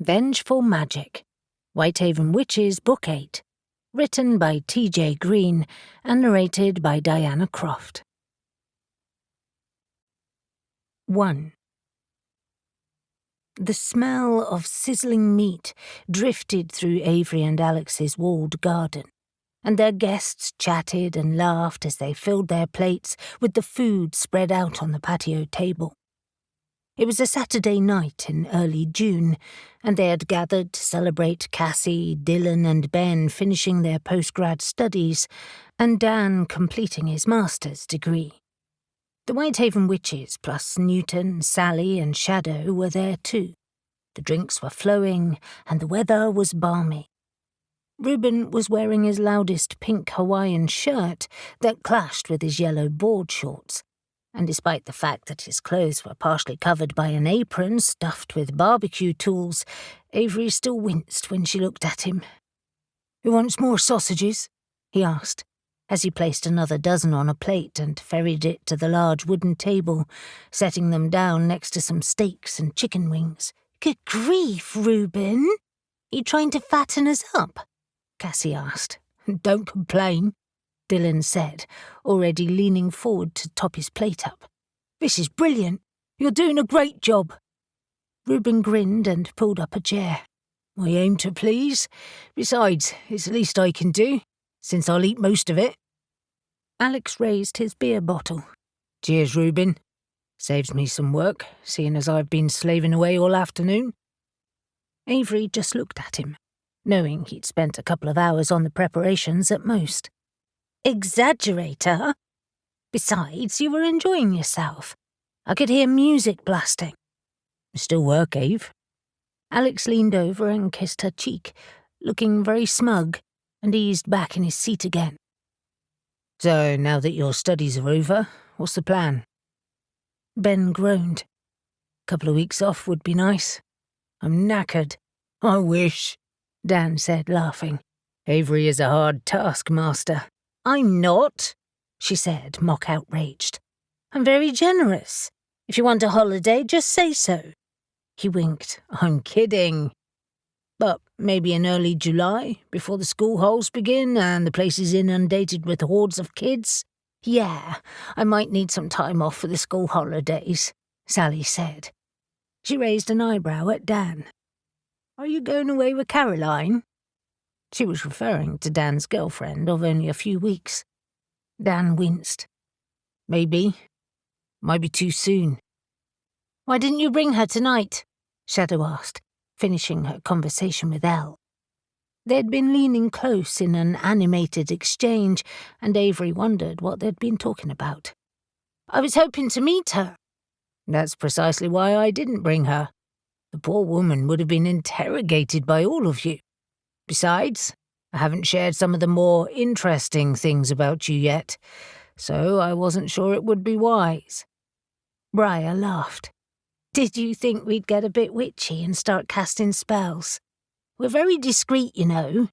Vengeful Magic, Whitehaven Witches, Book 8, written by T.J. Green and narrated by Diana Croft. 1. The smell of sizzling meat drifted through Avery and Alex's walled garden, and their guests chatted and laughed as they filled their plates with the food spread out on the patio table. It was a Saturday night in early June, and they had gathered to celebrate Cassie, Dylan and Ben finishing their postgrad studies, and Dan completing his master's degree. The Whitehaven Witches plus Newton, Sally and Shadow were there too. The drinks were flowing, and the weather was balmy. Reuben was wearing his loudest pink Hawaiian shirt that clashed with his yellow board shorts, and despite the fact that his clothes were partially covered by an apron stuffed with barbecue tools, Avery still winced when she looked at him. "Who wants more sausages?" he asked, as he placed another dozen on a plate and ferried it to the large wooden table, setting them down next to some steaks and chicken wings. "Good grief, Reuben! You trying to fatten us up?" Cassie asked. "Don't complain," Dylan said, already leaning forward to top his plate up. "This is brilliant. You're doing a great job." Reuben grinned and pulled up a chair. "I aim to please. Besides, it's the least I can do, since I'll eat most of it." Alex raised his beer bottle. "Cheers, Reuben. Saves me some work, seeing as I've been slaving away all afternoon." Avery just looked at him, knowing he'd spent a couple of hours on the preparations at most. "Exaggerator. Besides, you were enjoying yourself. I could hear music blasting." "Still work, Ave." Alex leaned over and kissed her cheek, looking very smug, and eased back in his seat again. "So, now that your studies are over, what's the plan?" Ben groaned. "Couple of weeks off would be nice. I'm knackered." "I wish," Dan said, laughing. "Avery is a hard taskmaster." "I'm not," she said, mock outraged. "I'm very generous. If you want a holiday, just say so." He winked. "I'm kidding. But maybe in early July, before the school halls begin and the place is inundated with hordes of kids?" "Yeah, I might need some time off for the school holidays," Sally said. She raised an eyebrow at Dan. "Are you going away with Caroline?" She was referring to Dan's girlfriend of only a few weeks. Dan winced. "Maybe. Might be too soon." "Why didn't you bring her tonight?" Shadow asked, finishing her conversation with Elle. They'd been leaning close in an animated exchange, and Avery wondered what they'd been talking about. "I was hoping to meet her." "That's precisely why I didn't bring her. The poor woman would have been interrogated by all of you. Besides, I haven't shared some of the more interesting things about you yet, so I wasn't sure it would be wise." Mariah laughed. "Did you think we'd get a bit witchy and start casting spells? We're very discreet, you know."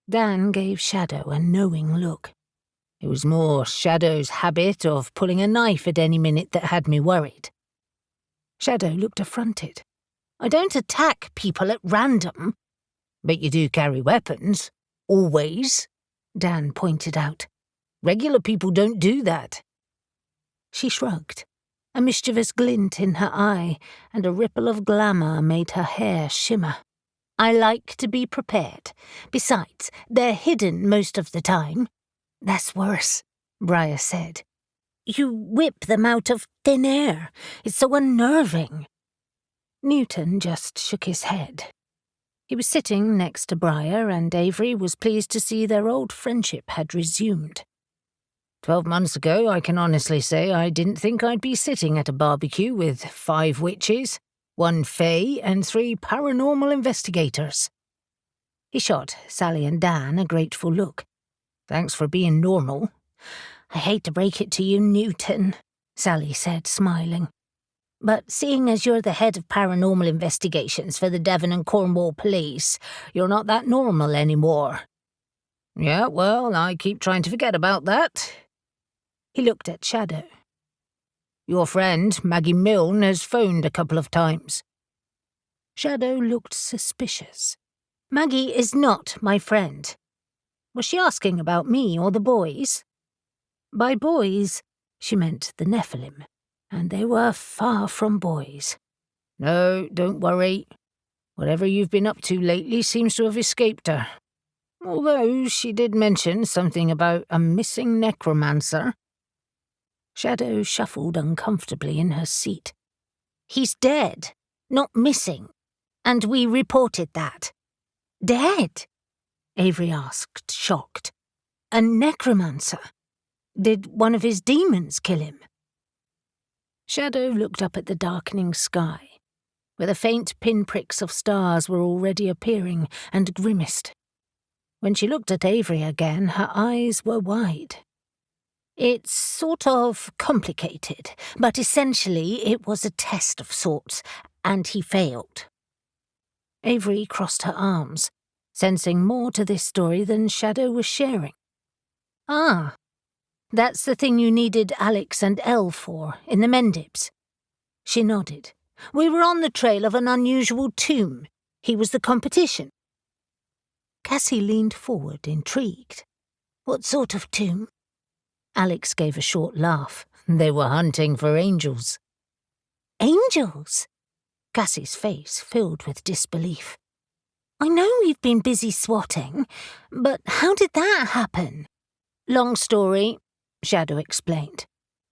Dan gave Shadow a knowing look. "It was more Shadow's habit of pulling a knife at any minute that had me worried." Shadow looked affronted. "I don't attack people at random." "But you do carry weapons. Always," Dan pointed out. "Regular people don't do that." She shrugged. A mischievous glint in her eye and a ripple of glamour made her hair shimmer. "I like to be prepared. Besides, they're hidden most of the time." "That's worse," Mariah said. "You whip them out of thin air. It's so unnerving." Newton just shook his head. He was sitting next to Mariah, and Avery was pleased to see their old friendship had resumed. 12 months ago, I can honestly say I didn't think I'd be sitting at a barbecue with 5 witches, 1 fae, and 3 paranormal investigators. He shot Sally and Dan a grateful look. "Thanks for being normal." "I hate to break it to you, Newton," Sally said, smiling. "But seeing as you're the head of paranormal investigations for the Devon and Cornwall police, you're not that normal anymore." "Yeah, well, I keep trying to forget about that." He looked at Shadow. "Your friend, Maggie Milne, has phoned a couple of times." Shadow looked suspicious. "Maggie is not my friend. Was she asking about me or the boys?" By boys, she meant the Nephilim, and they were far from boys. "No, don't worry. Whatever you've been up to lately seems to have escaped her. Although she did mention something about a missing necromancer." Shadow shuffled uncomfortably in her seat. "He's dead, not missing, and we reported that." "Dead?" Avery asked, shocked. "A necromancer? Did one of his demons kill him?" Shadow looked up at the darkening sky, where the faint pinpricks of stars were already appearing, and grimaced. When she looked at Avery again, her eyes were wide. "It's sort of complicated, but essentially it was a test of sorts, and he failed." Avery crossed her arms, sensing more to this story than Shadow was sharing. "Ah, that's the thing you needed Alex and Elle for, in the Mendips." She nodded. "We were on the trail of an unusual tomb. He was the competition." Cassie leaned forward, intrigued. "What sort of tomb?" Alex gave a short laugh. "They were hunting for angels." "Angels?" Cassie's face filled with disbelief. "I know we've been busy swatting, but how did that happen?" "Long story," Shadow explained.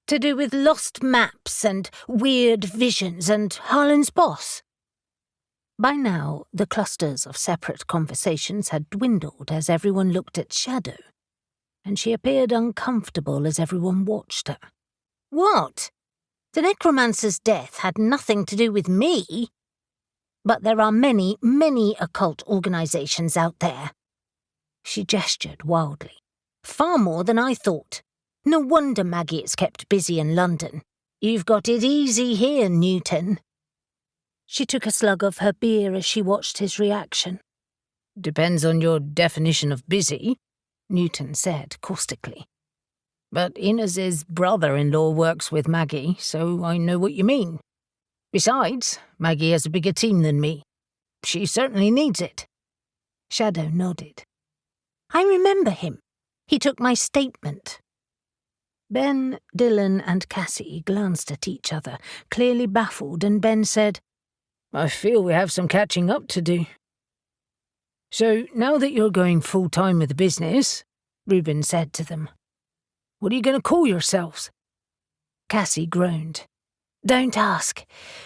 "To do with lost maps and weird visions and Harlan's boss." By now, the clusters of separate conversations had dwindled as everyone looked at Shadow, and she appeared uncomfortable as everyone watched her. "What? The necromancer's death had nothing to do with me. But there are many, many occult organizations out there." She gestured wildly. "Far more than I thought. No wonder Maggie is kept busy in London. You've got it easy here, Newton." She took a slug of her beer as she watched his reaction. "Depends on your definition of busy," Newton said caustically. "But Inez's brother-in-law works with Maggie, so I know what you mean. Besides, Maggie has a bigger team than me. She certainly needs it." Shadow nodded. "I remember him. He took my statement." Ben, Dylan and Cassie glanced at each other, clearly baffled, and Ben said, "I feel we have some catching up to do." "So now that you're going full-time with the business," Reuben said to them, "what are you going to call yourselves?" Cassie groaned. "Don't ask.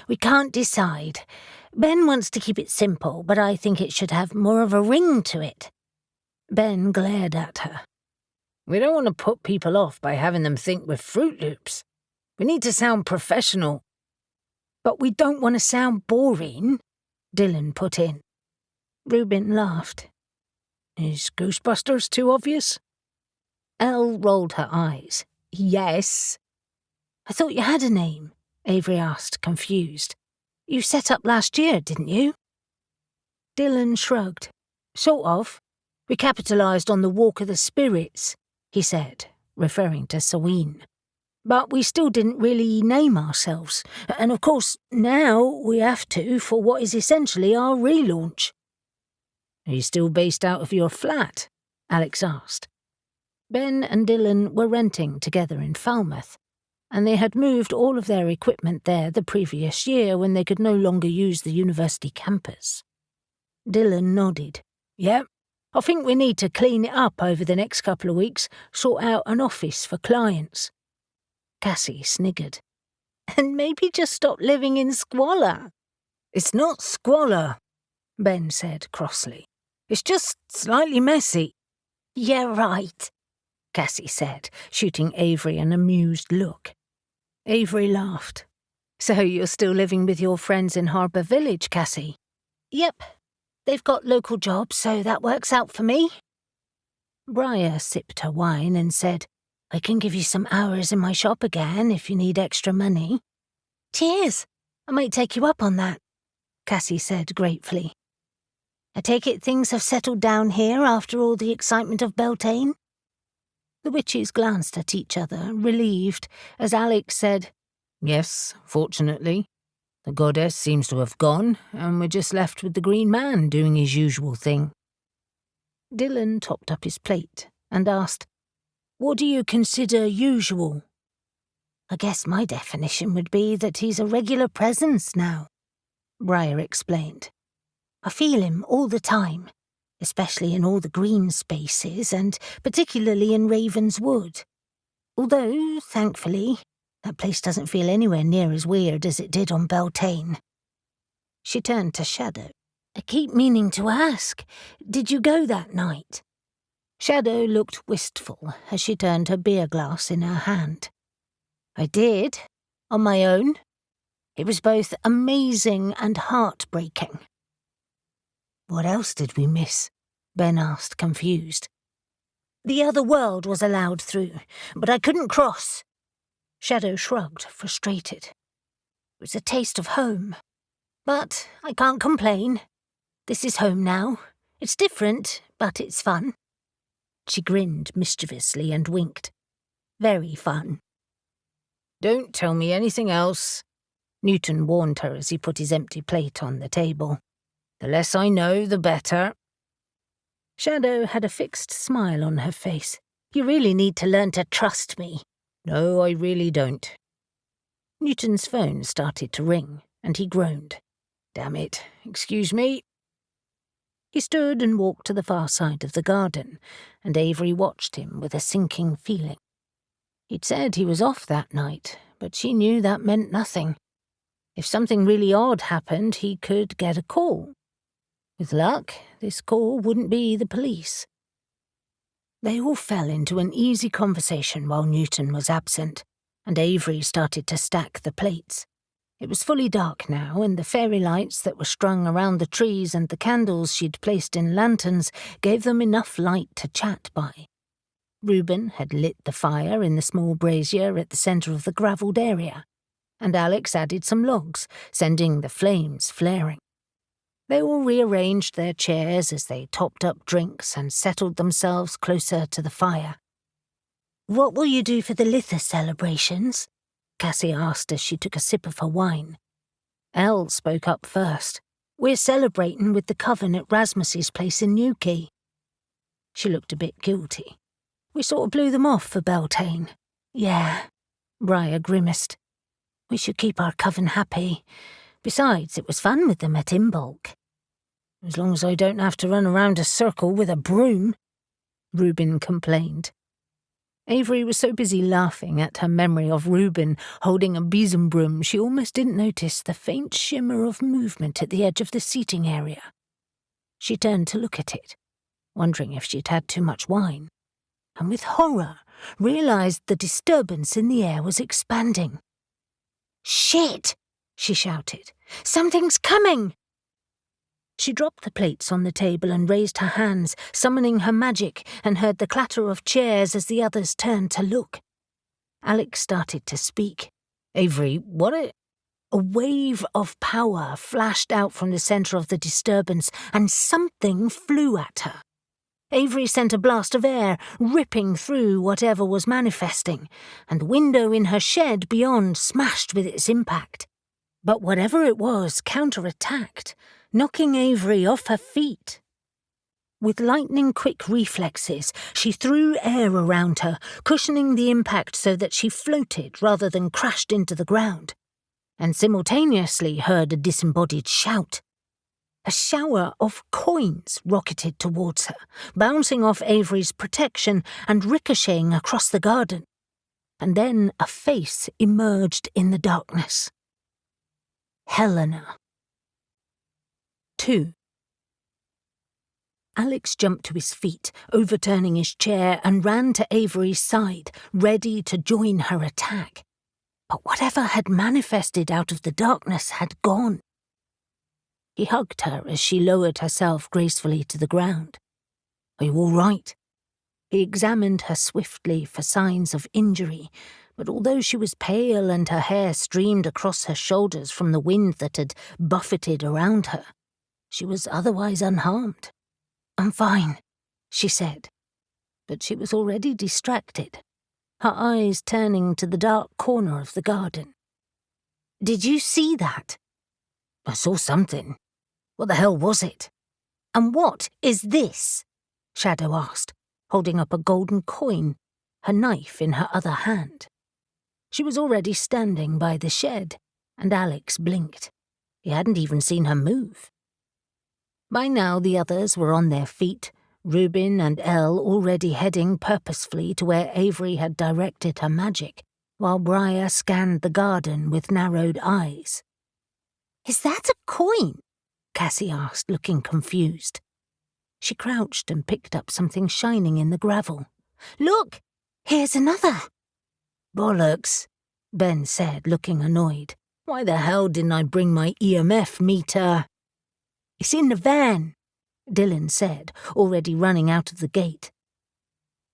We can't decide. Ben wants to keep it simple, but I think it should have more of a ring to it." Ben glared at her. "We don't want to put people off by having them think we're Fruit Loops. We need to sound professional." "But we don't want to sound boring," Dylan put in. Reuben laughed. "Is Ghostbusters too obvious?" Elle rolled her eyes. "Yes." "I thought you had a name," Avery asked, confused. "You set up last year, didn't you?" Dylan shrugged. "Sort of. We capitalised on the Walk of the Spirits," he said, referring to Saween. "But we still didn't really name ourselves, and of course now we have to for what is essentially our relaunch." "Are you still based out of your flat?" Alex asked. Ben and Dylan were renting together in Falmouth, and they had moved all of their equipment there the previous year when they could no longer use the university campus. Dylan nodded. "Yep. I think we need to clean it up over the next couple of weeks, sort out an office for clients." Cassie sniggered. "And maybe just stop living in squalor." "It's not squalor," Ben said crossly. "It's just slightly messy." "Yeah, right," Cassie said, shooting Avery an amused look. Avery laughed. "So you're still living with your friends in Harbour Village, Cassie?" "Yep. They've got local jobs, so that works out for me." Mariah sipped her wine and said, "I can give you some hours in my shop again if you need extra money." "Cheers. I might take you up on that," Cassie said gratefully. "I take it things have settled down here after all the excitement of Beltane?" The witches glanced at each other, relieved, as Alex said, "Yes, fortunately. The goddess seems to have gone, and we're just left with the green man doing his usual thing." Dylan topped up his plate and asked, "What do you consider usual?" "I guess my definition would be that he's a regular presence now," Mariah explained. "I feel him all the time, especially in all the green spaces and particularly in Raven's Wood. Although, thankfully, that place doesn't feel anywhere near as weird as it did on Beltane." She turned to Shadow. "I keep meaning to ask, did you go that night?" Shadow looked wistful as she turned her beer glass in her hand. "I did, on my own. It was both amazing and heartbreaking." "What else did we miss?" Ben asked, confused. "The other world was allowed through, but I couldn't cross." Shadow shrugged, frustrated. "It was a taste of home. But I can't complain. This is home now. It's different, but it's fun." She grinned mischievously and winked. "Very fun." "Don't tell me anything else," Newton warned her as he put his empty plate on the table. "The less I know, the better." Shadow had a fixed smile on her face. "You really need to learn to trust me." "No, I really don't." Newton's phone started to ring, and he groaned. "Damn it, excuse me." He stood and walked to the far side of the garden, and Avery watched him with a sinking feeling. He'd said he was off that night, but she knew that meant nothing. If something really odd happened, he could get a call. With luck, this call wouldn't be the police. They all fell into an easy conversation while Newton was absent, and Avery started to stack the plates. It was fully dark now, and the fairy lights that were strung around the trees and the candles she'd placed in lanterns gave them enough light to chat by. Reuben had lit the fire in the small brazier at the centre of the gravelled area, and Alex added some logs, sending the flames flaring. They all rearranged their chairs as they topped up drinks and settled themselves closer to the fire. "What will you do for the Litha celebrations?" Cassie asked as she took a sip of her wine. Elle spoke up first. "We're celebrating with the coven at Rasmus's place in Newquay." She looked a bit guilty. "We sort of blew them off for Beltane." "Yeah," Mariah grimaced. "We should keep our coven happy. Besides, it was fun with them at Imbolc." "As long as I don't have to run around a circle with a broom," Reuben complained. Avery was so busy laughing at her memory of Reuben holding a besom broom she almost didn't notice the faint shimmer of movement at the edge of the seating area. She turned to look at it, wondering if she'd had too much wine, and with horror realized the disturbance in the air was expanding. "Shit!" she shouted. "Something's coming!" She dropped the plates on the table and raised her hands, summoning her magic, and heard the clatter of chairs as the others turned to look. Alex started to speak. "Avery, what a—" A wave of power flashed out from the centre of the disturbance, and something flew at her. Avery sent a blast of air, ripping through whatever was manifesting, and the window in her shed beyond smashed with its impact. But whatever it was counterattacked, knocking Avery off her feet. With lightning-quick reflexes, she threw air around her, cushioning the impact so that she floated rather than crashed into the ground, and simultaneously heard a disembodied shout. A shower of coins rocketed towards her, bouncing off Avery's protection and ricocheting across the garden. And then a face emerged in the darkness. Helena. 2. Alex jumped to his feet, overturning his chair, and ran to Avery's side, ready to join her attack. But whatever had manifested out of the darkness had gone. He hugged her as she lowered herself gracefully to the ground. "Are you all right?" He examined her swiftly for signs of injury, but although she was pale and her hair streamed across her shoulders from the wind that had buffeted around her, she was otherwise unharmed. "I'm fine," she said, but she was already distracted, her eyes turning to the dark corner of the garden. "Did you see that?" I saw something. What the hell was it? And what is this? Shadow asked, holding up a golden coin, her knife in her other hand. She was already standing by the shed, and Alex blinked. He hadn't even seen her move. By now the others were on their feet, Reuben and Elle already heading purposefully to where Avery had directed her magic, while Mariah scanned the garden with narrowed eyes. "Is that a coin?" Cassie asked, looking confused. She crouched and picked up something shining in the gravel. "Look! Here's another!" "Bollocks," Ben said, looking annoyed. "Why the hell didn't I bring my EMF meter?" "It's in the van," Dylan said, already running out of the gate.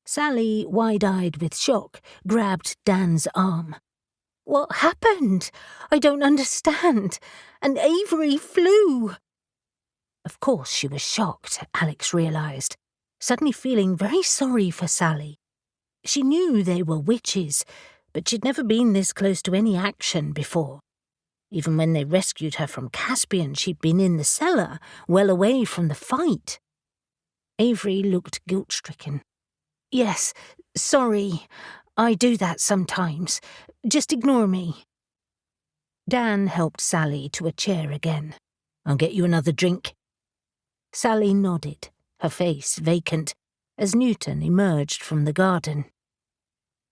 Sally, wide-eyed with shock, grabbed Dan's arm. "What happened? I don't understand. And Avery flew." Of course she was shocked, Alex realised, suddenly feeling very sorry for Sally. She knew they were witches, but she'd never been this close to any action before. Even when they rescued her from Caspian, she'd been in the cellar, well away from the fight. Avery looked guilt-stricken. "Yes, sorry. I do that sometimes. Just ignore me." Dan helped Sally to a chair again. "I'll get you another drink." Sally nodded, her face vacant, as Newton emerged from the garden.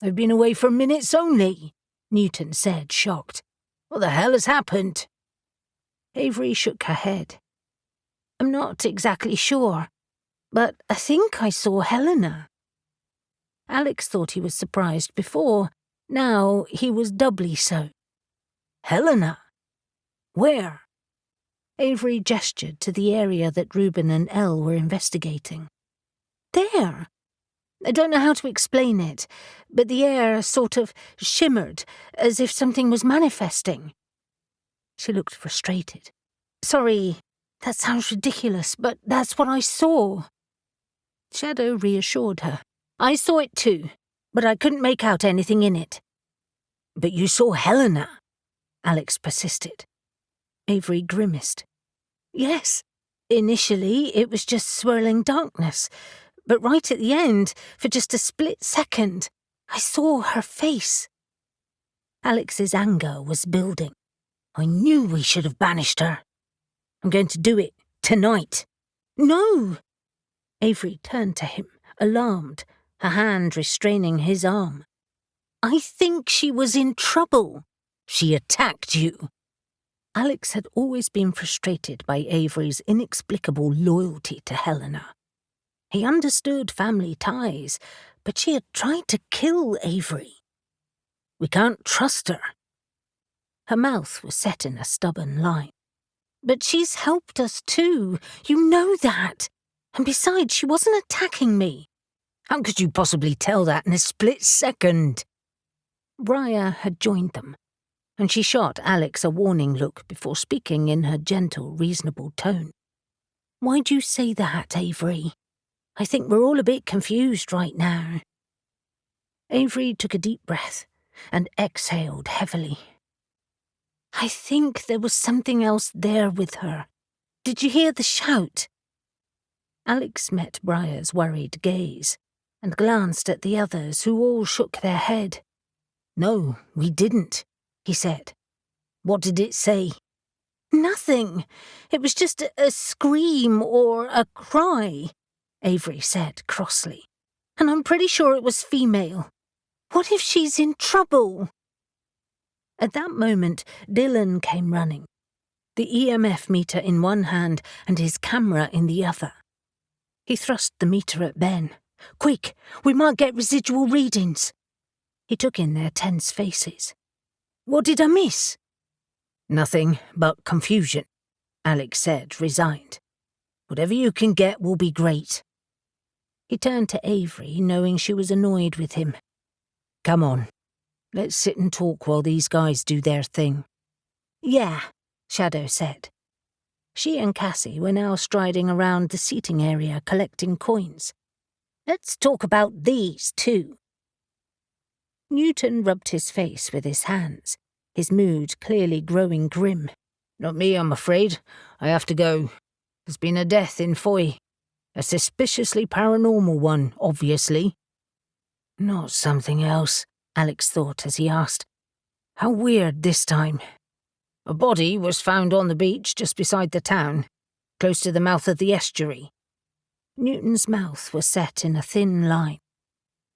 "I've been away for minutes only," Newton said, shocked. "What the hell has happened?" Avery shook her head. "I'm not exactly sure, but I think I saw Helena." Alex thought he was surprised before. Now he was doubly so. "Helena? Where?" Avery gestured to the area that Reuben and Elle were investigating. "There. I don't know how to explain it, but the air sort of shimmered, as if something was manifesting." She looked frustrated. "Sorry, that sounds ridiculous, but that's what I saw." Shadow reassured her. "I saw it too, but I couldn't make out anything in it." "But you saw Helena," Alex persisted. Avery grimaced. "Yes, initially it was just swirling darkness, but right at the end, for just a split second, I saw her face." Alex's anger was building. "I knew we should have banished her. I'm going to do it tonight." "No!" Avery turned to him, alarmed, her hand restraining his arm. "I think she was in trouble." "She attacked you." Alex had always been frustrated by Avery's inexplicable loyalty to Helena. He understood family ties, but she had tried to kill Avery. "We can't trust her." Her mouth was set in a stubborn line. "But she's helped us too. You know that. And besides, she wasn't attacking me." "How could you possibly tell that in a split second?" Mariah had joined them, and she shot Alex a warning look before speaking in her gentle, reasonable tone. "Why'd you say that, Avery? I think we're all a bit confused right now." Avery took a deep breath and exhaled heavily. "I think there was something else there with her. Did you hear the shout?" Alex met Mariah's worried gaze and glanced at the others, who all shook their head. "No, we didn't," he said. "What did it say?" "Nothing. It was just a scream or a cry," Avery said crossly. "And I'm pretty sure it was female. What if she's in trouble?" At that moment, Dylan came running, the EMF meter in one hand and his camera in the other. He thrust the meter at Ben. "Quick, we might get residual readings." He took in their tense faces. "What did I miss?" "Nothing but confusion," Alex said, resigned. "Whatever you can get will be great." He turned to Avery, knowing she was annoyed with him. "Come on, let's sit and talk while these guys do their thing." "Yeah," Shadow said. She and Cassie were now striding around the seating area collecting coins. "Let's talk about these, too." Newton rubbed his face with his hands, his mood clearly growing grim. Not me, I'm afraid. I have to go. There's been a death in Foy. A suspiciously paranormal one, obviously. Not something else, Alex thought as he asked. How weird this time. A body was found on the beach just beside the town, close to the mouth of the estuary. Newton's mouth was set in a thin line.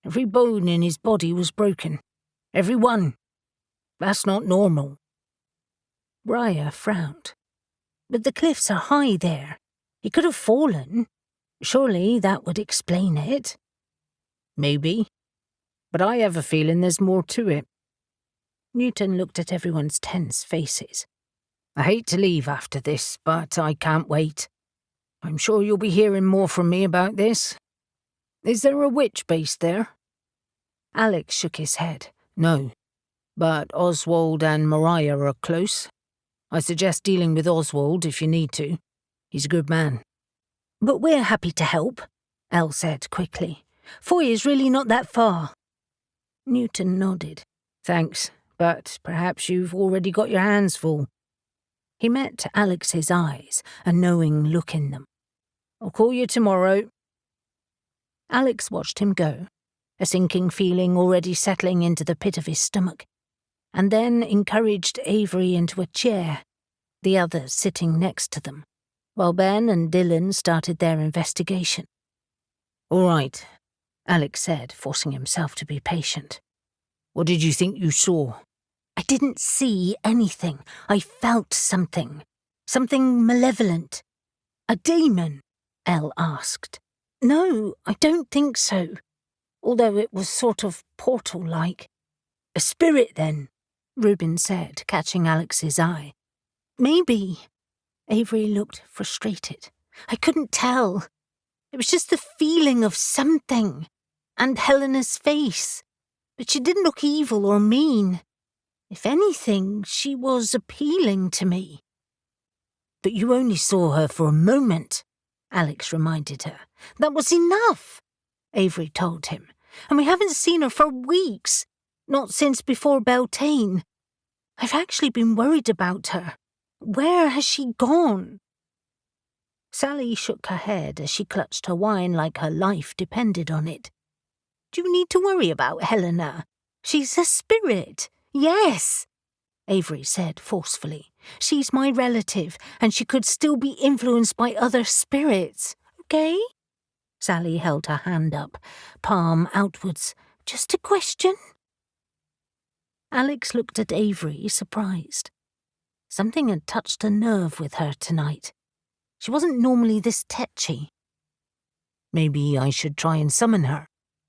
Every bone in his body was broken. Every one. That's not normal. Mariah frowned. But the cliffs are high there. He could have fallen. Surely that would explain it. Maybe. But I have a feeling there's more to it. Newton looked at everyone's tense faces. I hate to leave after this, but I can't wait. I'm sure you'll be hearing more from me about this. Is there a witch based there? Alex shook his head. No. But Oswald and Mariah are close. I suggest dealing with Oswald if you need to. He's a good man. But we're happy to help, Elle said quickly. Foy is really not that far. Newton nodded. Thanks, but perhaps you've already got your hands full. He met Alex's eyes, a knowing look in them. I'll call you tomorrow. Alex watched him go, a sinking feeling already settling into the pit of his stomach, and then encouraged Avery into a chair, the others sitting next to them, while Ben and Dylan started their investigation. All right, Alex said, forcing himself to be patient. What did you think you saw? I didn't see anything. I felt something. Something malevolent. A demon? Elle asked. No, I don't think so. Although it was sort of portal-like. A spirit, then, Reuben said, catching Alex's eye. Maybe. Avery looked frustrated. I couldn't tell. It was just the feeling of something. And Helena's face. But she didn't look evil or mean. If anything, she was appealing to me. But you only saw her for a moment, Alex reminded her. That was enough, Avery told him. And we haven't seen her for weeks. Not since before Beltane. I've actually been worried about her. Where has she gone? Sally shook her head as she clutched her wine like her life depended on it. Do you need to worry about Helena? She's a spirit. Yes, Avery said forcefully. She's my relative, and she could still be influenced by other spirits, okay? Sally held her hand up, palm outwards. Just a question? Alex looked at Avery, surprised. Something had touched a nerve with her tonight. She wasn't normally this tetchy. Maybe I should try and summon her,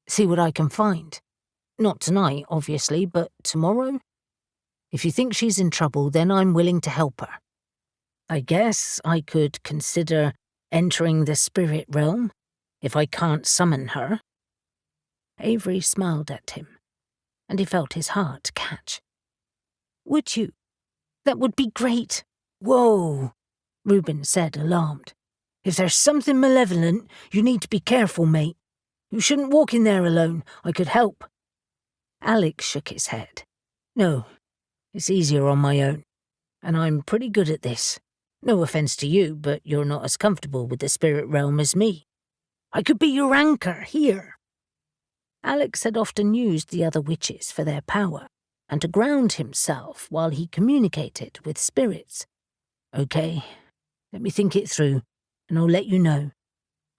see what I can find. Not tonight, obviously, but tomorrow? If you think she's in trouble, then I'm willing to help her. I guess I could consider entering the spirit realm, if I can't summon her. Avery smiled at him, and he felt his heart catch. Would you? That would be great. Whoa, Reuben said, alarmed. If there's something malevolent, you need to be careful, mate. You shouldn't walk in there alone. I could help. Alex shook his head. No, it's easier on my own, and I'm pretty good at this. No offense to you, but you're not as comfortable with the spirit realm as me. I could be your anchor here. Alex had often used the other witches for their power, and to ground himself while he communicated with spirits. Okay, let me think it through, and I'll let you know.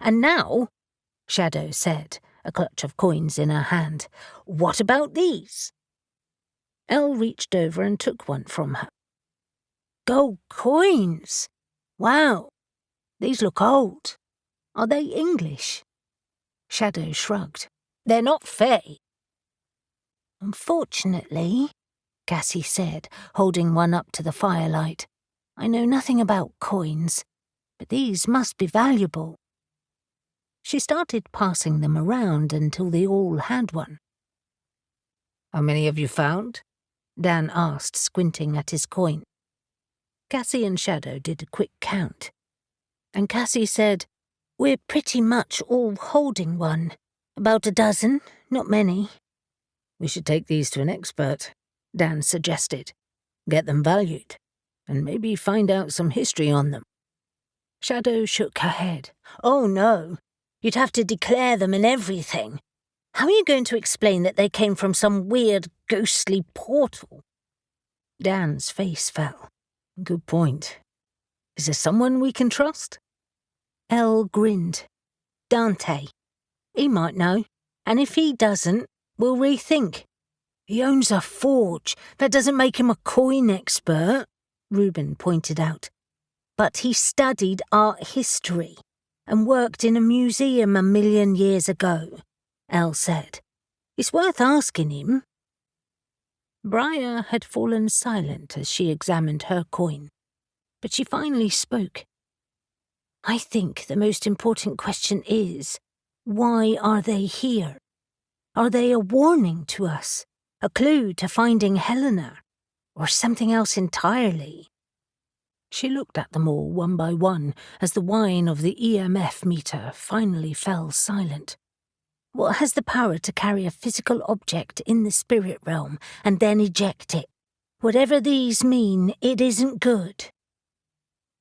And now, Shadow said, a clutch of coins in her hand, what about these? Elle reached over and took one from her. Gold coins! Wow, these look old. Are they English? Shadow shrugged. They're not Fae. Unfortunately, Cassie said, holding one up to the firelight, I know nothing about coins, but these must be valuable. She started passing them around until they all had one. How many have you found? Dan asked, squinting at his coin. Cassie and Shadow did a quick count, and Cassie said, We're pretty much all holding one. About a dozen, not many. We should take these to an expert, Dan suggested. Get them valued. and maybe find out some history on them. Shadow shook her head. Oh no, you'd have to declare them and everything. How are you going to explain that they came from some weird, ghostly portal? Dan's face fell. Good point. Is there someone we can trust? Elle grinned. Dante. He might know, and if he doesn't, we'll rethink. He owns a forge. That doesn't make him a coin expert, Reuben pointed out. But he studied art history and worked in a museum 1,000,000 years ago, Elle said. It's worth asking him. Mariah had fallen silent as she examined her coin, but she finally spoke. I think the most important question is, why are they here? Are they a warning to us, a clue to finding Helena, or something else entirely? She looked at them all one by one as the whine of the EMF meter finally fell silent. What has the power to carry a physical object in the spirit realm and then eject it? Whatever these mean, it isn't good.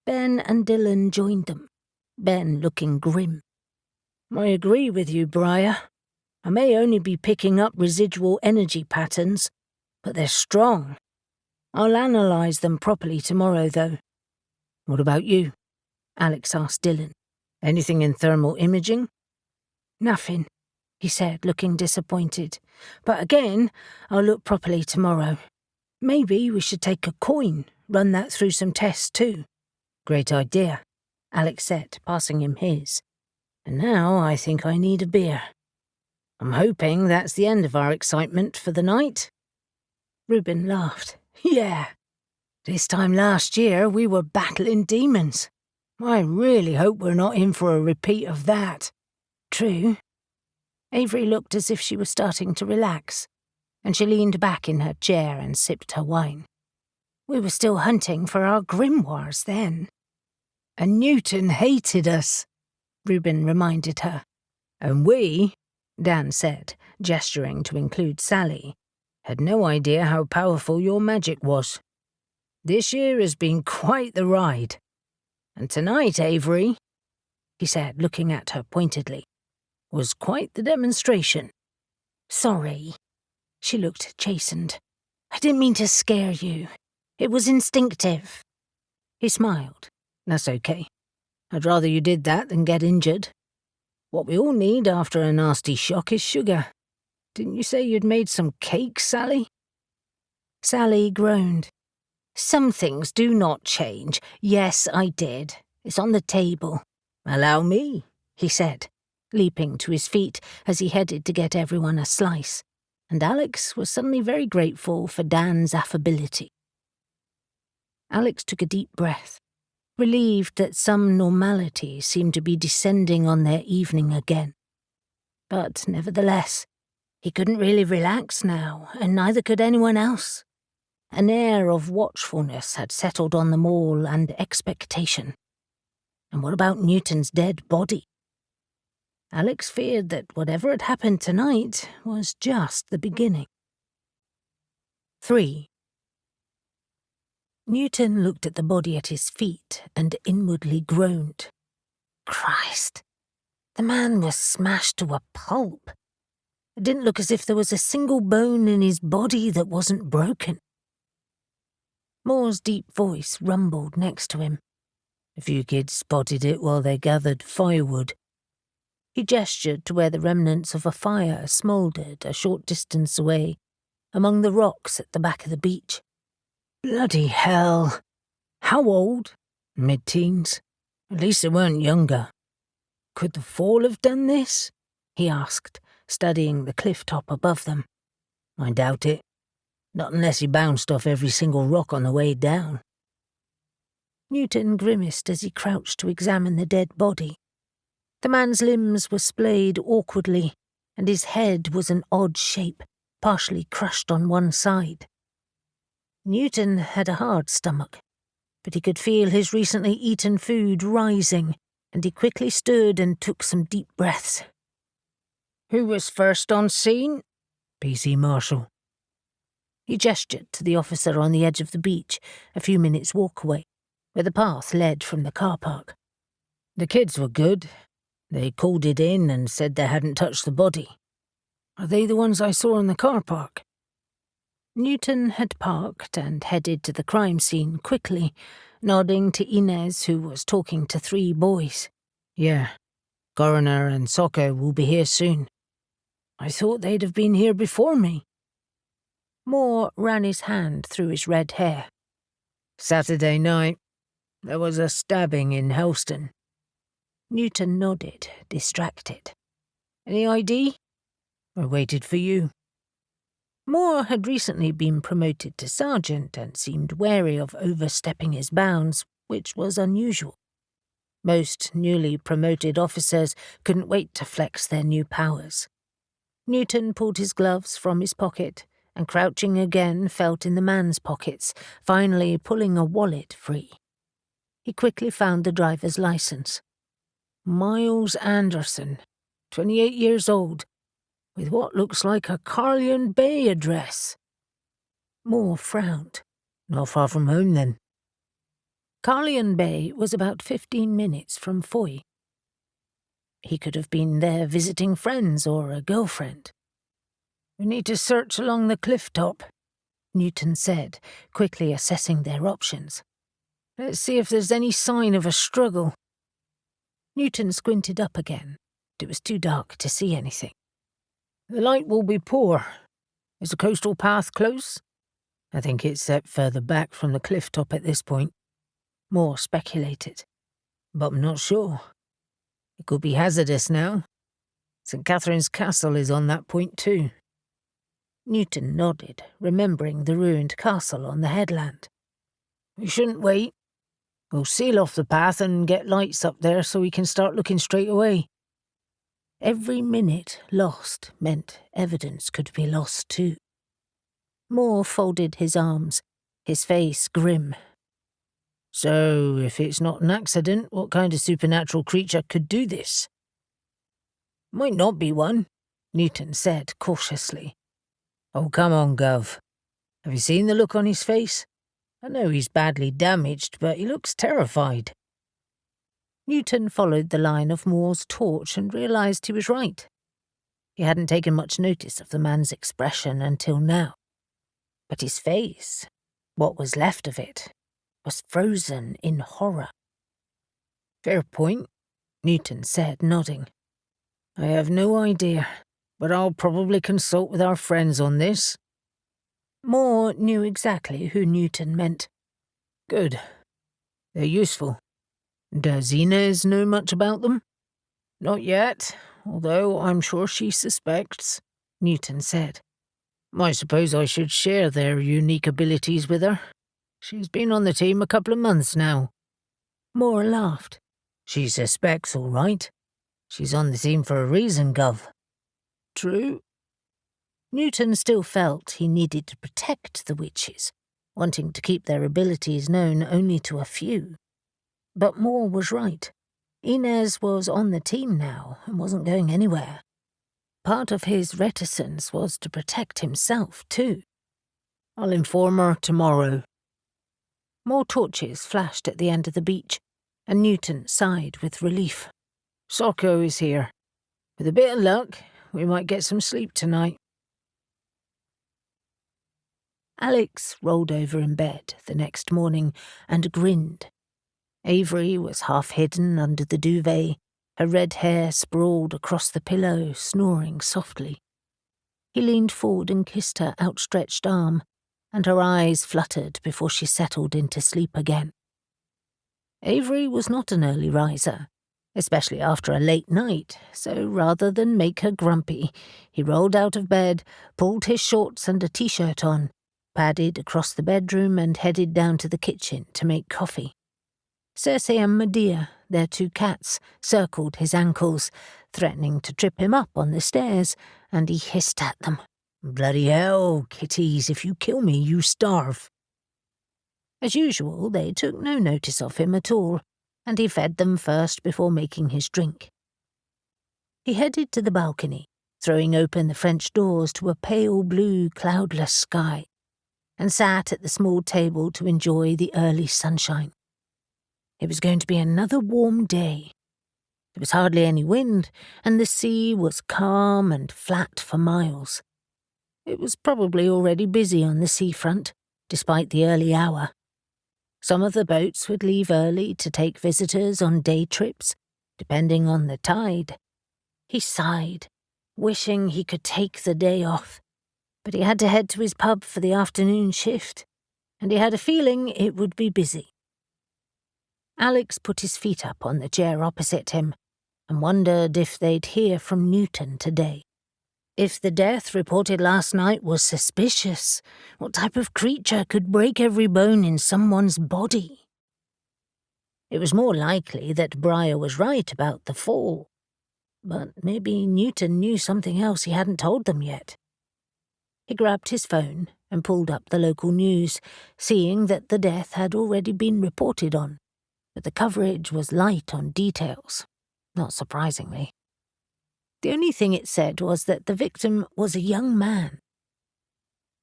Ben and Dylan joined them, Ben looking grim. I agree with you, Mariah. I may only be picking up residual energy patterns, but they're strong. I'll analyse them properly tomorrow, though. What about you? Alex asked Dylan. Anything in thermal imaging? Nothing, he said, looking disappointed. But again, I'll look properly tomorrow. Maybe we should take a coin, run that through some tests too. Great idea, Alex said, passing him his. And now I think I need a beer. I'm hoping that's the end of our excitement for the night. Reuben laughed. Yeah. This time last year we were battling demons. I really hope we're not in for a repeat of that. True. Avery looked as if she was starting to relax, and she leaned back in her chair and sipped her wine. We were still hunting for our grimoires then. And Newton hated us, Reuben reminded her. And we, Dan said, gesturing to include Sally, had no idea how powerful your magic was. This year has been quite the ride. And tonight, Avery, he said, looking at her pointedly, was quite the demonstration. Sorry. She looked chastened. I didn't mean to scare you. It was instinctive. He smiled. That's okay. I'd rather you did that than get injured. What we all need after a nasty shock is sugar. Didn't you say you'd made some cake, Sally? Sally groaned. Some things do not change. Yes, I did. It's on the table. Allow me, he said, leaping to his feet as he headed to get everyone a slice, and Alex was suddenly very grateful for Dan's affability. Alex took a deep breath, relieved that some normality seemed to be descending on their evening again. But nevertheless, he couldn't really relax now, and neither could anyone else. An air of watchfulness had settled on them all and expectation. And what about Newton's dead body? Alex feared that whatever had happened tonight was just the beginning. 3. Newton looked at the body at his feet and inwardly groaned. Christ, the man was smashed to a pulp. It didn't look as if there was a single bone in his body that wasn't broken. Moore's deep voice rumbled next to him. A few kids spotted it while they gathered firewood. He gestured to where the remnants of a fire smouldered a short distance away, among the rocks at the back of the beach. Bloody hell. How old? Mid-teens. At least they weren't younger. Could the fall have done this? He asked, studying the cliff top above them. I doubt it. Not unless he bounced off every single rock on the way down. Newton grimaced as he crouched to examine the dead body. The man's limbs were splayed awkwardly, and his head was an odd shape, partially crushed on one side. Newton had a hard stomach, but he could feel his recently eaten food rising, and he quickly stood and took some deep breaths. Who was first on scene? PC Marshall. He gestured to the officer on the edge of the beach, a few minutes' walk away, where the path led from the car park. The kids were good. They called it in and said they hadn't touched the body. Are they the ones I saw in the car park? Newton had parked and headed to the crime scene quickly, nodding to Inez, who was talking to 3 boys. Yeah, Coroner and Socko will be here soon. I thought they'd have been here before me. Moore ran his hand through his red hair. Saturday night, there was a stabbing in Helston. Newton nodded, distracted. Any ID? I waited for you. Moore had recently been promoted to sergeant and seemed wary of overstepping his bounds, which was unusual. Most newly promoted officers couldn't wait to flex their new powers. Newton pulled his gloves from his pocket and, crouching again, felt in the man's pockets, finally pulling a wallet free. He quickly found the driver's license. Miles Anderson, 28 years old, with what looks like a Carlion Bay address. Moore frowned. Not far from home, then. Carlion Bay was about 15 minutes from Foy. He could have been there visiting friends or a girlfriend. We need to search along the cliff top, Newton said, quickly assessing their options. Let's see if there's any sign of a struggle. Newton squinted up again. It was too dark to see anything. The light will be poor. Is the coastal path close? I think it's set further back from the cliff top at this point. Moore speculated. But I'm not sure. It could be hazardous now. St. Catherine's Castle is on that point too. Newton nodded, remembering the ruined castle on the headland. We shouldn't wait. We'll seal off the path and get lights up there so we can start looking straight away. Every minute lost meant evidence could be lost too. Moore folded his arms, his face grim. So, if it's not an accident, what kind of supernatural creature could do this? Might not be one, Newton said cautiously. Oh, come on, Gov. Have you seen the look on his face? I know he's badly damaged, but he looks terrified. Newton followed the line of Moore's torch and realised he was right. He hadn't taken much notice of the man's expression until now. But his face, what was left of it, was frozen in horror. Fair point, Newton said, nodding. I have no idea, but I'll probably consult with our friends on this. Moore knew exactly who Newton meant. Good. They're useful. Does Inez know much about them? Not yet, although I'm sure she suspects, Newton said. I suppose I should share their unique abilities with her. She's been on the team a couple of months now. Moore laughed. She suspects, all right. She's on the team for a reason, Gov. True. Newton still felt he needed to protect the witches, wanting to keep their abilities known only to a few. But Moore was right. Inez was on the team now and wasn't going anywhere. Part of his reticence was to protect himself, too. I'll inform her tomorrow. More torches flashed at the end of the beach, and Newton sighed with relief. Socko is here. With a bit of luck, we might get some sleep tonight. Alex rolled over in bed the next morning and grinned. Avery was half hidden under the duvet, her red hair sprawled across the pillow, snoring softly. He leaned forward and kissed her outstretched arm, and her eyes fluttered before she settled into sleep again. Avery was not an early riser, especially after a late night, so rather than make her grumpy, he rolled out of bed, pulled his shorts and a t-shirt on, padded across the bedroom and headed down to the kitchen to make coffee. Circe and Medea, their 2 cats, circled his ankles, threatening to trip him up on the stairs, and he hissed at them. Bloody hell, kitties, if you kill me, you starve. As usual, they took no notice of him at all, and he fed them first before making his drink. He headed to the balcony, throwing open the French doors to a pale blue, cloudless sky. and sat at the small table to enjoy the early sunshine. It was going to be another warm day. There was hardly any wind, and the sea was calm and flat for miles. It was probably already busy on the seafront, despite the early hour. Some of the boats would leave early to take visitors on day trips, depending on the tide. He sighed, wishing he could take the day off, but he had to head to his pub for the afternoon shift, and he had a feeling it would be busy. Alex put his feet up on the chair opposite him and wondered if they'd hear from Newton today. If the death reported last night was suspicious, what type of creature could break every bone in someone's body? It was more likely that Briar was right about the fall, but maybe Newton knew something else he hadn't told them yet. He grabbed his phone and pulled up the local news, seeing that the death had already been reported on, but the coverage was light on details, not surprisingly. The only thing it said was that the victim was a young man.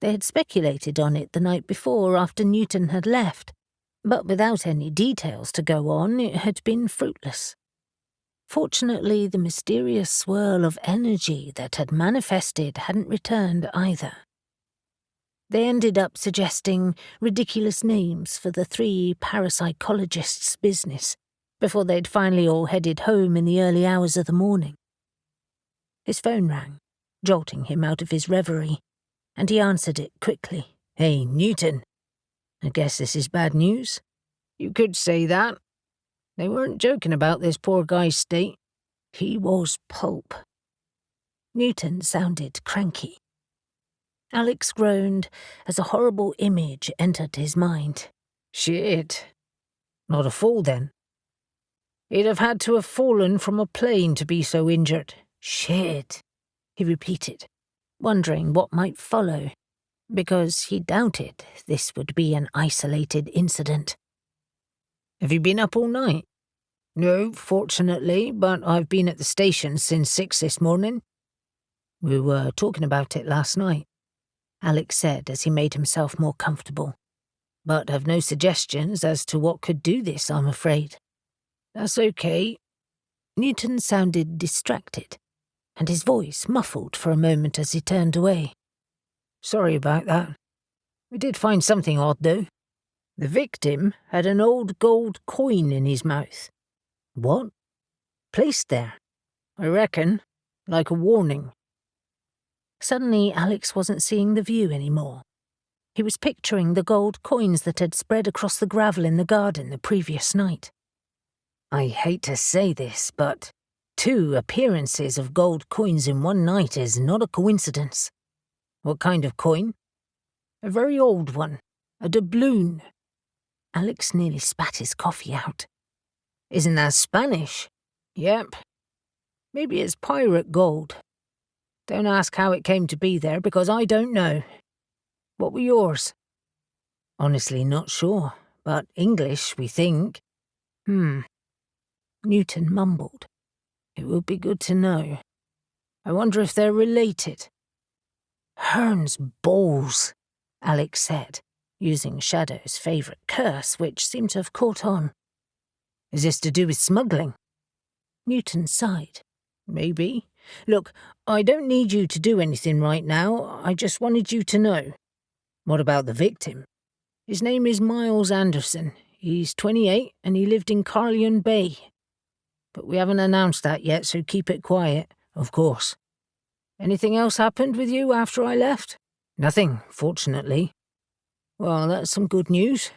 They had speculated on it the night before after Newton had left, but without any details to go on, it had been fruitless. Fortunately, the mysterious swirl of energy that had manifested hadn't returned either. They ended up suggesting ridiculous names for the 3 parapsychologists' business before they'd finally all headed home in the early hours of the morning. His phone rang, jolting him out of his reverie, and he answered it quickly. "Hey, Newton. I guess this is bad news?" "You could say that. They weren't joking about this poor guy's state. He was pulp." Newton sounded cranky. Alex groaned as a horrible image entered his mind. "Shit. Not a fall, then? He'd have had to have fallen from a plane to be so injured." "Shit," he repeated, wondering what might follow, because he doubted this would be an isolated incident. "Have you been up all night?" "No, fortunately, but I've been at the station since 6 this morning." "We were talking about it last night," Alex said as he made himself more comfortable, "but have no suggestions as to what could do this, I'm afraid." "That's okay." Newton sounded distracted, and his voice muffled for a moment as he turned away. "Sorry about that. We did find something odd, though. The victim had an old gold coin in his mouth." "What?" "Placed there, I reckon, like a warning." Suddenly, Alex wasn't seeing the view anymore. He was picturing the gold coins that had spread across the gravel in the garden the previous night. I hate to say this, but 2 appearances of gold coins in one night is not a coincidence. "What kind of coin?" "A very old one. A doubloon." Alex nearly spat his coffee out. "Isn't that Spanish?" "Yep. Maybe it's pirate gold. Don't ask how it came to be there, because I don't know. What were yours?" "Honestly, not sure, but English, we think." Newton mumbled. "It would be good to know. I wonder if they're related." "Hearn's balls," Alex said, using Shadow's favourite curse, which seemed to have caught on. "Is this to do with smuggling?" Newton sighed. "Maybe. Look, I don't need you to do anything right now. I just wanted you to know." "What about the victim?" "His name is Miles Anderson. He's 28 and he lived in Carleon Bay. But we haven't announced that yet, so keep it quiet." "Of course." "Anything else happened with you after I left?" "Nothing, fortunately." "Well, that's some good news,"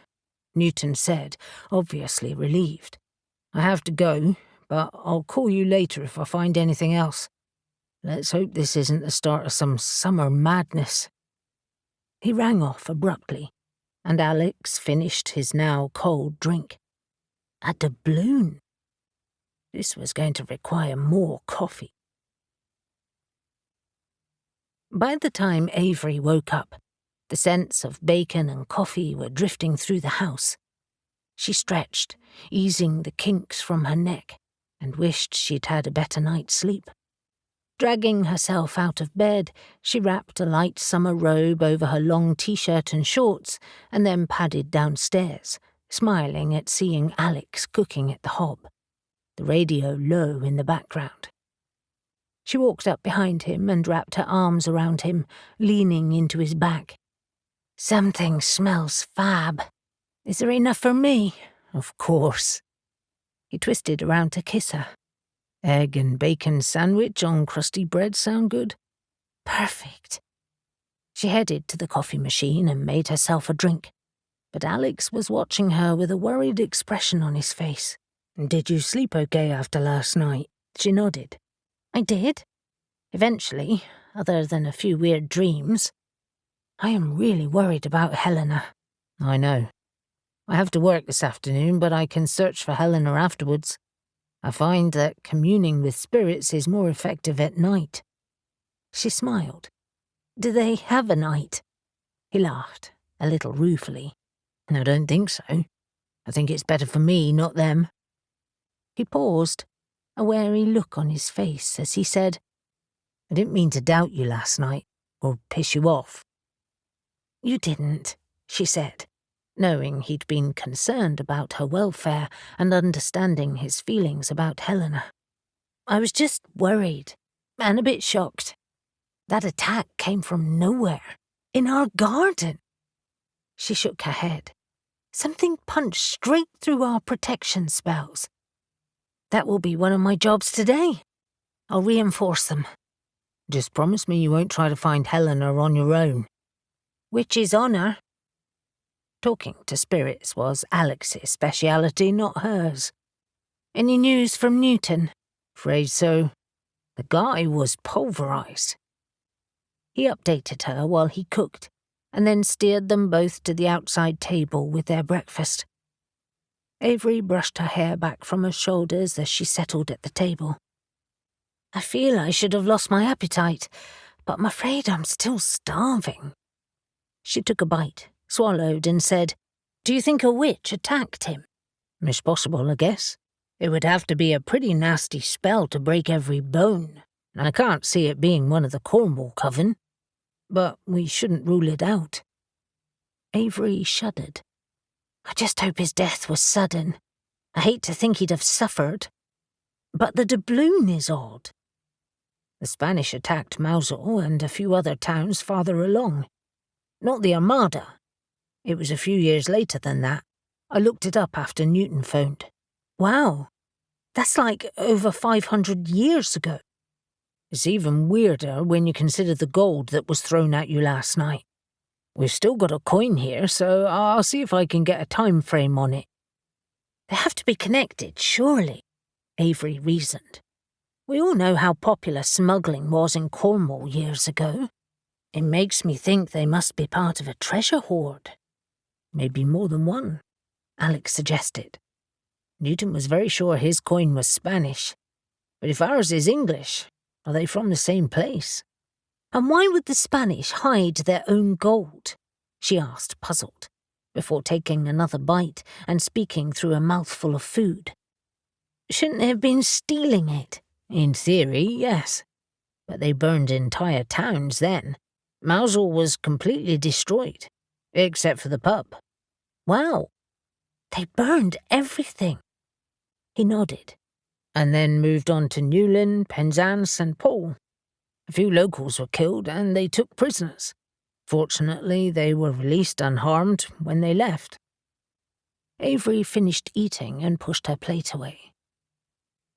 Newton said, obviously relieved. "I have to go, but I'll call you later if I find anything else. Let's hope this isn't the start of some summer madness." He rang off abruptly, and Alex finished his now cold drink. A doubloon. This was going to require more coffee. By the time Avery woke up, the scents of bacon and coffee were drifting through the house. She stretched, easing the kinks from her neck, and wished she'd had a better night's sleep. Dragging herself out of bed, she wrapped a light summer robe over her long t-shirt and shorts and then padded downstairs, smiling at seeing Alex cooking at the hob, the radio low in the background. She walked up behind him and wrapped her arms around him, leaning into his back. "Something smells fab. Is there enough for me?" "Of course." He twisted around to kiss her. "Egg and bacon sandwich on crusty bread sound good?" "Perfect." She headed to the coffee machine and made herself a drink, but Alex was watching her with a worried expression on his face. "Did you sleep okay after last night?" She nodded. "I did. Eventually, other than a few weird dreams. I am really worried about Helena." "I know. I have to work this afternoon, but I can search for Helena afterwards. I find that communing with spirits is more effective at night." She smiled. "Do they have a night?" He laughed, a little ruefully. "I don't think so. I think it's better for me, not them." He paused, a wary look on his face as he said, "I didn't mean to doubt you last night, or piss you off." "You didn't," she said, knowing he'd been concerned about her welfare and understanding his feelings about Helena. "I was just worried, and a bit shocked. That attack came from nowhere, in our garden." She shook her head. "Something punched straight through our protection spells. That will be one of my jobs today. I'll reinforce them." "Just promise me you won't try to find Helena on your own." "Witch's honour." Talking to spirits was Alex's speciality, not hers. "Any news from Newton?" "Afraid so. The guy was pulverised." He updated her while he cooked, and then steered them both to the outside table with their breakfast. Avery brushed her hair back from her shoulders as she settled at the table. "I feel I should have lost my appetite, but I'm afraid I'm still starving." She took a bite, swallowed, and said, "Do you think a witch attacked him?" "It's possible, I guess. It would have to be a pretty nasty spell to break every bone, and I can't see it being one of the Cornwall Coven. But we shouldn't rule it out." Avery shuddered. "I just hope his death was sudden. I hate to think he'd have suffered. But the doubloon is odd." "The Spanish attacked Mosul and a few other towns farther along. Not the Armada. It was a few years later than that. I looked it up after Newton phoned." "Wow. That's like over 500 years ago." "It's even weirder when you consider the gold that was thrown at you last night. We've still got a coin here, so I'll see if I can get a time frame on it." "They have to be connected, surely," Avery reasoned. "We all know how popular smuggling was in Cornwall years ago. It makes me think they must be part of a treasure hoard." "Maybe more than one," Alex suggested. "Newton was very sure his coin was Spanish. But if ours is English, are they from the same place?" "And why would the Spanish hide their own gold?" she asked, puzzled, before taking another bite and speaking through a mouthful of food. "Shouldn't they have been stealing it?" "In theory, yes. But they burned entire towns then. Mosul was completely destroyed, except for the pub." "Wow. They burned everything." He nodded. "And then moved on to Newlyn, Penzance and Paul. A few locals were killed and they took prisoners. Fortunately, they were released unharmed when they left." Avery finished eating and pushed her plate away.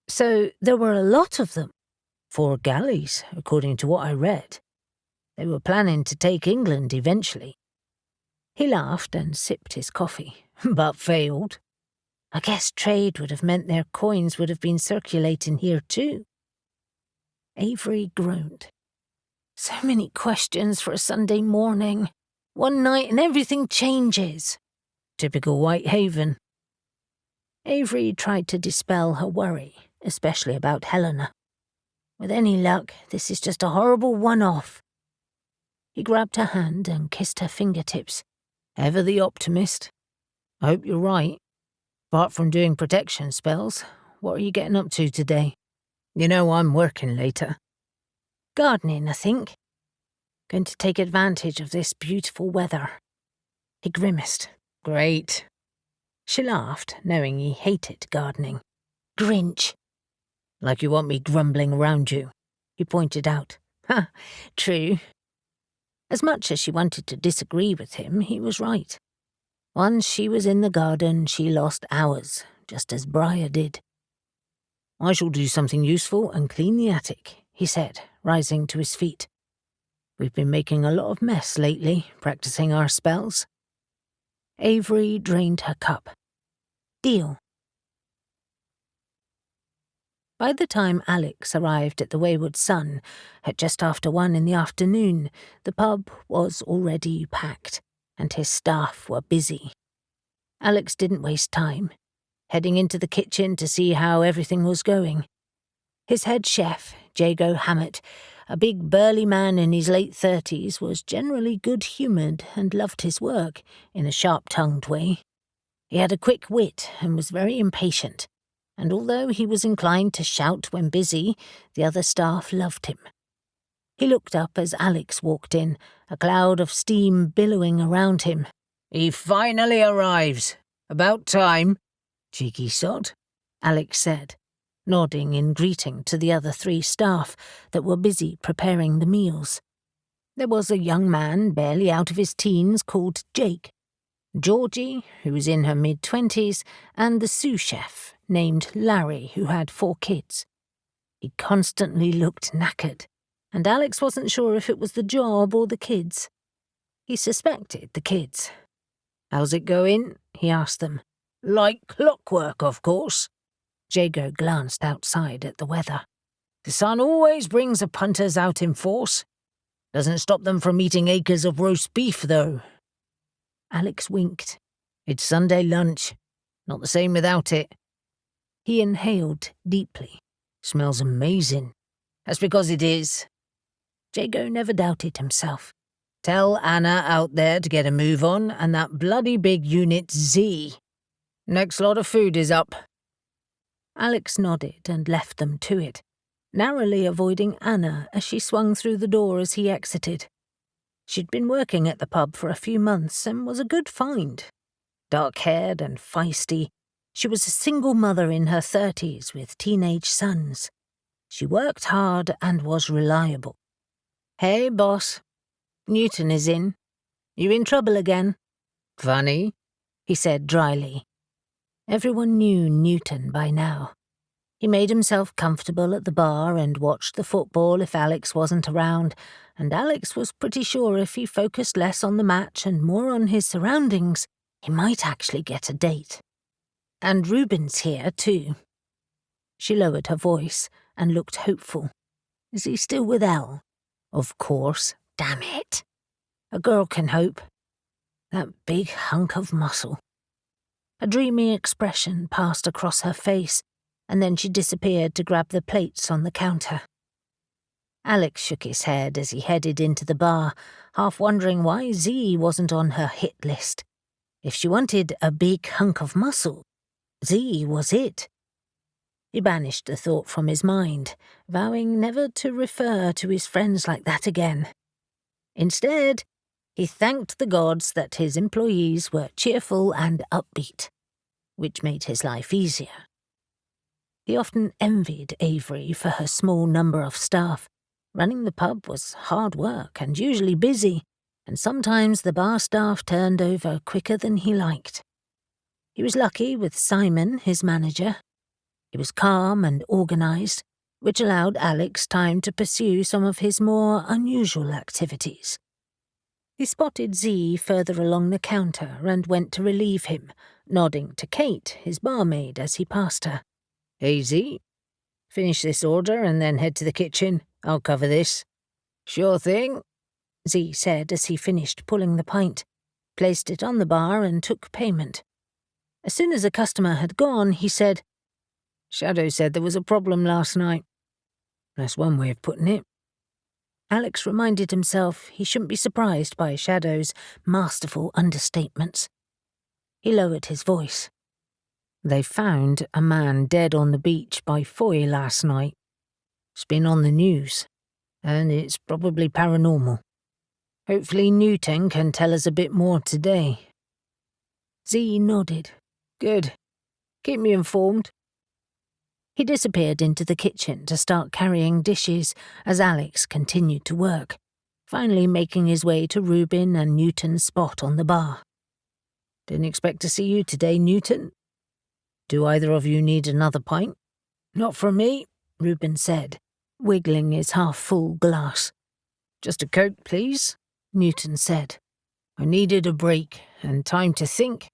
"So there were a lot of them?" 4 galleys, according to what I read. They were planning to take England eventually." He laughed and sipped his coffee, but failed. "I guess trade would have meant their coins would have been circulating here too." Avery groaned. "So many questions for a Sunday morning. One night and everything changes." "Typical Whitehaven." Avery tried to dispel her worry, especially about Helena. "With any luck, this is just a horrible one-off." He grabbed her hand and kissed her fingertips. "Ever the optimist. I hope you're right. Apart from doing protection spells, what are you getting up to today? You know I'm working later." Gardening, I think. Going to take advantage of this beautiful weather." He grimaced. "Great." She laughed, knowing he hated gardening. "Grinch." "Like you want me grumbling around you," he pointed out. "Ha, true." As much as she wanted to disagree with him, he was right. Once she was in the garden, she lost hours, just as Mariah did. "I shall do something useful and clean the attic," he said, rising to his feet. "We've been making a lot of mess lately, practicing our spells." Avery drained her cup. "Deal." By the time Alex arrived at the Wayward Sun, at just after 1 in the afternoon, the pub was already packed, and his staff were busy. Alex didn't waste time, heading into the kitchen to see how everything was going. His head chef, Jago Hammett, a big burly man in his late 30s, was generally good-humoured and loved his work in a sharp-tongued way. He had a quick wit and was very impatient, and although he was inclined to shout when busy, the other staff loved him. He looked up as Alex walked in, a cloud of steam billowing around him. "He finally arrives. About time. Cheeky sod," Alex said, nodding in greeting to the other 3 staff that were busy preparing the meals. There was a young man, barely out of his teens, called Jake, Georgie, who was in her mid-20s, and the sous chef, named Larry, who had 4 kids. He constantly looked knackered, and Alex wasn't sure if it was the job or the kids. He suspected the kids. "How's it going?" he asked them. "Like clockwork, of course." Jago glanced outside at the weather. "The sun always brings the punters out in force. Doesn't stop them from eating acres of roast beef, though." Alex winked. "It's Sunday lunch. Not the same without it." He inhaled deeply. "Smells amazing." "That's because it is." Jago never doubted himself. "Tell Anna out there to get a move on, and that bloody big unit Z. Next lot of food is up." Alex nodded and left them to it, narrowly avoiding Anna as she swung through the door as he exited. She'd been working at the pub for a few months and was a good find. Dark-haired and feisty, she was a single mother in her 30s with teenage sons. She worked hard and was reliable. "Hey, boss. Newton is in. You in trouble again?" "Funny," he said dryly. Everyone knew Newton by now. He made himself comfortable at the bar and watched the football if Alex wasn't around, and Alex was pretty sure if he focused less on the match and more on his surroundings, he might actually get a date. "And Reuben's here, too." She lowered her voice and looked hopeful. "Is he still with Elle?" "Of course. Damn it. A girl can hope. That big hunk of muscle." A dreamy expression passed across her face, and then she disappeared to grab the plates on the counter. Alex shook his head as he headed into the bar, half wondering why Z wasn't on her hit list. If she wanted a big hunk of muscle, Z was it. He banished the thought from his mind, vowing never to refer to his friends like that again. Instead, he thanked the gods that his employees were cheerful and upbeat, which made his life easier. He often envied Avery for her small number of staff. Running the pub was hard work and usually busy, and sometimes the bar staff turned over quicker than he liked. He was lucky with Simon, his manager. He was calm and organised, which allowed Alex time to pursue some of his more unusual activities. He spotted Z further along the counter and went to relieve him, nodding to Kate, his barmaid, as he passed her. "Hey, Z. Finish this order and then head to the kitchen. I'll cover this." "Sure thing," Z said as he finished pulling the pint, placed it on the bar and took payment. As soon as a customer had gone, he said, "Shadow said there was a problem last night." "That's one way of putting it." Alex reminded himself he shouldn't be surprised by Shadow's masterful understatements. He lowered his voice. "They found a man dead on the beach by Foy last night. It's been on the news." and it's probably paranormal. Hopefully Newton can tell us a bit more today." Z nodded. "Good. Keep me informed." He disappeared into the kitchen to start carrying dishes as Alex continued to work, finally making his way to Reuben and Newton's spot on the bar. "Didn't expect to see you today, Newton. Do either of you need another pint?" "Not for me," Reuben said, wiggling his half-full glass. "Just a Coke, please," Newton said. "I needed a break and time to think,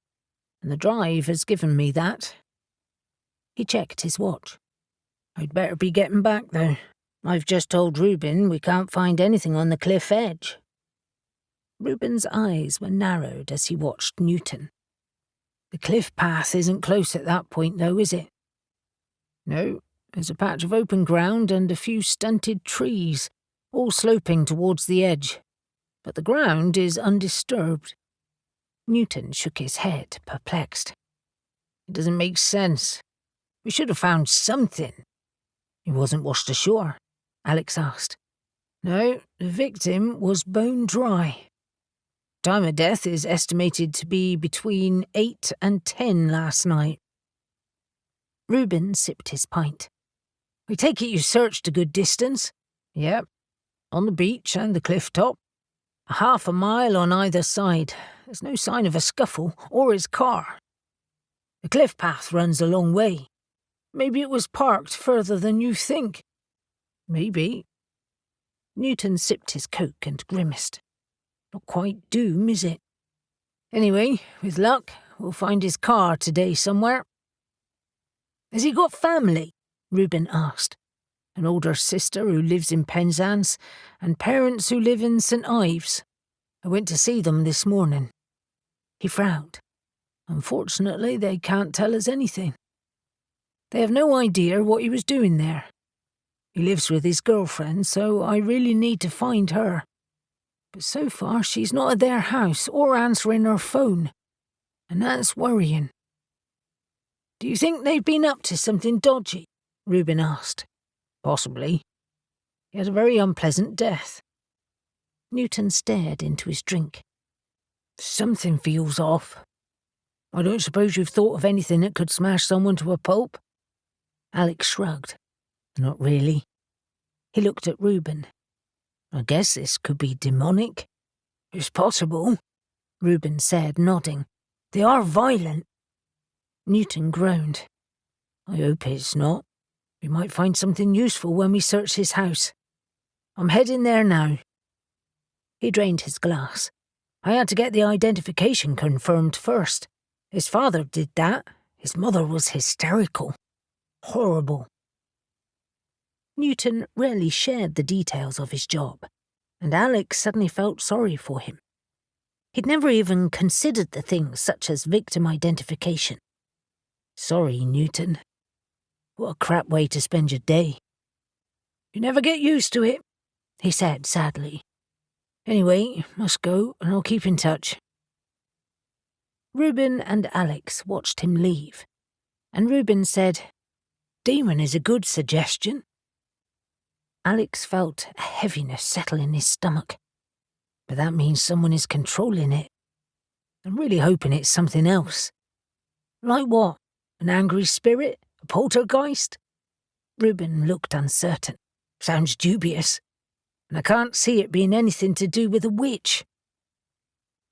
and the drive has given me that." He checked his watch. "I'd better be getting back, though. I've just told Reuben we can't find anything on the cliff edge." Reuben's eyes were narrowed as he watched Newton. "The cliff path isn't close at that point, though, is it?" "No, there's a patch of open ground and a few stunted trees, all sloping towards the edge. But the ground is undisturbed." Newton shook his head, perplexed. "It doesn't make sense. We should have found something." "He wasn't washed ashore?" Alex asked. "No, the victim was bone dry. Time of death is estimated to be between 8 and 10 last night." Reuben sipped his pint. "I take it you searched a good distance?" "Yep. On the beach and the cliff top. A half a mile on either side. There's no sign of a scuffle or his car. The cliff path runs a long way. Maybe it was parked further than you think." "Maybe." Newton sipped his Coke and grimaced. "Not quite doom, is it? Anyway, with luck, we'll find his car today somewhere." "Has he got family?" Reuben asked. "An older sister who lives in Penzance, and parents who live in St. Ives. I went to see them this morning." He frowned. "Unfortunately, they can't tell us anything. They have no idea what he was doing there. He lives with his girlfriend, so I really need to find her. But so far, she's not at their house or answering her phone, and that's worrying." "Do you think they've been up to something dodgy?" Reuben asked. "Possibly. He had a very unpleasant death." Newton stared into his drink. "Something feels off. I don't suppose you've thought of anything that could smash someone to a pulp?" Alex shrugged. "Not really." He looked at Reuben. "I guess this could be demonic." "It's possible," Reuben said, nodding. "They are violent." Newton groaned. "I hope it's not. We might find something useful when we search his house. I'm heading there now." He drained his glass. "I had to get the identification confirmed first. His father did that. His mother was hysterical. Horrible." Newton rarely shared the details of his job, and Alex suddenly felt sorry for him. He'd never even considered the things such as victim identification. "Sorry, Newton. What a crap way to spend your day." "You never get used to it," he said sadly. "Anyway, must go, and I'll keep in touch." Reuben and Alex watched him leave, and Reuben said, "Demon is a good suggestion." Alex felt a heaviness settle in his stomach. But that means someone is controlling it. I'm really hoping it's something else. "Like what? An angry spirit? A poltergeist?" Reuben looked uncertain. "Sounds dubious. And I can't see it being anything to do with a witch."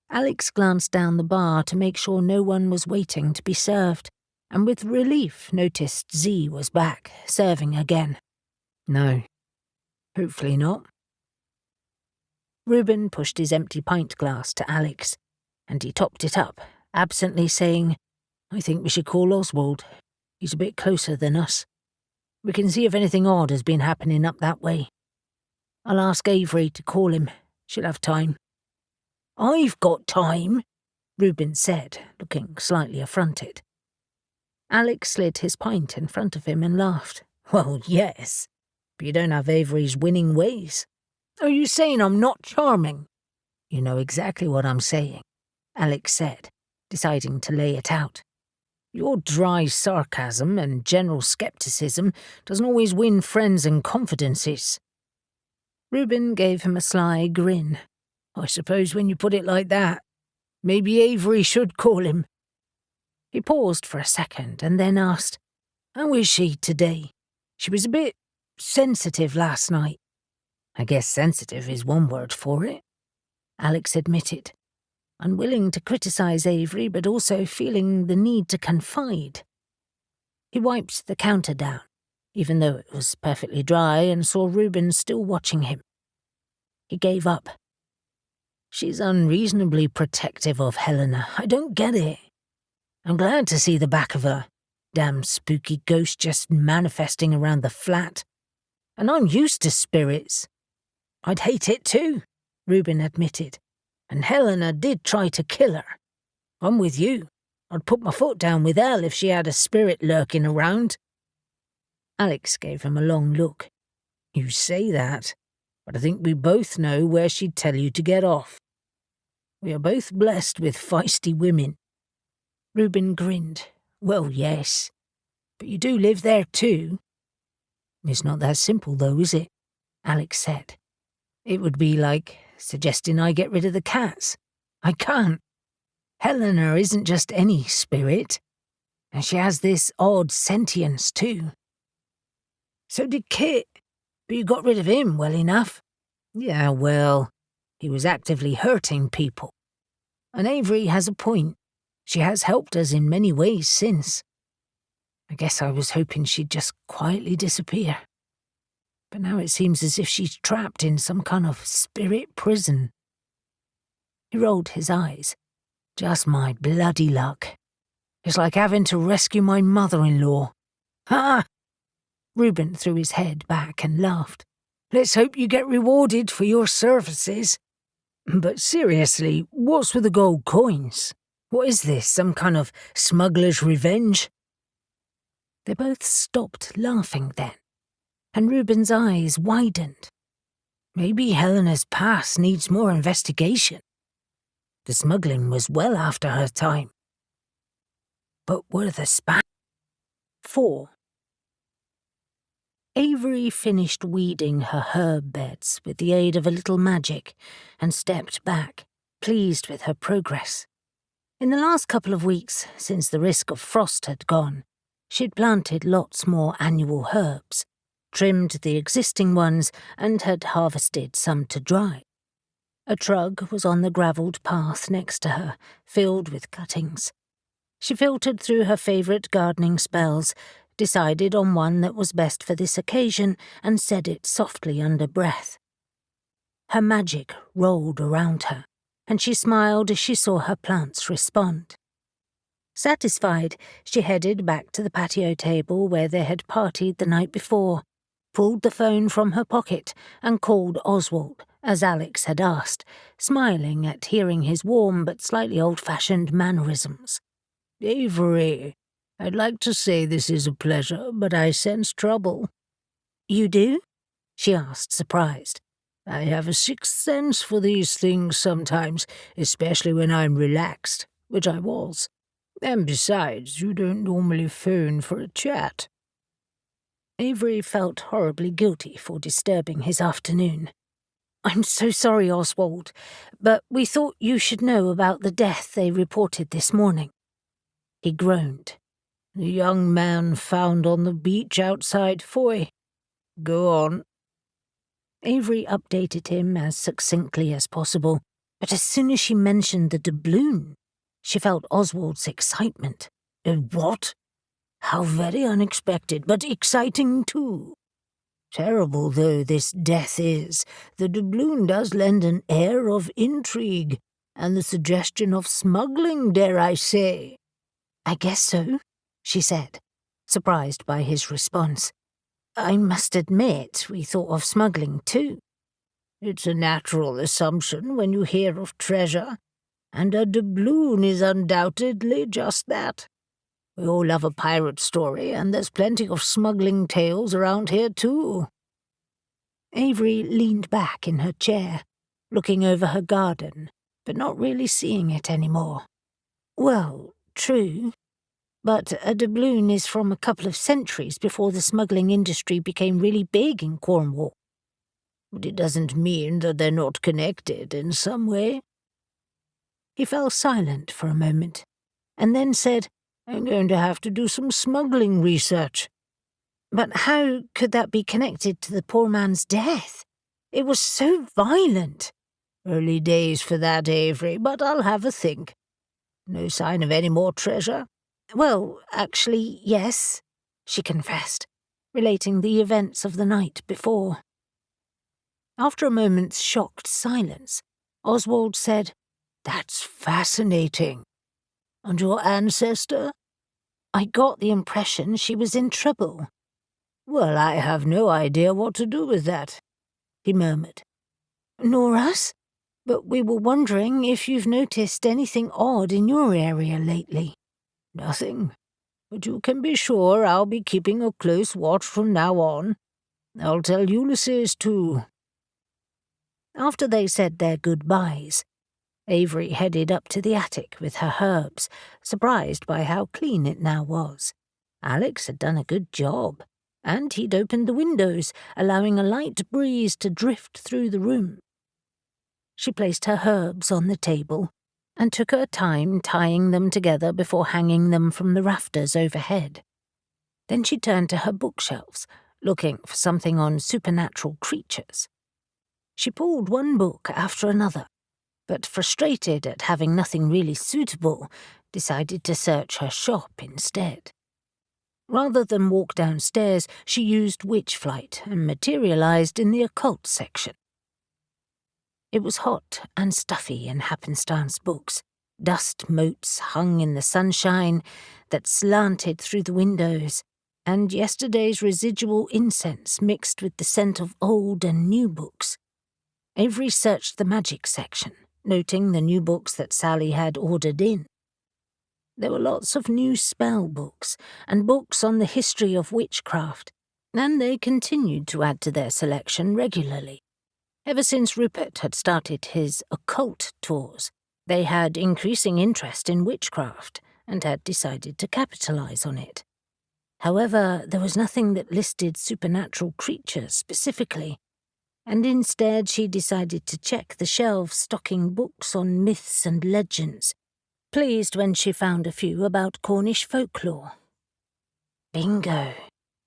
Alex glanced down the bar to make sure no one was waiting to be served, and with relief noticed Z was back, serving again. "No. Hopefully not." Reuben pushed his empty pint glass to Alex, and he topped it up, absently saying, "I think we should call Oswald. He's a bit closer than us. We can see if anything odd has been happening up that way. I'll ask Avery to call him. She'll have time." "I've got time," Reuben said, looking slightly affronted. Alex slid his pint in front of him and laughed. "Well, yes, but you don't have Avery's winning ways." "Are you saying I'm not charming?" "You know exactly what I'm saying," Alex said, deciding to lay it out. "Your dry sarcasm and general skepticism doesn't always win friends and confidences." Reuben gave him a sly grin. I suppose when you put it like that, maybe Avery should call him. He paused for a second and then asked, How is she today? She was a bit sensitive last night. I guess sensitive is one word for it, Alex admitted, unwilling to criticize Avery but also feeling the need to confide. He wiped the counter down, even though it was perfectly dry, and saw Reuben still watching him. He gave up. She's unreasonably protective of Helena. I don't get it. I'm glad to see the back of her. Damn spooky ghost just manifesting around the flat. And I'm used to spirits. I'd hate it too, Reuben admitted. And Helena did try to kill her. I'm with you. I'd put my foot down with Elle if she had a spirit lurking around. Alex gave him a long look. You say that, but I think we both know where she'd tell you to get off. We are both blessed with feisty women. Reuben grinned. Well, yes, but you do live there too. It's not that simple though, is it? Alex said. It would be like suggesting I get rid of the cats. I can't. Helena isn't just any spirit, and she has this odd sentience too. So did Kit, but you got rid of him well enough. Yeah, well, he was actively hurting people. And Avery has a point. She has helped us in many ways since. I guess I was hoping she'd just quietly disappear. But now it seems as if she's trapped in some kind of spirit prison. He rolled his eyes. Just my bloody luck. It's like having to rescue my mother-in-law. Ha! Reuben threw his head back and laughed. Let's hope you get rewarded for your services. But seriously, what's with the gold coins? What is this, some kind of smuggler's revenge? They both stopped laughing then, and Reuben's eyes widened. Maybe Helena's past needs more investigation. The smuggling was well after her time. But were the 4. Avery finished weeding her herb beds with the aid of a little magic and stepped back, pleased with her progress. In the last couple of weeks, since the risk of frost had gone, she'd planted lots more annual herbs, trimmed the existing ones, and had harvested some to dry. A trug was on the gravelled path next to her, filled with cuttings. She filtered through her favourite gardening spells, decided on one that was best for this occasion, and said it softly under breath. Her magic rolled around her, and she smiled as she saw her plants respond. Satisfied, she headed back to the patio table where they had partied the night before, pulled the phone from her pocket, and called Oswald, as Alex had asked, smiling at hearing his warm but slightly old-fashioned mannerisms. Avery, I'd like to say this is a pleasure, but I sense trouble. You do? She asked, surprised. I have a sixth sense for these things sometimes, especially when I'm relaxed, which I was. And besides, you don't normally phone for a chat. Avery felt horribly guilty for disturbing his afternoon. I'm so sorry, Oswald, but we thought you should know about the death they reported this morning. He groaned. The young man found on the beach outside Foy. Go on. Avery updated him as succinctly as possible, but as soon as she mentioned the doubloon, she felt Oswald's excitement. What? How very unexpected, but exciting too. Terrible though this death is, the doubloon does lend an air of intrigue, and the suggestion of smuggling, dare I say. I guess so, she said, surprised by his response. I must admit we thought of smuggling too. It's a natural assumption when you hear of treasure, and a doubloon is undoubtedly just that. We all love a pirate story, and there's plenty of smuggling tales around here too. Avery leaned back in her chair, looking over her garden, but not really seeing it anymore. Well, true. But a doubloon is from a couple of centuries before the smuggling industry became really big in Cornwall. but it doesn't mean that they're not connected in some way." He fell silent for a moment, and then said, "I'm going to have to do some smuggling research." "But how could that be connected to the poor man's death? It was so violent." "Early days for that, Avery, but I'll have a think. No sign of any more treasure?" "Well, actually, yes," she confessed, relating the events of the night before. After a moment's shocked silence, Oswald said, "That's fascinating. And your ancestor?" "I got the impression she was in trouble." "Well, I have no idea what to do with that," he murmured. "Nor us, but we were wondering if you've noticed anything odd in your area lately." "Nothing, but you can be sure I'll be keeping a close watch from now on. I'll tell Ulysses too." After they said their goodbyes, Avery headed up to the attic with her herbs, surprised by how clean it now was. Alex had done a good job, and he'd opened the windows, allowing a light breeze to drift through the room. She placed her herbs on the table and took her time tying them together before hanging them from the rafters overhead. Then she turned to her bookshelves, looking for something on supernatural creatures. She pulled one book after another, but frustrated at having nothing really suitable, decided to search her shop instead. Rather than walk downstairs, she used witch flight and materialized in the occult section. It was hot and stuffy in happenstance books. Dust motes hung in the sunshine that slanted through the windows, and yesterday's residual incense mixed with the scent of old and new books. Avery searched the magic section, noting the new books that Sally had ordered in. There were lots of new spell books and books on the history of witchcraft, and they continued to add to their selection regularly. Ever since Rupert had started his occult tours, they had increasing interest in witchcraft and had decided to capitalize on it. However, there was nothing that listed supernatural creatures specifically, and instead she decided to check the shelves stocking books on myths and legends, pleased when she found a few about Cornish folklore. "Bingo,"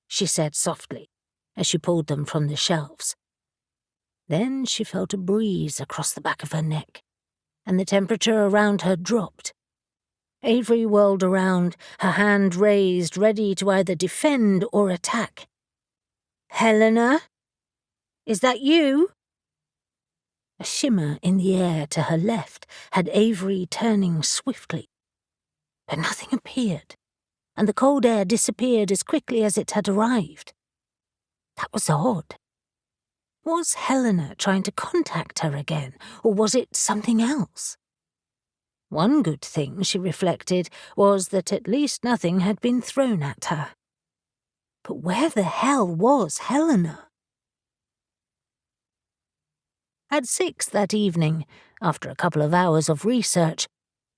she said softly, as she pulled them from the shelves. Then she felt a breeze across the back of her neck, and the temperature around her dropped. Avery whirled around, her hand raised, ready to either defend or attack. "Helena? Is that you?" A shimmer in the air to her left had Avery turning swiftly. But nothing appeared, and the cold air disappeared as quickly as it had arrived. That was odd. Was Helena trying to contact her again, or was it something else? One good thing, she reflected, was that at least nothing had been thrown at her. But where the hell was Helena? At 6 that evening, after a couple of hours of research,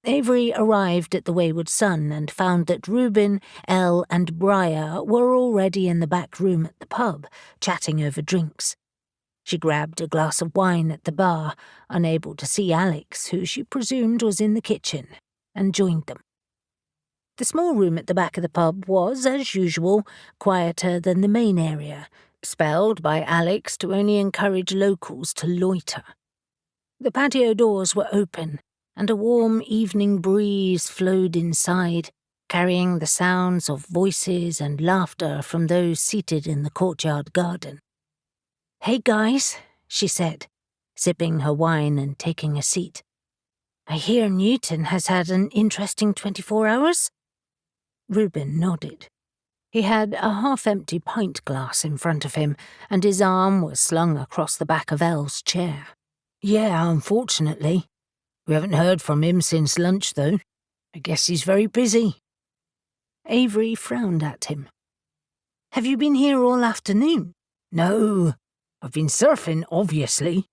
Avery arrived at the Wayward Sun and found that Reuben, Elle, and Mariah were already in the back room at the pub, chatting over drinks. She grabbed a glass of wine at the bar, unable to see Alex, who she presumed was in the kitchen, and joined them. The small room at the back of the pub was, as usual, quieter than the main area, spelled by Alex to only encourage locals to loiter. The patio doors were open, and a warm evening breeze flowed inside, carrying the sounds of voices and laughter from those seated in the courtyard garden. "Hey guys," she said, sipping her wine and taking a seat. "I hear Newton has had an interesting 24 hours? Reuben nodded. He had a half-empty pint glass in front of him, and his arm was slung across the back of Elle's chair. "Yeah, unfortunately. We haven't heard from him since lunch, though. I guess he's very busy." Avery frowned at him. "Have you been here all afternoon?" "No. I've been surfing, obviously.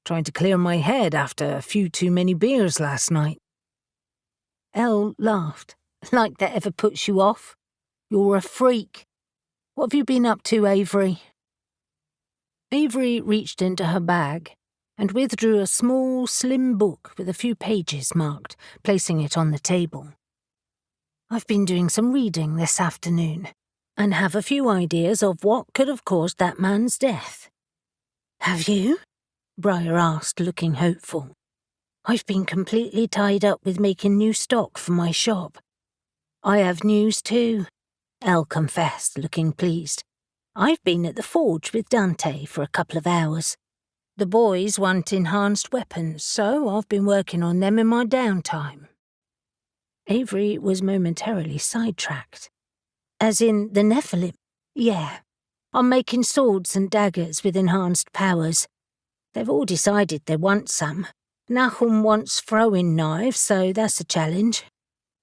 Trying to clear my head after a few too many beers last night." Elle laughed. "Like that ever puts you off? You're a freak. What have you been up to, Avery?" Avery reached into her bag and withdrew a small, slim book with a few pages marked, placing it on the table. I've been doing some reading this afternoon, and have a few ideas of what could have caused that man's death. Have you? Briar asked, looking hopeful. I've been completely tied up with making new stock for my shop. I have news too, Elle confessed, looking pleased. I've been at the forge with Dante for a couple of hours. The boys want enhanced weapons, so I've been working on them in my downtime. Avery was momentarily sidetracked. As in the Nephilim? Yeah. I'm making swords and daggers with enhanced powers. They've all decided they want some. Nahum wants throwing knives, so that's a challenge.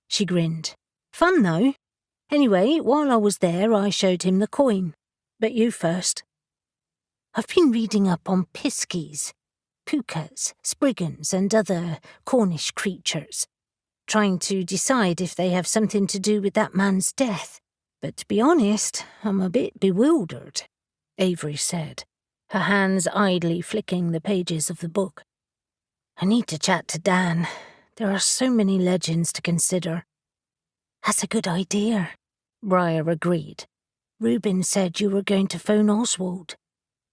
She grinned. Fun, though. Anyway, while I was there, I showed him the coin. But you first. I've been reading up on piskies, pukas, spriggans, and other Cornish creatures, trying to decide if they have something to do with that man's death. But to be honest, I'm a bit bewildered, Avery said, her hands idly flicking the pages of the book. I need to chat to Dan. There are so many legends to consider. That's a good idea, Briar agreed. Reuben said you were going to phone Oswald.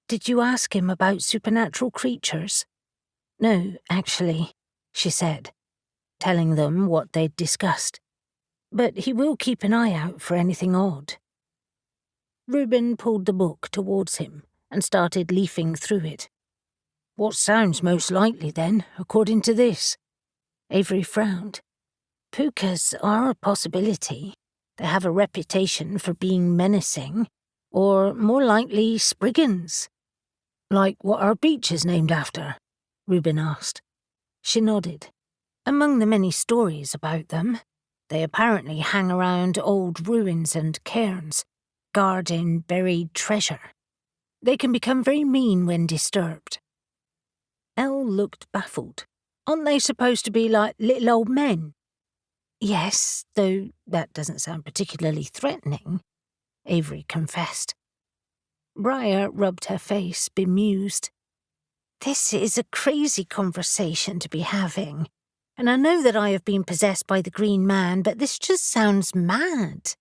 Did you ask him about supernatural creatures? No, actually, she said, telling them what they'd discussed. But he will keep an eye out for anything odd. Reuben pulled the book towards him and started leafing through it. What sounds most likely, then, according to this? Avery frowned. Pukas are a possibility. They have a reputation for being menacing, or more likely spriggans. Like what our beach is named after? Reuben asked. She nodded. Among the many stories about them, they apparently hang around old ruins and cairns, guarding buried treasure. They can become very mean when disturbed. Elle looked baffled. Aren't they supposed to be like little old men? Yes, though that doesn't sound particularly threatening, Avery confessed. Briar rubbed her face, bemused. This is a crazy conversation to be having, and I know that I have been possessed by the Green Man, but this just sounds mad.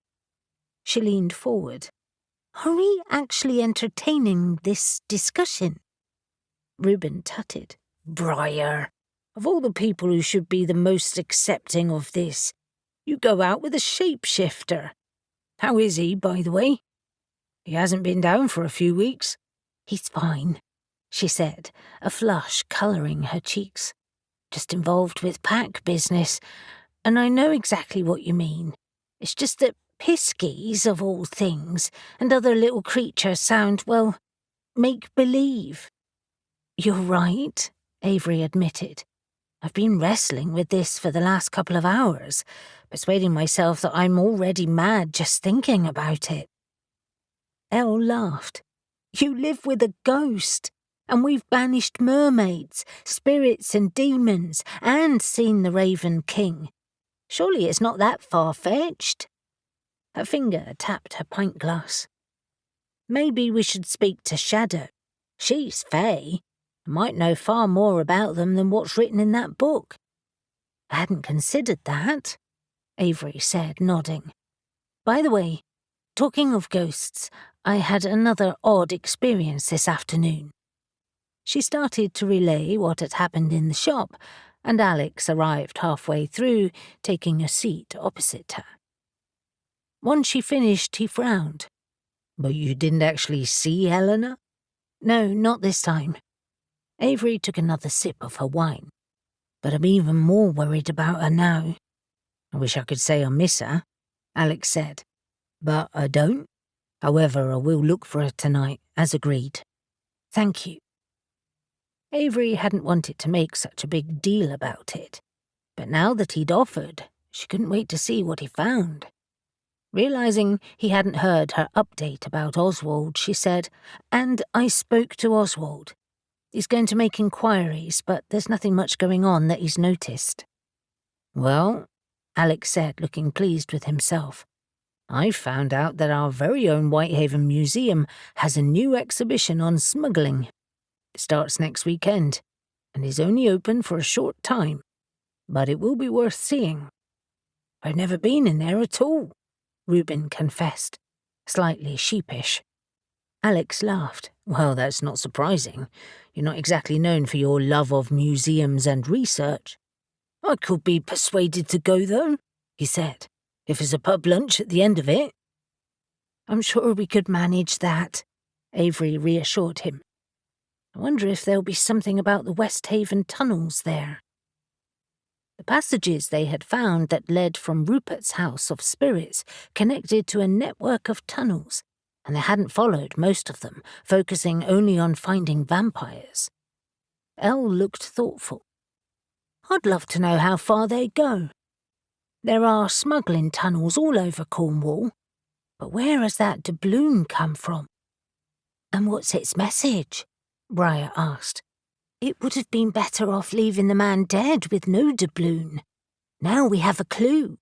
She leaned forward. Are we actually entertaining this discussion? Reuben tutted. Briar, of all the people who should be the most accepting of this, you go out with a shapeshifter. How is he, by the way? He hasn't been down for a few weeks. He's fine, she said, a flush colouring her cheeks. Just involved with pack business, and I know exactly what you mean. It's just that piskies, of all things, and other little creatures sound, well, make-believe. You're right, Avery admitted. I've been wrestling with this for the last couple of hours, persuading myself that I'm already mad just thinking about it. Elle laughed. You live with a ghost, and we've banished mermaids, spirits and demons, and seen the Raven King. Surely it's not that far-fetched. Her finger tapped her pint glass. Maybe we should speak to Shadow. She's Fae. Might know far more about them than what's written in that book. I hadn't considered that, Avery said, nodding. By the way, talking of ghosts, I had another odd experience this afternoon. She started to relay what had happened in the shop, and Alex arrived halfway through, taking a seat opposite her. Once she finished, he frowned. But you didn't actually see Helena? No, not this time. Avery took another sip of her wine. But I'm even more worried about her now. I wish I could say I miss her, Alex said. But I don't. However, I will look for her tonight, as agreed. Thank you. Avery hadn't wanted to make such a big deal about it. But now that he'd offered, she couldn't wait to see what he found. Realizing he hadn't heard her update about Oswald, she said, And I spoke to Oswald. He's going to make inquiries, but there's nothing much going on that he's noticed. Well, Alex said, looking pleased with himself, I found out that our very own Whitehaven Museum has a new exhibition on smuggling. It starts next weekend, and is only open for a short time, but it will be worth seeing. I've never been in there at all, Reuben confessed, slightly sheepish. Alex laughed. Well, that's not surprising. You're not exactly known for your love of museums and research. I could be persuaded to go, though, he said, if there's a pub lunch at the end of it. I'm sure we could manage that, Avery reassured him. I wonder if there'll be something about the West Haven tunnels there. The passages they had found that led from Rupert's House of Spirits connected to a network of tunnels, and they hadn't followed most of them, focusing only on finding vampires. Elle looked thoughtful. I'd love to know how far they go. There are smuggling tunnels all over Cornwall, but where has that doubloon come from? And what's its message? Mariah asked. It would have been better off leaving the man dead with no doubloon. Now we have a clue.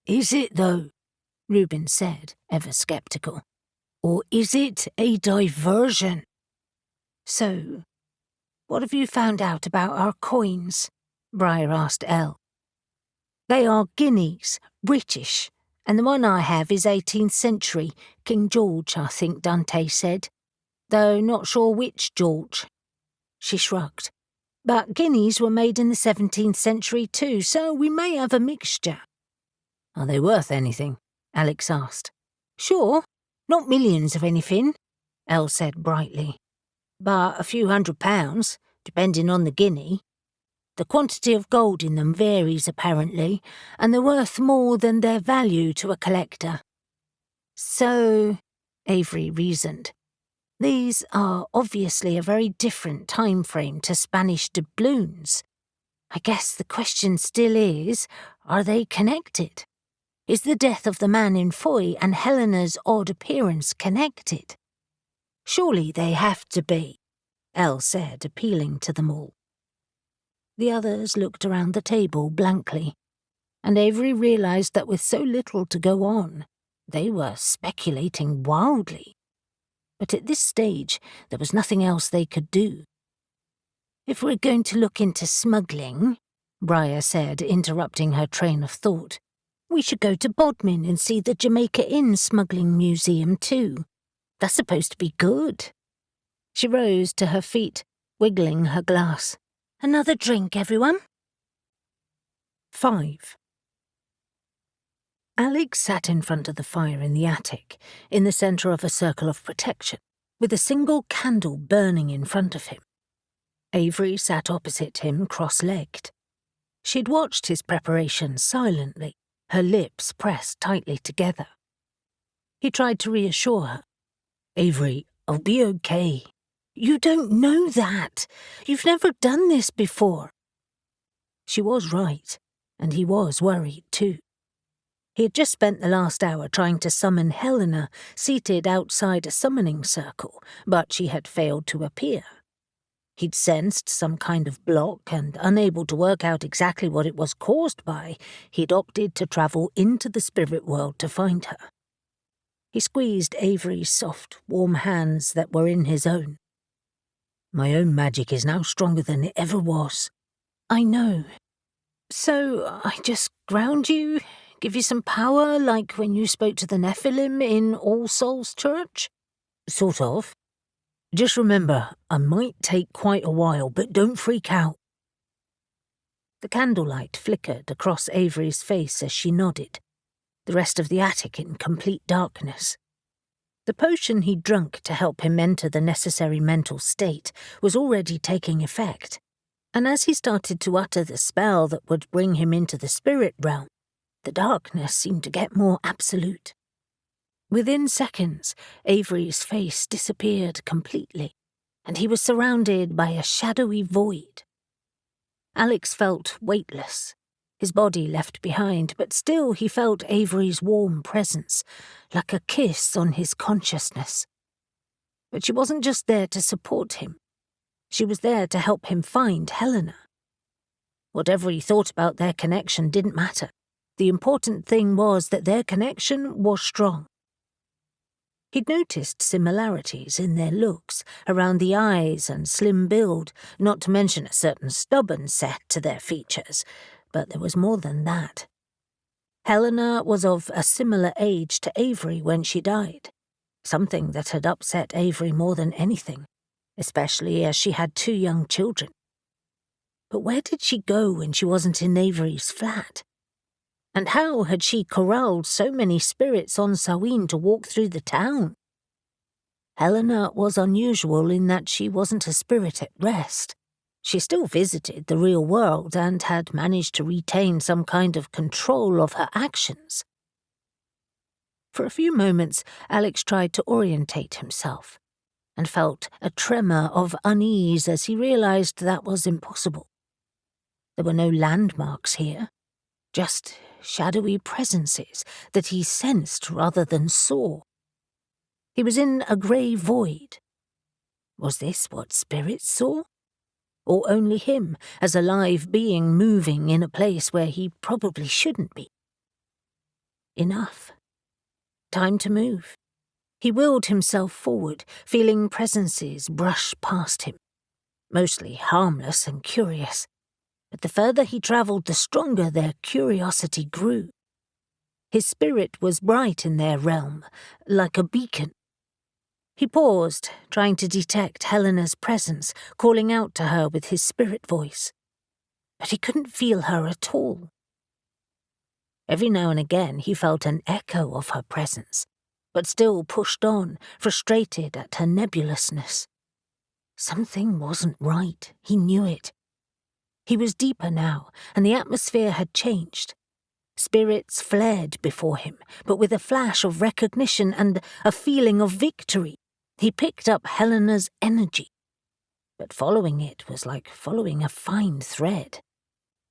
Is it, though? Reuben said, ever sceptical. Or is it a diversion? So, what have you found out about our coins? Mariah asked Elle. They are guineas, British, and the one I have is 18th century, King George, I think Dante said, though not sure which George. She shrugged. But guineas were made in the 17th century too, so we may have a mixture. Are they worth anything? Alex asked. Sure, not millions of anything, Elle said brightly, but a few £100, depending on the guinea. The quantity of gold in them varies apparently, and they're worth more than their value to a collector. So, Avery reasoned, these are obviously a very different time frame to Spanish doubloons. I guess the question still is, are they connected? Is the death of the man in Foy and Helena's odd appearance connected? Surely they have to be, Elle said, appealing to them all. The others looked around the table blankly, and Avery realized that with so little to go on, they were speculating wildly. But at this stage, there was nothing else they could do. If we're going to look into smuggling, Mariah said, interrupting her train of thought, we should go to Bodmin and see the Jamaica Inn smuggling museum too. That's supposed to be good. She rose to her feet, wiggling her glass. Another drink, everyone? 5. Alex sat in front of the fire in the attic, in the centre of a circle of protection, with a single candle burning in front of him. Avery sat opposite him, cross-legged. She'd watched his preparations silently, her lips pressed tightly together. He tried to reassure her. Avery, I'll be okay. You don't know that. You've never done this before. She was right, and he was worried too. He had just spent the last hour trying to summon Helena, seated outside a summoning circle, but she had failed to appear. He'd sensed some kind of block, and unable to work out exactly what it was caused by, he'd opted to travel into the spirit world to find her. He squeezed Avery's soft, warm hands that were in his own. My own magic is now stronger than it ever was. I know. So I just ground you, give you some power, like when you spoke to the Nephilim in All Souls Church? Sort of. Just remember, I might take quite a while, but don't freak out. The candlelight flickered across Avery's face as she nodded, the rest of the attic in complete darkness. The potion he'd drunk to help him enter the necessary mental state was already taking effect, and as he started to utter the spell that would bring him into the spirit realm, the darkness seemed to get more absolute. Within seconds, Avery's face disappeared completely, and he was surrounded by a shadowy void. Alex felt weightless, his body left behind, but still he felt Avery's warm presence, like a kiss on his consciousness. But she wasn't just there to support him. She was there to help him find Helena. Whatever he thought about their connection didn't matter. The important thing was that their connection was strong. He'd noticed similarities in their looks, around the eyes and slim build, not to mention a certain stubborn set to their features, but there was more than that. Helena was of a similar age to Avery when she died, something that had upset Avery more than anything, especially as she had 2 young children. But where did she go when she wasn't in Avery's flat? And how had she corralled so many spirits on Samhain to walk through the town? Helena was unusual in that she wasn't a spirit at rest. She still visited the real world and had managed to retain some kind of control of her actions. For a few moments, Alex tried to orientate himself, and felt a tremor of unease as he realized that was impossible. There were no landmarks here, just shadowy presences that he sensed rather than saw. He was in a grey void. Was this what spirits saw? Or only him, as a live being moving in a place where he probably shouldn't be? Enough. Time to move. He willed himself forward, feeling presences brush past him, mostly harmless and curious. But the further he travelled, the stronger their curiosity grew. His spirit was bright in their realm, like a beacon. He paused, trying to detect Helena's presence, calling out to her with his spirit voice. But he couldn't feel her at all. Every now and again he felt an echo of her presence, but still pushed on, frustrated at her nebulousness. Something wasn't right, he knew it. He was deeper now, and the atmosphere had changed. Spirits flared before him, but with a flash of recognition and a feeling of victory. He picked up Helena's energy, but following it was like following a fine thread.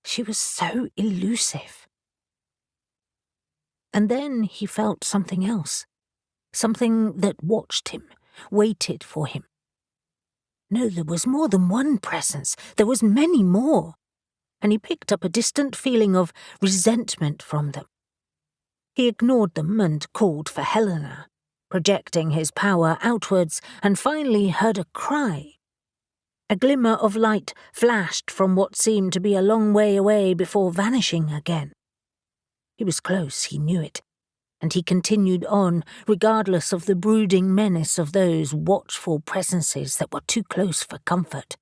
She was so elusive. And then he felt something else, something that watched him, waited for him. No, there was more than one presence, there was many more, and he picked up a distant feeling of resentment from them. He ignored them and called for Helena, projecting his power outwards, and finally heard a cry. A glimmer of light flashed from what seemed to be a long way away before vanishing again. He was close, he knew it, and he continued on, regardless of the brooding menace of those watchful presences that were too close for comfort.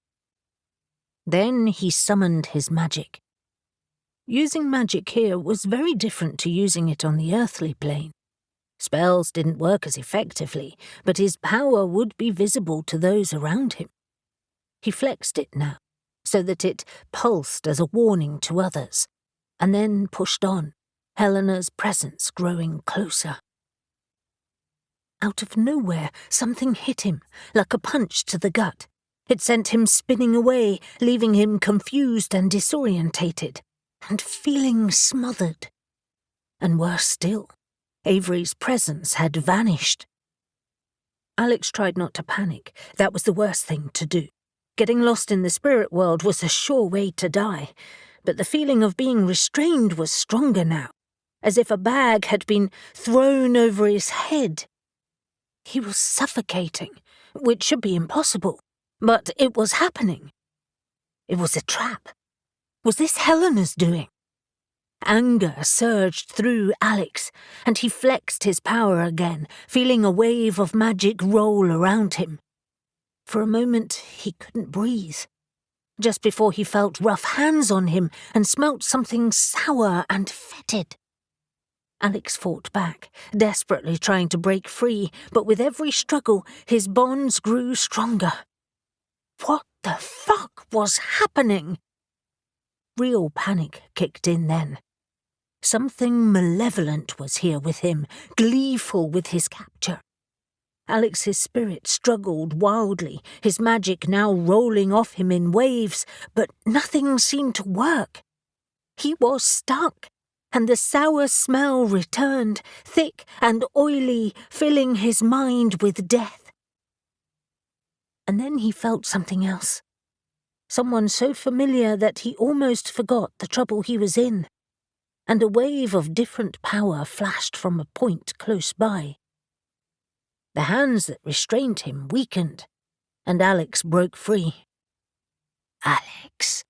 Then he summoned his magic. Using magic here was very different to using it on the earthly plane. Spells didn't work as effectively, but his power would be visible to those around him. He flexed it now, so that it pulsed as a warning to others, and then pushed on, Helena's presence growing closer. Out of nowhere, something hit him, like a punch to the gut. It sent him spinning away, leaving him confused and disorientated, and feeling smothered. And worse still, Avery's presence had vanished. Alex tried not to panic. That was the worst thing to do. Getting lost in the spirit world was a sure way to die, but the feeling of being restrained was stronger now, as if a bag had been thrown over his head. He was suffocating, which should be impossible, but it was happening. It was a trap. Was this Helena's doing? Anger surged through Alex, and he flexed his power again, feeling a wave of magic roll around him. For a moment, he couldn't breathe. Just before he felt rough hands on him and smelt something sour and fetid. Alex fought back, desperately trying to break free, but with every struggle, his bonds grew stronger. What the fuck was happening? Real panic kicked in then. Something malevolent was here with him, gleeful with his capture. Alex's spirit struggled wildly, his magic now rolling off him in waves, but nothing seemed to work. He was stuck, and the sour smell returned, thick and oily, filling his mind with death. And then he felt something else. Someone so familiar that he almost forgot the trouble he was in. and a wave of different power flashed from a point close by. The hands that restrained him weakened, and Alex broke free. "Alex,"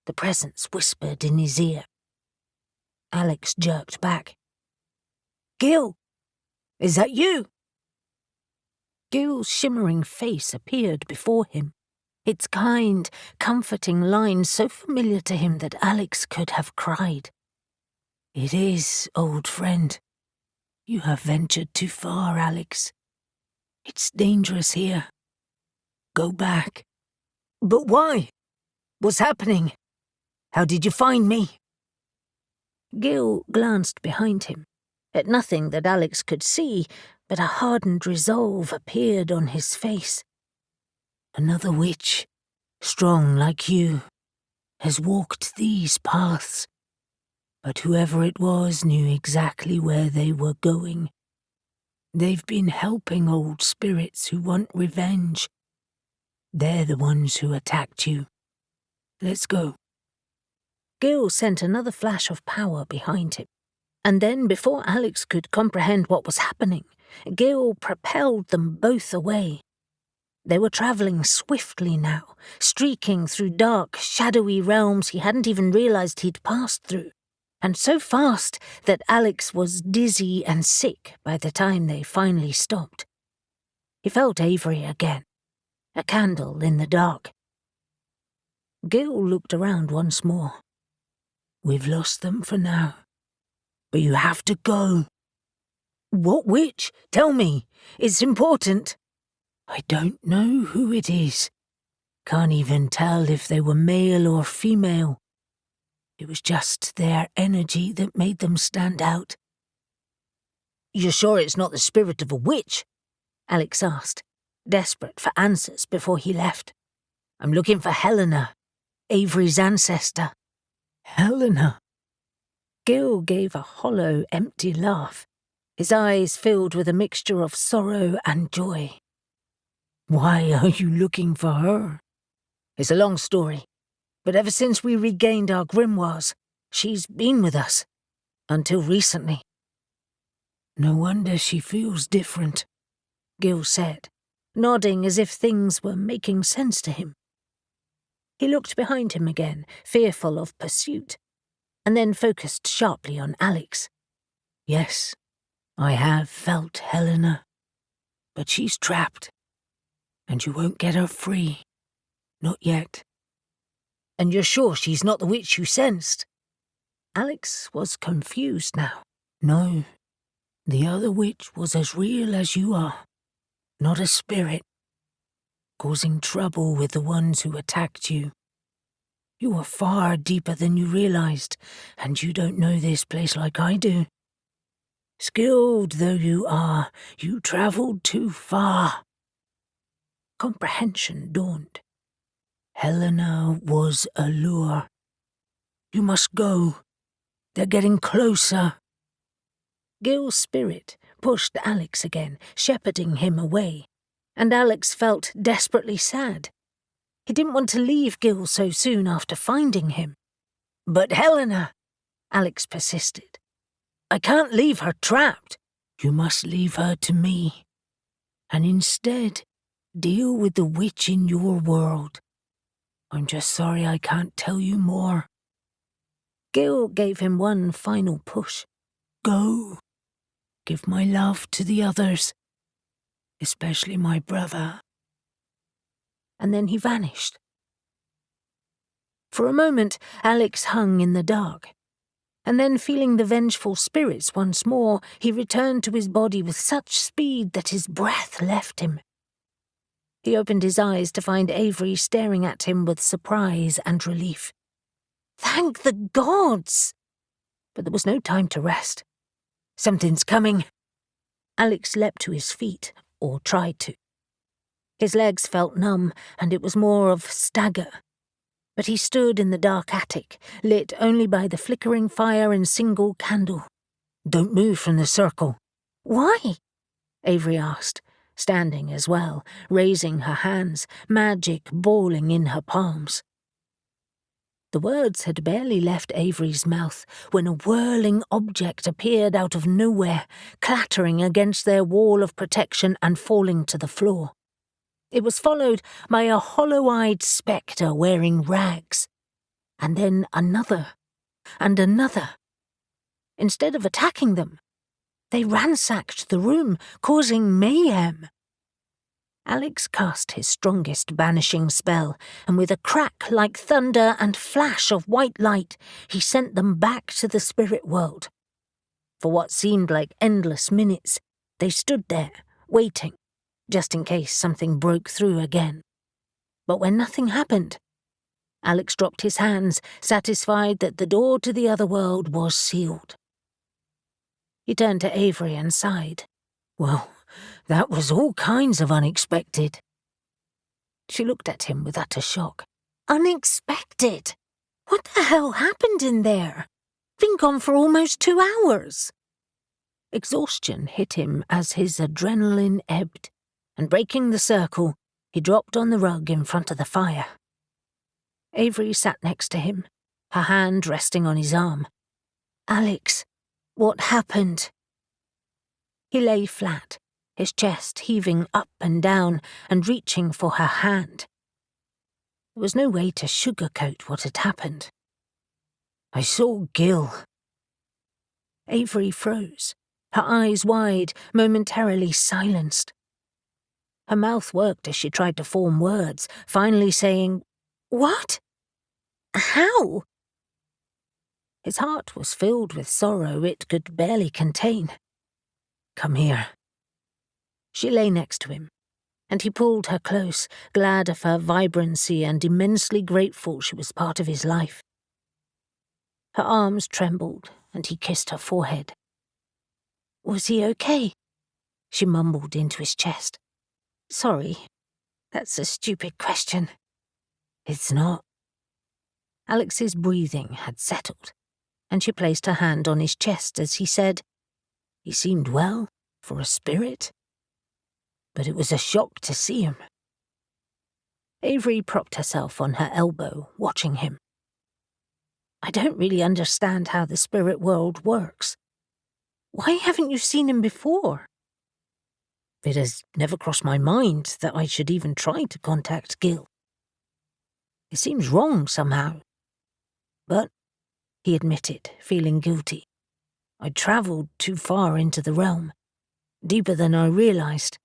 the presence whispered in his ear. Alex jerked back. "Gil, is that you?" Gil's shimmering face appeared before him, its kind, comforting lines so familiar to him that Alex could have cried. "It is, old friend. You have ventured too far, Alex. It's dangerous here. Go back." "But why? What's happening? How did you find me?" Gil glanced behind him, at nothing that Alex could see, but a hardened resolve appeared on his face. "Another witch, strong like you, has walked these paths, but whoever it was knew exactly where they were going. They've been helping old spirits who want revenge. They're the ones who attacked you. Let's go." Gil sent another flash of power behind him, and then before Alex could comprehend what was happening, Gil propelled them both away. They were travelling swiftly now, streaking through dark, shadowy realms he hadn't even realised he'd passed through, and so fast that Alex was dizzy and sick by the time they finally stopped. He felt Avery again, a candle in the dark. Gil looked around once more. "We've lost them for now, but you have to go." "What witch? Tell me. It's important." "I don't know who it is. Can't even tell if they were male or female. It was just their energy that made them stand out." "You're sure it's not the spirit of a witch?" Alex asked, desperate for answers before he left. "I'm looking for Helena, Avery's ancestor." "Helena?" Gil gave a hollow, empty laugh, his eyes filled with a mixture of sorrow and joy. "Why are you looking for her?" "It's a long story, but ever since we regained our grimoires, she's been with us. Until recently." "No wonder she feels different," Gil said, nodding as if things were making sense to him. He looked behind him again, fearful of pursuit, and then focused sharply on Alex. "Yes, I have felt Helena, but she's trapped, and you won't get her free. Not yet." "And you're sure she's not the witch you sensed?" Alex was confused now. "No, the other witch was as real as you are, not a spirit, causing trouble with the ones who attacked you. You are far deeper than you realized, and you don't know this place like I do. Skilled though you are, you traveled too far." Comprehension dawned. Helena was a lure. "You must go. They're getting closer." Gil's spirit pushed Alex again, shepherding him away, and Alex felt desperately sad. He didn't want to leave Gil so soon after finding him. "But Helena," Alex persisted. "I can't leave her trapped." "You must leave her to me, and instead deal with the witch in your world. I'm just sorry I can't tell you more." Gil gave him one final push. "Go. Give my love to the others, especially my brother." And then he vanished. For a moment, Alex hung in the dark, and then feeling the vengeful spirits once more, he returned to his body with such speed that his breath left him. He opened his eyes to find Avery staring at him with surprise and relief. "Thank the gods!" But there was no time to rest. "Something's coming." Alex leapt to his feet, or tried to. His legs felt numb, and it was more of stagger. But he stood in the dark attic, lit only by the flickering fire and single candle. "Don't move from the circle." "Why?" Avery asked, standing as well, raising her hands, magic bawling in her palms. The words had barely left Avery's mouth when a whirling object appeared out of nowhere, clattering against their wall of protection and falling to the floor. It was followed by a hollow-eyed spectre wearing rags, and then another, and another. Instead of attacking them, they ransacked the room, causing mayhem. Alex cast his strongest banishing spell, and with a crack like thunder and flash of white light, he sent them back to the spirit world. For what seemed like endless minutes, they stood there, waiting, just in case something broke through again. But when nothing happened, Alex dropped his hands, satisfied that the door to the other world was sealed. He turned to Avery and sighed. Well, that was all kinds of unexpected. She looked at him with utter shock. Unexpected? What the hell happened in there? Been gone for almost 2 hours. Exhaustion hit him as his adrenaline ebbed, and breaking the circle, he dropped on the rug in front of the fire. Avery sat next to him, her hand resting on his arm. Alex, what happened? He lay flat, his chest heaving up and down and reaching for her hand. There was no way to sugarcoat what had happened. I saw Gil. Avery froze, her eyes wide, momentarily silenced. Her mouth worked as she tried to form words, finally saying, What? How? His heart was filled with sorrow it could barely contain. Come here. She lay next to him, and he pulled her close, glad of her vibrancy and immensely grateful she was part of his life. Her arms trembled, and he kissed her forehead. Was he okay? She mumbled into his chest. Sorry, that's a stupid question. It's not. Alex's breathing had settled, and she placed her hand on his chest as he said, He seemed well for a spirit. But it was a shock to see him. Avery propped herself on her elbow, watching him. I don't really understand how the spirit world works. Why haven't you seen him before? It has never crossed my mind that I should even try to contact Gil. It seems wrong somehow. But, he admitted, feeling guilty, I travelled too far into the realm, deeper than I realised.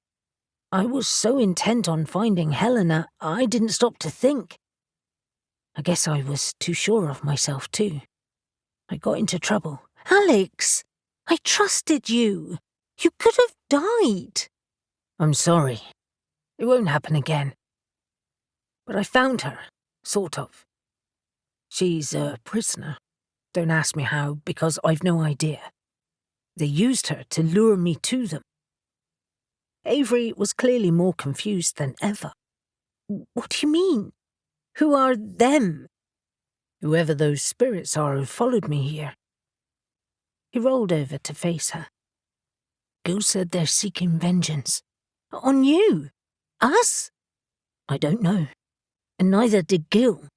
I was so intent on finding Helena, I didn't stop to think. I guess I was too sure of myself too. I got into trouble. Alex, I trusted you. You could have died. I'm sorry. It won't happen again. But I found her, sort of. She's a prisoner. Don't ask me how, because I've no idea. They used her to lure me to them. Avery was clearly more confused than ever. What do you mean? Who are them? Whoever those spirits are who followed me here. He rolled over to face her. Gil said they're seeking vengeance. On you? Us? I don't know. And neither did Gil.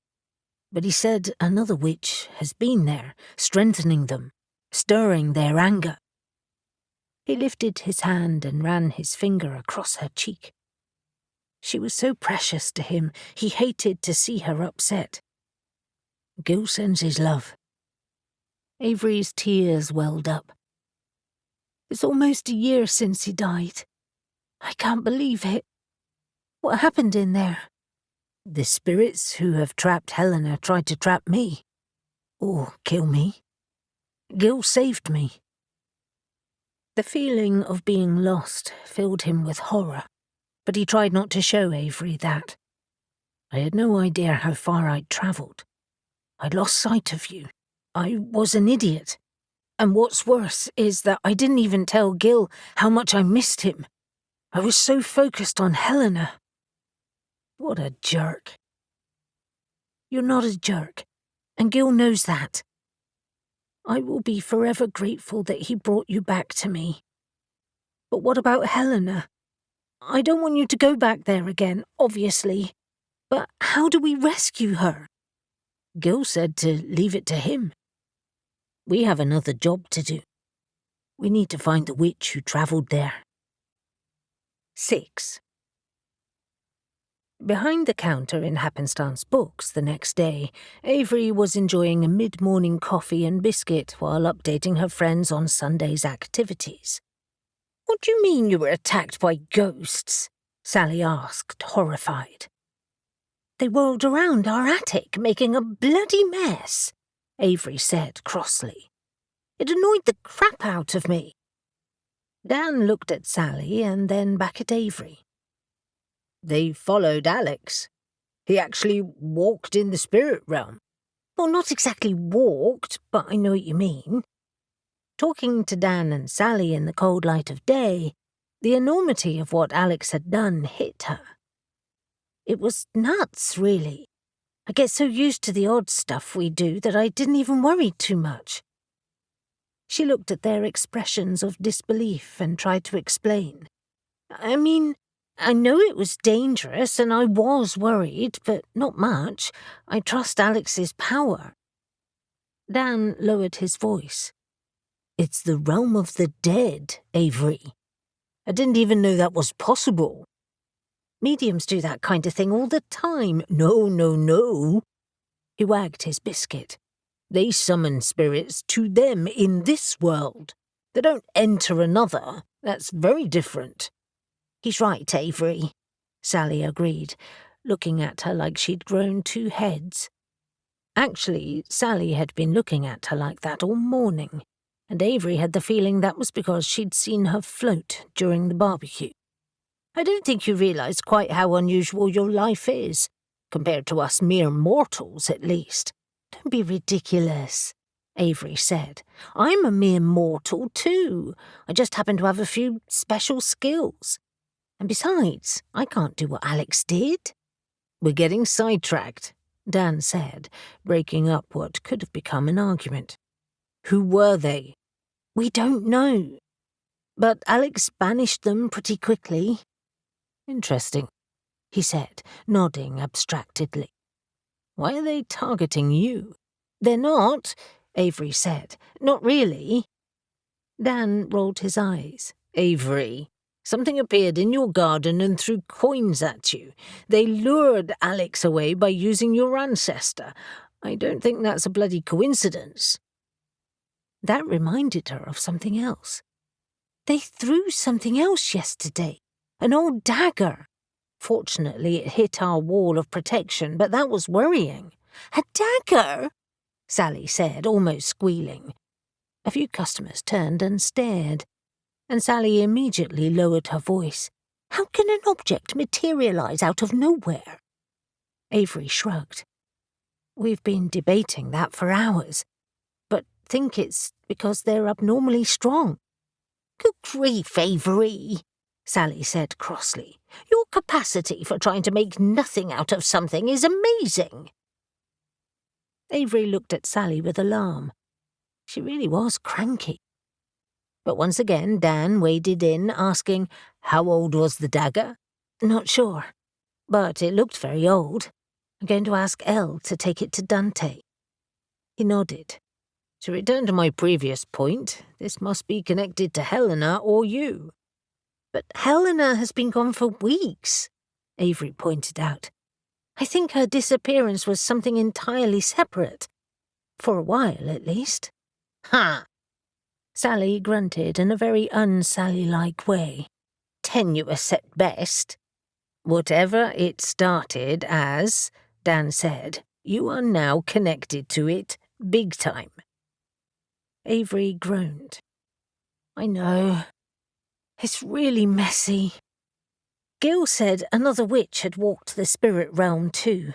But he said another witch has been there, strengthening them, stirring their anger. He lifted his hand and ran his finger across her cheek. She was so precious to him, he hated to see her upset. Gil sends his love. Avery's tears welled up. It's almost a year since he died. I can't believe it. What happened in there? The spirits who have trapped Helena tried to trap me. Or kill me. Gil saved me. The feeling of being lost filled him with horror, but he tried not to show Avery that. I had no idea how far I'd travelled. I'd lost sight of you. I was an idiot. And what's worse is that I didn't even tell Gil how much I missed him. I was so focused on Helena. What a jerk. You're not a jerk, and Gil knows that. I will be forever grateful that he brought you back to me. But what about Helena? I don't want you to go back there again, obviously. But how do we rescue her? Gil said to leave it to him. We have another job to do. We need to find the witch who travelled there. 6. Behind the counter in Happenstance Books the next day, Avery was enjoying a mid-morning coffee and biscuit while updating her friends on Sunday's activities. "What do you mean you were attacked by ghosts?" Sally asked, horrified. "They whirled around our attic, making a bloody mess," Avery said crossly. "It annoyed the crap out of me." Dan looked at Sally and then back at Avery. "They followed Alex. He actually walked in the spirit realm." "Well, not exactly walked, but I know what you mean." Talking to Dan and Sally in the cold light of day, the enormity of what Alex had done hit her. It was nuts, really. I get so used to the odd stuff we do that I didn't even worry too much. She looked at their expressions of disbelief and tried to explain. "I mean, I know it was dangerous and I was worried, but not much. I trust Alex's power." Dan lowered his voice. "It's the realm of the dead, Avery. I didn't even know that was possible." "Mediums do that kind of thing all the time." No. He wagged his biscuit. "They summon spirits to them in this world. They don't enter another. That's very different." "He's right, Avery," Sally agreed, looking at her like she'd grown 2 heads. Actually, Sally had been looking at her like that all morning, and Avery had the feeling that was because she'd seen her float during the barbecue. "I don't think you realise quite how unusual your life is, compared to us mere mortals, at least." "Don't be ridiculous," Avery said. "I'm a mere mortal, too. I just happen to have a few special skills. And besides, I can't do what Alex did." "We're getting sidetracked," Dan said, breaking up what could have become an argument. "Who were they?" "We don't know. But Alex banished them pretty quickly." "Interesting," he said, nodding abstractedly. "Why are they targeting you?" "They're not," Avery said. "Not really." Dan rolled his eyes. "Avery, something appeared in your garden and threw coins at you. They lured Alex away by using your ancestor. I don't think that's a bloody coincidence." That reminded her of something else. "They threw something else yesterday. An old dagger. Fortunately, it hit our wall of protection, but that was worrying." "A dagger?" Sally said, almost squealing. A few customers turned and stared, and Sally immediately lowered her voice. "How can an object materialise out of nowhere?" Avery shrugged. "We've been debating that for hours, but think it's because they're abnormally strong." "Good grief, Avery," Sally said crossly. "Your capacity for trying to make nothing out of something is amazing." Avery looked at Sally with alarm. She really was cranky. But once again Dan waded in, asking, "How old was the dagger?" "Not sure, but it looked very old. I'm going to ask Elle to take it to Dante." He nodded. "To return to my previous point, this must be connected to Helena or you." "But Helena has been gone for weeks," Avery pointed out. "I think her disappearance was something entirely separate. For a while, at least." "Ha!" Sally grunted in a very un-Sally-like way. "Tenuous at best." "Whatever it started as," Dan said, "you are now connected to it big time." Avery groaned. "I know. It's really messy." Gil said another witch had walked the spirit realm too.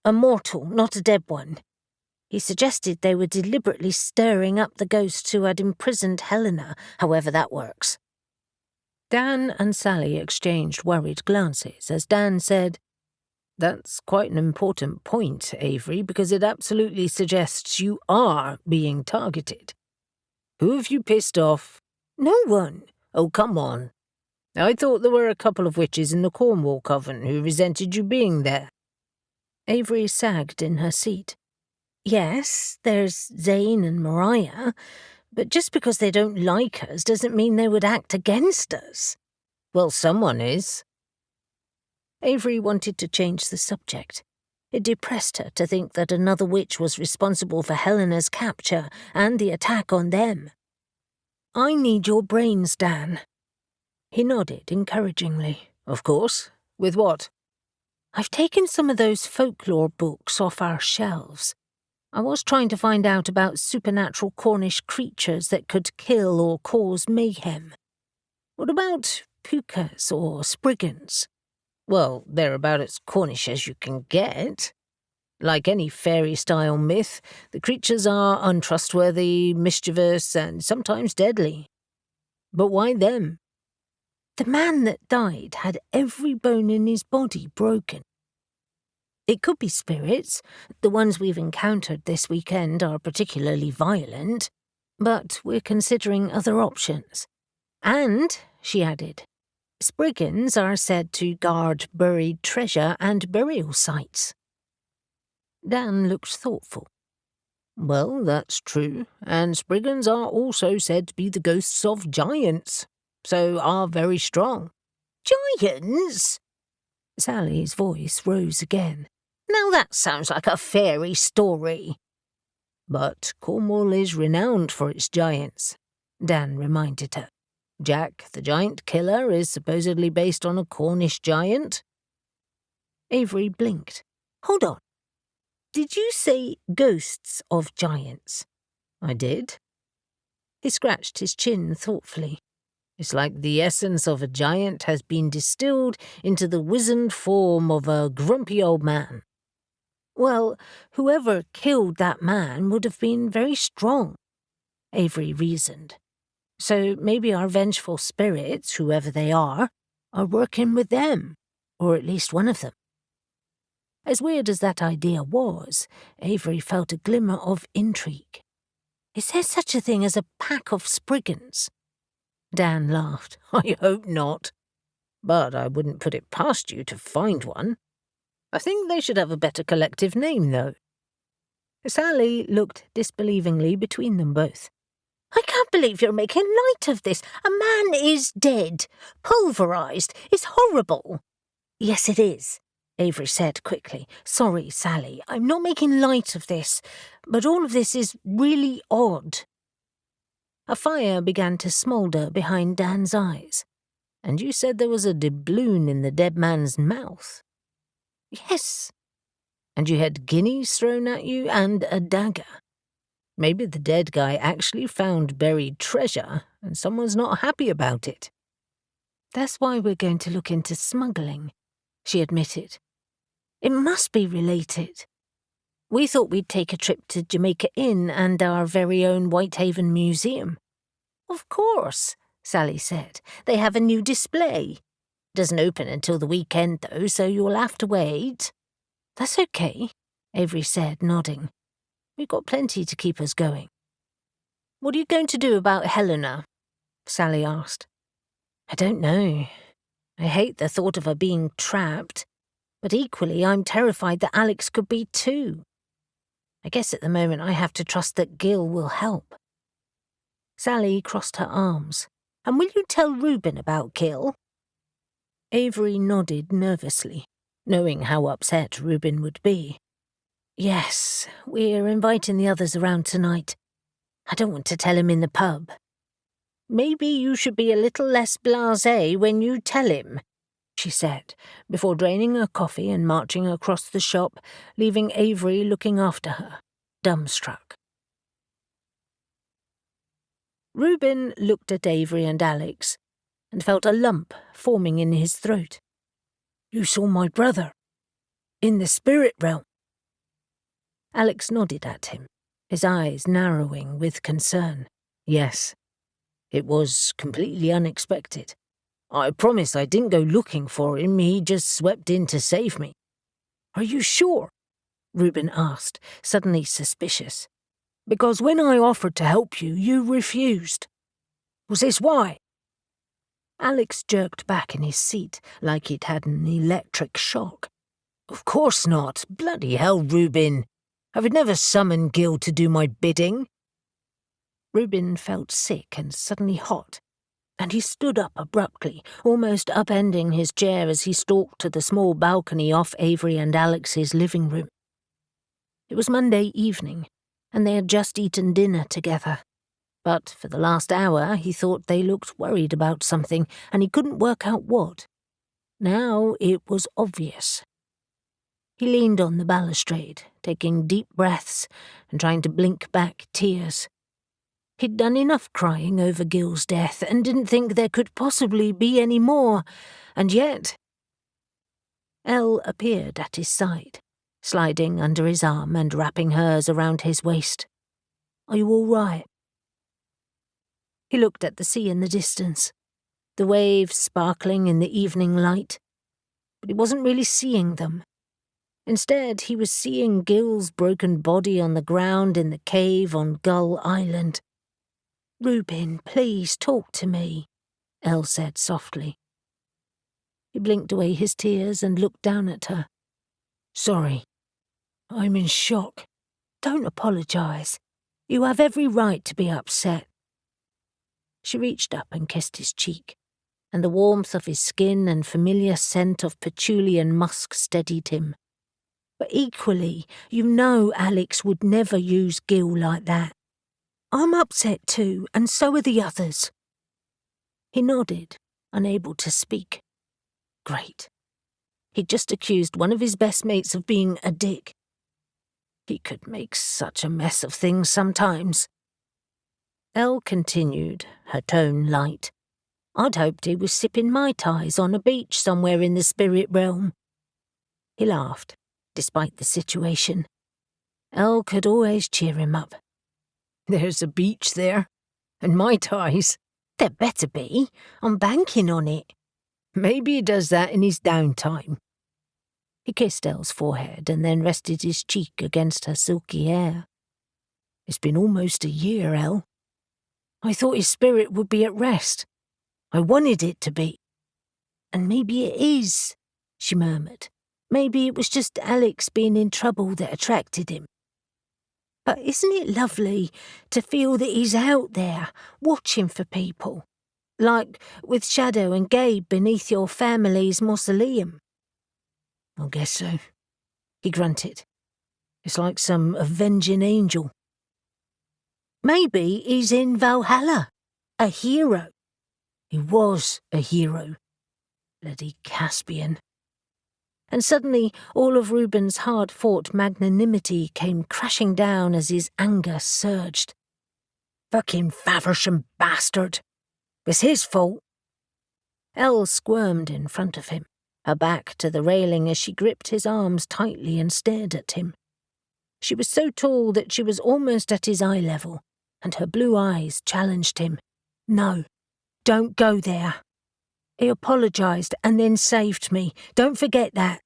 A mortal, not a dead one. He suggested they were deliberately stirring up the ghosts who had imprisoned Helena, however that works. Dan and Sally exchanged worried glances as Dan said, "That's quite an important point, Avery, because it absolutely suggests you are being targeted. Who have you pissed off?" "No one." "Oh, come on. I thought there were a couple of witches in the Cornwall Coven who resented you being there." Avery sagged in her seat. Yes, there's Zane and Mariah, but just because they don't like us doesn't mean they would act against us. Well, someone is. Avery wanted to change the subject. It depressed her to think that another witch was responsible for Helena's capture and the attack on them. I need your brains, Dan. He nodded encouragingly. Of course. With what? I've taken some of those folklore books off our shelves. I was trying to find out about supernatural Cornish creatures that could kill or cause mayhem. What about pukas or spriggans? Well, they're about as Cornish as you can get. Like any fairy-style myth, the creatures are untrustworthy, mischievous, and sometimes deadly. But why them? The man that died had every bone in his body broken. It could be spirits. The ones we've encountered this weekend are particularly violent. But we're considering other options. And, she added, spriggans are said to guard buried treasure and burial sites. Dan looked thoughtful. Well, that's true, and spriggans are also said to be the ghosts of giants, so are very strong. Giants? Sally's voice rose again. Now that sounds like a fairy story. But Cornwall is renowned for its giants, Dan reminded her. Jack, the giant killer, is supposedly based on a Cornish giant. Avery blinked. Hold on. Did you say ghosts of giants? I did. He scratched his chin thoughtfully. It's like the essence of a giant has been distilled into the wizened form of a grumpy old man. Well, whoever killed that man would have been very strong, Avery reasoned. So maybe our vengeful spirits, whoever they are working with them, or at least one of them. As weird as that idea was, Avery felt a glimmer of intrigue. Is there such a thing as a pack of spriggans? Dan laughed. I hope not. But I wouldn't put it past you to find one. I think they should have a better collective name, though. Sally looked disbelievingly between them both. I can't believe you're making light of this. A man is dead. Pulverized. It's horrible. Yes, it is, Avery said quickly. Sorry, Sally. I'm not making light of this, but all of this is really odd. A fire began to smoulder behind Dan's eyes. And you said there was a doubloon in the dead man's mouth? Yes. And you had guineas thrown at you and a dagger. Maybe the dead guy actually found buried treasure and someone's not happy about it. That's why we're going to look into smuggling, she admitted. It must be related. We thought we'd take a trip to Jamaica Inn and our very own Whitehaven Museum. Of course, Sally said. They have a new display. Doesn't open until the weekend, though, so you'll have to wait. That's okay, Avery said, nodding. We've got plenty to keep us going. What are you going to do about Helena? Sally asked. I don't know. I hate the thought of her being trapped, but equally I'm terrified that Alex could be too. I guess at the moment I have to trust that Gil will help. Sally crossed her arms. And will you tell Reuben about Gil? Avery nodded nervously, knowing how upset Reuben would be. Yes, we're inviting the others around tonight. I don't want to tell him in the pub. Maybe you should be a little less blasé when you tell him, she said, before draining her coffee and marching across the shop, leaving Avery looking after her, dumbstruck. Reuben looked at Avery and Alex and felt a lump forming in his throat. You saw my brother, in the spirit realm. Alex nodded at him, his eyes narrowing with concern. Yes, it was completely unexpected. I promise I didn't go looking for him, he just swept in to save me. Are you sure? Reuben asked, suddenly suspicious. Because when I offered to help you, you refused. Was this why? Alex jerked back in his seat like he'd had an electric shock. Of course not. Bloody hell, Reuben. I would never summon Gil to do my bidding." Reuben felt sick and suddenly hot, and he stood up abruptly, almost upending his chair as he stalked to the small balcony off Avery and Alex's living room. It was Monday evening, and they had just eaten dinner together. But for the last hour he thought they looked worried about something, and he couldn't work out what. Now it was obvious. He leaned on the balustrade, taking deep breaths and trying to blink back tears. He'd done enough crying over Gil's death and didn't think there could possibly be any more, and yet... Elle appeared at his side, sliding under his arm and wrapping hers around his waist. "Are you all right?" He looked at the sea in the distance, the waves sparkling in the evening light, but he wasn't really seeing them. Instead, he was seeing Gil's broken body on the ground in the cave on Gull Island. "Reuben, please talk to me," Elle said softly. He blinked away his tears and looked down at her. "Sorry. I'm in shock." "Don't apologise. You have every right to be upset." She reached up and kissed his cheek, and the warmth of his skin and familiar scent of patchouli and musk steadied him. "But equally, you know Alex would never use Gil like that. I'm upset too, and so are the others." He nodded, unable to speak. Great. He'd just accused one of his best mates of being a dick. He could make such a mess of things sometimes. Elle continued, her tone light. "I'd hoped he was sipping Mai Tais on a beach somewhere in the spirit realm." He laughed, despite the situation. Elle could always cheer him up. "There's a beach there, and Mai Tais." "There better be. I'm banking on it." "Maybe he does that in his downtime." He kissed Elle's forehead and then rested his cheek against her silky hair. "It's been almost a year, Elle. I thought his spirit would be at rest. I wanted it to be." "And maybe it is," she murmured. "Maybe it was just Alex being in trouble that attracted him. But isn't it lovely to feel that he's out there, watching for people? Like with Shadow and Gabe beneath your family's mausoleum." "I guess so," he grunted. "It's like some avenging angel." "Maybe he's in Valhalla, a hero." "He was a hero. Bloody Caspian." And suddenly all of Reuben's hard-fought magnanimity came crashing down as his anger surged. "Fucking faversome bastard. It's his fault." Elle squirmed in front of him, her back to the railing as she gripped his arms tightly and stared at him. She was so tall that she was almost at his eye level, and her blue eyes challenged him. "No, don't go there. He apologised and then saved me. Don't forget that."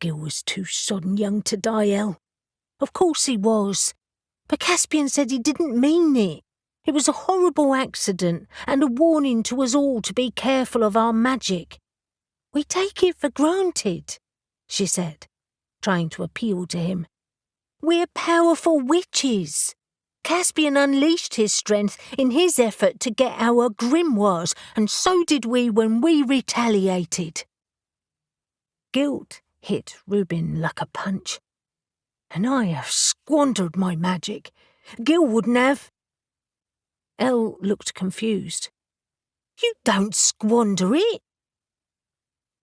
"Gil was too sodden young to die, Elle." "Of course he was. But Caspian said he didn't mean it. It was a horrible accident and a warning to us all to be careful of our magic. We take it for granted," she said, trying to appeal to him. "We're powerful witches. Caspian unleashed his strength in his effort to get our grimoires, and so did we when we retaliated." Guilt hit Reuben like a punch. "And I have squandered my magic. Gil wouldn't have." Elle looked confused. "You don't squander it."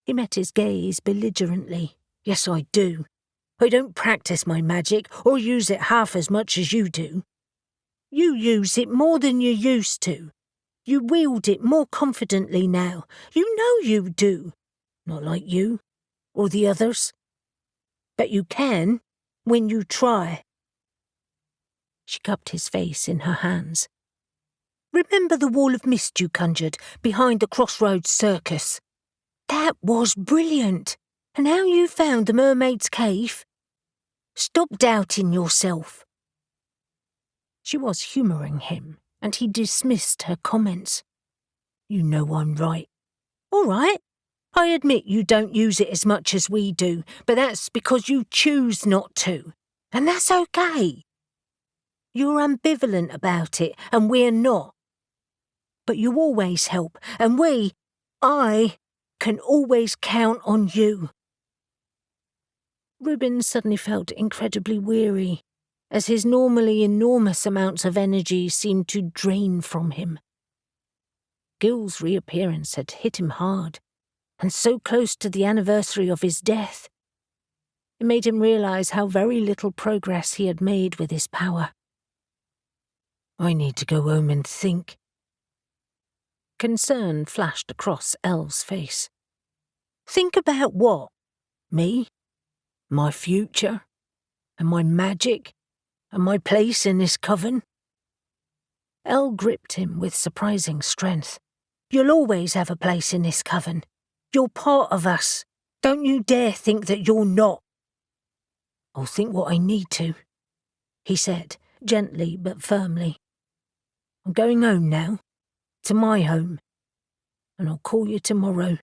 He met his gaze belligerently. "Yes, I do. I don't practice my magic or use it half as much as you do. You use it more than you used to. You wield it more confidently now. You know you do. Not like you, or the others. But you can, when you try." She cupped his face in her hands. "Remember the wall of mist you conjured behind the Crossroads Circus? That was brilliant. And how you found the mermaid's cave? Stop doubting yourself." She was humouring him, and he dismissed her comments. "You know I'm right." "All right. I admit you don't use it as much as we do, but that's because you choose not to. And that's okay. You're ambivalent about it, and we're not. But you always help, and I, can always count on you. Reuben suddenly felt incredibly weary, as his normally enormous amounts of energy seemed to drain from him. Gil's reappearance had hit him hard, and so close to the anniversary of his death. It made him realize how very little progress he had made with his power. I need to go home and think. Concern flashed across Elle's face. Think about what? Me? My future? And my magic? And my place in this coven? Elle gripped him with surprising strength. You'll always have a place in this coven. You're part of us. Don't you dare think that you're not. I'll think what I need to, he said, gently but firmly. I'm going home now, to my home, and I'll call you tomorrow.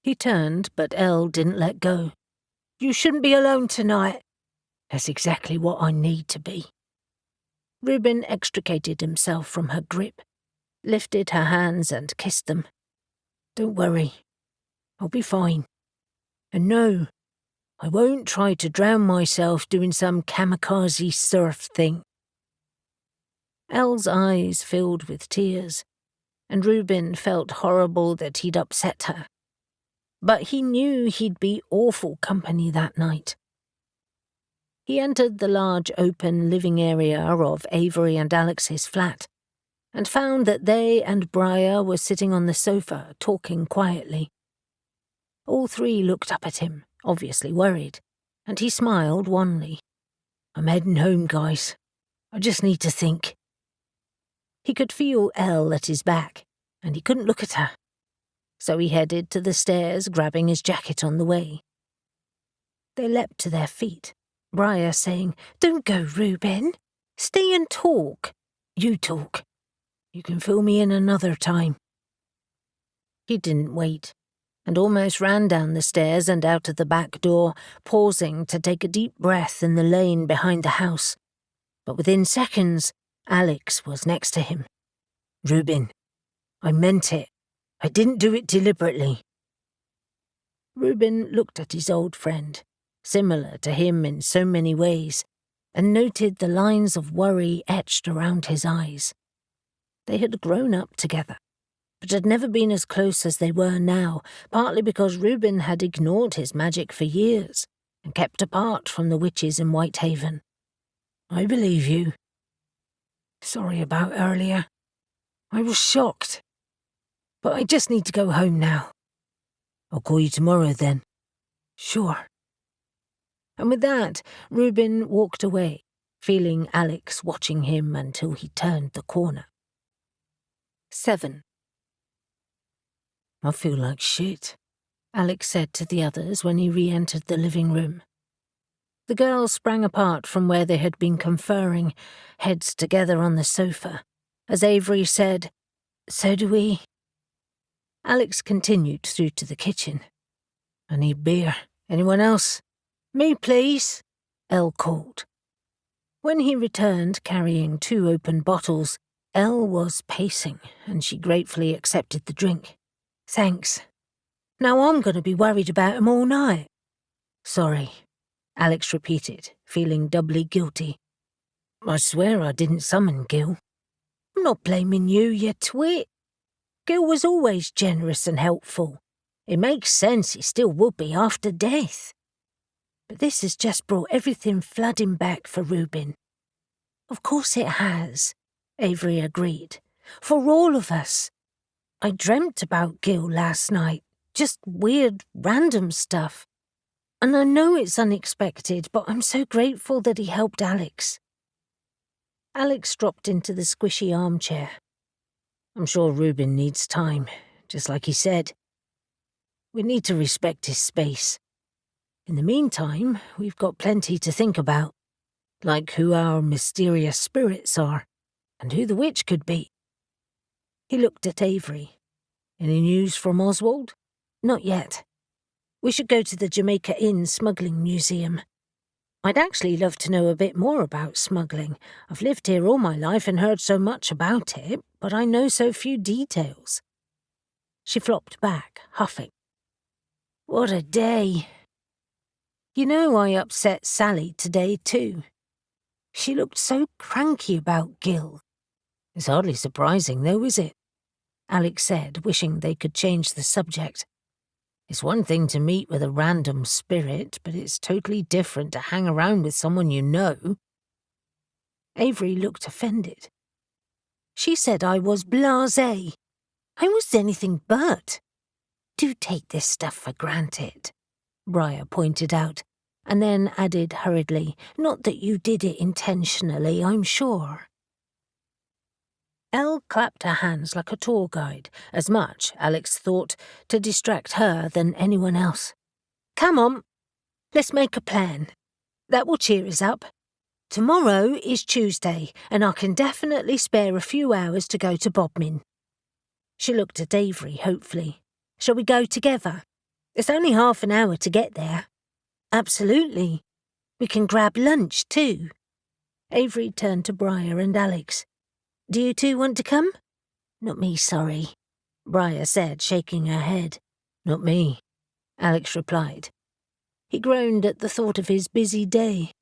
He turned, but Elle didn't let go. You shouldn't be alone tonight. That's exactly what I need to be. Reuben extricated himself from her grip, lifted her hands and kissed them. Don't worry. I'll be fine. And no, I won't try to drown myself doing some kamikaze surf thing. Elle's eyes filled with tears, and Reuben felt horrible that he'd upset her. But he knew he'd be awful company that night. He entered the large open living area of Avery and Alex's flat, and found that they and Mariah were sitting on the sofa talking quietly. All three looked up at him, obviously worried, and he smiled wanly. I'm heading home, guys. I just need to think. He could feel Elle at his back, and he couldn't look at her. So he headed to the stairs, grabbing his jacket on the way. They leapt to their feet, Mariah saying, Don't go, Reuben. Stay and talk. You talk. You can fill me in another time. He didn't wait, and almost ran down the stairs and out of the back door, pausing to take a deep breath in the lane behind the house. But within seconds, Alex was next to him. Reuben, I meant it. I didn't do it deliberately. Reuben looked at his old friend, similar to him in so many ways, and noted the lines of worry etched around his eyes. They had grown up together, but had never been as close as they were now, partly because Reuben had ignored his magic for years and kept apart from the witches in Whitehaven. I believe you. Sorry about earlier. I was shocked. But I just need to go home now. I'll call you tomorrow then. Sure. And with that, Reuben walked away, feeling Alex watching him until he turned the corner. 7. I feel like shit, Alex said to the others when he re-entered the living room. The girls sprang apart from where they had been conferring, heads together on the sofa, as Avery said, So do we. Alex continued through to the kitchen. I need beer. Anyone else? Me, please, Elle called. When he returned carrying 2 open bottles, Elle was pacing, and she gratefully accepted the drink. Thanks. Now I'm going to be worried about him all night. Sorry, Alex repeated, feeling doubly guilty. I swear I didn't summon Gil. I'm not blaming you, you twit. Gil was always generous and helpful. It makes sense he still would be after death. But this has just brought everything flooding back for Reuben. Of course it has, Avery agreed. For all of us. I dreamt about Gil last night. Just weird, random stuff. And I know it's unexpected, but I'm so grateful that he helped Alex. Alex dropped into the squishy armchair. I'm sure Reuben needs time, just like he said. We need to respect his space. In the meantime, we've got plenty to think about, like who our mysterious spirits are, and who the witch could be. He looked at Avery. Any news from Oswald? Not yet. We should go to the Jamaica Inn smuggling museum. I'd actually love to know a bit more about smuggling. I've lived here all my life and heard so much about it, but I know so few details. She flopped back, huffing. What a day. You know, I upset Sally today too. She looked so cranky about Gil. It's hardly surprising though, is it? Alex said, wishing they could change the subject. It's one thing to meet with a random spirit, but it's totally different to hang around with someone you know. Avery looked offended. She said I was blasé. I was anything but. Do take this stuff for granted, Mariah pointed out, and then added hurriedly, not that you did it intentionally, I'm sure. Elle clapped her hands like a tour guide, as much, Alex thought, to distract her than anyone else. Come on, let's make a plan. That will cheer us up. Tomorrow is Tuesday, and I can definitely spare a few hours to go to Bodmin. She looked at Avery hopefully. Shall we go together? It's only half an hour to get there. Absolutely. We can grab lunch too. Avery turned to Mariah and Alex. Do you two want to come? Not me, sorry, Mariah said, shaking her head. Not me, Alex replied. He groaned at the thought of his busy day.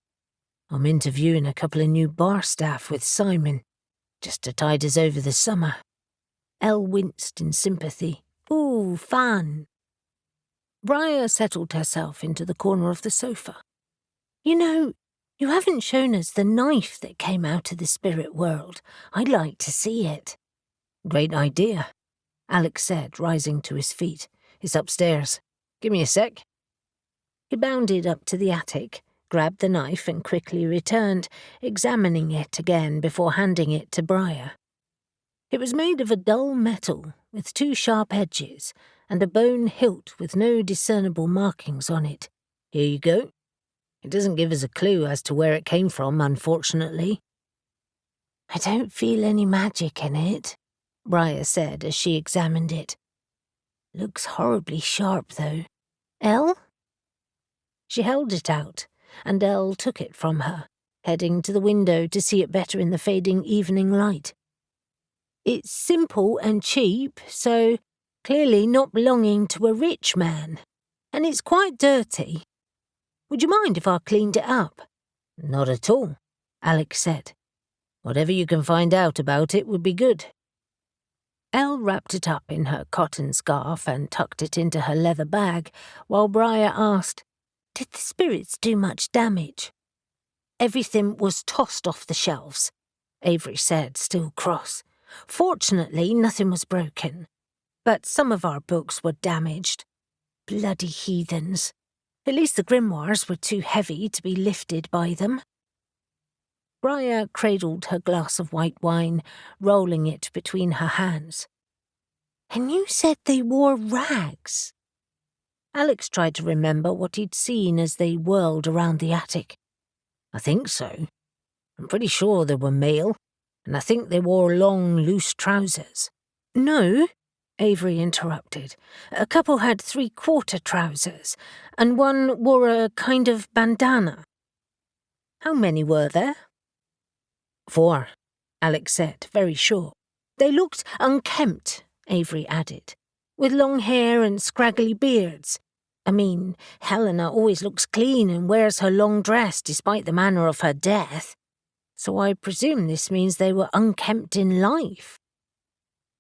I'm interviewing a couple of new bar staff with Simon, just to tide us over the summer. Elle winced in sympathy. Ooh, fun. Mariah settled herself into the corner of the sofa. You know, you haven't shown us the knife that came out of the spirit world. I'd like to see it. Great idea, Alex said, rising to his feet. It's upstairs. Give me a sec. He bounded up to the attic, grabbed the knife and quickly returned, examining it again before handing it to Mariah. It was made of a dull metal, with 2 sharp edges, and a bone hilt with no discernible markings on it. Here you go. It doesn't give us a clue as to where it came from, unfortunately. I don't feel any magic in it, Mariah said as she examined it. Looks horribly sharp, though. Elle? She held it out, and Elle took it from her, heading to the window to see it better in the fading evening light. It's simple and cheap, so clearly not belonging to a rich man, and it's quite dirty. Would you mind if I cleaned it up? Not at all, Alex said. Whatever you can find out about it would be good. Elle wrapped it up in her cotton scarf and tucked it into her leather bag, while Mariah asked, Did the spirits do much damage? Everything was tossed off the shelves, Avery said, still cross. Fortunately, nothing was broken, but some of our books were damaged. Bloody heathens. At least the grimoires were too heavy to be lifted by them. Mariah cradled her glass of white wine, rolling it between her hands. And you said they wore rags? Alex tried to remember what he'd seen as they whirled around the attic. I think so. I'm pretty sure they were male, and I think they wore long, loose trousers. No, Avery interrupted. A couple had 3/4 trousers, and one wore a kind of bandana. How many were there? 4, Alex said, very sure. They looked unkempt, Avery added, with long hair and scraggly beards. I mean, Helena always looks clean and wears her long dress despite the manner of her death, so I presume this means they were unkempt in life.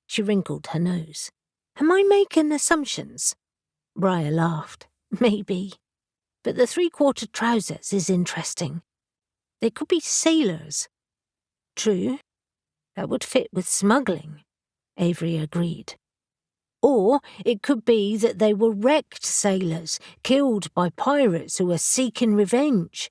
She wrinkled her nose. Am I making assumptions? Mariah laughed. Maybe. But the 3/4 trousers is interesting. They could be sailors. True. That would fit with smuggling, Avery agreed. Or it could be that they were wrecked sailors, killed by pirates who were seeking revenge,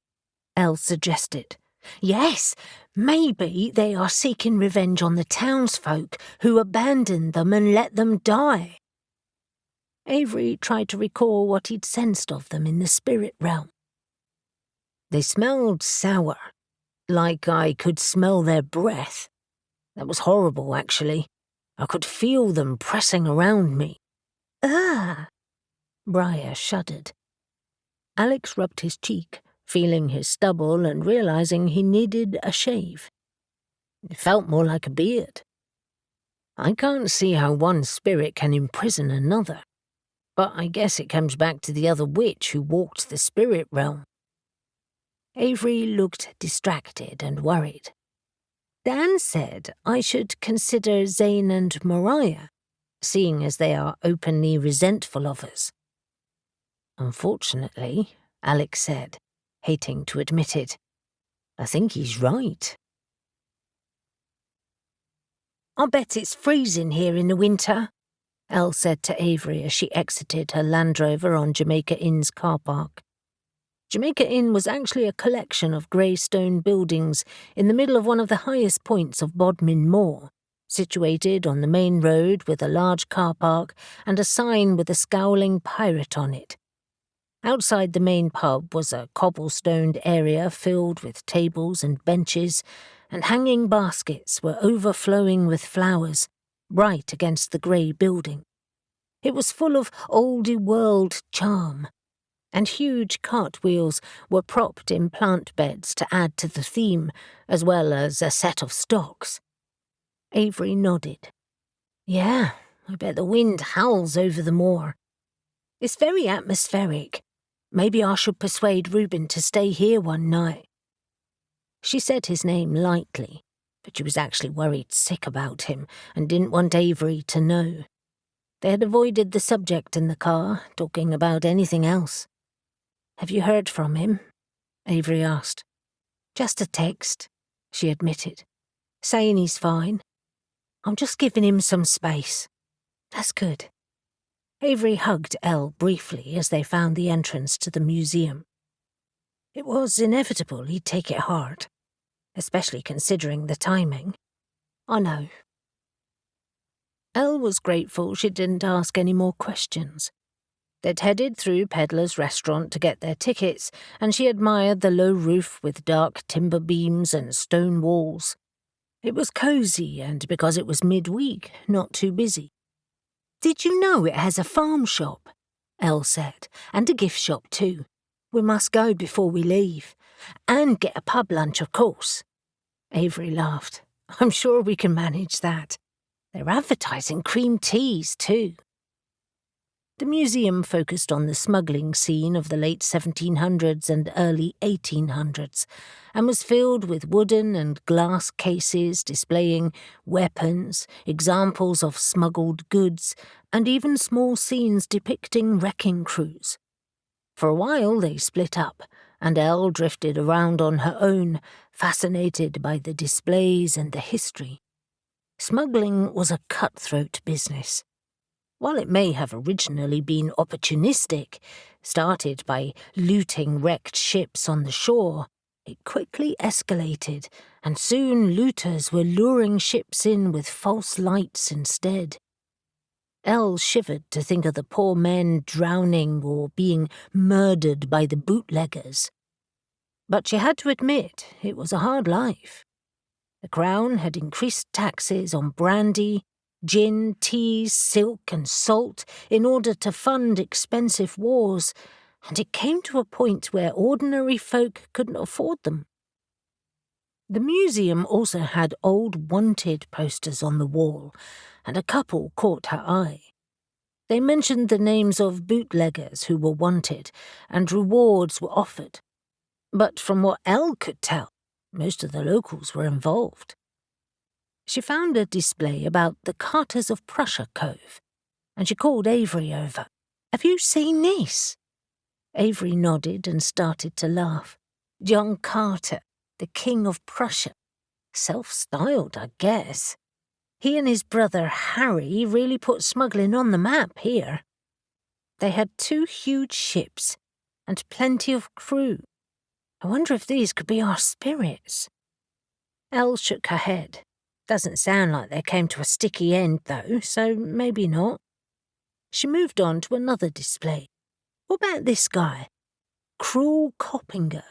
Elle suggested. Yes, maybe they are seeking revenge on the townsfolk who abandoned them and let them die. Avery tried to recall what he'd sensed of them in the spirit realm. They smelled sour, like I could smell their breath. That was horrible, actually. I could feel them pressing around me. Ah! Mariah shuddered. Alex rubbed his cheek, feeling his stubble and realizing he needed a shave. It felt more like a beard. I can't see how one spirit can imprison another, but I guess it comes back to the other witch who walked the spirit realm. Avery looked distracted and worried. Dan said I should consider Zane and Mariah, seeing as they are openly resentful of us. Unfortunately, Alex said, hating to admit it, I think he's right. I bet it's freezing here in the winter, Elle said to Avery as she exited her Land Rover on Jamaica Inn's car park. Jamaica Inn was actually a collection of grey stone buildings in the middle of one of the highest points of Bodmin Moor, situated on the main road with a large car park and a sign with a scowling pirate on it. Outside the main pub was a cobblestoned area filled with tables and benches, and hanging baskets were overflowing with flowers, right against the grey building. It was full of oldie-world charm, and huge cartwheels were propped in plant beds to add to the theme, as well as a set of stocks. Avery nodded. Yeah, I bet the wind howls over the moor. It's very atmospheric. Maybe I should persuade Reuben to stay here one night. She said his name lightly, but she was actually worried sick about him and didn't want Avery to know. They had avoided the subject in the car, talking about anything else. Have you heard from him? Avery asked. Just a text, she admitted, saying he's fine. I'm just giving him some space. That's good. Avery hugged Elle briefly as they found the entrance to the museum. It was inevitable he'd take it hard, especially considering the timing. I know. Elle was grateful she didn't ask any more questions. They'd headed through Pedlar's restaurant to get their tickets, and she admired the low roof with dark timber beams and stone walls. It was cosy, and because it was midweek, not too busy. Did you know it has a farm shop? Elle said, and a gift shop too. We must go before we leave. And get a pub lunch, of course. Avery laughed. I'm sure we can manage that. They're advertising cream teas too. The museum focused on the smuggling scene of the late 1700s and early 1800s, and was filled with wooden and glass cases displaying weapons, examples of smuggled goods, and even small scenes depicting wrecking crews. For a while they split up, and Elle drifted around on her own, fascinated by the displays and the history. Smuggling was a cutthroat business. While it may have originally been opportunistic, started by looting wrecked ships on the shore, it quickly escalated, and soon looters were luring ships in with false lights instead. Elle shivered to think of the poor men drowning or being murdered by the bootleggers. But she had to admit it was a hard life. The Crown had increased taxes on brandy, gin, teas, silk and salt in order to fund expensive wars, and it came to a point where ordinary folk couldn't afford them. The museum also had old wanted posters on the wall, and a couple caught her eye. They mentioned the names of bootleggers who were wanted, and rewards were offered. But from what Elle could tell, most of the locals were involved. She found a display about the Carters of Prussia Cove, and she called Avery over. Have you seen this? Avery nodded and started to laugh. John Carter, the King of Prussia. Self-styled, I guess. He and his brother Harry really put smuggling on the map here. They had 2 huge ships and plenty of crew. I wonder if these could be our spirits. Elle shook her head. Doesn't sound like they came to a sticky end, though, so maybe not. She moved on to another display. What about this guy? Cruel Coppinger.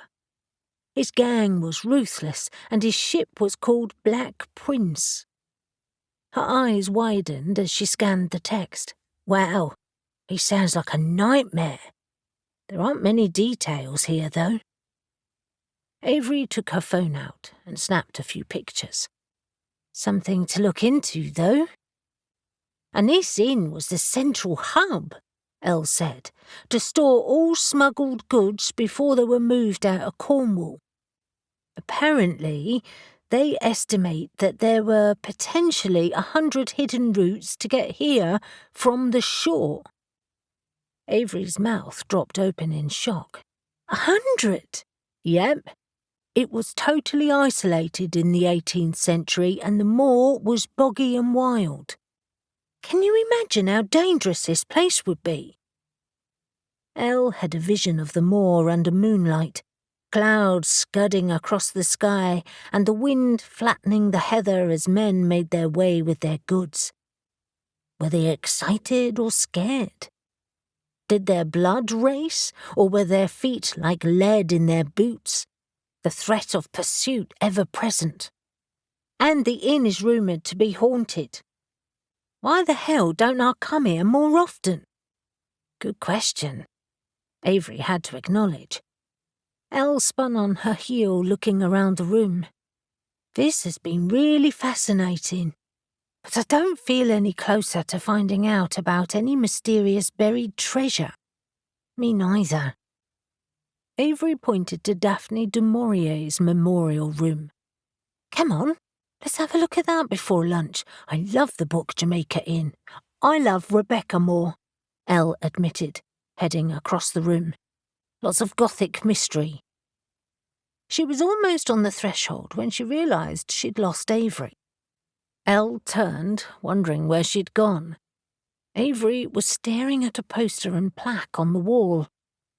His gang was ruthless, and his ship was called Black Prince. Her eyes widened as she scanned the text. Wow, he sounds like a nightmare. There aren't many details here, though. Avery took her phone out and snapped a few pictures. Something to look into, though. And this inn was the central hub, Elle said, to store all smuggled goods before they were moved out of Cornwall. Apparently, they estimate that there were potentially 100 hidden routes to get here from the shore. Avery's mouth dropped open in shock. 100? Yep. It was totally isolated in the 18th century and the moor was boggy and wild. Can you imagine how dangerous this place would be? Elle had a vision of the moor under moonlight, clouds scudding across the sky and the wind flattening the heather as men made their way with their goods. Were they excited or scared? Did their blood race, or were their feet like lead in their boots? The threat of pursuit ever present. And the inn is rumoured to be haunted. Why the hell don't I come here more often? Good question. Avery had to acknowledge. Elle spun on her heel, looking around the room. This has been really fascinating, but I don't feel any closer to finding out about any mysterious buried treasure. Me neither. Avery pointed to Daphne du Maurier's memorial room. Come on, let's have a look at that before lunch. I love the book Jamaica Inn. I love Rebecca more, Elle admitted, heading across the room. Lots of gothic mystery. She was almost on the threshold when she realised she'd lost Avery. Elle turned, wondering where she'd gone. Avery was staring at a poster and plaque on the wall,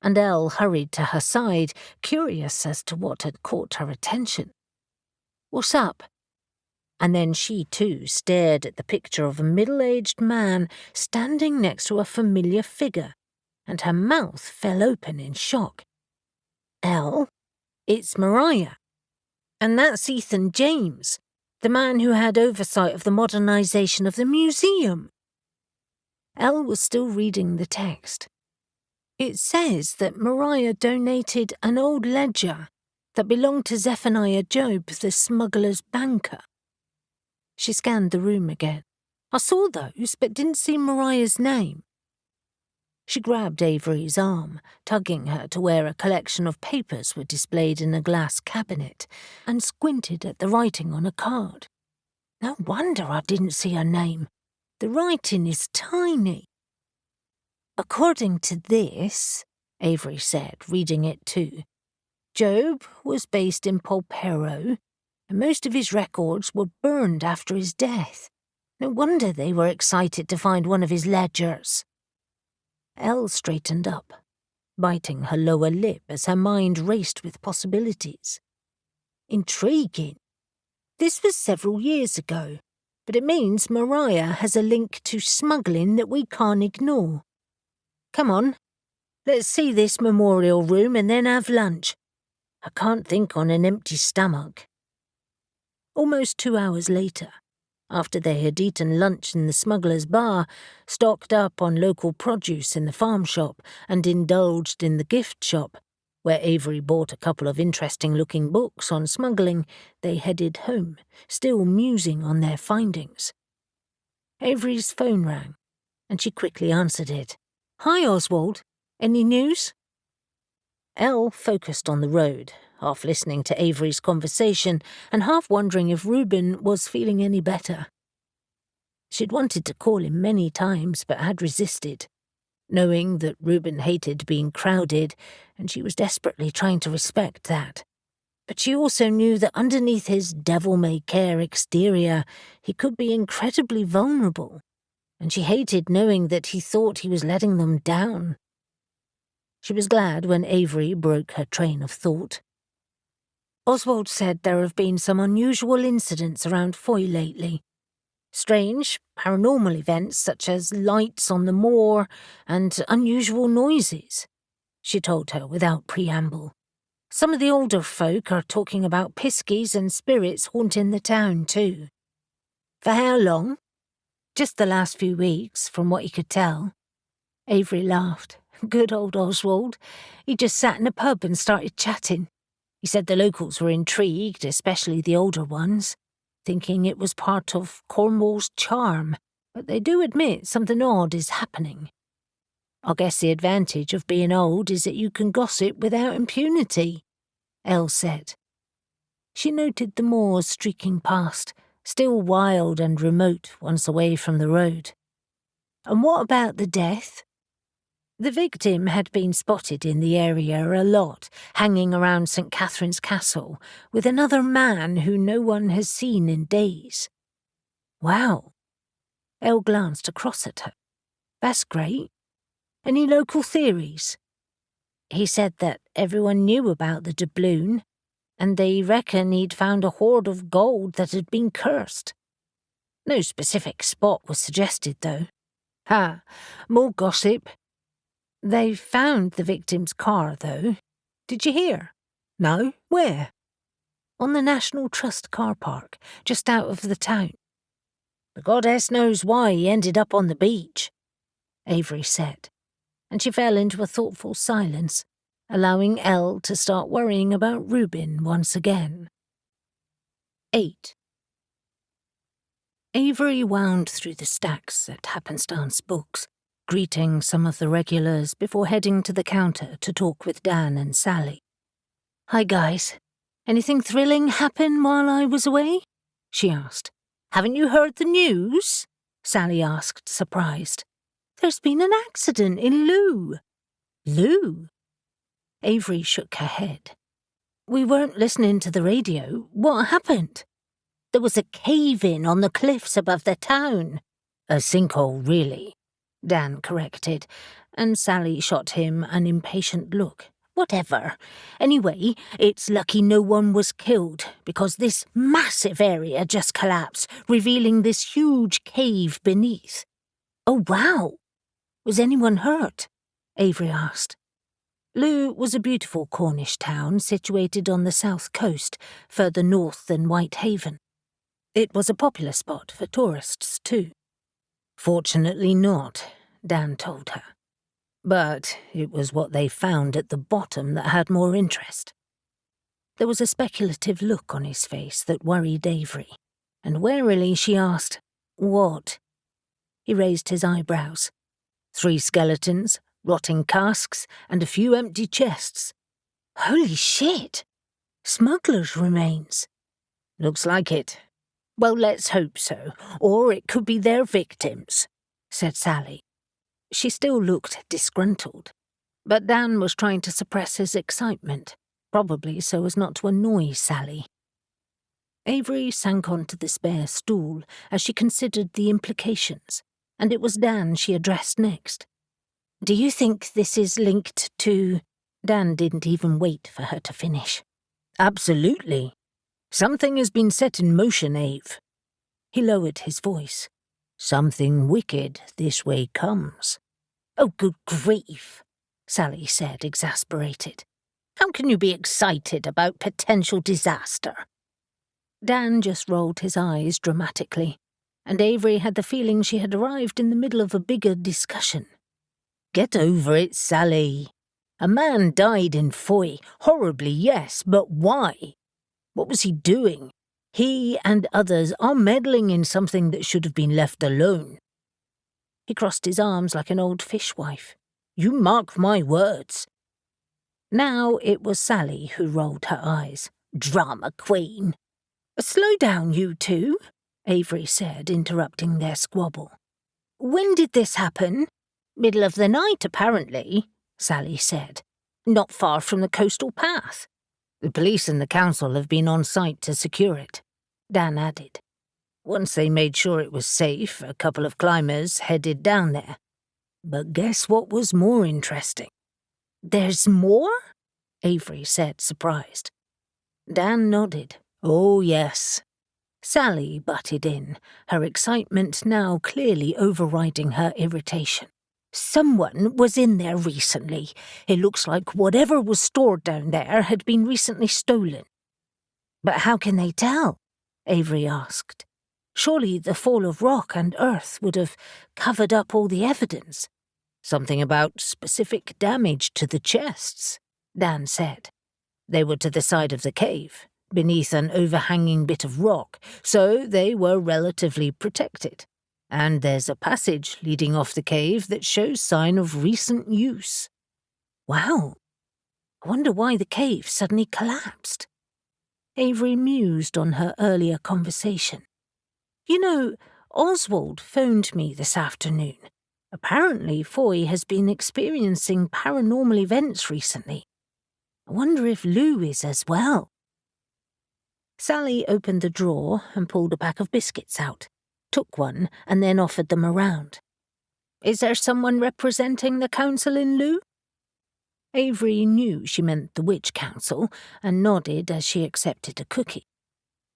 and Elle hurried to her side, curious as to what had caught her attention. What's up? And then she too stared at the picture of a middle-aged man standing next to a familiar figure, and her mouth fell open in shock. Elle, it's Mariah. And that's Ethan James, the man who had oversight of the modernisation of the museum. Elle was still reading the text. It says that Mariah donated an old ledger that belonged to Zephaniah Job, the smuggler's banker. She scanned the room again. I saw those, but didn't see Mariah's name. She grabbed Avery's arm, tugging her to where a collection of papers were displayed in a glass cabinet, and squinted at the writing on a card. No wonder I didn't see her name. The writing is tiny. According to this, Avery said, reading it too, Job was based in Polperro, and most of his records were burned after his death. No wonder they were excited to find one of his ledgers. Elle straightened up, biting her lower lip as her mind raced with possibilities. Intriguing. This was several years ago, but it means Mariah has a link to smuggling that we can't ignore. Come on, let's see this memorial room and then have lunch. I can't think on an empty stomach. Almost 2 hours later, after they had eaten lunch in the smuggler's bar, stocked up on local produce in the farm shop, and indulged in the gift shop, where Avery bought a couple of interesting-looking books on smuggling, they headed home, still musing on their findings. Avery's phone rang, and she quickly answered it. Hi, Oswald. Any news? Elle focused on the road, half listening to Avery's conversation and half wondering if Reuben was feeling any better. She'd wanted to call him many times but had resisted, knowing that Reuben hated being crowded and she was desperately trying to respect that. But she also knew that underneath his devil-may-care exterior he could be incredibly vulnerable, and she hated knowing that he thought he was letting them down. She was glad when Avery broke her train of thought. Oswald said there have been some unusual incidents around Foy lately. Strange, paranormal events such as lights on the moor and unusual noises, she told her without preamble. Some of the older folk are talking about piskies and spirits haunting the town too. For how long? Just the last few weeks, from what he could tell. Avery laughed. Good old Oswald. He just sat in a pub and started chatting. He said the locals were intrigued, especially the older ones, thinking it was part of Cornwall's charm, but they do admit something odd is happening. I guess the advantage of being old is that you can gossip without impunity, Elle said. She noted the moors streaking past, still wild and remote once away from the road. And what about the death? The victim had been spotted in the area a lot, hanging around St. Catherine's Castle, with another man who no one has seen in days. Wow. Elle glanced across at her. That's great. Any local theories? He said that everyone knew about the doubloon, and they reckon he'd found a hoard of gold that had been cursed. No specific spot was suggested, though. Ha, more gossip. They found the victim's car, though. Did you hear? No? Where? On the National Trust car park, just out of the town. The goddess knows why he ended up on the beach, Avery said, and she fell into a thoughtful silence, allowing Elle to start worrying about Reuben once again. 8. Avery wound through the stacks at happenstance books, greeting some of the regulars before heading to the counter to talk with Dan and Sally. Hi, guys. Anything thrilling happen while I was away? She asked. Haven't you heard the news? Sally asked, surprised. There's been an accident in Looe. Looe? Avery shook her head. We weren't listening to the radio. What happened? There was a cave-in on the cliffs above the town. A sinkhole, really, Dan corrected, and Sally shot him an impatient look. Whatever. Anyway, it's lucky no one was killed, because this massive area just collapsed, revealing this huge cave beneath. Oh, wow. Was anyone hurt? Avery asked. Looe was a beautiful Cornish town situated on the south coast, further north than Whitehaven. It was a popular spot for tourists, too. Fortunately not, Dan told her. But it was what they found at the bottom that had more interest. There was a speculative look on his face that worried Avery, and warily she asked, What? He raised his eyebrows. 3 skeletons, rotting casks, and a few empty chests. Holy shit! Smuggler's remains. Looks like it. Well, let's hope so, or it could be their victims, said Sally. She still looked disgruntled, but Dan was trying to suppress his excitement, probably so as not to annoy Sally. Avery sank onto the spare stool as she considered the implications, and it was Dan she addressed next. Do you think this is linked to... Dan didn't even wait for her to finish. Absolutely. Something has been set in motion, Ave. He lowered his voice. Something wicked this way comes. Oh, good grief, Sally said, exasperated. How can you be excited about potential disaster? Dan just rolled his eyes dramatically, and Avery had the feeling she had arrived in the middle of a bigger discussion. Get over it, Sally. A man died in Foy. Horribly, yes, but why? What was he doing? He and others are meddling in something that should have been left alone. He crossed his arms like an old fishwife. You mark my words. Now it was Sally who rolled her eyes. Drama queen. Slow down, you two, Avery said, interrupting their squabble. When did this happen? Middle of the night, apparently, Sally said. Not far from the coastal path. The police and the council have been on site to secure it, Dan added. Once they made sure it was safe, a couple of climbers headed down there. But guess what was more interesting? There's more? Avery said, surprised. Dan nodded. Oh, yes. Sally butted in, her excitement now clearly overriding her irritation. Someone was in there recently. It looks like whatever was stored down there had been recently stolen. But how can they tell? Avery asked. Surely the fall of rock and earth would have covered up all the evidence. Something about specific damage to the chests, Dan said. They were to the side of the cave, beneath an overhanging bit of rock, so they were relatively protected. And there's a passage leading off the cave that shows sign of recent use. Wow. I wonder why the cave suddenly collapsed. Avery mused on her earlier conversation. You know, Oswald phoned me this afternoon. Apparently, Foy has been experiencing paranormal events recently. I wonder if Looe is as well. Sally opened the drawer and pulled a pack of biscuits out, took one, and then offered them around. Is there someone representing the council in Looe? Avery knew she meant the witch council and nodded as she accepted a cookie.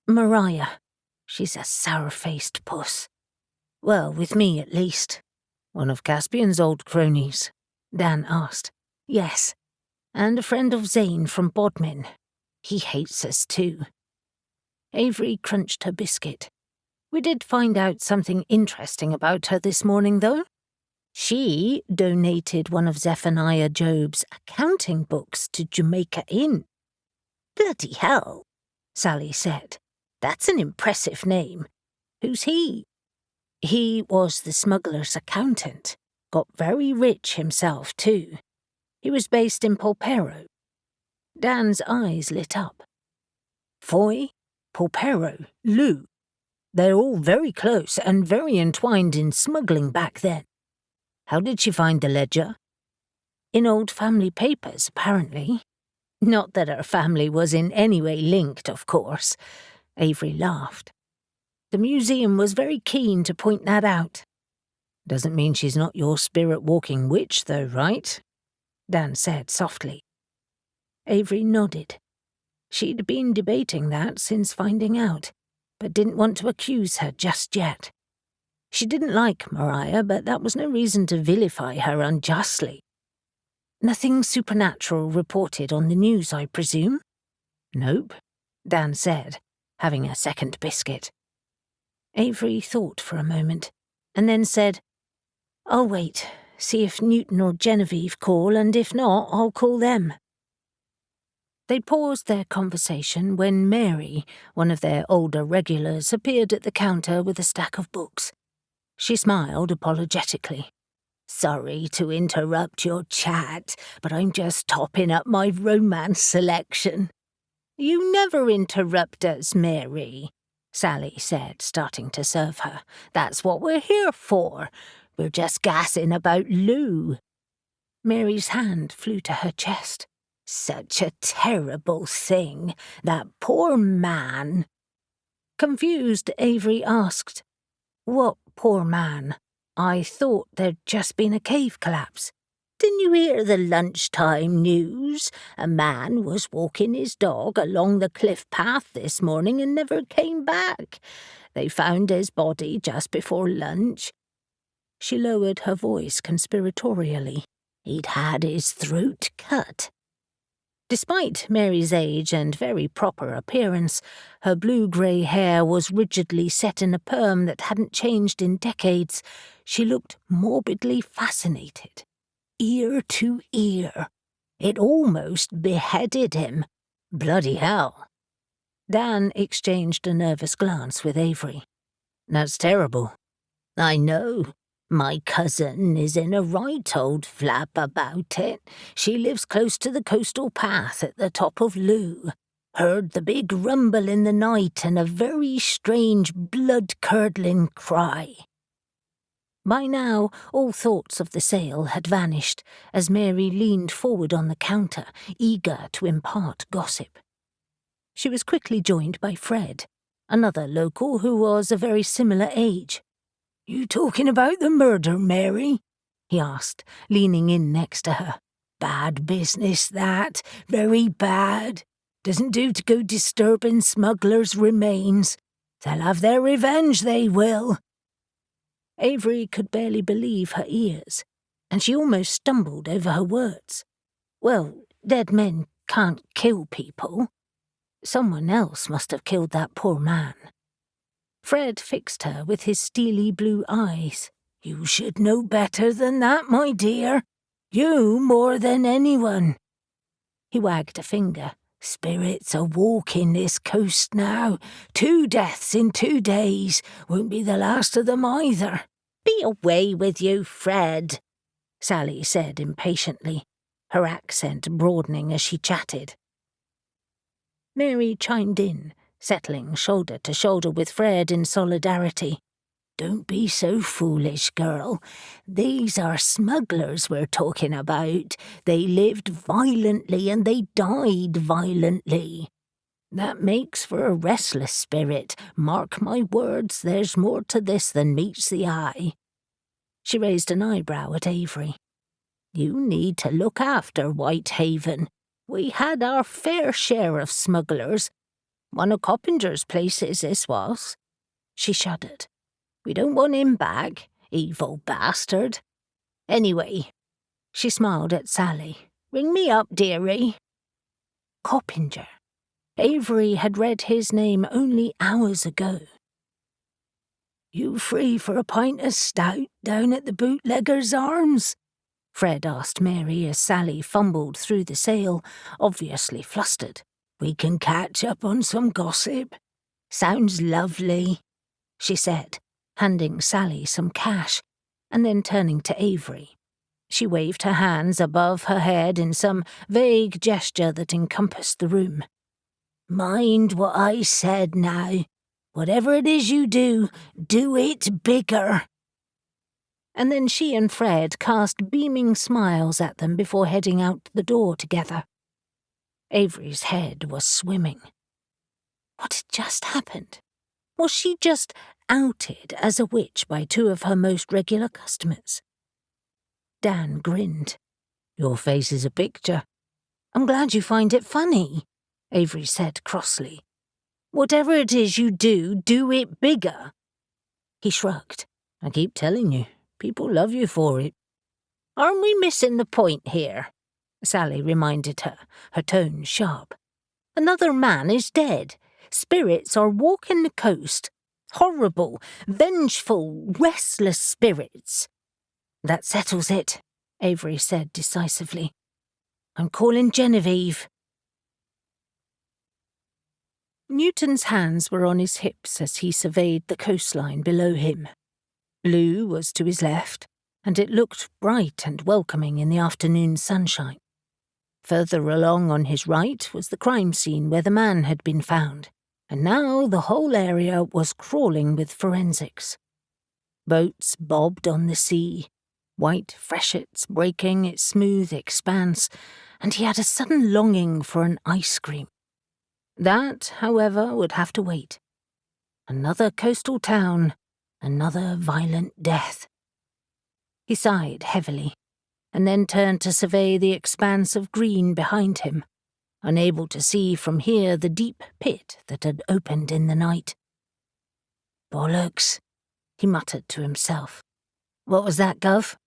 Mariah. She's a sour-faced puss. Well, with me at least. One of Caspian's old cronies, Dan asked. Yes, and a friend of Zane from Bodmin. He hates us too. Avery crunched her biscuit. We did find out something interesting about her this morning, though. She donated one of Zephaniah Job's accounting books to Jamaica Inn. Bloody hell, Sally said. That's an impressive name. Who's he? He was the smuggler's accountant. Got very rich himself, too. He was based in Polperro. Dan's eyes lit up. Foy, Polperro, Looe. They're all very close and very entwined in smuggling back then. How did she find the ledger? In old family papers, apparently. Not that her family was in any way linked, of course. Avery laughed. The museum was very keen to point that out. Doesn't mean she's not your spirit-walking witch, though, right? Dan said softly. Avery nodded. She'd been debating that since finding out, but didn't want to accuse her just yet. She didn't like Mariah, but that was no reason to vilify her unjustly. Nothing supernatural reported on the news, I presume? Nope, Dan said, having a second biscuit. Avery thought for a moment, and then said, I'll wait, see if Newton or Genevieve call, and if not, I'll call them. They paused their conversation when Mary, one of their older regulars, appeared at the counter with a stack of books. She smiled apologetically. Sorry to interrupt your chat, but I'm just topping up my romance selection. You never interrupt us, Mary, Sally said, starting to serve her. That's what we're here for. We're just gassing about Looe. Mary's hand flew to her chest. Such a terrible thing, that poor man. Confused, Avery asked, What poor man? I thought there'd just been a cave collapse. Didn't you hear the lunchtime news? A man was walking his dog along the cliff path this morning and never came back. They found his body just before lunch. She lowered her voice conspiratorially. He'd had his throat cut. Despite Mary's age and very proper appearance, her blue-grey hair was rigidly set in a perm that hadn't changed in decades. She looked morbidly fascinated. Ear to ear. It almost beheaded him. Bloody hell. Dan exchanged a nervous glance with Avery. That's terrible. I know. My cousin is in a right old flap about it. She lives close to the coastal path at the top of Looe. Heard the big rumble in the night and a very strange blood-curdling cry. By now, all thoughts of the sale had vanished, as Mary leaned forward on the counter, eager to impart gossip. She was quickly joined by Fred, another local who was a very similar age. You talking about the murder, Mary? He asked, leaning in next to her. Bad business, that. Very bad. Doesn't do to go disturbing smugglers' remains. They'll have their revenge, they will. Avery could barely believe her ears, and she almost stumbled over her words. Well, dead men can't kill people. Someone else must have killed that poor man. Fred fixed her with his steely blue eyes. You should know better than that, my dear. You more than anyone. He wagged a finger, Spirits are walking this coast now. 2 deaths in 2 days. Won't be the last of them either. Be away with you, Fred, Sally said impatiently, her accent broadening as she chatted. Mary chimed in, settling shoulder to shoulder with Fred in solidarity. Don't be so foolish, girl. These are smugglers we're talking about. They lived violently and they died violently. That makes for a restless spirit. Mark my words, there's more to this than meets the eye. She raised an eyebrow at Avery. You need to look after Whitehaven. We had our fair share of smugglers. One of Coppinger's places this was. She shuddered. We don't want him back, evil bastard. Anyway, she smiled at Sally. Ring me up, dearie. Coppinger. Avery had read his name only hours ago. You free for a pint of stout down at the Bootlegger's Arms? Fred asked Mary as Sally fumbled through the sale, obviously flustered. We can catch up on some gossip. Sounds lovely, she said, handing Sally some cash, and then turning to Avery. She waved her hands above her head in some vague gesture that encompassed the room. Mind what I said now. Whatever it is you do it bigger. And then she and Fred cast beaming smiles at them before heading out the door together. Avery's head was swimming. What had just happened? Was she just outed as a witch by 2 of her most regular customers? Dan grinned. Your face is a picture. I'm glad you find it funny, Avery said crossly. Whatever it is you do it bigger. He shrugged. I keep telling you, people love you for it. Aren't we missing the point here? Sally reminded her, her tone sharp. Another man is dead. Spirits are walking the coast. Horrible, vengeful, restless spirits. That settles it, Avery said decisively. I'm calling Genevieve. Newton's hands were on his hips as he surveyed the coastline below him. Looe was to his left, and it looked bright and welcoming in the afternoon sunshine. Further along on his right was the crime scene where the man had been found, and now the whole area was crawling with forensics. Boats bobbed on the sea, white freshets breaking its smooth expanse, and he had a sudden longing for an ice cream. That, however, would have to wait. Another coastal town, another violent death. He sighed heavily, and then turned to survey the expanse of green behind him, unable to see from here the deep pit that had opened in the night. Bollocks, he muttered to himself. What was that, Gov?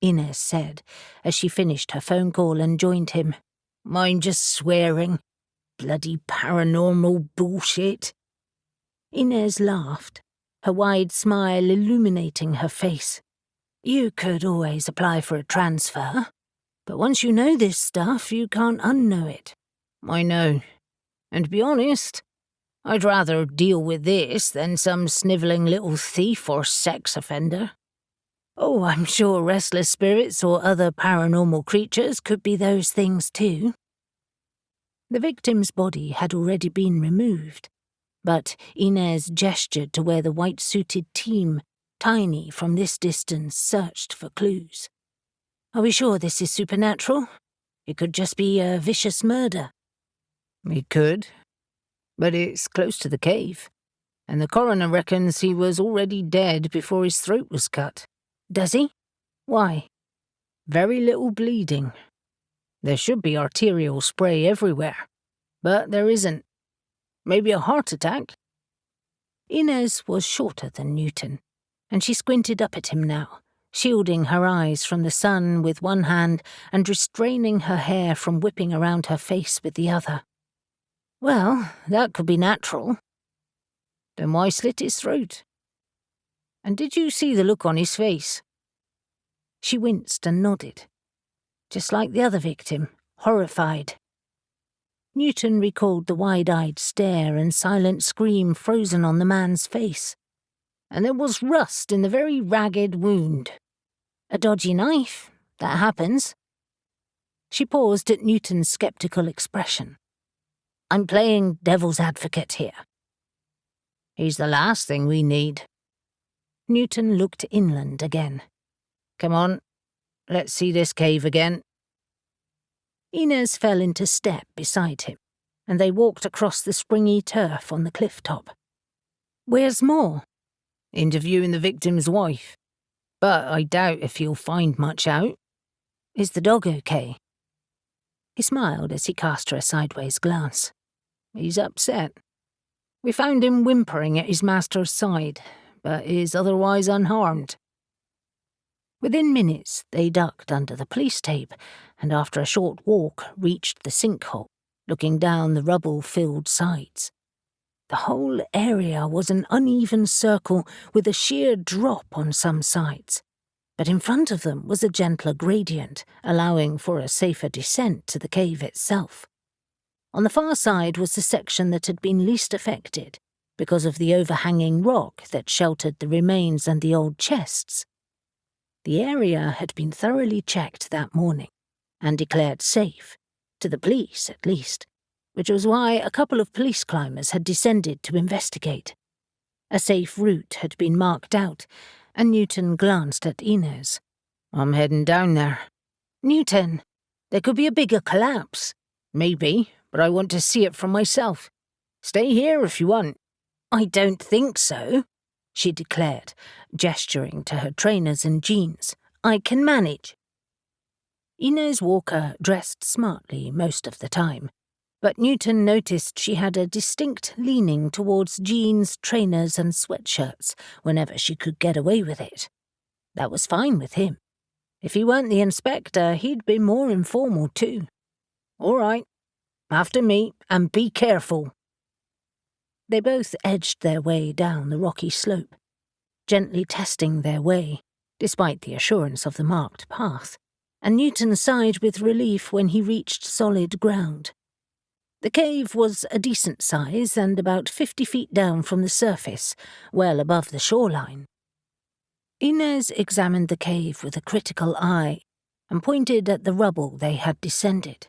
Inez said, as she finished her phone call and joined him. Mine just swearing. Bloody paranormal bullshit. Inez laughed, her wide smile illuminating her face. You could always apply for a transfer, but once you know this stuff, you can't unknow it. I know. And to be honest, I'd rather deal with this than some snivelling little thief or sex offender. Oh, I'm sure restless spirits or other paranormal creatures could be those things too. The victim's body had already been removed, but Inez gestured to where the white-suited team, tiny from this distance, searched for clues. Are we sure this is supernatural? It could just be a vicious murder. It could, but it's close to the cave, and the coroner reckons he was already dead before his throat was cut. Does he? Why? Very little bleeding. There should be arterial spray everywhere, but there isn't. Maybe a heart attack? Inez was shorter than Newton, and she squinted up at him now, shielding her eyes from the sun with one hand and restraining her hair from whipping around her face with the other. Well, that could be natural. Then why slit his throat? And did you see the look on his face? She winced and nodded. Just like the other victim, horrified. Newton recalled the wide-eyed stare and silent scream frozen on the man's face. And there was rust in the very ragged wound. A dodgy knife. That happens. She paused at Newton's sceptical expression. I'm playing devil's advocate here. He's the last thing we need. Newton looked inland again. Come on, let's see this cave again. Inez fell into step beside him, and they walked across the springy turf on the cliff top. Where's more? Interviewing the victim's wife. But I doubt if you'll find much out. Is the dog okay? He smiled as he cast her a sideways glance. He's upset. We found him whimpering at his master's side, but is otherwise unharmed. Within minutes, they ducked under the police tape, and after a short walk, reached the sinkhole, looking down the rubble-filled sides. The whole area was an uneven circle with a sheer drop on some sides, but in front of them was a gentler gradient, allowing for a safer descent to the cave itself. On the far side was the section that had been least affected, because of the overhanging rock that sheltered the remains and the old chests. The area had been thoroughly checked that morning, and declared safe, to the police at least, which was why a couple of police climbers had descended to investigate. A safe route had been marked out, and Newton glanced at Inez. I'm heading down there. Newton, there could be a bigger collapse. Maybe, but I want to see it for myself. Stay here if you want. I don't think so, she declared, gesturing to her trainers and jeans. I can manage. Inez Walker dressed smartly most of the time, but Newton noticed she had a distinct leaning towards jeans, trainers and sweatshirts whenever she could get away with it. That was fine with him. If he weren't the inspector, he'd be more informal too. All right, after me, and be careful. They both edged their way down the rocky slope, gently testing their way, despite the assurance of the marked path, and Newton sighed with relief when he reached solid ground. The cave was a decent size and about 50 feet down from the surface, well above the shoreline. Inez examined the cave with a critical eye and pointed at the rubble they had descended.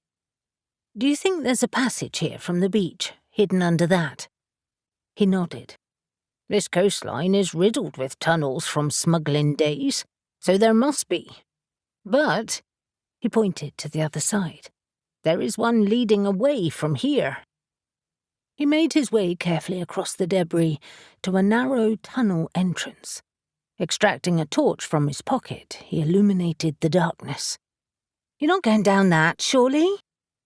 Do you think there's a passage here from the beach, hidden under that? He nodded. This coastline is riddled with tunnels from smuggling days, so there must be. But, he pointed to the other side, there is one leading away from here. He made his way carefully across the debris to a narrow tunnel entrance. Extracting a torch from his pocket, he illuminated the darkness. You're not going down that, surely?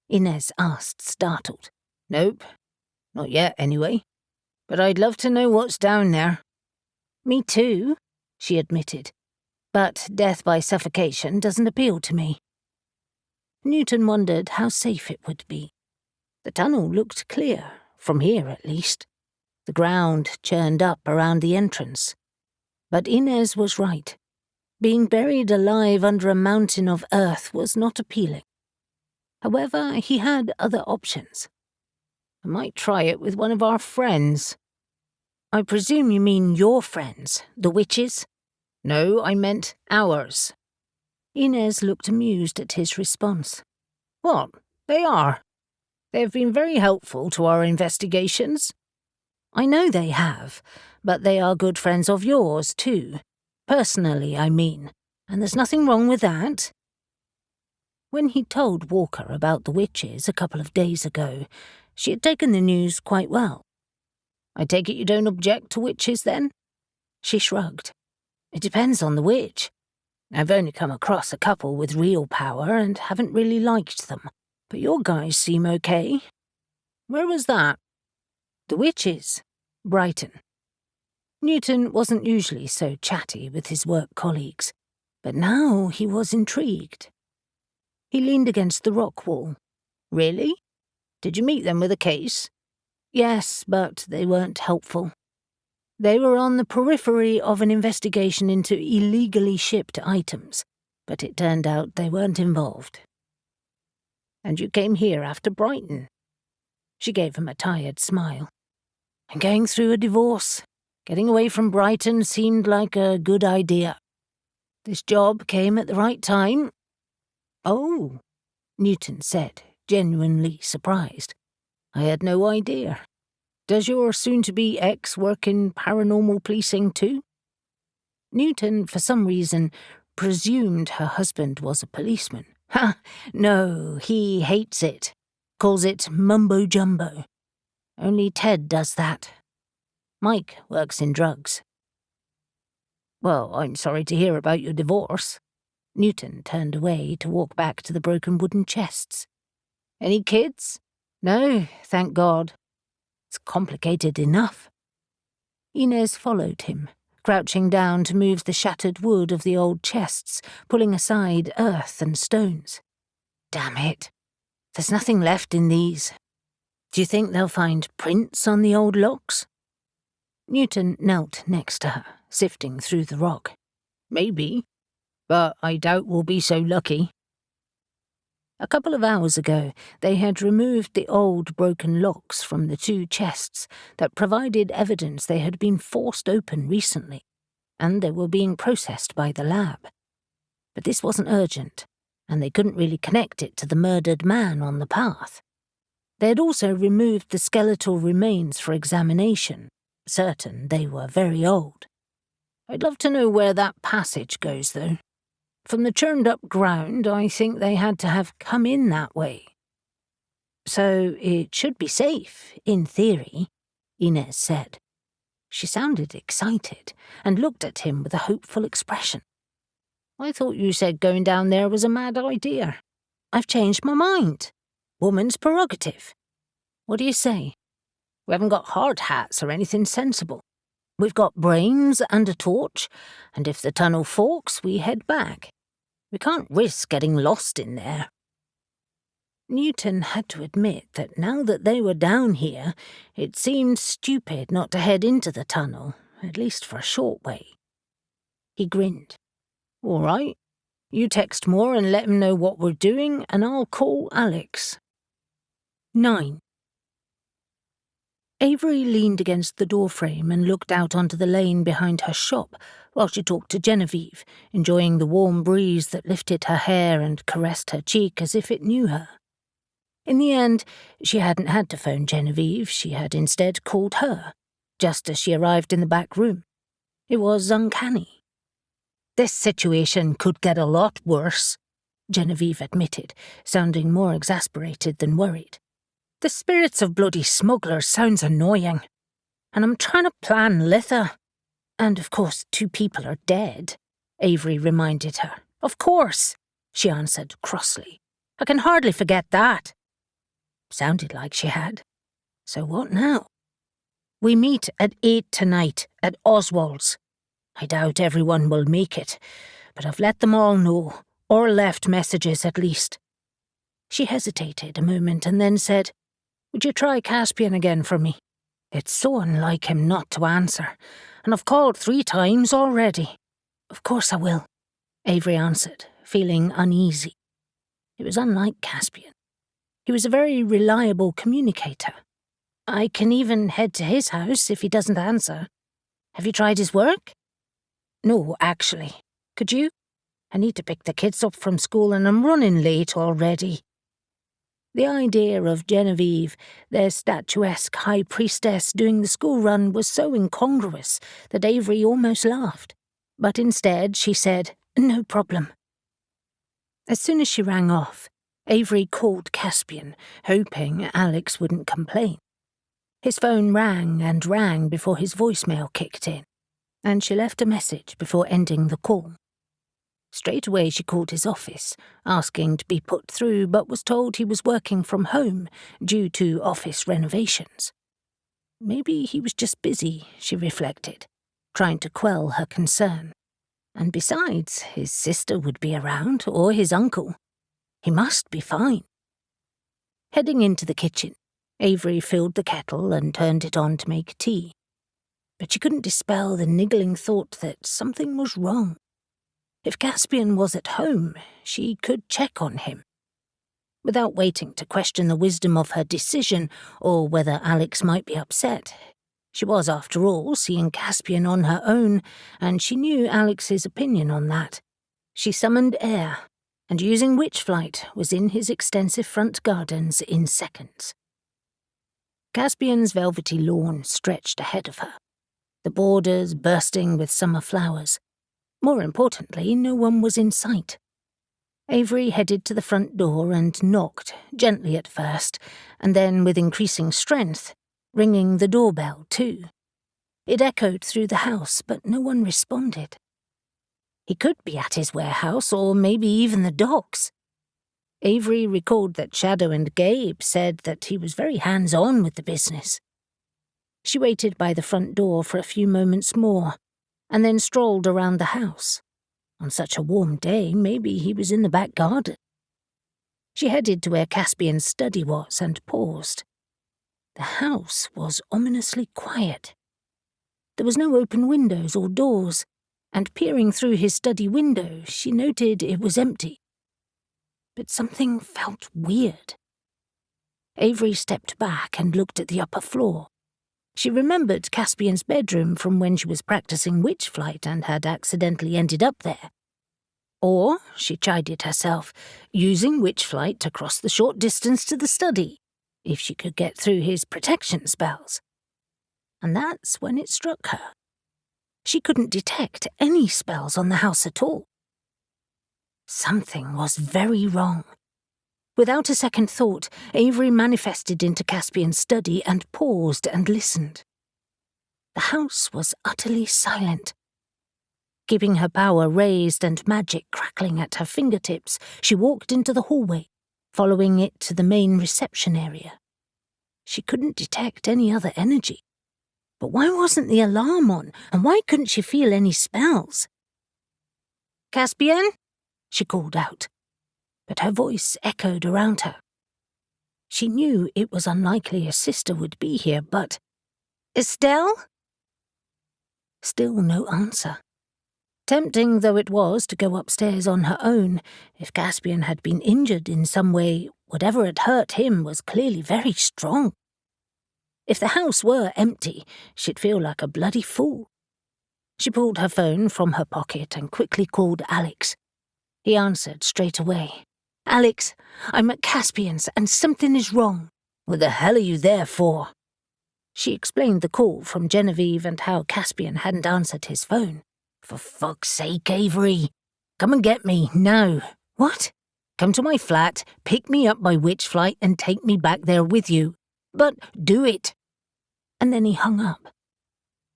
Inez asked, startled. Nope, not yet anyway. But I'd love to know what's down there. Me too, she admitted. But death by suffocation doesn't appeal to me. Newton wondered how safe it would be. The tunnel looked clear, from here at least. The ground churned up around the entrance. But Inez was right. Being buried alive under a mountain of earth was not appealing. However, he had other options. I might try it with one of our friends. I presume you mean your friends, the witches? No, I meant ours. Inez looked amused at his response. What? They are. They have been very helpful to our investigations. I know they have, but they are good friends of yours, too. Personally, I mean, and there's nothing wrong with that. When he told Walker about the witches a couple of days ago, she had taken the news quite well. I take it you don't object to witches, then? She shrugged. It depends on the witch. I've only come across a couple with real power and haven't really liked them, but your guys seem okay. Where was that? The witches. Brighton. Newton wasn't usually so chatty with his work colleagues, but now he was intrigued. He leaned against the rock wall. Really? Did you meet them with a case? Yes, but they weren't helpful. They were on the periphery of an investigation into illegally shipped items, but it turned out they weren't involved. And you came here after Brighton? She gave him a tired smile. "I'm going through a divorce. Getting away from Brighton seemed like a good idea. This job came at the right time." "Oh," Newton said, genuinely surprised. "I had no idea. Does your soon-to-be ex work in paranormal policing too?" Newton, for some reason, presumed her husband was a policeman. "Ha, no, he hates it. Calls it mumbo-jumbo. Only Ted does that. Mike works in drugs." "Well, I'm sorry to hear about your divorce." Newton turned away to walk back to the broken wooden chests. "Any kids?" "No, thank God. It's complicated enough." Inez followed him, crouching down to move the shattered wood of the old chests, pulling aside earth and stones. "Damn it. There's nothing left in these. Do you think they'll find prints on the old locks?" Newton knelt next to her, sifting through the rock. "Maybe, but I doubt we'll be so lucky." A couple of hours ago, they had removed the old broken locks from the 2 chests that provided evidence they had been forced open recently, and they were being processed by the lab. But this wasn't urgent, and they couldn't really connect it to the murdered man on the path. They had also removed the skeletal remains for examination, certain they were very old. I'd love to know where that passage goes, though. From the churned-up ground, I think they had to have come in that way. So it should be safe, in theory, Inez said. She sounded excited and looked at him with a hopeful expression. "I thought you said going down there was a mad idea. I've changed my mind. Woman's prerogative. What do you say? We haven't got hard hats or anything sensible. We've got brains and a torch, and if the tunnel forks, we head back. We can't risk getting lost in there." Newton had to admit that now that they were down here, it seemed stupid not to head into the tunnel, at least for a short way. He grinned. "All right. You text Moore and let him know what we're doing, and I'll call Alex." 9. Avery leaned against the doorframe and looked out onto the lane behind her shop while she talked to Genevieve, enjoying the warm breeze that lifted her hair and caressed her cheek as if it knew her. In the end, she hadn't had to phone Genevieve, she had instead called her, just as she arrived in the back room. It was uncanny. "This situation could get a lot worse," Genevieve admitted, sounding more exasperated than worried. "The spirits of bloody Smuggler sounds annoying. And I'm trying to plan Litha. And of course 2 people are dead," Avery reminded her. "Of course," she answered crossly. "I can hardly forget that." Sounded like she had. "So what now?" "We meet at 8 tonight at Oswald's. I doubt everyone will make it, but I've let them all know, or left messages at least." She hesitated a moment and then said, "Would you try Caspian again for me? It's so unlike him not to answer, and I've called 3 times already." "Of course I will," Avery answered, feeling uneasy. It was unlike Caspian. He was a very reliable communicator. "I can even head to his house if he doesn't answer. Have you tried his work?" "No, actually. Could you? I need to pick the kids up from school and I'm running late already." The idea of Genevieve, their statuesque high priestess, doing the school run was so incongruous that Avery almost laughed. But instead she said, "No problem." As soon as she rang off, Avery called Caspian, hoping Alex wouldn't complain. His phone rang and rang before his voicemail kicked in, and she left a message before ending the call. Straight away she called his office, asking to be put through, but was told he was working from home due to office renovations. Maybe he was just busy, she reflected, trying to quell her concern. And besides, his sister would be around, or his uncle. He must be fine. Heading into the kitchen, Avery filled the kettle and turned it on to make tea. But she couldn't dispel the niggling thought that something was wrong. If Caspian was at home, she could check on him. Without waiting to question the wisdom of her decision or whether Alex might be upset. She was, after all, seeing Caspian on her own, and she knew Alex's opinion on that. She summoned air, and using witch flight was in his extensive front gardens in seconds. Caspian's velvety lawn stretched ahead of her, the borders bursting with summer flowers. More importantly, no one was in sight. Avery headed to the front door and knocked, gently at first, and then with increasing strength, ringing the doorbell too. It echoed through the house, but no one responded. He could be at his warehouse, or maybe even the docks. Avery recalled that Shadow and Gabe said that he was very hands-on with the business. She waited by the front door for a few moments more, and then strolled around the house. On such a warm day, maybe he was in the back garden. She headed to where Caspian's study was and paused. The house was ominously quiet. There was no open windows or doors, and peering through his study window, she noted it was empty. But something felt weird. Avery stepped back and looked at the upper floor. She remembered Caspian's bedroom from when she was practicing witch flight and had accidentally ended up there. Or, she chided herself, using witch flight to cross the short distance to the study, if she could get through his protection spells. And that's when it struck her. She couldn't detect any spells on the house at all. Something was very wrong. Without a second thought, Avery manifested into Caspian's study and paused and listened. The house was utterly silent. Keeping her power raised and magic crackling at her fingertips, she walked into the hallway, following it to the main reception area. She couldn't detect any other energy. But why wasn't the alarm on, and why couldn't she feel any spells? "Caspian?" she called out, but her voice echoed around her. She knew it was unlikely a sister would be here, but... "Estelle?" Still no answer. Tempting though it was to go upstairs on her own, if Caspian had been injured in some way, whatever had hurt him was clearly very strong. If the house were empty, she'd feel like a bloody fool. She pulled her phone from her pocket and quickly called Alex. He answered straight away. "Alex, I'm at Caspian's and something is wrong." "What the hell are you there for?" She explained the call from Genevieve and how Caspian hadn't answered his phone. "For fuck's sake, Avery. Come and get me, now." "What?" "Come to my flat, pick me up by witch flight and take me back there with you. But do it." And then he hung up.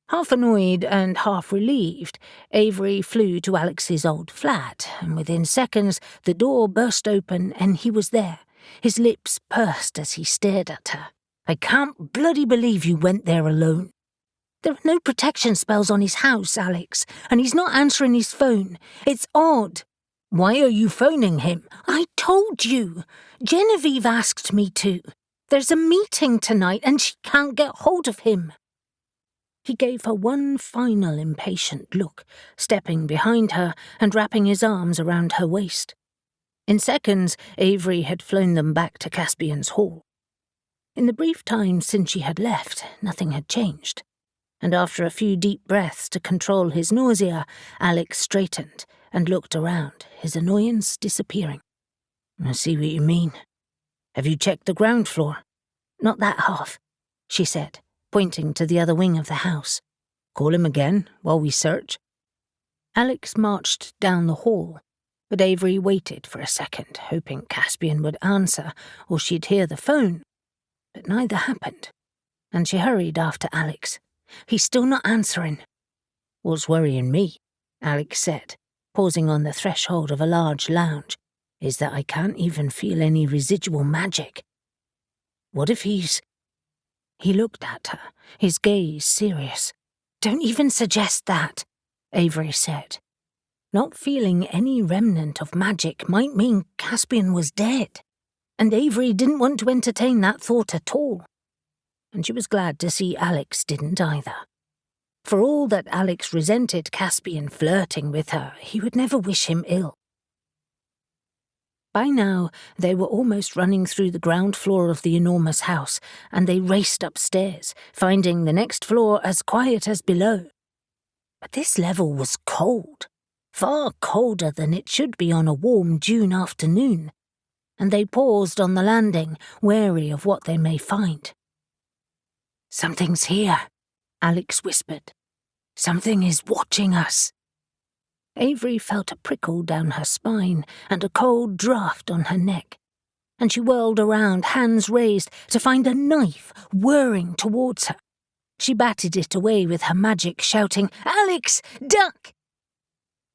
Half annoyed and half relieved, Avery flew to Alex's old flat, and within seconds the door burst open and he was there. His lips pursed as he stared at her. "I can't bloody believe you went there alone." "There are no protection spells on his house, Alex, and he's not answering his phone. It's odd." "Why are you phoning him?" "I told you. Genevieve asked me to. There's a meeting tonight and she can't get hold of him." He gave her one final impatient look, stepping behind her and wrapping his arms around her waist. In seconds, Avery had flown them back to Caspian's hall. In the brief time since she had left, nothing had changed. And after a few deep breaths to control his nausea, Alex straightened and looked around, his annoyance disappearing. "I see what you mean. Have you checked the ground floor?" "Not that half," she said, pointing to the other wing of the house. "Call him again while we search." Alex marched down the hall, but Avery waited for a second, hoping Caspian would answer or she'd hear the phone. But neither happened, and she hurried after Alex. "He's still not answering." "What's worrying me," Alex said, pausing on the threshold of a large lounge, "is that I can't even feel any residual magic. What if he's—" He looked at her, his gaze serious. "Don't even suggest that," Avery said. Not feeling any remnant of magic might mean Caspian was dead, and Avery didn't want to entertain that thought at all. And she was glad to see Alex didn't either. For all that Alex resented Caspian flirting with her, he would never wish him ill. By now, they were almost running through the ground floor of the enormous house, and they raced upstairs, finding the next floor as quiet as below. But this level was cold, far colder than it should be on a warm June afternoon, and they paused on the landing, wary of what they may find. "Something's here," Alex whispered. "Something is watching us." Avery felt a prickle down her spine and a cold draft on her neck, and she whirled around, hands raised, to find a knife whirring towards her. She batted it away with her magic, shouting, "Alex, duck!"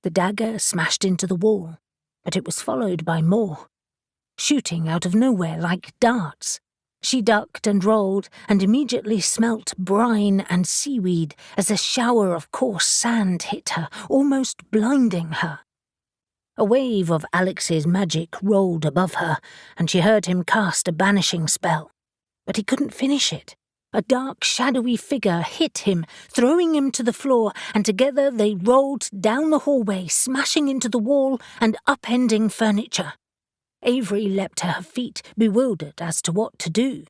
The dagger smashed into the wall, but it was followed by more, shooting out of nowhere like darts. She ducked and rolled and immediately smelt brine and seaweed as a shower of coarse sand hit her, almost blinding her. A wave of Alex's magic rolled above her, and she heard him cast a banishing spell. But he couldn't finish it. A dark, shadowy figure hit him, throwing him to the floor, and together they rolled down the hallway, smashing into the wall and upending furniture. Avery leapt to her feet, bewildered as to what to do.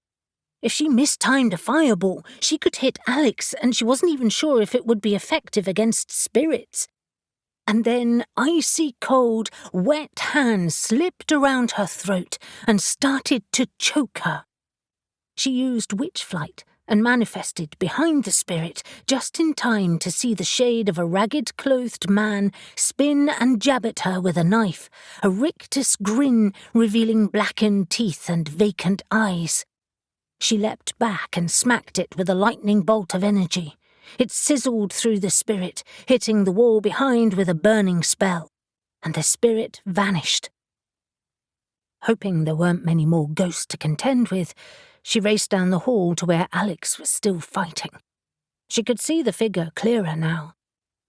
If she mistimed a fireball, she could hit Alex, and she wasn't even sure if it would be effective against spirits. And then icy cold, wet hands slipped around her throat and started to choke her. She used witch flight and manifested behind the spirit just in time to see the shade of a ragged-clothed man spin and jab at her with a knife, a rictus grin revealing blackened teeth and vacant eyes. She leapt back and smacked it with a lightning bolt of energy. It sizzled through the spirit, hitting the wall behind with a burning spell, and the spirit vanished. Hoping there weren't many more ghosts to contend with, she raced down the hall to where Alex was still fighting. She could see the figure clearer now.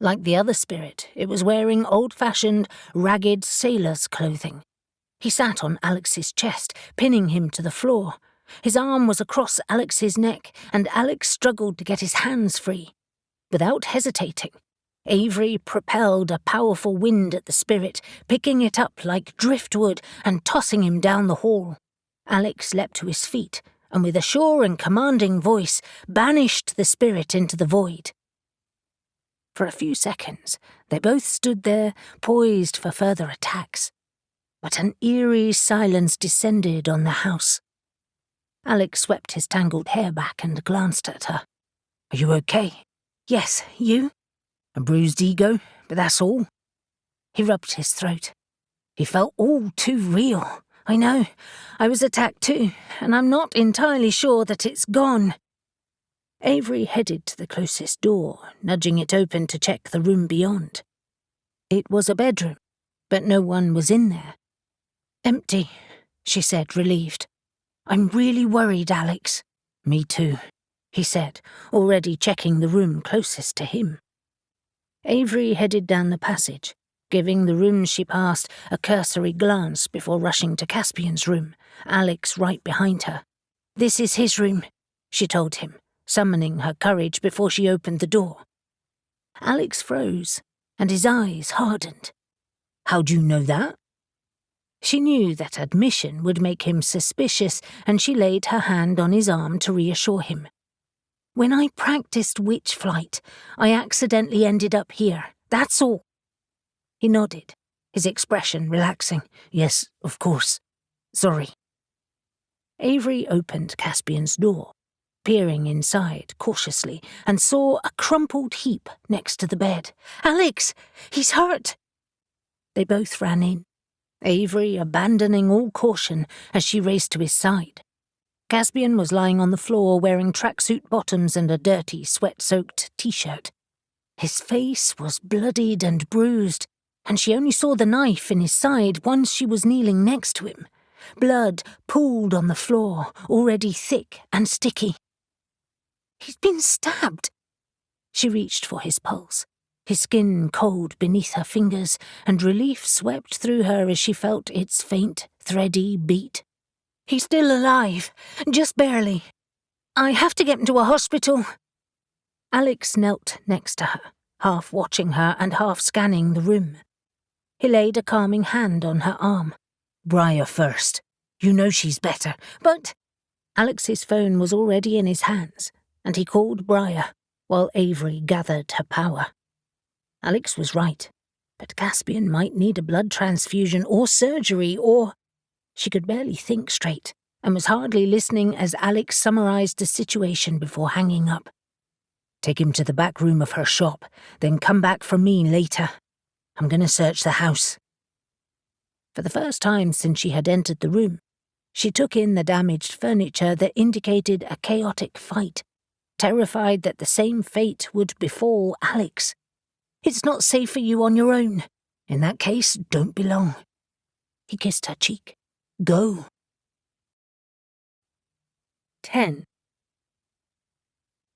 Like the other spirit, it was wearing old-fashioned, ragged sailor's clothing. He sat on Alex's chest, pinning him to the floor. His arm was across Alex's neck, and Alex struggled to get his hands free. Without hesitating, Avery propelled a powerful wind at the spirit, picking it up like driftwood and tossing him down the hall. Alex leapt to his feet, and with a sure and commanding voice, banished the spirit into the void. For a few seconds, they both stood there, poised for further attacks. But an eerie silence descended on the house. Alex swept his tangled hair back and glanced at her. "Are you okay?" "Yes, you?" "A bruised ego, but that's all." He rubbed his throat. "He felt all too real. I know. I was attacked too, and I'm not entirely sure that it's gone." Avery headed to the closest door, nudging it open to check the room beyond. It was a bedroom, but no one was in there. "Empty," she said, relieved. "I'm really worried, Alex." "Me too," he said, already checking the room closest to him. Avery headed down the passage, giving the rooms she passed a cursory glance before rushing to Caspian's room, Alex right behind her. "This is his room," she told him, summoning her courage before she opened the door. Alex froze, and his eyes hardened. "How do you know that?" She knew that admission would make him suspicious, and she laid her hand on his arm to reassure him. "When I practiced witch flight, I accidentally ended up here, that's all." He nodded, his expression relaxing. "Yes, of course. Sorry." Avery opened Caspian's door, peering inside cautiously, and saw a crumpled heap next to the bed. "Alex, he's hurt!" They both ran in, Avery abandoning all caution as she raced to his side. Caspian was lying on the floor wearing tracksuit bottoms and a dirty, sweat-soaked t-shirt. His face was bloodied and bruised, and she only saw the knife in his side once she was kneeling next to him. Blood pooled on the floor, already thick and sticky. "He's been stabbed." She reached for his pulse, his skin cold beneath her fingers, and relief swept through her as she felt its faint, thready beat. "He's still alive, just barely. I have to get him to a hospital." Alex knelt next to her, half watching her and half scanning the room. He laid a calming hand on her arm. Briar first. You know she's better, but—" Alex's phone was already in his hands, and he called Briar, while Avery gathered her power. Alex was right, but Caspian might need a blood transfusion or surgery or— She could barely think straight, and was hardly listening as Alex summarized the situation before hanging up. "Take him to the back room of her shop, then come back for me later. I'm going to search the house." For the first time since she had entered the room, she took in the damaged furniture that indicated a chaotic fight, terrified that the same fate would befall Alex. "It's not safe for you on your own. In that case, don't be long." He kissed her cheek. "Go." 10.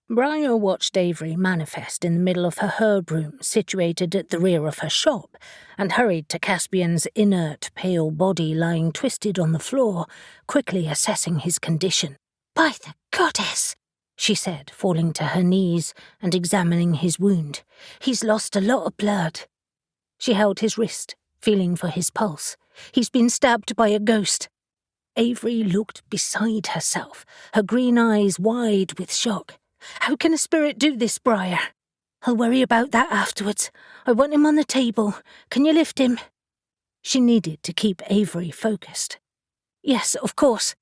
Briar watched Avery manifest in the middle of her herb room situated at the rear of her shop, and hurried to Caspian's inert, pale body lying twisted on the floor, quickly assessing his condition. "By the goddess!" she said, falling to her knees and examining his wound. "He's lost a lot of blood." She held his wrist, feeling for his pulse. "He's been stabbed by a ghost." Avery looked beside herself, her green eyes wide with shock. "How can a spirit do this, Briar?" "I'll worry about that afterwards. I want him on the table. Can you lift him?" She needed to keep Avery focused. "Yes, of course."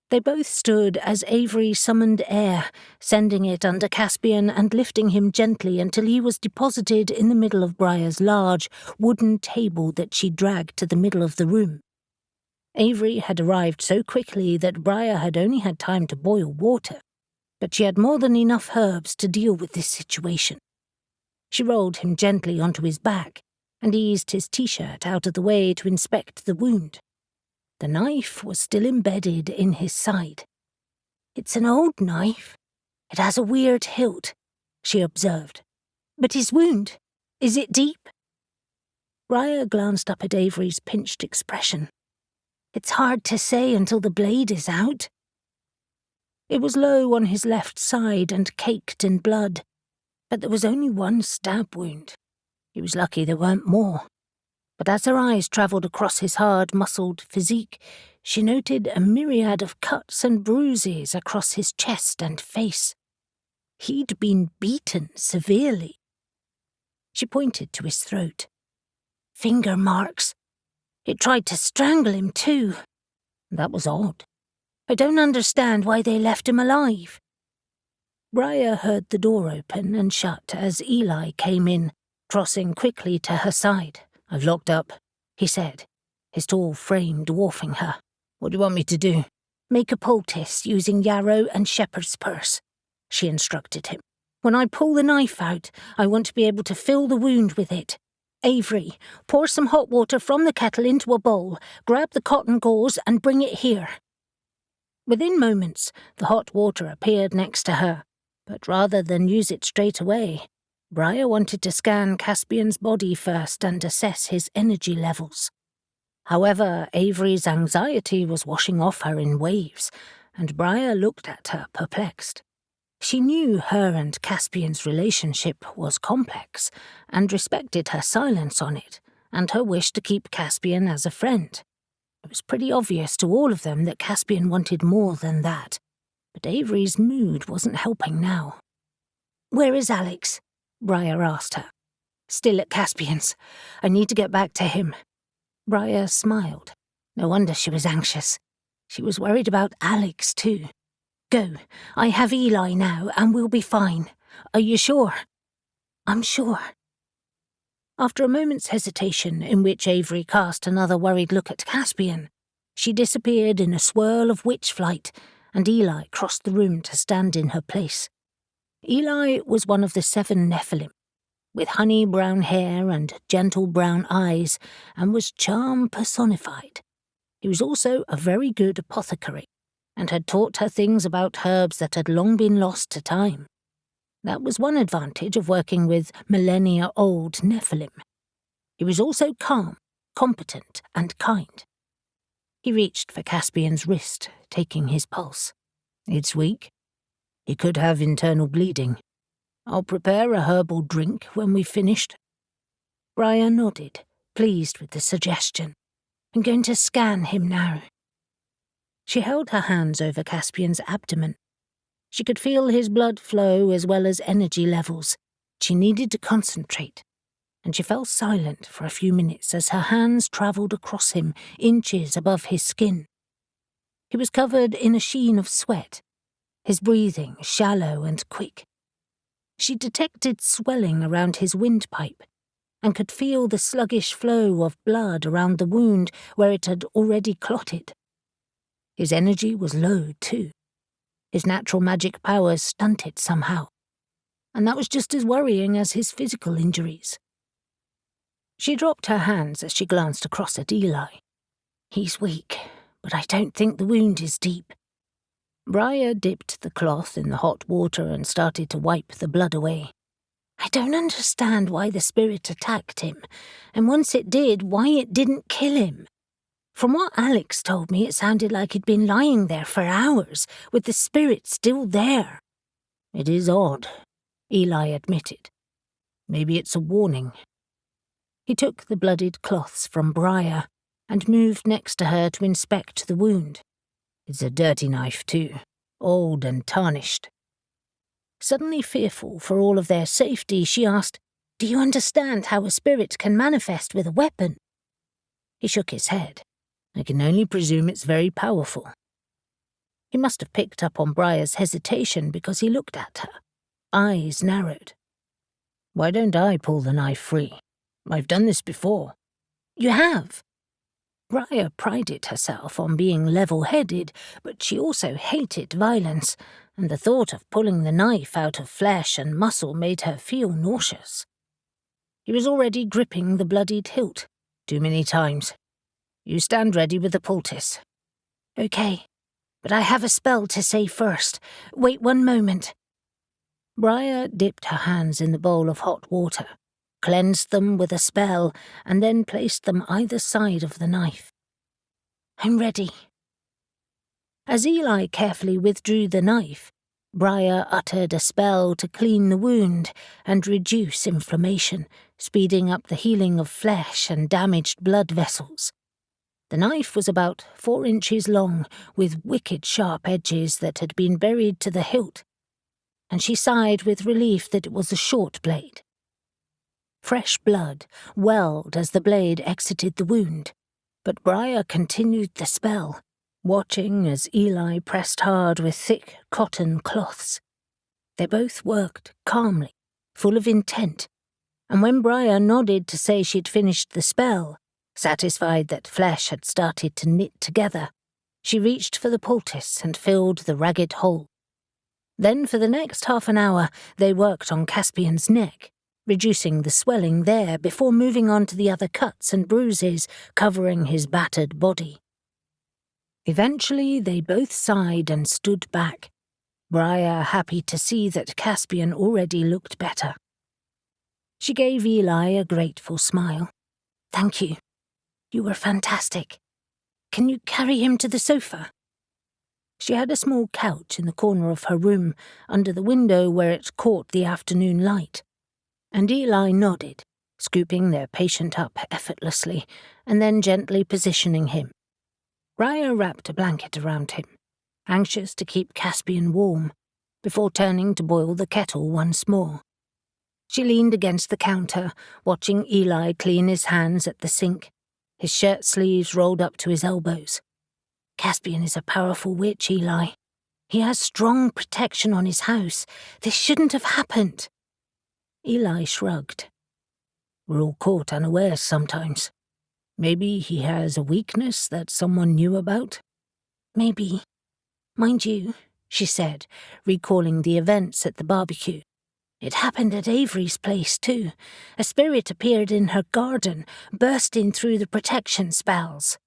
They both stood as Avery summoned air, sending it under Caspian and lifting him gently until he was deposited in the middle of Briar's large, wooden table that she dragged to the middle of the room. Avery had arrived so quickly that Briar had only had time to boil water, but she had more than enough herbs to deal with this situation. She rolled him gently onto his back and eased his t-shirt out of the way to inspect the wound. The knife was still embedded in his side. "It's an old knife. It has a weird hilt," she observed. "But his wound, is it deep?" Briar glanced up at Avery's pinched expression. "It's hard to say until the blade is out." It was low on his left side and caked in blood, but there was only one stab wound. He was lucky there weren't more. But as her eyes travelled across his hard-muscled physique, she noted a myriad of cuts and bruises across his chest and face. He'd been beaten severely. She pointed to his throat. "Finger marks. It tried to strangle him, too." That was odd. "I don't understand why they left him alive." Briar heard the door open and shut as Eli came in, crossing quickly to her side. "I've locked up," he said, his tall frame dwarfing her. "What do you want me to do?" "Make a poultice using yarrow and shepherd's purse," she instructed him. "When I pull the knife out, I want to be able to fill the wound with it. Avery, pour some hot water from the kettle into a bowl, grab the cotton gauze and bring it here." Within moments, the hot water appeared next to her, but rather than use it straight away, Briar wanted to scan Caspian's body first and assess his energy levels. However, Avery's anxiety was washing off her in waves, and Briar looked at her perplexed. She knew her and Caspian's relationship was complex, and respected her silence on it, and her wish to keep Caspian as a friend. It was pretty obvious to all of them that Caspian wanted more than that, but Avery's mood wasn't helping now. "Where is Alex?" Briar asked her. "Still at Caspian's. I need to get back to him." Briar smiled. No wonder she was anxious. She was worried about Alex, too. "Go. I have Eli now, and we'll be fine. Are you sure?" "I'm sure." After a moment's hesitation, in which Avery cast another worried look at Caspian, she disappeared in a swirl of witch flight, and Eli crossed the room to stand in her place. Eli was one of the 7 Nephilim, with honey-brown hair and gentle brown eyes, and was charm personified. He was also a very good apothecary, and had taught her things about herbs that had long been lost to time. That was one advantage of working with millennia-old Nephilim. He was also calm, competent, and kind. He reached for Caspian's wrist, taking his pulse. "It's weak. He could have internal bleeding. I'll prepare a herbal drink when we've finished." Briar nodded, pleased with the suggestion. I'm going to scan him now." She held her hands over Caspian's abdomen. She could feel his blood flow as well as energy levels. She needed to concentrate, and she fell silent for a few minutes as her hands travelled across him, inches above his skin. He was covered in a sheen of sweat, his breathing shallow and quick. She detected swelling around his windpipe and could feel the sluggish flow of blood around the wound where it had already clotted. His energy was low, too. His natural magic powers stunted somehow, and that was just as worrying as his physical injuries. She dropped her hands as she glanced across at Eli. "He's weak, but I don't think the wound is deep." Mariah dipped the cloth in the hot water and started to wipe the blood away. "I don't understand why the spirit attacked him, and once it did, why it didn't kill him. From what Alex told me, it sounded like he'd been lying there for hours, with the spirit still there." "It is odd," Eli admitted. "Maybe it's a warning." He took the bloodied cloths from Mariah and moved next to her to inspect the wound. "It's a dirty knife, too, old and tarnished." Suddenly fearful for all of their safety, she asked, "Do you understand how a spirit can manifest with a weapon?" He shook his head. "I can only presume it's very powerful." He must have picked up on Mariah's hesitation because he looked at her, eyes narrowed. "Why don't I pull the knife free? I've done this before." "You have?" Mariah prided herself on being level-headed, but she also hated violence, and the thought of pulling the knife out of flesh and muscle made her feel nauseous. He was already gripping the bloodied hilt. "Too many times. You stand ready with the poultice." "Okay, but I have a spell to say first. Wait one moment." Mariah dipped her hands in the bowl of hot water, cleansed them with a spell, and then placed them either side of the knife. "I'm ready." As Eli carefully withdrew the knife, Mariah uttered a spell to clean the wound and reduce inflammation, speeding up the healing of flesh and damaged blood vessels. The knife was about 4 inches long, with wicked sharp edges that had been buried to the hilt, and she sighed with relief that it was a short blade. Fresh blood welled as the blade exited the wound, but Mariah continued the spell, watching as Eli pressed hard with thick cotton cloths. They both worked calmly, full of intent, and when Mariah nodded to say she'd finished the spell, satisfied that flesh had started to knit together, she reached for the poultice and filled the ragged hole. Then for the next half an hour they worked on Caspian's neck, reducing the swelling there before moving on to the other cuts and bruises covering his battered body. Eventually they both sighed and stood back, Mariah happy to see that Caspian already looked better. She gave Eli a grateful smile. "Thank you. You were fantastic. Can you carry him to the sofa?" She had a small couch in the corner of her room, under the window where it caught the afternoon light, and Eli nodded, scooping their patient up effortlessly, and then gently positioning him. Mariah wrapped a blanket around him, anxious to keep Caspian warm, before turning to boil the kettle once more. She leaned against the counter, watching Eli clean his hands at the sink, his shirt sleeves rolled up to his elbows. "Caspian is a powerful witch, Eli. He has strong protection on his house. This shouldn't have happened." Eli shrugged. "We're all caught unawares sometimes. Maybe he has a weakness that someone knew about?" "Maybe. Mind you," she said, recalling the events at the barbecue. "It happened at Avery's place, too. A spirit appeared in her garden, bursting through the protection spells."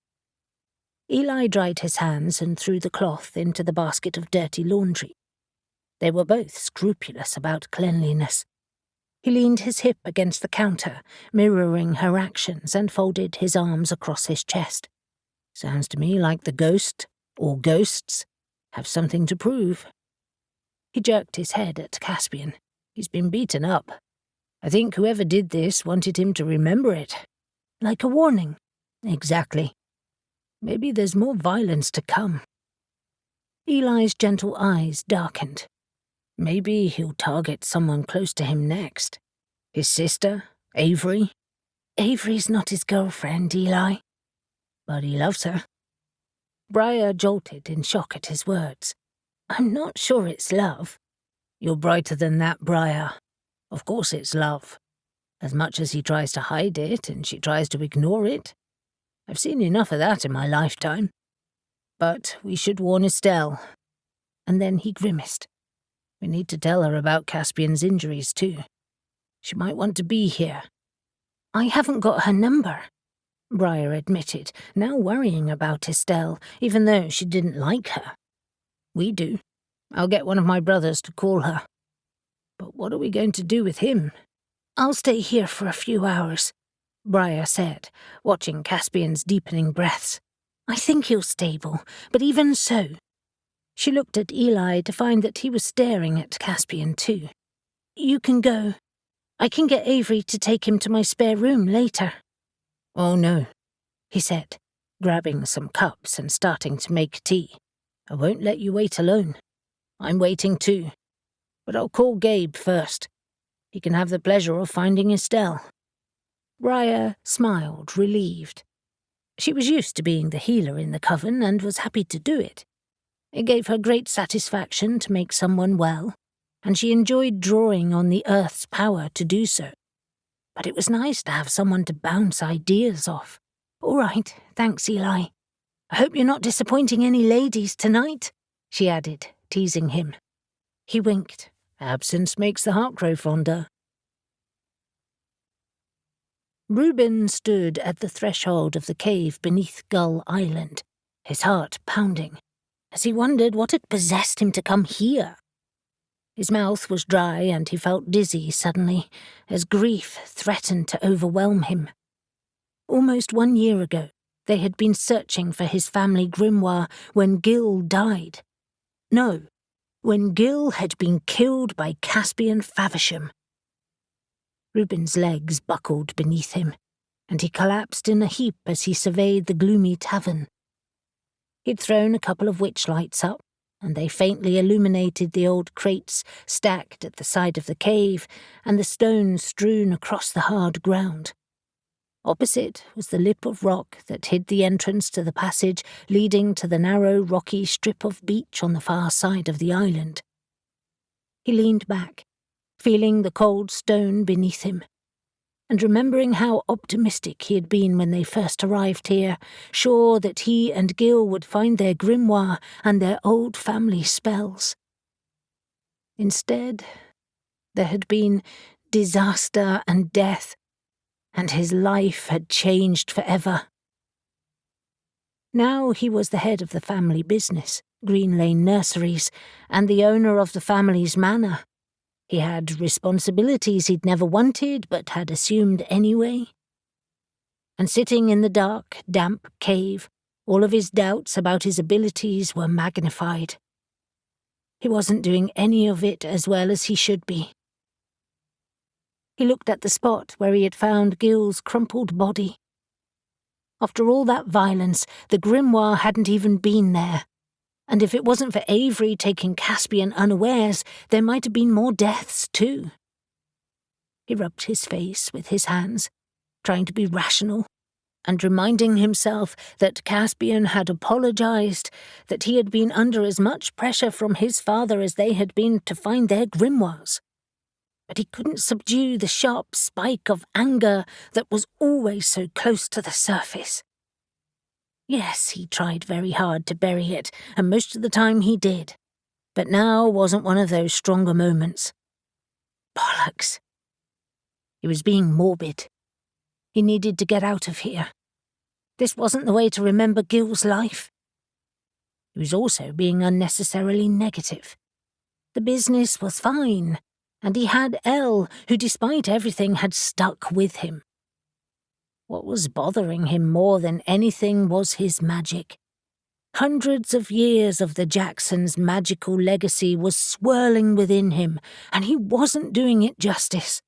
Eli dried his hands and threw the cloth into the basket of dirty laundry. They were both scrupulous about cleanliness. He leaned his hip against the counter, mirroring her actions, and folded his arms across his chest. "Sounds to me like the ghost, or ghosts, have something to prove." He jerked his head at Caspian. "He's been beaten up. I think whoever did this wanted him to remember it." "Like a warning?" "Exactly. Maybe there's more violence to come. Eli's gentle eyes darkened. Maybe he'll target someone close to him next. His sister, Avery. Avery's not his girlfriend, Eli. But he loves her. Briar jolted in shock at his words. I'm not sure it's love. You're brighter than that, Briar. Of course it's love. As much as he tries to hide it and she tries to ignore it. I've seen enough of that in my lifetime. But we should warn Estelle. And then he grimaced. We need to tell her about Caspian's injuries, too. She might want to be here. I haven't got her number, Briar admitted, now worrying about Estelle, even though she didn't like her. We do. I'll get one of my brothers to call her. But what are we going to do with him? I'll stay here for a few hours, Briar said, watching Caspian's deepening breaths. I think he'll stable, but even so. She looked at Eli to find that he was staring at Caspian too. You can go. I can get Avery to take him to my spare room later. Oh no, he said, grabbing some cups and starting to make tea. I won't let you wait alone. I'm waiting too. But I'll call Gabe first. He can have the pleasure of finding Estelle. Briar smiled, relieved. She was used to being the healer in the coven and was happy to do it. It gave her great satisfaction to make someone well, and she enjoyed drawing on the earth's power to do so. But it was nice to have someone to bounce ideas off. All right, thanks, Eli. I hope you're not disappointing any ladies tonight, she added, teasing him. He winked. Absence makes the heart grow fonder. Reuben stood at the threshold of the cave beneath Gull Island, his heart pounding, as he wondered what had possessed him to come here. His mouth was dry and he felt dizzy suddenly, as grief threatened to overwhelm him. Almost 1 year ago, they had been searching for his family grimoire when Gil died. No, when Gil had been killed by Caspian Faversham. Reuben's legs buckled beneath him, and he collapsed in a heap as he surveyed the gloomy tavern. He'd thrown a couple of witch lights up, and they faintly illuminated the old crates stacked at the side of the cave and the stones strewn across the hard ground. Opposite was the lip of rock that hid the entrance to the passage leading to the narrow, rocky strip of beach on the far side of the island. He leaned back, feeling the cold stone beneath him, and remembering how optimistic he had been when they first arrived here, sure that he and Gil would find their grimoire and their old family spells. Instead, there had been disaster and death, and his life had changed forever. Now he was the head of the family business, Green Lane Nurseries, and the owner of the family's manor. He had responsibilities he'd never wanted but had assumed anyway. And sitting in the dark, damp cave, all of his doubts about his abilities were magnified. He wasn't doing any of it as well as he should be. He looked at the spot where he had found Gil's crumpled body. After all that violence, the grimoire hadn't even been there. And if it wasn't for Avery taking Caspian unawares, there might have been more deaths too. He rubbed his face with his hands, trying to be rational, and reminding himself that Caspian had apologized, that he had been under as much pressure from his father as they had been to find their grimoires. But he couldn't subdue the sharp spike of anger that was always so close to the surface. Yes, he tried very hard to bury it, and most of the time he did. But now wasn't one of those stronger moments. Bollocks. He was being morbid. He needed to get out of here. This wasn't the way to remember Gil's life. He was also being unnecessarily negative. The business was fine, and he had Elle, who despite everything had stuck with him. What was bothering him more than anything was his magic. Hundreds of years of the Jacksons' magical legacy was swirling within him, and he wasn't doing it justice.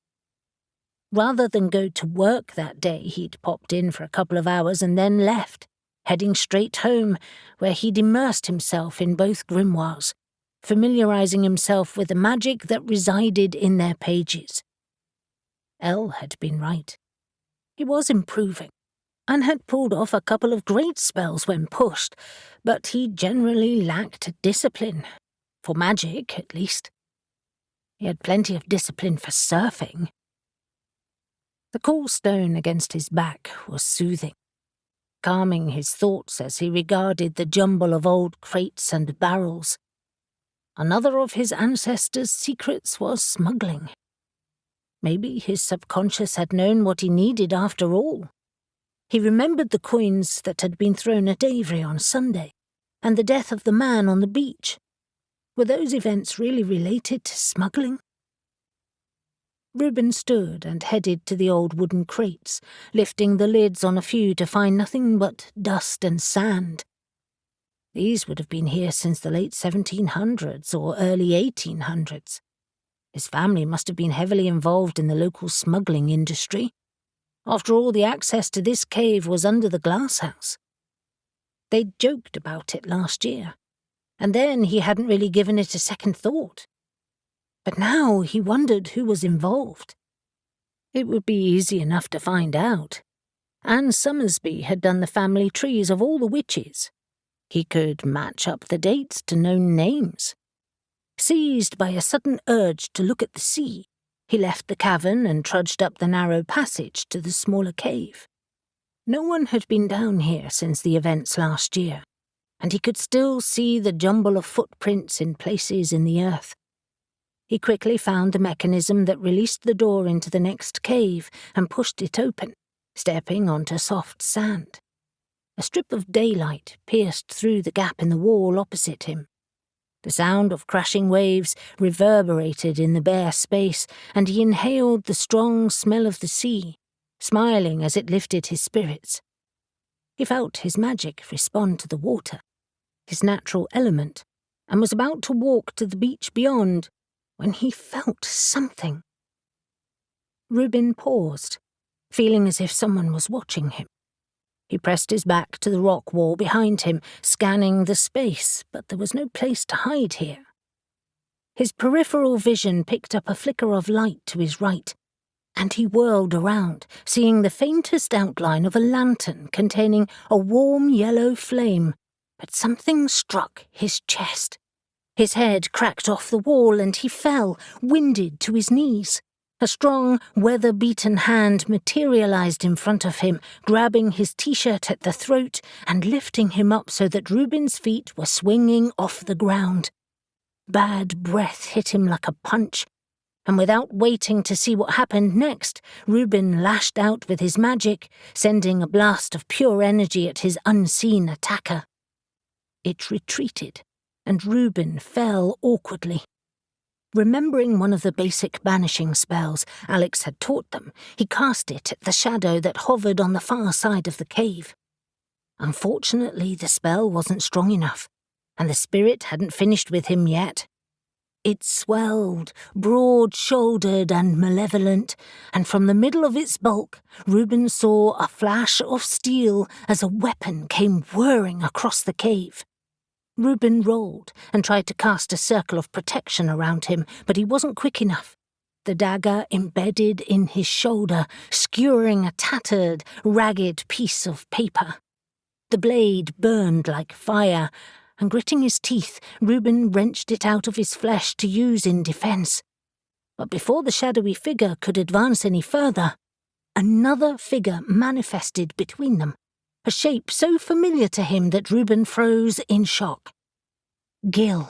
Rather than go to work that day, he'd popped in for a couple of hours and then left, heading straight home, where he'd immersed himself in both grimoires, familiarizing himself with the magic that resided in their pages. Elle had been right. He was improving, and had pulled off a couple of great spells when pushed, but he generally lacked discipline. For magic, at least. He had plenty of discipline for surfing. The cool stone against his back was soothing, calming his thoughts as he regarded the jumble of old crates and barrels. Another of his ancestors' secrets was smuggling. Maybe his subconscious had known what he needed after all. He remembered the coins that had been thrown at Avery on Sunday, and the death of the man on the beach. Were those events really related to smuggling? Reuben stood and headed to the old wooden crates, lifting the lids on a few to find nothing but dust and sand. These would have been here since the late 1700s or early 1800s. His family must have been heavily involved in the local smuggling industry. After all, the access to this cave was under the glasshouse. They'd joked about it last year, and then he hadn't really given it a second thought. But now he wondered who was involved. It would be easy enough to find out. Anne Summersby had done the family trees of all the witches. He could match up the dates to known names. Seized by a sudden urge to look at the sea, he left the cavern and trudged up the narrow passage to the smaller cave. No one had been down here since the events last year, and he could still see the jumble of footprints in places in the earth. He quickly found the mechanism that released the door into the next cave and pushed it open, stepping onto soft sand. A strip of daylight pierced through the gap in the wall opposite him. The sound of crashing waves reverberated in the bare space, and he inhaled the strong smell of the sea, smiling as it lifted his spirits. He felt his magic respond to the water, his natural element, and was about to walk to the beach beyond when he felt something. Reuben paused, feeling as if someone was watching him. He pressed his back to the rock wall behind him, scanning the space, but there was no place to hide here. His peripheral vision picked up a flicker of light to his right, and he whirled around, seeing the faintest outline of a lantern containing a warm yellow flame, but something struck his chest. His head cracked off the wall and he fell, winded to his knees. A strong, weather-beaten hand materialized in front of him, grabbing his t-shirt at the throat and lifting him up so that Reuben's feet were swinging off the ground. Bad breath hit him like a punch, and without waiting to see what happened next, Reuben lashed out with his magic, sending a blast of pure energy at his unseen attacker. It retreated, and Reuben fell awkwardly. Remembering one of the basic banishing spells Alex had taught them, he cast it at the shadow that hovered on the far side of the cave. Unfortunately, the spell wasn't strong enough, and the spirit hadn't finished with him yet. It swelled, broad-shouldered and malevolent, and from the middle of its bulk, Reuben saw a flash of steel as a weapon came whirring across the cave. Reuben rolled and tried to cast a circle of protection around him, but he wasn't quick enough. The dagger embedded in his shoulder, skewering a tattered, ragged piece of paper. The blade burned like fire, and gritting his teeth, Reuben wrenched it out of his flesh to use in defense. But before the shadowy figure could advance any further, another figure manifested between them, a shape so familiar to him that Reuben froze in shock. Gil.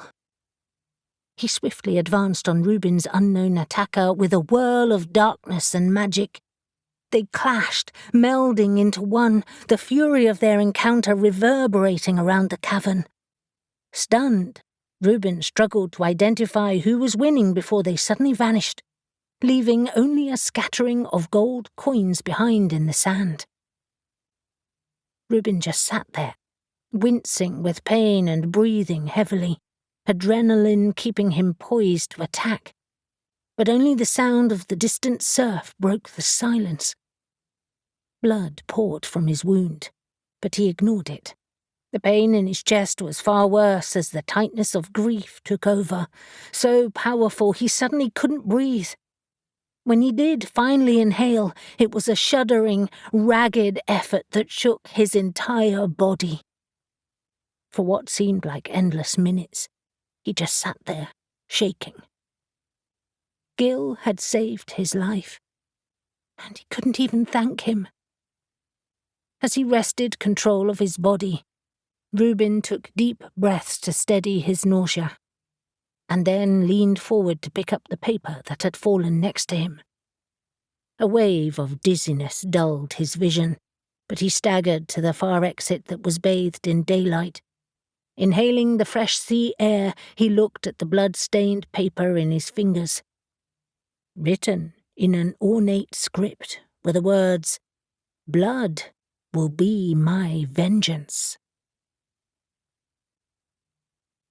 He swiftly advanced on Reuben's unknown attacker with a whirl of darkness and magic. They clashed, melding into one, the fury of their encounter reverberating around the cavern. Stunned, Reuben struggled to identify who was winning before they suddenly vanished, leaving only a scattering of gold coins behind in the sand. Reuben just sat there, wincing with pain and breathing heavily, adrenaline keeping him poised to attack. But only the sound of the distant surf broke the silence. Blood poured from his wound, but he ignored it. The pain in his chest was far worse as the tightness of grief took over, so powerful he suddenly couldn't breathe. When he did finally inhale, it was a shuddering, ragged effort that shook his entire body. For what seemed like endless minutes, he just sat there, shaking. Gil had saved his life, and he couldn't even thank him. As he wrested control of his body, Reuben took deep breaths to steady his nausea, and then leaned forward to pick up the paper that had fallen next to him. A wave of dizziness dulled his vision, but he staggered to the far exit that was bathed in daylight. Inhaling the fresh sea air, he looked at the blood-stained paper in his fingers. Written in an ornate script were the words, "Blood will be my vengeance."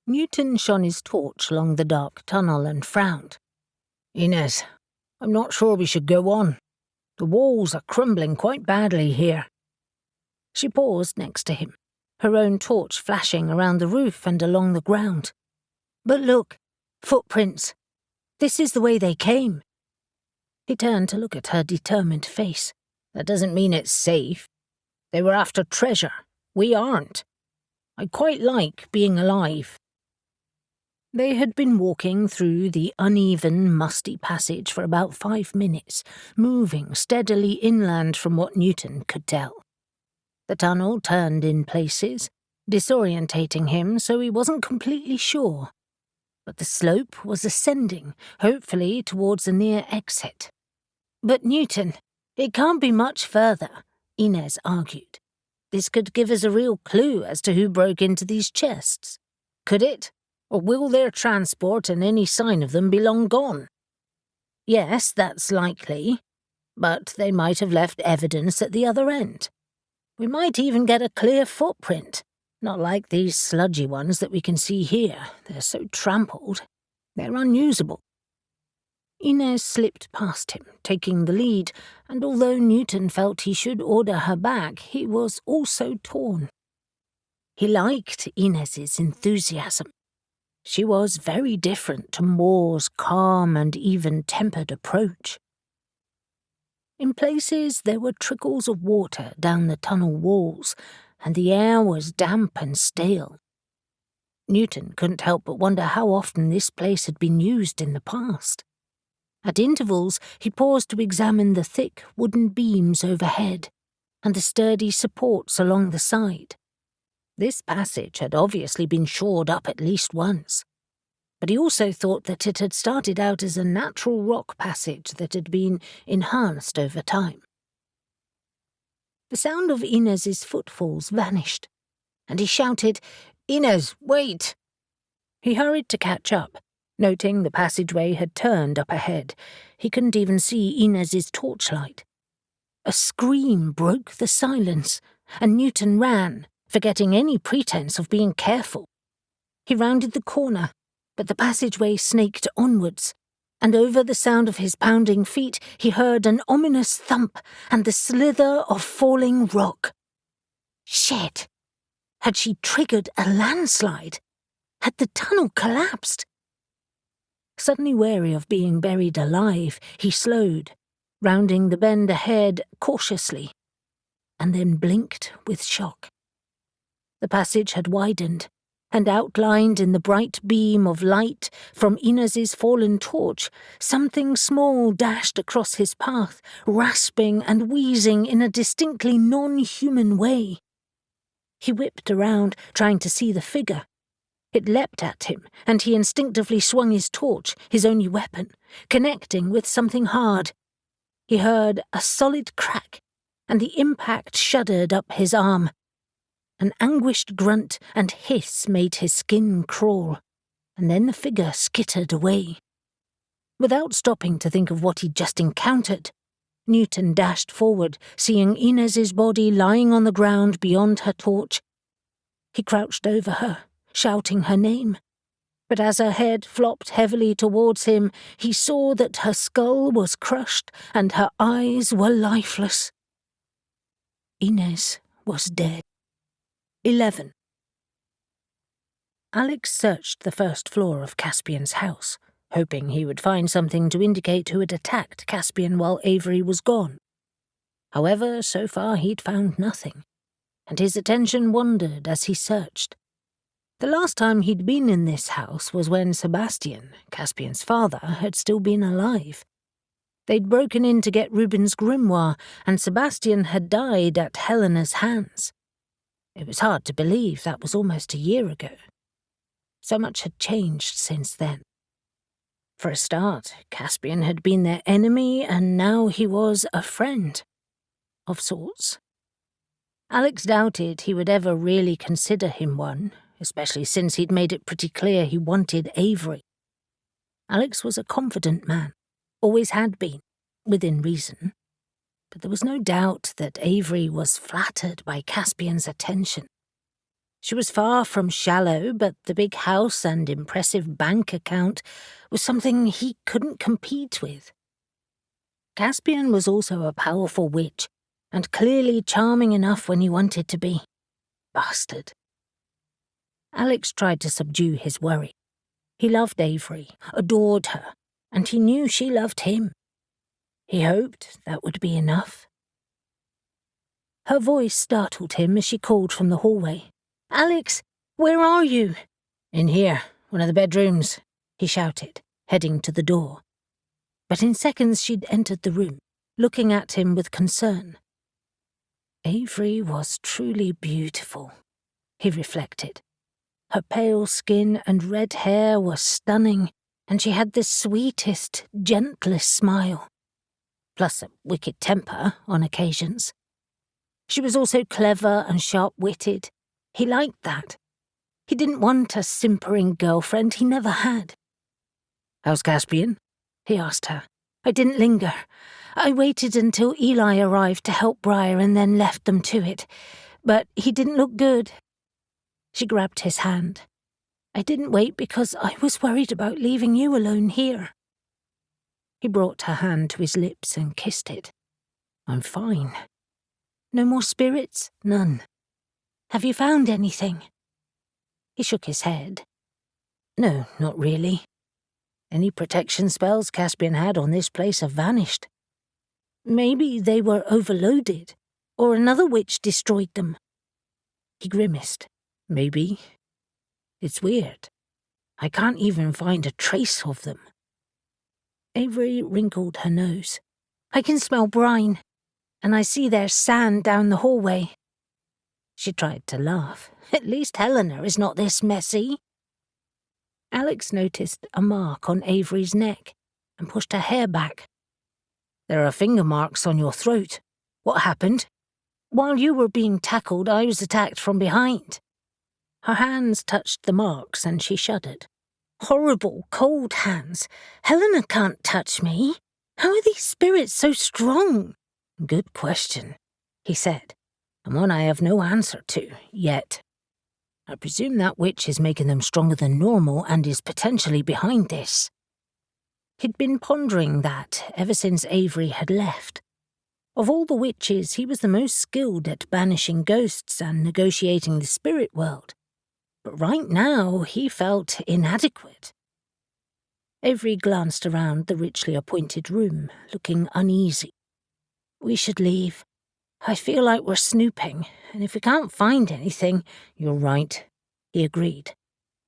Newton shone his torch along the dark tunnel and frowned. "Inez, I'm not sure we should go on. The walls are crumbling quite badly here." She paused next to him, her own torch flashing around the roof and along the ground. "But look, footprints. This is the way they came." He turned to look at her determined face. "That doesn't mean it's safe. They were after treasure. We aren't. I quite like being alive." They had been walking through the uneven, musty passage for about 5 minutes, moving steadily inland from what Newton could tell. The tunnel turned in places, disorientating him so he wasn't completely sure. But the slope was ascending, hopefully towards a near exit. "But Newton, it can't be much further," Inez argued. "This could give us a real clue as to who broke into these chests." "Could it? Or will their transport and any sign of them be long gone?" "Yes, that's likely. But they might have left evidence at the other end. We might even get a clear footprint, not like these sludgy ones that we can see here. They're so trampled. They're unusable." Inez slipped past him, taking the lead, and although Newton felt he should order her back, he was also torn. He liked Inez's enthusiasm. She was very different to Moore's calm and even-tempered approach. In places there were trickles of water down the tunnel walls, and the air was damp and stale. Newton couldn't help but wonder how often this place had been used in the past. At intervals, he paused to examine the thick wooden beams overhead and the sturdy supports along the side. This passage had obviously been shored up at least once, but he also thought that it had started out as a natural rock passage that had been enhanced over time. The sound of Inez's footfalls vanished, and he shouted, "Inez, wait!" He hurried to catch up, noting the passageway had turned up ahead. He couldn't even see Inez's torchlight. A scream broke the silence, and Newton ran, forgetting any pretense of being careful. He rounded the corner, but the passageway snaked onwards, and over the sound of his pounding feet he heard an ominous thump and the slither of falling rock. Shit! Had she triggered a landslide? Had the tunnel collapsed? Suddenly wary of being buried alive, he slowed, rounding the bend ahead cautiously, and then blinked with shock. The passage had widened, and outlined in the bright beam of light from Inez's fallen torch, something small dashed across his path, rasping and wheezing in a distinctly non-human way. He whipped around, trying to see the figure. It leapt at him, and he instinctively swung his torch, his only weapon, connecting with something hard. He heard a solid crack, and the impact shuddered up his arm. An anguished grunt and hiss made his skin crawl, and then the figure skittered away. Without stopping to think of what he'd just encountered, Newton dashed forward, seeing Inez's body lying on the ground beyond her torch. He crouched over her, shouting her name. But as her head flopped heavily towards him, he saw that her skull was crushed and her eyes were lifeless. Inez was dead. 11. Alex searched the first floor of Caspian's house, hoping he would find something to indicate who had attacked Caspian while Avery was gone. However, so far he'd found nothing, and his attention wandered as he searched. The last time he'd been in this house was when Sebastian, Caspian's father, had still been alive. They'd broken in to get Reuben's grimoire, and Sebastian had died at Helena's hands. It was hard to believe that was almost a year ago. So much had changed since then. For a start, Caspian had been their enemy, and now he was a friend. Of sorts. Alex doubted he would ever really consider him one, especially since he'd made it pretty clear he wanted Avery. Alex was a confident man, always had been, within reason. But there was no doubt that Avery was flattered by Caspian's attention. She was far from shallow, but the big house and impressive bank account was something he couldn't compete with. Caspian was also a powerful witch, and clearly charming enough when he wanted to be. Bastard. Alex tried to subdue his worry. He loved Avery, adored her, and he knew she loved him. He hoped that would be enough. Her voice startled him as she called from the hallway. "Alex, where are you?" "In here, one of the bedrooms," he shouted, heading to the door. But in seconds she'd entered the room, looking at him with concern. Avery was truly beautiful, he reflected. Her pale skin and red hair were stunning, and she had the sweetest, gentlest smile, plus a wicked temper on occasions. She was also clever and sharp-witted. He liked that. He didn't want a simpering girlfriend, he never had. "How's Caspian?" he asked her. "I didn't linger. I waited until Eli arrived to help Briar and then left them to it. But he didn't look good." She grabbed his hand. "I didn't wait because I was worried about leaving you alone here." He brought her hand to his lips and kissed it. "I'm fine." "No more spirits?" "None." "Have you found anything?" He shook his head. "No, not really. Any protection spells Caspian had on this place have vanished. Maybe they were overloaded, or another witch destroyed them." He grimaced. "Maybe. It's weird. I can't even find a trace of them." Avery wrinkled her nose. "I can smell brine, and I see there's sand down the hallway." She tried to laugh. "At least Helena is not this messy." Alex noticed a mark on Avery's neck and pushed her hair back. "There are finger marks on your throat. What happened?" "While you were being tackled, I was attacked from behind." Her hands touched the marks and she shuddered. "Horrible, cold hands. Helena can't touch me. How are these spirits so strong?" "Good question," he said, "and one I have no answer to, yet. I presume that witch is making them stronger than normal and is potentially behind this." He'd been pondering that ever since Avery had left. Of all the witches, he was the most skilled at banishing ghosts and negotiating the spirit world. But right now, he felt inadequate. Avery glanced around the richly appointed room, looking uneasy. "We should leave. I feel like we're snooping, and if we can't find anything—" "You're right," he agreed.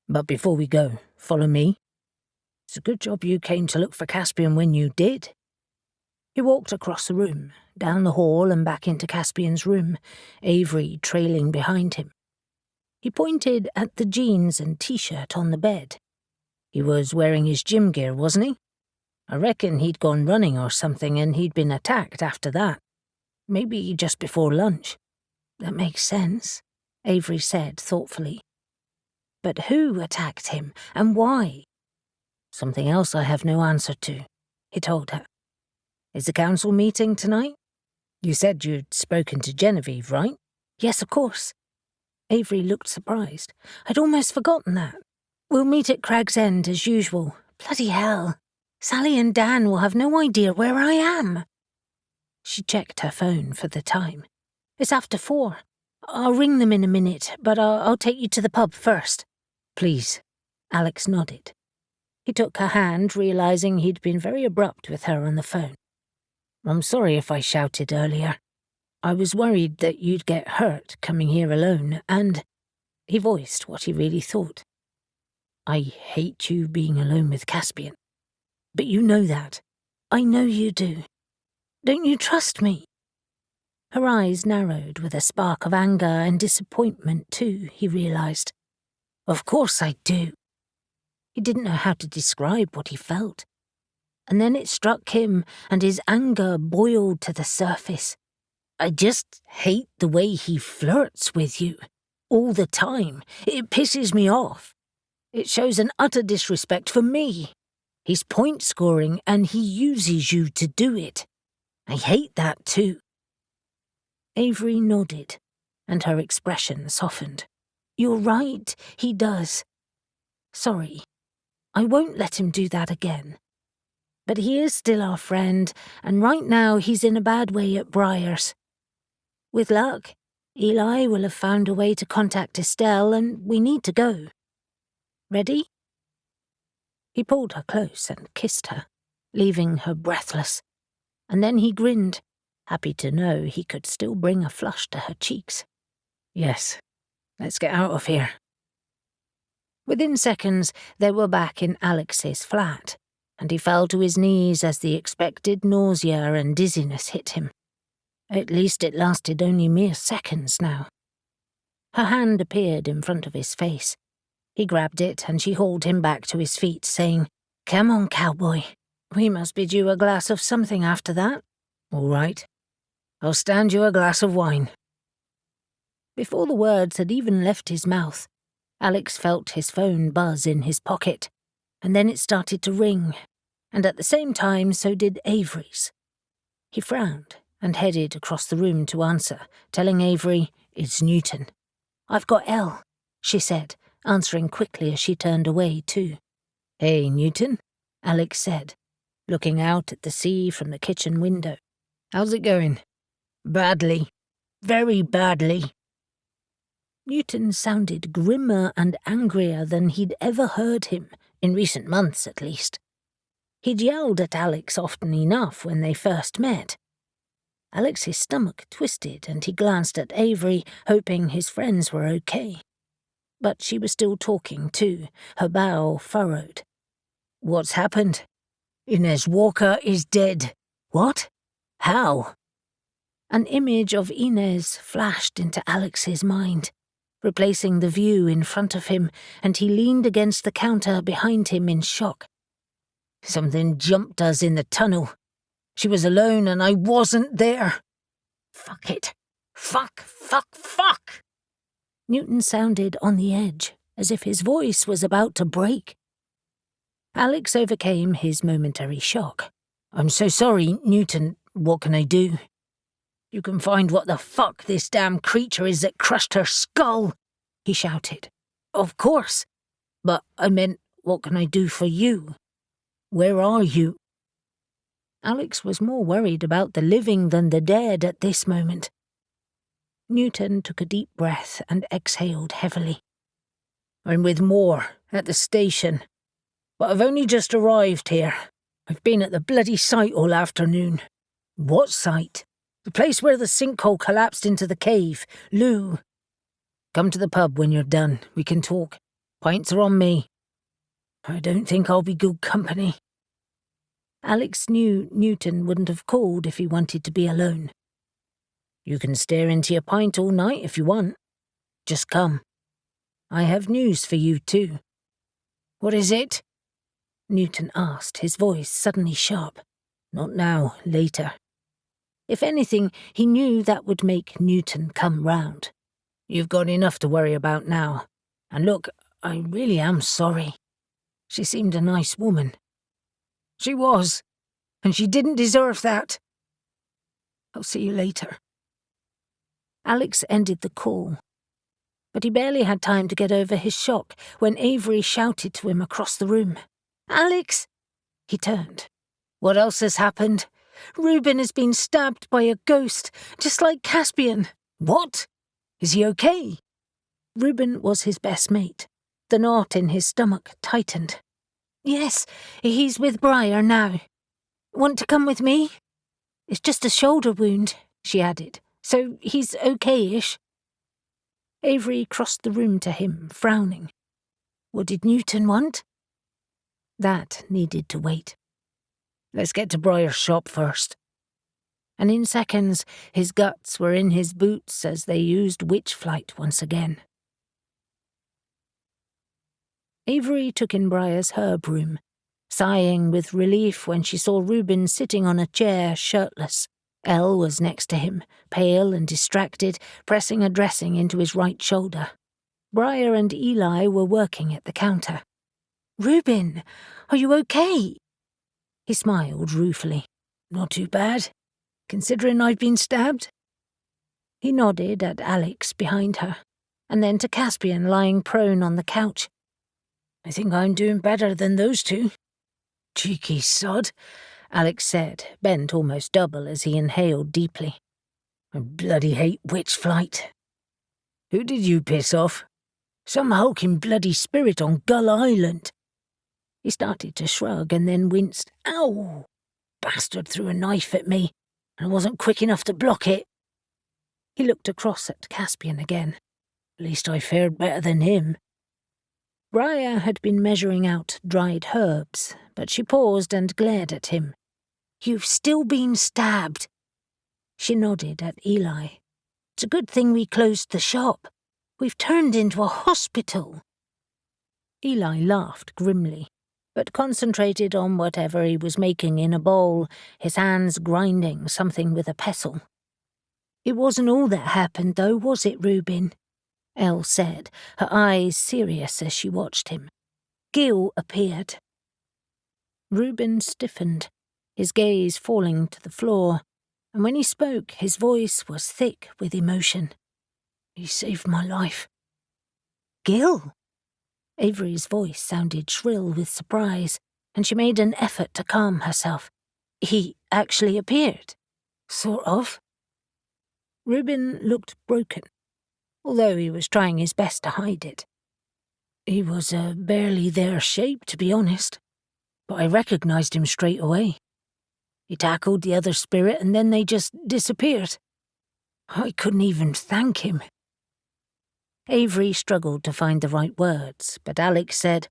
"But before we go, follow me. It's a good job you came to look for Caspian when you did." He walked across the room, down the hall and back into Caspian's room, Avery trailing behind him. He pointed at the jeans and t-shirt on the bed. "He was wearing his gym gear, wasn't he? I reckon he'd gone running or something and he'd been attacked after that. Maybe just before lunch." "That makes sense," Avery said thoughtfully. "But who attacked him, and why?" "Something else I have no answer to," he told her. "Is the council meeting tonight? You said you'd spoken to Genevieve, right?" "Yes, of course." Avery looked surprised. "I'd almost forgotten that. We'll meet at Crag's End as usual. Bloody hell. Sally and Dan will have no idea where I am." She checked her phone for the time. "It's after 4. I'll ring them in a minute, but I'll take you to the pub first. Please. Alex nodded. He took her hand, realising he'd been very abrupt with her on the phone. I'm sorry if I shouted earlier. I was worried that you'd get hurt coming here alone, and he voiced what he really thought. I hate you being alone with Caspian. But you know that. I know you do. Don't you trust me? Her eyes narrowed with a spark of anger and disappointment too, he realised. Of course I do. He didn't know how to describe what he felt. And then it struck him, and his anger boiled to the surface. I just hate the way he flirts with you. All the time. It pisses me off. It shows an utter disrespect for me. He's point-scoring, and he uses you to do it. I hate that too. Avery nodded, and her expression softened. You're right, he does. Sorry. I won't let him do that again. But he is still our friend, and right now he's in a bad way at Briar's. With luck, Eli will have found a way to contact Estelle, and we need to go. Ready? He pulled her close and kissed her, leaving her breathless, and then he grinned, happy to know he could still bring a flush to her cheeks. Yes, let's get out of here. Within seconds, they were back in Alex's flat, and he fell to his knees as the expected nausea and dizziness hit him. At least it lasted only mere seconds now. Her hand appeared in front of his face. He grabbed it, and she hauled him back to his feet, saying, Come on, cowboy. We must bid you a glass of something after that. All right. I'll stand you a glass of wine. Before the words had even left his mouth, Alex felt his phone buzz in his pocket, and then it started to ring, and at the same time so did Avery's. He frowned and headed across the room to answer, telling Avery, It's Newton. I've got Elle, she said, answering quickly as she turned away too. Hey, Newton, Alex said, looking out at the sea from the kitchen window. How's it going? Badly. Very badly. Newton sounded grimmer and angrier than he'd ever heard him, in recent months at least. He'd yelled at Alex often enough when they first met. Alex's stomach twisted and he glanced at Avery, hoping his friends were okay. But she was still talking too, her brow furrowed. What's happened? Inez Walker is dead. What? How? An image of Inez flashed into Alex's mind, replacing the view in front of him, and he leaned against the counter behind him in shock. Something jumped us in the tunnel. She was alone and I wasn't there. Fuck it. Fuck. Newton sounded on the edge, as if his voice was about to break. Alex overcame his momentary shock. I'm so sorry, Newton. What can I do? You can find what the fuck this damn creature is that crushed her skull, he shouted. Of course. But I meant, what can I do for you? Where are you? Alex was more worried about the living than the dead at this moment. Newton took a deep breath and exhaled heavily. I'm with Moore, at the station. But I've only just arrived here. I've been at the bloody site all afternoon. What site? The place where the sinkhole collapsed into the cave, Looe. Come to the pub when you're done. We can talk. Pints are on me. I don't think I'll be good company. Alex knew Newton wouldn't have called if he wanted to be alone. You can stare into your pint all night if you want. Just come. I have news for you too. What is it? Newton asked, his voice suddenly sharp. Not now, later. If anything, he knew that would make Newton come round. You've got enough to worry about now. And look, I really am sorry. She seemed a nice woman. She was, and she didn't deserve that. I'll see you later. Alex ended the call, but he barely had time to get over his shock when Avery shouted to him across the room. Alex! He turned. What else has happened? Reuben has been stabbed by a ghost, just like Caspian. What? Is he okay?" Reuben was his best mate. The knot in his stomach tightened. "Yes, he's with Briar now. Want to come with me? It's just a shoulder wound," she added, "so he's okay-ish." Avery crossed the room to him, frowning. What did Newton want? That needed to wait. "Let's get to Briar's shop first." And in seconds, his guts were in his boots as they used witch flight once again. Avery took in Briar's herb room, sighing with relief when she saw Reuben sitting on a chair, shirtless. Elle was next to him, pale and distracted, pressing a dressing into his right shoulder. Briar and Eli were working at the counter. "Reuben, are you okay?" He smiled ruefully. "Not too bad, considering I've been stabbed." He nodded at Alex behind her, and then to Caspian lying prone on the couch. "I think I'm doing better than those two." "Cheeky sod," Alex said, bent almost double as he inhaled deeply. "I bloody hate witch flight." "Who did you piss off?" "Some hulking bloody spirit on Gull Island." He started to shrug and then winced. "Ow! Bastard threw a knife at me, and I wasn't quick enough to block it." He looked across at Caspian again. "At least I fared better than him." Mariah had been measuring out dried herbs, but she paused and glared at him. "You've still been stabbed." She nodded at Eli. "It's a good thing we closed the shop. We've turned into a hospital." Eli laughed grimly, but concentrated on whatever he was making in a bowl, his hands grinding something with a pestle. "It wasn't all that happened, though, was it, Reuben?" Elle said, her eyes serious as she watched him. "Gil appeared." Reuben stiffened, his gaze falling to the floor, and when he spoke, his voice was thick with emotion. "He saved my life." "Gil?" Avery's voice sounded shrill with surprise, and she made an effort to calm herself. "He actually appeared?" "Sort of." Reuben looked broken, although he was trying his best to hide it. "He was a barely there shape, to be honest, but I recognized him straight away. He tackled the other spirit and then they just disappeared. I couldn't even thank him." Avery struggled to find the right words, but Alex said,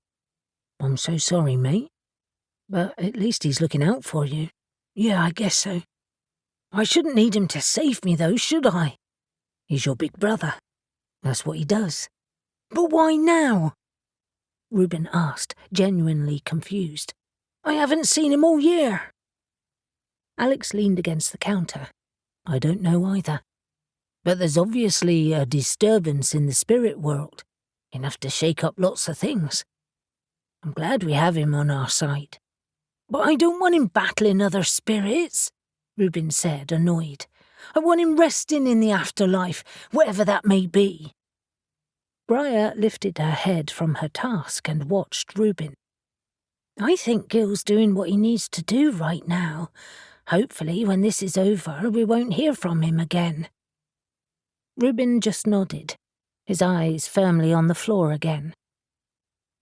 "I'm so sorry, mate. But at least he's looking out for you." "Yeah, I guess so. I shouldn't need him to save me, though, should I?" "He's your big brother. That's what he does." "But why now?" Reuben asked, genuinely confused. "I haven't seen him all year." Alex leaned against the counter. "I don't know either. But there's obviously a disturbance in the spirit world, enough to shake up lots of things. I'm glad we have him on our side." "But I don't want him battling other spirits," Reuben said, annoyed. "I want him resting in the afterlife, whatever that may be." Mariah lifted her head from her task and watched Reuben. "I think Gil's doing what he needs to do right now. Hopefully, when this is over, we won't hear from him again." Reuben just nodded, his eyes firmly on the floor again.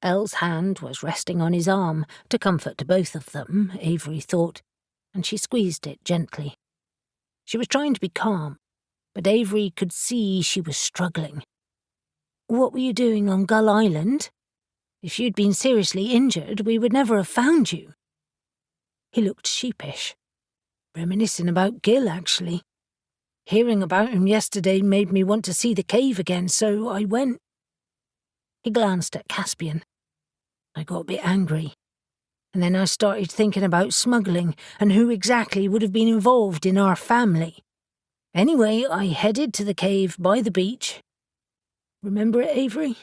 Elle's hand was resting on his arm, to comfort both of them, Avery thought, and she squeezed it gently. She was trying to be calm, but Avery could see she was struggling. "What were you doing on Gull Island? If you'd been seriously injured, we would never have found you." He looked sheepish. "Reminiscing about Gil, actually. Hearing about him yesterday made me want to see the cave again, so I went." He glanced at Caspian. "I got a bit angry, and then I started thinking about smuggling and who exactly would have been involved in our family. Anyway, I headed to the cave by the beach. Remember it, Avery?"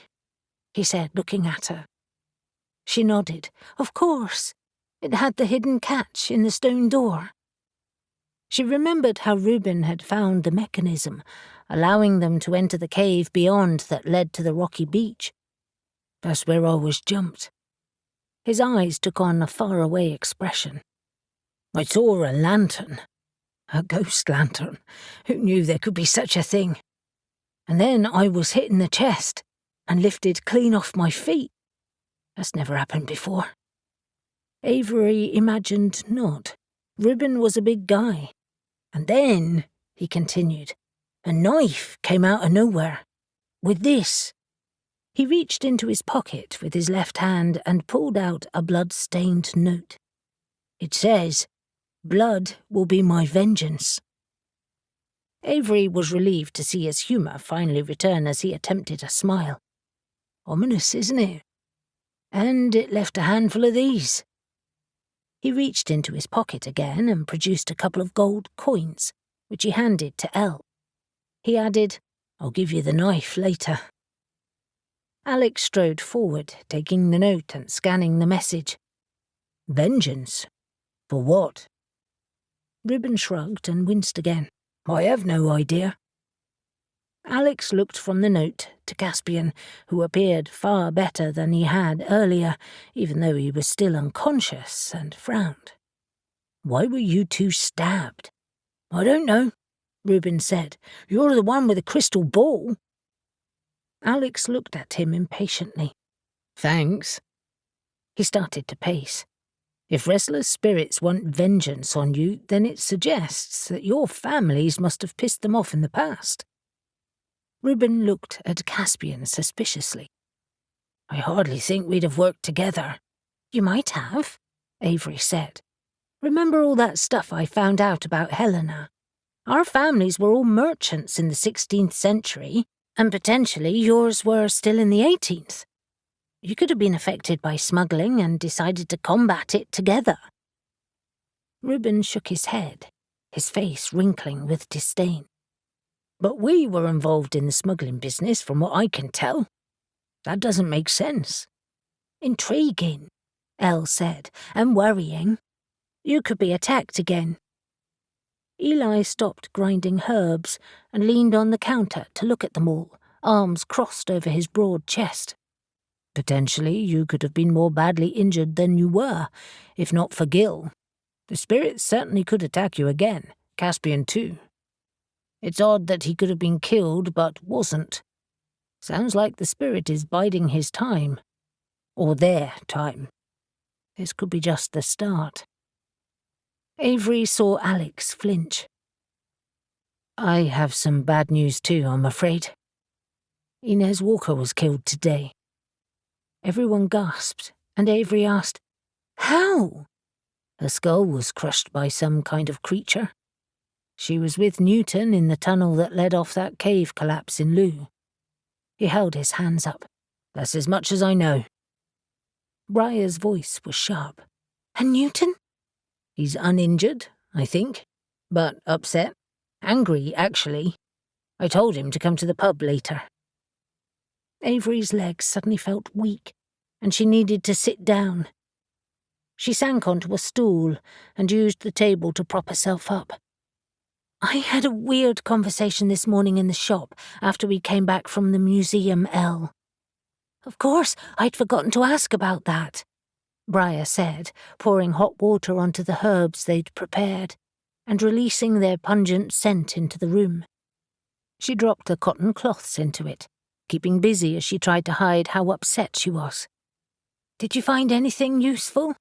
he said, looking at her. She nodded. "Of course. It had the hidden catch in the stone door." She remembered how Reuben had found the mechanism, allowing them to enter the cave beyond that led to the rocky beach. "That's where I was jumped." His eyes took on a faraway expression. "I saw a lantern. A ghost lantern. Who knew there could be such a thing? And then I was hit in the chest and lifted clean off my feet. That's never happened before. Avery imagined not. Reuben was a big guy. And then, he continued, a knife came out of nowhere. With this. He reached into his pocket with his left hand and pulled out a blood-stained note. It says, "Blood will be my vengeance." Avery was relieved to see his humour finally return as he attempted a smile. Ominous, isn't it? And it left a handful of these. He reached into his pocket again and produced a couple of gold coins, which he handed to Elle. He added, "I'll give you the knife later." Alex strode forward, taking the note and scanning the message. Vengeance? For what? Reuben shrugged and winced again. I have no idea. Alex looked from the note to Caspian, who appeared far better than he had earlier, even though he was still unconscious, and frowned. Why were you two stabbed? I don't know, Reuben said. You're the one with a crystal ball. Alex looked at him impatiently. Thanks. He started to pace. If restless spirits want vengeance on you, then it suggests that your families must have pissed them off in the past. Reuben looked at Caspian suspiciously. I hardly think we'd have worked together. You might have, Avery said. Remember all that stuff I found out about Helena? Our families were all merchants in the 16th century, and potentially yours were still in the 18th. You could have been affected by smuggling and decided to combat it together. Reuben shook his head, his face wrinkling with disdain. But we were involved in the smuggling business from what I can tell. That doesn't make sense. Intriguing, Elle said, and worrying. You could be attacked again. Eli stopped grinding herbs and leaned on the counter to look at them all, arms crossed over his broad chest. Potentially, you could have been more badly injured than you were, if not for Gil. The spirits certainly could attack you again, Caspian too. It's odd that he could have been killed, but wasn't. Sounds like the spirit is biding his time. Or their time. This could be just the start. Avery saw Alex flinch. I have some bad news too, I'm afraid. Inez Walker was killed today. Everyone gasped, and Avery asked, How? Her skull was crushed by some kind of creature. She was with Newton in the tunnel that led off that cave collapse in Looe. He held his hands up. That's as much as I know. Mariah's voice was sharp. And Newton? He's uninjured, I think, but upset. Angry, actually. I told him to come to the pub later. Avery's legs suddenly felt weak, and she needed to sit down. She sank onto a stool and used the table to prop herself up. I had a weird conversation this morning in the shop after we came back from the museum, Elle. Of course, I'd forgotten to ask about that, Mariah said, pouring hot water onto the herbs they'd prepared and releasing their pungent scent into the room. She dropped the cotton cloths into it, keeping busy as she tried to hide how upset she was. Did you find anything useful?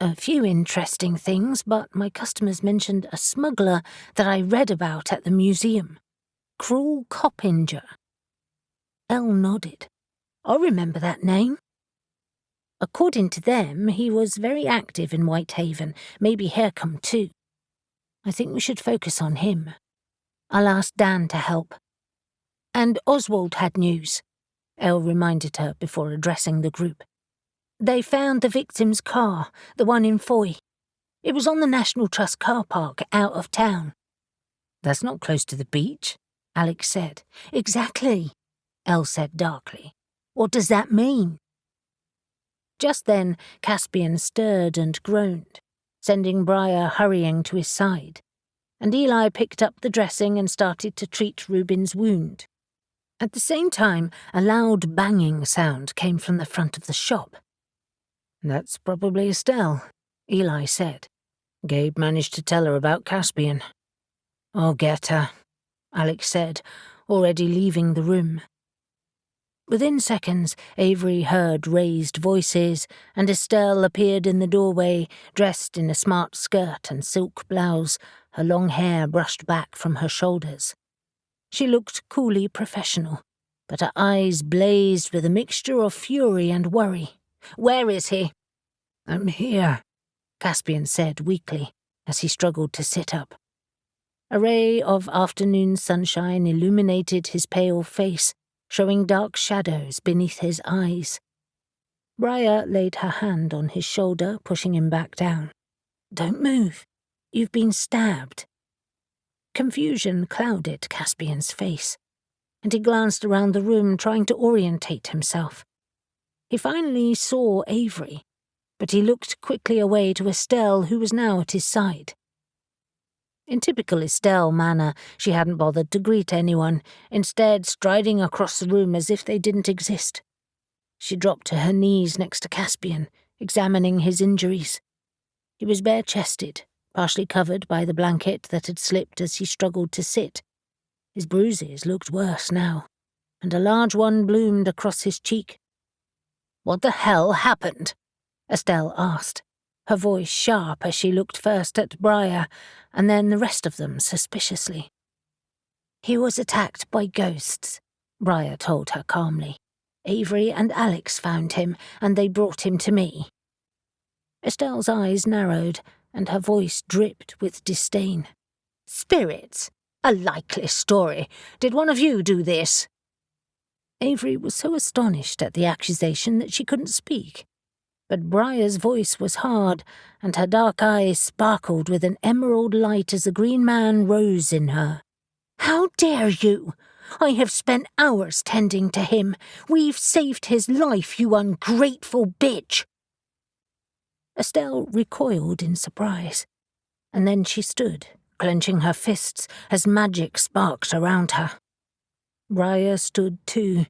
A few interesting things, but my customers mentioned a smuggler that I read about at the museum. Cruel Coppinger. Elle nodded. I remember that name. According to them, he was very active in Whitehaven, maybe Harecombe too. I think we should focus on him. I'll ask Dan to help. And Oswald had news, Elle reminded her before addressing the group. They found the victim's car, the one in Foy. It was on the National Trust car park out of town. That's not close to the beach, Alex said. Exactly, Elle said darkly. What does that mean? Just then, Caspian stirred and groaned, sending Mariah hurrying to his side, and Eli picked up the dressing and started to treat Reuben's wound. At the same time, a loud banging sound came from the front of the shop. That's probably Estelle, Eli said. Gabe managed to tell her about Caspian. I'll get her, Alex said, already leaving the room. Within seconds, Avery heard raised voices, and Estelle appeared in the doorway, dressed in a smart skirt and silk blouse, her long hair brushed back from her shoulders. She looked coolly professional, but her eyes blazed with a mixture of fury and worry. "Where is he?" "I'm here," Caspian said weakly, as he struggled to sit up. A ray of afternoon sunshine illuminated his pale face, showing dark shadows beneath his eyes. Mariah laid her hand on his shoulder, pushing him back down. "Don't move. You've been stabbed." Confusion clouded Caspian's face, and he glanced around the room, trying to orientate himself. He finally saw Avery, but he looked quickly away to Estelle, who was now at his side. In typical Estelle manner, she hadn't bothered to greet anyone, instead striding across the room as if they didn't exist. She dropped to her knees next to Caspian, examining his injuries. He was bare-chested, partially covered by the blanket that had slipped as he struggled to sit. His bruises looked worse now, and a large one bloomed across his cheek. "What the hell happened?" Estelle asked, her voice sharp as she looked first at Mariah and then the rest of them suspiciously. "He was attacked by ghosts," Mariah told her calmly. "Avery and Alex found him, and they brought him to me." Estelle's eyes narrowed, and her voice dripped with disdain. "Spirits? A likely story. Did one of you do this?" Avery was so astonished at the accusation that she couldn't speak. But Mariah's voice was hard, and her dark eyes sparkled with an emerald light as the green man rose in her. "How dare you? I have spent hours tending to him. We've saved his life, you ungrateful bitch." Estelle recoiled in surprise, and then she stood, clenching her fists as magic sparked around her. Mariah stood too,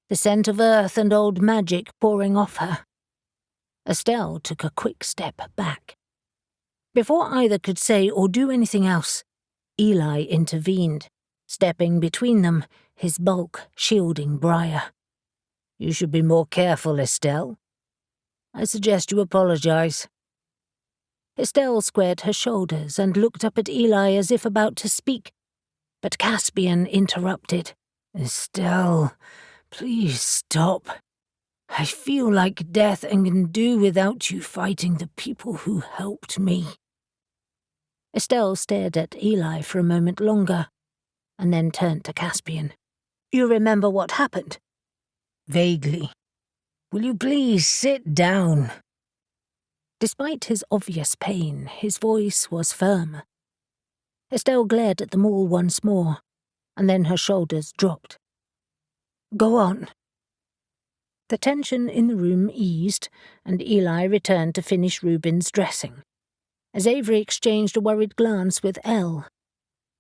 the scent of earth and old magic pouring off her. Estelle took a quick step back. Before either could say or do anything else, Eli intervened, stepping between them, his bulk shielding Mariah. "You should be more careful, Estelle. I suggest you apologize." Estelle squared her shoulders and looked up at Eli as if about to speak, but Caspian interrupted. "Estelle, please stop. I feel like death and can do without you fighting the people who helped me." Estelle stared at Eli for a moment longer, and then turned to Caspian. "You remember what happened?" "Vaguely. Will you please sit down?" Despite his obvious pain, his voice was firm. Estelle glared at them all once more, and then her shoulders dropped. "Go on." The tension in the room eased, and Eli returned to finish Reuben's dressing. As Avery exchanged a worried glance with Elle,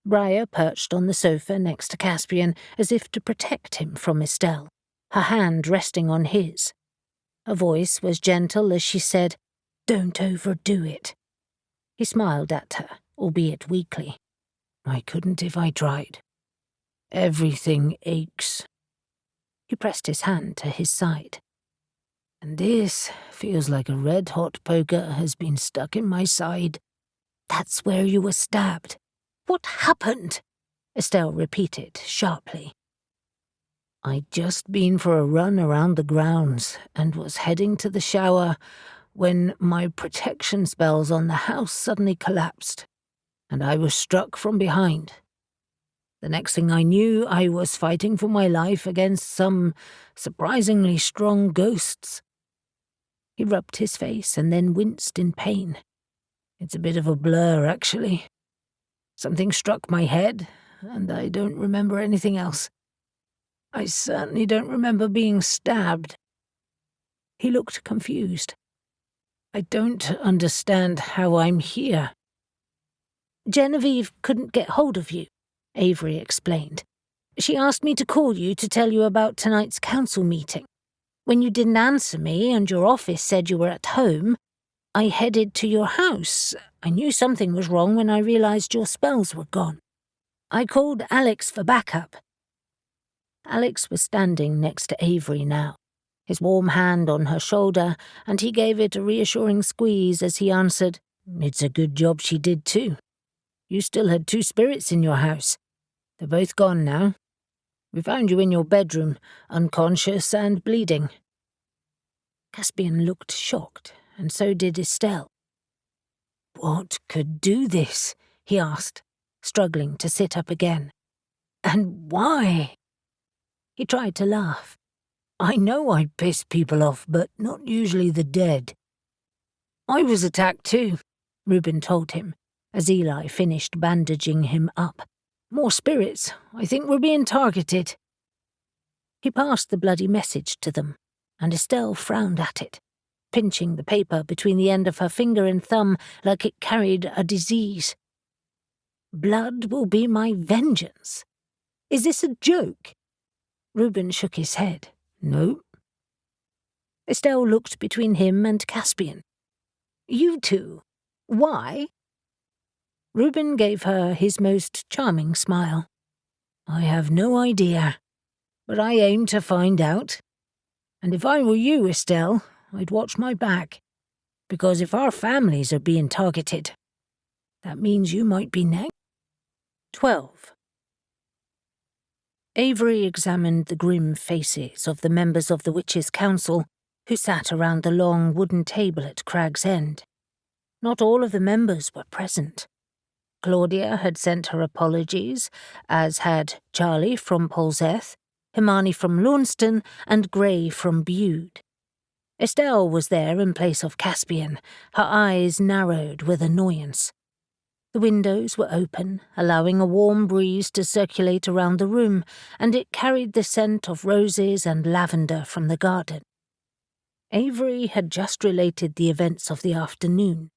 Mariah perched on the sofa next to Caspian as if to protect him from Estelle, her hand resting on his. Her voice was gentle as she said, "Don't overdo it." He smiled at her, albeit weakly. "I couldn't if I tried. Everything aches." He pressed his hand to his side. "And this feels like a red-hot poker has been stuck in my side." "That's where you were stabbed. What happened?" Estelle repeated sharply. "I'd just been for a run around the grounds and was heading to the shower when my protection spells on the house suddenly collapsed, and I was struck from behind. The next thing I knew, I was fighting for my life against some surprisingly strong ghosts." He rubbed his face and then winced in pain. "It's a bit of a blur, actually. Something struck my head, and I don't remember anything else. I certainly don't remember being stabbed." He looked confused. "I don't understand how I'm here." "Genevieve couldn't get hold of you," Avery explained. "She asked me to call you to tell you about tonight's council meeting. When you didn't answer me and your office said you were at home, I headed to your house. I knew something was wrong when I realized your spells were gone. I called Alex for backup. Alex was standing next to Avery now, his warm hand on her shoulder, and he gave it a reassuring squeeze as he answered, "It's a good job she did too. You still had 2 spirits in your house. They're both gone now. We found you in your bedroom, unconscious and bleeding." Caspian looked shocked, and so did Estelle. "What could do this?" he asked, struggling to sit up again. "And why?" He tried to laugh. "I know I piss people off, but not usually the dead." "I was attacked too," Reuben told him, as Eli finished bandaging him up. "More spirits. I think we're being targeted." He passed the bloody message to them, and Estelle frowned at it, pinching the paper between the end of her finger and thumb like it carried a disease. "Blood will be my vengeance. Is this a joke?" Reuben shook his head. "No." Estelle looked between him and Caspian. "You two. Why?" Reuben gave her his most charming smile. "I have no idea, but I aim to find out. And if I were you, Estelle, I'd watch my back, because if our families are being targeted, that means you might be next." 12. Avery examined the grim faces of the members of the Witches' Council who sat around the long wooden table at Crag's End. Not all of the members were present. Claudia had sent her apologies, as had Charlie from Polzeth, Hermione from Launceston, and Gray from Bude. Estelle was there in place of Caspian, her eyes narrowed with annoyance. The windows were open, allowing a warm breeze to circulate around the room, and it carried the scent of roses and lavender from the garden. Avery had just related the events of the afternoon,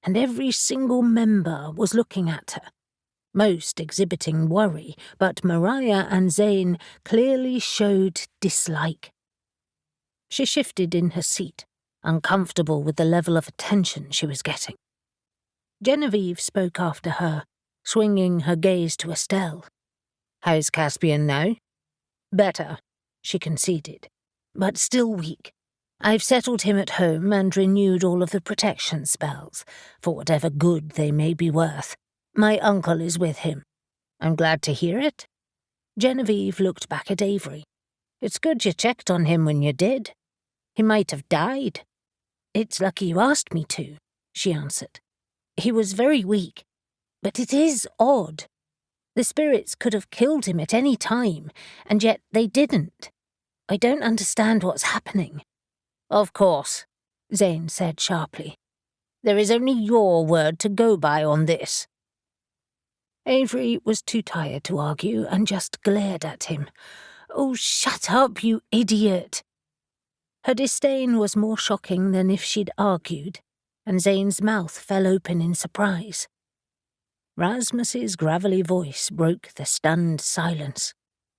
and every single member was looking at her, most exhibiting worry, but Mariah and Zane clearly showed dislike. She shifted in her seat, uncomfortable with the level of attention she was getting. Genevieve spoke after her, swinging her gaze to Estelle. "How's Caspian now?" "Better," she conceded, "but still weak. I've settled him at home and renewed all of the protection spells, for whatever good they may be worth. My uncle is with him." "I'm glad to hear it." Genevieve looked back at Avery. "It's good you checked on him when you did. He might have died." "It's lucky you asked me to," she answered. "He was very weak, but it is odd. The spirits could have killed him at any time, and yet they didn't. I don't understand what's happening." "Of course," Zane said sharply. "There is only your word to go by on this." Avery was too tired to argue and just glared at him. "Oh, shut up, you idiot!" Her disdain was more shocking than if she'd argued, and Zane's mouth fell open in surprise. Rasmus's gravelly voice broke the stunned silence.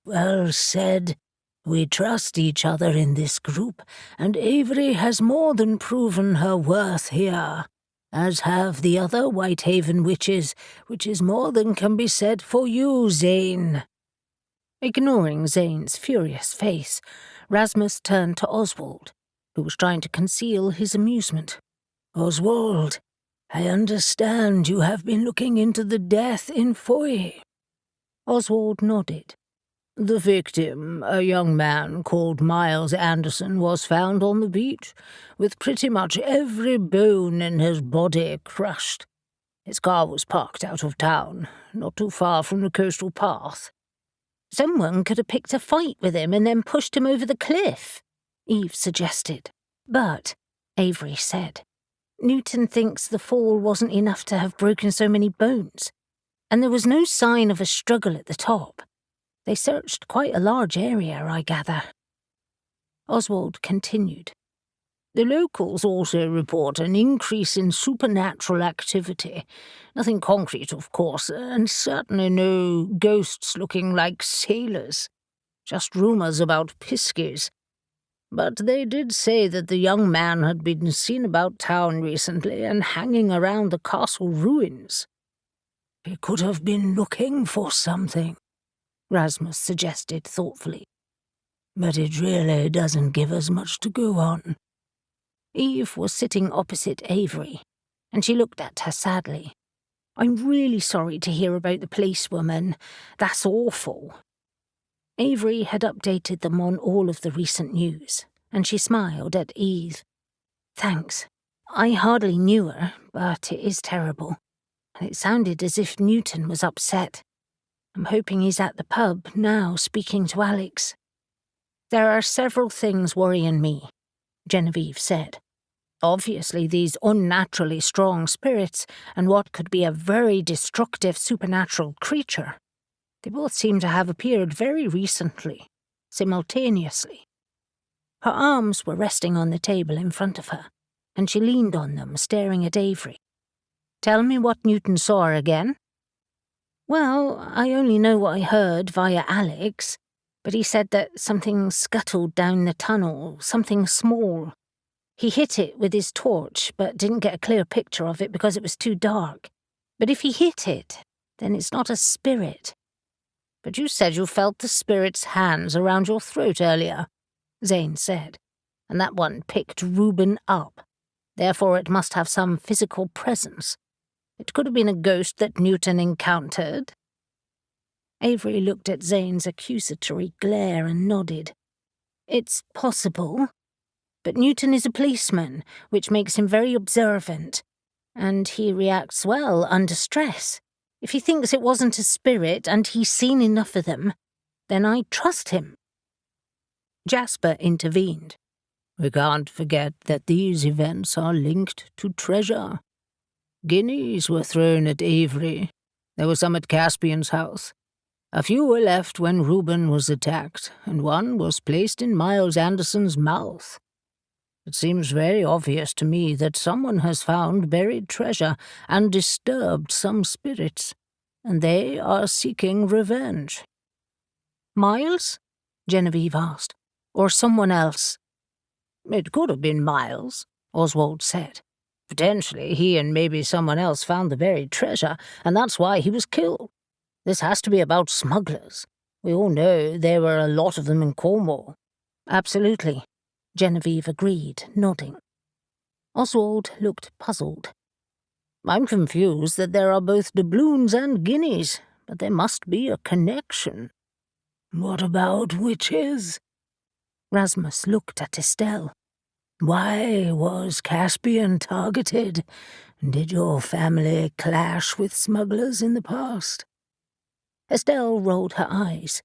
"Well said. We trust each other in this group, and Avery has more than proven her worth here, as have the other Whitehaven witches, which is more than can be said for you, Zane." Ignoring Zane's furious face, Rasmus turned to Oswald, who was trying to conceal his amusement. "Oswald, I understand you have been looking into the death in Foy." Oswald nodded. "The victim, a young man called Miles Anderson, was found on the beach, with pretty much every bone in his body crushed. His car was parked out of town, not too far from the coastal path." "Someone could have picked a fight with him and then pushed him over the cliff," Eve suggested. "But," Avery said, "Newton thinks the fall wasn't enough to have broken so many bones, and there was no sign of a struggle at the top. They searched quite a large area, I gather." Oswald continued. "The locals also report an increase in supernatural activity. Nothing concrete, of course, and certainly no ghosts looking like sailors. Just rumours about piskies. But they did say that the young man had been seen about town recently and hanging around the castle ruins." "He could have been looking for something," Rasmus suggested thoughtfully. but it really doesn't give us much to go on." Eve was sitting opposite Avery, and she looked at her sadly. "I'm really sorry to hear about the policewoman. That's awful." Avery had updated them on all of the recent news, and she smiled at Eve. "Thanks. I hardly knew her, but it is terrible. And it sounded as if Newton was upset. I'm hoping he's at the pub now speaking to Alex." "There are several things worrying me," Genevieve said. "Obviously these unnaturally strong spirits and what could be a very destructive supernatural creature. They both seem to have appeared very recently, simultaneously." Her arms were resting on the table in front of her, and she leaned on them, staring at Avery. "Tell me what Newton saw again." "Well, I only know what I heard via Alex, but he said that something scuttled down the tunnel, something small. He hit it with his torch, but didn't get a clear picture of it because it was too dark. But if he hit it, then it's not a spirit." "But you said you felt the spirit's hands around your throat earlier," Zane said, "and that one picked Reuben up. Therefore it must have some physical presence. It could have been a ghost that Newton encountered." Avery looked at Zane's accusatory glare and nodded. "It's possible. But Newton is a policeman, which makes him very observant. And he reacts well under stress. If he thinks it wasn't a spirit and he's seen enough of them, then I trust him." Jasper intervened. "We can't forget that these events are linked to treasure. Guineas were thrown at Avery. There were some at Caspian's house. A few were left when Reuben was attacked, and one was placed in Miles Anderson's mouth. It seems very obvious to me that someone has found buried treasure and disturbed some spirits, and they are seeking revenge." "Miles?" Genevieve asked. "Or someone else?" "It could have been Miles," Oswald said. "Potentially he and maybe someone else found the buried treasure, and that's why he was killed. This has to be about smugglers. We all know there were a lot of them in Cornwall." "Absolutely," Genevieve agreed, nodding. Oswald looked puzzled. "I'm confused that there are both doubloons and guineas, but there must be a connection." "What about witches?" Rasmus looked at Estelle. "Why was Caspian targeted? Did your family clash with smugglers in the past?" Estelle rolled her eyes.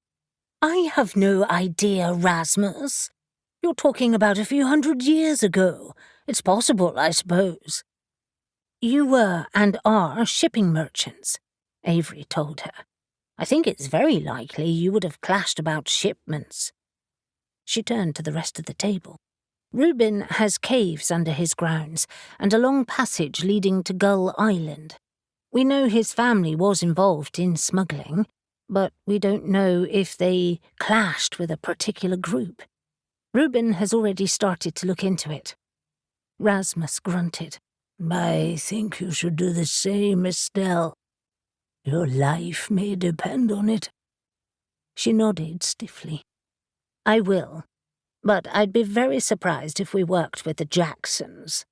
"I have no idea, Rasmus. You're talking about a few 100 years ago. It's possible, I suppose." "You were and are shipping merchants," Avery told her. "I think it's very likely you would have clashed about shipments." She turned to the rest of the table. "Reuben has caves under his grounds and a long passage leading to Gull Island. We know his family was involved in smuggling, but we don't know if they clashed with a particular group. Reuben has already started to look into it." Rasmus grunted. "I think you should do the same, Estelle. Your life may depend on it." She nodded stiffly. "I will, but I'd be very surprised if we worked with the Jacksons."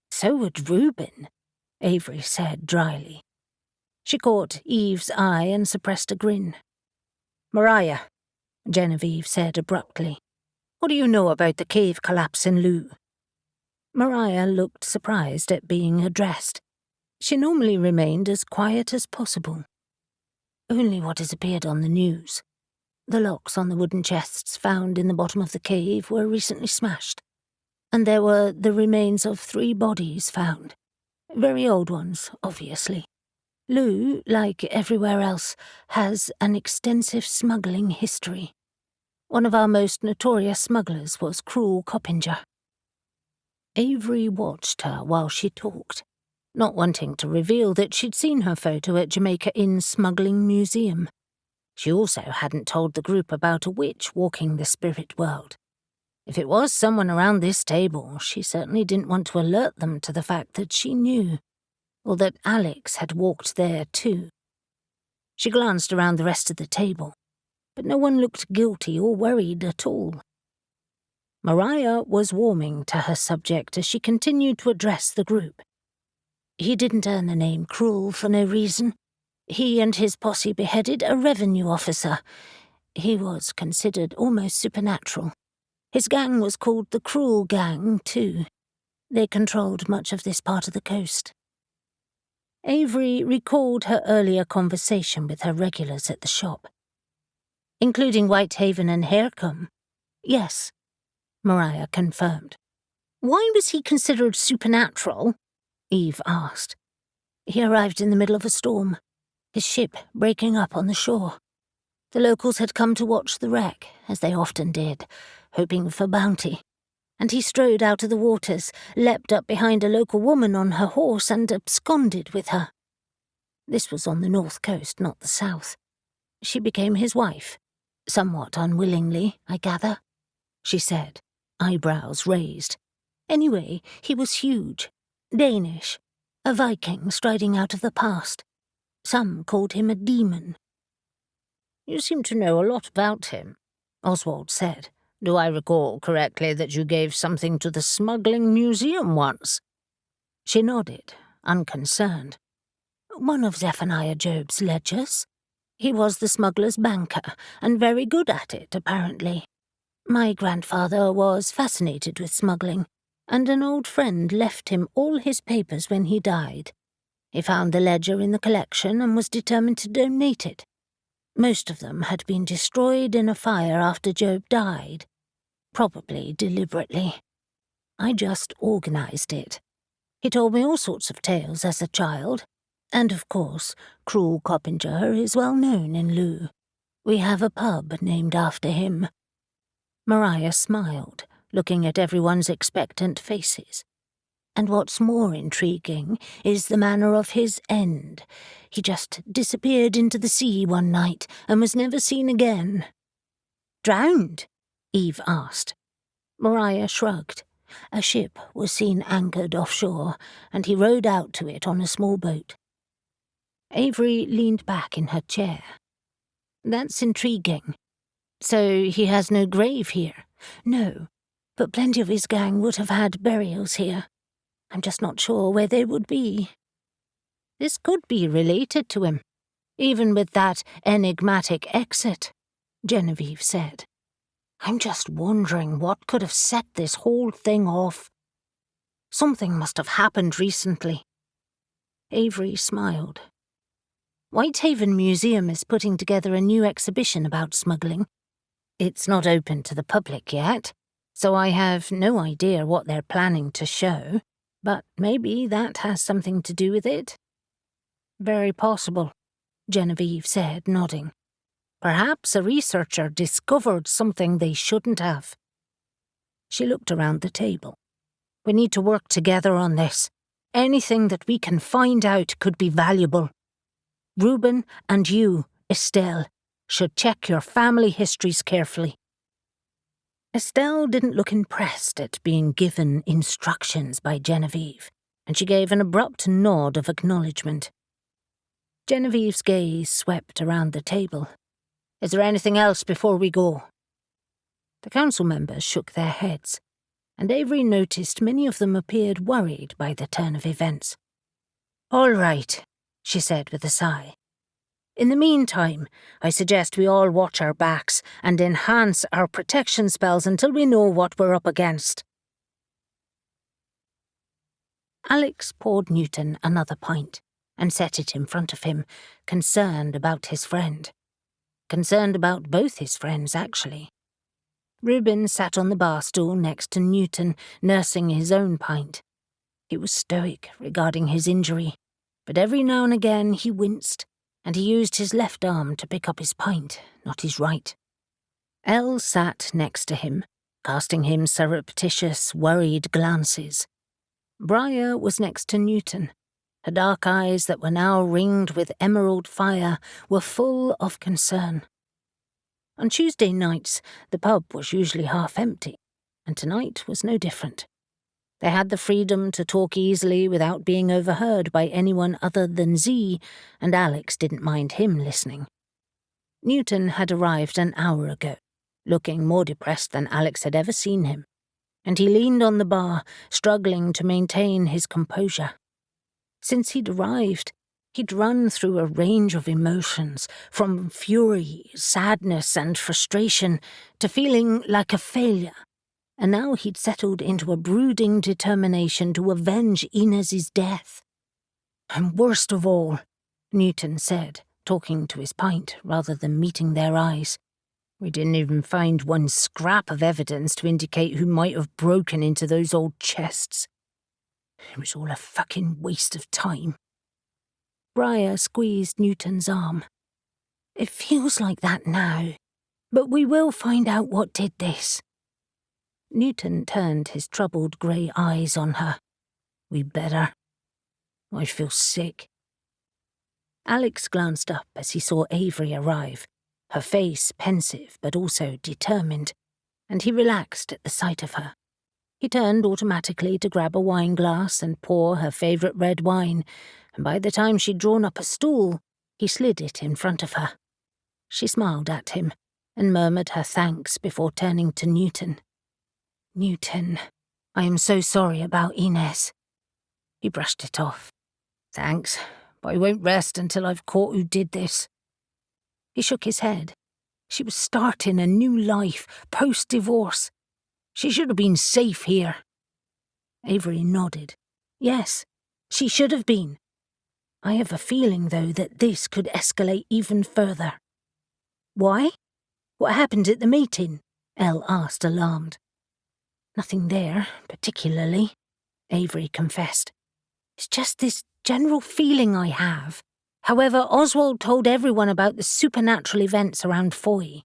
"So would Reuben," Avery said dryly. She caught Eve's eye and suppressed a grin. "Mariah," Genevieve said abruptly, "what do you know about the cave collapse in Looe?" Mariah looked surprised at being addressed. She normally remained as quiet as possible. "Only what has appeared on the news. The locks on the wooden chests found in the bottom of the cave were recently smashed, and there were the remains of 3 bodies found. Very old ones, obviously. Looe, like everywhere else, has an extensive smuggling history. One of our most notorious smugglers was Cruel Coppinger." Avery watched her while she talked, not wanting to reveal that she'd seen her photo at Jamaica Inn's smuggling museum. She also hadn't told the group about a witch walking the spirit world. If it was someone around this table, she certainly didn't want to alert them to the fact that she knew, or that Alex had walked there too. She glanced around the rest of the table. but no one looked guilty or worried at all. Mariah was warming to her subject as she continued to address the group. He didn't earn the name Cruel for no reason. He and his posse beheaded a revenue officer. He was considered almost supernatural. His gang was called the Cruel Gang, too. They controlled much of this part of the coast. Avery recalled her earlier conversation with her regulars at the shop. Including Whitehaven and Harecombe? Yes, Mariah confirmed. Why was he considered supernatural? Eve asked. He arrived in the middle of a storm, his ship breaking up on the shore. The locals had come to watch the wreck, as they often did, hoping for bounty, and he strode out of the waters, leapt up behind a local woman on her horse and absconded with her. This was on the north coast, not the south. She became his wife, somewhat unwillingly, I gather, she said, eyebrows raised. Anyway, he was huge, Danish, a Viking striding out of the past. Some called him a demon. You seem to know a lot about him, Oswald said. Do I recall correctly that you gave something to the smuggling museum once? She nodded, unconcerned. One of Zephaniah Job's ledgers. He was the smuggler's banker, and very good at it, apparently. My grandfather was fascinated with smuggling, and an old friend left him all his papers when he died. He found the ledger in the collection and was determined to donate it. Most of them had been destroyed in a fire after Job died, probably deliberately. I just organised it. He told me all sorts of tales as a child, and of course, Cruel Coppinger is well known in Looe. We have a pub named after him. Mariah smiled, looking at everyone's expectant faces. And what's more intriguing is the manner of his end. He just disappeared into the sea one night and was never seen again. Drowned? Eve asked. Mariah shrugged. A ship was seen anchored offshore, and he rowed out to it on a small boat. Avery leaned back in her chair. That's intriguing. So he has no grave here? No, but plenty of his gang would have had burials here. I'm just not sure where they would be. This could be related to him, even with that enigmatic exit, Genevieve said. I'm just wondering what could have set this whole thing off. Something must have happened recently. Avery smiled. Whitehaven Museum is putting together a new exhibition about smuggling. It's not open to the public yet, so I have no idea what they're planning to show, but maybe that has something to do with it. Very possible, Genevieve said, nodding. Perhaps a researcher discovered something they shouldn't have. She looked around the table. We need to work together on this. Anything that we can find out could be valuable. Reuben and you, Estelle, should check your family histories carefully. Estelle didn't look impressed at being given instructions by Genevieve, and she gave an abrupt nod of acknowledgement. Genevieve's gaze swept around the table. Is there anything else before we go? The council members shook their heads, and Avery noticed many of them appeared worried by the turn of events. All right, she said with a sigh. In the meantime, I suggest we all watch our backs and enhance our protection spells until we know what we're up against. Alex poured Newton another pint and set it in front of him, concerned about his friend. Concerned about both his friends, actually. Reuben sat on the bar stool next to Newton, nursing his own pint. He was stoic regarding his injury, but every now and again he winced, and he used his left arm to pick up his pint, not his right. Elle sat next to him, casting him surreptitious, worried glances. Mariah was next to Newton. Her dark eyes that were now ringed with emerald fire were full of concern. On Tuesday nights, the pub was usually half empty, and tonight was no different. They had the freedom to talk easily without being overheard by anyone other than Z, and Alex didn't mind him listening. Newton had arrived an hour ago, looking more depressed than Alex had ever seen him, and he leaned on the bar, struggling to maintain his composure. Since he'd arrived, he'd run through a range of emotions, from fury, sadness, and frustration to feeling like a failure, and now he'd settled into a brooding determination to avenge Inez's death. "And worst of all," Newton said, talking to his pint rather than meeting their eyes, "we didn't even find one scrap of evidence to indicate who might have broken into those old chests. It was all a fucking waste of time." Mariah squeezed Newton's arm. "It feels like that now, but we will find out what did this." Newton turned his troubled grey eyes on her. "We better. I feel sick." Alex glanced up as he saw Avery arrive, her face pensive but also determined, and he relaxed at the sight of her. He turned automatically to grab a wine glass and pour her favourite red wine, and by the time she'd drawn up a stool, he slid it in front of her. She smiled at him and murmured her thanks before turning to Newton. "Newton, I am so sorry about Inez." He brushed it off. "Thanks, but I won't rest until I've caught who did this." He shook his head. She was starting a new life, post-divorce. She should have been safe here. Avery nodded. Yes, she should have been. I have a feeling, though, that this could escalate even further. "Why? What happened at the meeting?" Elle asked, alarmed. "Nothing there, particularly," Avery confessed. "It's just this general feeling I have. However, Oswald told everyone about the supernatural events around Foy."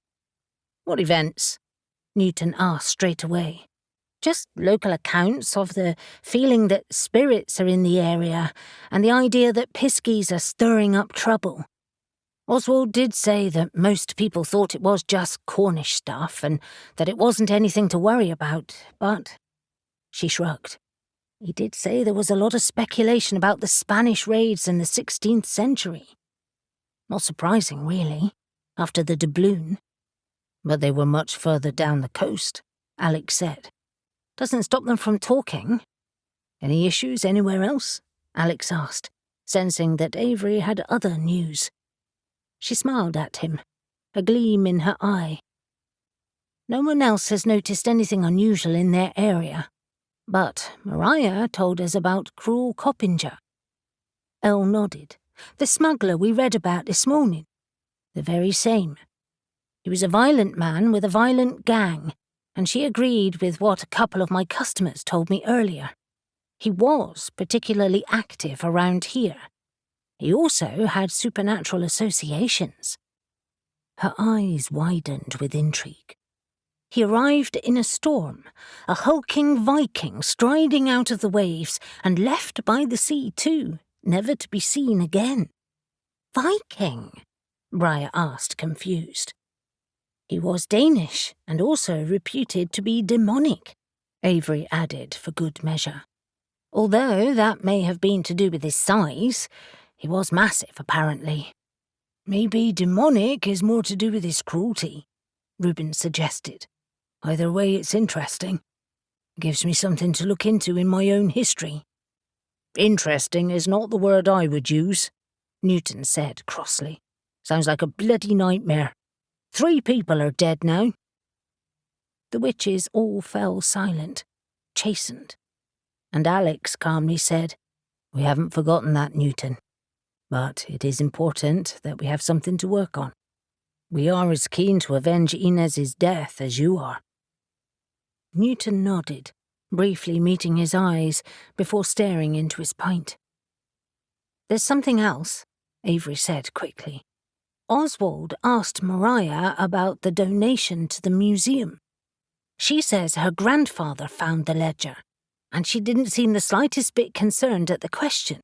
"What events?" Newton asked straight away. "Just local accounts of the feeling that spirits are in the area and the idea that piskies are stirring up trouble. Oswald did say that most people thought it was just Cornish stuff and that it wasn't anything to worry about, but..." She shrugged. "He did say there was a lot of speculation about the Spanish raids in the 16th century. Not surprising, really, after the doubloon." "But they were much further down the coast," Alex said. "Doesn't stop them from talking." "Any issues anywhere else?" Alex asked, sensing that Avery had other news. She smiled at him, a gleam in her eye. "No one else has noticed anything unusual in their area. But Mariah told us about Cruel Coppinger." Elle nodded. "The smuggler we read about this morning. The very same. He was a violent man with a violent gang, and she agreed with what a couple of my customers told me earlier. He was particularly active around here. He also had supernatural associations." Her eyes widened with intrigue. "He arrived in a storm, a hulking Viking striding out of the waves and left by the sea too, never to be seen again." "Viking?" Mariah asked, confused. "He was Danish and also reputed to be demonic," Avery added for good measure. "Although that may have been to do with his size, he was massive apparently." "Maybe demonic is more to do with his cruelty," Reuben suggested. "Either way, it's interesting. Gives me something to look into in my own history." "Interesting is not the word I would use," Newton said crossly. "Sounds like a bloody nightmare. 3 people are dead now." The witches all fell silent, chastened, and Alex calmly said, "We haven't forgotten that, Newton. But it is important that we have something to work on. We are as keen to avenge Inez's death as you are." Newton nodded, briefly meeting his eyes before staring into his pint. "There's something else," Avery said quickly. "Oswald asked Mariah about the donation to the museum. She says her grandfather found the ledger, and she didn't seem the slightest bit concerned at the question.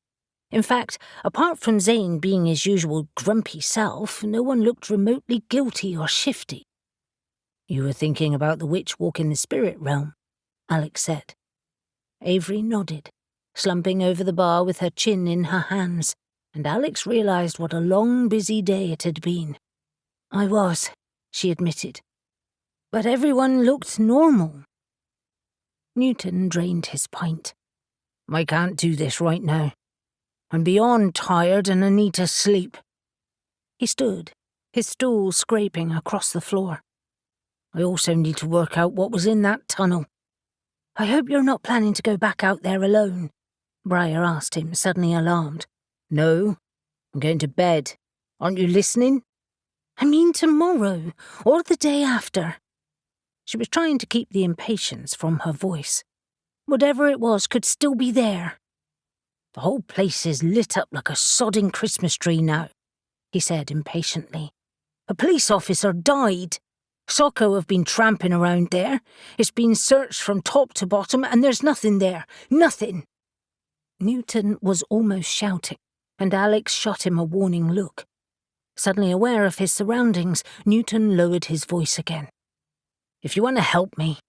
In fact, apart from Zane being his usual grumpy self, no one looked remotely guilty or shifty." "You were thinking about the witch walking the spirit realm," Alex said. Avery nodded, slumping over the bar with her chin in her hands, and Alex realized what a long, busy day it had been. I was, she admitted. But everyone looked normal. Newton drained his pint. I can't do this right now. I'm beyond tired and I need to sleep. He stood, his stool scraping across the floor. I also need to work out what was in that tunnel. I hope you're not planning to go back out there alone, Mariah asked him, suddenly alarmed. No, I'm going to bed. Aren't you listening? I mean tomorrow, or the day after. She was trying to keep the impatience from her voice. Whatever it was could still be there. The whole place is lit up like a sodding Christmas tree now, he said impatiently. A police officer died. Socko have been tramping around there. It's been searched from top to bottom and there's nothing there. Nothing. Newton was almost shouting, and Alex shot him a warning look. Suddenly aware of his surroundings, Newton lowered his voice again. If you want to help me,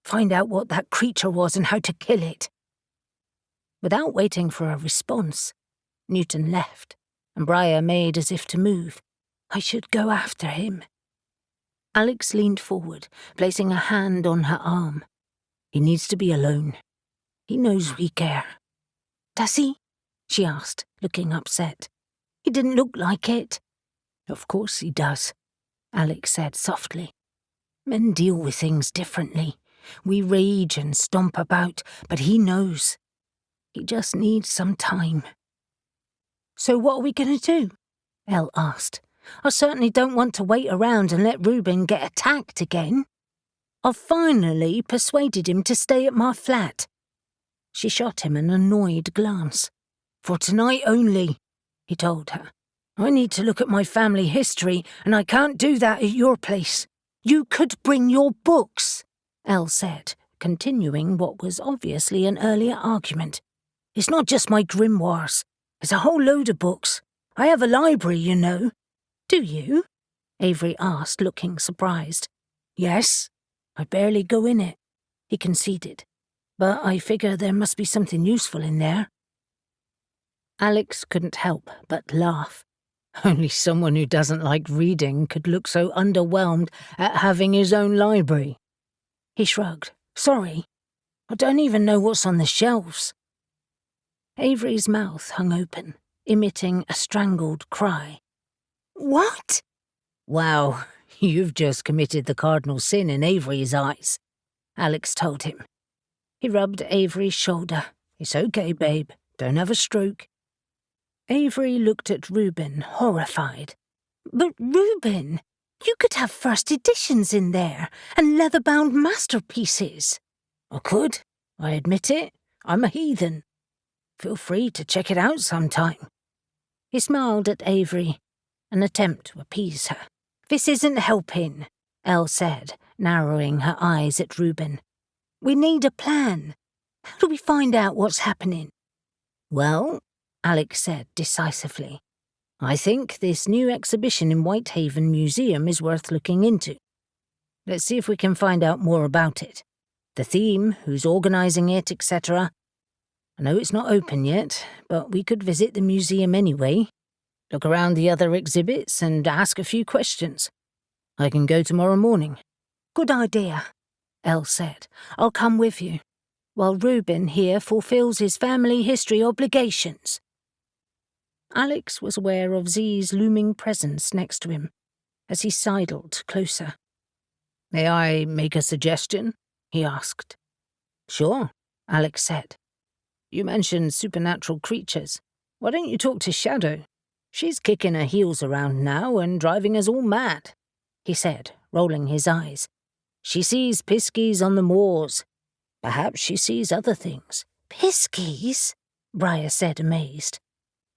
find out what that creature was and how to kill it. Without waiting for a response, Newton left, and Mariah made as if to move. I should go after him. Alex leaned forward, placing a hand on her arm. He needs to be alone. He knows we care. Does he? She asked, looking upset. He didn't look like it. Of course he does, Alex said softly. Men deal with things differently. We rage and stomp about, but he knows. He just needs some time. So what are we going to do? Elle asked. I certainly don't want to wait around and let Reuben get attacked again. I've finally persuaded him to stay at my flat. She shot him an annoyed glance. For tonight only, he told her. I need to look at my family history, and I can't do that at your place. You could bring your books, Elle said, continuing what was obviously an earlier argument. It's not just my grimoires. There's a whole load of books. I have a library, you know. Do you? Avery asked, looking surprised. Yes. I barely go in it, he conceded. But I figure there must be something useful in there. Alex couldn't help but laugh. Only someone who doesn't like reading could look so underwhelmed at having his own library. He shrugged. Sorry, I don't even know what's on the shelves. Avery's mouth hung open, emitting a strangled cry. What? Wow, you've just committed the cardinal sin in Avery's eyes, Alex told him. He rubbed Avery's shoulder. It's okay, babe. Don't have a stroke. Avery looked at Reuben, horrified. But Reuben, you could have first editions in there, and leather-bound masterpieces. I could. I admit it. I'm a heathen. Feel free to check it out sometime. He smiled at Avery, an attempt to appease her. This isn't helping, Elle said, narrowing her eyes at Reuben. We need a plan. How do we find out what's happening? Well, Alex said decisively, I think this new exhibition in Whitehaven Museum is worth looking into. Let's see if we can find out more about it. The theme, who's organising it, etc. I know it's not open yet, but we could visit the museum anyway. Look around the other exhibits and ask a few questions. I can go tomorrow morning. Good idea, Elle said. I'll come with you, while Reuben here fulfills his family history obligations. Alex was aware of Z's looming presence next to him, as he sidled closer. May I make a suggestion? He asked. Sure, Alex said. You mentioned supernatural creatures. Why don't you talk to Shadow? She's kicking her heels around now and driving us all mad, he said, rolling his eyes. She sees piskies on the moors. Perhaps she sees other things. Piskies? Mariah said, amazed.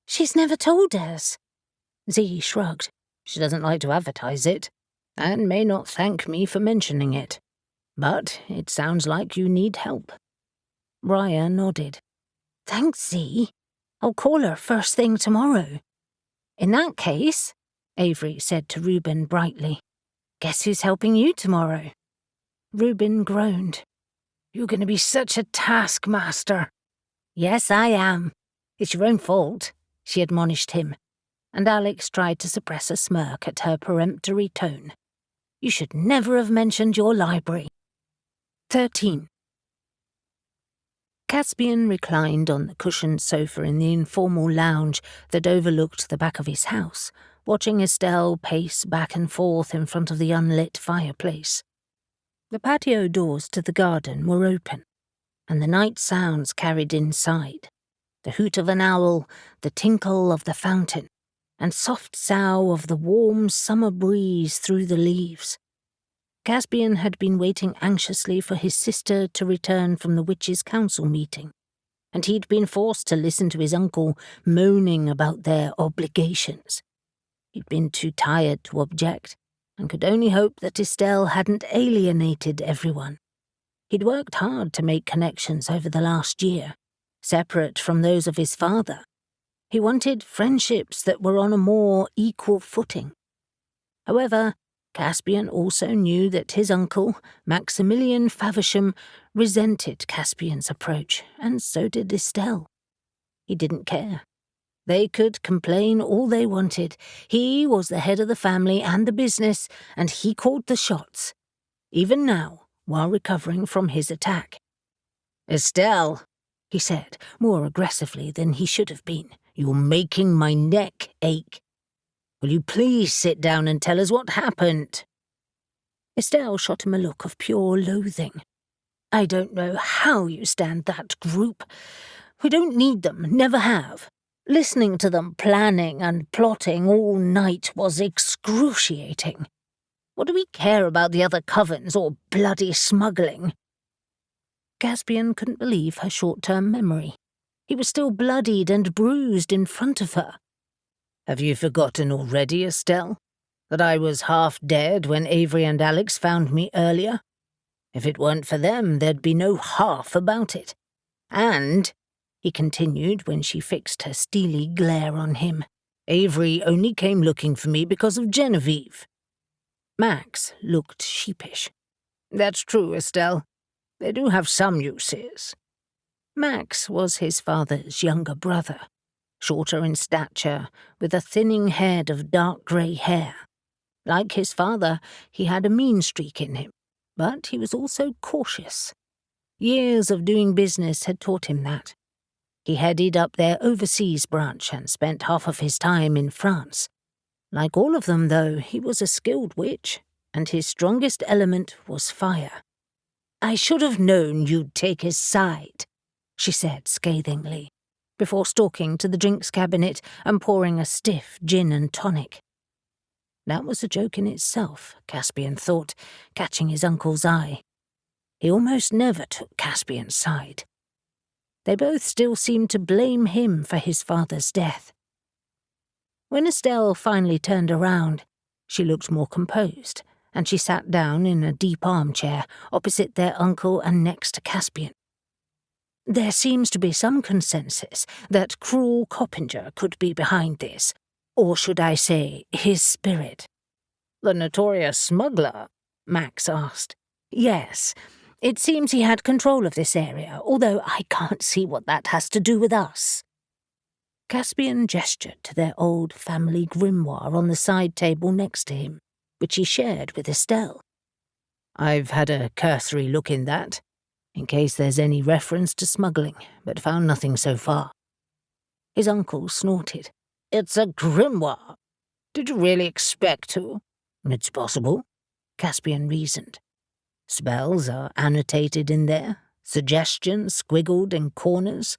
She's never told us. Z shrugged. She doesn't like to advertise it, and may not thank me for mentioning it. But it sounds like you need help. Mariah nodded. Thanks, Z. I'll call her first thing tomorrow. In that case, Avery said to Reuben brightly, guess who's helping you tomorrow? Reuben groaned. You're going to be such a taskmaster. Yes, I am. It's your own fault, she admonished him. and Alex tried to suppress a smirk at her peremptory tone. "You should never have mentioned your library." 13. Caspian reclined on the cushioned sofa in the informal lounge that overlooked the back of his house, watching Estelle pace back and forth in front of the unlit fireplace. The patio doors to the garden were open, and the night sounds carried inside. The hoot of an owl, the tinkle of the fountain, and soft sough of the warm summer breeze through the leaves. Caspian had been waiting anxiously for his sister to return from the witches' council meeting, and he'd been forced to listen to his uncle moaning about their obligations. He'd been too tired to object, and could only hope that Estelle hadn't alienated everyone. He'd worked hard to make connections over the last year, separate from those of his father. He wanted friendships that were on a more equal footing. However, Caspian also knew that his uncle, Maximilian Faversham, resented Caspian's approach, and so did Estelle. He didn't care. They could complain all they wanted. He was the head of the family and the business, and he called the shots, even now, while recovering from his attack. "Estelle," he said, more aggressively than he should have been, "you're making my neck ache. Will you please sit down and tell us what happened?" Estelle shot him a look of pure loathing. "I don't know how you stand that group. We don't need them, never have. Listening to them planning and plotting all night was excruciating. What do we care about the other covens or bloody smuggling?" Caspian couldn't believe her short-term memory. He was still bloodied and bruised in front of her. "Have you forgotten already, Estelle, that I was half dead when Avery and Alex found me earlier? If it weren't for them, there'd be no half about it. And," he continued when she fixed her steely glare on him, "Avery only came looking for me because of Genevieve." Max looked sheepish. "That's true, Estelle. They do have some uses." Max was his father's younger brother, shorter in stature, with a thinning head of dark grey hair. Like his father, he had a mean streak in him, but he was also cautious. Years of doing business had taught him that. He headed up their overseas branch and spent half of his time in France. Like all of them, though, he was a skilled witch, and his strongest element was fire. "I should have known you'd take his side," she said scathingly, before stalking to the drinks cabinet and pouring a stiff gin and tonic. That was a joke in itself, Caspian thought, catching his uncle's eye. He almost never took Caspian's side. They both still seemed to blame him for his father's death. When Estelle finally turned around, she looked more composed, and she sat down in a deep armchair opposite their uncle and next to Caspian. "There seems to be some consensus that cruel Coppinger could be behind this, or should I say, his spirit." "The notorious smuggler?" Max asked. "Yes. It seems he had control of this area, although I can't see what that has to do with us." Caspian gestured to their old family grimoire on the side table next to him, which he shared with Estelle. "I've had a cursory look in that, in case there's any reference to smuggling, but found nothing so far." His uncle snorted. "It's a grimoire. Did you really expect to?" "It's possible," Caspian reasoned. "Spells are annotated in there, suggestions squiggled in corners.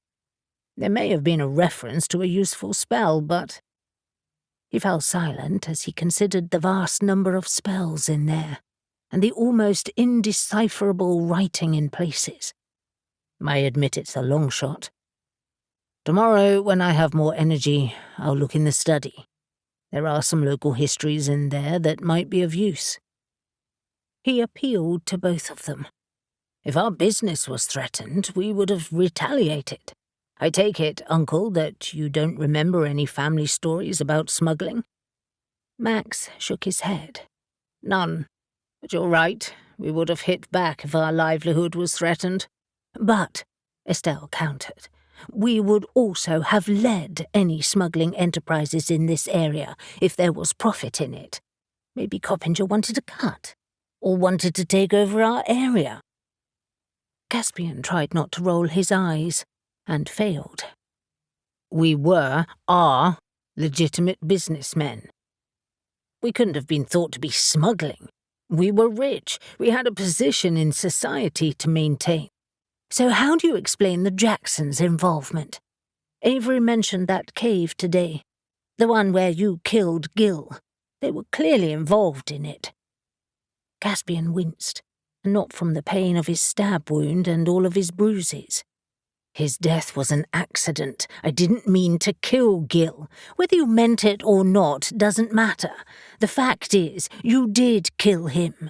There may have been a reference to a useful spell, but—" He fell silent as he considered the vast number of spells in there, and the almost indecipherable writing in places. "I admit it's a long shot. Tomorrow, when I have more energy, I'll look in the study. There are some local histories in there that might be of use." He appealed to both of them. "If our business was threatened, we would have retaliated. I take it, Uncle, that you don't remember any family stories about smuggling?" Max shook his head. "None. But you're right, we would have hit back if our livelihood was threatened." "But," Estelle countered, we would also have led any smuggling enterprises in this area if there was profit in it. Maybe Coppinger wanted a cut, or wanted to take over our area." Caspian tried not to roll his eyes, and failed. "We are legitimate businessmen. We couldn't have been thought to be smuggling. We were rich. We had a position in society to maintain." "So how do you explain the Jacksons' involvement? Avery mentioned that cave today, the one where you killed Gil. They were clearly involved in it." Caspian winced, not from the pain of his stab wound and all of his bruises. "His death was an accident. I didn't mean to kill Gil. Whether you meant it or not doesn't matter. The fact is, you did kill him."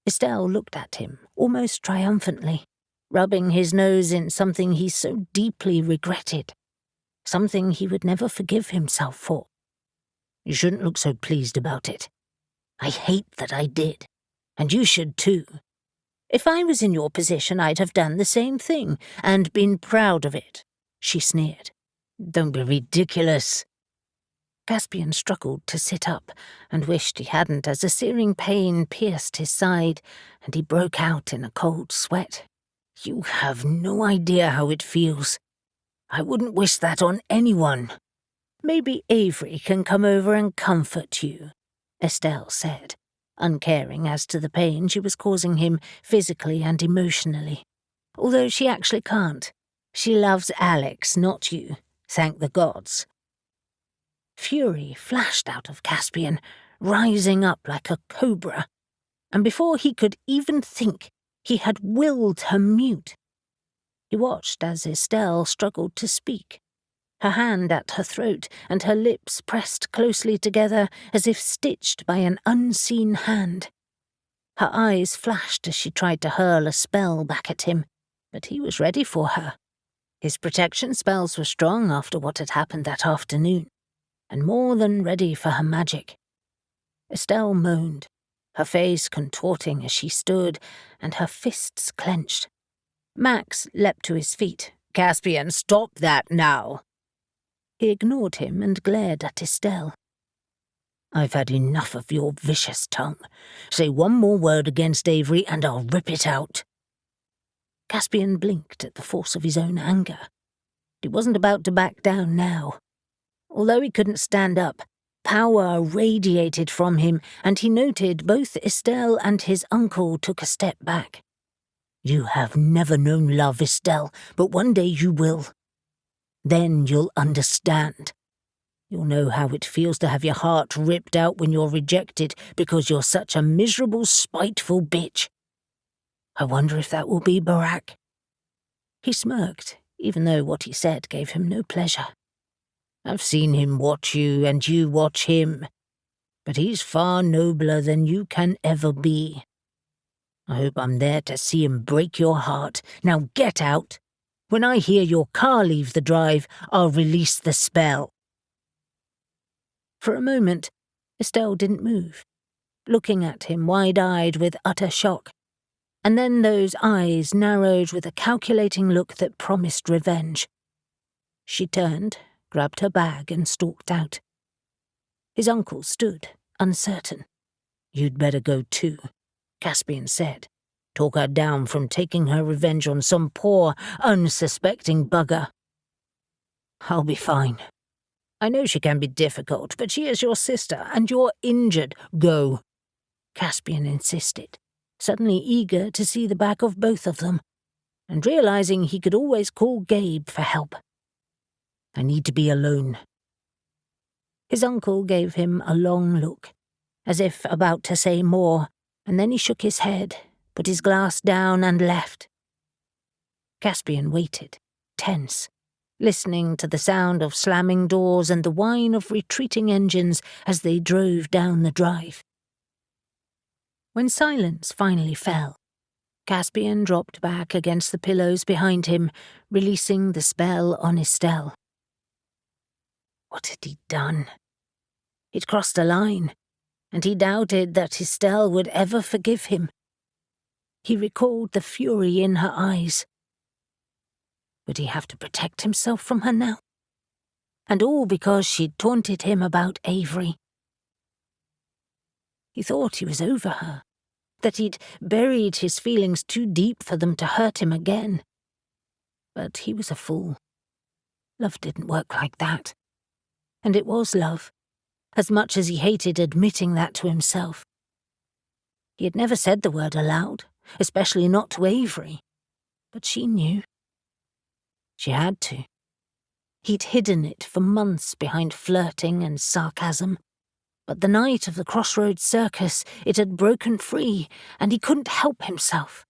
Estelle looked at him, almost triumphantly, rubbing his nose in something he so deeply regretted, something he would never forgive himself for. "You shouldn't look so pleased about it. I hate that I did, and you should too. If I was in your position, I'd have done the same thing, and been proud of it," she sneered. "Don't be ridiculous." Caspian struggled to sit up, and wished he hadn't as a searing pain pierced his side, and he broke out in a cold sweat. "You have no idea how it feels. I wouldn't wish that on anyone." "Maybe Avery can come over and comfort you," Estelle said, uncaring as to the pain she was causing him physically and emotionally. "Although she actually can't. She loves Alex, not you. Thank the gods." Fury flashed out of Caspian, rising up like a cobra, and before he could even think, he had willed her mute. He watched as Estelle struggled to speak, her hand at her throat and her lips pressed closely together as if stitched by an unseen hand. Her eyes flashed as she tried to hurl a spell back at him, but he was ready for her. His protection spells were strong after what had happened that afternoon, and more than ready for her magic. Estelle moaned, her face contorting as she stood, and her fists clenched. Max leapt to his feet. "Caspian, stop that now!" He ignored him and glared at Estelle. "I've had enough of your vicious tongue. Say one more word against Avery and I'll rip it out." Caspian blinked at the force of his own anger. He wasn't about to back down now. Although he couldn't stand up, power radiated from him, and he noted both Estelle and his uncle took a step back. "You have never known love, Estelle, but one day you will. Then you'll understand. You'll know how it feels to have your heart ripped out when you're rejected because you're such a miserable, spiteful bitch. I wonder if that will be Barack." He smirked, even though what he said gave him no pleasure. "I've seen him watch you and you watch him, but he's far nobler than you can ever be. I hope I'm there to see him break your heart. Now get out. When I hear your car leave the drive, I'll release the spell." For a moment, Estelle didn't move, looking at him wide-eyed with utter shock, and then those eyes narrowed with a calculating look that promised revenge. She turned, grabbed her bag and stalked out. His uncle stood, uncertain. "You'd better go too," Caspian said. "Talk her down from taking her revenge on some poor, unsuspecting bugger." "I'll be fine. I know she can be difficult, but she is your sister, and you're injured. Go," Caspian insisted, suddenly eager to see the back of both of them, and realizing he could always call Gabe for help. "I need to be alone." His uncle gave him a long look, as if about to say more, and then he shook his head, put his glass down and left. Caspian waited, tense, listening to the sound of slamming doors and the whine of retreating engines as they drove down the drive. When silence finally fell, Caspian dropped back against the pillows behind him, releasing the spell on Estelle. What had he done? He'd crossed a line, and he doubted that Estelle would ever forgive him. He recalled the fury in her eyes. Would he have to protect himself from her now? And all because she'd taunted him about Avery. He thought he was over her, that he'd buried his feelings too deep for them to hurt him again. But he was a fool. Love didn't work like that. And it was love, as much as he hated admitting that to himself. He had never said the word aloud, especially not to Avery. But she knew. She had to. He'd hidden it for months behind flirting and sarcasm. But the night of the Crossroads Circus, it had broken free, and he couldn't help himself.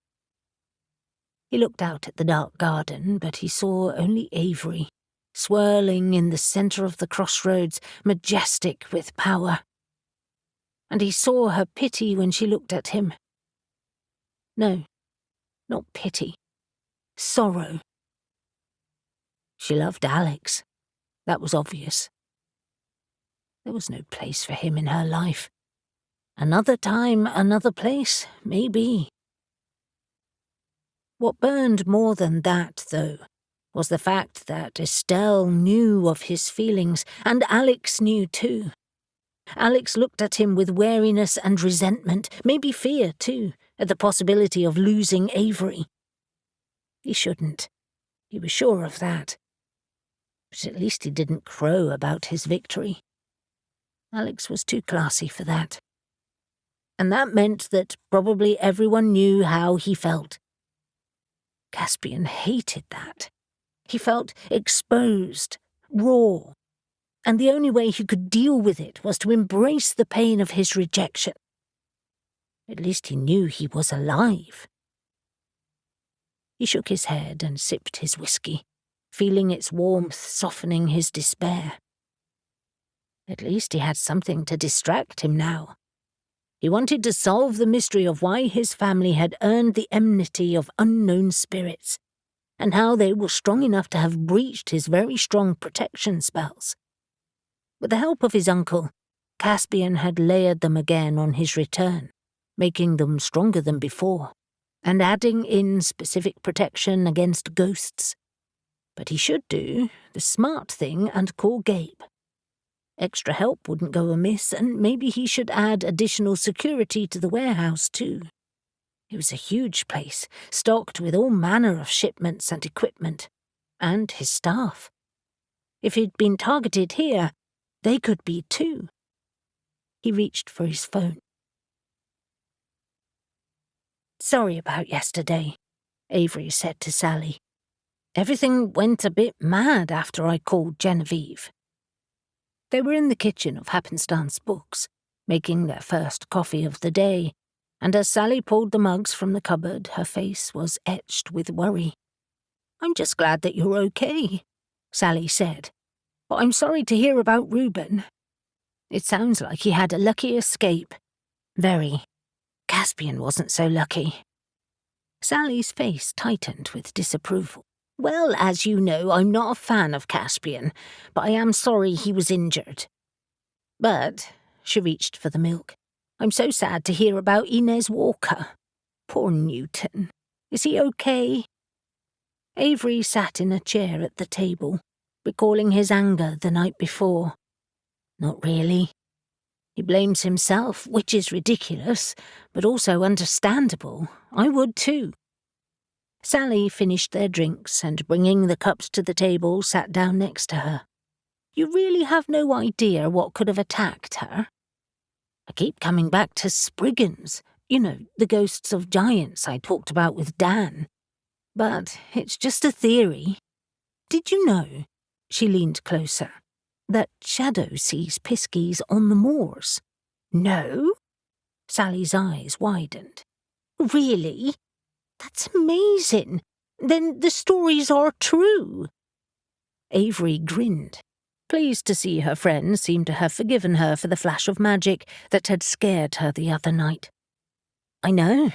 He looked out at the dark garden, but he saw only Avery, swirling in the centre of the crossroads, majestic with power. And he saw her pity when she looked at him. No, not pity. Sorrow. She loved Alex. That was obvious. There was no place for him in her life. Another time, another place, maybe. What burned more than that, though, was the fact that Estelle knew of his feelings, and Alex knew too. Alex looked at him with wariness and resentment, maybe fear too, at the possibility of losing Avery. He shouldn't. He was sure of that. But at least he didn't crow about his victory. Alex was too classy for that. And that meant that probably everyone knew how he felt. Caspian hated that. He felt exposed, raw, and the only way he could deal with it was to embrace the pain of his rejection. At least he knew he was alive. He shook his head and sipped his whiskey, feeling its warmth softening his despair. At least he had something to distract him now. He wanted to solve the mystery of why his family had earned the enmity of unknown spirits, and how they were strong enough to have breached his very strong protection spells. With the help of his uncle, Caspian had layered them again on his return, making them stronger than before, and adding in specific protection against ghosts. But he should do the smart thing and call Gabe. Extra help wouldn't go amiss, and maybe he should add additional security to the warehouse too. It was a huge place, stocked with all manner of shipments and equipment, and his staff. If he'd been targeted here, they could be too. He reached for his phone. "Sorry about yesterday," Avery said to Sally. "Everything went a bit mad after I called Genevieve." They were in the kitchen of Happenstance Books, making their first coffee of the day, and as Sally pulled the mugs from the cupboard, her face was etched with worry. "I'm just glad that you're okay," Sally said. "But I'm sorry to hear about Reuben. It sounds like he had a lucky escape." "Very. Caspian wasn't so lucky." Sally's face tightened with disapproval. "Well, as you know, I'm not a fan of Caspian, but I am sorry he was injured. But," she reached for the milk, "I'm so sad to hear about Inez Walker. Poor Newton. Is he okay?" Avery sat in a chair at the table, recalling his anger the night before. "Not really. He blames himself, which is ridiculous, but also understandable. I would too." Sally finished their drinks and, bringing the cups to the table, sat down next to her. "You really have no idea what could have attacked her?" "I keep coming back to Spriggans, the ghosts of giants I talked about with Dan. But it's just a theory. Did you know," she leaned closer, "that Shadow sees piskies on the moors?" "No?" Sally's eyes widened. "Really? That's amazing. Then the stories are true." Avery grinned, pleased to see her friend seem to have forgiven her for the flash of magic that had scared her the other night. "I know.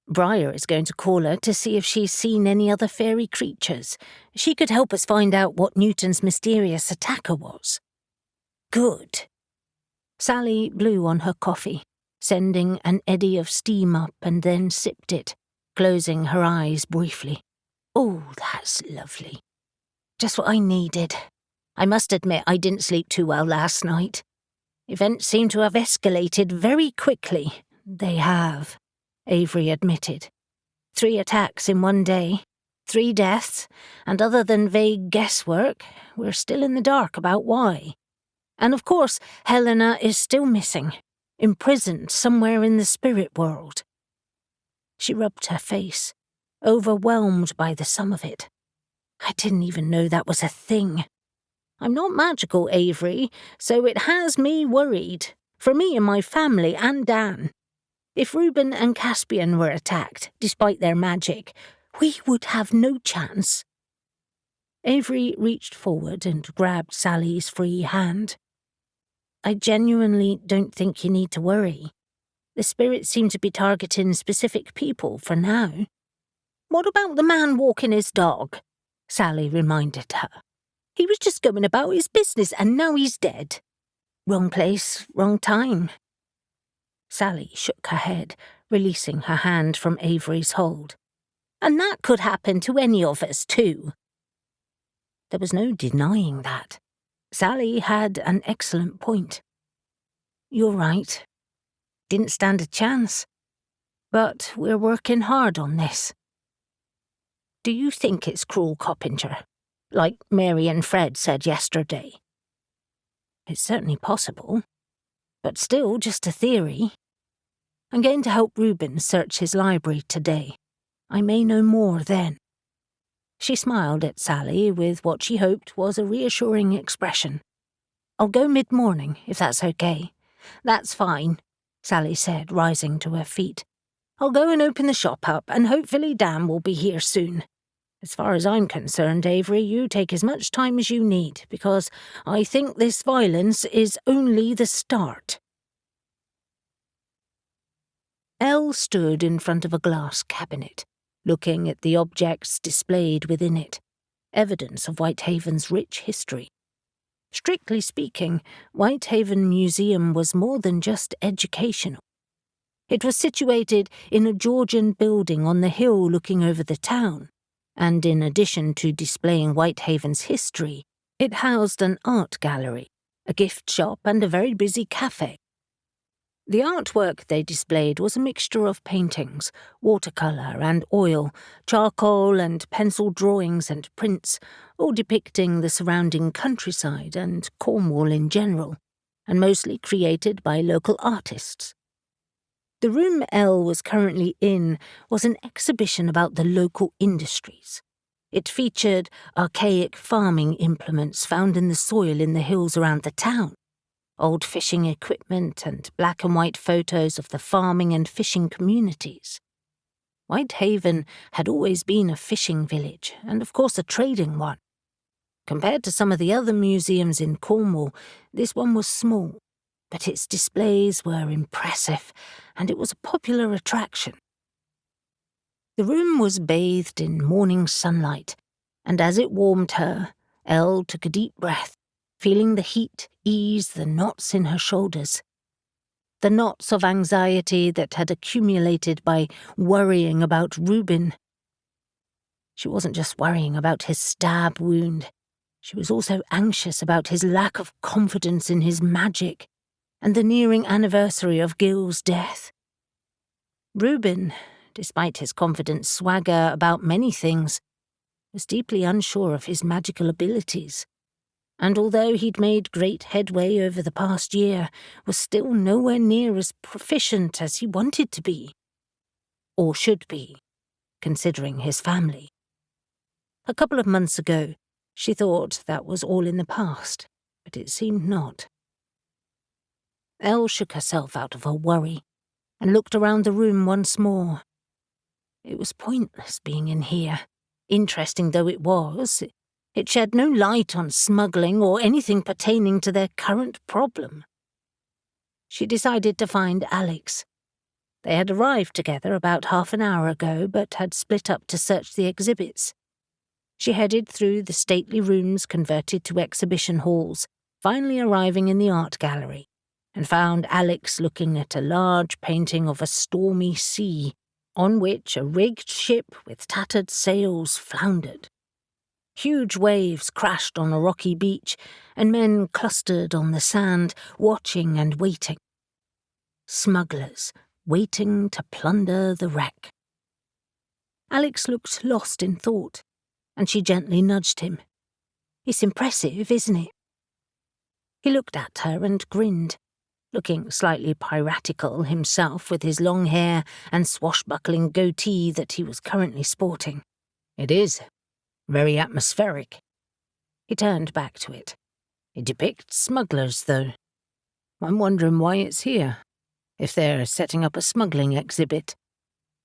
Briar is going to call her to see if she's seen any other fairy creatures. She could help us find out what Newton's mysterious attacker was." "Good." Sally blew on her coffee, sending an eddy of steam up, and then sipped it, closing her eyes briefly. Oh, that's lovely. Just what I needed. I must admit I didn't sleep too well last night. Events seem to have escalated very quickly. They have, Avery admitted. 3 attacks in one day, 3 deaths, and other than vague guesswork, we're still in the dark about why. And of course, Helena is still missing, imprisoned somewhere in the spirit world. She rubbed her face, overwhelmed by the sum of it. I didn't even know that was a thing. I'm not magical, Avery, so it has me worried. For me and my family and Dan. If Reuben and Caspian were attacked, despite their magic, we would have no chance. Avery reached forward and grabbed Sally's free hand. I genuinely don't think you need to worry. The spirits seem to be targeting specific people for now. What about the man walking his dog? Sally reminded her. He was just going about his business and now he's dead. Wrong place, wrong time. Sally shook her head, releasing her hand from Avery's hold. And that could happen to any of us too. There was no denying that. Sally had an excellent point. You're right. Didn't stand a chance. But we're working hard on this. Do you think it's cruel Coppinger, like Mary and Fred said yesterday? It's certainly possible, but still just a theory. I'm going to help Reuben search his library today. I may know more then. She smiled at Sally with what she hoped was a reassuring expression. I'll go mid-morning, if that's okay. That's fine, Sally said, rising to her feet. I'll go and open the shop up, and hopefully Dan will be here soon. As far as I'm concerned, Avery, you take as much time as you need, because I think this violence is only the start. Elle stood in front of a glass cabinet, looking at the objects displayed within it, evidence of Whitehaven's rich history. Strictly speaking, Whitehaven Museum was more than just educational. It was situated in a Georgian building on the hill looking over the town, and in addition to displaying Whitehaven's history, it housed an art gallery, a gift shop, and a very busy cafe. The artwork they displayed was a mixture of paintings, watercolour and oil, charcoal and pencil drawings and prints, all depicting the surrounding countryside and Cornwall in general, and mostly created by local artists. The room Elle was currently in was an exhibition about the local industries. It featured archaic farming implements found in the soil in the hills around the town, old fishing equipment and black and white photos of the farming and fishing communities. Whitehaven had always been a fishing village, and of course a trading one. Compared to some of the other museums in Cornwall, this one was small, but its displays were impressive, and it was a popular attraction. The room was bathed in morning sunlight, and as it warmed her, Elle took a deep breath, feeling the heat ease the knots in her shoulders. The knots of anxiety that had accumulated by worrying about Reuben. She wasn't just worrying about his stab wound. She was also anxious about his lack of confidence in his magic and the nearing anniversary of Gil's death. Reuben, despite his confident swagger about many things, was deeply unsure of his magical abilities, and although he'd made great headway over the past year, was still nowhere near as proficient as he wanted to be. Or should be, considering his family. A couple of months ago, she thought that was all in the past, but it seemed not. Elle shook herself out of her worry and looked around the room once more. It was pointless being in here. Interesting though it was, it shed no light on smuggling or anything pertaining to their current problem. She decided to find Alex. They had arrived together about half an hour ago, but had split up to search the exhibits. She headed through the stately rooms converted to exhibition halls, finally arriving in the art gallery, and found Alex looking at a large painting of a stormy sea, on which a rigged ship with tattered sails floundered. Huge waves crashed on a rocky beach, and men clustered on the sand, watching and waiting. Smugglers, waiting to plunder the wreck. Alex looked lost in thought, and she gently nudged him. "It's impressive, isn't it?" He looked at her and grinned, looking slightly piratical himself with his long hair and swashbuckling goatee that he was currently sporting. "It is. Very atmospheric." He turned back to it. "It depicts smugglers, though. I'm wondering why it's here, if they're setting up a smuggling exhibit."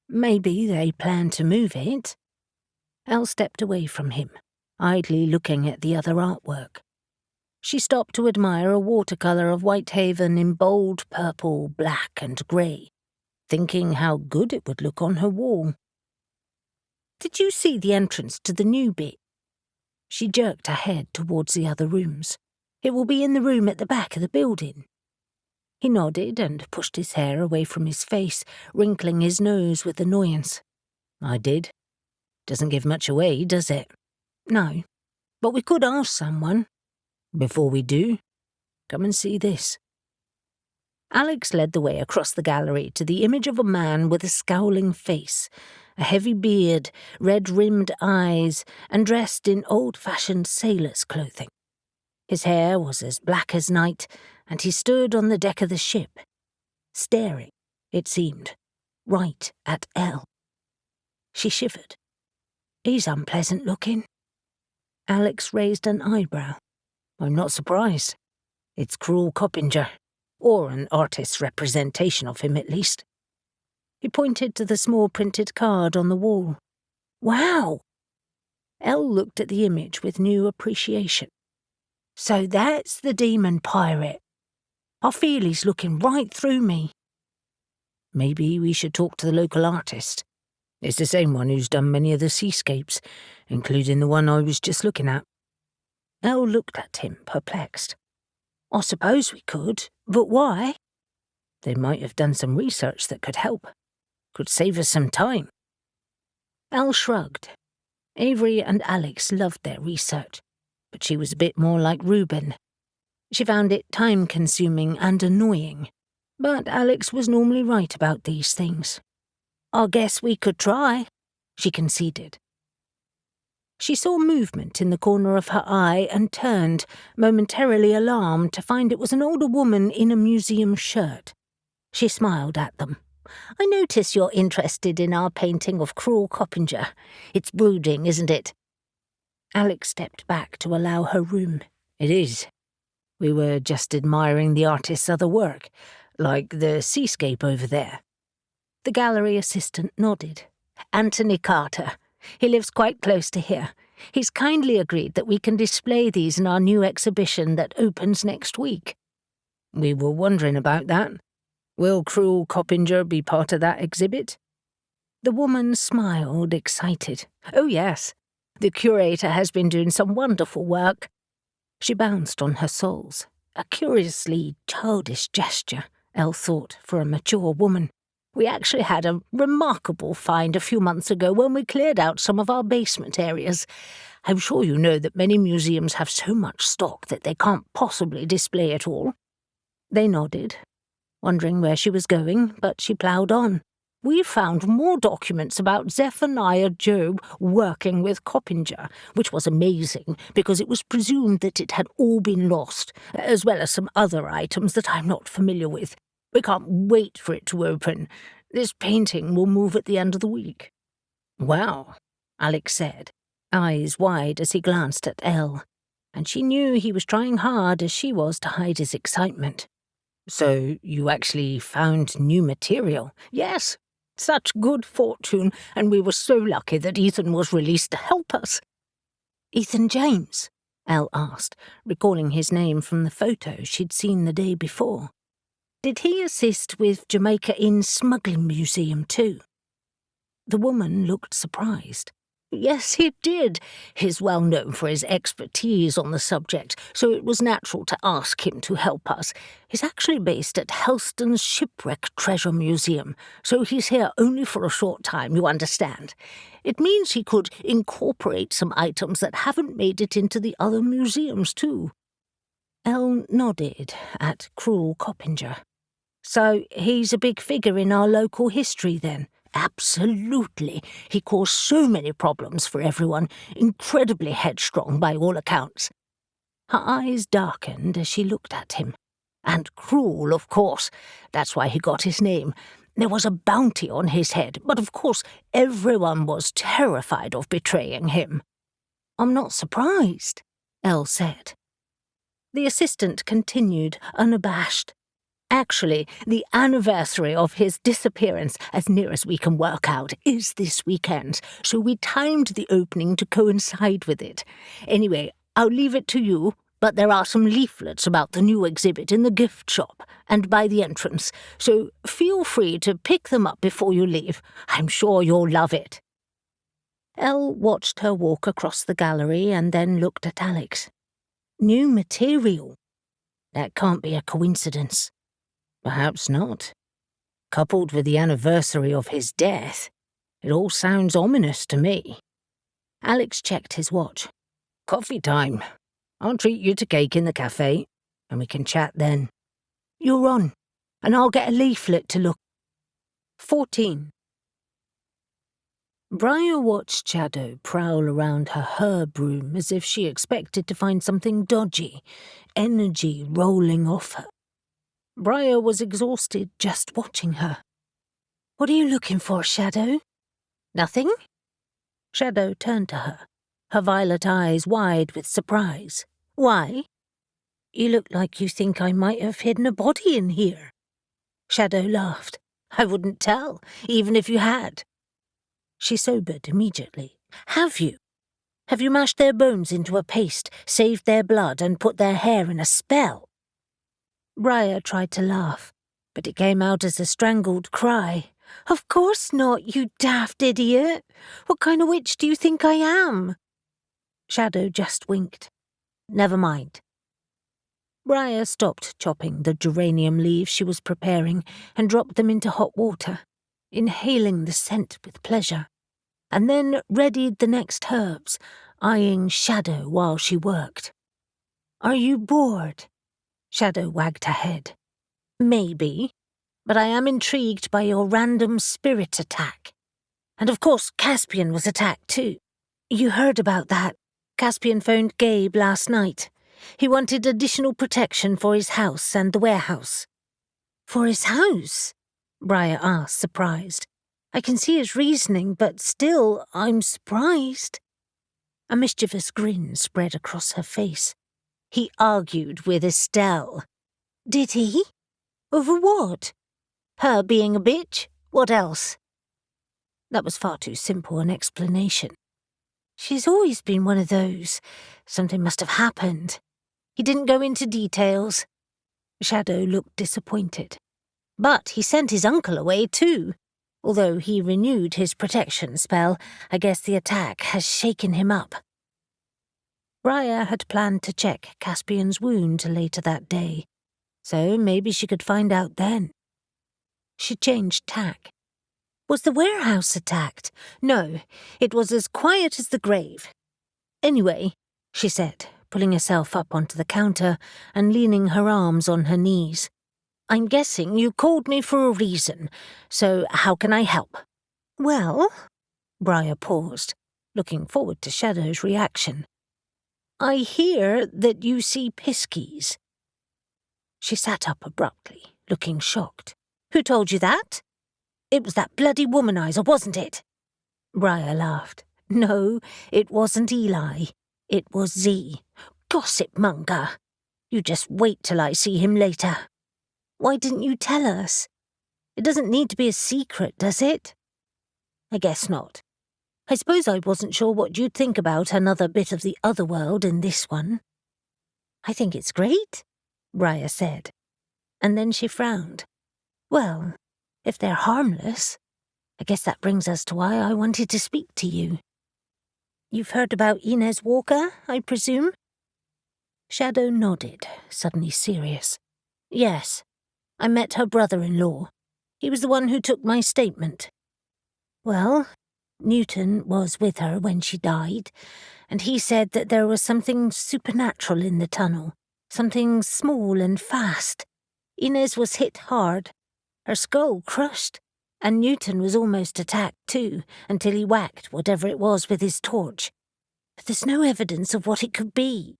"Maybe they plan to move it." Elle stepped away from him, idly looking at the other artwork. She stopped to admire a watercolour of Whitehaven in bold purple, black and grey, thinking how good it would look on her wall. "Did you see the entrance to the new bit?" She jerked her head towards the other rooms. "It will be in the room at the back of the building." He nodded and pushed his hair away from his face, wrinkling his nose with annoyance. "I did. Doesn't give much away, does it?" "No, but we could ask someone." "Before we do, come and see this." Alex led the way across the gallery to the image of a man with a scowling face, a heavy beard, red-rimmed eyes, and dressed in old-fashioned sailor's clothing. His hair was as black as night, and he stood on the deck of the ship, staring, it seemed, right at Elle. She shivered. "He's unpleasant looking." Alex raised an eyebrow. "I'm not surprised. It's Cruel Coppinger, or an artist's representation of him at least." He pointed to the small printed card on the wall. "Wow!" Elle looked at the image with new appreciation. "So that's the demon pirate. I feel he's looking right through me." "Maybe we should talk to the local artist. It's the same one who's done many of the seascapes, including the one I was just looking at." Elle looked at him, perplexed. "I suppose we could, but why?" "They might have done some research that could help. Could save us some time." Elle shrugged. Avery and Alex loved their research, but she was a bit more like Reuben. She found it time-consuming and annoying, but Alex was normally right about these things. "I guess we could try," she conceded. She saw movement in the corner of her eye and turned, momentarily alarmed, to find it was an older woman in a museum shirt. She smiled at them. "I notice you're interested in our painting of Cruel Coppinger. It's brooding, isn't it?" Alex stepped back to allow her room. "It is. We were just admiring the artist's other work, like the seascape over there." The gallery assistant nodded. "Anthony Carter. He lives quite close to here. He's kindly agreed that we can display these in our new exhibition that opens next week." "We were wondering about that. Will Cruel Coppinger be part of that exhibit?" The woman smiled, excited. "Oh yes. The curator has been doing some wonderful work." She bounced on her soles, a curiously childish gesture, Elle thought, for a mature woman. "We actually had a remarkable find a few months ago when we cleared out some of our basement areas. I'm sure you know that many museums have so much stock that they can't possibly display it all." They nodded, wondering where she was going, but she ploughed on. "We found more documents about Zephaniah Job working with Coppinger, which was amazing because it was presumed that it had all been lost, as well as some other items that I'm not familiar with. We can't wait for it to open. This painting will move at the end of the week." "Wow," Alex said, eyes wide as he glanced at Elle, and she knew he was trying hard as she was to hide his excitement. "So you actually found new material?" "Yes. Such good fortune, and we were so lucky that Ethan was released to help us." "Ethan James?" Elle asked, recalling his name from the photo she'd seen the day before. "Did he assist with Jamaica Inn's smuggling museum too?" The woman looked surprised. Yes, he did. He's well known for his expertise on the subject, so it was natural to ask him to help us. He's actually based at Helston's Shipwreck Treasure Museum, so he's here only for a short time, you understand. It means he could incorporate some items that haven't made it into the other museums, too. Elle nodded at Cruel Coppinger. So he's a big figure in our local history, then? Absolutely. He caused so many problems for everyone, incredibly headstrong by all accounts. Her eyes darkened as she looked at him. And cruel, of course. That's why he got his name. There was a bounty on his head, but of course everyone was terrified of betraying him. I'm not surprised, Elle said. The assistant continued, unabashed. Actually, the anniversary of his disappearance, as near as we can work out, is this weekend, so we timed the opening to coincide with it. Anyway, I'll leave it to you, but there are some leaflets about the new exhibit in the gift shop and by the entrance, so feel free to pick them up before you leave. I'm sure you'll love it. Elle watched her walk across the gallery and then looked at Alex. New material? That can't be a coincidence. Perhaps not. Coupled with the anniversary of his death, it all sounds ominous to me. Alex checked his watch. Coffee time. I'll treat you to cake in the cafe, and we can chat then. You're on, and I'll get a leaflet to look. 14. Briar watched Shadow prowl around her herb room as if she expected to find something dodgy, energy rolling off her. Briar was exhausted just watching her. What are you looking for, Shadow? Nothing? Shadow turned to her, her violet eyes wide with surprise. Why? You look like you think I might have hidden a body in here. Shadow laughed. I wouldn't tell, even if you had. She sobered immediately. Have you? Have you mashed their bones into a paste, saved their blood, and put their hair in a spell? Briar tried to laugh, but it came out as a strangled cry. Of course not, you daft idiot. What kind of witch do you think I am? Shadow just winked. Never mind. Briar stopped chopping the geranium leaves she was preparing and dropped them into hot water, inhaling the scent with pleasure, and then readied the next herbs, eyeing Shadow while she worked. Are you bored? Shadow wagged her head. Maybe, but I am intrigued by your random spirit attack. And of course Caspian was attacked too. You heard about that. Caspian phoned Gabe last night. He wanted additional protection for his house and the warehouse. For his house? Briar asked, surprised. I can see his reasoning, but still, I'm surprised. A mischievous grin spread across her face. He argued with Estelle. Did he? Over what? Her being a bitch? What else? That was far too simple an explanation. She's always been one of those. Something must have happened. He didn't go into details. Shadow looked disappointed. But he sent his uncle away too. Although he renewed his protection spell, I guess the attack has shaken him up. Briar had planned to check Caspian's wound later that day, so maybe she could find out then. She changed tack. Was the warehouse attacked? No, it was as quiet as the grave. Anyway, she said, pulling herself up onto the counter and leaning her arms on her knees. I'm guessing you called me for a reason, so how can I help? Well, Briar paused, looking forward to Shadow's reaction. I hear that you see piskies. She sat up abruptly, looking shocked. Who told you that? It was that bloody womanizer, wasn't it? Briar laughed. No, it wasn't Eli. It was Z. Gossip monger. You just wait till I see him later. Why didn't you tell us? It doesn't need to be a secret, does it? I guess not. I suppose I wasn't sure what you'd think about another bit of the other world in this one. I think it's great, Briar said. And then she frowned. Well, if they're harmless, I guess that brings us to why I wanted to speak to you. You've heard about Inez Walker, I presume? Shadow nodded, suddenly serious. Yes, I met her brother-in-law. He was the one who took my statement. Well, Newton was with her when she died, and he said that there was something supernatural in the tunnel, something small and fast. Inez was hit hard, her skull crushed, and Newton was almost attacked too, until he whacked whatever it was with his torch. But there's no evidence of what it could be.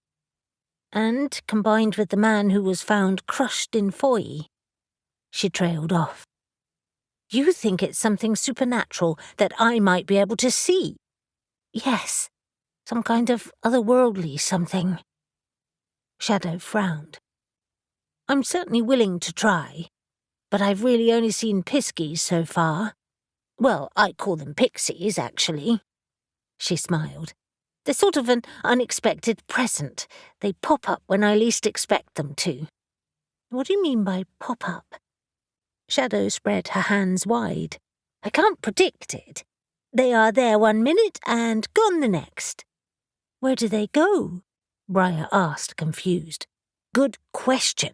And, combined with the man who was found crushed in Foy, she trailed off. You think it's something supernatural that I might be able to see? Yes, some kind of otherworldly something. Shadow frowned. I'm certainly willing to try, but I've really only seen piskies so far. Well, I call them pixies, actually. She smiled. They're sort of an unexpected present. They pop up when I least expect them to. What do you mean by pop up? Shadow spread her hands wide. I can't predict it. They are there 1 minute and gone the next. Where do they go? Mariah asked, confused. Good question.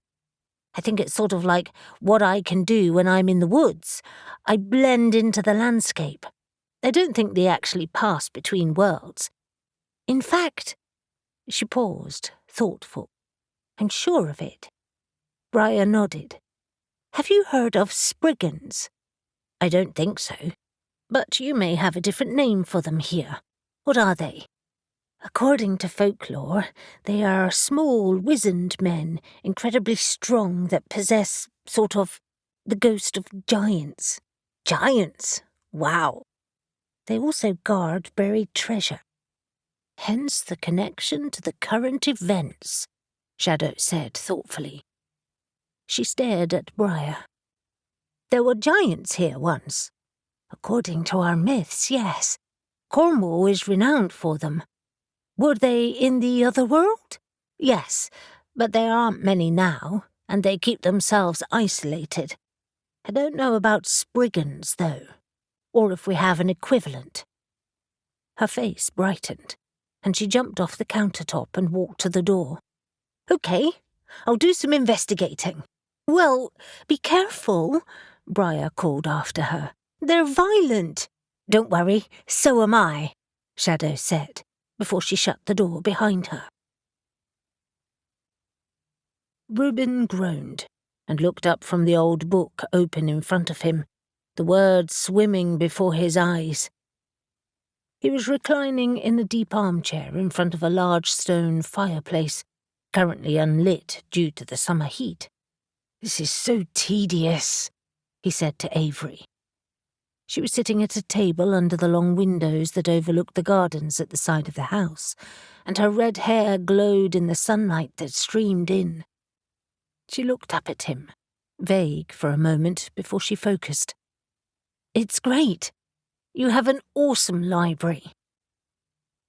I think it's sort of like what I can do when I'm in the woods. I blend into the landscape. I don't think they actually pass between worlds. In fact, she paused, thoughtful. I'm sure of it. Mariah nodded. Have you heard of Spriggans? I don't think so. But you may have a different name for them here. What are they? According to folklore, they are small, wizened men, incredibly strong, that possess, sort of, the ghost of giants. Giants? Wow. They also guard buried treasure. Hence the connection to the current events, Shadow said thoughtfully. She stared at Mariah. There were giants here once. According to our myths, yes. Cornwall is renowned for them. Were they in the other world? Yes, but there aren't many now, and they keep themselves isolated. I don't know about Spriggans, though, or if we have an equivalent. Her face brightened, and she jumped off the countertop and walked to the door. Okay, I'll do some investigating. Well, be careful, Mariah called after her. They're violent. Don't worry, so am I, Shadow said, before she shut the door behind her. Reuben groaned and looked up from the old book open in front of him, the words swimming before his eyes. He was reclining in a deep armchair in front of a large stone fireplace, currently unlit due to the summer heat. This is so tedious, he said to Avery. She was sitting at a table under the long windows that overlooked the gardens at the side of the house, and her red hair glowed in the sunlight that streamed in. She looked up at him, vague for a moment before she focused. It's great. You have an awesome library.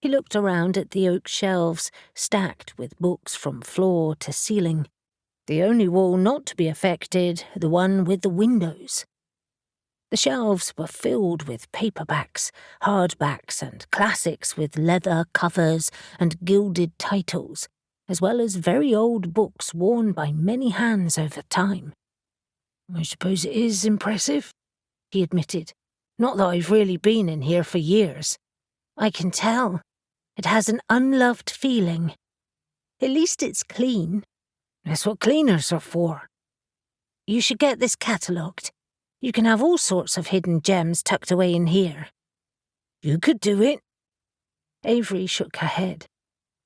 He looked around at the oak shelves, stacked with books from floor to ceiling. The only wall not to be affected, the one with the windows. The shelves were filled with paperbacks, hardbacks, and classics with leather covers and gilded titles, as well as very old books worn by many hands over time. I suppose it is impressive, he admitted. Not that I've really been in here for years. I can tell. It has an unloved feeling. At least it's clean. That's what cleaners are for. You should get this catalogued. You can have all sorts of hidden gems tucked away in here. You could do it. Avery shook her head.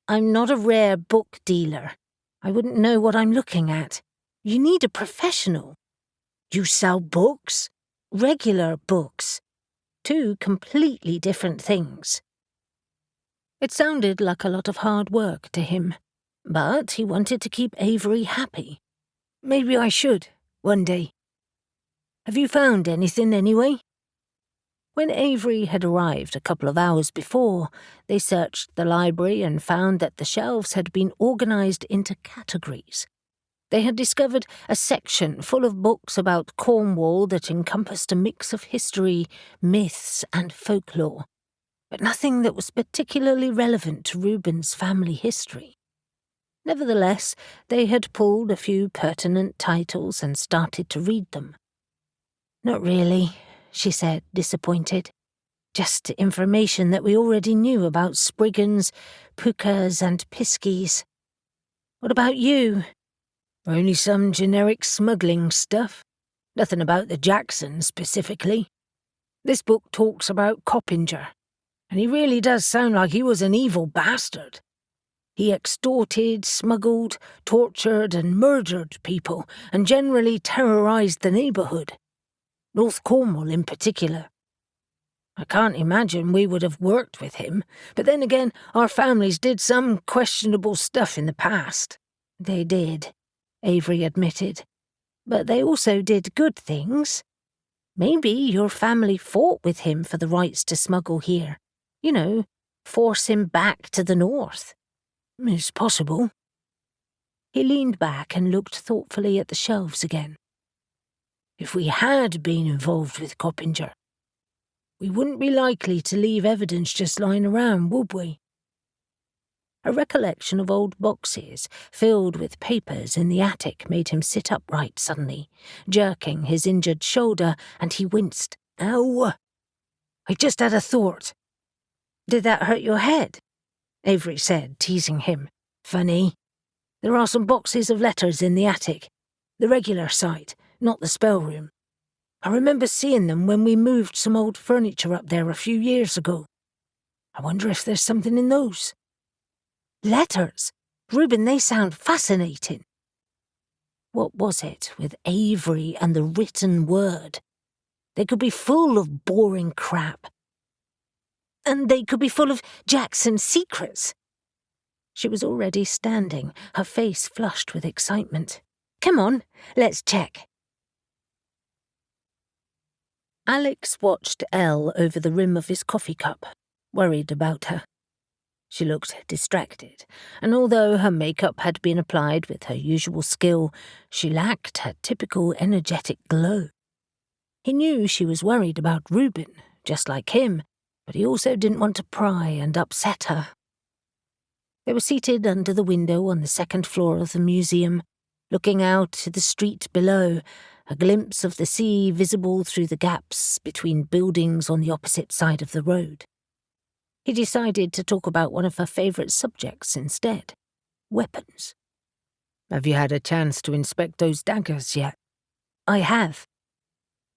I'm not a rare book dealer. I wouldn't know what I'm looking at. You need a professional. You sell books? Regular books. 2 completely different things. It sounded like a lot of hard work to him, but he wanted to keep Avery happy. Maybe I should, one day. Have you found anything anyway? When Avery had arrived a couple of hours before, they searched the library and found that the shelves had been organized into categories. They had discovered a section full of books about Cornwall that encompassed a mix of history, myths, and folklore. but nothing that was particularly relevant to Reuben's family history. Nevertheless, they had pulled a few pertinent titles and started to read them. "Not really," she said, disappointed. "Just information that we already knew about Spriggans, Pukas, and Piskies. What about you?" "Only some generic smuggling stuff. Nothing about the Jacksons specifically. This book talks about Coppinger, and he really does sound like he was an evil bastard. He extorted, smuggled, tortured, and murdered people, and generally terrorized the neighborhood. North Cornwall in particular. I can't imagine we would have worked with him, but then again, our families did some questionable stuff in the past." "They did," Avery admitted. "But they also did good things. Maybe your family fought with him for the rights to smuggle here. You know, force him back to the north." "It's possible." He leaned back and looked thoughtfully at the shelves again. "If we had been involved with Coppinger, we wouldn't be likely to leave evidence just lying around, would we?" A recollection of old boxes filled with papers in the attic made him sit upright suddenly, jerking his injured shoulder, and he winced. "Ow! I just had a thought." "Did that hurt your head?" Avery said, teasing him. "Funny. There are some boxes of letters in the attic. The regular side, not the spell room. I remember seeing them when we moved some old furniture up there a few years ago. I wonder if there's something in those." "Letters? Reuben, they sound fascinating." What was it with Avery and the written word? They could be full of boring crap. And they could be full of Jackson's secrets. She was already standing, her face flushed with excitement. "Come on, let's check." Alex watched Elle over the rim of his coffee cup, worried about her. She looked distracted, and although her makeup had been applied with her usual skill, she lacked her typical energetic glow. He knew she was worried about Reuben, just like him, but he also didn't want to pry and upset her. They were seated under the window on the second floor of the museum, looking out to the street below, a glimpse of the sea visible through the gaps between buildings on the opposite side of the road. He decided to talk about one of her favourite subjects instead, weapons. "Have you had a chance to inspect those daggers yet?" "I have."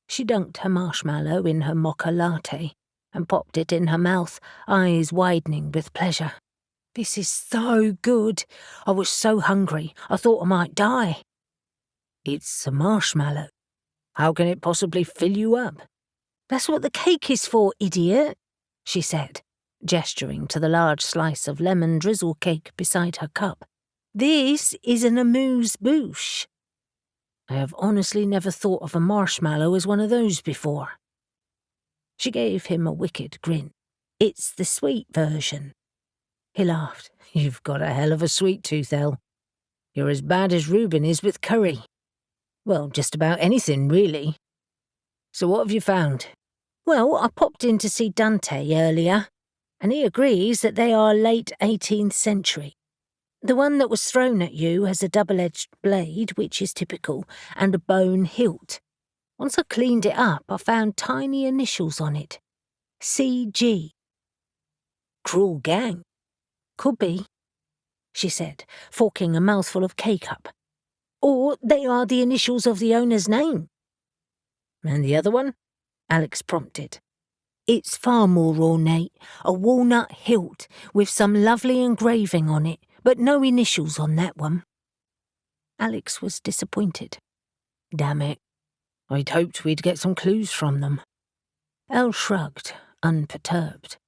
She dunked her marshmallow in her mocha latte and popped it in her mouth, eyes widening with pleasure. "This is so good. I was so hungry, I thought I might die." "It's a marshmallow. How can it possibly fill you up?" "That's what the cake is for, idiot," she said, gesturing to the large slice of lemon drizzle cake beside her cup. "This is an amuse-bouche." "I have honestly never thought of a marshmallow as one of those before." She gave him a wicked grin. "It's the sweet version." He laughed. "You've got a hell of a sweet tooth, Elle. You're as bad as Reuben is with curry. Well, just about anything, really. So what have you found?" "Well, I popped in to see Dante earlier, and he agrees that they are late 18th century. The one that was thrown at you has a double-edged blade, which is typical, and a bone hilt. Once I cleaned it up, I found tiny initials on it. CG. Cruel gang." "Could be," she said, forking a mouthful of cake up. "Or they are the initials of the owner's name." "And the other one?" Alex prompted. "It's far more ornate, a walnut hilt with some lovely engraving on it, but no initials on that one." Alex was disappointed. "Damn it. I'd hoped we'd get some clues from them." Elle shrugged, unperturbed.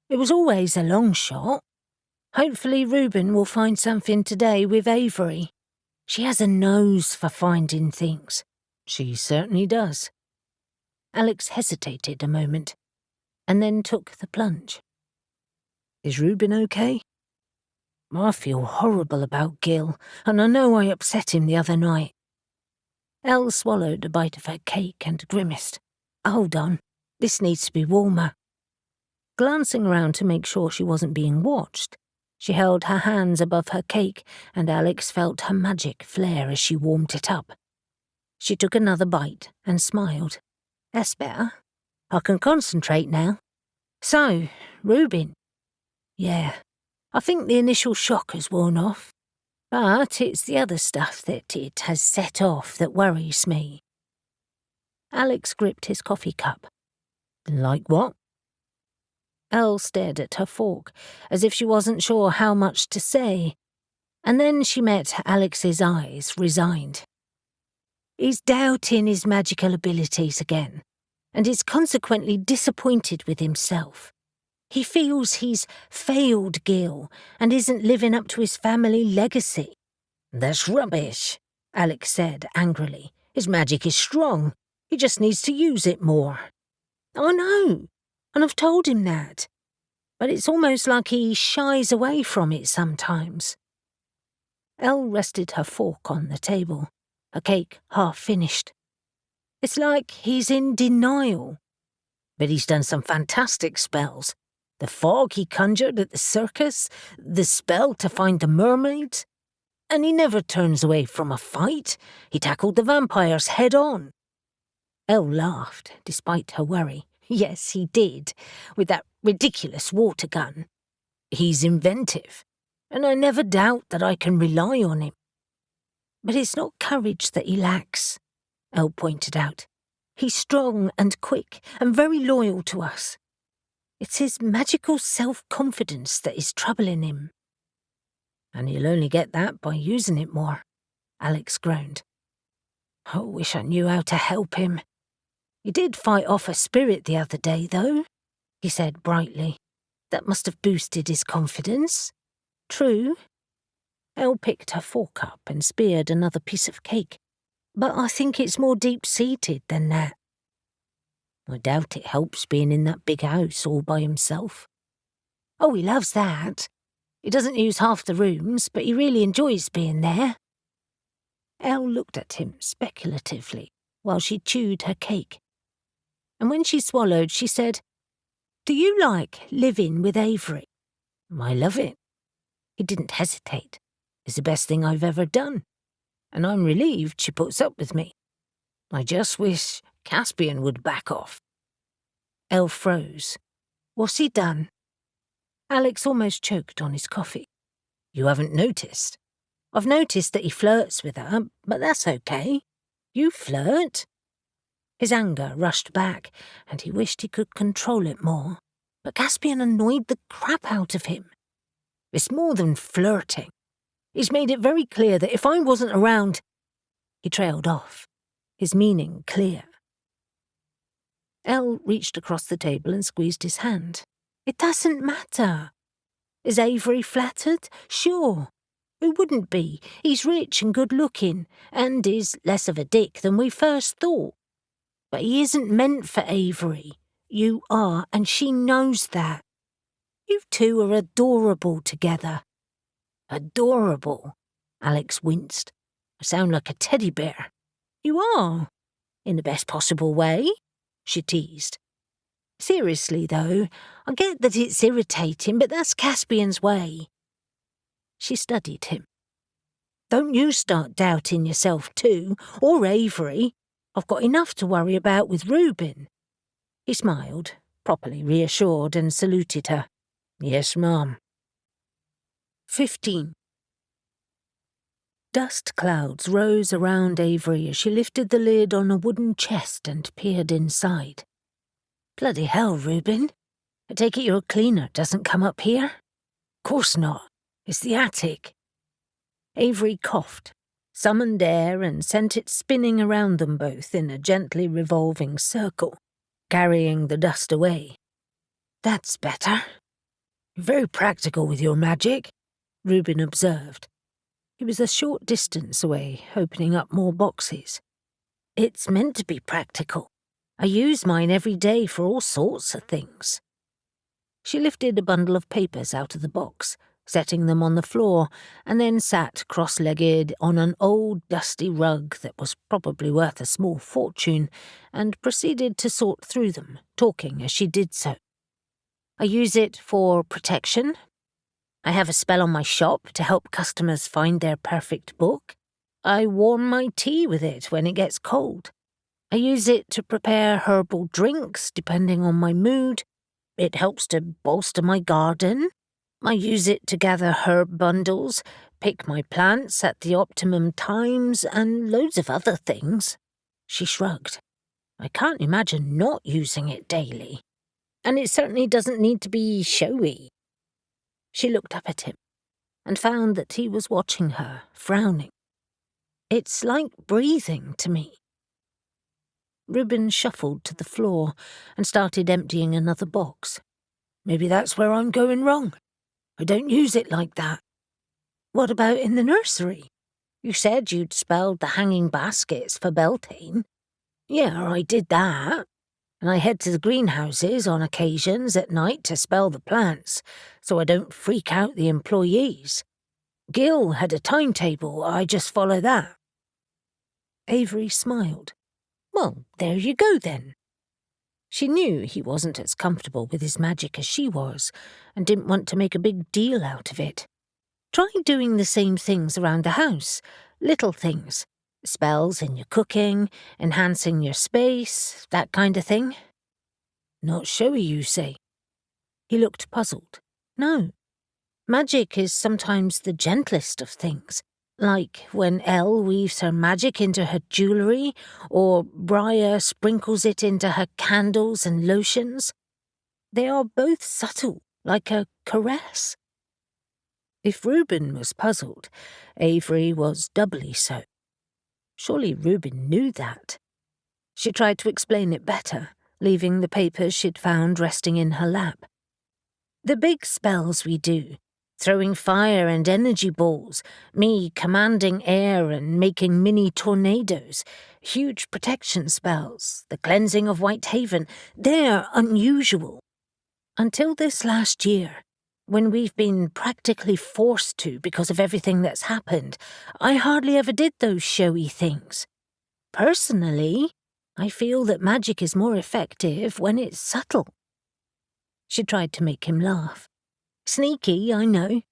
"It was always a long shot. Hopefully Reuben will find something today with Avery. She has a nose for finding things." "She certainly does." Alex hesitated a moment, and then took the plunge. "Is Reuben okay?" "I feel horrible about Gil, and I know I upset him the other night." Elle swallowed a bite of her cake and grimaced. "Hold on, this needs to be warmer." Glancing around to make sure she wasn't being watched, she held her hands above her cake, and Alex felt her magic flare as she warmed it up. She took another bite and smiled. That's better. I can concentrate now. So, Reuben. Yeah, I think the initial shock has worn off, but it's the other stuff that it has set off that worries me. Alex gripped his coffee cup. Like what? Elle stared at her fork, as if she wasn't sure how much to say, and then she met Alex's eyes, resigned. He's doubting his magical abilities again, and is consequently disappointed with himself. He feels he's failed Gil and isn't living up to his family legacy. That's rubbish, Alex said angrily. His magic is strong. He just needs to use it more. I know, and I've told him that. But it's almost like he shies away from it sometimes. Elle rested her fork on the table, her cake half finished. It's like he's in denial. But he's done some fantastic spells. The fog he conjured at the circus, the spell to find the mermaids. And he never turns away from a fight. He tackled the vampires head on. Elle laughed, despite her worry. Yes, he did, with that ridiculous water gun. He's inventive, and I never doubt that I can rely on him. But it's not courage that he lacks, Elle pointed out. He's strong and quick and very loyal to us. It's his magical self-confidence that is troubling him. And he'll only get that by using it more, Alex groaned. I wish I knew how to help him. He did fight off a spirit the other day, though, he said brightly. That must have boosted his confidence. True. Elle picked her fork up and speared another piece of cake. But I think it's more deep-seated than that. I doubt it helps being in that big house all by himself. Oh, he loves that. He doesn't use half the rooms, but he really enjoys being there. Elle looked at him speculatively while she chewed her cake. And when she swallowed, she said, Do you like living with Avery? I love it. He didn't hesitate. It's the best thing I've ever done. And I'm relieved she puts up with me. I just wish Caspian would back off. Elle froze. What's he done? Alex almost choked on his coffee. You haven't noticed? I've noticed that he flirts with her, but that's okay. You flirt? His anger rushed back, and he wished he could control it more. But Caspian annoyed the crap out of him. It's more than flirting. He's made it very clear that if I wasn't around... He trailed off, his meaning clear. Elle reached across the table and squeezed his hand. It doesn't matter. Is Avery flattered? Sure. Who wouldn't be? He's rich and good-looking, and is less of a dick than we first thought. But he isn't meant for Avery. You are, and she knows that. You two are adorable together. Adorable? Alex winced. I sound like a teddy bear. You are. In the best possible way, she teased. Seriously, though, I get that it's irritating, but that's Caspian's way. She studied him. Don't you start doubting yourself too, or Avery. I've got enough to worry about with Reuben. He smiled, properly reassured, and saluted her. Yes, ma'am. 15. Dust clouds rose around Avery as she lifted the lid on a wooden chest and peered inside. Bloody hell, Reuben. I take it your cleaner doesn't come up here? Course not. It's the attic. Avery coughed, summoned air and sent it spinning around them both in a gently revolving circle, carrying the dust away. That's better. You're very practical with your magic, Reuben observed. He was a short distance away, opening up more boxes. It's meant to be practical. I use mine every day for all sorts of things. She lifted a bundle of papers out of the box, setting them on the floor, and then sat cross-legged on an old dusty rug that was probably worth a small fortune, and proceeded to sort through them, talking as she did so. I use it for protection. I have a spell on my shop to help customers find their perfect book. I warm my tea with it when it gets cold. I use it to prepare herbal drinks depending on my mood. It helps to bolster my garden. I use it to gather herb bundles, pick my plants at the optimum times, and loads of other things. She shrugged. I can't imagine not using it daily. And it certainly doesn't need to be showy. She looked up at him and found that he was watching her, frowning. It's like breathing to me. Reuben shuffled to the floor and started emptying another box. Maybe that's where I'm going wrong. I don't use it like that. What about in the nursery? You said you'd spelled the hanging baskets for Beltane. Yeah, I did that. And I head to the greenhouses on occasions at night to spell the plants, so I don't freak out the employees. Gil had a timetable, I just follow that. Avery smiled. Well, there you go then. She knew he wasn't as comfortable with his magic as she was, and didn't want to make a big deal out of it. Try doing the same things around the house, little things. Spells in your cooking, enhancing your space, that kind of thing. Not showy, you say? He looked puzzled. No. Magic is sometimes the gentlest of things, like when Elle weaves her magic into her jewellery, or Mariah sprinkles it into her candles and lotions. They are both subtle, like a caress. If Reuben was puzzled, Avery was doubly so. Surely Reuben knew that. She tried to explain it better, leaving the papers she'd found resting in her lap. The big spells we do, throwing fire and energy balls, me commanding air and making mini tornadoes, huge protection spells, the cleansing of Whitehaven, they're unusual. Until this last year, when we've been practically forced to because of everything that's happened, I hardly ever did those showy things. Personally, I feel that magic is more effective when it's subtle. She tried to make him laugh. Sneaky, I know.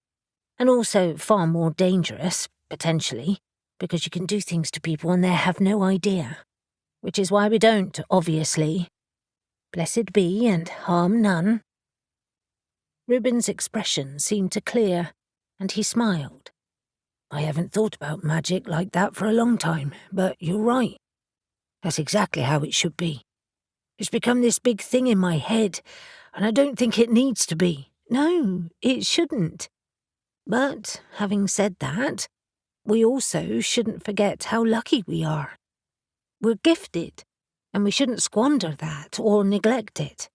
And also far more dangerous, potentially, because you can do things to people and they have no idea. Which is why we don't, obviously. Blessed be and harm none. Reuben's expression seemed to clear, and he smiled. I haven't thought about magic like that for a long time, but you're right. That's exactly how it should be. It's become this big thing in my head, and I don't think it needs to be. No, it shouldn't. But, having said that, we also shouldn't forget how lucky we are. We're gifted, and we shouldn't squander that or neglect it.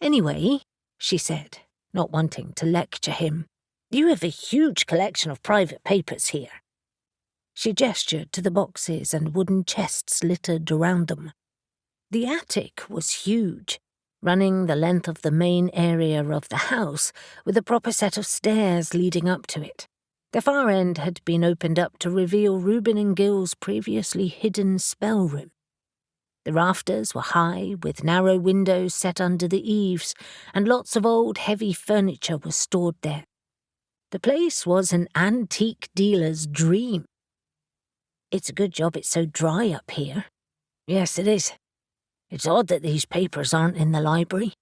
Anyway, she said, not wanting to lecture him, you have a huge collection of private papers here. She gestured to the boxes and wooden chests littered around them. The attic was huge, running the length of the main area of the house with a proper set of stairs leading up to it. The far end had been opened up to reveal Reuben and Gil's previously hidden spell room. The rafters were high, with narrow windows set under the eaves, and lots of old, heavy furniture was stored there. The place was an antique dealer's dream. It's a good job it's so dry up here. Yes, it is. It's odd that these papers aren't in the library.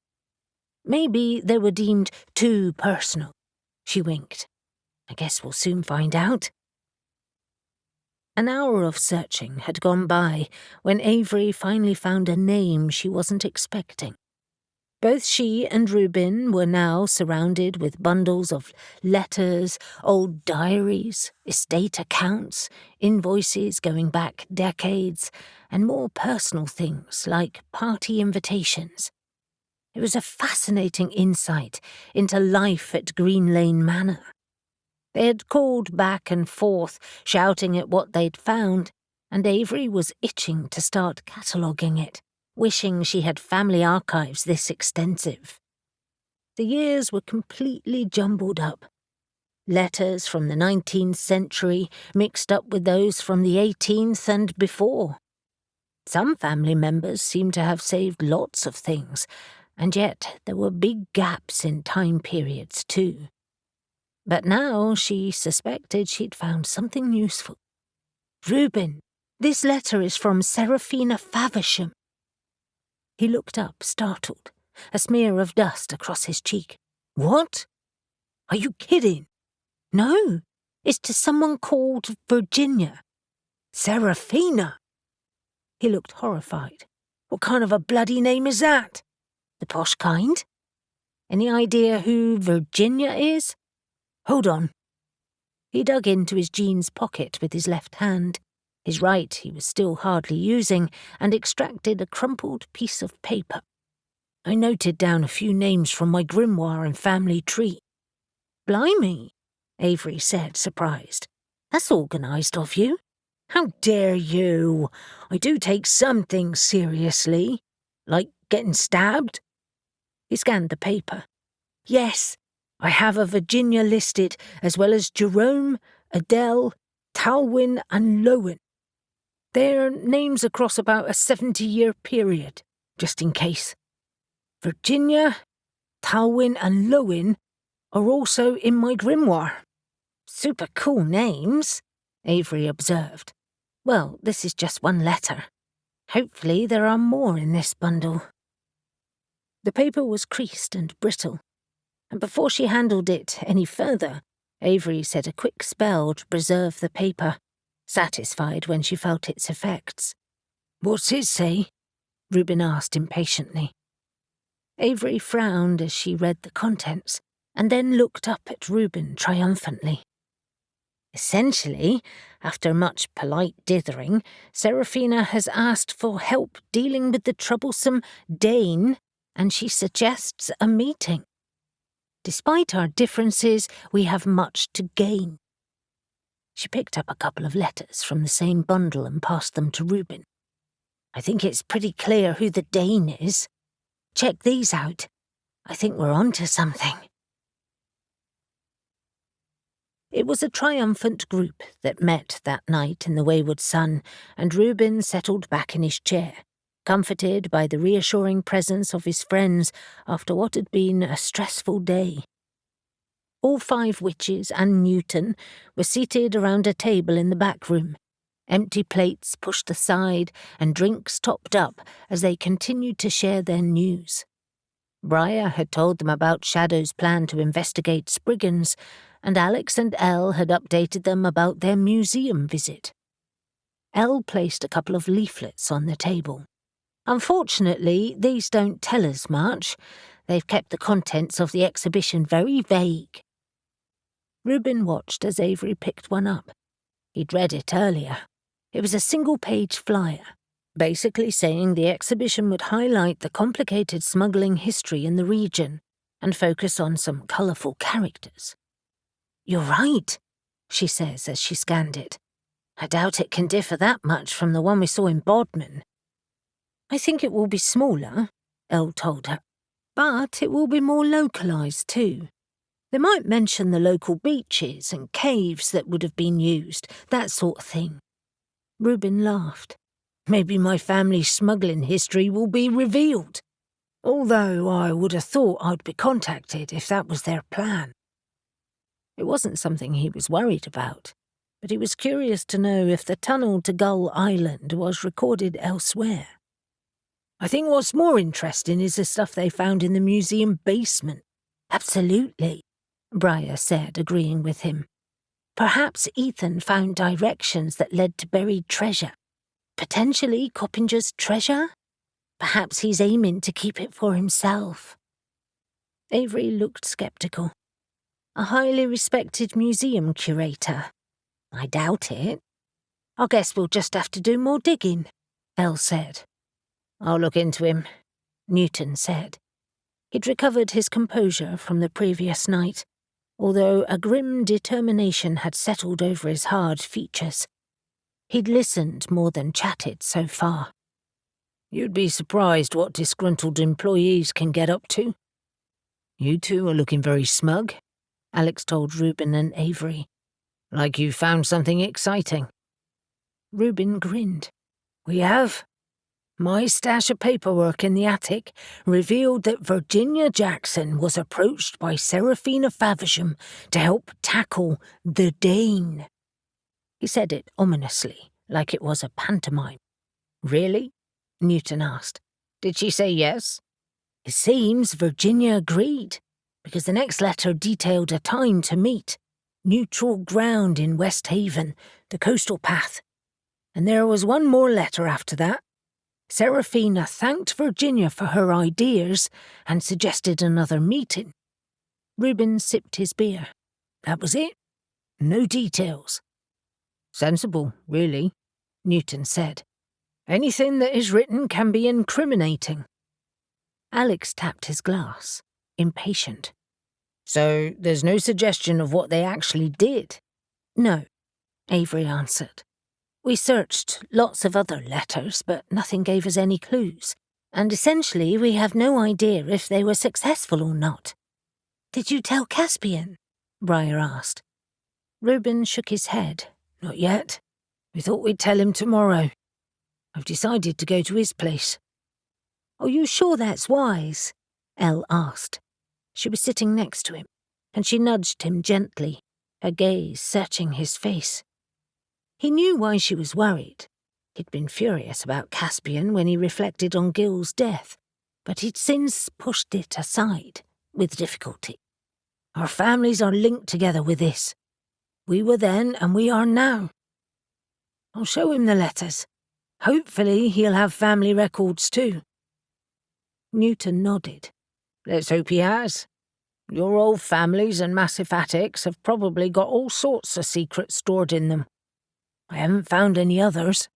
Maybe they were deemed too personal. She winked. I guess we'll soon find out. An hour of searching had gone by when Avery finally found a name she wasn't expecting. Both she and Reuben were now surrounded with bundles of letters, old diaries, estate accounts, invoices going back decades, and more personal things like party invitations. It was a fascinating insight into life at Green Lane Manor. They had called back and forth, shouting at what they'd found, and Avery was itching to start cataloguing it, wishing she had family archives this extensive. The years were completely jumbled up. Letters from the 19th century mixed up with those from the 18th and before. Some family members seemed to have saved lots of things, and yet there were big gaps in time periods too. But now she suspected she'd found something useful. "Reuben, this letter is from Seraphina Faversham." He looked up, startled, a smear of dust across his cheek. "What? Are you kidding?" "No, it's to someone called Virginia." "Seraphina?" He looked horrified. "What kind of a bloody name is that?" "The posh kind. Any idea who Virginia is?" "Hold on." He dug into his jeans pocket with his left hand. His right he was still hardly using, and extracted a crumpled piece of paper. "I noted down a few names from my grimoire and family tree." "Blimey," Avery said, surprised. "That's organised of you." "How dare you? I do take some things seriously. Like getting stabbed?" He scanned the paper. "Yes, I have a Virginia listed, as well as Jerome, Adele, Talwyn and Looe. Their names across about a 70-year period, just in case. Virginia, Talwyn and Looe are also in my grimoire." "Super cool names," Avery observed. "Well, this is just one letter. Hopefully there are more in this bundle." The paper was creased and brittle, and before she handled it any further, Avery said a quick spell to preserve the paper, satisfied when she felt its effects. "What's it say?" Reuben asked impatiently. Avery frowned as she read the contents, and then looked up at Reuben triumphantly. "Essentially, after much polite dithering, Seraphina has asked for help dealing with the troublesome Dane, and she suggests a meeting. Despite our differences, we have much to gain." She picked up a couple of letters from the same bundle and passed them to Reuben. "I think it's pretty clear who the Dane is. Check these out. I think we're onto something." It was a triumphant group that met that night in the wayward sun, and Reuben settled back in his chair, comforted by the reassuring presence of his friends after what had been a stressful day. All 5 witches and Newton were seated around a table in the back room, empty plates pushed aside and drinks topped up as they continued to share their news. Mariah had told them about Shadow's plan to investigate Spriggans, and Alex and Elle had updated them about their museum visit. Elle placed a couple of leaflets on the table. "Unfortunately, these don't tell us much. They've kept the contents of the exhibition very vague." Reuben watched as Avery picked one up. He'd read it earlier. It was a single-page flyer, basically saying the exhibition would highlight the complicated smuggling history in the region and focus on some colourful characters. "You're right," she says as she scanned it. "I doubt it can differ that much from the one we saw in Bodmin." "I think it will be smaller," Elle told her, "but it will be more localised too. They might mention the local beaches and caves that would have been used, that sort of thing." Reuben laughed. "Maybe my family's smuggling history will be revealed. Although I would have thought I'd be contacted if that was their plan." It wasn't something he was worried about, but he was curious to know if the tunnel to Gull Island was recorded elsewhere. "I think what's more interesting is the stuff they found in the museum basement." "Absolutely," Mariah said, agreeing with him. "Perhaps Ethan found directions that led to buried treasure. Potentially Coppinger's treasure? Perhaps he's aiming to keep it for himself." Avery looked sceptical. "A highly respected museum curator? I doubt it." "I guess we'll just have to do more digging," Elle said. "I'll look into him," Newton said. He'd recovered his composure from the previous night, although a grim determination had settled over his hard features. He'd listened more than chatted so far. "You'd be surprised what disgruntled employees can get up to." "You two are looking very smug," Alex told Reuben and Avery. "Like you found something exciting." Reuben grinned. "We have?" My stash of paperwork in the attic revealed that Virginia Jackson was approached by Seraphina Faversham to help tackle the Dane. He said it ominously, like it was a pantomime. Really? Newton asked. Did she say yes? It seems Virginia agreed, because the next letter detailed a time to meet. Neutral ground in West Haven, the coastal path. And there was one more letter after that. Seraphina thanked Virginia for her ideas and suggested another meeting. Reuben sipped his beer. That was it. No details. Sensible, really, Newton said. Anything that is written can be incriminating. Alex tapped his glass, impatient. So there's no suggestion of what they actually did? No, Avery answered. We searched lots of other letters, but nothing gave us any clues. And essentially, we have no idea if they were successful or not. Did you tell Caspian? Mariah asked. Reuben shook his head. Not yet. We thought we'd tell him tomorrow. I've decided to go to his place. Are you sure that's wise? Elle asked. She was sitting next to him, and she nudged him gently, her gaze searching his face. He knew why she was worried. He'd been furious about Caspian when he reflected on Gil's death, but he'd since pushed it aside, with difficulty. Our families are linked together with this. We were then and we are now. I'll show him the letters. Hopefully he'll have family records too. Newton nodded. Let's hope he has. Your old families and massive attics have probably got all sorts of secrets stored in them. I haven't found any others,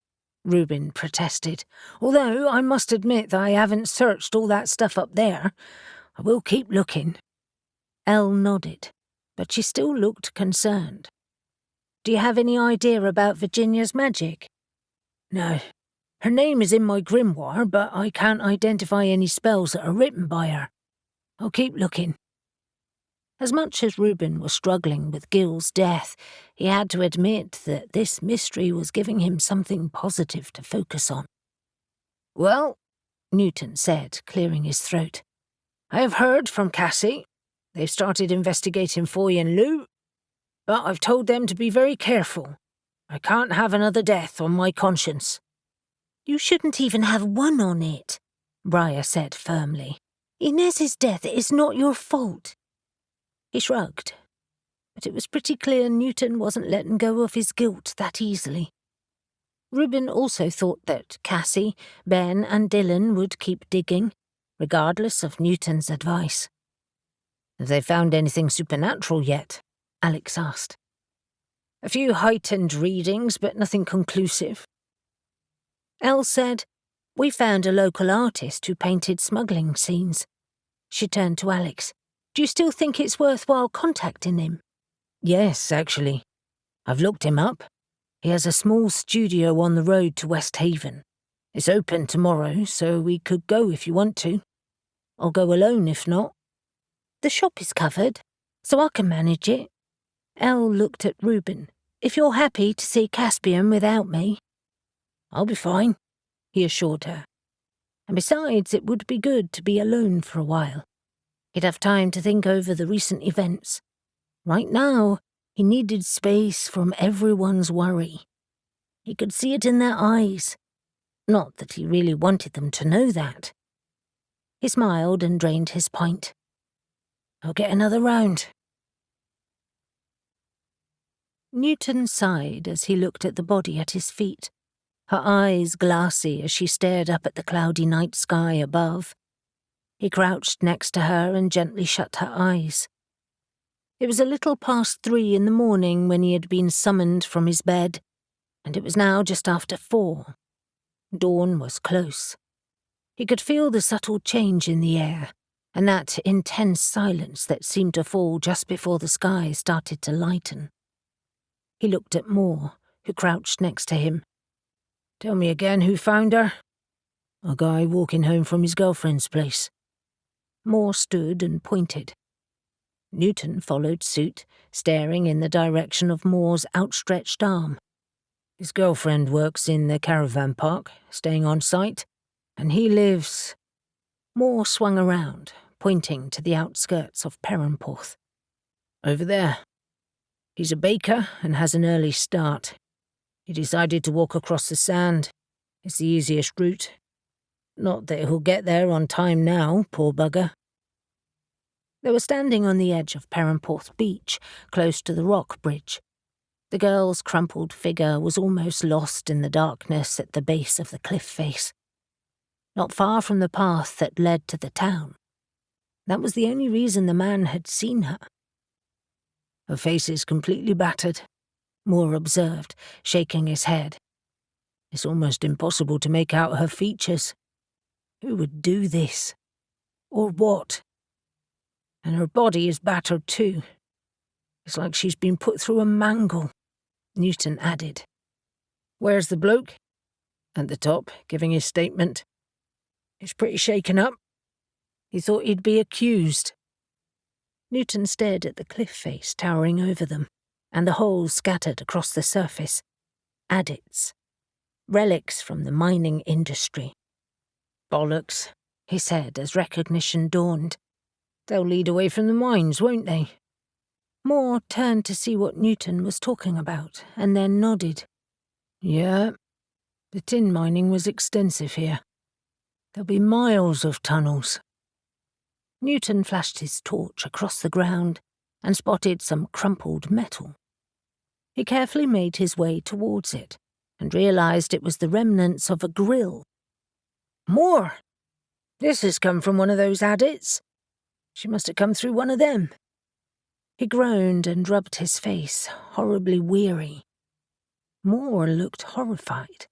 Reuben protested, although I must admit that I haven't searched all that stuff up there. I will keep looking. Elle nodded, but she still looked concerned. Do you have any idea about Virginia's magic? No. Her name is in my grimoire, but I can't identify any spells that are written by her. I'll keep looking. As much as Reuben was struggling with Gil's death, he had to admit that this mystery was giving him something positive to focus on. Well, Newton said, clearing his throat, I have heard from Cassie. They've started investigating Foy and Looe, but I've told them to be very careful. I can't have another death on my conscience. You shouldn't even have one on it, Mariah said firmly. Inez's death is not your fault. He shrugged, but it was pretty clear Newton wasn't letting go of his guilt that easily. Reuben also thought that Cassie, Ben and Dylan would keep digging, regardless of Newton's advice. Have they found anything supernatural yet? Alex asked. A few heightened readings, but nothing conclusive. Elle said, We found a local artist who painted smuggling scenes. She turned to Alex. Do you still think it's worthwhile contacting him? Yes, actually. I've looked him up. He has a small studio on the road to West Haven. It's open tomorrow, so we could go if you want to. I'll go alone if not. The shop is covered, so I can manage it. Elle looked at Reuben. If you're happy to see Caspian without me. I'll be fine, he assured her. And besides, it would be good to be alone for a while. He'd have time to think over the recent events. Right now, he needed space from everyone's worry. He could see it in their eyes. Not that he really wanted them to know that. He smiled and drained his pint. I'll get another round. Newton sighed as he looked at the body at his feet, her eyes glassy as she stared up at the cloudy night sky above. He crouched next to her and gently shut her eyes. It was a little past 3 in the morning when he had been summoned from his bed, and it was now just after 4. Dawn was close. He could feel the subtle change in the air, and that intense silence that seemed to fall just before the sky started to lighten. He looked at Moore, who crouched next to him. Tell me again who found her? A guy walking home from his girlfriend's place. Moore stood and pointed. Newton followed suit, staring in the direction of Moore's outstretched arm. His girlfriend works in the caravan park, staying on site. And he lives—" Moore swung around, pointing to the outskirts of Perranporth. "Over there. He's a baker and has an early start. He decided to walk across the sand. It's the easiest route. Not that he'll get there on time now, poor bugger." They were standing on the edge of Perranporth Beach, close to the rock bridge. The girl's crumpled figure was almost lost in the darkness at the base of the cliff face. Not far from the path that led to the town. That was the only reason the man had seen her. "Her face is completely battered," Moore observed, shaking his head. "It's almost impossible to make out her features. Who would do this? Or what? And her body is battered too. It's like she's been put through a mangle," Newton added. "Where's the bloke?" At the top, giving his statement. "He's pretty shaken up. He thought he'd be accused." Newton stared at the cliff face towering over them, and the holes scattered across the surface. Adits. Relics from the mining industry. "Bollocks," he said as recognition dawned. "They'll lead away from the mines, won't they?" Moore turned to see what Newton was talking about, and then nodded. "Yeah, the tin mining was extensive here. There'll be miles of tunnels." Newton flashed his torch across the ground and spotted some crumpled metal. He carefully made his way towards it and realized it was the remnants of a grill. "More! This has come from one of those adits. She must have come through one of them." He groaned and rubbed his face, horribly weary. Moore looked horrified.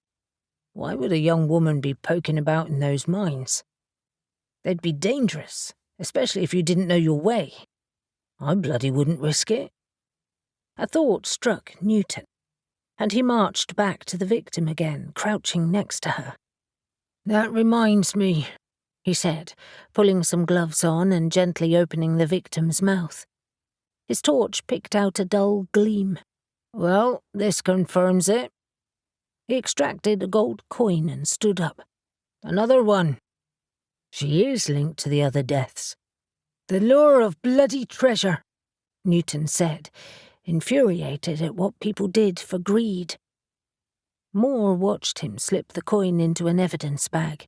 Why would a young woman be poking about in those mines? They'd be dangerous, especially if you didn't know your way. I bloody wouldn't risk it. A thought struck Newton, and he marched back to the victim again, crouching next to her. "That reminds me," he said, pulling some gloves on and gently opening the victim's mouth. His torch picked out a dull gleam. "Well, this confirms it." He extracted a gold coin and stood up. "Another one. She is linked to the other deaths." "The lure of bloody treasure," Newton said, infuriated at what people did for greed. Moore watched him slip the coin into an evidence bag.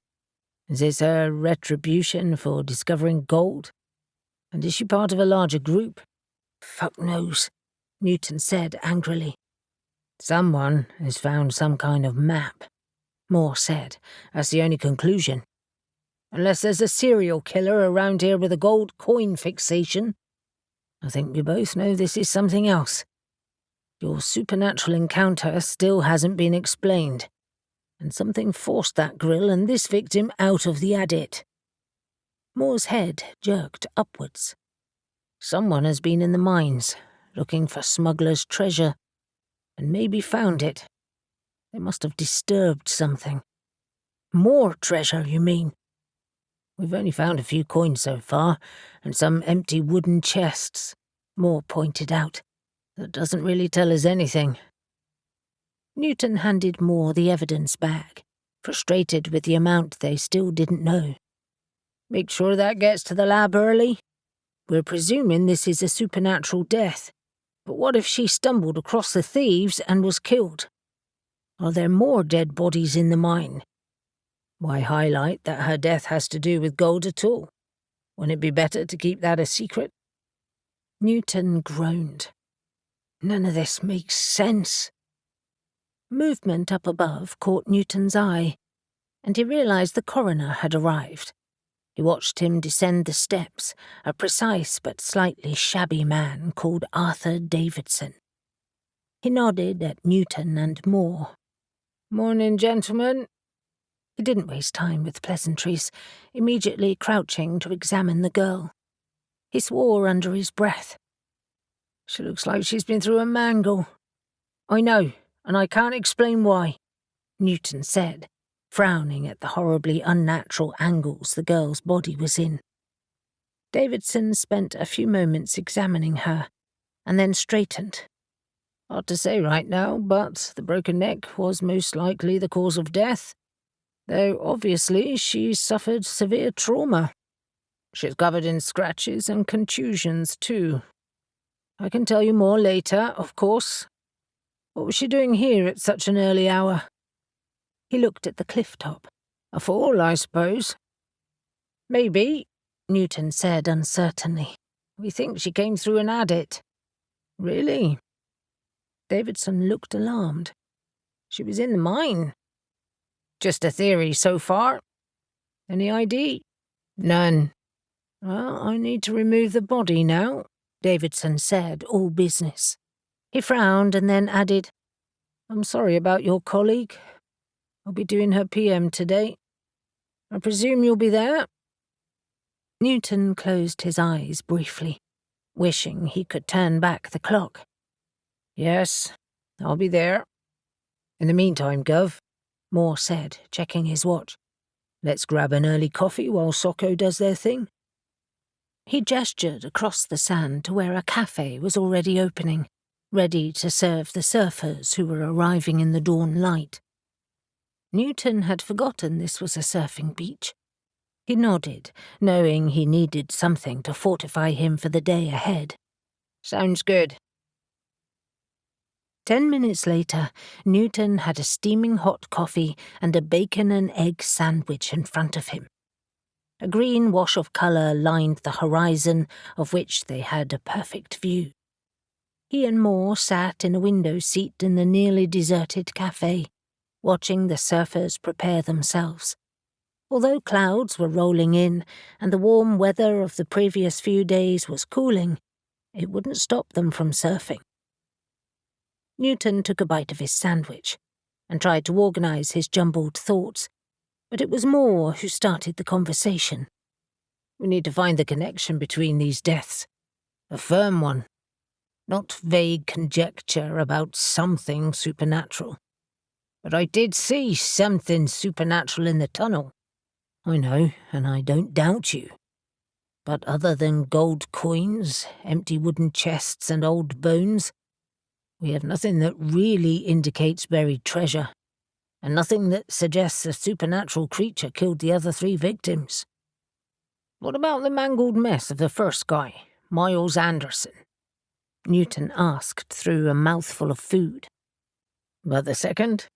"Is this her retribution for discovering gold? And is she part of a larger group?" "Fuck knows," Newton said angrily. "Someone has found some kind of map," Moore said. "That's the only conclusion. Unless there's a serial killer around here with a gold coin fixation. I think we both know this is something else. Your supernatural encounter still hasn't been explained, and something forced that grill and this victim out of the adit." Moore's head jerked upwards. "Someone has been in the mines, looking for Smuggler's treasure, and maybe found it. They must have disturbed something." "More treasure, you mean?" "We've only found a few coins so far, and some empty wooden chests," Moore pointed out. "That doesn't really tell us anything." Newton handed Moore the evidence bag, frustrated with the amount they still didn't know. "Make sure that gets to the lab early. We're presuming this is a supernatural death, but what if she stumbled across the thieves and was killed? Are there more dead bodies in the mine? Why highlight that her death has to do with gold at all? Wouldn't it be better to keep that a secret?" Newton groaned. "None of this makes sense." Movement up above caught Newton's eye, and he realized the coroner had arrived. He watched him descend the steps, a precise but slightly shabby man called Arthur Davidson. He nodded at Newton and Moore. "Morning, gentlemen." He didn't waste time with pleasantries, immediately crouching to examine the girl. He swore under his breath. "She looks like she's been through a mangle." "I know, and I can't explain why," Newton said, frowning at the horribly unnatural angles the girl's body was in. Davidson spent a few moments examining her, and then straightened. "Hard to say right now, but the broken neck was most likely the cause of death. though obviously she suffered severe trauma. She's covered in scratches and contusions, too. I can tell you more later, of course. What was she doing here at such an early hour? He looked at the cliff top. A fall, I suppose. Maybe, Newton said uncertainly. We think she came through an adit. Really? Davidson looked alarmed. She was in the mine. Just a theory so far. Any ID? None. Well, I need to remove the body now, Davidson said, all business. He frowned and then added, I'm sorry about your colleague. I'll be doing her PM today. I presume you'll be there? Newton closed his eyes briefly, wishing he could turn back the clock. Yes, I'll be there. In the meantime, Gov, Moore said, checking his watch, let's grab an early coffee while Socko does their thing. He gestured across the sand to where a cafe was already opening, ready to serve the surfers who were arriving in the dawn light. Newton had forgotten this was a surfing beach. He nodded, knowing he needed something to fortify him for the day ahead. Sounds good. 10 minutes later, Newton had a steaming hot coffee and a bacon and egg sandwich in front of him. A green wash of colour lined the horizon, of which they had a perfect view. He and Moore sat in a window seat in the nearly deserted cafe, watching the surfers prepare themselves. Although clouds were rolling in and the warm weather of the previous few days was cooling, it wouldn't stop them from surfing. Newton took a bite of his sandwich and tried to organise his jumbled thoughts, but it was Moore who started the conversation. We need to find the connection between these deaths. A firm one. Not vague conjecture about something supernatural. But I did see something supernatural in the tunnel. I know, and I don't doubt you. But other than gold coins, empty wooden chests and old bones, we have nothing that really indicates buried treasure, and nothing that suggests a supernatural creature killed the other 3 victims. What about the mangled mess of the first guy, Miles Anderson? Newton asked through a mouthful of food. But the second?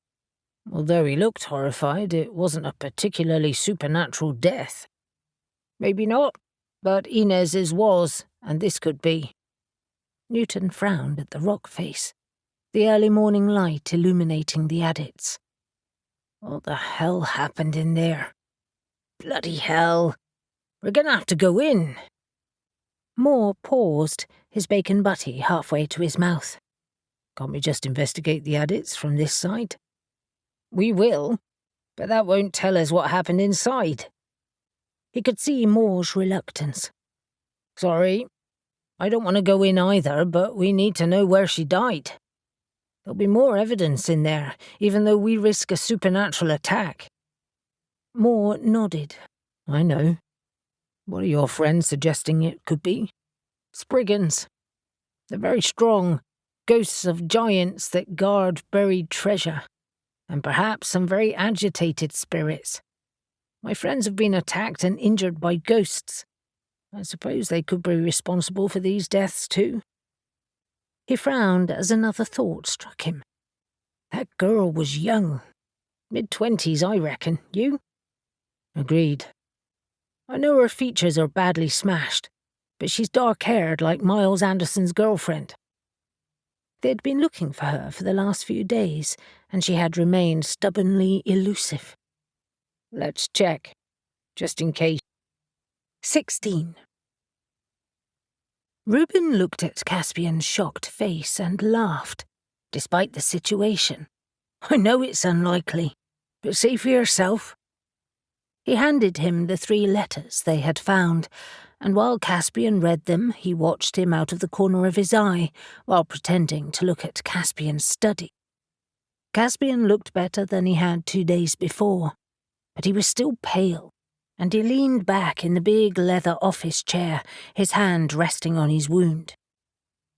Although he looked horrified, it wasn't a particularly supernatural death. Maybe not, but Inez's was, and this could be. Newton frowned at the rock face, the early morning light illuminating the adits. What the hell happened in there? Bloody hell. We're gonna have to go in. Moore paused, his bacon butty halfway to his mouth. Can't we just investigate the adits from this side? We will, but that won't tell us what happened inside. He could see Moore's reluctance. Sorry, I don't want to go in either, but we need to know where she died. There'll be more evidence in there, even though we risk a supernatural attack. Moore nodded. I know. What are your friends suggesting it could be? Spriggans. They're very strong, ghosts of giants that guard buried treasure, and perhaps some very agitated spirits. My friends have been attacked and injured by ghosts. I suppose they could be responsible for these deaths too. He frowned as another thought struck him. That girl was young. Mid-20s, I reckon. You? Agreed. I know her features are badly smashed, but she's dark-haired like Miles Anderson's girlfriend. They'd been looking for her for the last few days, and she had remained stubbornly elusive. Let's check, just in case. 16. Reuben looked at Caspian's shocked face and laughed, despite the situation. I know it's unlikely, but see for yourself. He handed him the 3 letters they had found, and while Caspian read them, he watched him out of the corner of his eye while pretending to look at Caspian's study. Caspian looked better than he had 2 days before, but he was still pale, and he leaned back in the big leather office chair, his hand resting on his wound.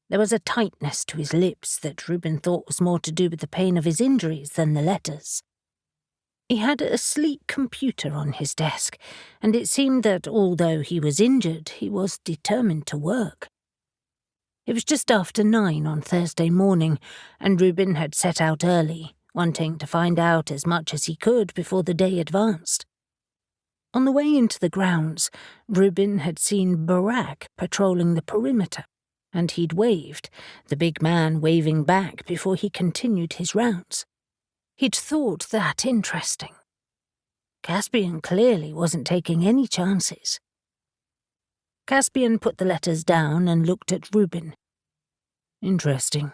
There was a tightness to his lips that Reuben thought was more to do with the pain of his injuries than the letters. He had a sleek computer on his desk, and it seemed that although he was injured, he was determined to work. It was just after 9 on Thursday morning, and Reuben had set out early, wanting to find out as much as he could before the day advanced. On the way into the grounds, Reuben had seen Barack patrolling the perimeter, and he'd waved, the big man waving back before he continued his rounds. He'd thought that interesting. Caspian clearly wasn't taking any chances. Caspian put the letters down and looked at Reuben. Interesting.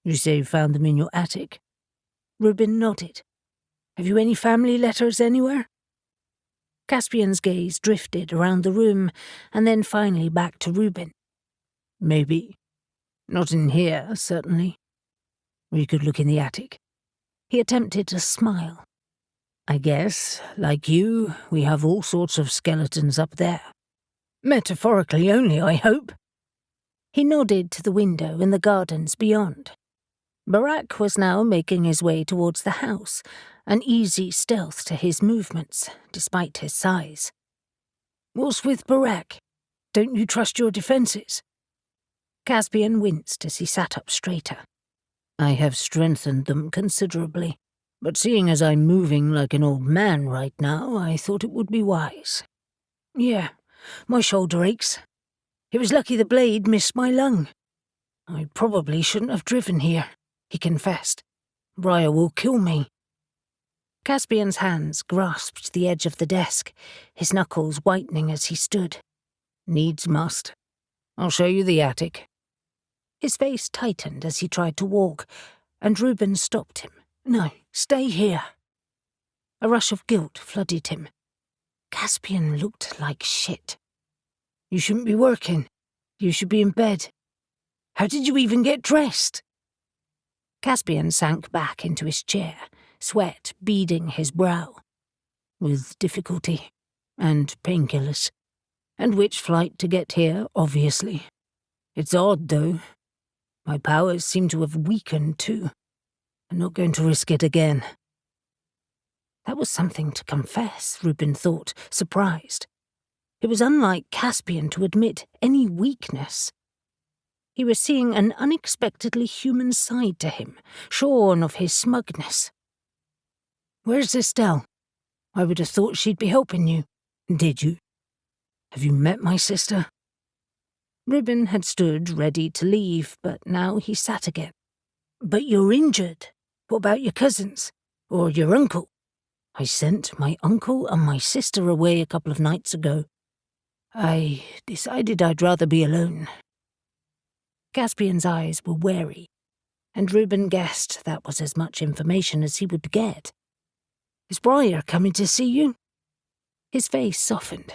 You say you found them in your attic? Reuben nodded. Have you any family letters anywhere? Caspian's gaze drifted around the room and then finally back to Reuben. Maybe. Not in here, certainly. We could look in the attic. He attempted to smile. I guess, like you, we have all sorts of skeletons up there. Metaphorically only, I hope. He nodded to the window in the gardens beyond. Barack was now making his way towards the house, an easy stealth to his movements, despite his size. What's with Barack? Don't you trust your defences? Caspian winced as he sat up straighter. I have strengthened them considerably, but seeing as I'm moving like an old man right now, I thought it would be wise. Yeah, my shoulder aches. It was lucky the blade missed my lung. I probably shouldn't have driven here, he confessed. Mariah will kill me. Caspian's hands grasped the edge of the desk, his knuckles whitening as he stood. Needs must. I'll show you the attic. His face tightened as he tried to walk, and Reuben stopped him. No, stay here. A rush of guilt flooded him. Caspian looked like shit. You shouldn't be working. You should be in bed. How did you even get dressed? Caspian sank back into his chair, sweat beading his brow. With difficulty. And painkillers. And witch flight to get here, obviously. It's odd, though. My powers seem to have weakened, too. I'm not going to risk it again. That was something to confess, Reuben thought, surprised. It was unlike Caspian to admit any weakness. He was seeing an unexpectedly human side to him, shorn of his smugness. Where's Estelle? I would have thought she'd be helping you. Did you? Have you met my sister? Reuben had stood ready to leave, but now he sat again. But you're injured. What about your cousins? Or your uncle? I sent my uncle and my sister away a couple of nights ago. I decided I'd rather be alone. Caspian's eyes were wary, and Reuben guessed that was as much information as he would get. Is Mariah coming to see you? His face softened.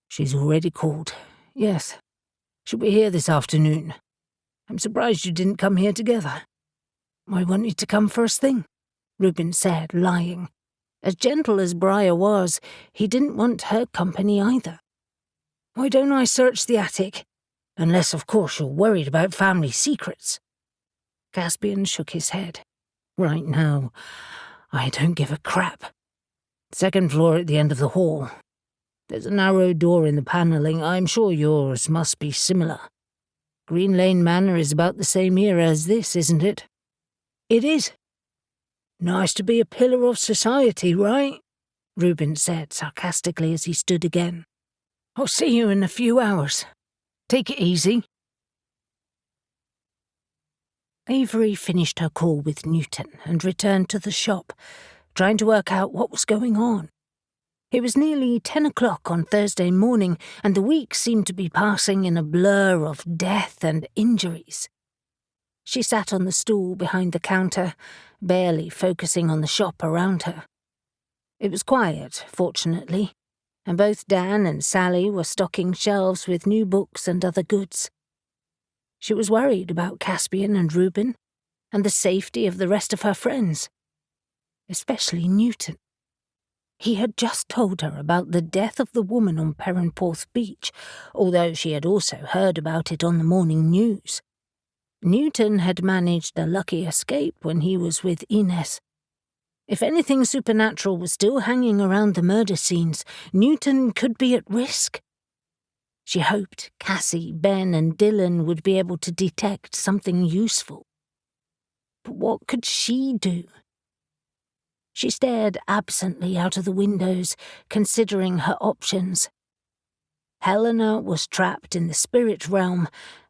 She's already called. Yes. She'll be here this afternoon. I'm surprised you didn't come here together. I wanted to come first thing, Reuben said, lying. As gentle as Mariah was, he didn't want her company either. Why don't I search the attic? Unless, of course, you're worried about family secrets. Caspian shook his head. Right now, I don't give a crap. Second floor at the end of the hall. There's a narrow door in the panelling. I'm sure yours must be similar. Green Lane Manor is about the same era as this, isn't it? It is. Nice to be a pillar of society, right? Reuben said sarcastically as he stood again. I'll see you in a few hours. Take it easy. Avery finished her call with Newton and returned to the shop, trying to work out what was going on. It was nearly 10 o'clock on Thursday morning, and the week seemed to be passing in a blur of death and injuries. She sat on the stool behind the counter, barely focusing on the shop around her. It was quiet, fortunately, and both Dan and Sally were stocking shelves with new books and other goods. She was worried about Caspian and Reuben, and the safety of the rest of her friends, especially Newton. He had just told her about the death of the woman on Perranporth Beach, although she had also heard about it on the morning news. Newton had managed a lucky escape when he was with Inez. If anything supernatural was still hanging around the murder scenes, Newton could be at risk. She hoped Cassie, Ben and Dylan would be able to detect something useful. But what could she do? She stared absently out of the windows, considering her options. Helena was trapped in the spirit realm,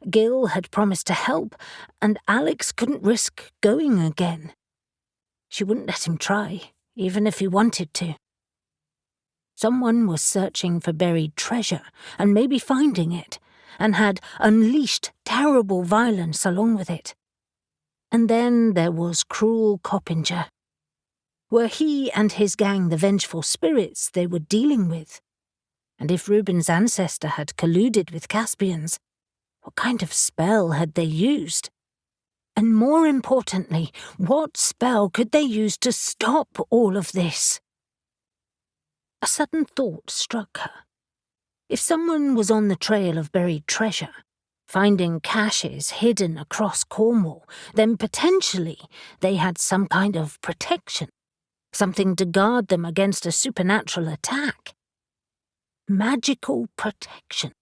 Gil had promised to help, and Alex couldn't risk going again. She wouldn't let him try, even if he wanted to. Someone was searching for buried treasure, and maybe finding it, and had unleashed terrible violence along with it. And then there was cruel Coppinger. Were he and his gang the vengeful spirits they were dealing with? And if Reuben's ancestor had colluded with Caspian's, what kind of spell had they used? And more importantly, what spell could they use to stop all of this? A sudden thought struck her. If someone was on the trail of buried treasure, finding caches hidden across Cornwall, then potentially they had some kind of protection, something to guard them against a supernatural attack. Magical protection.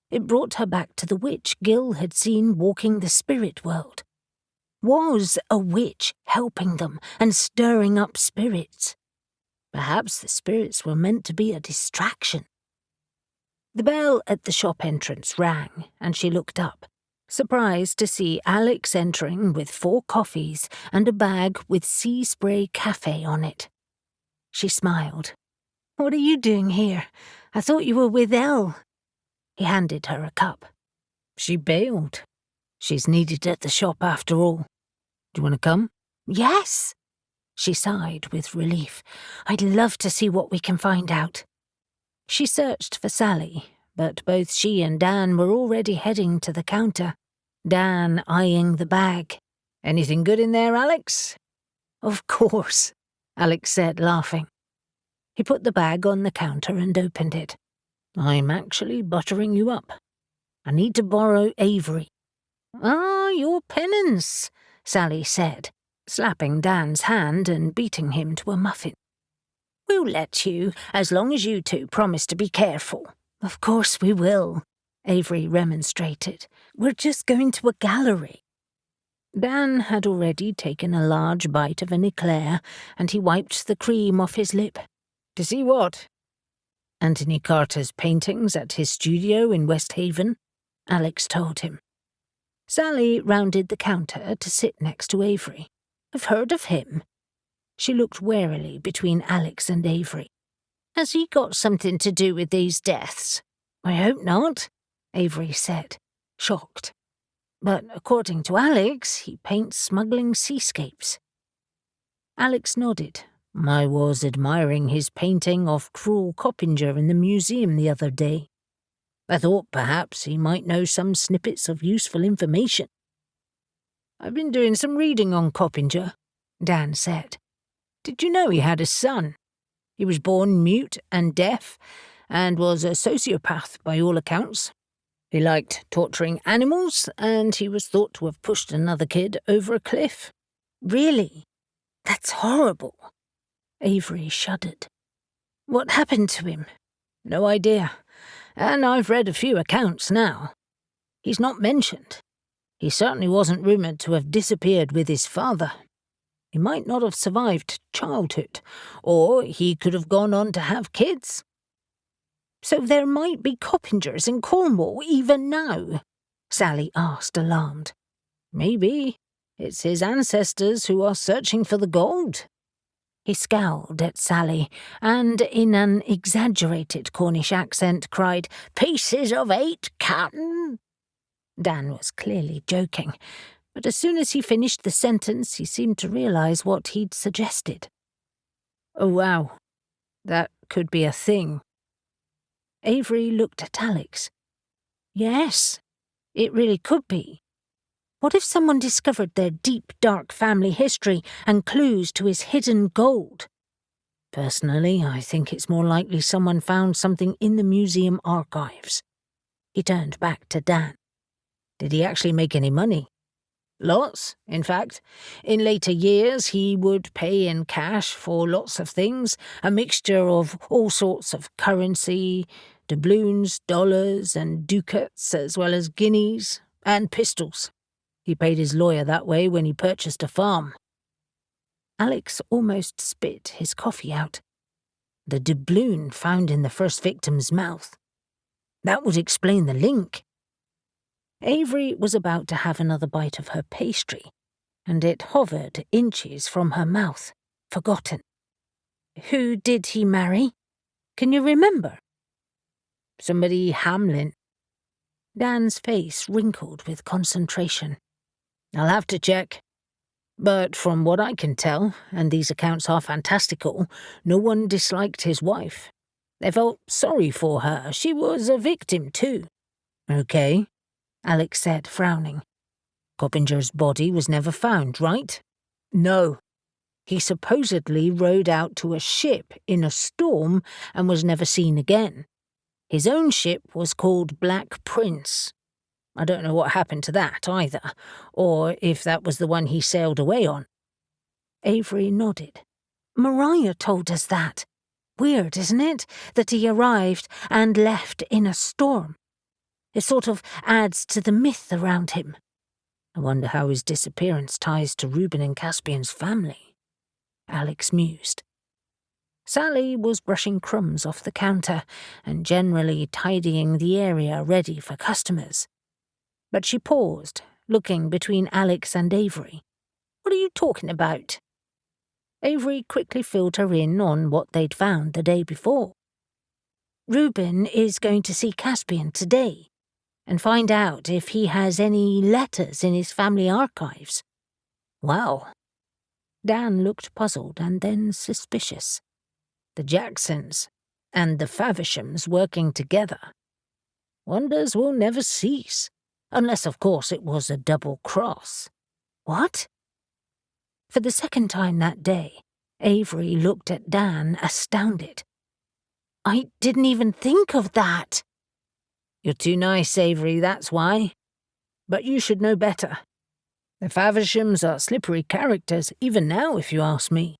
It brought her back to the witch Gil had seen walking the spirit world. Was a witch helping them and stirring up spirits? Perhaps the spirits were meant to be a distraction. The bell at the shop entrance rang, and she looked up, surprised to see Alex entering with 4 coffees and a bag with Sea Spray Cafe on it. She smiled. "What are you doing here? I thought you were with Elle." He handed her a cup. "She bailed. She's needed at the shop after all. Do you want to come?" "Yes." She sighed with relief. "I'd love to see what we can find out." She searched for Sally, but both she and Dan were already heading to the counter, Dan eyeing the bag. "Anything good in there, Alex?" "Of course," Alex said, laughing. He put the bag on the counter and opened it. "I'm actually buttering you up. I need to borrow Avery." "Ah, your penance," Sally said, slapping Dan's hand and beating him to a muffin. "We'll let you, as long as you two promise to be careful." "Of course we will," Avery remonstrated. "We're just going to a gallery." Dan had already taken a large bite of an eclair, and he wiped the cream off his lip. "To see what?" "Anthony Carter's paintings at his studio in West Haven," Alex told him. Sally rounded the counter to sit next to Avery. "I've heard of him." She looked warily between Alex and Avery. "Has he got something to do with these deaths?" "I hope not," Avery said, shocked. "But according to Alex, he paints smuggling seascapes." Alex nodded. "I was admiring his painting of cruel Coppinger in the museum the other day. I thought perhaps he might know some snippets of useful information." "I've been doing some reading on Coppinger," Dan said. "Did you know he had a son? He was born mute and deaf, and was a sociopath by all accounts. He liked torturing animals, and he was thought to have pushed another kid over a cliff." "Really? That's horrible." Avery shuddered. "What happened to him?" "No idea, and I've read a few accounts now. He's not mentioned. He certainly wasn't rumoured to have disappeared with his father. He might not have survived childhood, or he could have gone on to have kids." "So there might be Coppingers in Cornwall even now?" Sally asked, alarmed. "Maybe. It's his ancestors who are searching for the gold." He scowled at Sally, and in an exaggerated Cornish accent cried, "Pieces of 8, Captain!" Dan was clearly joking, but as soon as he finished the sentence he seemed to realise what he'd suggested. "Oh wow, that could be a thing." Avery looked at Alex. "Yes, it really could be. What if someone discovered their deep, dark family history and clues to his hidden gold?" "Personally, I think it's more likely someone found something in the museum archives." He turned back to Dan. "Did he actually make any money?" Lots, in fact. In later years, he would pay in cash for lots of things, a mixture of all sorts of currency, doubloons, dollars, and ducats, as well as guineas and pistols. He paid his lawyer that way when he purchased a farm. Alex almost spit his coffee out. The doubloon found in the first victim's mouth. That would explain the link. Avery was about to have another bite of her pastry, and it hovered inches from her mouth, forgotten. Who did he marry? Can you remember? Somebody Hamlin. Dan's face wrinkled with concentration. I'll have to check. But from what I can tell, and these accounts are fantastical, no one disliked his wife. They felt sorry for her. She was a victim too. Okay, Alex said, frowning. Coppinger's body was never found, right? No. He supposedly rowed out to a ship in a storm and was never seen again. His own ship was called Black Prince. I don't know what happened to that either, or if that was the one he sailed away on. Avery nodded. Mariah told us that. Weird, isn't it, that he arrived and left in a storm? It sort of adds to the myth around him. I wonder how his disappearance ties to Reuben and Caspian's family, Alex mused. Sally was brushing crumbs off the counter and generally tidying the area ready for customers. But she paused, looking between Alex and Avery. What are you talking about? Avery quickly filled her in on what they'd found the day before. Reuben is going to see Caspian today and find out if he has any letters in his family archives. Wow. Dan looked puzzled and then suspicious. The Jacksons and the Favershams working together. Wonders will never cease, unless of course it was a double cross. What? For the second time that day, Avery looked at Dan astounded. I didn't even think of that. You're too nice, Avery, that's why. But you should know better. The Favershams are slippery characters, even now, if you ask me.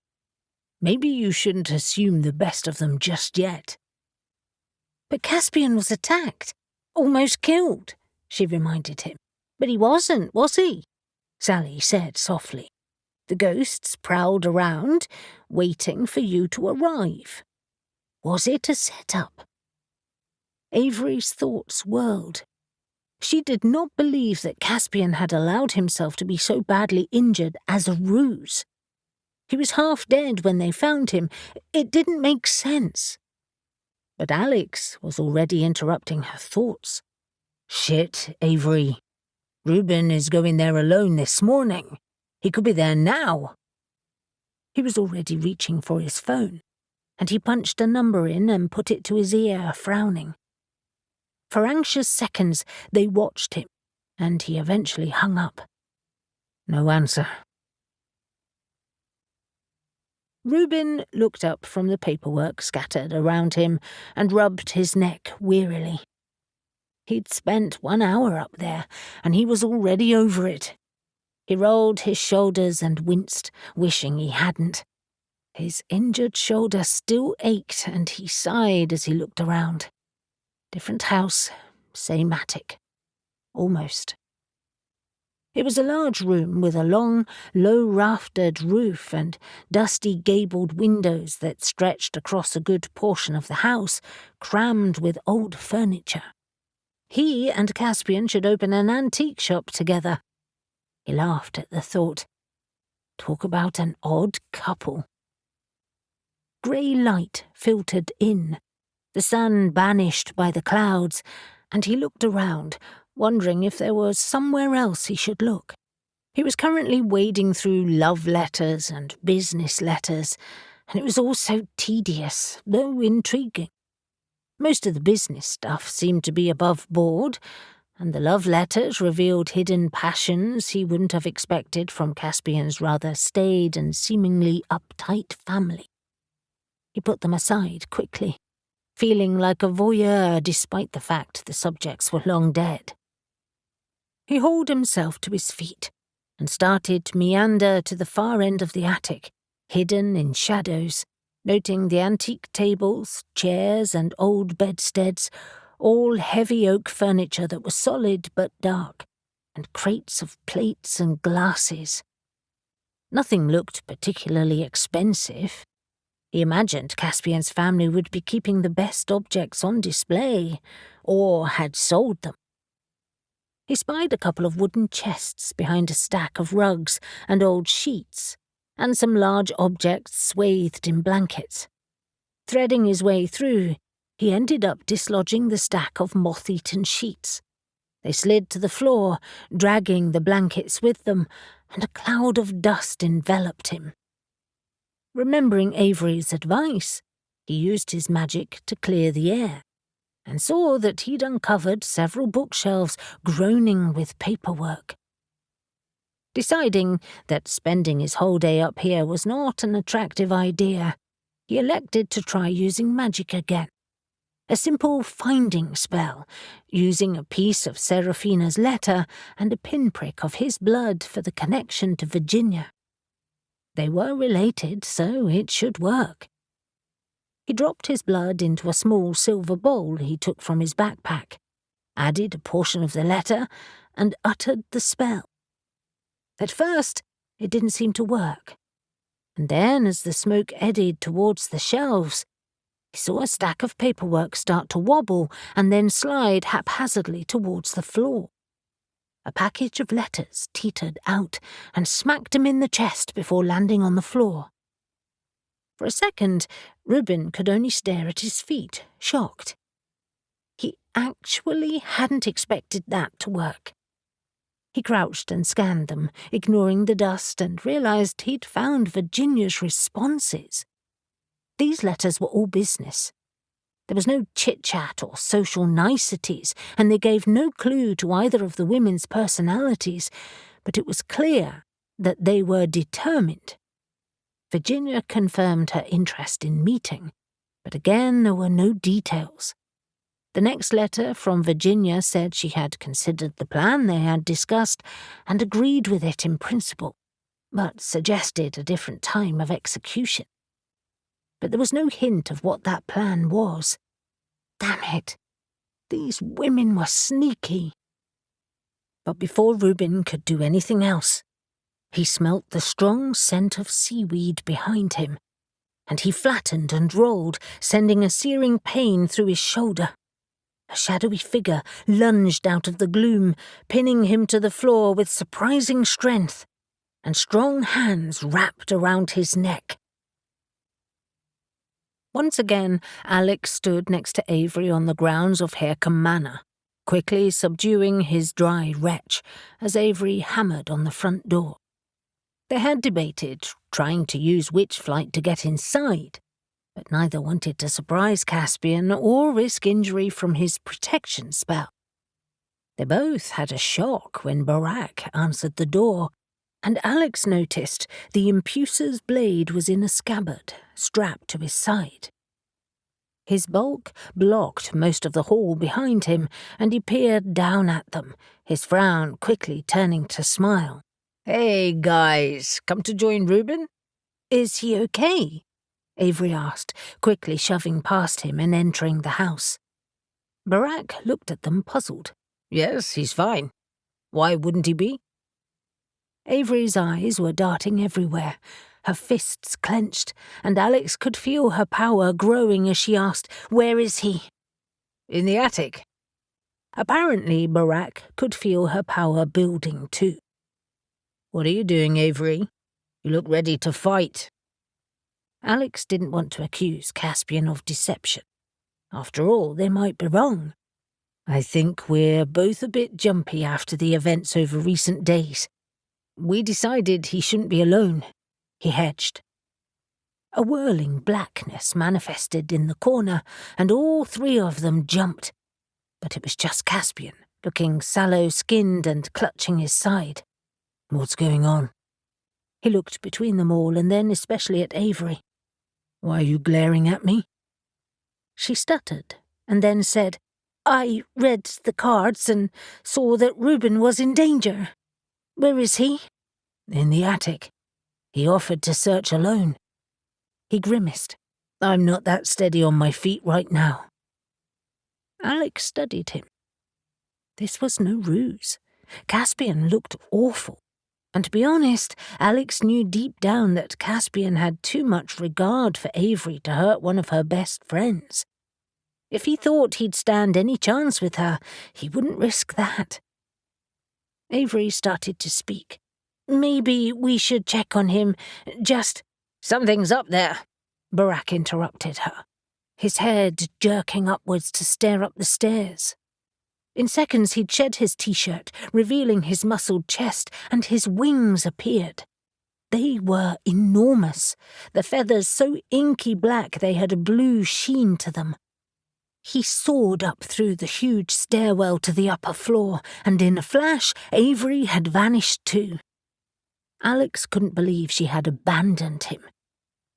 Maybe you shouldn't assume the best of them just yet. But Caspian was attacked, almost killed, she reminded him. But he wasn't, was he? Sally said softly. The ghosts prowled around, waiting for you to arrive. Was it a setup? Avery's thoughts whirled. She did not believe that Caspian had allowed himself to be so badly injured as a ruse. He was half dead when they found him. It didn't make sense. But Alex was already interrupting her thoughts. Shit, Avery. Reuben is going there alone this morning. He could be there now. He was already reaching for his phone, and he punched a number in and put it to his ear, frowning. For anxious seconds, they watched him, and he eventually hung up. No answer. Reuben looked up from the paperwork scattered around him and rubbed his neck wearily. He'd spent 1 hour up there, and he was already over it. He rolled his shoulders and winced, wishing he hadn't. His injured shoulder still ached, and he sighed as he looked around. Different house, same attic. Almost. It was a large room with a long, low-raftered roof and dusty gabled windows that stretched across a good portion of the house, crammed with old furniture. He and Caspian should open an antique shop together. He laughed at the thought. Talk about an odd couple. Grey light filtered in, the sun banished by the clouds, and he looked around, wondering if there was somewhere else he should look. He was currently wading through love letters and business letters, and it was all so tedious, though intriguing. Most of the business stuff seemed to be above board, and the love letters revealed hidden passions he wouldn't have expected from Caspian's rather staid and seemingly uptight family. He put them aside quickly, feeling like a voyeur despite the fact the subjects were long dead. He hauled himself to his feet and started to meander to the far end of the attic, hidden in shadows, noting the antique tables, chairs, and old bedsteads, all heavy oak furniture that was solid but dark, and crates of plates and glasses. Nothing looked particularly expensive. He imagined Caspian's family would be keeping the best objects on display, or had sold them. He spied a couple of wooden chests behind a stack of rugs and old sheets, and some large objects swathed in blankets. Threading his way through, he ended up dislodging the stack of moth-eaten sheets. They slid to the floor, dragging the blankets with them, and a cloud of dust enveloped him. Remembering Avery's advice, he used his magic to clear the air, and saw that he'd uncovered several bookshelves groaning with paperwork. Deciding that spending his whole day up here was not an attractive idea, he elected to try using magic again. A simple finding spell, using a piece of Seraphina's letter and a pinprick of his blood for the connection to Virginia. They were related, so it should work. He dropped his blood into a small silver bowl he took from his backpack, added a portion of the letter, and uttered the spell. At first, it didn't seem to work, and then as the smoke eddied towards the shelves, he saw a stack of paperwork start to wobble and then slide haphazardly towards the floor. A package of letters teetered out and smacked him in the chest before landing on the floor. For a second, Reuben could only stare at his feet, shocked. He actually hadn't expected that to work. He crouched and scanned them, ignoring the dust, and realized he'd found Virginia's responses. These letters were all business. There was no chit-chat or social niceties, and they gave no clue to either of the women's personalities, but it was clear that they were determined. Virginia confirmed her interest in meeting, but again there were no details. The next letter from Virginia said she had considered the plan they had discussed and agreed with it in principle, but suggested a different time of execution. But there was no hint of what that plan was. Damn it! These women were sneaky. But before Reuben could do anything else, he smelt the strong scent of seaweed behind him, and he flattened and rolled, sending a searing pain through his shoulder. A shadowy figure lunged out of the gloom, pinning him to the floor with surprising strength, and strong hands wrapped around his neck. Once again, Alex stood next to Avery on the grounds of Harecombe Manor, quickly subduing his dry retch as Avery hammered on the front door. They had debated trying to use witch flight to get inside, but neither wanted to surprise Caspian or risk injury from his protection spell. They both had a shock when Barak answered the door, and Alex noticed the impucer's blade was in a scabbard, strapped to his side. His bulk blocked most of the hall behind him, and he peered down at them, his frown quickly turning to smile. "Hey, guys, come to join Reuben?" "Is he okay?" Avery asked, quickly shoving past him and entering the house. Barak looked at them puzzled. "Yes, he's fine. Why wouldn't he be?" Avery's eyes were darting everywhere, her fists clenched, and Alex could feel her power growing as she asked, "Where is he?" "In the attic." Apparently, Barak could feel her power building too. "What are you doing, Avery? You look ready to fight." Alex didn't want to accuse Caspian of deception. After all, they might be wrong. "I think we're both a bit jumpy after the events over recent days. We decided he shouldn't be alone," he hedged. A whirling blackness manifested in the corner, and all three of them jumped. But it was just Caspian, looking sallow-skinned and clutching his side. "What's going on?" He looked between them all, and then especially at Avery. "Why are you glaring at me?" She stuttered, and then said, "I read the cards and saw that Reuben was in danger. Where is he?" In the attic. He offered to search alone. He grimaced. I'm not that steady on my feet right now. Alex studied him. This was no ruse. Caspian looked awful. And to be honest, Alex knew deep down that Caspian had too much regard for Avery to hurt one of her best friends. If he thought he'd stand any chance with her, he wouldn't risk that. Avery started to speak. Maybe we should check on him, just— Something's up there, Barack interrupted her, his head jerking upwards to stare up the stairs. In seconds he'd shed his t-shirt, revealing his muscled chest, and his wings appeared. They were enormous, the feathers so inky black they had a blue sheen to them. He soared up through the huge stairwell to the upper floor, and in a flash Avery had vanished too. Alex couldn't believe she had abandoned him.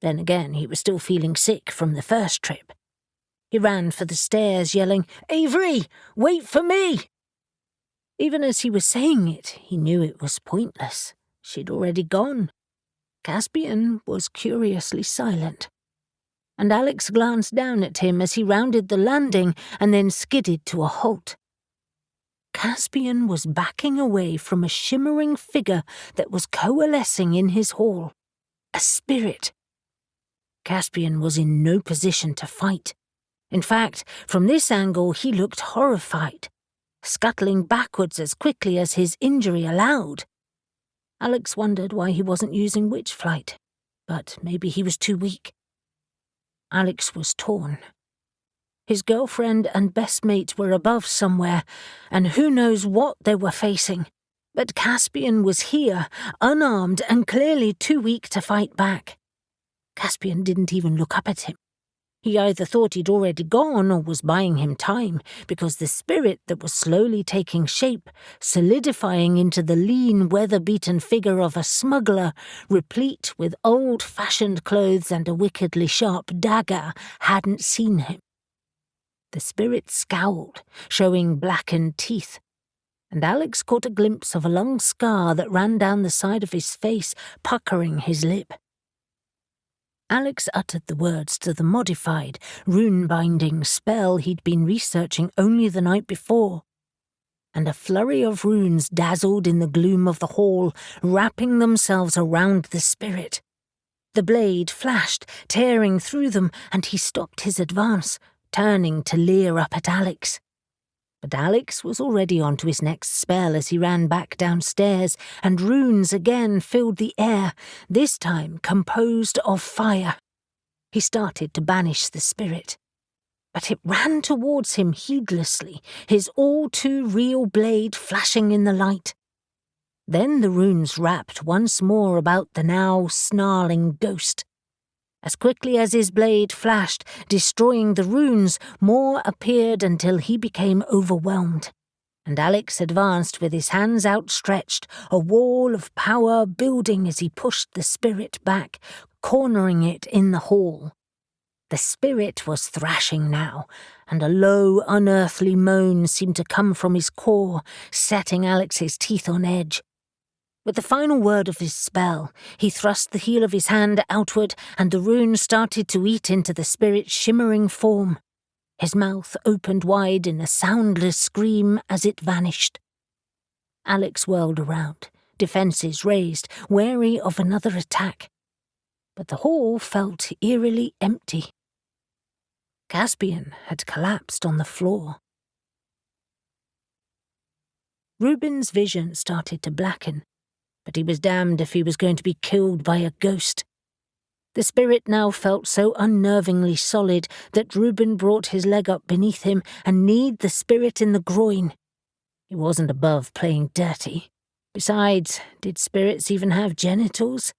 Then again, he was still feeling sick from the first trip. He ran for the stairs, yelling, "Avery, wait for me!" Even as he was saying it, he knew it was pointless. She'd already gone. Caspian was curiously silent. And Alex glanced down at him as he rounded the landing and then skidded to a halt. Caspian was backing away from a shimmering figure that was coalescing in his hall. A spirit. Caspian was in no position to fight. In fact, from this angle he looked horrified, scuttling backwards as quickly as his injury allowed. Alex wondered why he wasn't using witch flight, but maybe he was too weak. Alex was torn. His girlfriend and best mate were above somewhere, and who knows what they were facing. But Caspian was here, unarmed and clearly too weak to fight back. Caspian didn't even look up at him. He either thought he'd already gone or was buying him time, because the spirit that was slowly taking shape, solidifying into the lean, weather-beaten figure of a smuggler, replete with old-fashioned clothes and a wickedly sharp dagger, hadn't seen him. The spirit scowled, showing blackened teeth, and Alex caught a glimpse of a long scar that ran down the side of his face, puckering his lip. Alex uttered the words to the modified, rune-binding spell he'd been researching only the night before, and a flurry of runes dazzled in the gloom of the hall, wrapping themselves around the spirit. The blade flashed, tearing through them, and he stopped his advance, turning to leer up at Alex. But Alex was already on to his next spell as he ran back downstairs, and runes again filled the air, this time composed of fire. He started to banish the spirit. But it ran towards him heedlessly, his all-too-real blade flashing in the light. Then the runes wrapped once more about the now snarling ghost. As quickly as his blade flashed, destroying the runes, more appeared until he became overwhelmed. And Alex advanced with his hands outstretched, a wall of power building as he pushed the spirit back, cornering it in the hall. The spirit was thrashing now, and a low, unearthly moan seemed to come from his core, setting Alex's teeth on edge. With the final word of his spell, he thrust the heel of his hand outward, and the rune started to eat into the spirit's shimmering form. His mouth opened wide in a soundless scream as it vanished. Alex whirled around, defences raised, wary of another attack. But the hall felt eerily empty. Caspian had collapsed on the floor. Reuben's vision started to blacken, but he was damned if he was going to be killed by a ghost. The spirit now felt so unnervingly solid that Reuben brought his leg up beneath him and kneed the spirit in the groin. He wasn't above playing dirty. Besides, did spirits even have genitals?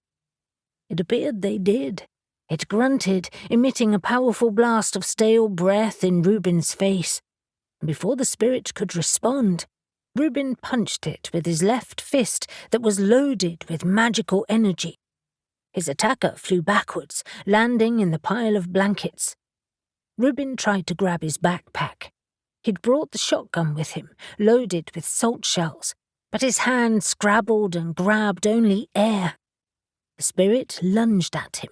It appeared they did. It grunted, emitting a powerful blast of stale breath in Reuben's face. Before the spirit could respond, Reuben punched it with his left fist that was loaded with magical energy. His attacker flew backwards, landing in the pile of blankets. Reuben tried to grab his backpack. He'd brought the shotgun with him, loaded with salt shells, but his hand scrabbled and grabbed only air. The spirit lunged at him,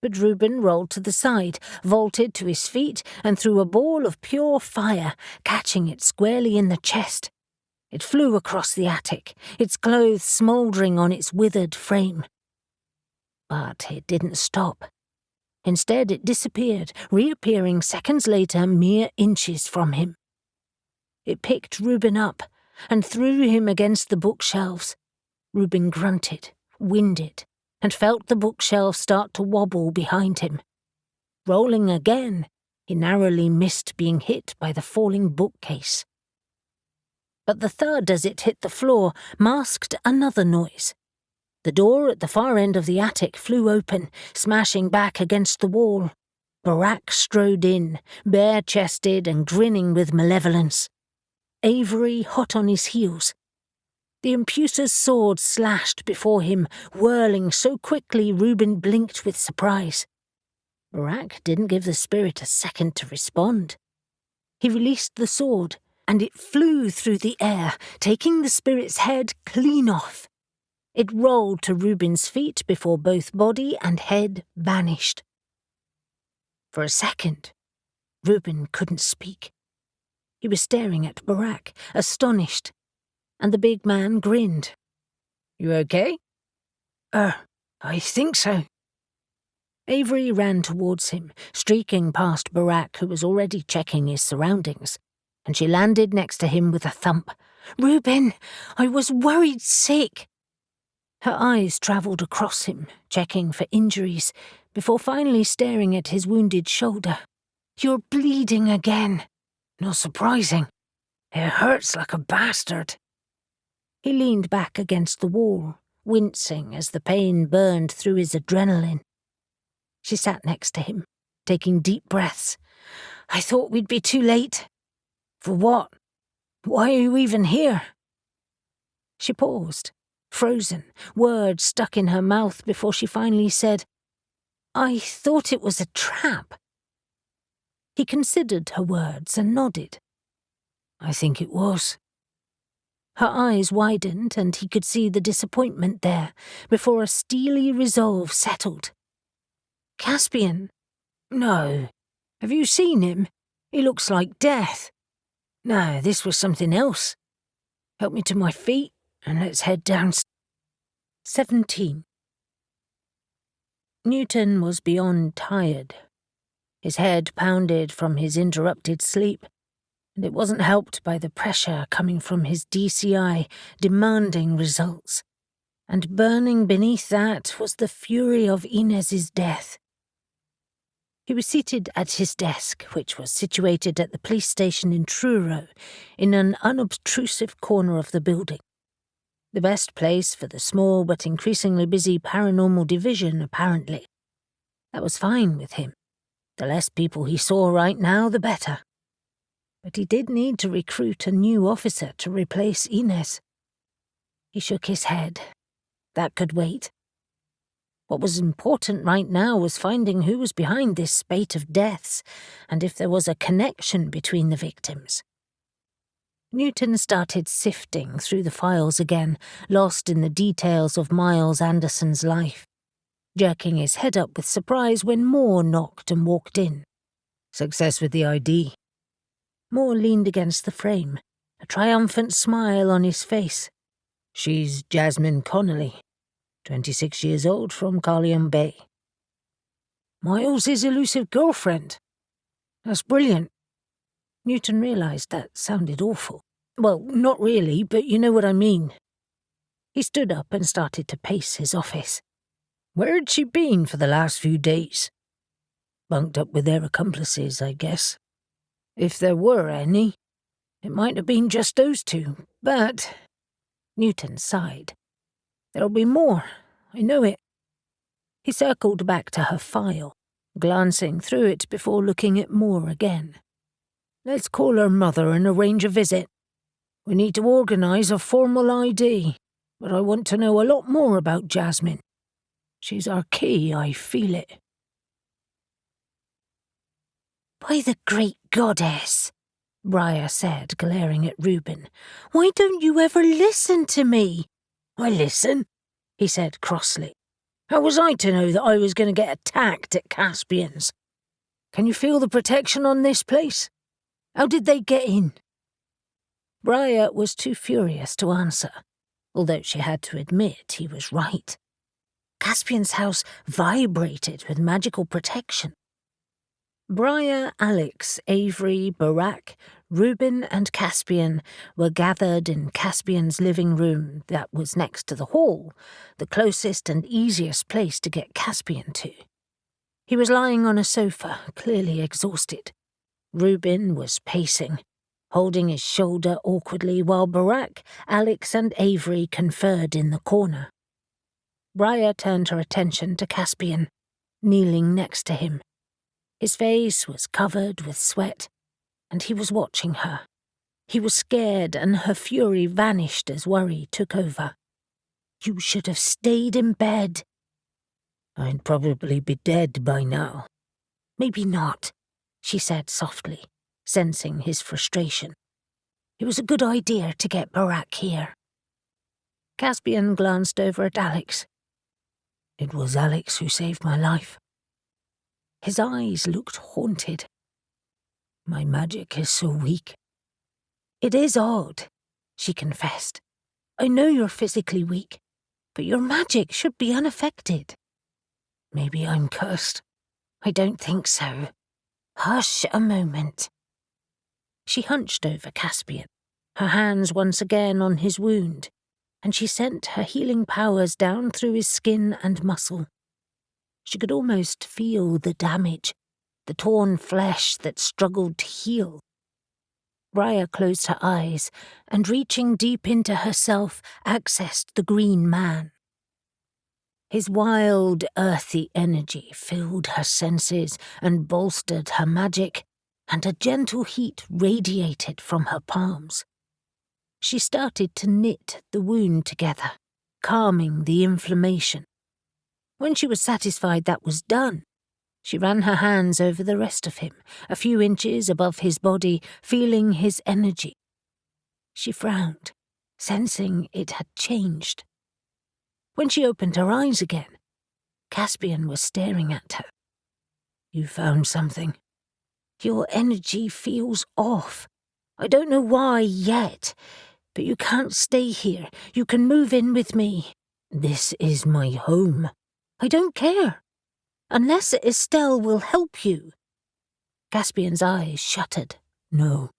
but Reuben rolled to the side, vaulted to his feet, and threw a ball of pure fire, catching it squarely in the chest. It flew across the attic, its clothes smouldering on its withered frame. But it didn't stop. Instead, it disappeared, reappearing seconds later mere inches from him. It picked Reuben up and threw him against the bookshelves. Reuben grunted, winded, and felt the bookshelf start to wobble behind him. Rolling again, he narrowly missed being hit by the falling bookcase. But the thud as it hit the floor masked another noise. The door at the far end of the attic flew open, smashing back against the wall. Barak strode in, bare-chested and grinning with malevolence. Avery hot on his heels. The imputer's sword slashed before him, whirling so quickly Reuben blinked with surprise. Barak didn't give the spirit a second to respond. He released the sword, and it flew through the air, taking the spirit's head clean off. It rolled to Reuben's feet before both body and head vanished. For a second, Reuben couldn't speak. He was staring at Barak, astonished, and the big man grinned. "You okay?" I think so." Avery ran towards him, streaking past Barak, who was already checking his surroundings, and she landed next to him with a thump. "Reuben, I was worried sick." Her eyes travelled across him, checking for injuries, before finally staring at his wounded shoulder. "You're bleeding again." "Not surprising. It hurts like a bastard." He leaned back against the wall, wincing as the pain burned through his adrenaline. She sat next to him, taking deep breaths. "I thought we'd be too late." "For what? Why are you even here?" She paused, frozen, words stuck in her mouth before she finally said, "I thought it was a trap." He considered her words and nodded. "I think it was." Her eyes widened and he could see the disappointment there before a steely resolve settled. "Caspian?" "No. Have you seen him? He looks like death." "No, this was something else. Help me to my feet and let's head down." 17. Newton was beyond tired. His head pounded from his interrupted sleep, and it wasn't helped by the pressure coming from his DCI demanding results. And burning beneath that was the fury of Inez's death. He was seated at his desk, which was situated at the police station in Truro, in an unobtrusive corner of the building. The best place for the small but increasingly busy paranormal division, apparently. That was fine with him. The less people he saw right now, the better. But he did need to recruit a new officer to replace Inez. He shook his head. That could wait. What was important right now was finding who was behind this spate of deaths, and if there was a connection between the victims. Newton started sifting through the files again, lost in the details of Miles Anderson's life, jerking his head up with surprise when Moore knocked and walked in. "Success with the ID." Moore leaned against the frame, a triumphant smile on his face. "She's Jasmine Connolly, 26 years old, from Carleon Bay." "Miles' elusive girlfriend? That's brilliant." Newton realised that sounded awful. Well, not really, but you know what I mean. He stood up and started to pace his office. "Where'd she been for the last few days?" "Bunked up with their accomplices, I guess. If there were any. It might have been just those two, but..." Newton sighed. "There'll be more. I know it." He circled back to her file, glancing through it before looking at Moore again. "Let's call her mother and arrange a visit. We need to organise a formal ID, but I want to know a lot more about Jasmine. She's our key, I feel it." "By the great goddess," Mariah said, glaring at Reuben. "Why don't you ever listen to me?" "I listen," he said crossly. "How was I to know that I was going to get attacked at Caspian's? Can you feel the protection on this place? How did they get in?" Mariah was too furious to answer, although she had to admit he was right. Caspian's house vibrated with magical protection. Mariah, Alex, Avery, Barak, Reuben and Caspian were gathered in Caspian's living room that was next to the hall, the closest and easiest place to get Caspian to. He was lying on a sofa, clearly exhausted. Reuben was pacing, holding his shoulder awkwardly while Barak, Alex and Avery conferred in the corner. Mariah turned her attention to Caspian, kneeling next to him. His face was covered with sweat, and he was watching her. He was scared, and her fury vanished as worry took over. "You should have stayed in bed." "I'd probably be dead by now." "Maybe not," she said softly, sensing his frustration. "It was a good idea to get Barak here." Caspian glanced over at Alex. "It was Alex who saved my life." His eyes looked haunted. "My magic is so weak." "It is odd," she confessed. "I know you're physically weak, but your magic should be unaffected." "Maybe I'm cursed." "I don't think so. Hush a moment." She hunched over Caspian, her hands once again on his wound, and she sent her healing powers down through his skin and muscle. She could almost feel the damage, the torn flesh that struggled to heal. Mariah closed her eyes and, reaching deep into herself, accessed the green man. His wild, earthy energy filled her senses and bolstered her magic, and a gentle heat radiated from her palms. She started to knit the wound together, calming the inflammation. When she was satisfied that was done, she ran her hands over the rest of him, a few inches above his body, feeling his energy. She frowned, sensing it had changed. When she opened her eyes again, Caspian was staring at her. "You found something?" "Your energy feels off. I don't know why yet, but you can't stay here. You can move in with me." "This is my home." "I don't care. Unless Estelle will help you." Caspian's eyes shuttered. "No."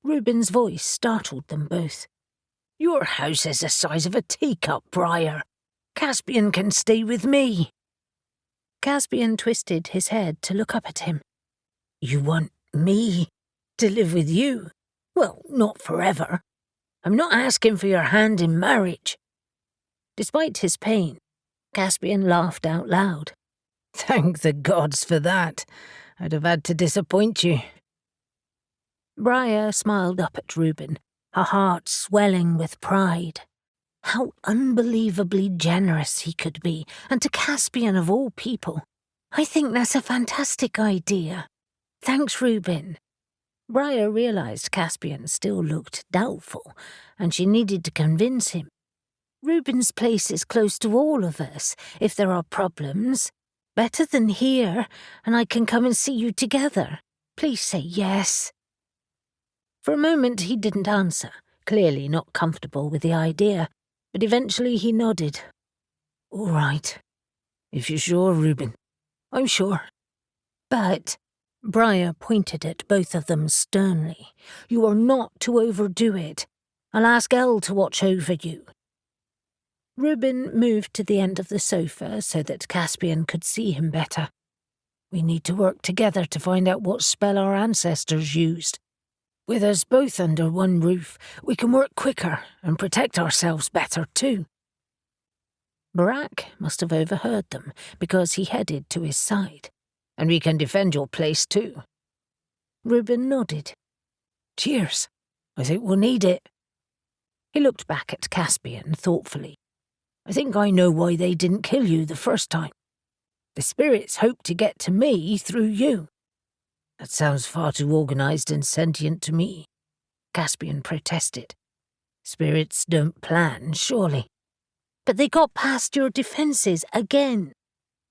Reuben's voice startled them both. "Your house is the size of a teacup, Briar. Caspian can stay with me." Caspian twisted his head to look up at him. "You want me to live with you? Well, not forever. I'm not asking for your hand in marriage." Despite his pain, Caspian laughed out loud. "Thank the gods for that. I'd have had to disappoint you." Mariah smiled up at Reuben, her heart swelling with pride. How unbelievably generous he could be, and to Caspian of all people. "I think that's a fantastic idea. Thanks, Reuben." Mariah realized Caspian still looked doubtful, and she needed to convince him. "Reuben's place is close to all of us, if there are problems. Better than here, and I can come and see you together. Please say yes." For a moment he didn't answer, clearly not comfortable with the idea, but eventually he nodded. "All right. If you're sure, Reuben. I'm sure." "But," Mariah pointed at both of them sternly, "you are not to overdo it. I'll ask Elle to watch over you." Reuben moved to the end of the sofa so that Caspian could see him better. "We need to work together to find out what spell our ancestors used. With us both under one roof, we can work quicker and protect ourselves better too." Barak must have overheard them because he headed to his side. "And we can defend your place too." Reuben nodded. "Cheers. I think we'll need it." He looked back at Caspian thoughtfully. "I think I know why they didn't kill you the first time. The spirits hoped to get to me through you." That sounds far too organised and sentient to me, Caspian protested. Spirits don't plan, surely. But they got past your defences again,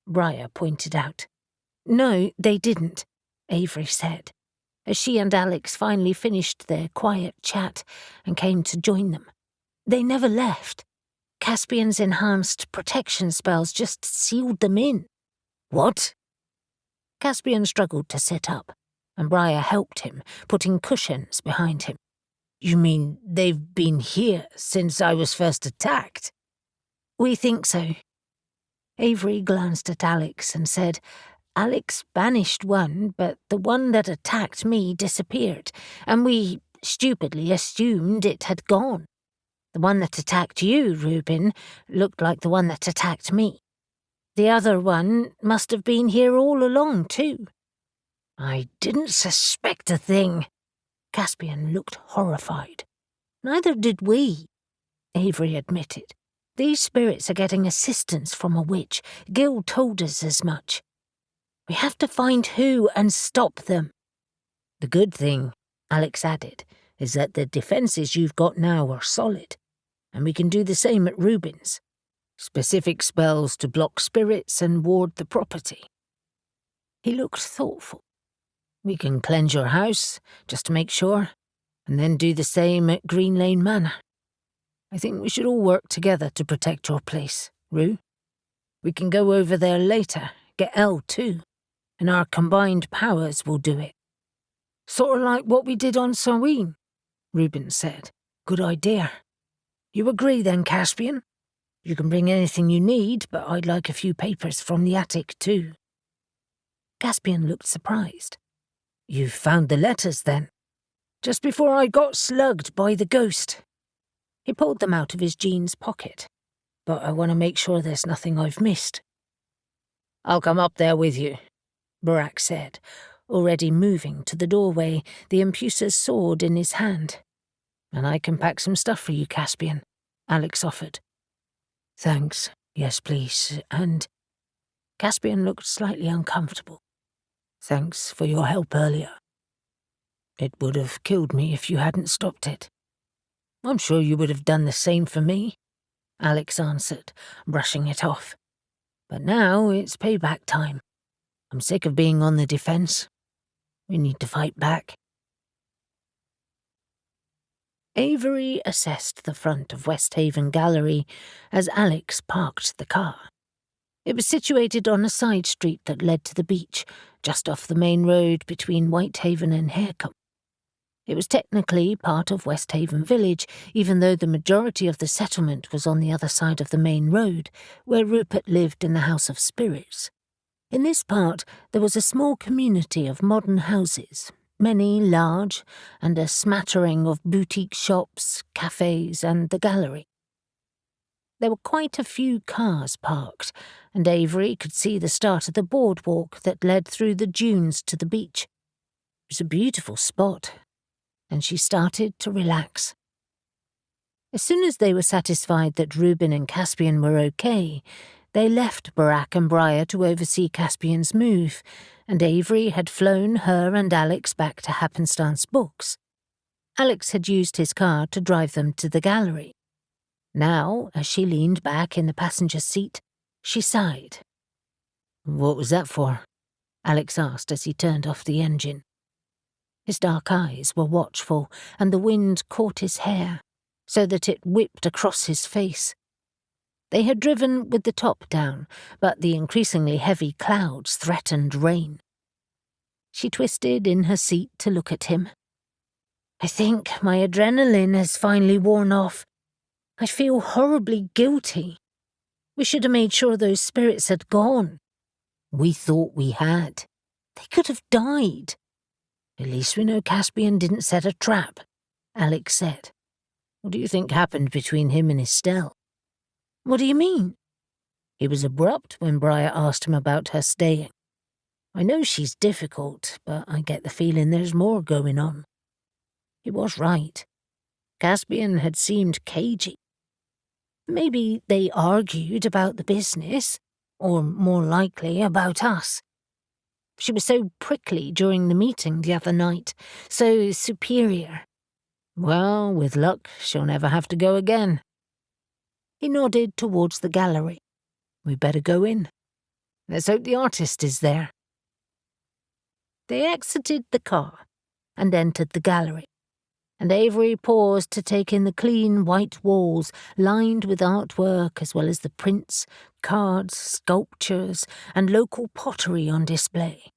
Mariah pointed out. No, they didn't, Avery said, as she and Alex finally finished their quiet chat and came to join them. They never left. Caspian's enhanced protection spells just sealed them in. What? Caspian struggled to sit up, and Mariah helped him, putting cushions behind him. You mean they've been here since I was first attacked? We think so. Avery glanced at Alex and said, Alex banished one, but the one that attacked me disappeared, and we stupidly assumed it had gone. The one that attacked you, Reuben, looked like the one that attacked me. The other one must have been here all along, too. I didn't suspect a thing. Caspian looked horrified. Neither did we, Avery admitted. These spirits are getting assistance from a witch. Gil told us as much. We have to find who and stop them. The good thing, Alex added, is that the defences you've got now are solid, and we can do the same at Reuben's. Specific spells to block spirits and ward the property. He looked thoughtful. We can cleanse your house, just to make sure, and then do the same at Green Lane Manor. I think we should all work together to protect your place, Rue. We can go over there later, get Elle too, and our combined powers will do it. Sort of like what we did on Samhain, Reuben said. Good idea. You agree then, Caspian? You can bring anything you need, but I'd like a few papers from the attic too. Caspian looked surprised. You found the letters then? Just before I got slugged by the ghost. He pulled them out of his jeans pocket. But I want to make sure there's nothing I've missed. I'll come up there with you, Barak said, already moving to the doorway, the impucer's sword in his hand. And I can pack some stuff for you, Caspian, Alex offered. Thanks. Yes, please. And Caspian looked slightly uncomfortable. Thanks for your help earlier. It would have killed me if you hadn't stopped it. I'm sure you would have done the same for me, Alex answered, brushing it off. But now it's payback time. I'm sick of being on the defense. We need to fight back. Avery assessed the front of West Haven Gallery as Alex parked the car. It was situated on a side street that led to the beach, just off the main road between Whitehaven and Harecombe. It was technically part of West Haven Village, even though the majority of the settlement was on the other side of the main road, where Rupert lived in the House of Spirits. In this part, there was a small community of modern houses, many large, and a smattering of boutique shops, cafes, and the gallery. There were quite a few cars parked, and Avery could see the start of the boardwalk that led through the dunes to the beach. It was a beautiful spot, and she started to relax. As soon as they were satisfied that Reuben and Caspian were okay, they left Barak and Mariah to oversee Caspian's move, and Avery had flown her and Alex back to Happenstance Books. Alex had used his car to drive them to the gallery. Now, as she leaned back in the passenger seat, she sighed. What was that for? Alex asked as he turned off the engine. His dark eyes were watchful, and the wind caught his hair, so that it whipped across his face. They had driven with the top down, but the increasingly heavy clouds threatened rain. She twisted in her seat to look at him. I think my adrenaline has finally worn off. I feel horribly guilty. We should have made sure those spirits had gone. We thought we had. They could have died. At least we know Caspian didn't set a trap, Alex said. What do you think happened between him and Estelle? What do you mean? He was abrupt when Mariah asked him about her staying. I know she's difficult, but I get the feeling there's more going on. He was right. Caspian had seemed cagey. Maybe they argued about the business, or more likely about us. She was so prickly during the meeting the other night, so superior. Well, with luck, she'll never have to go again. He nodded towards the gallery. We better go in. Let's hope the artist is there. They exited the car and entered the gallery, and Avery paused to take in the clean white walls lined with artwork as well as the prints, cards, sculptures, and local pottery on display.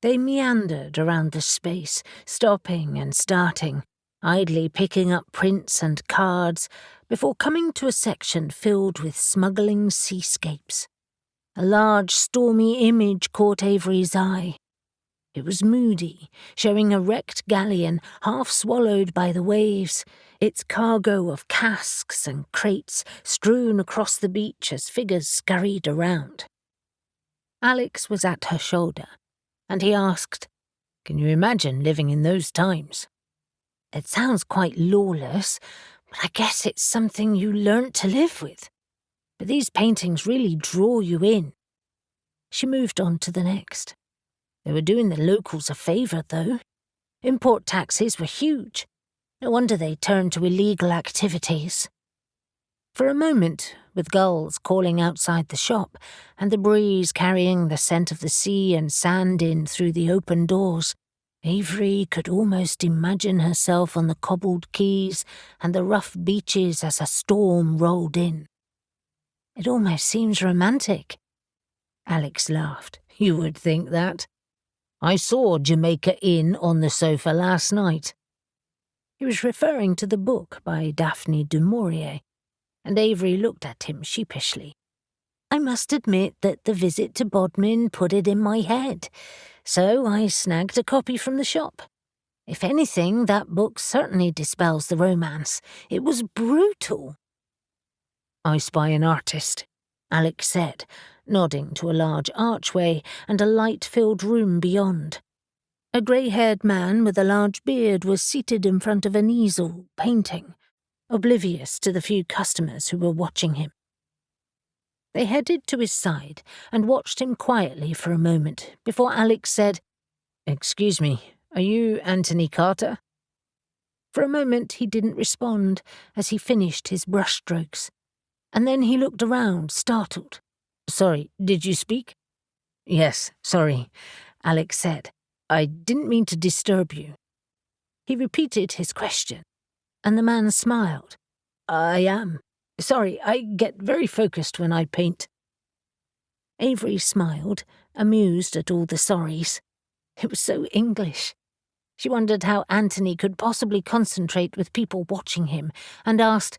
They meandered around the space, stopping and starting, idly picking up prints and cards, before coming to a section filled with smuggling seascapes. A large, stormy image caught Avery's eye. It was moody, showing a wrecked galleon half swallowed by the waves, its cargo of casks and crates strewn across the beach as figures scurried around. Alex was at her shoulder, and he asked, "Can you imagine living in those times?" "It sounds quite lawless, but I guess it's something you learnt to live with. But these paintings really draw you in." She moved on to the next. They were doing the locals a favour, though. Import taxes were huge. No wonder they turned to illegal activities. For a moment, with gulls calling outside the shop, and the breeze carrying the scent of the sea and sand in through the open doors, Avery could almost imagine herself on the cobbled quays and the rough beaches as a storm rolled in. "It almost seems romantic." Alex laughed. "You would think that. I saw Jamaica Inn on the sofa last night." He was referring to the book by Daphne du Maurier, and Avery looked at him sheepishly. "I must admit that the visit to Bodmin put it in my head, so I snagged a copy from the shop. If anything, that book certainly dispels the romance. It was brutal." "I spy an artist," Alex said, nodding to a large archway and a light-filled room beyond. A grey-haired man with a large beard was seated in front of an easel, painting, oblivious to the few customers who were watching him. They headed to his side and watched him quietly for a moment before Alex said, "Excuse me, are you Anthony Carter?" For a moment he didn't respond as he finished his brushstrokes, and then he looked around, startled. "Sorry, did you speak?" "Yes, sorry," Alex said. "I didn't mean to disturb you." He repeated his question, and the man smiled. "I am. Sorry, I get very focused when I paint." Avery smiled, amused at all the sorries. It was so English. She wondered how Anthony could possibly concentrate with people watching him, and asked,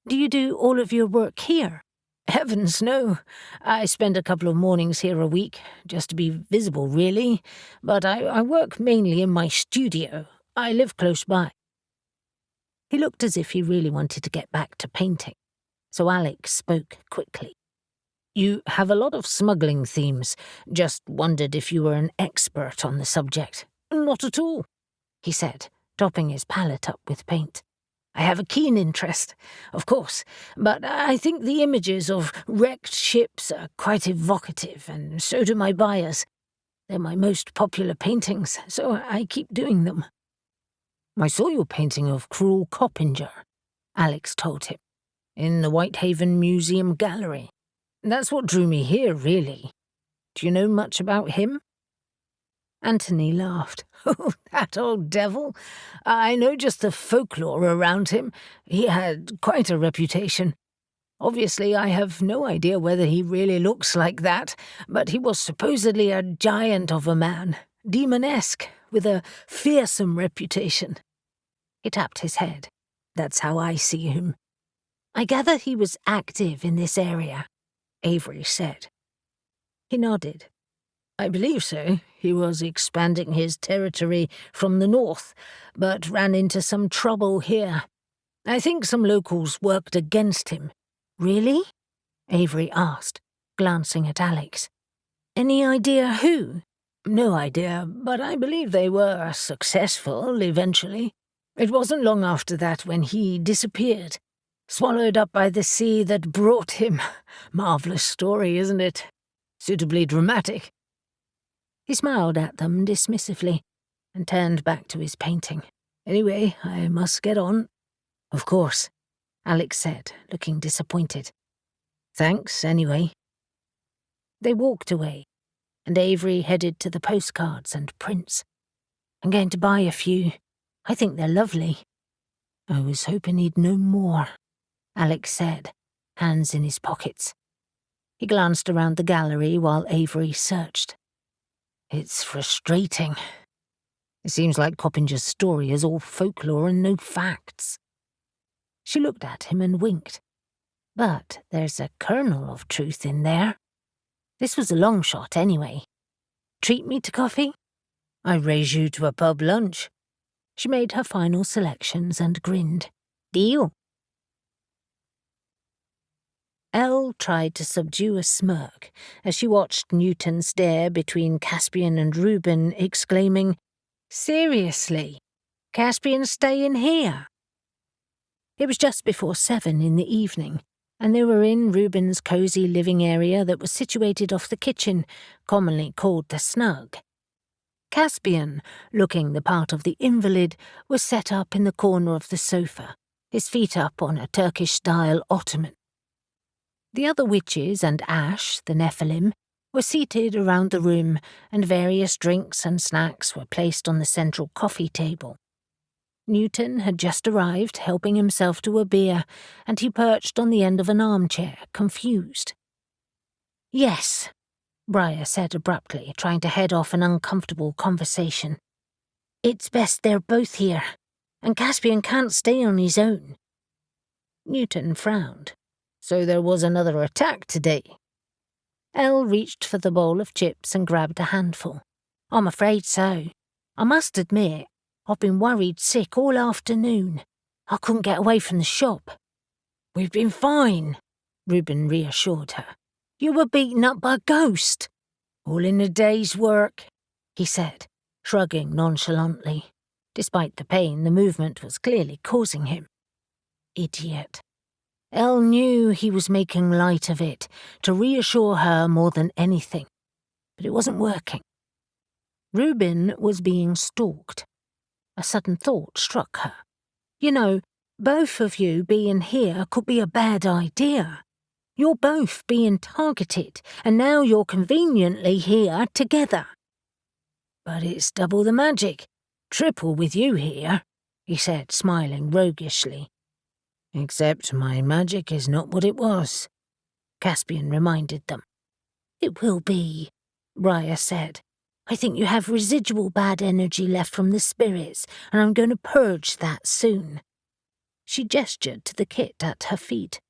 "Do you do all of your work here?" "Heavens, no. I spend a couple of mornings here a week, just to be visible, really. But I work mainly in my studio. I live close by." He looked as if he really wanted to get back to painting, so Alex spoke quickly. "You have a lot of smuggling themes. Just wondered if you were an expert on the subject." "Not at all," he said, topping his palette up with paint. "I have a keen interest, of course, but I think the images of wrecked ships are quite evocative, and so do my buyers. They're my most popular paintings, so I keep doing them." "I saw your painting of Cruel Coppinger," Alex told him, "in the Whitehaven Museum gallery. That's what drew me here, really. Do you know much about him?" Anthony laughed. "Oh, that old devil. I know just the folklore around him. He had quite a reputation. Obviously, I have no idea whether he really looks like that, but he was supposedly a giant of a man, demonesque, with a fearsome reputation." He tapped his head. "That's how I see him." "I gather he was active in this area," Avery said. He nodded. "I believe so. He was expanding his territory from the north, but ran into some trouble here. I think some locals worked against him." "Really?" Avery asked, glancing at Alex. "Any idea who?" "No idea, but I believe they were successful eventually. It wasn't long after that when he disappeared, swallowed up by the sea that brought him. Marvelous story, isn't it? Suitably dramatic." He smiled at them dismissively and turned back to his painting. Anyway, I must get on. Of course, Alex said, looking disappointed. Thanks, anyway. They walked away, and Avery headed to the postcards and prints. I'm going to buy a few. I think they're lovely. I was hoping he'd know more, Alex said, hands in his pockets. He glanced around the gallery while Avery searched. It's frustrating. It seems like Coppinger's story is all folklore and no facts. She looked at him and winked. But there's a kernel of truth in there. This was a long shot anyway. Treat me to coffee? I raise you to a pub lunch. She made her final selections and grinned. Deal. Elle tried to subdue a smirk as she watched Newton stare between Caspian and Reuben, exclaiming, Seriously? Caspian's staying here? It was just before 7 in the evening, and they were in Reuben's cosy living area that was situated off the kitchen, commonly called the snug. Caspian, looking the part of the invalid, was set up in the corner of the sofa, his feet up on a Turkish-style ottoman. The other witches and Ash, the Nephilim, were seated around the room, and various drinks and snacks were placed on the central coffee table. Newton had just arrived, helping himself to a beer, and he perched on the end of an armchair, confused. Yes, Mariah said abruptly, trying to head off an uncomfortable conversation. It's best they're both here, and Caspian can't stay on his own. Newton frowned. So there was another attack today. Elle reached for the bowl of chips and grabbed a handful. I'm afraid so. I must admit, I've been worried sick all afternoon. I couldn't get away from the shop. We've been fine, Reuben reassured her. You were beaten up by a ghost. All in a day's work, he said, shrugging nonchalantly. Despite the pain the movement was clearly causing him. Idiot. Elle knew he was making light of it, to reassure her more than anything. But it wasn't working. Reuben was being stalked. A sudden thought struck her. You know, both of you being here could be a bad idea. You're both being targeted, and now you're conveniently here together. But it's double the magic, triple with you here, he said, smiling roguishly. Except my magic is not what it was, Caspian reminded them. It will be, Mariah said. I think you have residual bad energy left from the spirits, and I'm going to purge that soon. She gestured to the kit at her feet.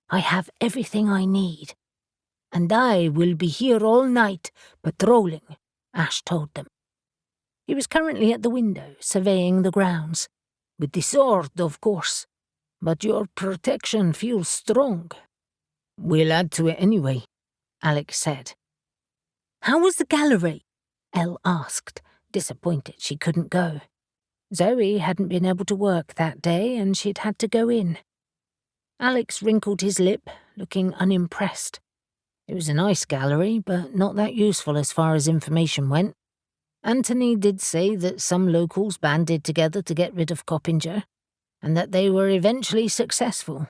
I have everything I need. And I will be here all night, patrolling, Ash told them. He was currently at the window, surveying the grounds. With the sword, of course. But your protection feels strong. We'll add to it anyway, Alex said. How was the gallery? Elle asked, disappointed she couldn't go. Zoe hadn't been able to work that day, and she'd had to go in. Alex wrinkled his lip, looking unimpressed. It was a nice gallery, but not that useful as far as information went. Anthony did say that some locals banded together to get rid of Coppinger, and that they were eventually successful.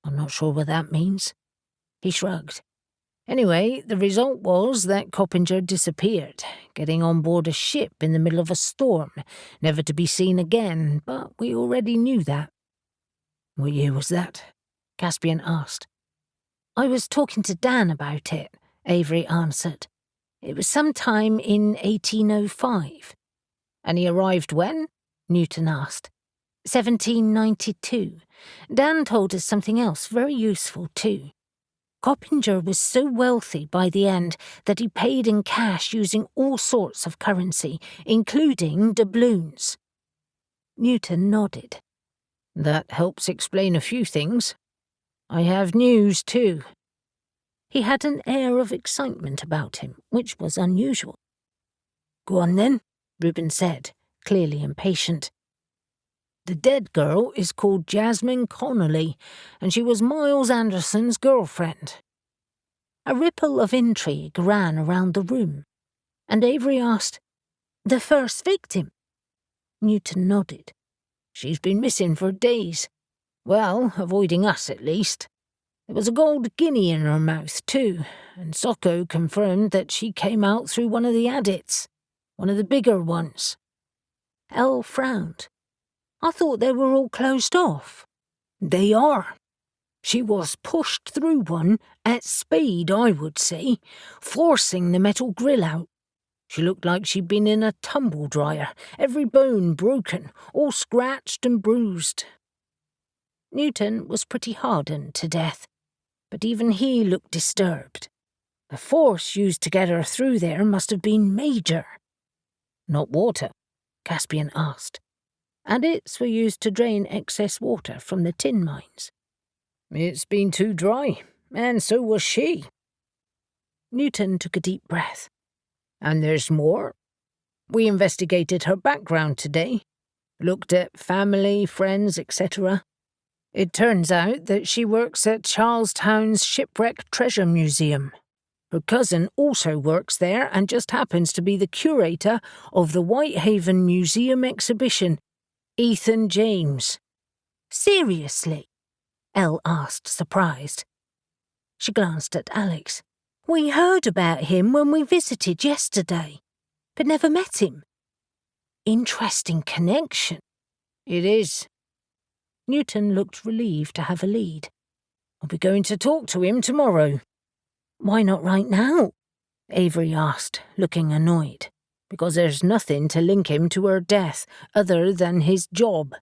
I'm not sure what that means. He shrugged. Anyway, the result was that Coppinger disappeared, getting on board a ship in the middle of a storm, never to be seen again, but we already knew that. What year was that? Caspian asked. I was talking to Dan about it, Avery answered. It was sometime in 1805. And he arrived when? Newton asked. 1792. Dan told us something else very useful too. Coppinger was so wealthy by the end that he paid in cash using all sorts of currency, including doubloons. Newton nodded. That helps explain a few things. I have news too. He had an air of excitement about him, which was unusual. Go on then, Reuben said, clearly impatient. The dead girl is called Jasmine Connolly, and she was Miles Anderson's girlfriend. A ripple of intrigue ran around the room, And Avery asked, "The first victim?" Newton nodded. "She's been missing for days. Well, avoiding us at least. There was a gold guinea in her mouth, too, and Socko confirmed that she came out through one of the adits, one of the bigger ones." Elle frowned. "I thought they were all closed off." "They are. She was pushed through one at speed, I would say, forcing the metal grill out. She looked like she'd been in a tumble dryer, every bone broken, all scratched and bruised." Newton was pretty hardened to death, but even he looked disturbed. The force used to get her through there must have been major. "Not water?" Caspian asked. "Adits were used to drain excess water from the tin mines." "It's been too dry, and so was she." Newton took a deep breath. "And there's more. We investigated her background today, looked at family, friends, etc. It turns out that she works at Charlestown's Shipwreck Treasure Museum. Her cousin also works there and just happens to be the curator of the Whitehaven Museum exhibition, Ethan James." "Seriously?" Elle asked, surprised. She glanced at Alex. "We heard about him when we visited yesterday, but never met him. Interesting connection." "It is." Newton looked relieved to have a lead. "I'll be going to talk to him tomorrow." "Why not right now?" Avery asked, looking annoyed. "Because there's nothing to link him to her death other than his job."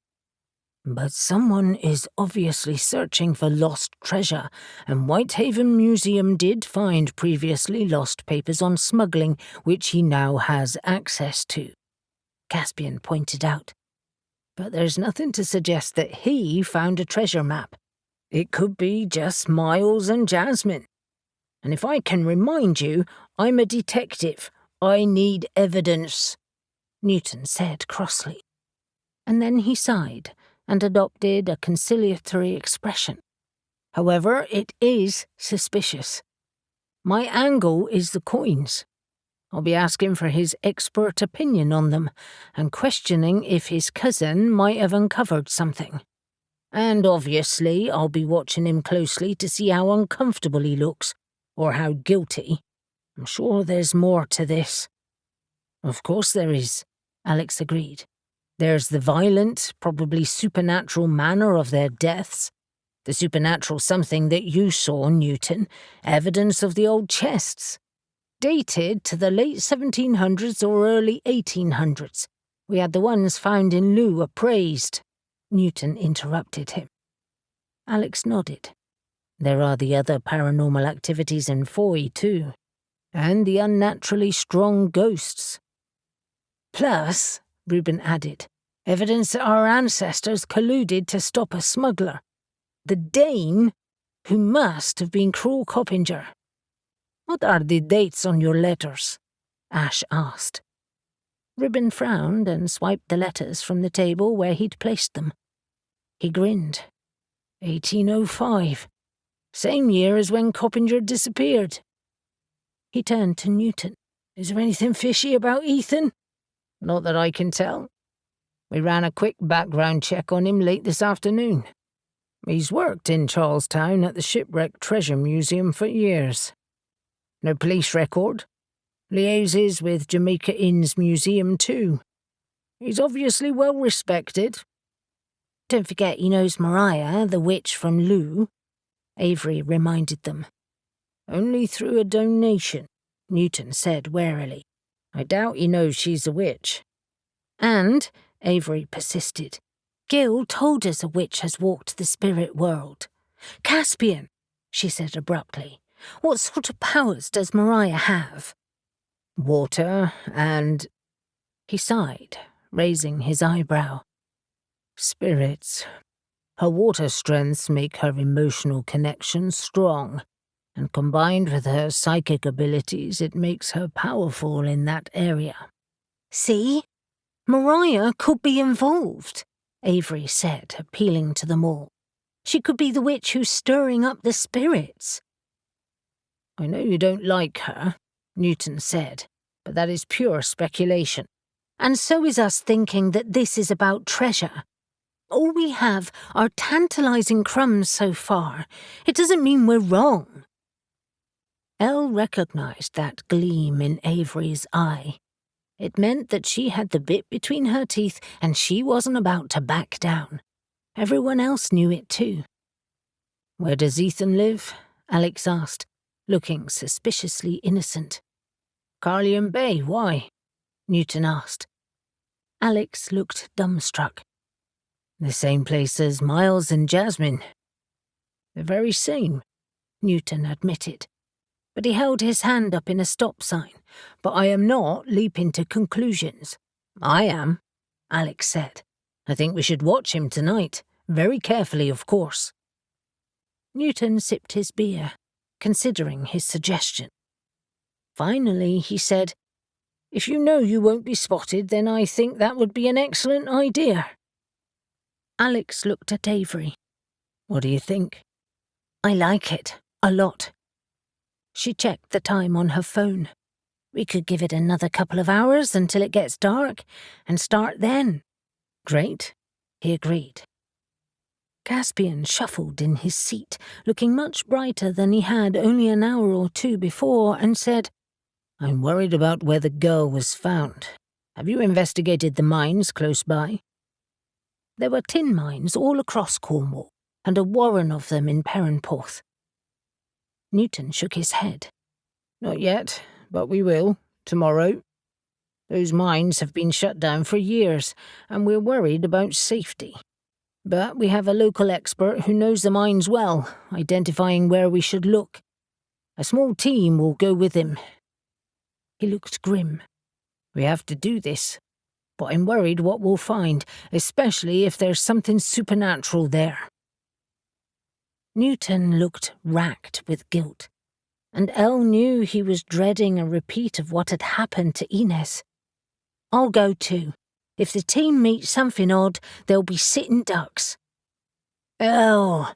"But someone is obviously searching for lost treasure, and Whitehaven Museum did find previously lost papers on smuggling, which he now has access to," Caspian pointed out. "But there's nothing to suggest that he found a treasure map. It could be just Miles and Jasmine. And if I can remind you, I'm a detective. I need evidence," Newton said crossly. And then he sighed and adopted a conciliatory expression. "However, it is suspicious. My angle is the coins. I'll be asking for his expert opinion on them and questioning if his cousin might have uncovered something. And obviously, I'll be watching him closely to see how uncomfortable he looks, or how guilty. I'm sure there's more to this." "Of course there is," Alex agreed. "There's the violent, probably supernatural manner of their deaths. The supernatural something that you saw, Newton, evidence of the old chests. Dated to the late 1700s or early 1800s. We had the ones found in Looe appraised." Newton interrupted him. Alex nodded. "There are the other paranormal activities in Foy, too. And the unnaturally strong ghosts. Plus," Reuben added, "evidence that our ancestors colluded to stop a smuggler. The Dane, who must have been Cruel Coppinger." "What are the dates on your letters?" Ash asked. Reuben frowned and swiped the letters from the table where he'd placed them. He grinned. 1805. Same year as when Coppinger disappeared." He turned to Newton. "Is there anything fishy about Ethan?" "Not that I can tell. We ran a quick background check on him late this afternoon. He's worked in Charlestown at the Shipwreck Treasure Museum for years. No police record. Liaises with Jamaica Inn's museum too. He's obviously well respected." "Don't forget he knows Mariah, the witch from Looe," Avery reminded them. "Only through a donation," Newton said warily. "I doubt he knows she's a witch." "And," Avery persisted, "Gil told us a witch has walked the spirit world." "Caspian," she said abruptly, "what sort of powers does Mariah have?" "Water and—" He sighed, raising his eyebrow. "Spirits. Her water strengths make her emotional connections strong, and combined with her psychic abilities, it makes her powerful in that area." "See? Mariah could be involved," Avery said, appealing to them all. "She could be the witch who's stirring up the spirits." "I know you don't like her," Newton said, but that is pure speculation. And so is us thinking that this is about treasure. All we have are tantalizing crumbs so far. It doesn't mean we're wrong. Elle recognized that gleam in Avery's eye. It meant that she had the bit between her teeth and she wasn't about to back down. Everyone else knew it too. "Where does Ethan live?" Alex asked, looking suspiciously innocent. "Carlion Bay, why?" Newton asked. Alex looked dumbstruck. "The same place as Miles and Jasmine." "The very same," Newton admitted. But he held his hand up in a stop sign. "But I am not leaping to conclusions." "I am," Alex said. "I think we should watch him tonight. Very carefully, of course." Newton sipped his beer, considering his suggestion. Finally, he said, "If you know you won't be spotted, then I think that would be an excellent idea." Alex looked at Avery. "What do you think?" "I like it. A lot." She checked the time on her phone. "We could give it another couple of hours until it gets dark, and start then." "Great," he agreed. Caspian shuffled in his seat, looking much brighter than he had only an hour or two before, and said, "I'm worried about where the girl was found. Have you investigated the mines close by?" There were tin mines all across Cornwall, and a warren of them in Perranporth. Newton shook his head. "Not yet, but we will, tomorrow. Those mines have been shut down for years, and we're worried about safety. But we have a local expert who knows the mines well, identifying where we should look. A small team will go with him." He looked grim. "We have to do this, but I'm worried what we'll find, especially if there's something supernatural there." Newton looked racked with guilt, and Elle knew he was dreading a repeat of what had happened to Inez. "I'll go too. If the team meets something odd, they'll be sitting ducks." "Elle!"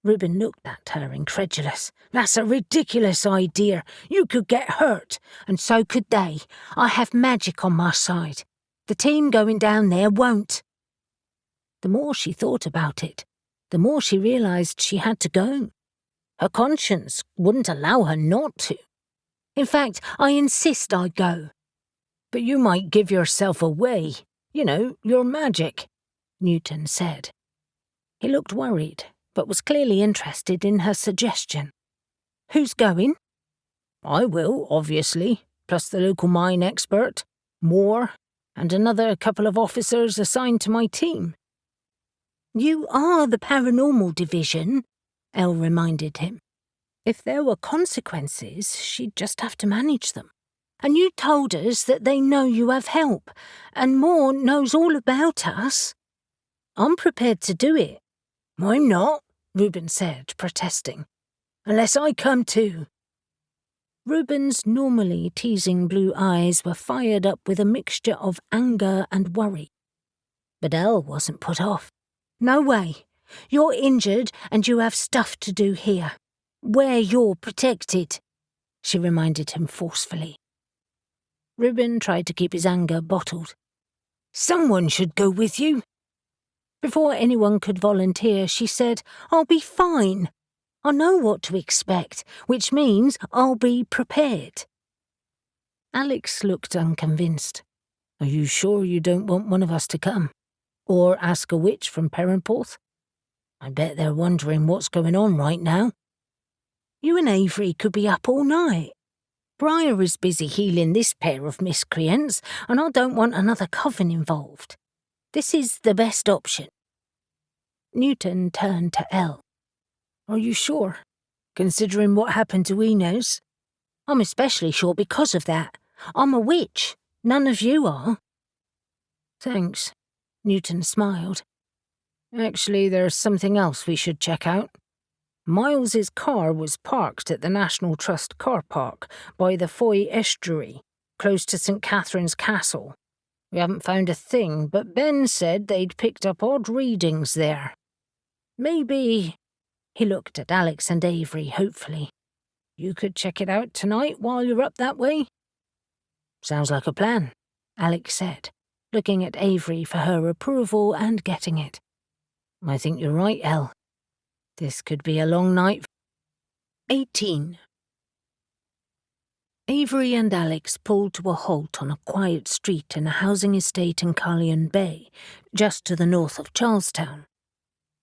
Reuben looked at her incredulous. "That's a ridiculous idea. You could get hurt, and so could they. I have magic on my side. The team going down there won't." The more she thought about it, the more she realized she had to go. Her conscience wouldn't allow her not to. "In fact, I insist I go." "But you might give yourself away. You know, your magic," Newton said. He looked worried, but was clearly interested in her suggestion. "Who's going?" "I will, obviously, plus the local mine expert, more, and another couple of officers assigned to my team." "You are the paranormal division," Elle reminded him. "If there were consequences, she'd just have to manage them. And you told us that they know you have help, and Moore knows all about us." "I'm prepared to do it." "I'm not," Reuben said, protesting. "Unless I come too." Reuben's normally teasing blue eyes were fired up with a mixture of anger and worry. But Elle wasn't put off. "No way. You're injured and you have stuff to do here. Where you're protected," she reminded him forcefully. Reuben tried to keep his anger bottled. "Someone should go with you." Before anyone could volunteer, she said, "I'll be fine. I know what to expect, which means I'll be prepared." Alex looked unconvinced. "Are you sure you don't want one of us to come? Or ask a witch from Perranporth? I bet they're wondering what's going on right now." "You and Avery could be up all night. Briar is busy healing this pair of miscreants, and I don't want another coven involved. This is the best option." Newton turned to Elle. "Are you sure? Considering what happened to Inez?" "I'm especially sure because of that. I'm a witch. None of you are." "Thanks," Newton smiled. "Actually, there's something else we should check out. Miles's car was parked at the National Trust car park by the Foy Estuary, close to St. Catherine's Castle. We haven't found a thing, but Ben said they'd picked up odd readings there. Maybe," he looked at Alex and Avery hopefully, "you could check it out tonight while you're up that way?" Sounds like a plan, Alex said, looking at Avery for her approval and getting it. I think you're right, Elle. This could be a long night. 18. Avery and Alex pulled to a halt on a quiet street in a housing estate in Carleon Bay, just to the north of Charlestown.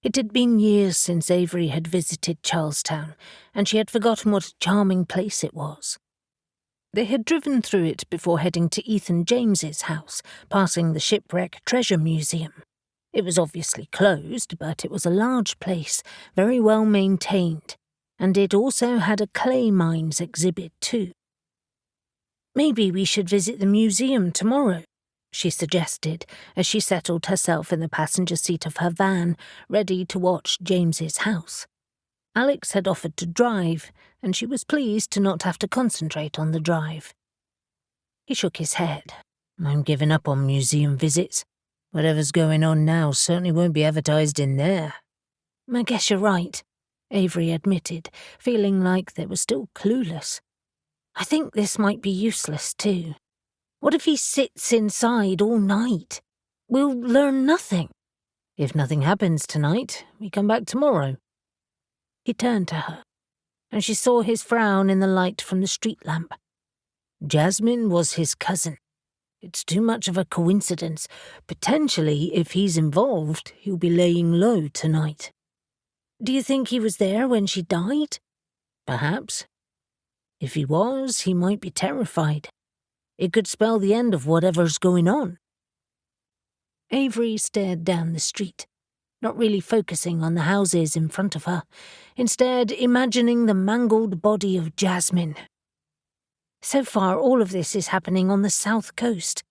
It had been years since Avery had visited Charlestown, and she had forgotten what a charming place it was. They had driven through it before heading to Ethan James's house, passing the Shipwreck Treasure Museum. It was obviously closed, but it was a large place, very well maintained, and it also had a clay mines exhibit too. Maybe we should visit the museum tomorrow, she suggested as she settled herself in the passenger seat of her van, ready to watch James's house. Alex had offered to drive, and she was pleased to not have to concentrate on the drive. He shook his head. I'm giving up on museum visits. Whatever's going on now certainly won't be advertised in there. I guess you're right, Avery admitted, feeling like they were still clueless. I think this might be useless too. What if he sits inside all night? We'll learn nothing. If nothing happens tonight, we come back tomorrow. He turned to her, and she saw his frown in the light from the street lamp. Jasmine was his cousin. It's too much of a coincidence. Potentially, if he's involved, he'll be laying low tonight. Do you think he was there when she died? Perhaps. If he was, he might be terrified. It could spell the end of whatever's going on. Avery stared down the street, not really focusing on the houses in front of her, instead imagining the mangled body of Jasmine. So far, all of this is happening on the south coast.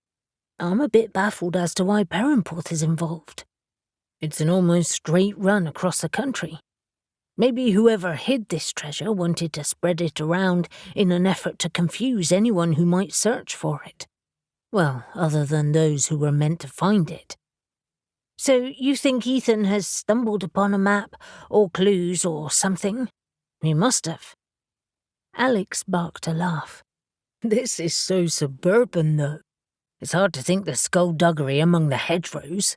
I'm a bit baffled as to why Perranporth is involved. It's an almost straight run across the country. Maybe whoever hid this treasure wanted to spread it around in an effort to confuse anyone who might search for it. Well, other than those who were meant to find it. So you think Ethan has stumbled upon a map, or clues, or something? He must have. Alex barked a laugh. This is so suburban, though. It's hard to think there's skullduggery among the hedgerows.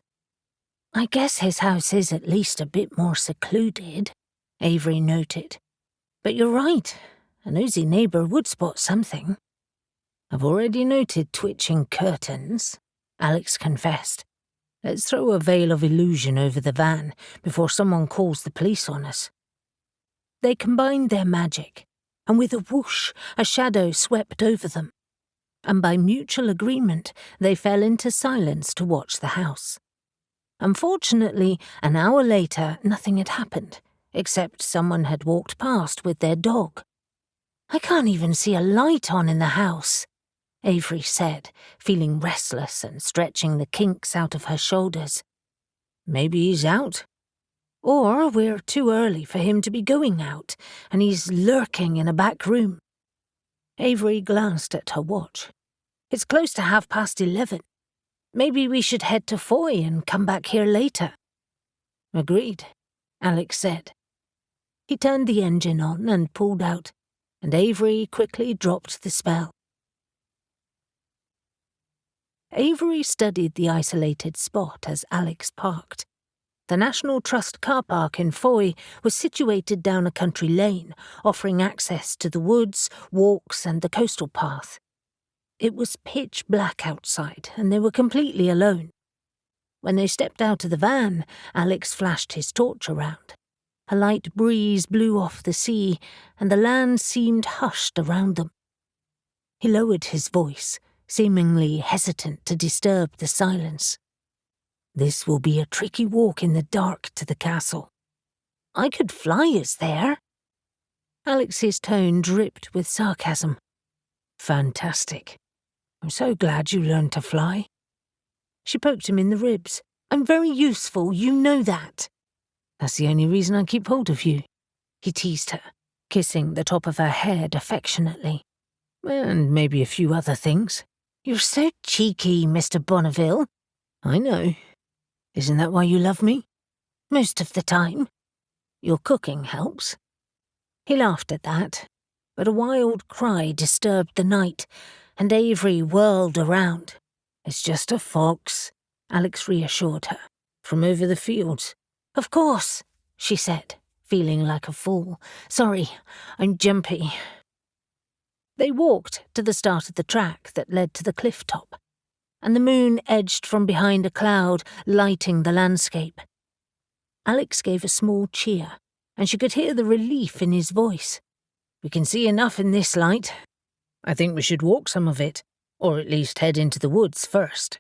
I guess his house is at least a bit more secluded, Avery noted. But you're right. A nosy neighbour would spot something. I've already noted twitching curtains, Alex confessed. Let's throw a veil of illusion over the van before someone calls the police on us. They combined their magic, and with a whoosh, a shadow swept over them. And by mutual agreement, they fell into silence to watch the house. Unfortunately, an hour later, nothing had happened, except someone had walked past with their dog. I can't even see a light on in the house, Avery said, feeling restless and stretching the kinks out of her shoulders. Maybe he's out. Or we're too early for him to be going out, and he's lurking in a back room. Avery glanced at her watch. It's close to 11:30. Maybe we should head to Foy and come back here later. Agreed, Alex said. He turned the engine on and pulled out, and Avery quickly dropped the spell. Avery studied the isolated spot as Alex parked. The National Trust car park in Foy was situated down a country lane, offering access to the woods, walks, and the coastal path. It was pitch black outside, and they were completely alone. When they stepped out of the van, Alex flashed his torch around. A light breeze blew off the sea, and the land seemed hushed around them. He lowered his voice, seemingly hesitant to disturb the silence. This will be a tricky walk in the dark to the castle. I could fly us there. Alex's tone dripped with sarcasm. Fantastic. I'm so glad you learned to fly. She poked him in the ribs. I'm very useful, you know that. That's the only reason I keep hold of you, he teased her, kissing the top of her head affectionately. And maybe a few other things. You're so cheeky, Mr. Bonneville. I know. Isn't that why you love me? Most of the time. Your cooking helps. He laughed at that, but a wild cry disturbed the night, and Avery whirled around. "It's just a fox," Alex reassured her, "from over the fields." "Of course," she said, feeling like a fool. "Sorry, I'm jumpy." They walked to the start of the track that led to the cliff top, and the moon edged from behind a cloud, lighting the landscape. Alex gave a small cheer, and she could hear the relief in his voice. "We can see enough in this light. I think we should walk some of it, or at least head into the woods first.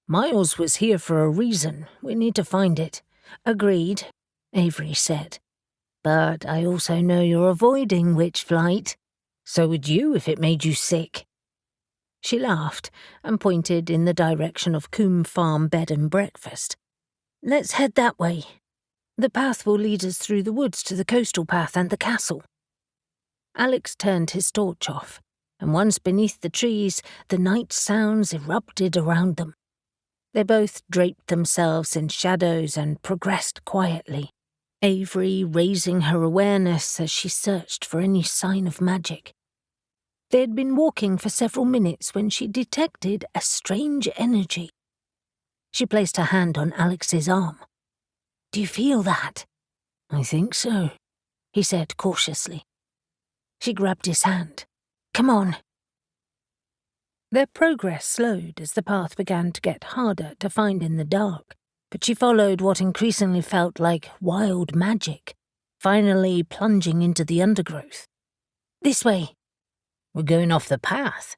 Miles was here for a reason. We need to find it." "Agreed," Avery said. "But I also know you're avoiding witch flight. So would you if it made you sick." She laughed and pointed in the direction of Coombe Farm Bed and Breakfast. "Let's head that way. The path will lead us through the woods to the coastal path and the castle." Alex turned his torch off, and once beneath the trees, the night sounds erupted around them. They both draped themselves in shadows and progressed quietly, Avery raising her awareness as she searched for any sign of magic. They had been walking for several minutes when she detected a strange energy. She placed her hand on Alex's arm. "Do you feel that?" "I think so," he said cautiously. She grabbed his hand. "Come on." Their progress slowed as the path began to get harder to find in the dark, but she followed what increasingly felt like wild magic, finally plunging into the undergrowth. "This way." "We're going off the path."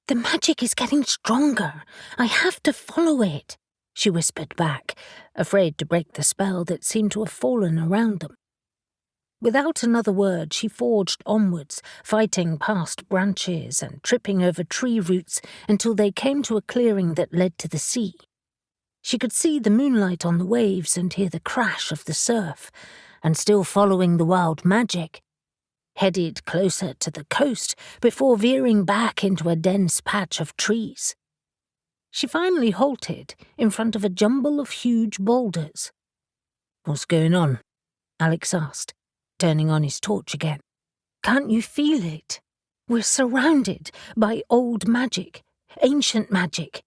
"The magic is getting stronger. I have to follow it," she whispered back, afraid to break the spell that seemed to have fallen around them. Without another word, she forged onwards, fighting past branches and tripping over tree roots until they came to a clearing that led to the sea. She could see the moonlight on the waves and hear the crash of the surf, and still following the wild magic, headed closer to the coast before veering back into a dense patch of trees. She finally halted in front of a jumble of huge boulders. "What's going on?" Alex asked, turning on his torch again. "Can't you feel it? We're surrounded by old magic, ancient magic.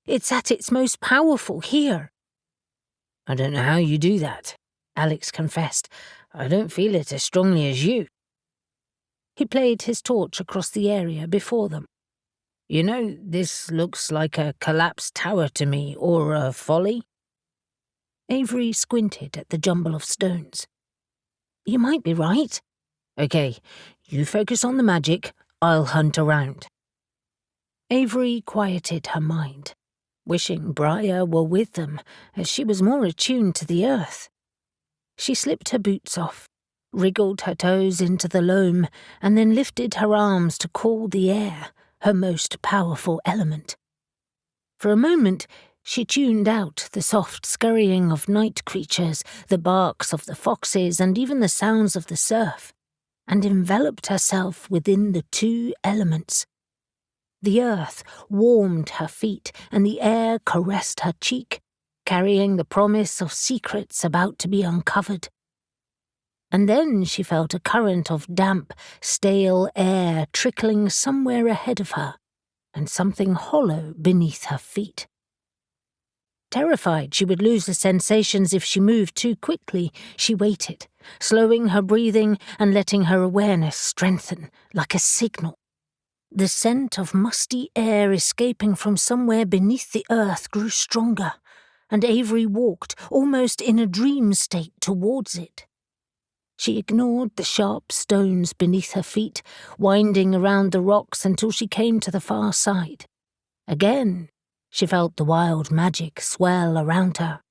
It's at its most powerful here." "I don't know how you do that," Alex confessed. "I don't feel it as strongly as you." He played his torch across the area before them. "You know, this looks like a collapsed tower to me, or a folly." Avery squinted at the jumble of stones. "You might be right." "Okay, you focus on the magic, I'll hunt around." Avery quieted her mind, wishing Mariah were with them, as she was more attuned to the earth. She slipped her boots off, wriggled her toes into the loam, and then lifted her arms to call the air, her most powerful element. For a moment, she tuned out the soft scurrying of night creatures, the barks of the foxes, and even the sounds of the surf, and enveloped herself within the two elements. The earth warmed her feet, and the air caressed her cheek, carrying the promise of secrets about to be uncovered. And then she felt a current of damp, stale air trickling somewhere ahead of her, and something hollow beneath her feet. Terrified she would lose the sensations if she moved too quickly, she waited, slowing her breathing and letting her awareness strengthen, like a signal. The scent of musty air escaping from somewhere beneath the earth grew stronger, and Avery walked, almost in a dream state, towards it. She ignored the sharp stones beneath her feet, winding around the rocks until she came to the far side. Again, she felt the wild magic swell around her.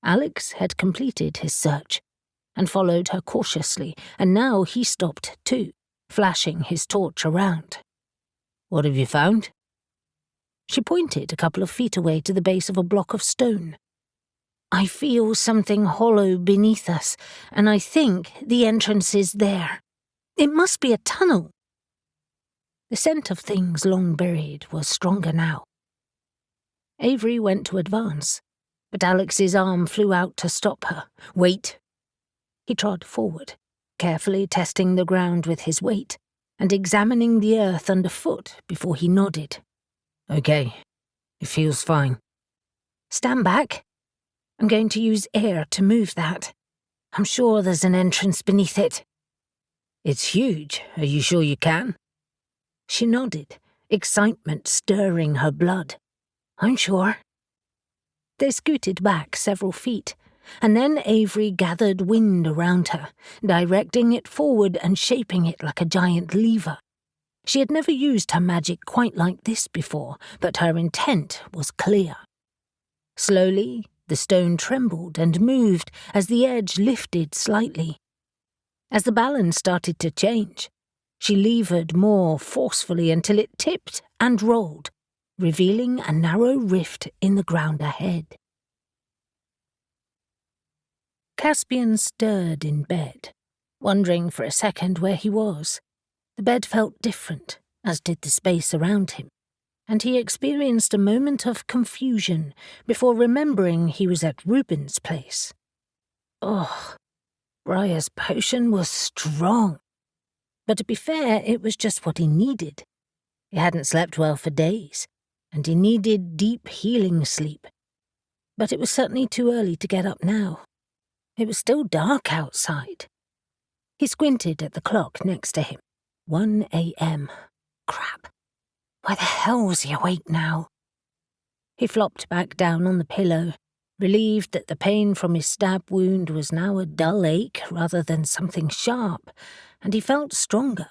Alex had completed his search and followed her cautiously, and now he stopped too, flashing his torch around. "What have you found?" She pointed a couple of feet away to the base of a block of stone. "I feel something hollow beneath us, and I think the entrance is there. It must be a tunnel." The scent of things long buried was stronger now. Avery went to advance, but Alex's arm flew out to stop her. "Wait." He trod forward, carefully testing the ground with his weight, and examining the earth underfoot before he nodded. Okay, it feels fine. Stand back. I'm going to use air to move that. I'm sure there's an entrance beneath it. It's huge. Are you sure you can? She nodded, excitement stirring her blood. I'm sure. They scooted back several feet, and then Avery gathered wind around her, directing it forward and shaping it like a giant lever. She had never used her magic quite like this before, but her intent was clear. Slowly, the stone trembled and moved as the edge lifted slightly. As the balance started to change, she levered more forcefully until it tipped and rolled, revealing a narrow rift in the ground ahead. Caspian stirred in bed, wondering for a second where he was. The bed felt different, as did the space around him, and he experienced a moment of confusion before remembering he was at Reuben's place. Oh, Mariah's potion was strong. But to be fair, it was just what he needed. He hadn't slept well for days, and he needed deep healing sleep. But it was certainly too early to get up now. It was still dark outside. He squinted at the clock next to him. 1 a.m. Crap. Why the hell was he awake now? He flopped back down on the pillow, relieved that the pain from his stab wound was now a dull ache rather than something sharp, and he felt stronger.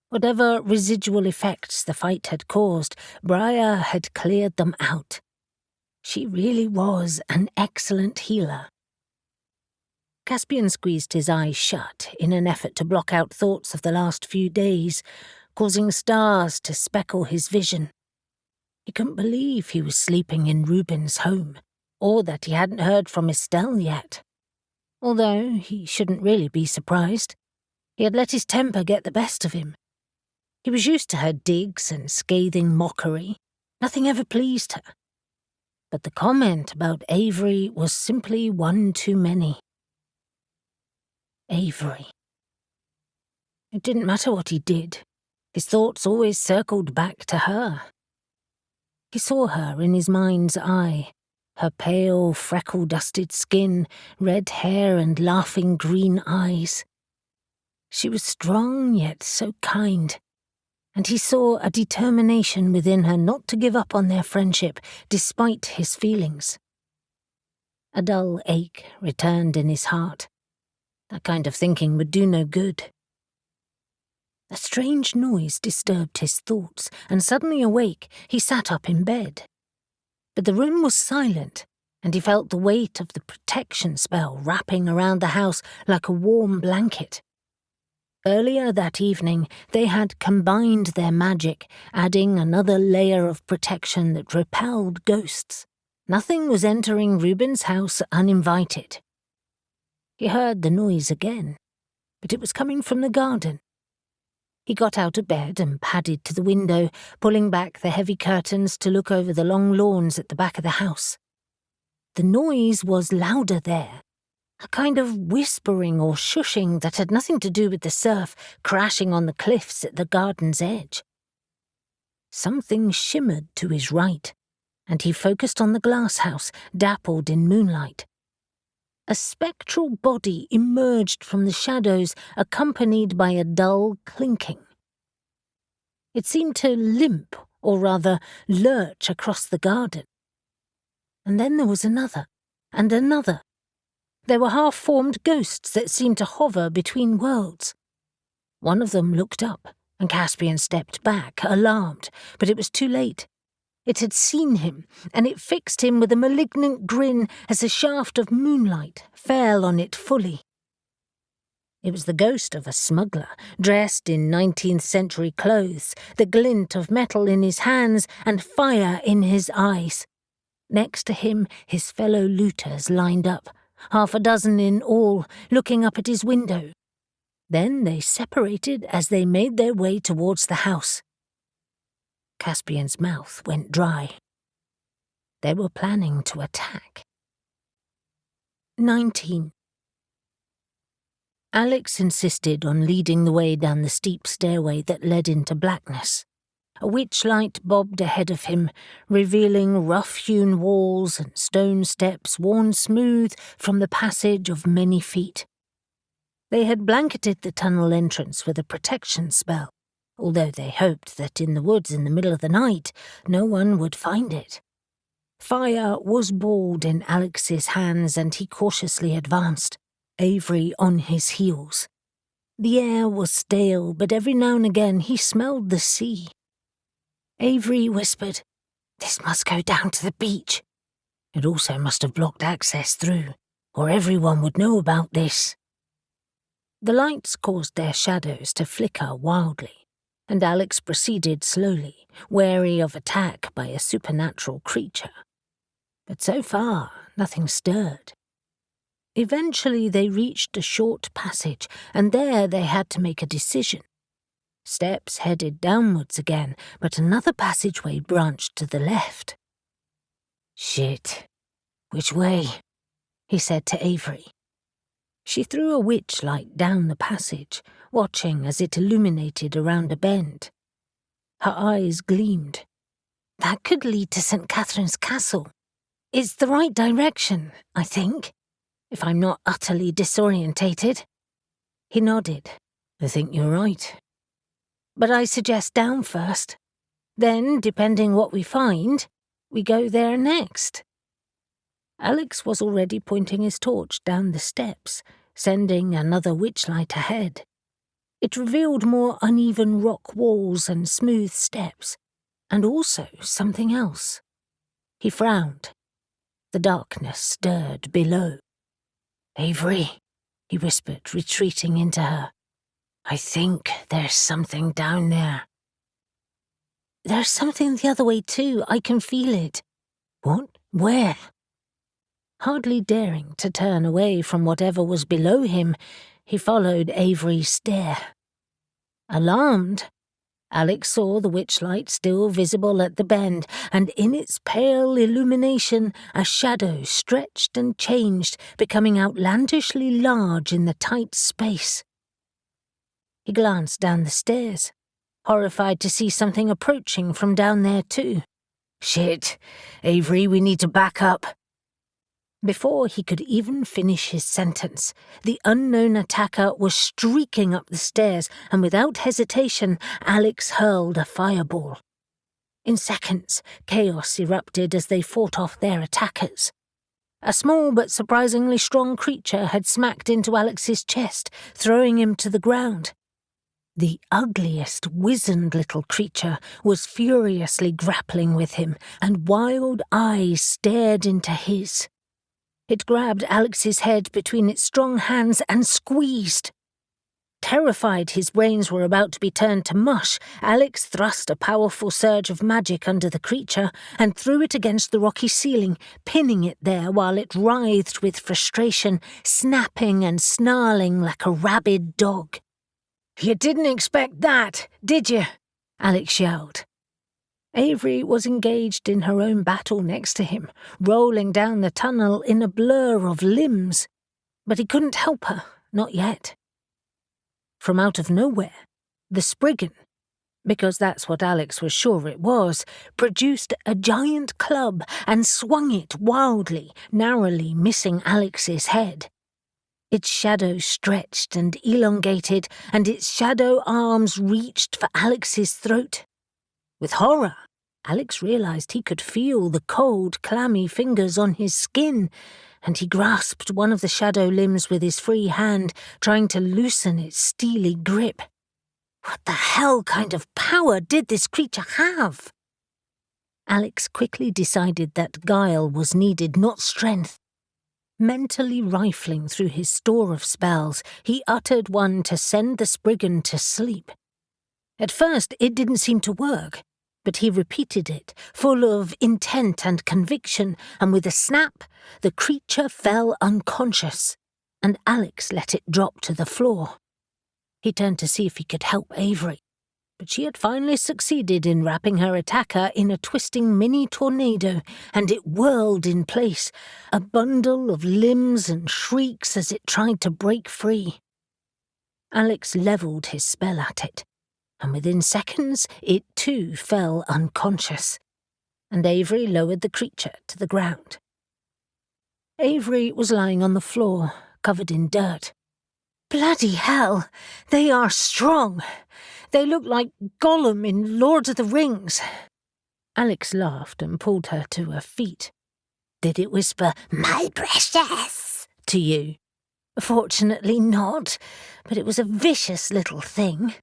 Whatever residual effects the fight had caused, Mariah had cleared them out. She really was an excellent healer. Caspian squeezed his eyes shut in an effort to block out thoughts of the last few days, causing stars to speckle his vision. He couldn't believe he was sleeping in Reuben's home, or that he hadn't heard from Estelle yet. Although he shouldn't really be surprised. He had let his temper get the best of him. He was used to her digs and scathing mockery. Nothing ever pleased her. But the comment about Avery was simply one too many. Avery. It didn't matter what he did. His thoughts always circled back to her. He saw her in his mind's eye, her pale, freckle-dusted skin, red hair and laughing green eyes. She was strong yet so kind, and he saw a determination within her not to give up on their friendship despite his feelings. A dull ache returned in his heart. That kind of thinking would do no good. A strange noise disturbed his thoughts, and suddenly awake, he sat up in bed. But the room was silent, and he felt the weight of the protection spell wrapping around the house like a warm blanket. Earlier that evening, they had combined their magic, adding another layer of protection that repelled ghosts. Nothing was entering Reuben's house uninvited. He heard the noise again, but it was coming from the garden. He got out of bed and padded to the window, pulling back the heavy curtains to look over the long lawns at the back of the house. The noise was louder there, a kind of whispering or shushing that had nothing to do with the surf crashing on the cliffs at the garden's edge. Something shimmered to his right, and he focused on the glass house, dappled in moonlight. A spectral body emerged from the shadows, accompanied by a dull clinking. It seemed to limp, or rather lurch across the garden. And then there was another, and another. There were half-formed ghosts that seemed to hover between worlds. One of them looked up, and Caspian stepped back, alarmed, but it was too late. It had seen him, and it fixed him with a malignant grin as a shaft of moonlight fell on it fully. It was the ghost of a smuggler, dressed in 19th century clothes, the glint of metal in his hands and fire in his eyes. Next to him, his fellow looters lined up, 6 in all, looking up at his window. Then they separated as they made their way towards the house. Caspian's mouth went dry. They were planning to attack. 19. Alex insisted on leading the way down the steep stairway that led into blackness. A witch-light bobbed ahead of him, revealing rough-hewn walls and stone steps worn smooth from the passage of many feet. They had blanketed the tunnel entrance with a protection spell, although they hoped that in the woods in the middle of the night no one would find it. Fire was balled in Alex's hands and he cautiously advanced, Avery on his heels. The air was stale, but every now and again he smelled the sea. Avery whispered, "This must go down to the beach. It also must have blocked access through, or everyone would know about this." The lights caused their shadows to flicker wildly, and Alex proceeded slowly, wary of attack by a supernatural creature. But so far, nothing stirred. Eventually they reached a short passage, and there they had to make a decision. Steps headed downwards again, but another passageway branched to the left. "Shit. Which way?" he said to Avery. She threw a witch light down the passage, watching as it illuminated around a bend. Her eyes gleamed. "That could lead to St. Catherine's Castle. It's the right direction, I think, if I'm not utterly disorientated." He nodded. "I think you're right. But I suggest down first. Then, depending what we find, we go there next." Alex was already pointing his torch down the steps, sending another witchlight ahead. It revealed more uneven rock walls and smooth steps, and also something else. He frowned. The darkness stirred below. "Avery," he whispered, retreating into her. "I think there's something down there." "There's something the other way too, I can feel it." "What? Where?" Hardly daring to turn away from whatever was below him, he followed Avery's stare. Alarmed, Alex saw the witchlight still visible at the bend, and in its pale illumination a shadow stretched and changed, becoming outlandishly large in the tight space. He glanced down the stairs, horrified to see something approaching from down there too. "Shit, Avery, we need to back up." Before he could even finish his sentence, the unknown attacker was streaking up the stairs, and without hesitation, Alex hurled a fireball. In seconds, chaos erupted as they fought off their attackers. A small but surprisingly strong creature had smacked into Alex's chest, throwing him to the ground. The ugliest, wizened little creature was furiously grappling with him, and wild eyes stared into his. It grabbed Alex's head between its strong hands and squeezed. Terrified his brains were about to be turned to mush, Alex thrust a powerful surge of magic under the creature and threw it against the rocky ceiling, pinning it there while it writhed with frustration, snapping and snarling like a rabid dog. "You didn't expect that, did you?" Alex yelled. Avery was engaged in her own battle next to him, rolling down the tunnel in a blur of limbs. But he couldn't help her, not yet. From out of nowhere, the Spriggan, because that's what Alex was sure it was, produced a giant club and swung it wildly, narrowly missing Alex's head. Its shadow stretched and elongated, and its shadow arms reached for Alex's throat. With horror, Alex realized he could feel the cold, clammy fingers on his skin, and he grasped one of the shadow limbs with his free hand, trying to loosen its steely grip. What the hell kind of power did this creature have? Alex quickly decided that guile was needed, not strength. Mentally rifling through his store of spells, he uttered one to send the Spriggan to sleep. At first, it didn't seem to work, but he repeated it, full of intent and conviction, and with a snap, the creature fell unconscious, and Alex let it drop to the floor. He turned to see if he could help Avery, but she had finally succeeded in wrapping her attacker in a twisting mini-tornado, and it whirled in place, a bundle of limbs and shrieks as it tried to break free. Alex levelled his spell at it, and within seconds it too fell unconscious, and Avery lowered the creature to the ground. Avery was lying on the floor, covered in dirt. "Bloody hell, they are strong. They look like Gollum in Lord of the Rings." Alex laughed and pulled her to her feet. "Did it whisper, 'My precious,' to you?" "Fortunately not, but it was a vicious little thing."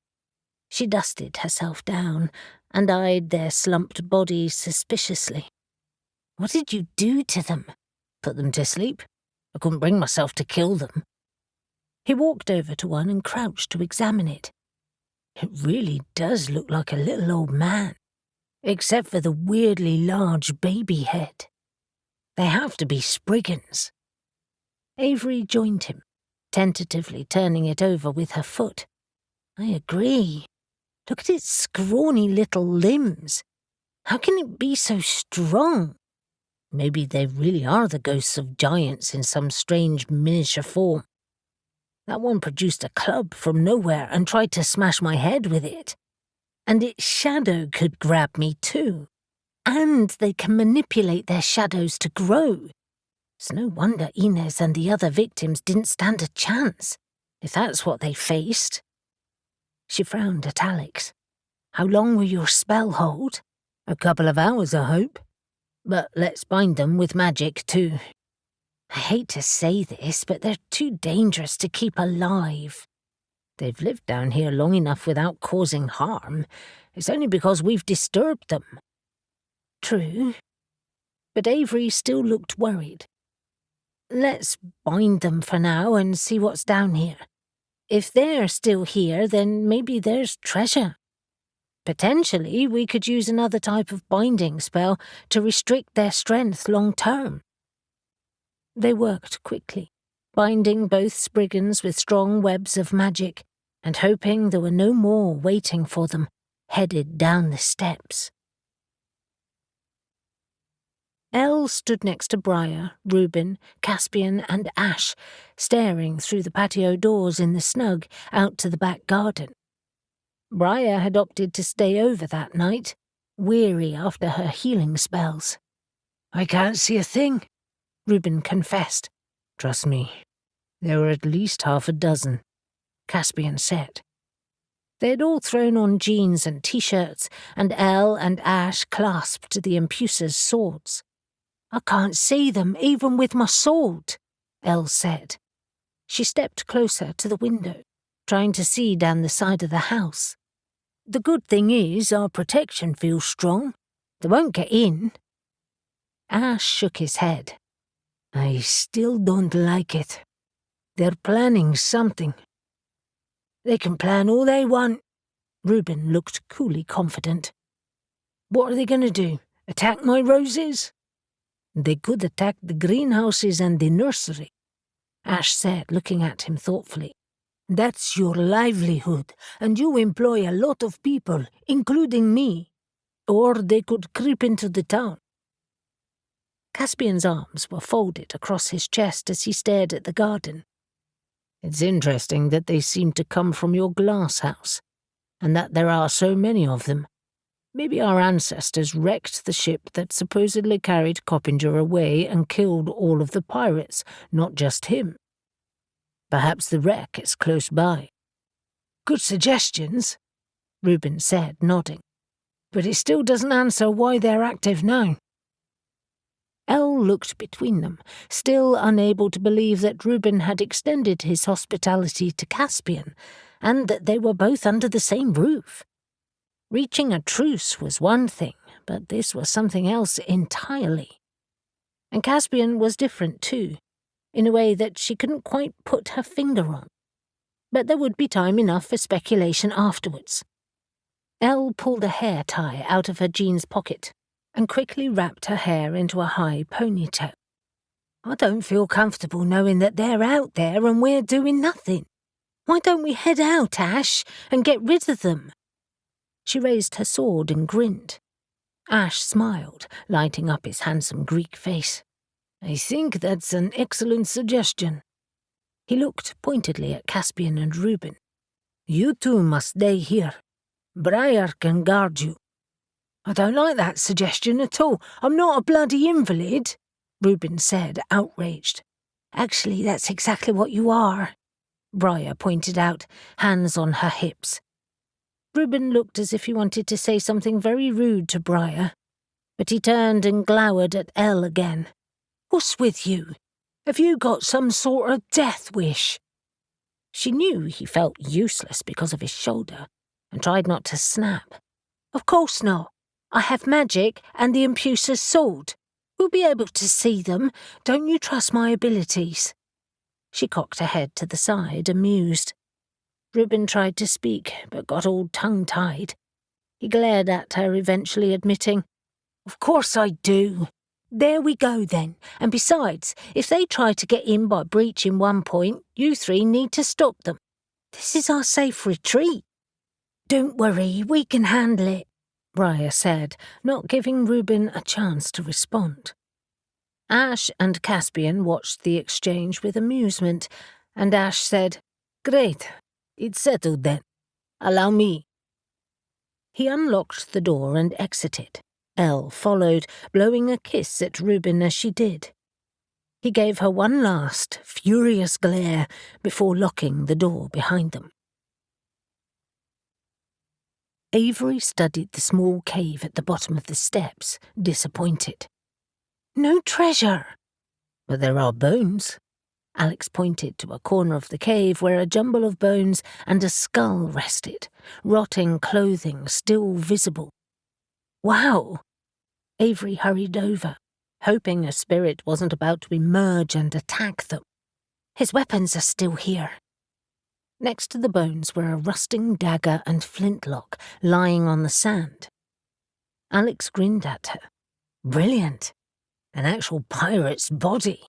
She dusted herself down and eyed their slumped bodies suspiciously. "What did you do to them?" "Put them to sleep. I couldn't bring myself to kill them." He walked over to one and crouched to examine it. "It really does look like a little old man, except for the weirdly large baby head. They have to be Spriggans." Avery joined him, tentatively turning it over with her foot. "I agree. Look at its scrawny little limbs. How can it be so strong?" "Maybe they really are the ghosts of giants in some strange miniature form. That one produced a club from nowhere and tried to smash my head with it. And its shadow could grab me too. And they can manipulate their shadows to grow. It's no wonder Inez and the other victims didn't stand a chance, if that's what they faced." She frowned at Alex. "How long will your spell hold?" "A couple of hours, I hope. But let's bind them with magic, too." "I hate to say this, but they're too dangerous to keep alive." "They've lived down here long enough without causing harm. It's only because we've disturbed them." "True." But Avery still looked worried. "Let's bind them for now and see what's down here. If they're still here, then maybe there's treasure. Potentially, we could use another type of binding spell to restrict their strength long-term." They worked quickly, binding both Spriggans with strong webs of magic and hoping there were no more waiting for them, headed down the steps. Elle stood next to Briar, Reuben, Caspian and Ash, staring through the patio doors in the snug out to the back garden. Briar had opted to stay over that night, weary after her healing spells. "I can't see a thing," Reuben confessed. "Trust me, there were at least half a dozen," Caspian said. They had all thrown on jeans and t-shirts, and Elle and Ash clasped the Impucer's swords. "I can't see them, even with my sword," Elle said. She stepped closer to the window, trying to see down the side of the house. "The good thing is our protection feels strong. They won't get in." Ash shook his head. "I still don't like it. They're planning something." "They can plan all they want." Reuben looked coolly confident. "What are they going to do? Attack my roses?" "They could attack the greenhouses and the nursery," Ash said, looking at him thoughtfully. "That's your livelihood, and you employ a lot of people, including me. Or they could creep into the town." Caspian's arms were folded across his chest as he stared at the garden. "It's interesting that they seem to come from your glass house, and that there are so many of them. Maybe our ancestors wrecked the ship that supposedly carried Coppinger away and killed all of the pirates, not just him. Perhaps the wreck is close by." "Good suggestions," Reuben said, nodding. "But it still doesn't answer why they're active now." Elle looked between them, still unable to believe that Reuben had extended his hospitality to Caspian, and that they were both under the same roof. Reaching a truce was one thing, but this was something else entirely. And Caspian was different too, in a way that she couldn't quite put her finger on. But there would be time enough for speculation afterwards. Elle pulled a hair tie out of her jeans pocket and quickly wrapped her hair into a high ponytail. "I don't feel comfortable knowing that they're out there and we're doing nothing. Why don't we head out, Ash, and get rid of them?" She raised her sword and grinned. Ash smiled, lighting up his handsome Greek face. "I think that's an excellent suggestion." He looked pointedly at Caspian and Reuben, You two must stay here. Briar can guard you." "I don't like that suggestion at all. I'm not a bloody invalid," Reuben said, outraged. "Actually, that's exactly what you are," Briar pointed out, hands on her hips. Reuben looked as if he wanted to say something very rude to Briar, but he turned and glowered at Elle again. "What's with you? Have you got some sort of death wish?" She knew he felt useless because of his shoulder, and tried not to snap. "Of course not. I have magic and the Impucer's sword. We'll be able to see them. Don't you trust my abilities?" She cocked her head to the side, amused. Reuben tried to speak, but got all tongue-tied. He glared at her, eventually admitting, "Of course I do. There we go then. And besides, if they try to get in by breaching one point, you three need to stop them. This is our safe retreat." "Don't worry, we can handle it," Mariah said, not giving Reuben a chance to respond. Ash and Caspian watched the exchange with amusement, and Ash said, "Great. It's settled then. Allow me." He unlocked the door and exited. Elle followed, blowing a kiss at Reuben as she did. He gave her one last, furious glare before locking the door behind them. Avery studied the small cave at the bottom of the steps, disappointed. "No treasure." "But there are bones." Alex pointed to a corner of the cave where a jumble of bones and a skull rested, rotting clothing still visible. "Wow!" Avery hurried over, hoping a spirit wasn't about to emerge and attack them. "His weapons are still here." Next to the bones were a rusting dagger and flintlock lying on the sand. Alex grinned at her. "Brilliant. An actual pirate's body."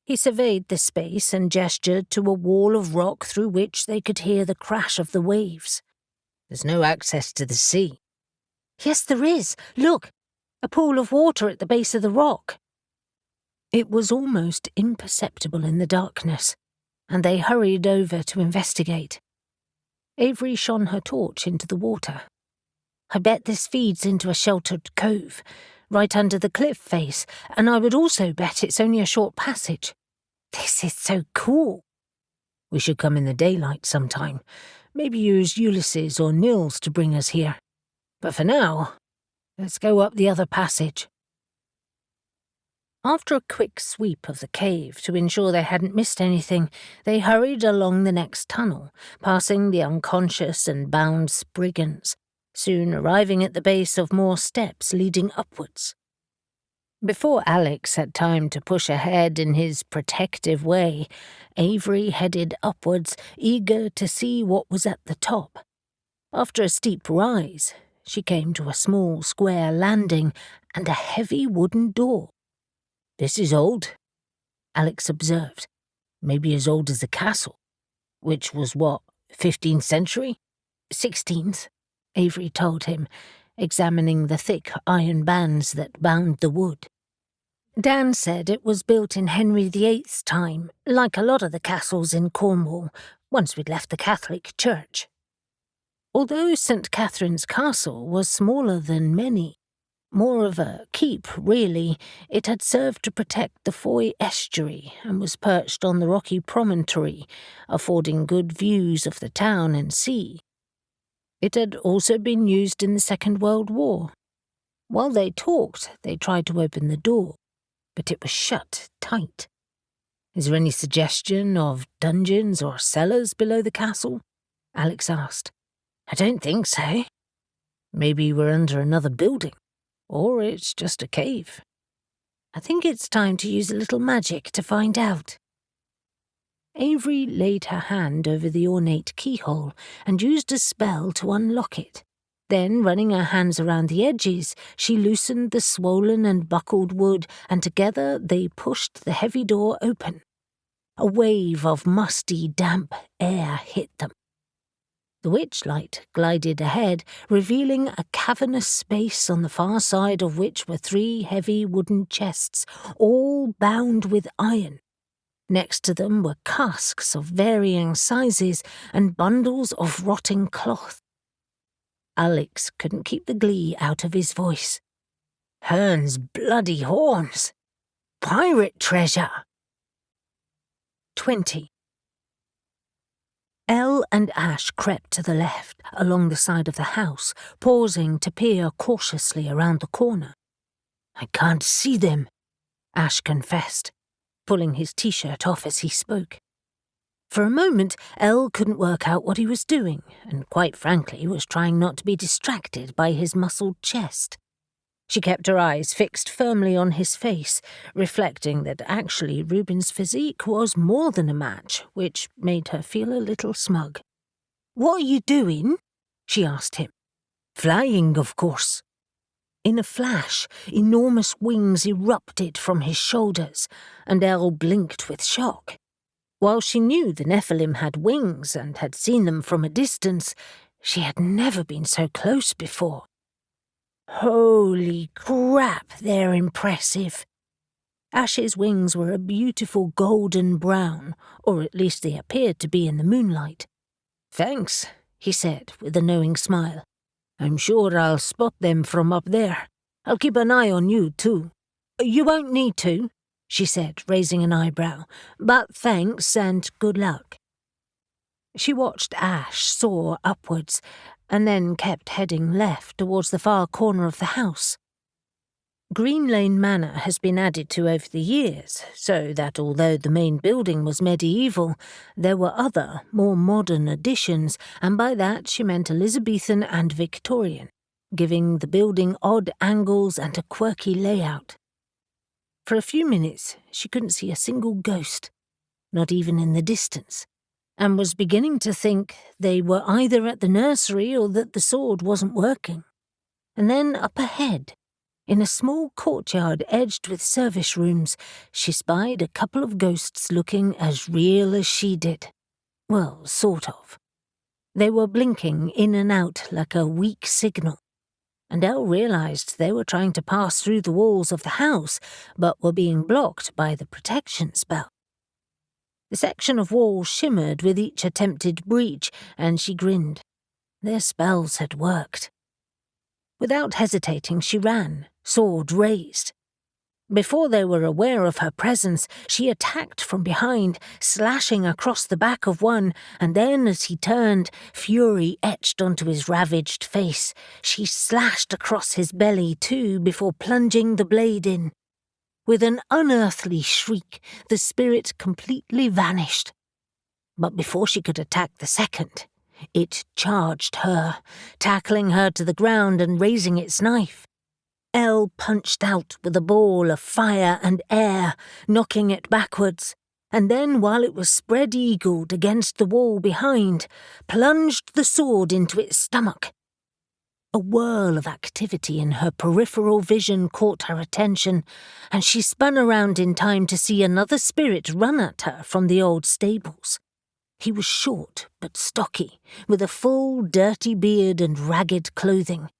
He surveyed the space and gestured to a wall of rock through which they could hear the crash of the waves. "There's no access to the sea." "Yes, there is. Look, a pool of water at the base of the rock." It was almost imperceptible in the darkness, and they hurried over to investigate. Avery shone her torch into the water. "I bet this feeds into a sheltered cove, right under the cliff face, and I would also bet it's only a short passage. This is so cool." "We should come in the daylight sometime. Maybe use Ulysses or Nils to bring us here. But for now, let's go up the other passage." After a quick sweep of the cave to ensure they hadn't missed anything, they hurried along the next tunnel, passing the unconscious and bound Spriggans, soon arriving at the base of more steps leading upwards. Before Alex had time to push ahead in his protective way, Avery headed upwards, eager to see what was at the top. After a steep rise, she came to a small square landing and a heavy wooden door. "This is old," Alex observed. "Maybe as old as the castle, which was what, 15th century? 16th, Avery told him, examining the thick iron bands that bound the wood. Dan said it was built in Henry VIII's time, like a lot of the castles in Cornwall, once we'd left the Catholic Church. Although St. Catherine's Castle was smaller than many, more of a keep, really, it had served to protect the Foy estuary and was perched on the rocky promontory, affording good views of the town and sea. It had also been used in the Second World War. While they talked, they tried to open the door, but it was shut tight. "Is there any suggestion of dungeons or cellars below the castle?" Alex asked. "I don't think so." "Maybe we're under another building. Or it's just a cave." "I think it's time to use a little magic to find out." Avery laid her hand over the ornate keyhole and used a spell to unlock it. Then, running her hands around the edges, she loosened the swollen and buckled wood, and together they pushed the heavy door open. A wave of musty, damp air hit them. The witchlight glided ahead, revealing a cavernous space on the far side of which were 3 heavy wooden chests, all bound with iron. Next to them were casks of varying sizes and bundles of rotting cloth. Alex couldn't keep the glee out of his voice. Hearn's bloody horns! Pirate treasure! 20. Elle and Ash crept to the left, along the side of the house, pausing to peer cautiously around the corner. "I can't see them," Ash confessed, pulling his t-shirt off as he spoke. For a moment, Elle couldn't work out what he was doing, and quite frankly was trying not to be distracted by his muscled chest. She kept her eyes fixed firmly on his face, reflecting that actually Reuben's physique was more than a match, which made her feel a little smug. "What are you doing?" she asked him. "Flying, of course." In a flash, enormous wings erupted from his shoulders, and Elle blinked with shock. While she knew the Nephilim had wings and had seen them from a distance, she had never been so close before. Holy crap, they're impressive. Ash's wings were a beautiful golden brown, or at least they appeared to be in the moonlight. "Thanks," he said with a knowing smile. "I'm sure I'll spot them from up there. I'll keep an eye on you, too." "You won't need to," she said, raising an eyebrow, "but thanks and good luck." She watched Ash soar upwards, and then kept heading left towards the far corner of the house. Green Lane Manor has been added to over the years, so that although the main building was medieval, there were other, more modern additions, and by that she meant Elizabethan and Victorian, giving the building odd angles and a quirky layout. For a few minutes, she couldn't see a single ghost, not even in the distance, and was beginning to think they were either at the nursery or that the sword wasn't working. And then up ahead, in a small courtyard edged with service rooms, she spied a couple of ghosts looking as real as she did. Well, sort of. They were blinking in and out like a weak signal, and Elle realized they were trying to pass through the walls of the house, but were being blocked by the protection spell. The section of wall shimmered with each attempted breach, and she grinned. Their spells had worked. Without hesitating, she ran, sword raised. Before they were aware of her presence, she attacked from behind, slashing across the back of one, and then, as he turned, fury etched onto his ravaged face. She slashed across his belly, too, before plunging the blade in. With an unearthly shriek, the spirit completely vanished. But before she could attack the second, it charged her, tackling her to the ground and raising its knife. Elle punched out with a ball of fire and air, knocking it backwards, and then, while it was spread-eagled against the wall behind, plunged the sword into its stomach. A whirl of activity in her peripheral vision caught her attention, and she spun around in time to see another spirit run at her from the old stables. He was short but stocky, with a full, dirty beard and ragged clothing.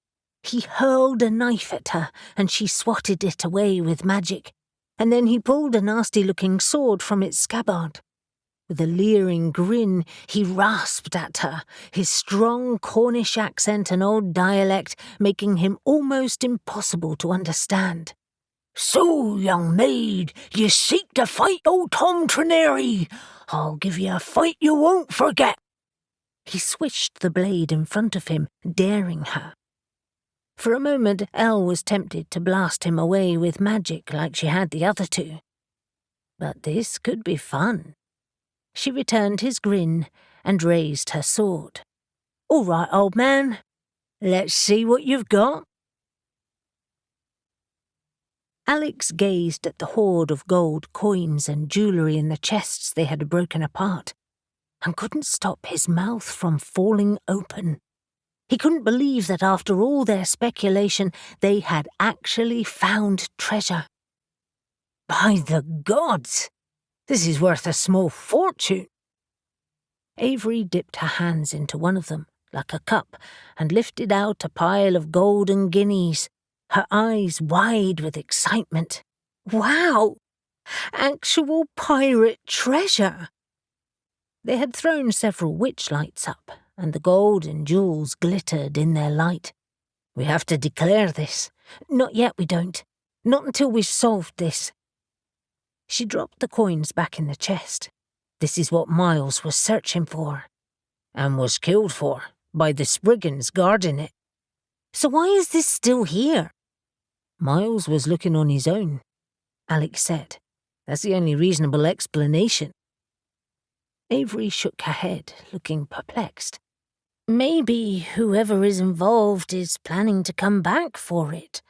He hurled a knife at her, and she swatted it away with magic, and then he pulled a nasty-looking sword from its scabbard. With a leering grin, he rasped at her, his strong Cornish accent and old dialect making him almost impossible to understand. "So, young maid, you seek to fight old Tom Trenary. I'll give you a fight you won't forget." He swished the blade in front of him, daring her. For a moment, Elle was tempted to blast him away with magic like she had the other two. But this could be fun. She returned his grin and raised her sword. "All right, old man. Let's see what you've got." Alex gazed at the hoard of gold coins and jewellery in the chests they had broken apart, and couldn't stop his mouth from falling open. He couldn't believe that after all their speculation, they had actually found treasure. "By the gods! This is worth a small fortune." Avery dipped her hands into one of them, like a cup, and lifted out a pile of golden guineas, her eyes wide with excitement. "Wow! Actual pirate treasure! They had thrown several witch lights up, and the gold and jewels glittered in their light. "We have to declare this." "Not yet, we don't. Not until we've solved this." She dropped the coins back in the chest. "This is what Miles was searching for." "And was killed for, by the Spriggans guarding it." "So why is this still here?" "Miles was looking on his own," Alex said. "That's the only reasonable explanation." Avery shook her head, looking perplexed. "Maybe whoever is involved is planning to come back for it.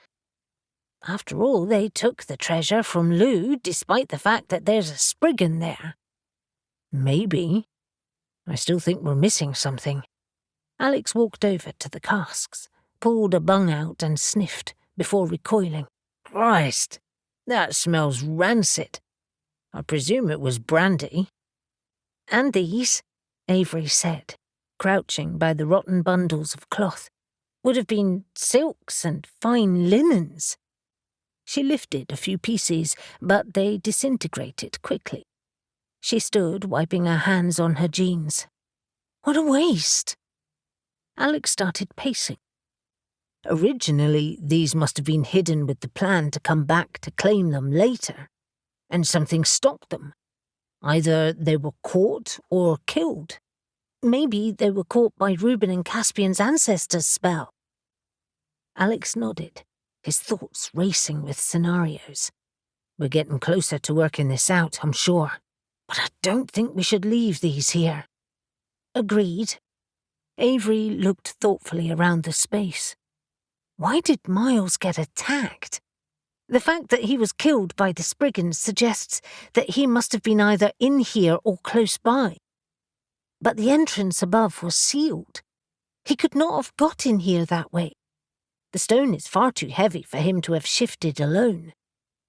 After all, they took the treasure from Looe, despite the fact that there's a Spriggan there." "Maybe. I still think we're missing something." Alex walked over to the casks, pulled a bung out and sniffed before recoiling. "Christ, that smells rancid. I presume it was brandy." "And these," Avery said, crouching by the rotten bundles of cloth, "would have been silks and fine linens." She lifted a few pieces, but they disintegrated quickly. She stood, wiping her hands on her jeans. "What a waste!" Alex started pacing. "Originally, these must have been hidden with the plan to come back to claim them later, and something stopped them. Either they were caught or killed. Maybe they were caught by Reuben and Caspian's ancestors' spell." Alex nodded, his thoughts racing with scenarios. "We're getting closer to working this out, I'm sure. But I don't think we should leave these here." "Agreed." Avery looked thoughtfully around the space. Why did Miles get attacked? The fact that he was killed by the Spriggans suggests that he must have been either in here or close by. But the entrance above was sealed. He could not have got in here that way. The stone is far too heavy for him to have shifted alone,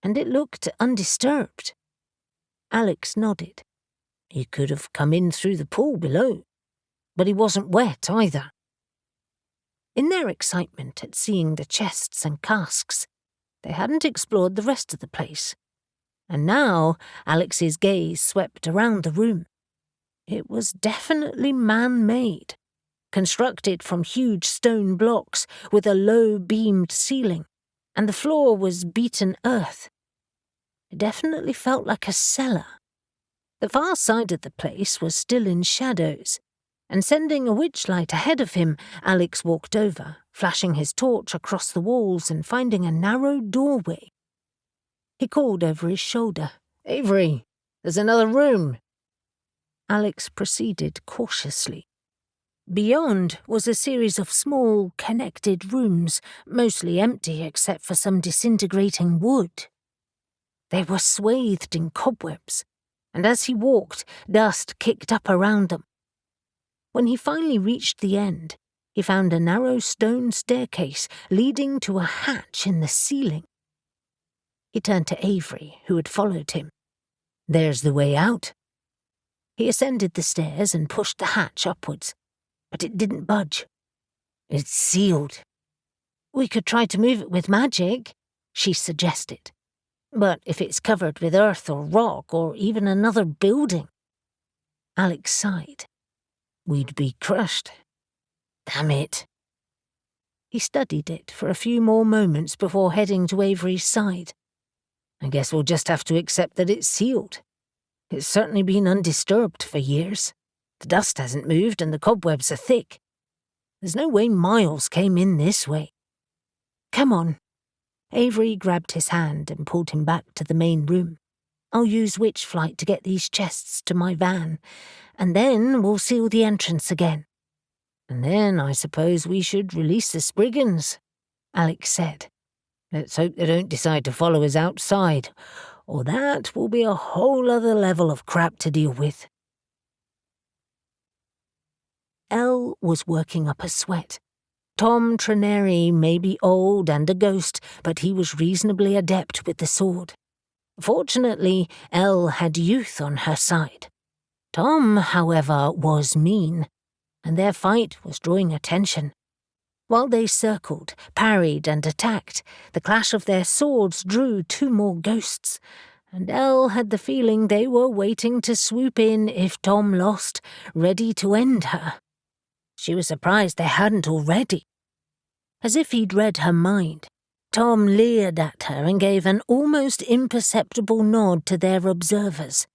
and it looked undisturbed. Alex nodded. He could have come in through the pool below, but he wasn't wet either. In their excitement at seeing the chests and casks, they hadn't explored the rest of the place. And now Alex's gaze swept around the room. It was definitely man-made, constructed from huge stone blocks with a low-beamed ceiling, and the floor was beaten earth. It definitely felt like a cellar. The far side of the place was still in shadows, and sending a witchlight ahead of him, Alex walked over, flashing his torch across the walls and finding a narrow doorway. He called over his shoulder, "Avery, there's another room." Alex proceeded cautiously. Beyond was a series of small, connected rooms, mostly empty except for some disintegrating wood. They were swathed in cobwebs, and as he walked, dust kicked up around them. When he finally reached the end, he found a narrow stone staircase leading to a hatch in the ceiling. He turned to Avery, who had followed him. "There's the way out." He ascended the stairs and pushed the hatch upwards, but it didn't budge. "It's sealed." "We could try to move it with magic," she suggested. "But if it's covered with earth or rock or even another building..." Alex sighed. "We'd be crushed." "Damn it." He studied it for a few more moments before heading to Avery's side. "I guess we'll just have to accept that it's sealed. It's certainly been undisturbed for years. The dust hasn't moved and the cobwebs are thick. There's no way Miles came in this way." "Come on." Avery grabbed his hand and pulled him back to the main room. "I'll use witch flight to get these chests to my van, and then we'll seal the entrance again." "And then I suppose we should release the Spriggans," Alex said. "Let's hope they don't decide to follow us outside, or that will be a whole other level of crap to deal with." Elle was working up a sweat. Tom Trenary may be old and a ghost, but he was reasonably adept with the sword. Fortunately, Elle had youth on her side. Tom, however, was mean, and their fight was drawing attention. While they circled, parried, and attacked, the clash of their swords drew two more ghosts, and Elle had the feeling they were waiting to swoop in if Tom lost, ready to end her. She was surprised they hadn't already. As if he'd read her mind, Tom leered at her and gave an almost imperceptible nod to their observers.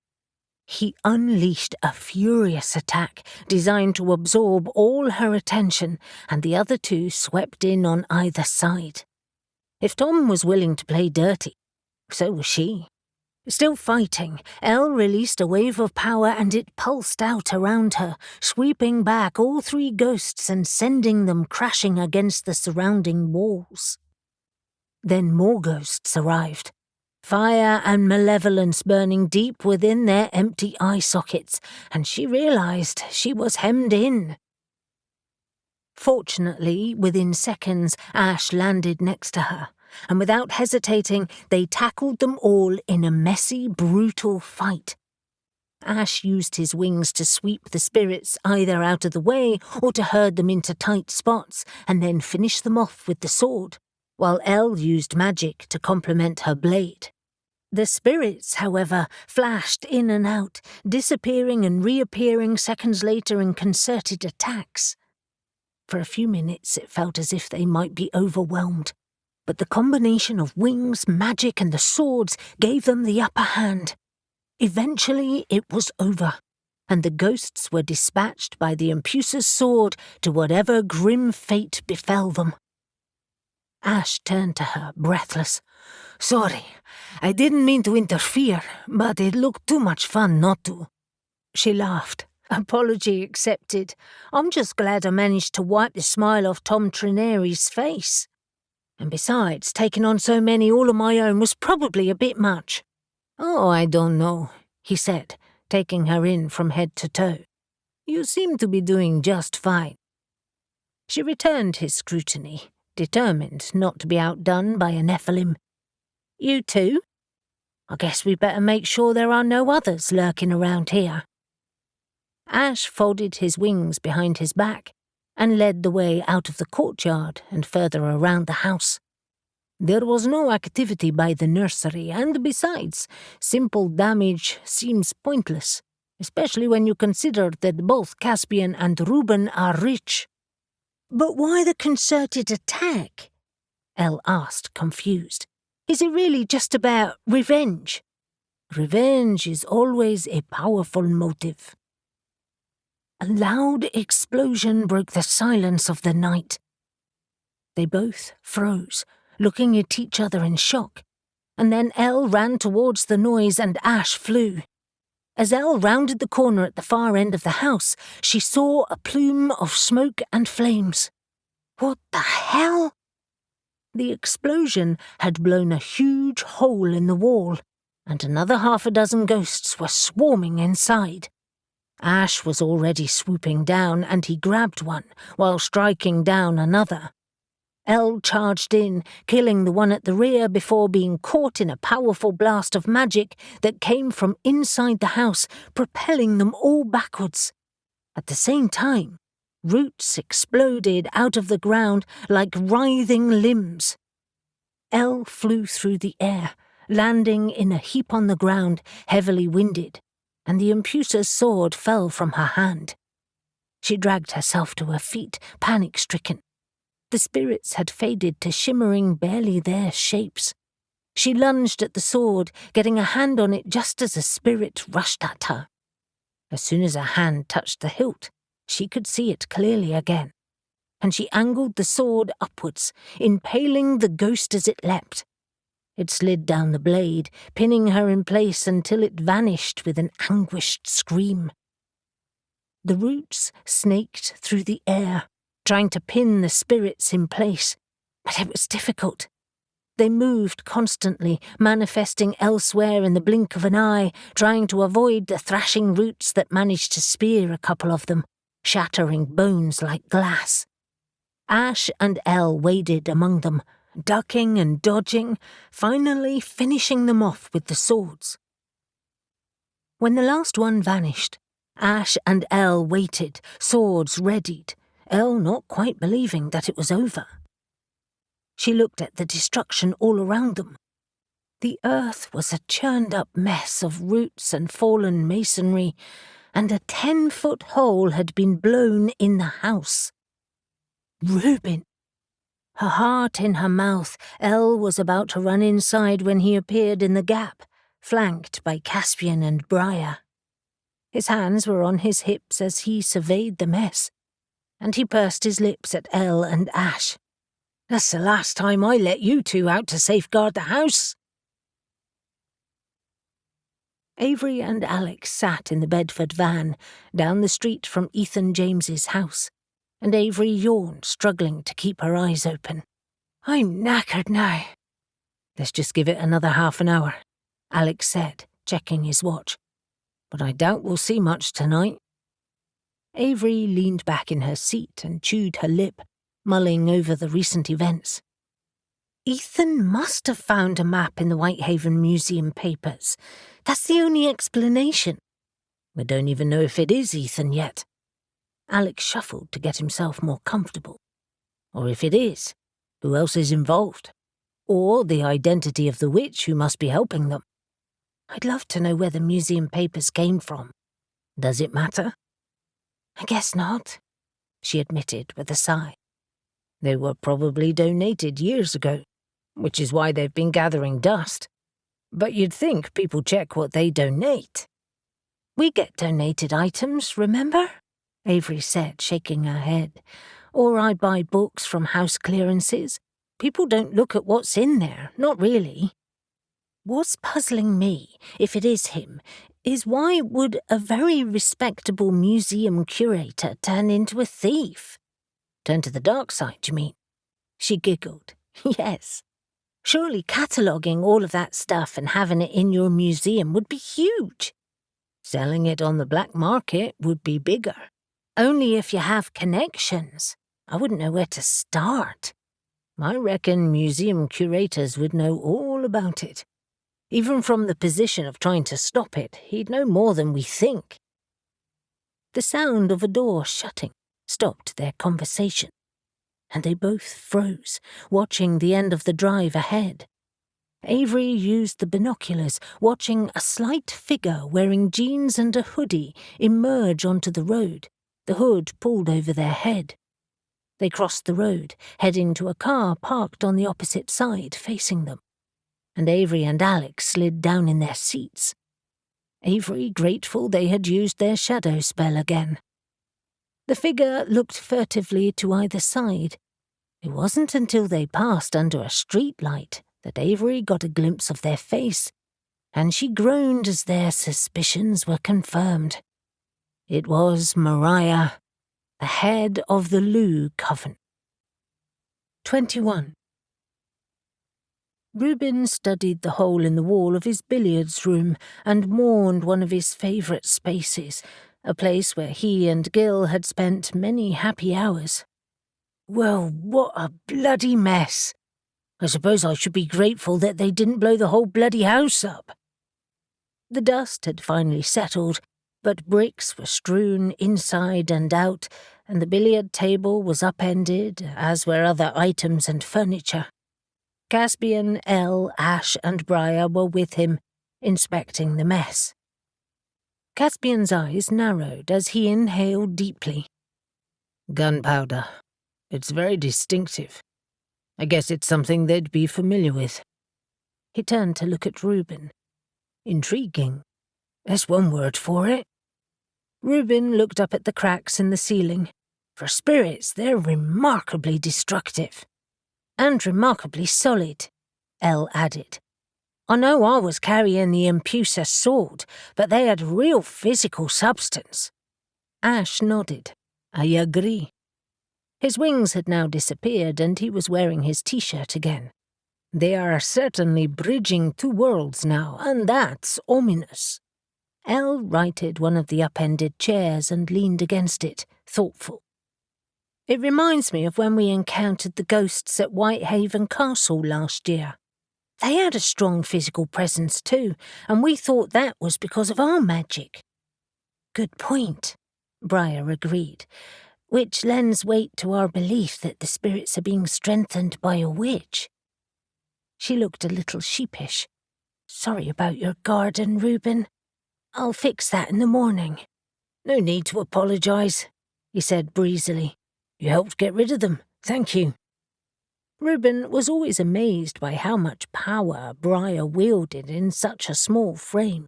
He unleashed a furious attack designed to absorb all her attention, and the other two swept in on either side. If Tom was willing to play dirty, so was she. Still fighting, Elle released a wave of power and it pulsed out around her, sweeping back all three ghosts and sending them crashing against the surrounding walls. Then more ghosts arrived, fire and malevolence burning deep within their empty eye sockets, and she realized she was hemmed in. Fortunately, within seconds, Ash landed next to her, and without hesitating, they tackled them all in a messy, brutal fight. Ash used his wings to sweep the spirits either out of the way or to herd them into tight spots, and then finish them off with the sword, while Elle used magic to complement her blade. The spirits, however, flashed in and out, disappearing and reappearing seconds later in concerted attacks. For a few minutes it felt as if they might be overwhelmed, but the combination of wings, magic, and the swords gave them the upper hand. Eventually it was over, and the ghosts were dispatched by the Impucer's sword to whatever grim fate befell them. Ash turned to her, breathless. "Sorry, I didn't mean to interfere, but it looked too much fun not to." She laughed. "Apology accepted. I'm just glad I managed to wipe the smile off Tom Trineri's face. And besides, taking on so many all on my own was probably a bit much." "Oh, I don't know," he said, taking her in from head to toe. "You seem to be doing just fine." She returned his scrutiny, determined not to be outdone by a Nephilim. "You too? I guess we better make sure there are no others lurking around here." Ash folded his wings behind his back and led the way out of the courtyard and further around the house. There was no activity by the nursery, and besides, simple damage seems pointless, especially when you consider that both Caspian and Reuben are rich. "But why the concerted attack?" Elle asked, confused. "Is it really just about revenge?" "Revenge is always a powerful motive." A loud explosion broke the silence of the night. They both froze, looking at each other in shock, and then Elle ran towards the noise and Ash flew. As Elle rounded the corner at the far end of the house, she saw a plume of smoke and flames. What the hell? The explosion had blown a huge hole in the wall, and another 6 ghosts were swarming inside. Ash was already swooping down, and he grabbed one, while striking down another. Elle charged in, killing the one at the rear before being caught in a powerful blast of magic that came from inside the house, propelling them all backwards. At the same time, roots exploded out of the ground like writhing limbs. Elle flew through the air, landing in a heap on the ground, heavily winded, and the Impucer's sword fell from her hand. She dragged herself to her feet, panic-stricken. The spirits had faded to shimmering, barely there shapes. She lunged at the sword, getting a hand on it just as a spirit rushed at her. As soon as her hand touched the hilt, she could see it clearly again, and she angled the sword upwards, impaling the ghost as it leapt. It slid down the blade, pinning her in place until it vanished with an anguished scream. The roots snaked through the air, trying to pin the spirits in place, but it was difficult. They moved constantly, manifesting elsewhere in the blink of an eye, trying to avoid the thrashing roots that managed to spear a couple of them, shattering bones like glass. Ash and Elle waded among them, ducking and dodging, finally finishing them off with the swords. When the last one vanished, Ash and Elle waited, swords readied, Elle not quite believing that it was over. She looked at the destruction all around them. The earth was a churned-up mess of roots and fallen masonry, and a 10-foot hole had been blown in the house. Reuben! Her heart in her mouth, Elle was about to run inside when he appeared in the gap, flanked by Caspian and Mariah. His hands were on his hips as he surveyed the mess, and he pursed his lips at Elle and Ash. "That's the last time I let you two out to safeguard the house." Avery and Alex sat in the Bedford van, down the street from Ethan James's house, and Avery yawned, struggling to keep her eyes open. "I'm knackered now." "Let's just give it another half an hour," Alex said, checking his watch. "But I doubt we'll see much tonight." Avery leaned back in her seat and chewed her lip, mulling over the recent events. Ethan must have found a map in the Whitehaven Museum papers. That's the only explanation. We don't even know if it is Ethan yet. Alex shuffled to get himself more comfortable. Or if it is, who else is involved? Or the identity of the witch who must be helping them. I'd love to know where the museum papers came from. Does it matter? I guess not, she admitted with a sigh. They were probably donated years ago, which is why they've been gathering dust. But you'd think people check what they donate. We get donated items, remember? Avery said, shaking her head. Or I buy books from house clearances. People don't look at what's in there, not really. What's puzzling me, if it is him, is why would a very respectable museum curator turn into a thief? Turn to the dark side, you mean? She giggled. Yes. Surely cataloguing all of that stuff and having it in your museum would be huge. Selling it on the black market would be bigger. Only if you have connections. I wouldn't know where to start. I reckon museum curators would know all about it. Even from the position of trying to stop it, he'd know more than we think. The sound of a door shutting stopped their conversation, and they both froze, watching the end of the drive ahead. Avery used the binoculars, watching a slight figure wearing jeans and a hoodie emerge onto the road, the hood pulled over their head. They crossed the road, heading to a car parked on the opposite side, facing them, and Avery and Alex slid down in their seats. Avery grateful they had used their shadow spell again. The figure looked furtively to either side. It wasn't until they passed under a street light that Avery got a glimpse of their face, and she groaned as their suspicions were confirmed. It was Mariah, the head of the Looe Coven. 21. Reuben studied the hole in the wall of his billiards room and mourned one of his favourite spaces, a place where he and Gil had spent many happy hours. Well, what a bloody mess. I suppose I should be grateful that they didn't blow the whole bloody house up. The dust had finally settled, but bricks were strewn inside and out, and the billiard table was upended, as were other items and furniture. Caspian, Elle, Ash, and Mariah were with him, inspecting the mess. Caspian's eyes narrowed as he inhaled deeply. Gunpowder. It's very distinctive. I guess it's something they'd be familiar with. He turned to look at Reuben. Intriguing. There's one word for it. Reuben looked up at the cracks in the ceiling. For spirits, they're remarkably destructive. And remarkably solid, Elle added. I know I was carrying the Impusa sword, but they had real physical substance. Ash nodded. I agree. His wings had now disappeared, and he was wearing his t-shirt again. They are certainly bridging two worlds now, and that's ominous. Elle righted one of the upended chairs and leaned against it, thoughtful. It reminds me of when we encountered the ghosts at Whitehaven Castle last year. They had a strong physical presence too, and we thought that was because of our magic. Good point, Mariah agreed, which lends weight to our belief that the spirits are being strengthened by a witch. She looked a little sheepish. Sorry about your garden, Reuben. I'll fix that in the morning." "No need to apologise," he said breezily. "You helped get rid of them. Thank you." Reuben was always amazed by how much power Briar wielded in such a small frame.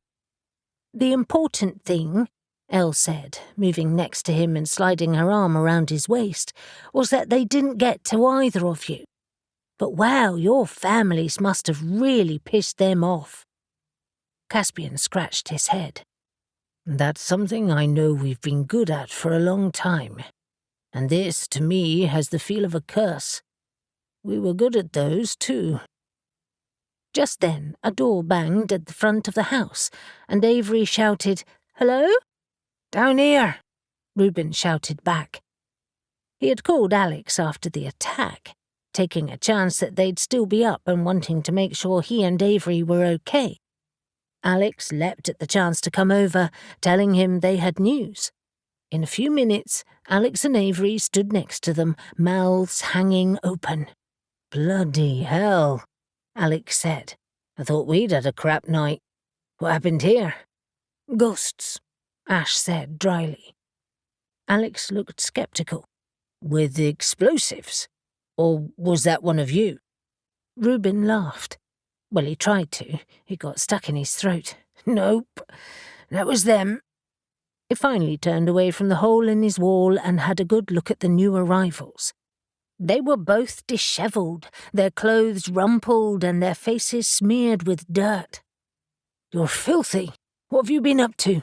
"The important thing," Elle said, moving next to him and sliding her arm around his waist, "was that they didn't get to either of you. But wow, your families must have really pissed them off." Caspian scratched his head. "That's something I know we've been good at for a long time. And this, to me, has the feel of a curse. We were good at those, too." Just then, a door banged at the front of the house, and Avery shouted, "Hello?" "Down here," Reuben shouted back. He had called Alex after the attack, taking a chance that they'd still be up and wanting to make sure he and Avery were okay. Alex leapt at the chance to come over, telling him they had news. In a few minutes, Alex and Avery stood next to them, mouths hanging open. "Bloody hell," Alex said. "I thought we'd had a crap night. What happened here?" "Ghosts," Ash said dryly. Alex looked sceptical. "With explosives? Or was that one of you?" Reuben laughed. Well, he tried to. It got stuck in his throat. "Nope, that was them." He finally turned away from the hole in his wall and had a good look at the new arrivals. They were both dishevelled, their clothes rumpled and their faces smeared with dirt. "You're filthy. What have you been up to?"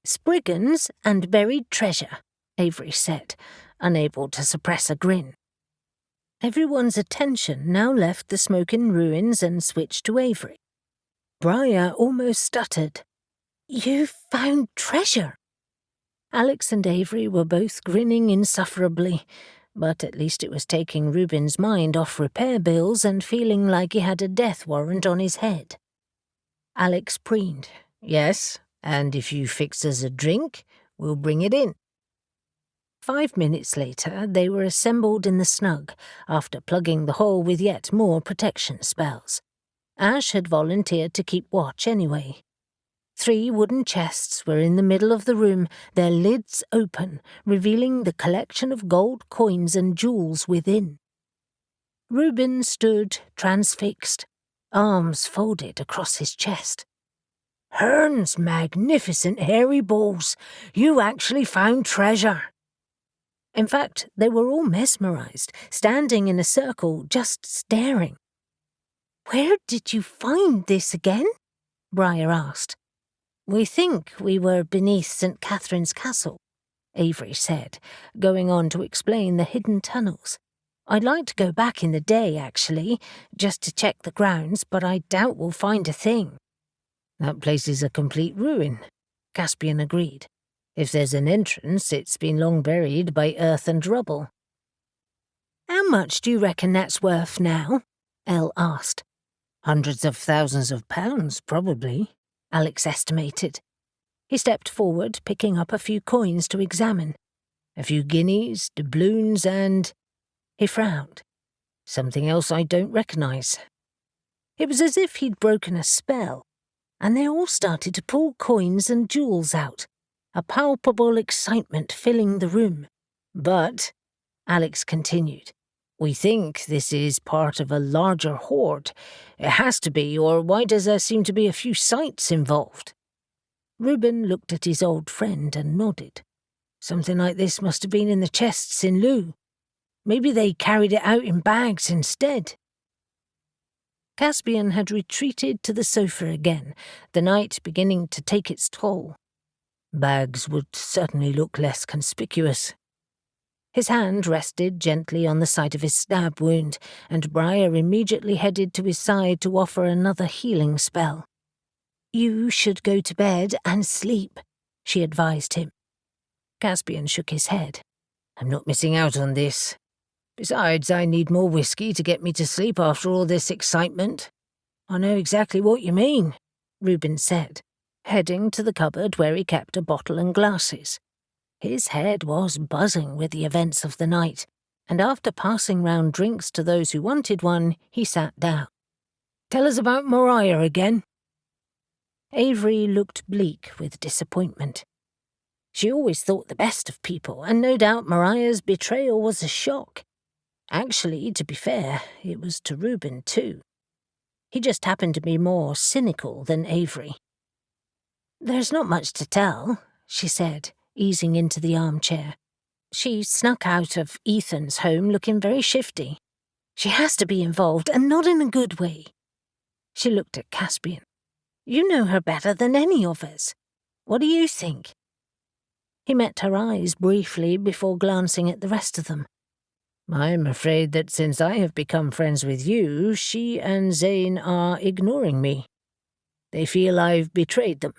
"Spriggans and buried treasure," Avery said, unable to suppress a grin. Everyone's attention now left the smoking ruins and switched to Avery. Briar almost stuttered. "You found treasure?" Alex and Avery were both grinning insufferably, but at least it was taking Reuben's mind off repair bills and feeling like he had a death warrant on his head. Alex preened. "Yes, and if you fix us a drink, we'll bring it in." 5 minutes later, they were assembled in the snug, after plugging the hole with yet more protection spells. Ash had volunteered to keep watch anyway. 3 wooden chests were in the middle of the room, their lids open, revealing the collection of gold coins and jewels within. Reuben stood transfixed, arms folded across his chest. "Hearn's magnificent hairy balls! You actually found treasure!" In fact, they were all mesmerized, standing in a circle, just staring. "Where did you find this again?" Briar asked. "We think we were beneath St. Catherine's Castle," Avery said, going on to explain the hidden tunnels. "I'd like to go back in the day, actually, just to check the grounds, but I doubt we'll find a thing." "That place is a complete ruin," Caspian agreed. "If there's an entrance, it's been long buried by earth and rubble." "How much do you reckon that's worth now?" Elle asked. "Hundreds of thousands of pounds, probably," Alex estimated. He stepped forward, picking up a few coins to examine. "A few guineas, doubloons, and—" He frowned. "Something else I don't recognise." It was as if he'd broken a spell, and they all started to pull coins and jewels out, a palpable excitement filling the room. "But," Alex continued, "we think this is part of a larger hoard. It has to be, or why does there seem to be a few sights involved?" Reuben looked at his old friend and nodded. "Something like this must have been in the chests in Looe. Maybe they carried it out in bags instead." Caspian had retreated to the sofa again, the night beginning to take its toll. "Bags would certainly look less conspicuous." His hand rested gently on the site of his stab wound, and Briar immediately headed to his side to offer another healing spell. "You should go to bed and sleep," she advised him. Caspian shook his head. "I'm not missing out on this. Besides, I need more whiskey to get me to sleep after all this excitement." "I know exactly what you mean," Reuben said, heading to the cupboard where he kept a bottle and glasses. His head was buzzing with the events of the night, and after passing round drinks to those who wanted one, he sat down. "Tell us about Mariah again," Avery looked bleak with disappointment. She always thought the best of people, and no doubt Mariah's betrayal was a shock. Actually, to be fair, it was to Reuben too. He just happened to be more cynical than Avery. "There's not much to tell," she said, easing into the armchair. "She snuck out of Ethan's home looking very shifty. She has to be involved, and not in a good way." She looked at Caspian. "You know her better than any of us. What do you think?" He met her eyes briefly before glancing at the rest of them. "I'm afraid that since I have become friends with you, she and Zane are ignoring me. They feel I've betrayed them."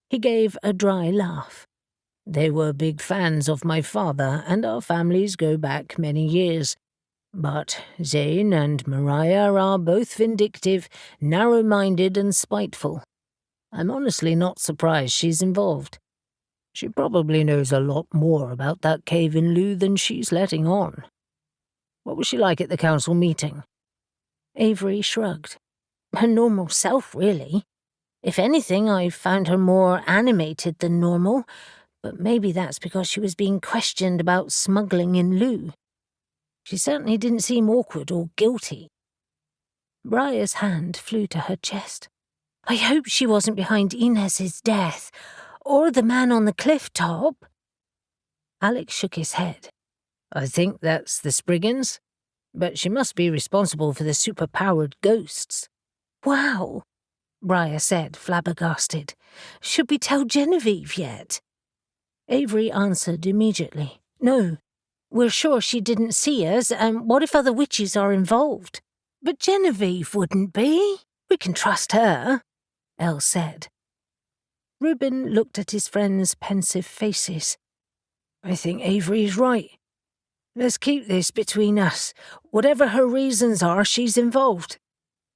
He gave a dry laugh. "They were big fans of my father, and our families go back many years. But Zane and Mariah are both vindictive, narrow-minded and spiteful. I'm honestly not surprised she's involved. She probably knows a lot more about that cave in Looe than she's letting on." "What was she like at the council meeting?" Avery shrugged. "Her normal self, really. If anything, I found her more animated than normal, but maybe that's because she was being questioned about smuggling in Looe. She certainly didn't seem awkward or guilty." Mariah's hand flew to her chest. "I hope she wasn't behind Inez's death, or the man on the cliff top." Alex shook his head. "I think that's the Spriggans, but she must be responsible for the superpowered ghosts." "Wow," Mariah said, flabbergasted. "Should we tell Genevieve yet?" Avery answered immediately. "No. We're sure she didn't see us, and what if other witches are involved?" "But Genevieve wouldn't be. We can trust her," Elle said. Reuben looked at his friends' pensive faces. "I think Avery's right. Let's keep this between us. Whatever her reasons are, she's involved.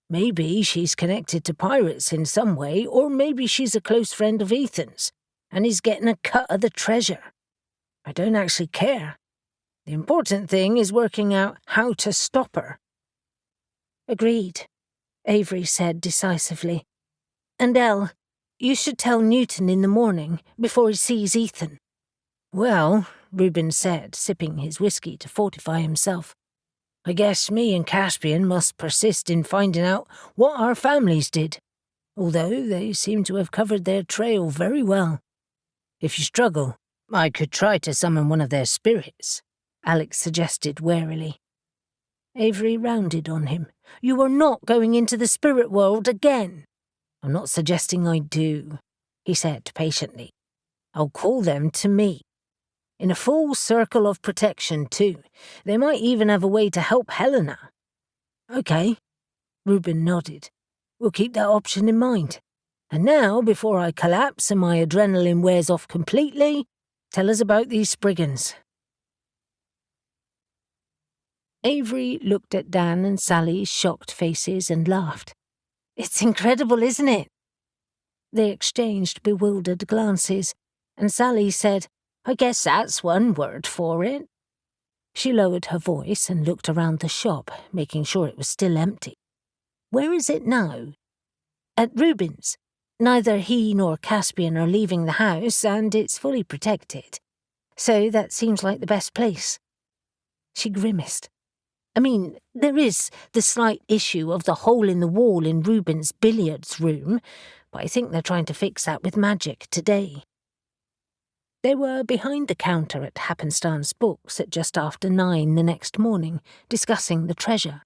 Maybe she's connected to pirates in some way, or maybe she's a close friend of Ethan's, and he's getting a cut of the treasure. I don't actually care. The important thing is working out how to stop her." "Agreed," Avery said decisively. "And Elle, you should tell Newton in the morning, before he sees Ethan." "Well," Reuben said, sipping his whiskey to fortify himself, "I guess me and Caspian must persist in finding out what our families did, although they seem to have covered their trail very well. If you struggle, I could try to summon one of their spirits," Alex suggested warily. Avery rounded on him. "You are not going into the spirit world again." "I'm not suggesting I do," he said patiently. "I'll call them to me. In a full circle of protection, too. They might even have a way to help Helena." "Okay," Reuben nodded. "We'll keep that option in mind. And now, before I collapse and my adrenaline wears off completely, tell us about these Spriggans." Avery looked at Dan and Sally's shocked faces and laughed. "It's incredible, isn't it?" They exchanged bewildered glances, and Sally said, "I guess that's one word for it." She lowered her voice and looked around the shop, making sure it was still empty. "Where is it now?" "At Reuben's. Neither he nor Caspian are leaving the house, and it's fully protected. So that seems like the best place." She grimaced. "I mean, there is the slight issue of the hole in the wall in Reuben's billiards room, but I think they're trying to fix that with magic today." They were behind the counter at Happenstance Books at just after 9 the next morning, discussing the treasure.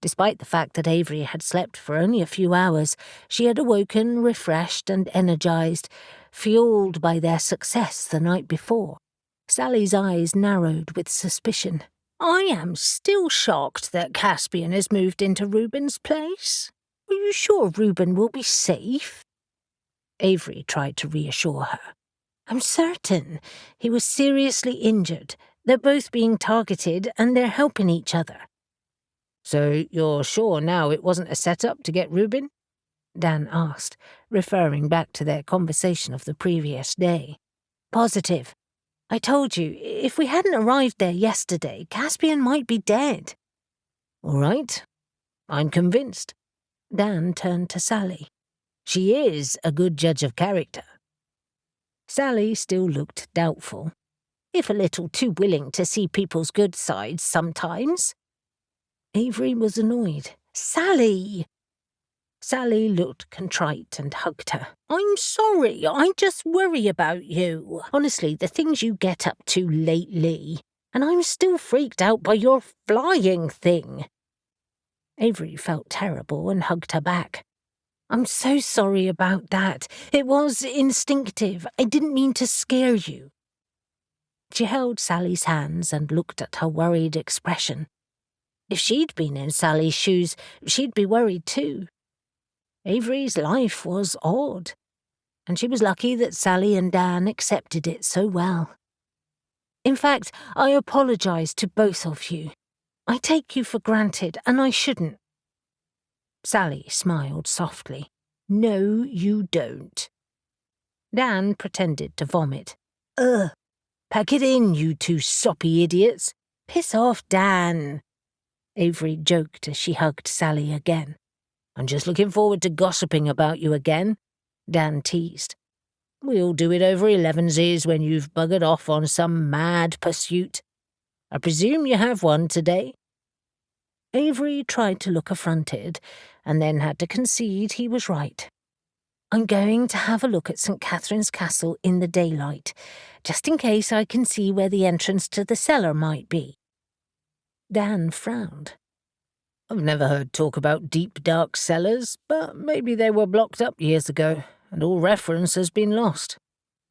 Despite the fact that Avery had slept for only a few hours, she had awoken refreshed and energized, fueled by their success the night before. Sally's eyes narrowed with suspicion. "I am still shocked that Caspian has moved into Reuben's place. Are you sure Reuben will be safe?" Avery tried to reassure her. "I'm certain. He was seriously injured. They're both being targeted, and they're helping each other." "So you're sure now it wasn't a setup to get Reuben?" Dan asked, referring back to their conversation of the previous day. "Positive. I told you, if we hadn't arrived there yesterday, Caspian might be dead." "All right. I'm convinced." Dan turned to Sally. She is a good judge of character." Sally still looked doubtful, if a little too willing to see people's good sides sometimes. Avery was annoyed. "Sally!" Sally looked contrite and hugged her. "I'm sorry, I just worry about you. Honestly, the things you get up to lately, and I'm still freaked out by your flying thing." Avery felt terrible and hugged her back. "I'm so sorry about that. It was instinctive. I didn't mean to scare you." She held Sally's hands and looked at her worried expression. If she'd been in Sally's shoes, she'd be worried too. Avery's life was odd, and she was lucky that Sally and Dan accepted it so well. "In fact, I apologize to both of you. I take you for granted, and I shouldn't." Sally smiled softly. "No, you don't." Dan pretended to vomit. "Ugh, pack it in, you two soppy idiots. Piss off, Dan." Avery joked as she hugged Sally again. "I'm just looking forward to gossiping about you again," Dan teased. "We'll do it over 11sies when you've buggered off on some mad pursuit. I presume you have one today?" Avery tried to look affronted, and then had to concede he was right. "I'm going to have a look at St. Catherine's Castle in the daylight, just in case I can see where the entrance to the cellar might be." Dan frowned. "I've never heard talk about deep, dark cellars, but maybe they were blocked up years ago, and all reference has been lost."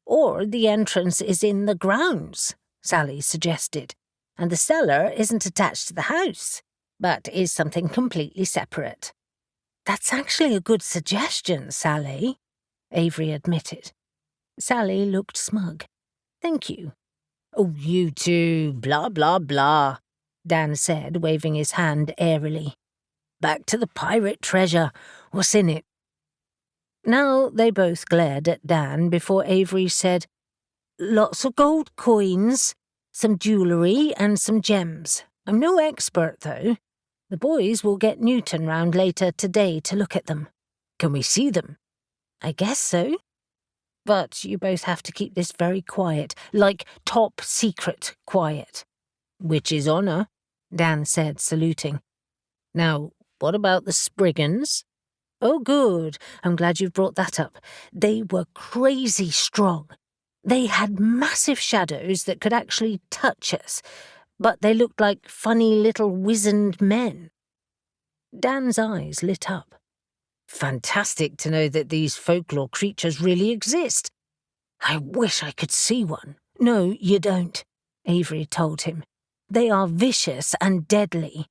"Or the entrance is in the grounds," Sally suggested, "and the cellar isn't attached to the house, but is something completely separate." "That's actually a good suggestion, Sally," Avery admitted. Sally looked smug. "Thank you." "Oh, you two, blah, blah, blah," Dan said, waving his hand airily. "Back to the pirate treasure. What's in it?" Now they both glared at Dan before Avery said, "Lots of gold coins, some jewellery and some gems. I'm no expert, though. The boys will get Newton round later today to look at them." "Can we see them?" "I guess so. But you both have to keep this very quiet, like top secret quiet." "Which is honour," Dan said, saluting. "Now, what about the Spriggans?" "Oh, good. I'm glad you've brought that up. They were crazy strong. They had massive shadows that could actually touch us, but they looked like funny little wizened men." Dan's eyes lit up. "Fantastic to know that these folklore creatures really exist. I wish I could see one." "No, you don't," Avery told him. "They are vicious and deadly.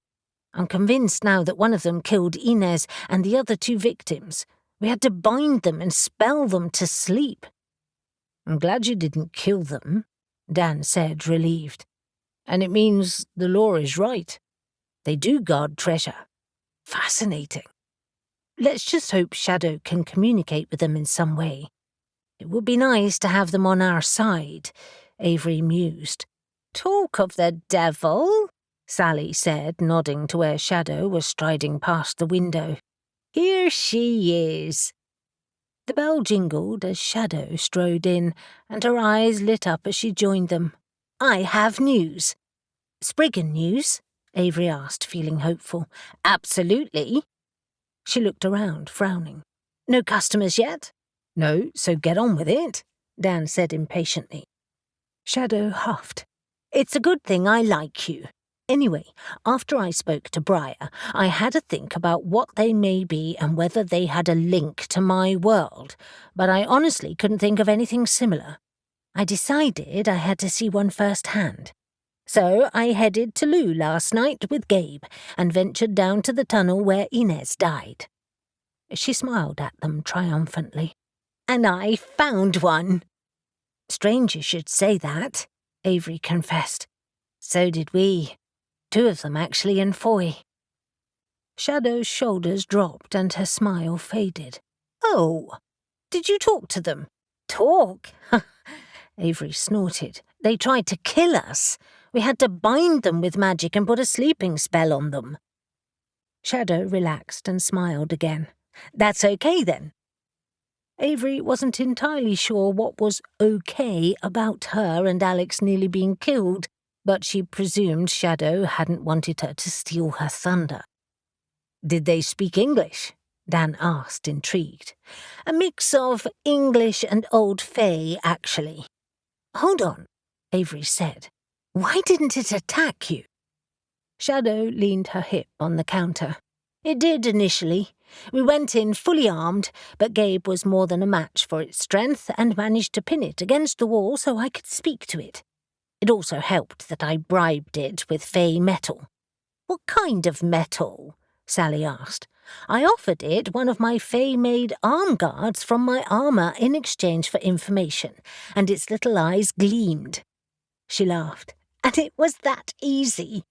I'm convinced now that one of them killed Inez and the other two victims. We had to bind them and spell them to sleep." "I'm glad you didn't kill them," Dan said, relieved. "And it means the law is right. They do guard treasure. Fascinating. Let's just hope Shadow can communicate with them in some way. It would be nice to have them on our side," Avery mused. "Talk of the devil," Sally said, nodding to where Shadow was striding past the window. "Here she is." The bell jingled as Shadow strode in, and her eyes lit up as she joined them. "I have news." "Spriggan news?" Avery asked, feeling hopeful. "Absolutely." She looked around, frowning. "No customers yet?" "No, so get on with it," Dan said impatiently. Shadow huffed. "It's a good thing I like you. Anyway, after I spoke to Briar, I had a think about what they may be and whether they had a link to my world, but I honestly couldn't think of anything similar. I decided I had to see one firsthand. So I headed to Looe last night with Gabe and ventured down to the tunnel where Inez died." She smiled at them triumphantly. "And I found one." "Strange you should say that," Avery confessed. "So did we. 2 of them actually in Foy." Shadow's shoulders dropped and her smile faded. "Oh, did you talk to them?" "Talk?" Avery snorted. "They tried to kill us. We had to bind them with magic and put a sleeping spell on them." Shadow relaxed and smiled again. "That's okay then. Avery wasn't entirely sure what was okay about her and Alex nearly being killed, but she presumed Shadow hadn't wanted her to steal her thunder. "Did they speak English?" Dan asked, intrigued. "A mix of English and Old Fae, actually." "Hold on," Avery said. "Why didn't it attack you?" Shadow leaned her hip on the counter. "It did initially. We went in fully armed, but Gabe was more than a match for its strength and managed to pin it against the wall so I could speak to it. It also helped that I bribed it with Fae metal." "What kind of metal?" Sally asked. "I offered it one of my Fae-made arm guards from my armour in exchange for information, and its little eyes gleamed." She laughed. "And it was that easy."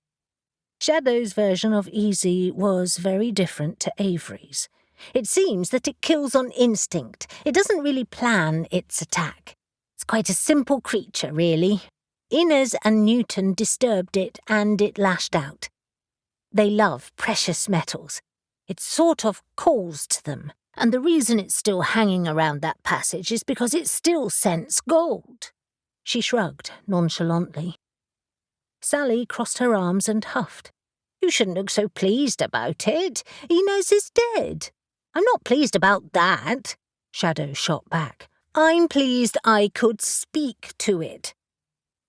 Shadow's version of easy was very different to Avery's. "It seems that it kills on instinct. It doesn't really plan its attack. It's quite a simple creature, really. Inez and Newton disturbed it, and it lashed out. They love precious metals. It sort of calls to them, and the reason it's still hanging around that passage is because it still scents gold." She shrugged nonchalantly. Sally crossed her arms and huffed. "You shouldn't look so pleased about it. Inez is dead." "I'm not pleased about that," Shadow shot back. "I'm pleased I could speak to it."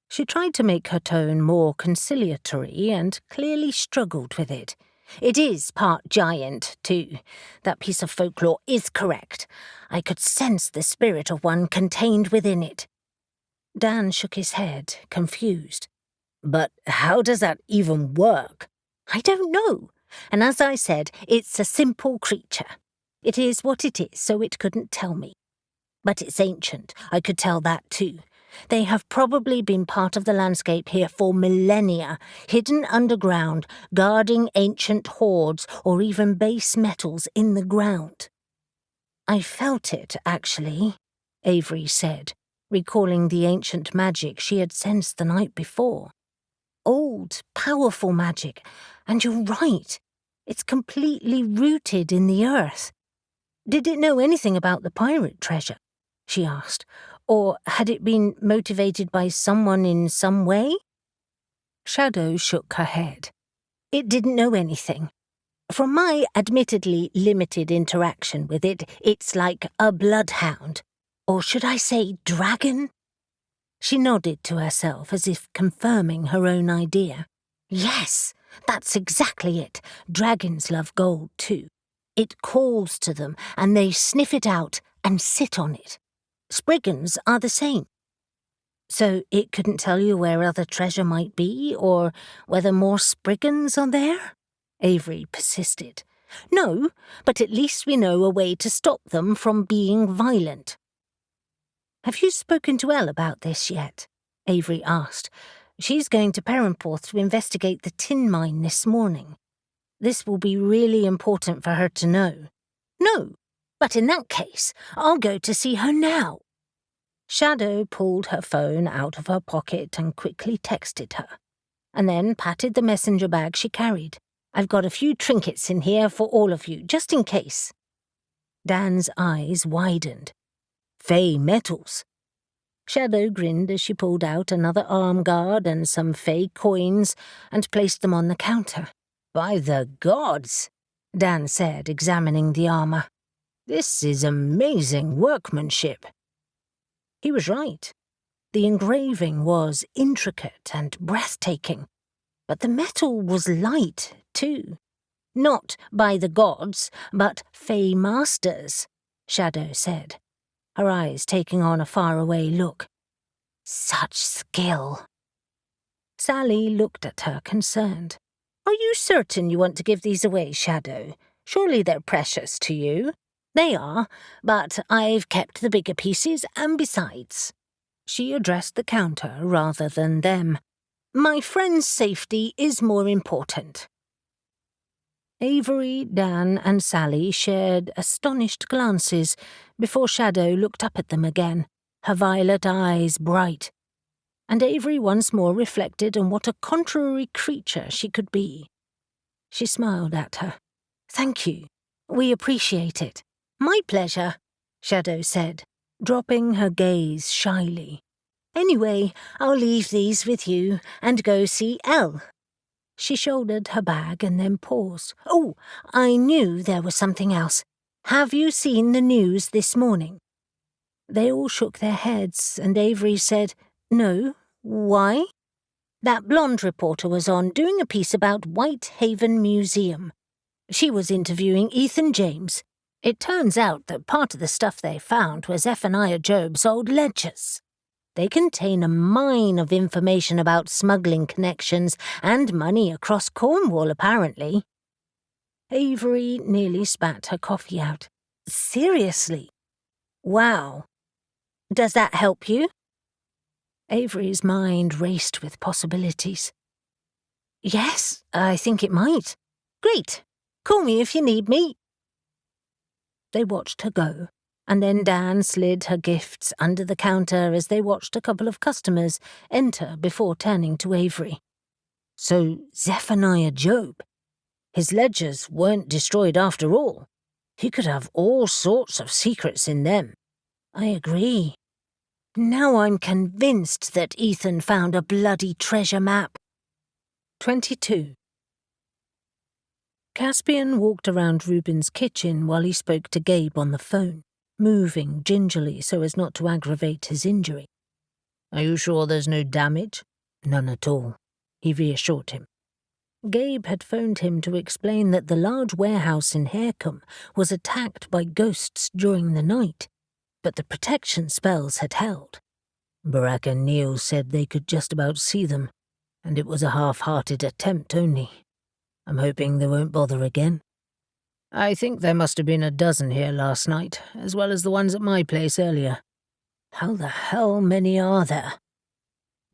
She tried to make her tone more conciliatory and clearly struggled with it. "It is part giant, too. That piece of folklore is correct. I could sense the spirit of one contained within it." Dan shook his head, confused. "But how does that even work?" "I don't know. And as I said, it's a simple creature. It is what it is, so it couldn't tell me. But it's ancient. I could tell that too. They have probably been part of the landscape here for millennia, hidden underground, guarding ancient hoards or even base metals in the ground." "I felt it, actually," Avery said, recalling the ancient magic she had sensed the night before. "Old, powerful magic, and you're right. It's completely rooted in the earth." "Did it know anything about the pirate treasure?" she asked. "Or had it been motivated by someone in some way?" Shadow shook her head. "It didn't know anything. From my admittedly limited interaction with it, it's like a bloodhound. Or should I say dragon?" She nodded to herself as if confirming her own idea. "Yes, that's exactly it. Dragons love gold too. It calls to them, and they sniff it out and sit on it. Spriggans are the same." "So it couldn't tell you where other treasure might be, or whether more Spriggans are there?" Avery persisted. "No, but at least we know a way to stop them from being violent." "Have you spoken to Elle about this yet?" Avery asked. "She's going to Perranporth to investigate the tin mine this morning. This will be really important for her to know." "No, but in that case, I'll go to see her now." Shadow pulled her phone out of her pocket and quickly texted her, and then patted the messenger bag she carried. "I've got a few trinkets in here for all of you, just in case." Dan's eyes widened. "Fae metals." Shadow grinned as she pulled out another arm guard and some Fae coins and placed them on the counter. "By the gods," Dan said, examining the armour. "This is amazing workmanship." He was right. The engraving was intricate and breathtaking, but the metal was light, too. "Not by the gods, but Fae masters," Shadow said, her eyes taking on a faraway look. "Such skill." Sally looked at her, concerned. "Are you certain you want to give these away, Shadow? Surely they're precious to you." "They are, but I've kept the bigger pieces, and besides," she addressed the counter rather than them, "my friend's safety is more important." Avery, Dan, and Sally shared astonished glances before Shadow looked up at them again, her violet eyes bright. And Avery once more reflected on what a contrary creature she could be. She smiled at her. "Thank you. We appreciate it." "My pleasure." Shadow said, dropping her gaze shyly. Anyway, I'll leave these with you and go see Elle. She shouldered her bag and then paused. Oh, I knew there was something else. Have you seen the news this morning? They all shook their heads, and Avery said, No. Why? That blonde reporter was on doing a piece about Whitehaven Museum. She was interviewing Ethan James. It turns out that part of the stuff they found was Zephaniah Job's old ledgers. They contain a mine of information about smuggling connections and money across Cornwall, apparently. Avery nearly spat her coffee out. Seriously? Wow. Does that help you? Avery's mind raced with possibilities. Yes, I think it might. Great. Call me if you need me. They watched her go, and then Dan slid her gifts under the counter as they watched a couple of customers enter before turning to Avery. So, Zephaniah Job. His ledgers weren't destroyed after all. He could have all sorts of secrets in them. I agree. Now I'm convinced that Ethan found a bloody treasure map. 22. Caspian walked around Reuben's kitchen while he spoke to Gabe on the phone, moving gingerly so as not to aggravate his injury. Are you sure there's no damage? None at all, he reassured him. Gabe had phoned him to explain that the large warehouse in Harecombe was attacked by ghosts during the night, but the protection spells had held. Barack and Neil said they could just about see them, and it was a half-hearted attempt only. I'm hoping they won't bother again. I think there must have been a dozen here last night, as well as the ones at my place earlier. How the hell many are there?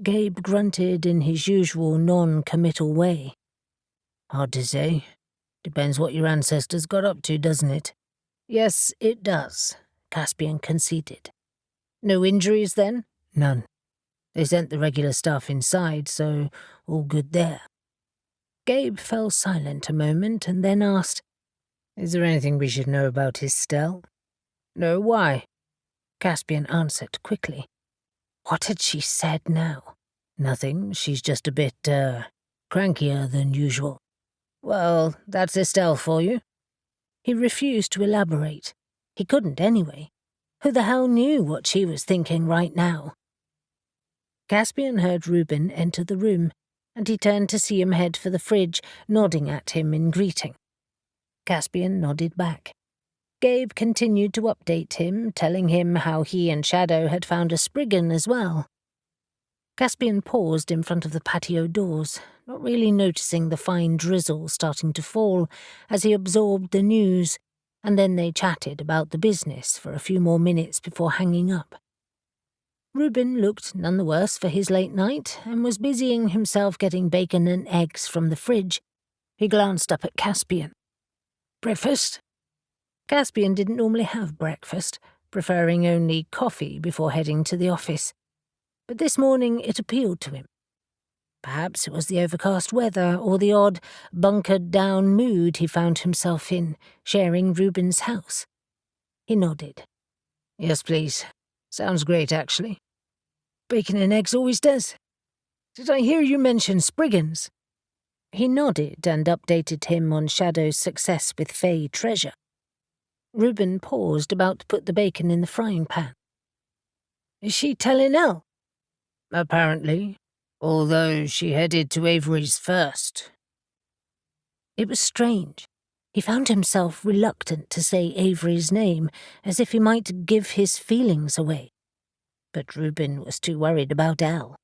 Gabe grunted in his usual non-committal way. Hard to say. Depends what your ancestors got up to, doesn't it? Yes, it does, Caspian conceded. No injuries, then? None. They sent the regular staff inside, so all good there. Gabe fell silent a moment and then asked, Is there anything we should know about his Stell? No, why? Caspian answered quickly. What had she said now? Nothing, she's just a bit, crankier than usual. Well, that's Estelle for you. He refused to elaborate. He couldn't anyway. Who the hell knew what she was thinking right now? Caspian heard Reuben enter the room, and he turned to see him head for the fridge, nodding at him in greeting. Caspian nodded back. Gabe continued to update him, telling him how he and Shadow had found a Spriggan as well. Caspian paused in front of the patio doors, not really noticing the fine drizzle starting to fall as he absorbed the news, and then they chatted about the business for a few more minutes before hanging up. Reuben looked none the worse for his late night and was busying himself getting bacon and eggs from the fridge. He glanced up at Caspian. Breakfast? Caspian didn't normally have breakfast, preferring only coffee before heading to the office. But this morning it appealed to him. Perhaps it was the overcast weather or the odd, bunkered-down mood he found himself in, sharing Reuben's house. He nodded. Yes, please. Sounds great, actually. Bacon and eggs always does. Did I hear you mention Spriggans? He nodded and updated him on Shadow's success with Fey treasure. Reuben paused, about to put the bacon in the frying pan. Is she telling Elle? Apparently, although she headed to Avery's first. It was strange. He found himself reluctant to say Avery's name, as if he might give his feelings away. But Reuben was too worried about Elle.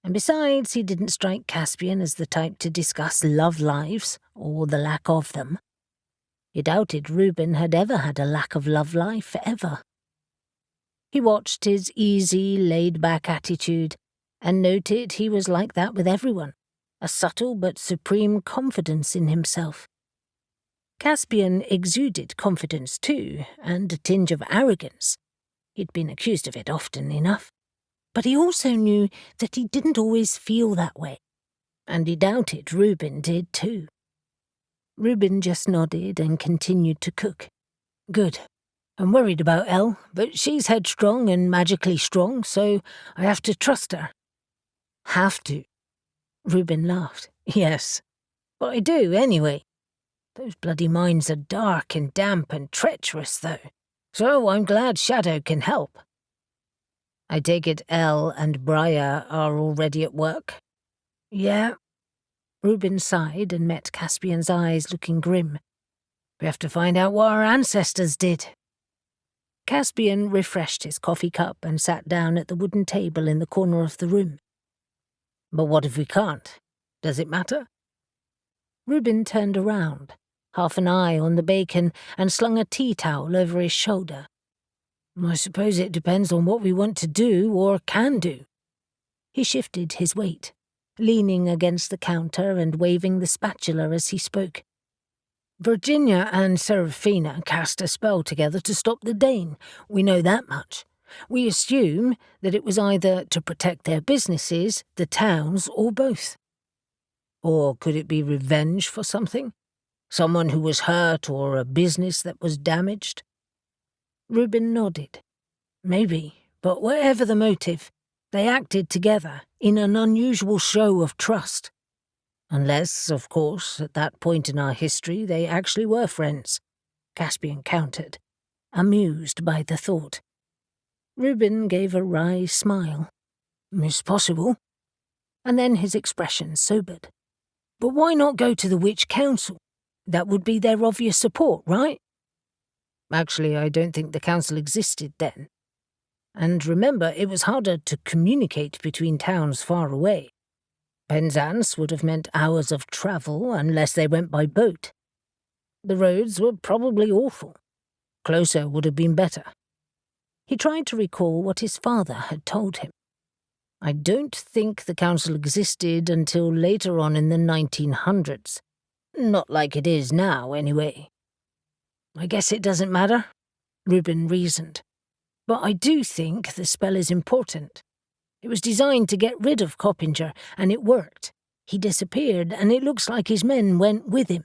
And besides, he didn't strike Caspian as the type to discuss love lives, or the lack of them. He doubted Reuben had ever had a lack of love life, ever. He watched his easy, laid-back attitude, and noted he was like that with everyone, a subtle but supreme confidence in himself. Caspian exuded confidence too, and a tinge of arrogance. He'd been accused of it often enough. But he also knew that he didn't always feel that way, and he doubted Reuben did too. Reuben just nodded and continued to cook. Good. I'm worried about Elle, but she's headstrong and magically strong, so I have to trust her. Have to? Reuben laughed. Yes, but I do anyway. Those bloody mines are dark and damp and treacherous, though, so I'm glad Shadow can help. I take it Elle and Mariah are already at work? Yeah. Reuben sighed and met Caspian's eyes looking grim. We have to find out what our ancestors did. Caspian refreshed his coffee cup and sat down at the wooden table in the corner of the room. But what if we can't? Does it matter? Reuben turned around, half an eye on the bacon, and slung a tea towel over his shoulder. I suppose it depends on what we want to do or can do. He shifted his weight, leaning against the counter and waving the spatula as he spoke. Virginia and Seraphina cast a spell together to stop the Dane. We know that much. We assume that it was either to protect their businesses, the towns, or both. Or could it be revenge for something? Someone who was hurt or a business that was damaged? Reuben nodded. Maybe, but whatever the motive, they acted together in an unusual show of trust. Unless, of course, at that point in our history they actually were friends, Caspian countered, amused by the thought. Reuben gave a wry smile. It's possible. And then his expression sobered. But why not go to the Witch Council? That would be their obvious support, right? Actually, I don't think the council existed then. And remember, it was harder to communicate between towns far away. Penzance would have meant hours of travel unless they went by boat. The roads were probably awful. Closer would have been better. He tried to recall what his father had told him. I don't think the council existed until later on in the 1900s. Not like it is now, anyway. I guess it doesn't matter, Reuben reasoned. But I do think the spell is important. It was designed to get rid of Coppinger, and it worked. He disappeared, and it looks like his men went with him.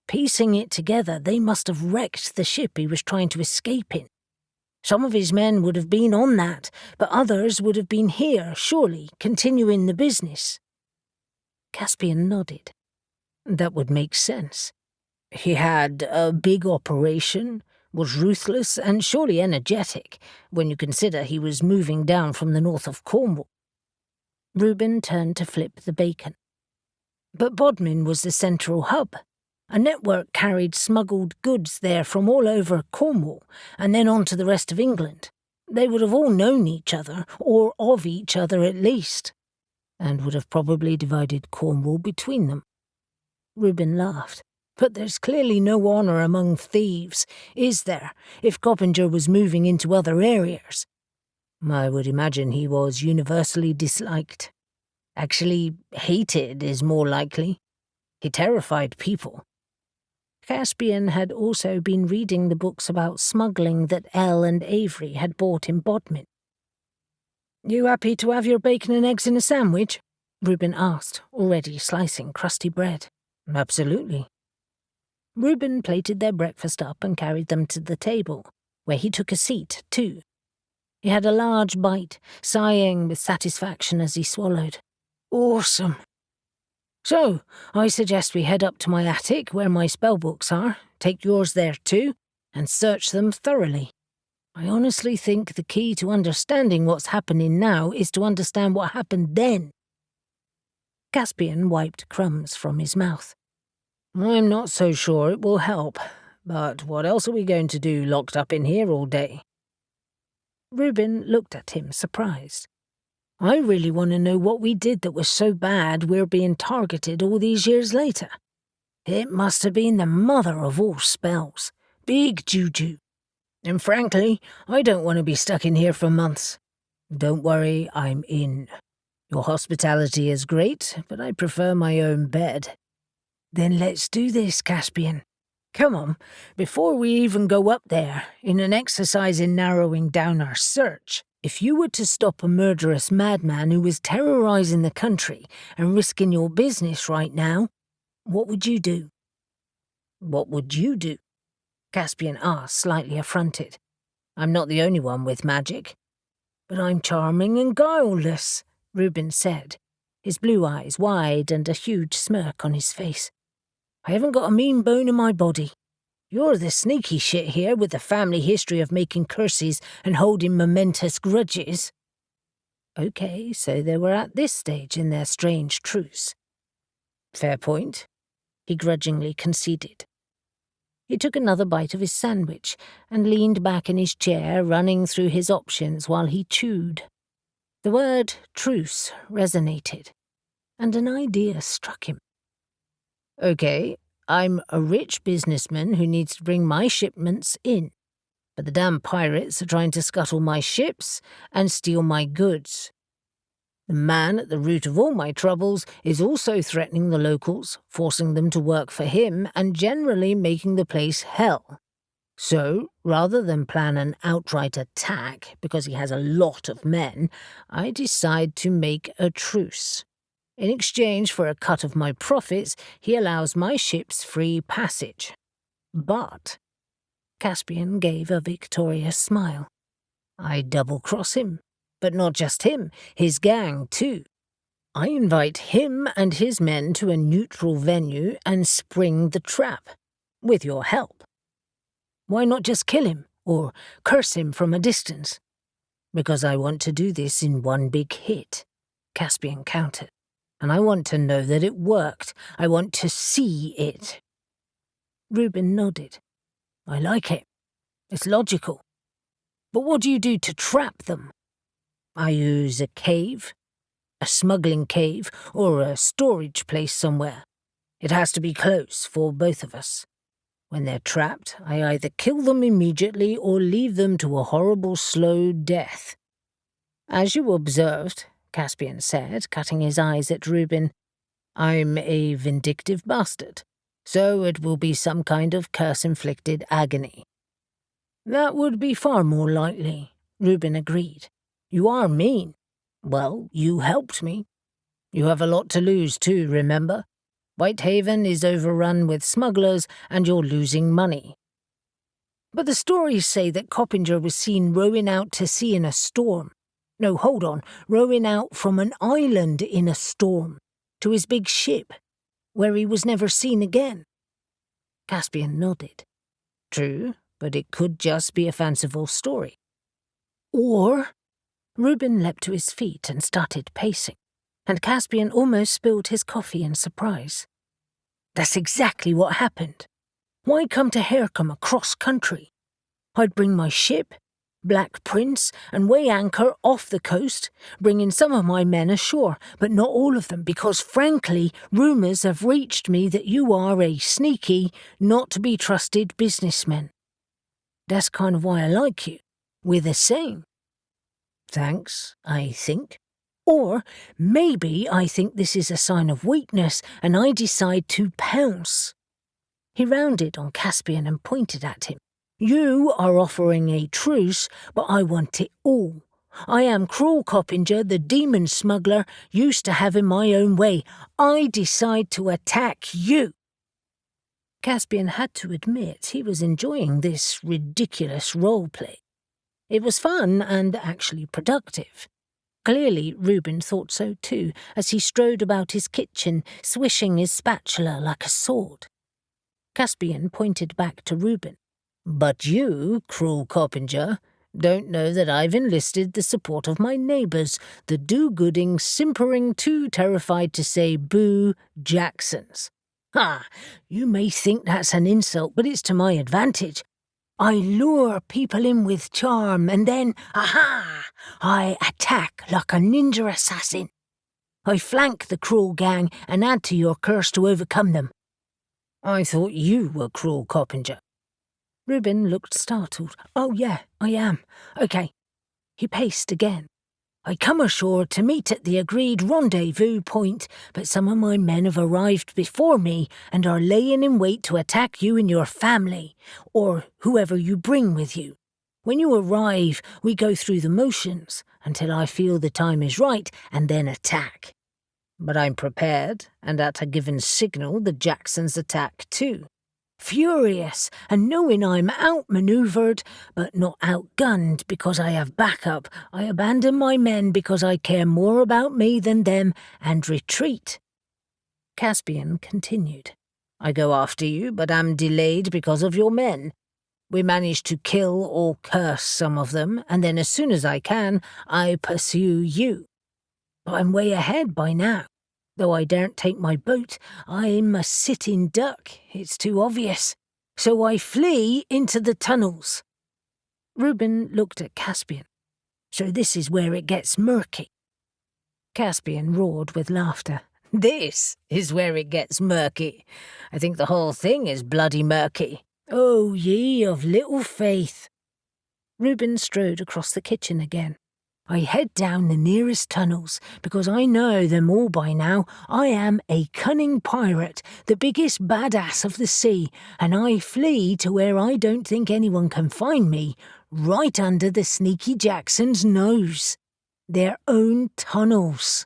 Piecing it together, they must have wrecked the ship he was trying to escape in. Some of his men would have been on that, but others would have been here, surely, continuing the business. Caspian nodded. That would make sense. He had a big operation, was ruthless and surely energetic, when you consider he was moving down from the north of Cornwall. Reuben turned to flip the bacon. But Bodmin was the central hub. A network carried smuggled goods there from all over Cornwall, and then on to the rest of England. They would have all known each other, or of each other at least, and would have probably divided Cornwall between them. Reuben laughed. But there's clearly no honour among thieves, is there, if Coppinger was moving into other areas? I would imagine he was universally disliked. Actually, hated is more likely. He terrified people. Caspian had also been reading the books about smuggling that Elle and Avery had bought in Bodmin. You happy to have your bacon and eggs in a sandwich? Reuben asked, already slicing crusty bread. Absolutely. Reuben plated their breakfast up and carried them to the table, where he took a seat, too. He had a large bite, sighing with satisfaction as he swallowed. Awesome. So, I suggest we head up to my attic where my spellbooks are, take yours there too, and search them thoroughly. I honestly think the key to understanding what's happening now is to understand what happened then. Caspian wiped crumbs from his mouth. I'm not so sure it will help, but what else are we going to do locked up in here all day? Reuben looked at him, surprised. I really want to know what we did that was so bad we're being targeted all these years later. It must have been the mother of all spells. Big juju. And frankly, I don't want to be stuck in here for months. Don't worry, I'm in. Your hospitality is great, but I prefer my own bed. Then let's do this, Caspian. Come on, before we even go up there, in an exercise in narrowing down our search, if you were to stop a murderous madman who was terrorizing the country and risking your business right now, what would you do? What would you do? Caspian asked, slightly affronted. I'm not the only one with magic. But I'm charming and guileless, Reuben said, his blue eyes wide and a huge smirk on his face. I haven't got a mean bone in my body. You're the sneaky shit here with the family history of making curses and holding momentous grudges. Okay, so they were at this stage in their strange truce. Fair point, he grudgingly conceded. He took another bite of his sandwich and leaned back in his chair, running through his options while he chewed. The word truce resonated, and an idea struck him. Okay, I'm a rich businessman who needs to bring my shipments in, but the damn pirates are trying to scuttle my ships and steal my goods. The man at the root of all my troubles is also threatening the locals, forcing them to work for him and generally making the place hell. So, rather than plan an outright attack because he has a lot of men, I decide to make a truce. In exchange for a cut of my profits, he allows my ships free passage. But Caspian gave a victorious smile. I double-cross him. But not just him, his gang too. I invite him and his men to a neutral venue and spring the trap, with your help. Why not just kill him, or curse him from a distance? Because I want to do this in one big hit, Caspian countered. And I want to know that it worked. I want to see it. Reuben nodded. I like it. It's logical. But what do you do to trap them? I use a cave, a smuggling cave, or a storage place somewhere. It has to be close for both of us. When they're trapped, I either kill them immediately or leave them to a horrible slow death. As you observed, Caspian said, cutting his eyes at Reuben, I'm a vindictive bastard, so it will be some kind of curse-inflicted agony. That would be far more likely, Reuben agreed. You are mean. Well, you helped me. You have a lot to lose too, remember? Whitehaven is overrun with smugglers and you're losing money. But the stories say that Coppinger was seen rowing out to sea in a storm. No, hold on, rowing out from an island in a storm to his big ship, where he was never seen again. Caspian nodded. True, but it could just be a fanciful story. Or... Reuben leapt to his feet and started pacing, and Caspian almost spilled his coffee in surprise. That's exactly what happened. Why come to Harecombe across country? I'd bring my ship, Black Prince, and weigh anchor off the coast, bringing some of my men ashore, but not all of them, because frankly, rumours have reached me that you are a sneaky, not-to-be-trusted businessman. That's kind of why I like you. We're the same. Thanks, I think. Or maybe I think this is a sign of weakness and I decide to pounce. He rounded on Caspian and pointed at him. You are offering a truce, but I want it all. I am Cruel Coppinger, the demon smuggler, used to having my own way. I decide to attack you. Caspian had to admit he was enjoying this ridiculous role-play. It was fun and actually productive. Clearly, Reuben thought so too, as he strode about his kitchen, swishing his spatula like a sword. Caspian pointed back to Reuben. But you, Cruel Coppinger, don't know that I've enlisted the support of my neighbours, the do-gooding, simpering, too terrified to say boo Jacksons. Ha! You may think that's an insult, but it's to my advantage. I lure people in with charm, and then, aha! I attack like a ninja assassin. I flank the Cruel gang and add to your curse to overcome them. I thought you were Cruel Coppinger. Reuben looked startled. Oh yeah, I am. Okay. He paced again. I come ashore to meet at the agreed rendezvous point, but some of my men have arrived before me and are laying in wait to attack you and your family, or whoever you bring with you. When you arrive, we go through the motions until I feel the time is right and then attack. But I'm prepared, and at a given signal the Jacksons attack too. Furious, and knowing I'm outmanoeuvred, but not outgunned because I have backup, I abandon my men because I care more about me than them and retreat. Caspian continued. I go after you, but am delayed because of your men. We manage to kill or curse some of them, and then as soon as I can, I pursue you. But I'm way ahead by now. Though I daren't take my boat, I'm a sitting duck. It's too obvious. So I flee into the tunnels. Reuben looked at Caspian. So this is where it gets murky. Caspian roared with laughter. This is where it gets murky. I think the whole thing is bloody murky. Oh, ye of little faith. Reuben strode across the kitchen again. I head down the nearest tunnels, because I know them all by now. I am a cunning pirate, the biggest badass of the sea, and I flee to where I don't think anyone can find me, right under the sneaky Jackson's nose. Their own tunnels.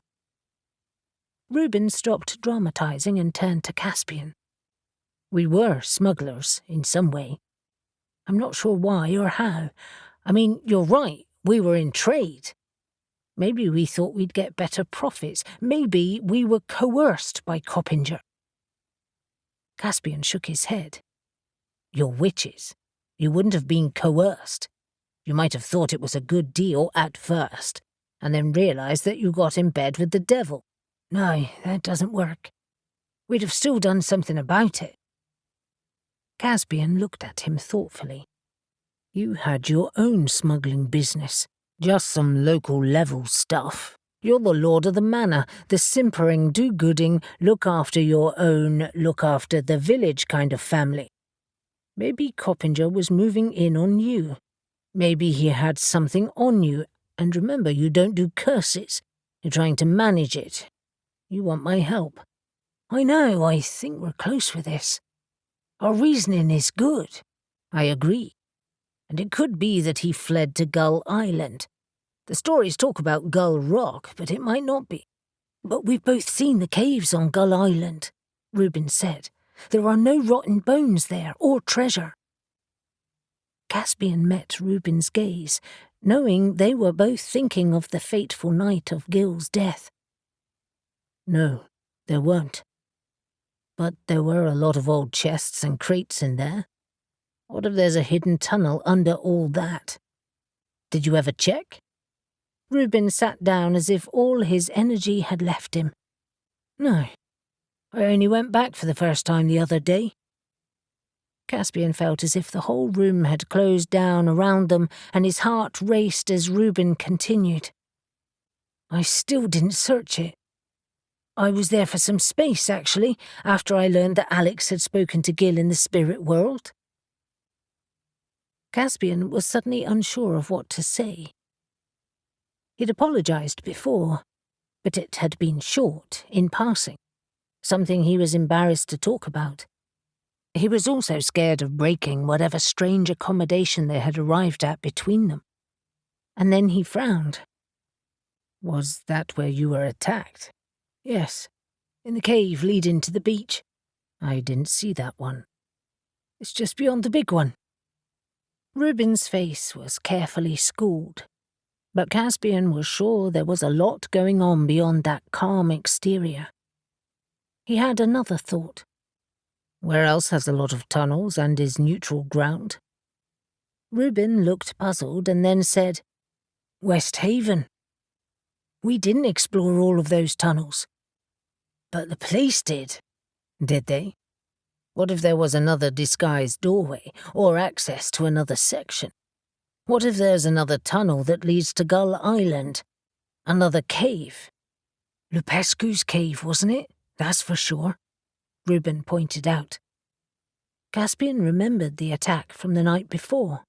Reuben stopped dramatizing and turned to Caspian. We were smugglers, in some way. I'm not sure why or how. I mean, you're right. We were in trade. Maybe we thought we'd get better profits. Maybe we were coerced by Coppinger. Caspian shook his head. You're witches. You wouldn't have been coerced. You might have thought it was a good deal at first, and then realized that you got in bed with the devil. No, that doesn't work. We'd have still done something about it. Caspian looked at him thoughtfully. You had your own smuggling business, just some local-level stuff. You're the lord of the manor, the simpering, do-gooding, look-after-your-own, look-after-the-village kind of family. Maybe Coppinger was moving in on you. Maybe he had something on you, and remember, you don't do curses. You're trying to manage it. You want my help. I know, I think we're close with this. Our reasoning is good. I agree. And it could be that he fled to Gull Island. The stories talk about Gull Rock, but it might not be. But we've both seen the caves on Gull Island, Reuben said. There are no rotten bones there, or treasure. Caspian met Reuben's gaze, knowing they were both thinking of the fateful night of Gil's death. No, there weren't. But there were a lot of old chests and crates in there. What if there's a hidden tunnel under all that? Did you ever check? Reuben sat down as if all his energy had left him. No, I only went back for the first time the other day. Caspian felt as if the whole room had closed down around them, and his heart raced as Reuben continued. I still didn't search it. I was there for some space, actually, after I learned that Alex had spoken to Gil in the spirit world. Caspian was suddenly unsure of what to say. He'd apologized before, but it had been short, in passing, something he was embarrassed to talk about. He was also scared of breaking whatever strange accommodation they had arrived at between them. And then he frowned. Was that where you were attacked? Yes, in the cave leading to the beach. I didn't see that one. It's just beyond the big one. Reuben's face was carefully schooled, but Caspian was sure there was a lot going on beyond that calm exterior. He had another thought. Where else has a lot of tunnels and is neutral ground? Reuben looked puzzled and then said, West Haven. We didn't explore all of those tunnels. But the police did. Did they? What if there was another disguised doorway, or access to another section? What if there's another tunnel that leads to Gull Island? Another cave? Lupescu's cave, wasn't it? That's for sure, Reuben pointed out. Caspian remembered the attack from the night before.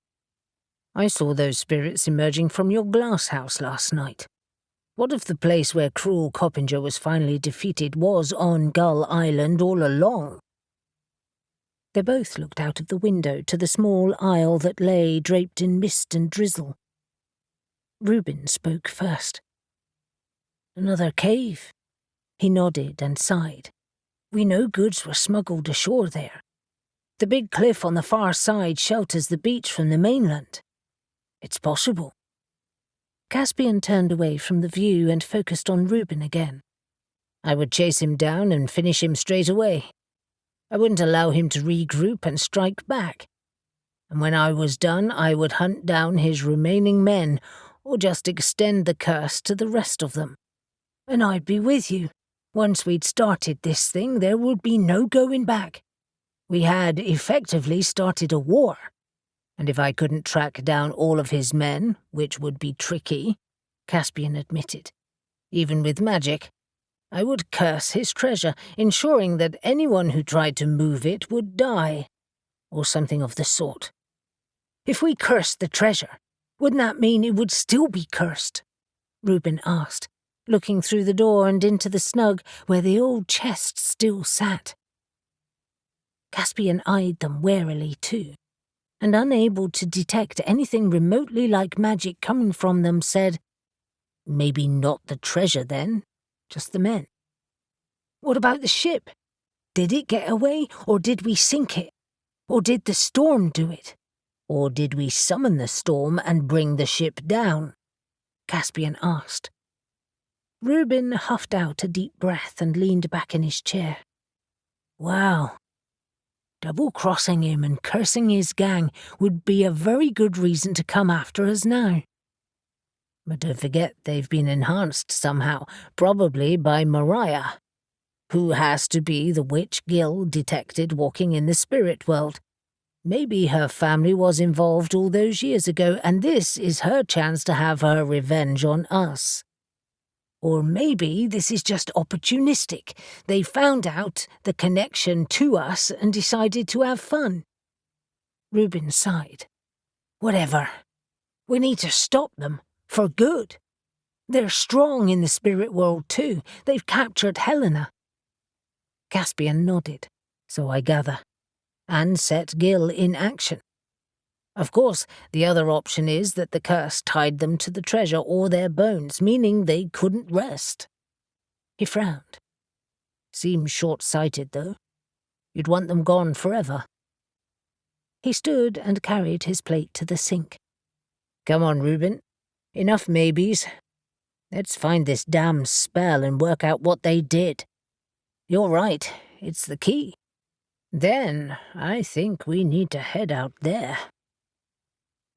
I saw those spirits emerging from your glass house last night. What if the place where cruel Coppinger was finally defeated was on Gull Island all along? They both looked out of the window to the small isle that lay draped in mist and drizzle. Reuben spoke first. Another cave. He nodded and sighed. We know goods were smuggled ashore there. The big cliff on the far side shelters the beach from the mainland. It's possible. Caspian turned away from the view and focused on Reuben again. I would chase him down and finish him straight away. I wouldn't allow him to regroup and strike back. And when I was done, I would hunt down his remaining men, or just extend the curse to the rest of them. And I'd be with you. Once we'd started this thing, there would be no going back. We had effectively started a war. And if I couldn't track down all of his men, which would be tricky, Caspian admitted, even with magic, I would curse his treasure, ensuring that anyone who tried to move it would die, or something of the sort. If we cursed the treasure, wouldn't that mean it would still be cursed? Reuben asked, looking through the door and into the snug where the old chest still sat. Caspian eyed them warily too, and unable to detect anything remotely like magic coming from them, said, Maybe not the treasure then, just the men. What about the ship? Did it get away, or did we sink it? Or did the storm do it? Or did we summon the storm and bring the ship down? Caspian asked. Reuben huffed out a deep breath and leaned back in his chair. Wow. Double-crossing him and cursing his gang would be a very good reason to come after us now. But don't forget they've been enhanced somehow, probably by Mariah, who has to be the witch Gil detected walking in the spirit world. Maybe her family was involved all those years ago, and this is her chance to have her revenge on us. Or maybe this is just opportunistic. They found out the connection to us and decided to have fun. Reuben sighed. Whatever. We need to stop them, for good. They're strong in the spirit world too. They've captured Helena. Caspian nodded, so I gather, and set Gil in action. Of course, the other option is that the curse tied them to the treasure or their bones, meaning they couldn't rest. He frowned. Seems short-sighted, though. You'd want them gone forever. He stood and carried his plate to the sink. Come on, Reuben. Enough maybes. Let's find this damn spell and work out what they did. You're right, it's the key. Then I think we need to head out there.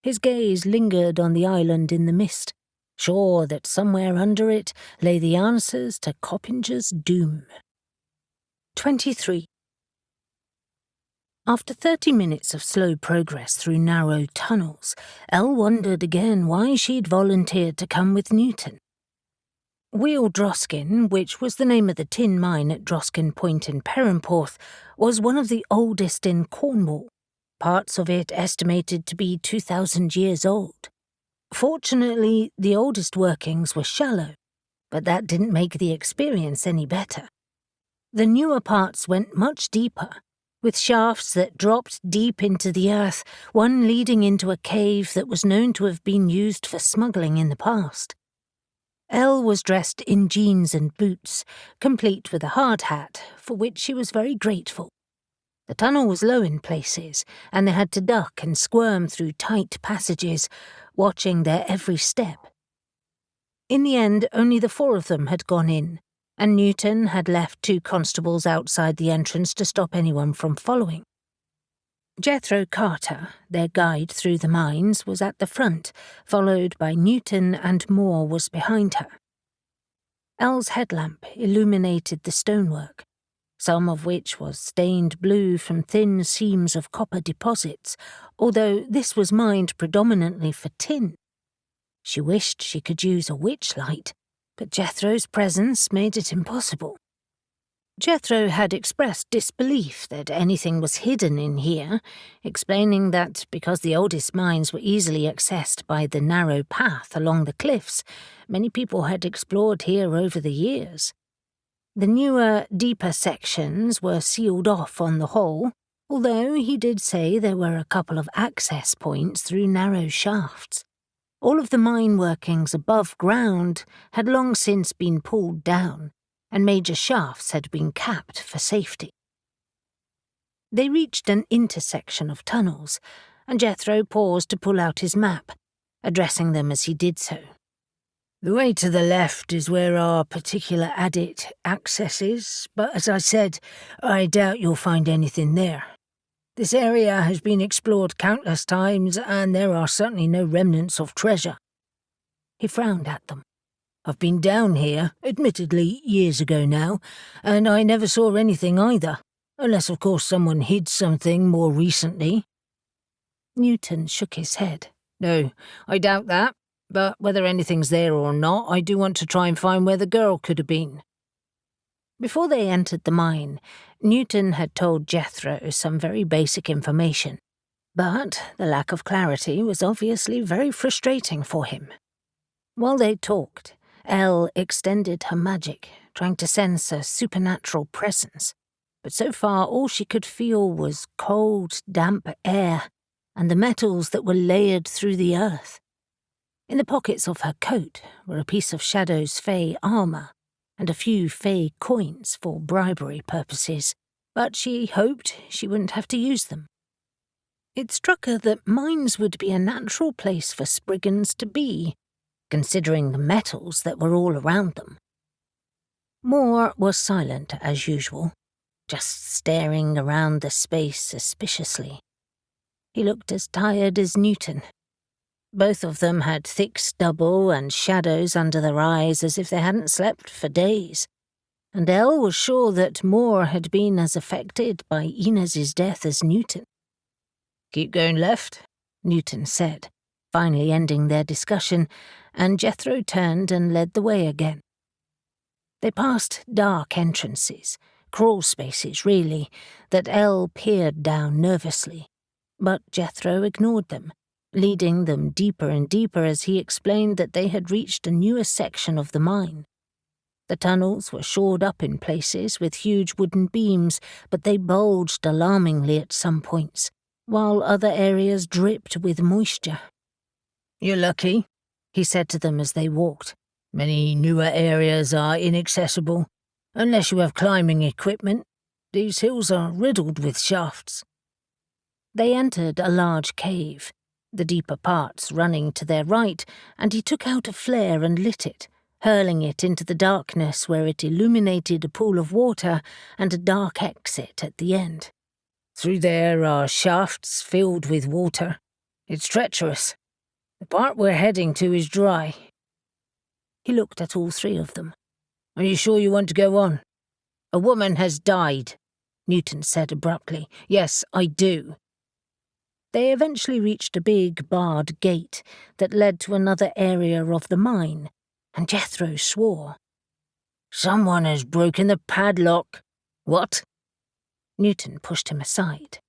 His gaze lingered on the island in the mist, sure that somewhere under it lay the answers to Coppinger's doom. 23. After 30 minutes of slow progress through narrow tunnels, Elle wondered again why she'd volunteered to come with Newton. Wheel Droskin, which was the name of the tin mine at Droskin Point in Perranporth, was one of the oldest in Cornwall, parts of it estimated to be 2,000 years old. Fortunately, the oldest workings were shallow, but that didn't make the experience any better. The newer parts went much deeper, with shafts that dropped deep into the earth, one leading into a cave that was known to have been used for smuggling in the past. Elle was dressed in jeans and boots, complete with a hard hat, for which she was very grateful. The tunnel was low in places, and they had to duck and squirm through tight passages, watching their every step. In the end, only the four of them had gone in, and Newton had left 2 constables outside the entrance to stop anyone from following. Jethro Carter, their guide through the mines, was at the front, followed by Newton, and Moore was behind her. Elle's headlamp illuminated the stonework, some of which was stained blue from thin seams of copper deposits, although this was mined predominantly for tin. She wished she could use a witch light, but Jethro's presence made it impossible. Jethro had expressed disbelief that anything was hidden in here, explaining that because the oldest mines were easily accessed by the narrow path along the cliffs, many people had explored here over the years. The newer, deeper sections were sealed off on the whole, although he did say there were a couple of access points through narrow shafts. All of the mine workings above ground had long since been pulled down, and major shafts had been capped for safety. They reached an intersection of tunnels, and Jethro paused to pull out his map, addressing them as he did so. "The way to the left is where our particular adit accesses, but as I said, I doubt you'll find anything there. This area has been explored countless times, and there are certainly no remnants of treasure." He frowned at them. "I've been down here, admittedly years ago now, and I never saw anything either, unless of course someone hid something more recently." Newton shook his head. "No, I doubt that. But whether anything's there or not, I do want to try and find where the girl could have been." Before they entered the mine, Newton had told Jethro some very basic information, but the lack of clarity was obviously very frustrating for him. While they talked, Elle extended her magic, trying to sense a supernatural presence, but so far all she could feel was cold, damp air and the metals that were layered through the earth. In the pockets of her coat were a piece of Shadow's fey armour and a few fey coins for bribery purposes, but she hoped she wouldn't have to use them. It struck her that mines would be a natural place for Spriggans to be, considering the metals that were all around them. Moore was silent as usual, just staring around the space suspiciously. He looked as tired as Newton. Both of them had thick stubble and shadows under their eyes as if they hadn't slept for days, and Elle was sure that Moore had been as affected by Inez's death as Newton. "Keep going left," Newton said, finally ending their discussion, and Jethro turned and led the way again. They passed dark entrances, crawl spaces really, that Elle peered down nervously, but Jethro ignored them, leading them deeper and deeper as he explained that they had reached a newer section of the mine. The tunnels were shored up in places with huge wooden beams, but they bulged alarmingly at some points, while other areas dripped with moisture. "You're lucky," he said to them as they walked. "Many newer areas are inaccessible, unless you have climbing equipment. These hills are riddled with shafts." They entered a large cave, the deeper parts running to their right, and he took out a flare and lit it, hurling it into the darkness where it illuminated a pool of water and a dark exit at the end. "Through there are shafts filled with water. It's treacherous. The part we're heading to is dry." He looked at all three of them. "Are you sure you want to go on?" "A woman has died," Newton said abruptly. "Yes, I do." They eventually reached a big barred gate that led to another area of the mine, and Jethro swore. "Someone has broken the padlock." "What?" Newton pushed him aside.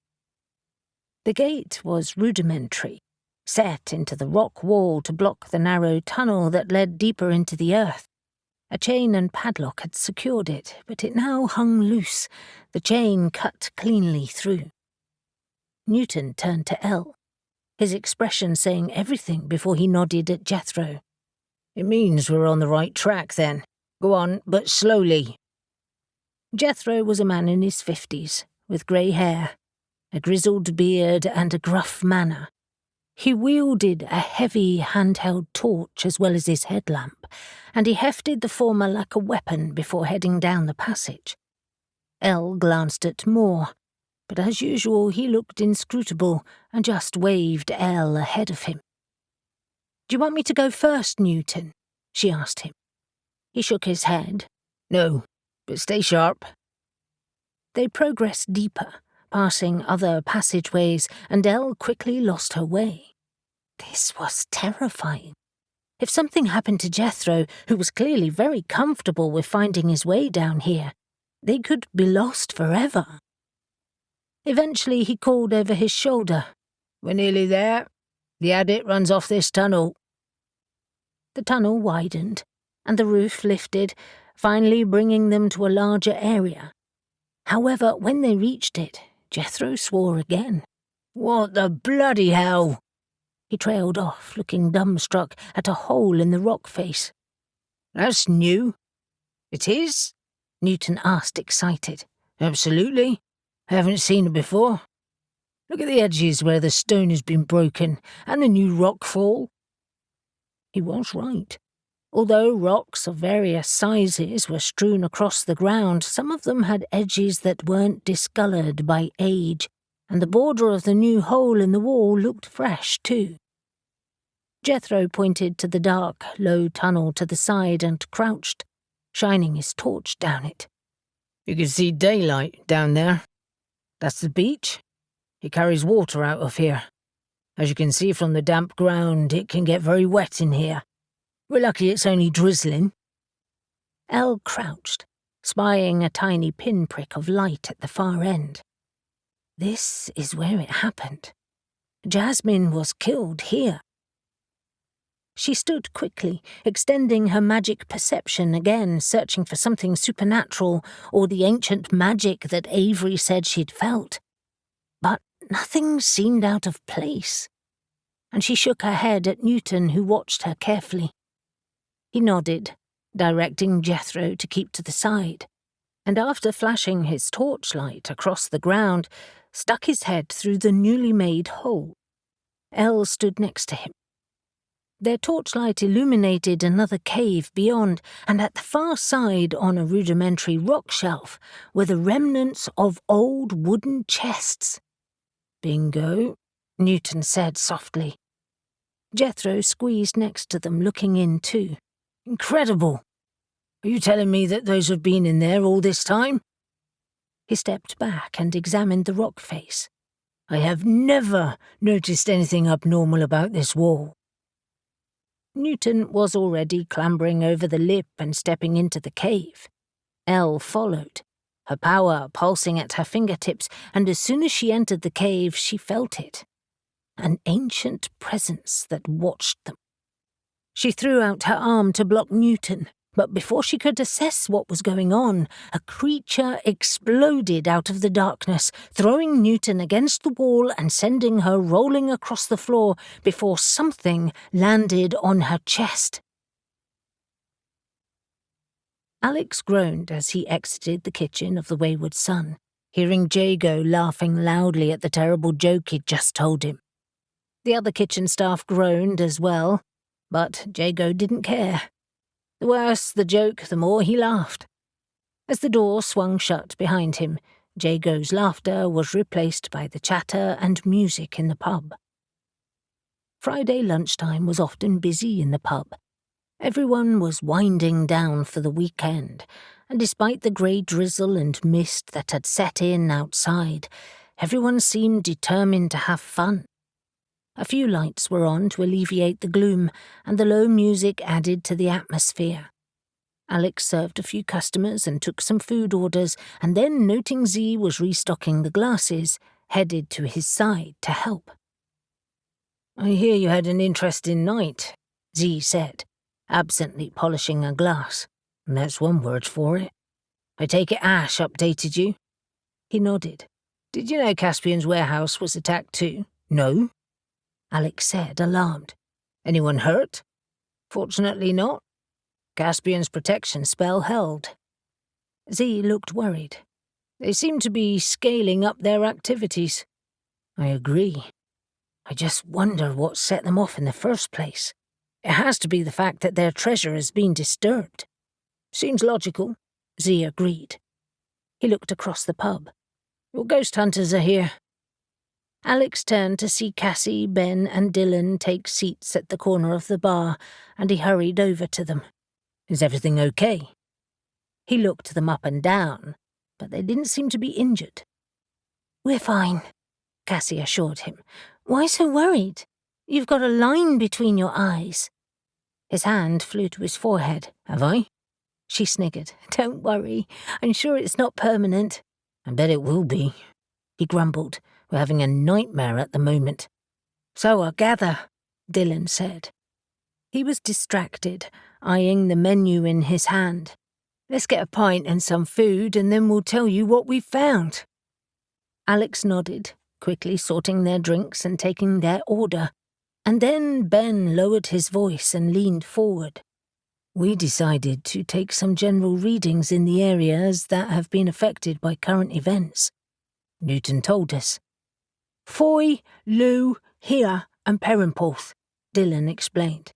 The gate was rudimentary, set into the rock wall to block the narrow tunnel that led deeper into the earth. A chain and padlock had secured it, but it now hung loose, the chain cut cleanly through. Newton turned to Elle, his expression saying everything before he nodded at Jethro. "It means we're on the right track, then. Go on, but slowly." Jethro was a man in his 50s, with grey hair, a grizzled beard and a gruff manner. He wielded a heavy handheld torch as well as his headlamp, and he hefted the former like a weapon before heading down the passage. Elle glanced at Moore, but as usual he looked inscrutable and just waved Elle ahead of him. "Do you want me to go first, Newton?" she asked him. He shook his head. "No, but stay sharp." They progressed deeper, passing other passageways, and Elle quickly lost her way. This was terrifying. If something happened to Jethro, who was clearly very comfortable with finding his way down here, they could be lost forever. Eventually he called over his shoulder. "We're nearly there. The adit runs off this tunnel." The tunnel widened, and the roof lifted, finally bringing them to a larger area. However, when they reached it, Jethro swore again. "What the bloody hell?" He trailed off, looking dumbstruck at a hole in the rock face. "That's new." "It is?" Newton asked, excited. "Absolutely. I haven't seen it before. Look at the edges where the stone has been broken, and the new rock fall." He was right. Although rocks of various sizes were strewn across the ground, some of them had edges that weren't discoloured by age, and the border of the new hole in the wall looked fresh too. Jethro pointed to the dark, low tunnel to the side and crouched, shining his torch down it. "You can see daylight down there. That's the beach. It carries water out of here. As you can see from the damp ground, it can get very wet in here. We're lucky it's only drizzling." Elle crouched, spying a tiny pinprick of light at the far end. This is where it happened. Jasmine was killed here. She stood quickly, extending her magic perception again, searching for something supernatural or the ancient magic that Avery said she'd felt. But nothing seemed out of place, and she shook her head at Newton, who watched her carefully. He nodded, directing Jethro to keep to the side, and after flashing his torchlight across the ground, stuck his head through the newly made hole. Elle stood next to him. Their torchlight illuminated another cave beyond, and at the far side, on a rudimentary rock shelf, were the remnants of old wooden chests. "Bingo," Newton said softly. Jethro squeezed next to them, looking in too. "Incredible! Are you telling me that those have been in there all this time?" He stepped back and examined the rock face. "I have never noticed anything abnormal about this wall." Newton was already clambering over the lip and stepping into the cave. Elle followed, her power pulsing at her fingertips, and as soon as she entered the cave, she felt it. An ancient presence that watched them. She threw out her arm to block Newton, but before she could assess what was going on, a creature exploded out of the darkness, throwing Newton against the wall and sending her rolling across the floor before something landed on her chest. Alex groaned as he exited the kitchen of the Wayward Son, hearing Jago laughing loudly at the terrible joke he'd just told him. The other kitchen staff groaned as well, but Jago didn't care. The worse the joke, the more he laughed. As the door swung shut behind him, Jago's laughter was replaced by the chatter and music in the pub. Friday lunchtime was often busy in the pub. Everyone was winding down for the weekend, and despite the grey drizzle and mist that had set in outside, everyone seemed determined to have fun. A few lights were on to alleviate the gloom, and the low music added to the atmosphere. Alex served a few customers and took some food orders, and then, noting Z was restocking the glasses, headed to his side to help. "I hear you had an interesting night," Z said, absently polishing a glass. "And that's one word for it. I take it Ash updated you?" He nodded. "Did you know Caspian's warehouse was attacked too?" "No," Alex said, alarmed. "Anyone hurt?" "Fortunately not. Caspian's protection spell held." Z looked worried. "They seem to be scaling up their activities." "I agree. I just wonder what set them off in the first place. It has to be the fact that their treasure has been disturbed." "Seems logical," Z agreed. He looked across the pub. "Your ghost hunters are here." Alex turned to see Cassie, Ben, and Dylan take seats at the corner of the bar, and he hurried over to them. "Is everything okay?" He looked them up and down, but they didn't seem to be injured. "We're fine," Cassie assured him. "Why so worried? You've got a line between your eyes." His hand flew to his forehead. "Have I?" She sniggered. "Don't worry. I'm sure it's not permanent." "I bet it will be," he grumbled. "We're having a nightmare at the moment." "So I gather," Dylan said. He was distracted, eyeing the menu in his hand. "Let's get a pint and some food, and then we'll tell you what we've found." Alex nodded, quickly sorting their drinks and taking their order, and then Ben lowered his voice and leaned forward. "We decided to take some general readings in the areas that have been affected by current events. Newton told us. Foy, Looe, here, and Perranporth, Dylan explained.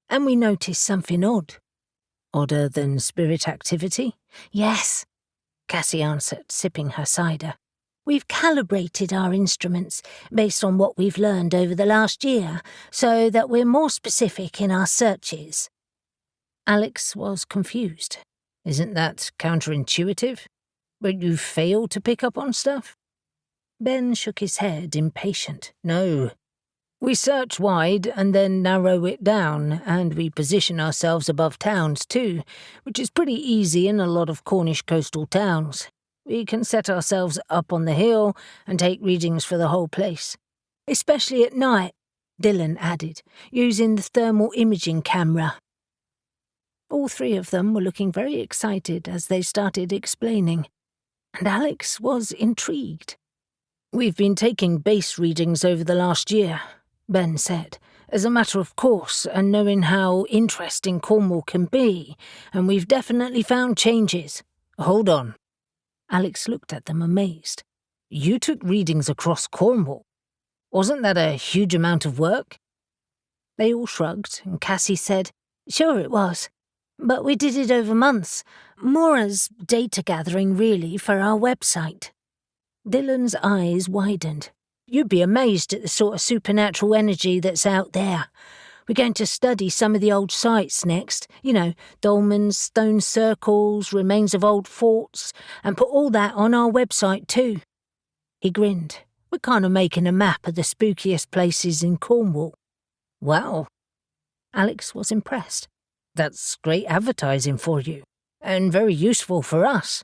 And we noticed something odd. Odder than spirit activity? Yes, Cassie answered, sipping her cider. We've calibrated our instruments based on what we've learned over the last year, so that we're more specific in our searches. Alex was confused. Isn't that counterintuitive? But you fail to pick up on stuff? Ben shook his head, impatient. No. We search wide and then narrow it down, and we position ourselves above towns too, which is pretty easy in a lot of Cornish coastal towns. We can set ourselves up on the hill and take readings for the whole place. Especially at night, Dylan added, using the thermal imaging camera. All three of them were looking very excited as they started explaining, and Alex was intrigued. We've been taking base readings over the last year, Ben said, as a matter of course, and knowing how interesting Cornwall can be, and we've definitely found changes. Hold on. Alex looked at them amazed. You took readings across Cornwall. Wasn't that a huge amount of work? They all shrugged, and Cassie said, Sure it was. But we did it over months, more as data gathering really for our website. Dylan's eyes widened. You'd be amazed at the sort of supernatural energy that's out there. We're going to study some of the old sites next, dolmens, stone circles, remains of old forts, and put all that on our website too. He grinned. We're kind of making a map of the spookiest places in Cornwall. Wow. Alex was impressed. That's great advertising for you, and very useful for us.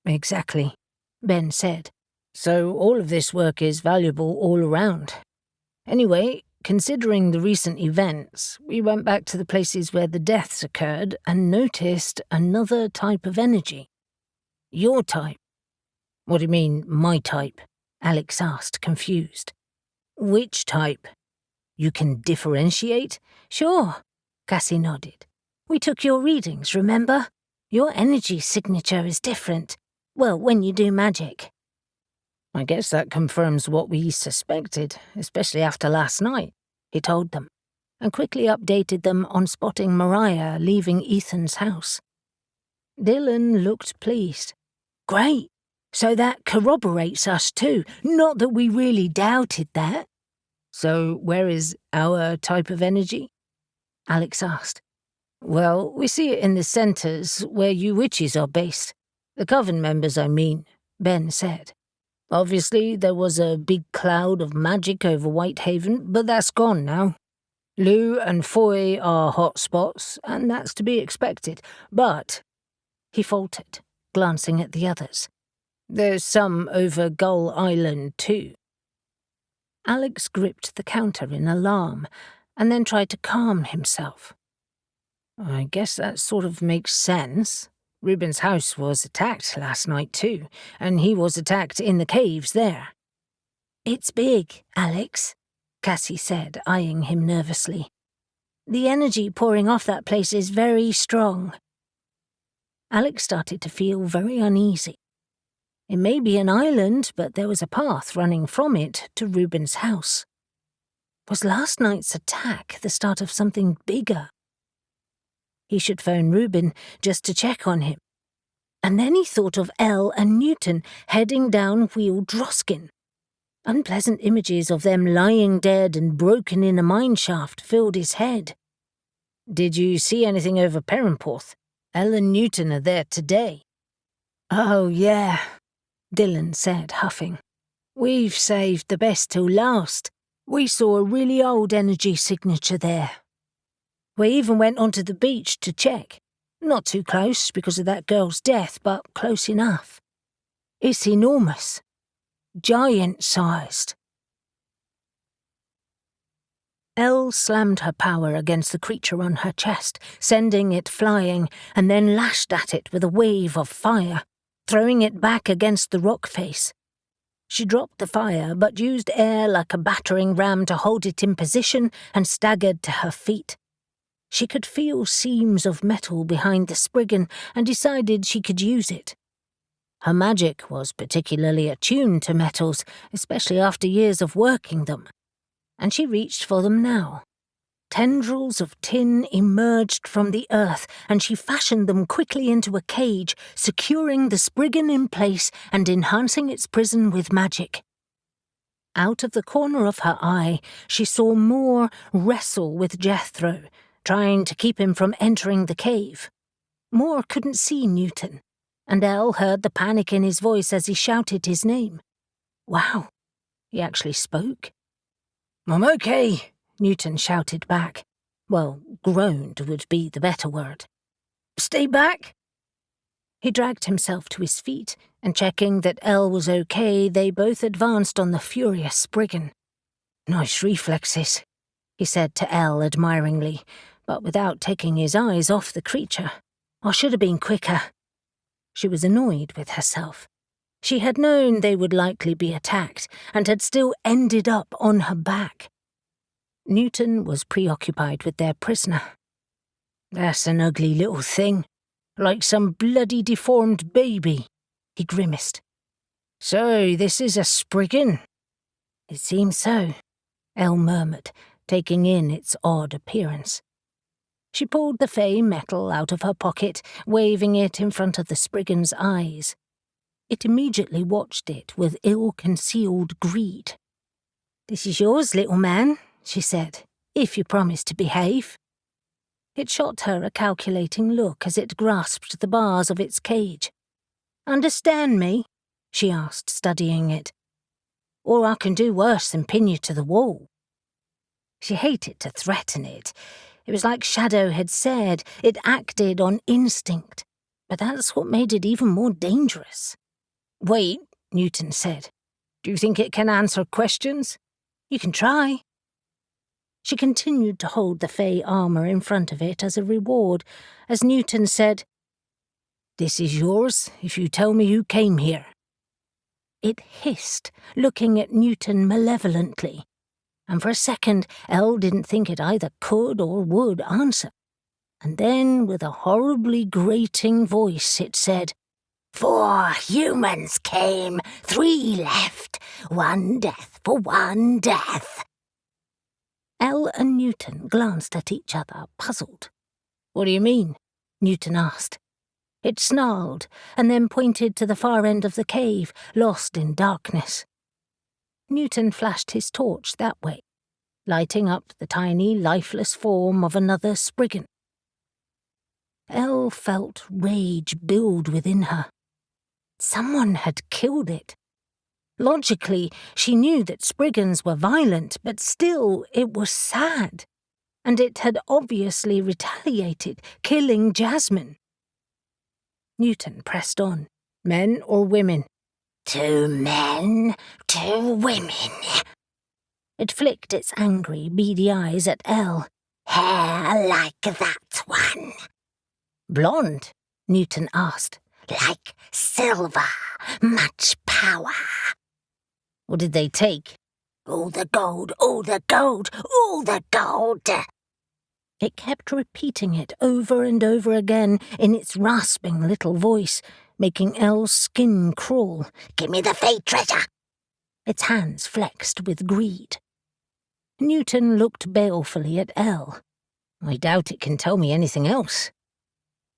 Exactly, Ben said. So all of this work is valuable all around. Anyway, considering the recent events, we went back to the places where the deaths occurred and noticed another type of energy. Your type. What do you mean, my type? Alex asked, confused. Which type? You can differentiate? Sure, Cassie nodded. We took your readings, remember? Your energy signature is different. Well, when you do magic. I guess that confirms what we suspected, especially after last night, he told them, and quickly updated them on spotting Mariah leaving Ethan's house. Dylan looked pleased. Great. So that corroborates us too. Not that we really doubted that. So where is our type of energy? Alex asked. Well, we see it in the centres where you witches are based. The Coven members, I mean, Ben said. Obviously, there was a big cloud of magic over Whitehaven, but that's gone now. Looe and Foy are hot spots, and that's to be expected. But, he faltered, glancing at the others, there's some over Gull Island too. Alex gripped the counter in alarm, and then tried to calm himself. I guess that sort of makes sense. Reuben's house was attacked last night too, and he was attacked in the caves there. It's big, Alex, Cassie said, eyeing him nervously. The energy pouring off that place is very strong. Alex started to feel very uneasy. It may be an island, but there was a path running from it to Reuben's house. Was last night's attack the start of something bigger? He should phone Reuben just to check on him. And then he thought of Elle and Newton heading down Wheel Droskin. Unpleasant images of them lying dead and broken in a mine shaft filled his head. Did you see anything over Perranporth? Elle and Newton are there today. Oh, yeah, Dylan said, huffing. We've saved the best till last. We saw a really old energy signature there. We even went onto the beach to check. Not too close because of that girl's death, but close enough. It's enormous. Giant-sized. Elle slammed her power against the creature on her chest, sending it flying, and then lashed at it with a wave of fire, throwing it back against the rock face. She dropped the fire, but used air like a battering ram to hold it in position and staggered to her feet. She could feel seams of metal behind the Spriggan and decided she could use it. Her magic was particularly attuned to metals, especially after years of working them, and she reached for them now. Tendrils of tin emerged from the earth, and she fashioned them quickly into a cage, securing the Spriggan in place and enhancing its prison with magic. Out of the corner of her eye, she saw Moore wrestle with Jethro, trying to keep him from entering the cave. Moore couldn't see Newton, and Elle heard the panic in his voice as he shouted his name. Wow, he actually spoke. "I'm okay," Newton shouted back. Well, groaned would be the better word. "Stay back." He dragged himself to his feet, and checking that Elle was okay, they both advanced on the furious Spriggan. "Nice reflexes," he said to Elle admiringly, but without taking his eyes off the creature. "I should have been quicker." She was annoyed with herself. She had known they would likely be attacked, and had still ended up on her back. Newton was preoccupied with their prisoner. "That's an ugly little thing, like some bloody deformed baby," he grimaced. "So this is a Spriggan?" "It seems so," Elle murmured, taking in its odd appearance. She pulled the fey metal out of her pocket, waving it in front of the Spriggan's eyes. It immediately watched it with ill-concealed greed. "This is yours, little man," she said, "if you promise to behave." It shot her a calculating look as it grasped the bars of its cage. "Understand me?" she asked, studying it. "Or I can do worse than pin you to the wall." She hated to threaten it. It was like Shadow had said, it acted on instinct, but that's what made it even more dangerous. "Wait," Newton said. "Do you think it can answer questions?" "You can try." She continued to hold the fey armour in front of it as a reward, as Newton said, "This is yours if you tell me who came here." It hissed, looking at Newton malevolently, and for a second Elle didn't think it either could or would answer. And then, with a horribly grating voice, it said, "4 humans came, 3 left, 1 death for 1 death." Elle and Newton glanced at each other, puzzled. "What do you mean?" Newton asked. It snarled, and then pointed to the far end of the cave, lost in darkness. Newton flashed his torch that way, lighting up the tiny, lifeless form of another Spriggan. Elle felt rage build within her. Someone had killed it. Logically, she knew that Spriggans were violent, but still it was sad, and it had obviously retaliated, killing Jasmine. Newton pressed on. "Men or women?" "2 men, 2 women." It flicked its angry, beady eyes at Elle. "Hair like that one." "Blonde?" Newton asked. "Like silver, much power." "What did they take?" "All the gold, all the gold, all the gold." It kept repeating it over and over again in its rasping little voice, making Elle's skin crawl. "Give me the fey treasure." Its hands flexed with greed. Newton looked balefully at Elle. "I doubt it can tell me anything else."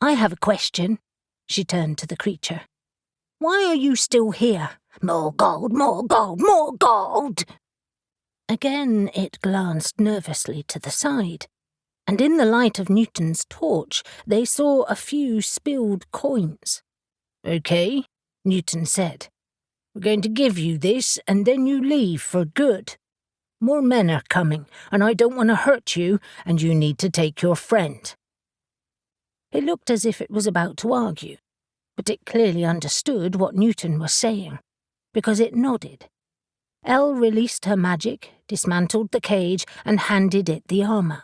"I have a question." She turned to the creature. "Why are you still here?" "More gold, more gold, more gold." Again it glanced nervously to the side, and in the light of Newton's torch they saw a few spilled coins. "Okay," Newton said. "We're going to give you this, and then you leave for good. More men are coming, and I don't want to hurt you, and you need to take your friend." It looked as if it was about to argue, but it clearly understood what Newton was saying, because it nodded. Elle released her magic, dismantled the cage, and handed it the armour.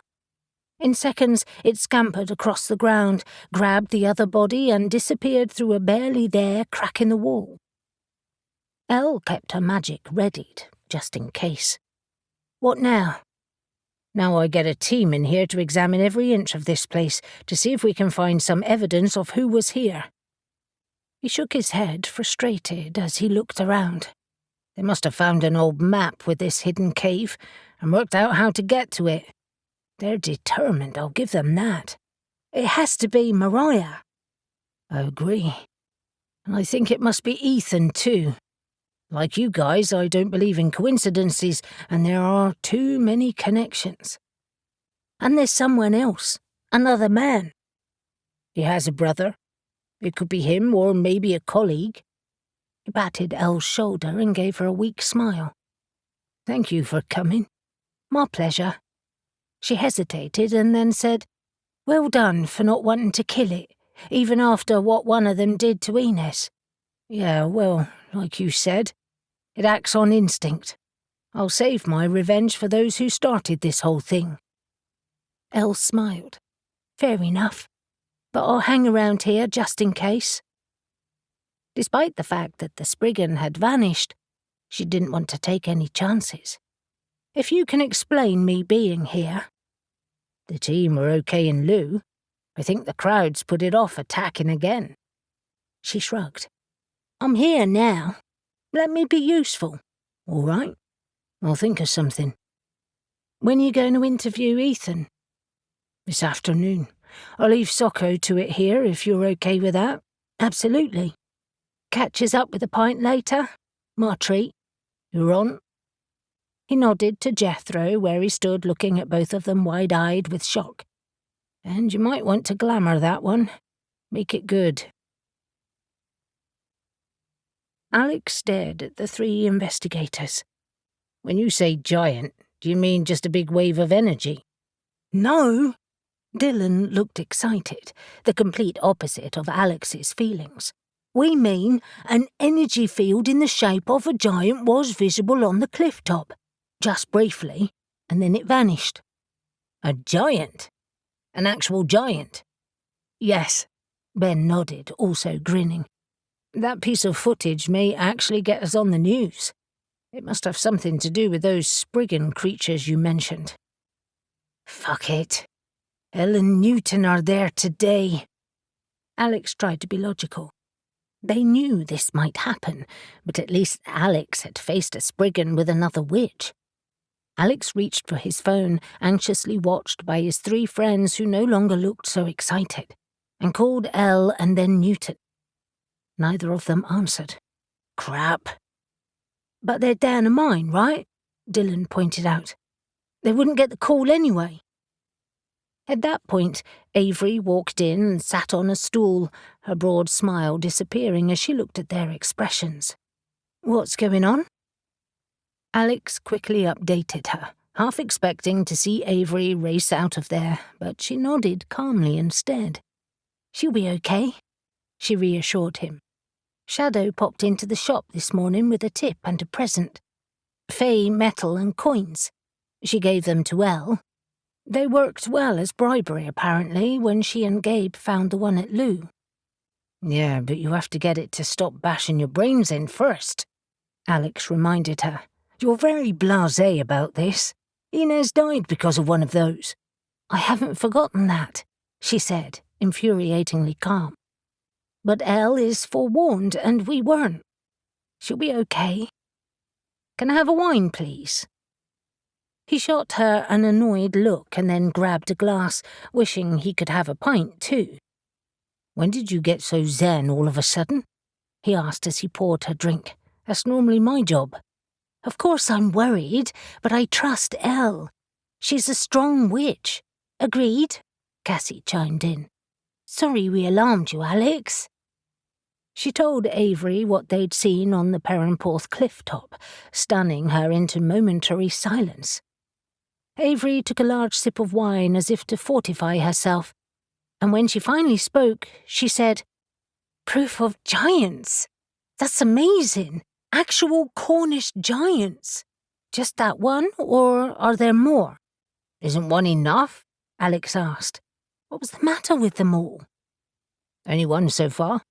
In seconds, it scampered across the ground, grabbed the other body, and disappeared through a barely there crack in the wall. Elle kept her magic readied, just in case. "What now?" "Now I get a team in here to examine every inch of this place to see if we can find some evidence of who was here." He shook his head, frustrated, as he looked around. They must have found an old map with this hidden cave and worked out how to get to it. They're determined, I'll give them that. It has to be Mariah. I agree. And I think it must be Ethan, too. Like you guys, I don't believe in coincidences, and there are too many connections. And there's someone else, another man. He has a brother. It could be him or maybe a colleague. He patted Elle's shoulder and gave her a weak smile. Thank you for coming. My pleasure. She hesitated and then said, Well done for not wanting to kill it, even after what one of them did to Ines. Yeah, well, like you said, it acts on instinct. I'll save my revenge for those who started this whole thing. Elle smiled. Fair enough, but I'll hang around here just in case. Despite the fact that the Spriggan had vanished, she didn't want to take any chances. If you can explain me being here. The team were okay in Looe. I think the crowds put it off attacking again. She shrugged. I'm here now. Let me be useful. All right. I'll think of something. When are you going to interview Ethan? This afternoon. I'll leave Socko to it here if you're okay with that. Absolutely. Catches up with a pint later? My treat. You're on? He nodded to Jethro, where he stood looking at both of them wide-eyed with shock. And you might want to glamour that one. Make it good. Alex stared at the three investigators. When you say giant, do you mean just a big wave of energy? No. Dylan looked excited, the complete opposite of Alex's feelings. We mean an energy field in the shape of a giant was visible on the cliff top. Just briefly, and then it vanished. A giant? An actual giant? Yes, Ben nodded, also grinning. That piece of footage may actually get us on the news. It must have something to do with those Spriggan creatures you mentioned. Fuck it. Elle and Newton are there today. Alex tried to be logical. They knew this might happen, but at least Alex had faced a Spriggan with another witch. Alex reached for his phone, anxiously watched by his three friends who no longer looked so excited, and called Elle and then Newton. Neither of them answered. Crap. But they're down a mine, right? Dylan pointed out. They wouldn't get the call anyway. At that point, Avery walked in and sat on a stool, her broad smile disappearing as she looked at their expressions. What's going on? Alex quickly updated her, half expecting to see Avery race out of there, but she nodded calmly instead. She'll be okay, she reassured him. Shadow popped into the shop this morning with a tip and a present. Fey metal and coins. She gave them to Elle. They worked well as bribery, apparently, when she and Gabe found the one at Looe. Yeah, but you have to get it to stop bashing your brains in first, Alex reminded her. You're very blasé about this. Ines died because of one of those. I haven't forgotten that, she said, infuriatingly calm. But Elle is forewarned, and we weren't. She'll be okay. Can I have a wine, please? He shot her an annoyed look and then grabbed a glass, wishing he could have a pint too. When did you get so zen all of a sudden? He asked as he poured her drink. That's normally my job. Of course I'm worried, but I trust Elle. She's a strong witch. Agreed? Cassie chimed in. Sorry we alarmed you, Alex. She told Avery what they'd seen on the Perranporth cliff top, stunning her into momentary silence. Avery took a large sip of wine as if to fortify herself, and when she finally spoke, she said, Proof of giants? That's amazing. Actual Cornish giants. Just that one, or are there more? Isn't one enough? Alex asked. What was the matter with them all? Only one so far,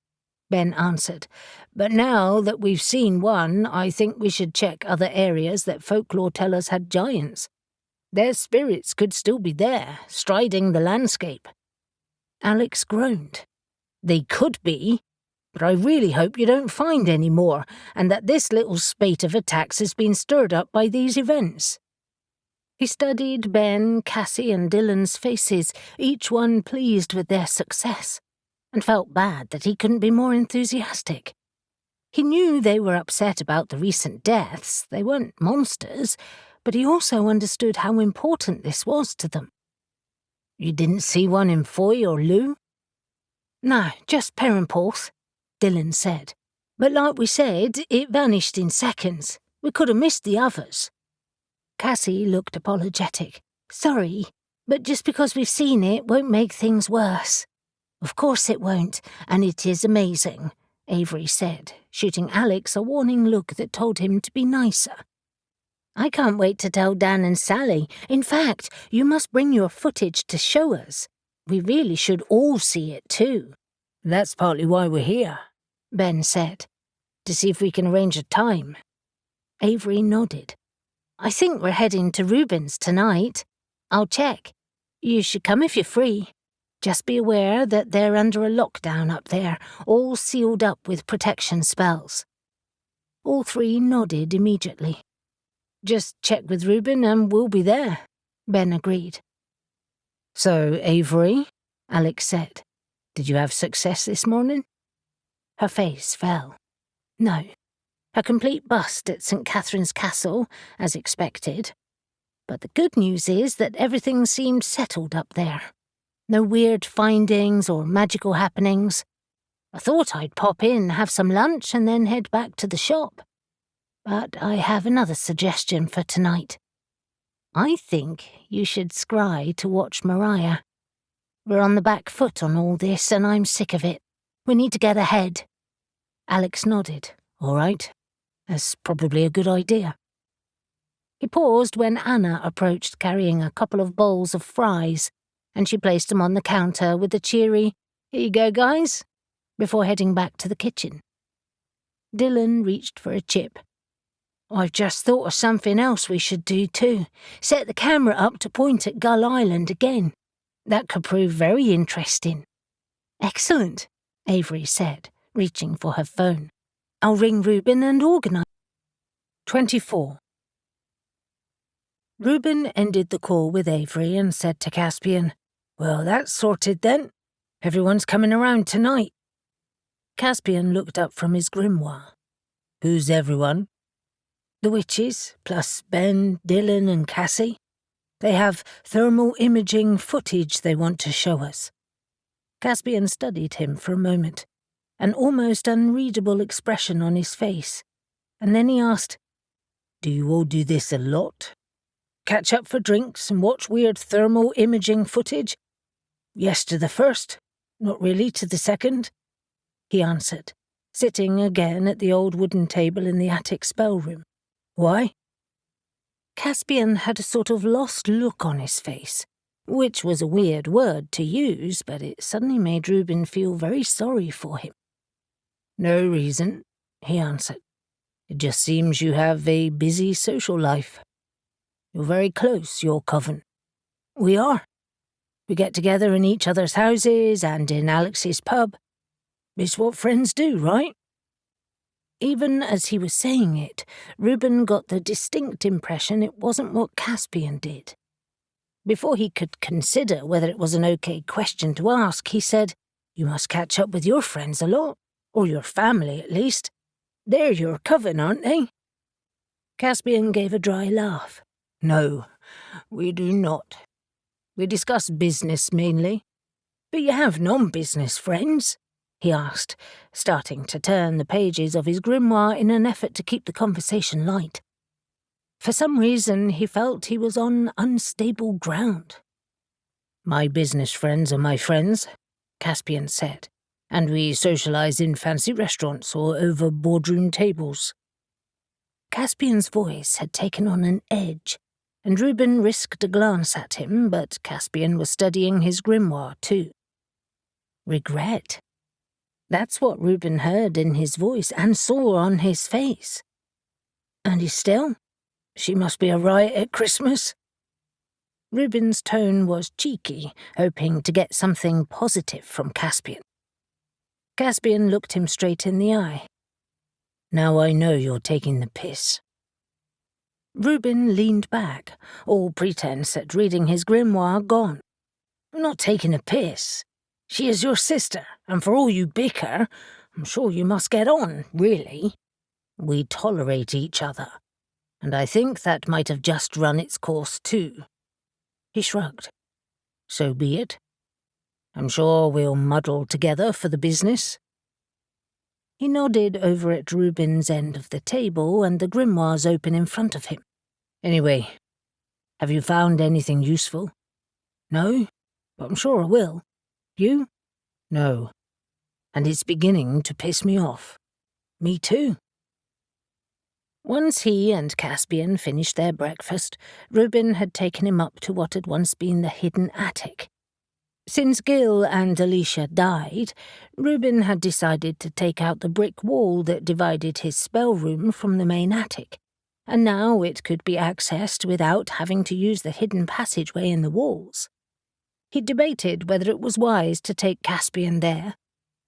Ben answered. But now that we've seen one, I think we should check other areas that folklore tell us had giants. Their spirits could still be there, striding the landscape. Alex groaned. They could be. but I really hope you don't find any more, and that this little spate of attacks has been stirred up by these events." He studied Ben, Cassie and Dylan's faces, each one pleased with their success, and felt bad that he couldn't be more enthusiastic. He knew they were upset about the recent deaths, they weren't monsters, but he also understood how important this was to them. "You didn't see one in Foy or Looe?" "No, just Perranporth," Dylan said. "But like we said, it vanished in seconds. We could have missed the others." Cassie looked apologetic. "Sorry, but just because we've seen it won't make things worse." "Of course it won't, and it is amazing," Avery said, shooting Alex a warning look that told him to be nicer. "I can't wait to tell Dan and Sally. In fact, you must bring your footage to show us. We really should all see it too." "That's partly why we're here," Ben said. "To see if we can arrange a time." Avery nodded. "I think we're heading to Reuben's tonight. I'll check. You should come if you're free. Just be aware that they're under a lockdown up there, all sealed up with protection spells." All three nodded immediately. "Just check with Reuben and we'll be there," Ben agreed. "So, Avery," Alex said, "did you have success this morning?" Her face fell. "No. A complete bust at St. Catherine's Castle, as expected. But the good news is that everything seemed settled up there. No weird findings or magical happenings. I thought I'd pop in, have some lunch, and then head back to the shop. But I have another suggestion for tonight. I think you should scry to watch Mariah. We're on the back foot on all this, and I'm sick of it. We need to get ahead." Alex nodded. "All right. That's probably a good idea." He paused when Anna approached carrying a couple of bowls of fries, and she placed them on the counter with a cheery, "Here you go, guys," before heading back to the kitchen. Dylan reached for a chip. "I've just thought of something else we should do too. Set the camera up to point at Gull Island again. That could prove very interesting." "Excellent," Avery said, reaching for her phone. "I'll ring Reuben and organise." 24. Reuben ended the call with Avery and said to Caspian, "Well, that's sorted then. Everyone's coming around tonight." Caspian looked up from his grimoire. "Who's everyone?" "The witches, plus Ben, Dylan and Cassie. They have thermal imaging footage they want to show us." Caspian studied him for a moment, an almost unreadable expression on his face, and then he asked, "Do you all do this a lot? Catch up for drinks and watch weird thermal imaging footage?" "Yes to the first, not really to the second," he answered, sitting again at the old wooden table in the attic spell room. "Why?" Caspian had a sort of lost look on his face, which was a weird word to use, but it suddenly made Reuben feel very sorry for him. "No reason," he answered. "It just seems you have a busy social life. You're very close, your coven." "We are. We get together in each other's houses and in Alex's pub. It's what friends do, right?" Even as he was saying it, Reuben got the distinct impression it wasn't what Caspian did. Before he could consider whether it was an okay question to ask, he said, "You must catch up with your friends a lot, or your family at least. They're your coven, aren't they?" Caspian gave a dry laugh. "No, we do not. We discuss business mainly. But you have non-business friends?" he asked, starting to turn the pages of his grimoire in an effort to keep the conversation light. For some reason, he felt he was on unstable ground. "My business friends are my friends," Caspian said, "and we socialize in fancy restaurants or over boardroom tables." Caspian's voice had taken on an edge, and Reuben risked a glance at him, but Caspian was studying his grimoire too. Regret. That's what Reuben heard in his voice and saw on his face. "And Estelle? She must be a riot at Christmas." Reuben's tone was cheeky, hoping to get something positive from Caspian. Caspian looked him straight in the eye. Now I know you're taking the piss. Reuben leaned back, all pretense at reading his grimoire gone. I'm not taking a piss. She is your sister, and for all you bicker, I'm sure you must get on, really. We tolerate each other, and I think that might have just run its course too. He shrugged. So be it. I'm sure we'll muddle together for the business. He nodded over at Reuben's end of the table and the grimoires open in front of him. Anyway, have you found anything useful? No, but I'm sure I will. You? No. And it's beginning to piss me off. Me too. Once he and Caspian finished their breakfast, Reuben had taken him up to what had once been the hidden attic. Since Gil and Alicia died, Reuben had decided to take out the brick wall that divided his spell room from the main attic, and now it could be accessed without having to use the hidden passageway in the walls. He debated whether it was wise to take Caspian there,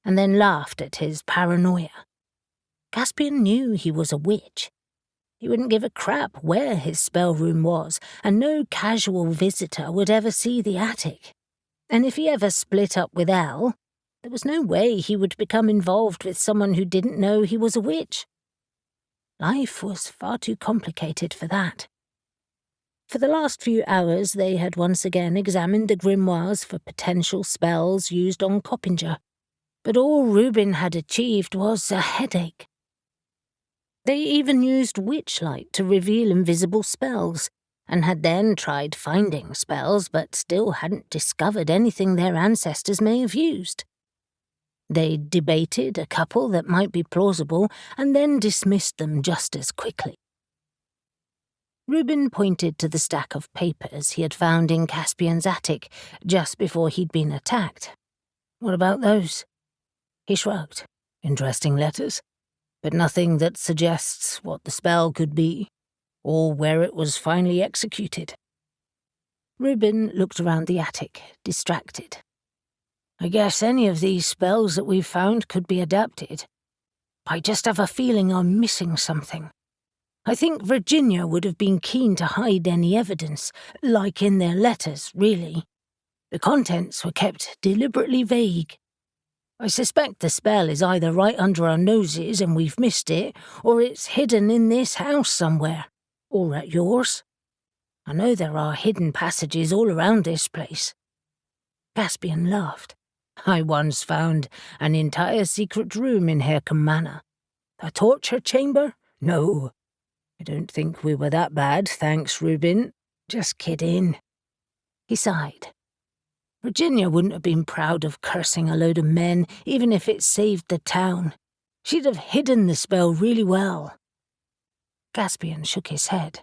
and then laughed at his paranoia. Caspian knew he was a witch. He wouldn't give a crap where his spell room was, and no casual visitor would ever see the attic. And if he ever split up with Al, there was no way he would become involved with someone who didn't know he was a witch. Life was far too complicated for that. For the last few hours they had once again examined the grimoires for potential spells used on Coppinger, but all Reuben had achieved was a headache. They even used witchlight to reveal invisible spells, and had then tried finding spells but still hadn't discovered anything their ancestors may have used. They debated a couple that might be plausible and then dismissed them just as quickly. Reuben pointed to the stack of papers he had found in Caspian's attic just before he'd been attacked. What about those? He shrugged. Interesting letters, but nothing that suggests what the spell could be, or where it was finally executed. Reuben looked around the attic, distracted. I guess any of these spells that we've found could be adapted. I just have a feeling I'm missing something. I think Virginia would have been keen to hide any evidence, like in their letters, really. The contents were kept deliberately vague. I suspect the spell is either right under our noses and we've missed it, or it's hidden in this house somewhere. Or at yours. I know there are hidden passages all around this place. Caspian laughed. I once found an entire secret room in Harecombe Manor. A torture chamber? No. I don't think we were that bad, thanks, Reuben. Just kidding. He sighed. Virginia wouldn't have been proud of cursing a load of men, even if it saved the town. She'd have hidden the spell really well. Caspian shook his head.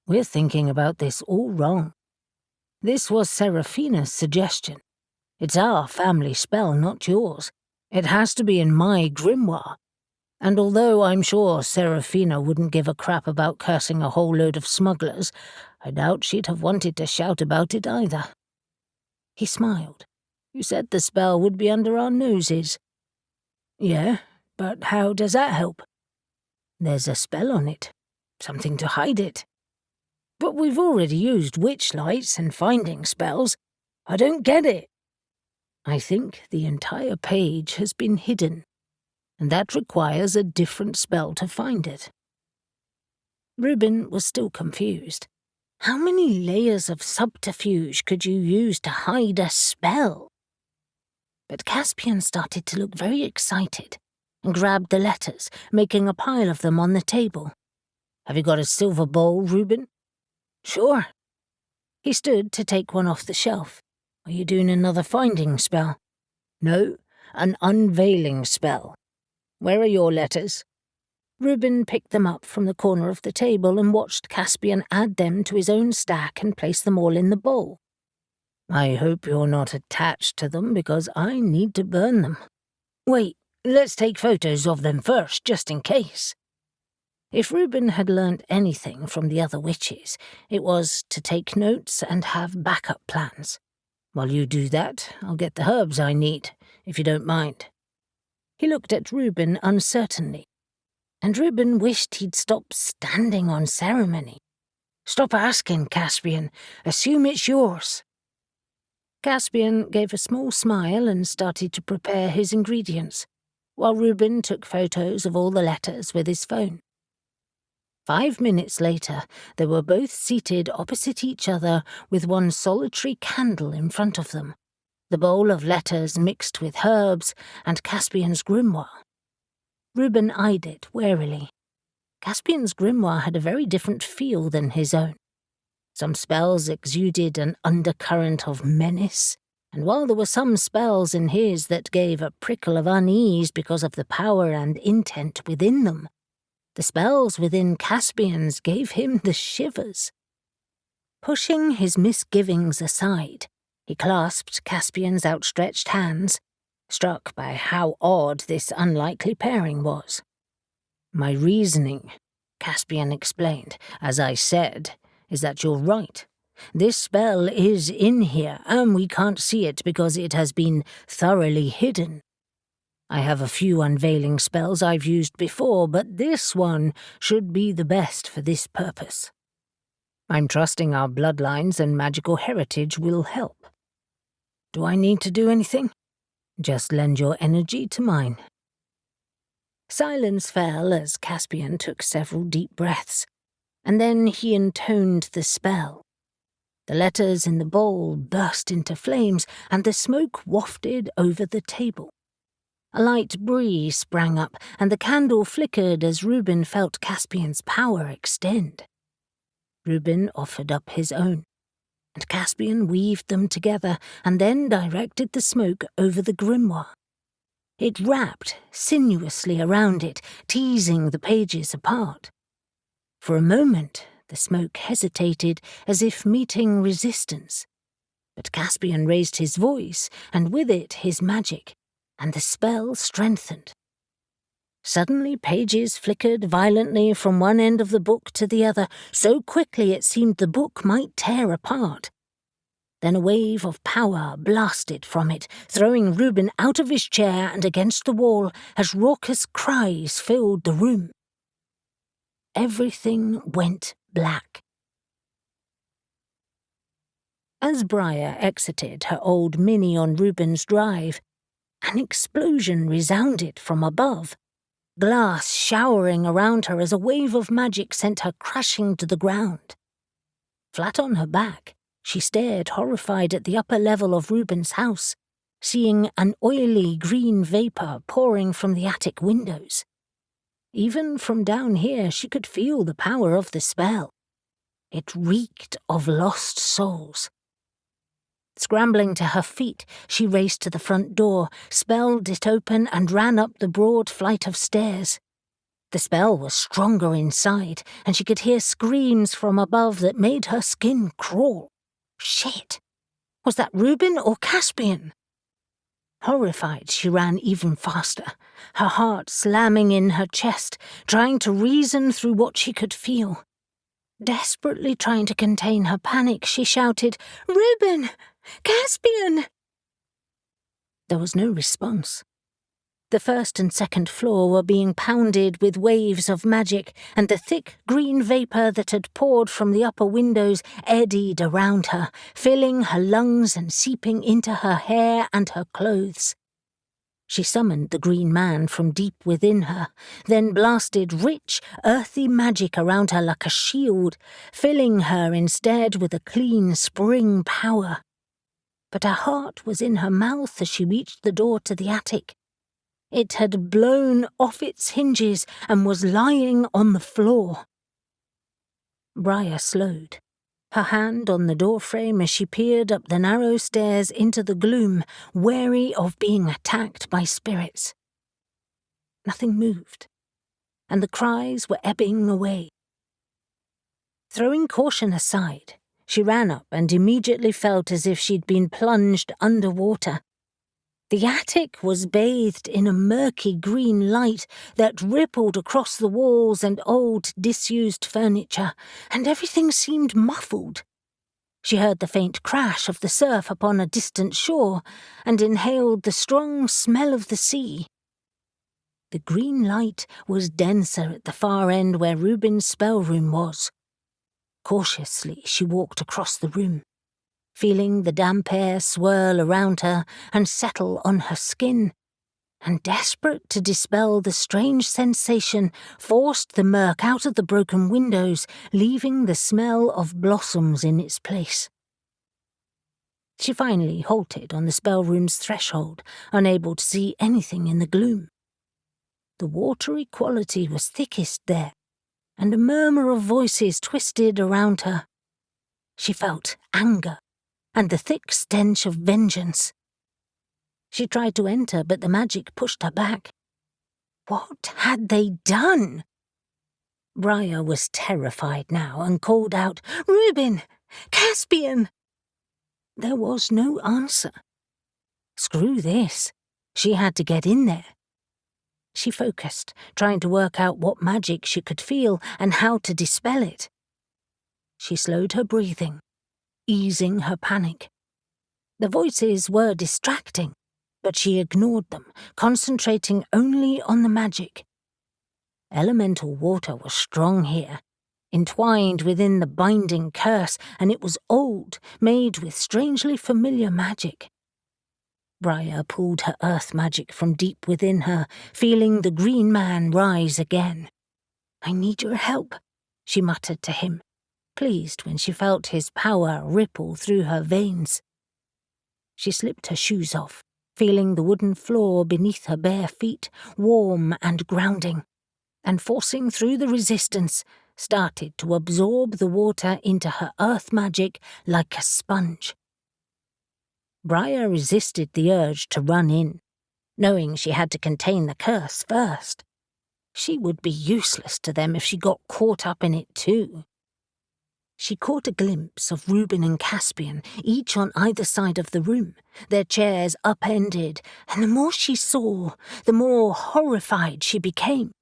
We're thinking about this all wrong. This was Seraphina's suggestion. It's our family spell, not yours. It has to be in my grimoire. And although I'm sure Seraphina wouldn't give a crap about cursing a whole load of smugglers, I doubt she'd have wanted to shout about it either. He smiled. You said the spell would be under our noses. Yeah, but how does that help? There's a spell on it. Something to hide it. But we've already used witch lights and finding spells. I don't get it. I think the entire page has been hidden, and that requires a different spell to find it. Reuben was still confused. How many layers of subterfuge could you use to hide a spell? But Caspian started to look very excited and grabbed the letters, making a pile of them on the table. Have you got a silver bowl, Reuben? Sure. He stood to take one off the shelf. Are you doing another finding spell? No, an unveiling spell. Where are your letters? Reuben picked them up from the corner of the table and watched Caspian add them to his own stack and place them all in the bowl. I hope you're not attached to them because I need to burn them. Wait, let's take photos of them first, just in case. If Reuben had learnt anything from the other witches, it was to take notes and have backup plans. While you do that, I'll get the herbs I need, if you don't mind." He looked at Reuben uncertainly, and Reuben wished he'd stop standing on ceremony. "Stop asking, Caspian. Assume it's yours." Caspian gave a small smile and started to prepare his ingredients, while Reuben took photos of all the letters with his phone. 5 minutes later, they were both seated opposite each other with one solitary candle in front of them, the bowl of letters mixed with herbs, and Caspian's grimoire. Reuben eyed it warily. Caspian's grimoire had a very different feel than his own. Some spells exuded an undercurrent of menace, and while there were some spells in his that gave a prickle of unease because of the power and intent within them, the spells within Caspian's gave him the shivers. Pushing his misgivings aside, he clasped Caspian's outstretched hands, struck by how odd this unlikely pairing was. "My reasoning," Caspian explained, "as I said, is that you're right. This spell is in here, and we can't see it because it has been thoroughly hidden. I have a few unveiling spells I've used before, but this one should be the best for this purpose. I'm trusting our bloodlines and magical heritage will help. Do I need to do anything? Just lend your energy to mine." Silence fell as Caspian took several deep breaths, and then he intoned the spell. The letters in the bowl burst into flames, and the smoke wafted over the table. A light breeze sprang up, and the candle flickered as Reuben felt Caspian's power extend. Reuben offered up his own, and Caspian weaved them together and then directed the smoke over the grimoire. It wrapped sinuously around it, teasing the pages apart. For a moment, the smoke hesitated as if meeting resistance, but Caspian raised his voice, and with it his magic, and the spell strengthened. Suddenly pages flickered violently from one end of the book to the other, so quickly it seemed the book might tear apart. Then a wave of power blasted from it, throwing Reuben out of his chair and against the wall as raucous cries filled the room. Everything went black. As Mariah exited her old Mini on Reuben's drive, an explosion resounded from above, glass showering around her as a wave of magic sent her crashing to the ground. Flat on her back, she stared horrified at the upper level of Reuben's house, seeing an oily green vapour pouring from the attic windows. Even from down here she could feel the power of the spell. It reeked of lost souls. Scrambling to her feet, she raced to the front door, spelled it open, and ran up the broad flight of stairs. The spell was stronger inside, and she could hear screams from above that made her skin crawl. Shit! Was that Reuben or Caspian? Horrified, she ran even faster, her heart slamming in her chest, trying to reason through what she could feel. Desperately trying to contain her panic, she shouted, "Reuben! Caspian!" There was no response. The first and second floor were being pounded with waves of magic, and the thick green vapour that had poured from the upper windows eddied around her, filling her lungs and seeping into her hair and her clothes. She summoned the green man from deep within her, then blasted rich, earthy magic around her like a shield, filling her instead with a clean spring power. But her heart was in her mouth as she reached the door to the attic. It had blown off its hinges and was lying on the floor. Mariah slowed, her hand on the doorframe as she peered up the narrow stairs into the gloom, wary of being attacked by spirits. Nothing moved, and the cries were ebbing away. Throwing caution aside, she ran up and immediately felt as if she'd been plunged underwater. The attic was bathed in a murky green light that rippled across the walls and old, disused furniture, and everything seemed muffled. She heard the faint crash of the surf upon a distant shore and inhaled the strong smell of the sea. The green light was denser at the far end where Reuben's spell room was. Cautiously, she walked across the room, feeling the damp air swirl around her and settle on her skin, and desperate to dispel the strange sensation, forced the murk out of the broken windows, leaving the smell of blossoms in its place. She finally halted on the spell room's threshold, unable to see anything in the gloom. The watery quality was thickest there, and a murmur of voices twisted around her. She felt anger and the thick stench of vengeance. She tried to enter, but the magic pushed her back. What had they done? Mariah was terrified now and called out, "Reuben! Caspian!" There was no answer. Screw this. She had to get in there. She focused, trying to work out what magic she could feel and how to dispel it. She slowed her breathing, easing her panic. The voices were distracting, but she ignored them, concentrating only on the magic. Elemental water was strong here, entwined within the binding curse, and it was old, made with strangely familiar magic. Mariah pulled her earth magic from deep within her, feeling the green man rise again. "I need your help," she muttered to him, pleased when she felt his power ripple through her veins. She slipped her shoes off, feeling the wooden floor beneath her bare feet, warm and grounding, and forcing through the resistance, started to absorb the water into her earth magic like a sponge. Mariah resisted the urge to run in, knowing she had to contain the curse first. She would be useless to them if she got caught up in it too. She caught a glimpse of Reuben and Caspian, each on either side of the room, their chairs upended, and the more she saw, the more horrified she became.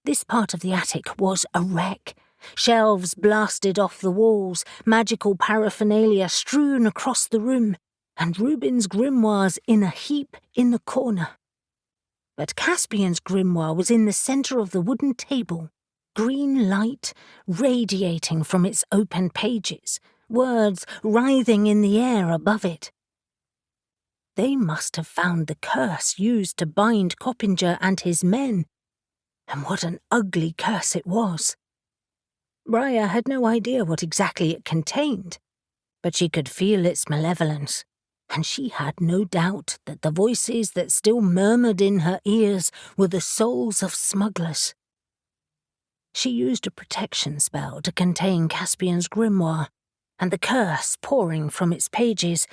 This part of the attic was a wreck. Shelves blasted off the walls, magical paraphernalia strewn across the room, and Reuben's grimoires in a heap in the corner. But Caspian's grimoire was in the centre of the wooden table, green light radiating from its open pages, words writhing in the air above it. They must have found the curse used to bind Coppinger and his men, and what an ugly curse it was. Mariah had no idea what exactly it contained, but she could feel its malevolence, and she had no doubt that the voices that still murmured in her ears were the souls of smugglers. She used a protection spell to contain Caspian's grimoire, and the curse pouring from its pages,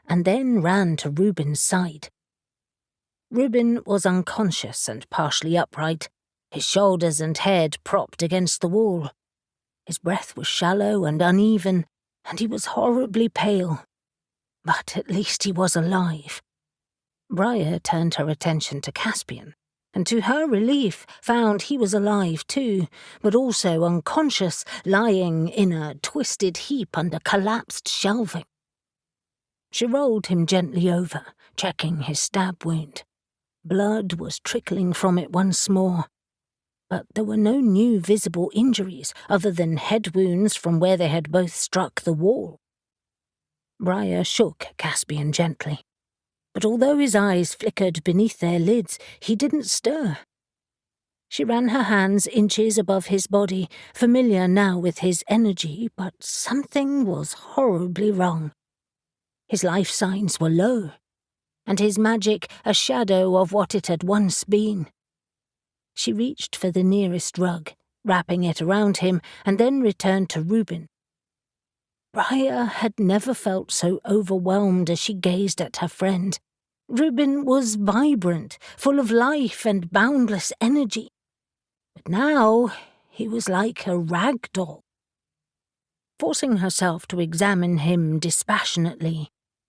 and then ran to Reuben's side. Reuben was unconscious and partially upright, his shoulders and head propped against the wall. His breath was shallow and uneven, and he was horribly pale. But at least he was alive. Mariah turned her attention to Caspian, and to her relief found he was alive too, but also unconscious, lying in a twisted heap under collapsed shelving. She rolled him gently over, checking his stab wound. Blood was trickling from it once more, but there were no new visible injuries other than head wounds from where they had both struck the wall. Mariah shook Caspian gently, but although his eyes flickered beneath their lids, he didn't stir. She ran her hands inches above his body, familiar now with his energy, but something was horribly wrong. His life signs were low, and his magic a shadow of what it had once been. She reached for the nearest rug, wrapping it around him, and then returned to Reuben. Mariah had never felt so overwhelmed as she gazed at her friend. Reuben was vibrant, full of life and boundless energy. But now he was like a rag doll. Forcing herself to examine him dispassionately,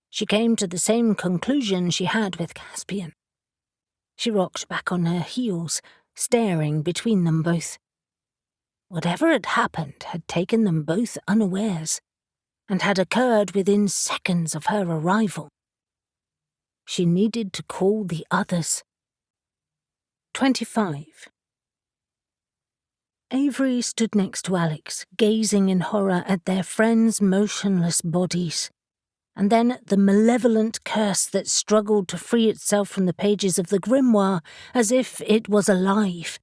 she came to the same conclusion she had with Caspian. She rocked back on her heels, staring between them both. Whatever had happened had taken them both unawares, and had occurred within seconds of her arrival. She needed to call the others. 25. Avery stood next to Alex, gazing in horror at their friends' motionless bodies, and then at the malevolent curse that struggled to free itself from the pages of the grimoire as if it was alive.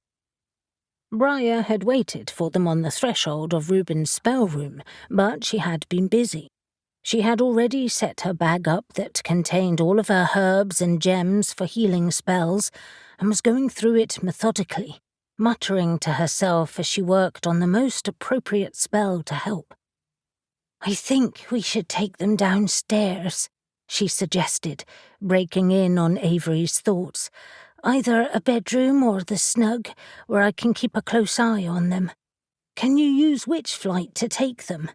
Mariah had waited for them on the threshold of Reuben's spell room, but she had been busy. She had already set her bag up that contained all of her herbs and gems for healing spells, and was going through it methodically, muttering to herself as she worked on the most appropriate spell to help. "I think we should take them downstairs," she suggested, breaking in on Avery's thoughts. "Either a bedroom or the snug, where I can keep a close eye on them. Can you use witch flight to take them?"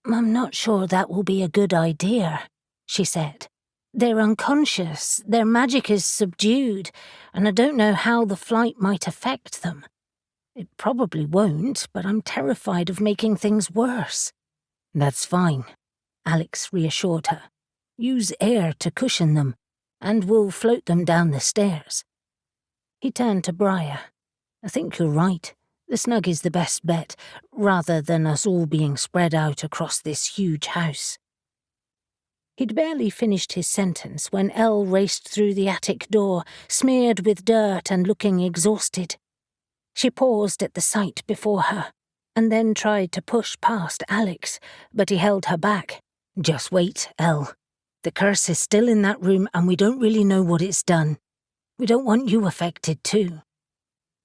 "I'm not sure that will be a good idea," she said. "They're unconscious, their magic is subdued, and I don't know how the flight might affect them. It probably won't, but I'm terrified of making things worse." "That's fine," Alex reassured her. "Use air to cushion them, and we'll float them down the stairs." He turned to Mariah. "I think you're right. The snug is the best bet, rather than us all being spread out across this huge house." He'd barely finished his sentence when Elle raced through the attic door, smeared with dirt and looking exhausted. She paused at the sight before her, and then tried to push past Alex, but he held her back. "Just wait, Elle. The curse is still in that room and we don't really know what it's done. We don't want you affected too."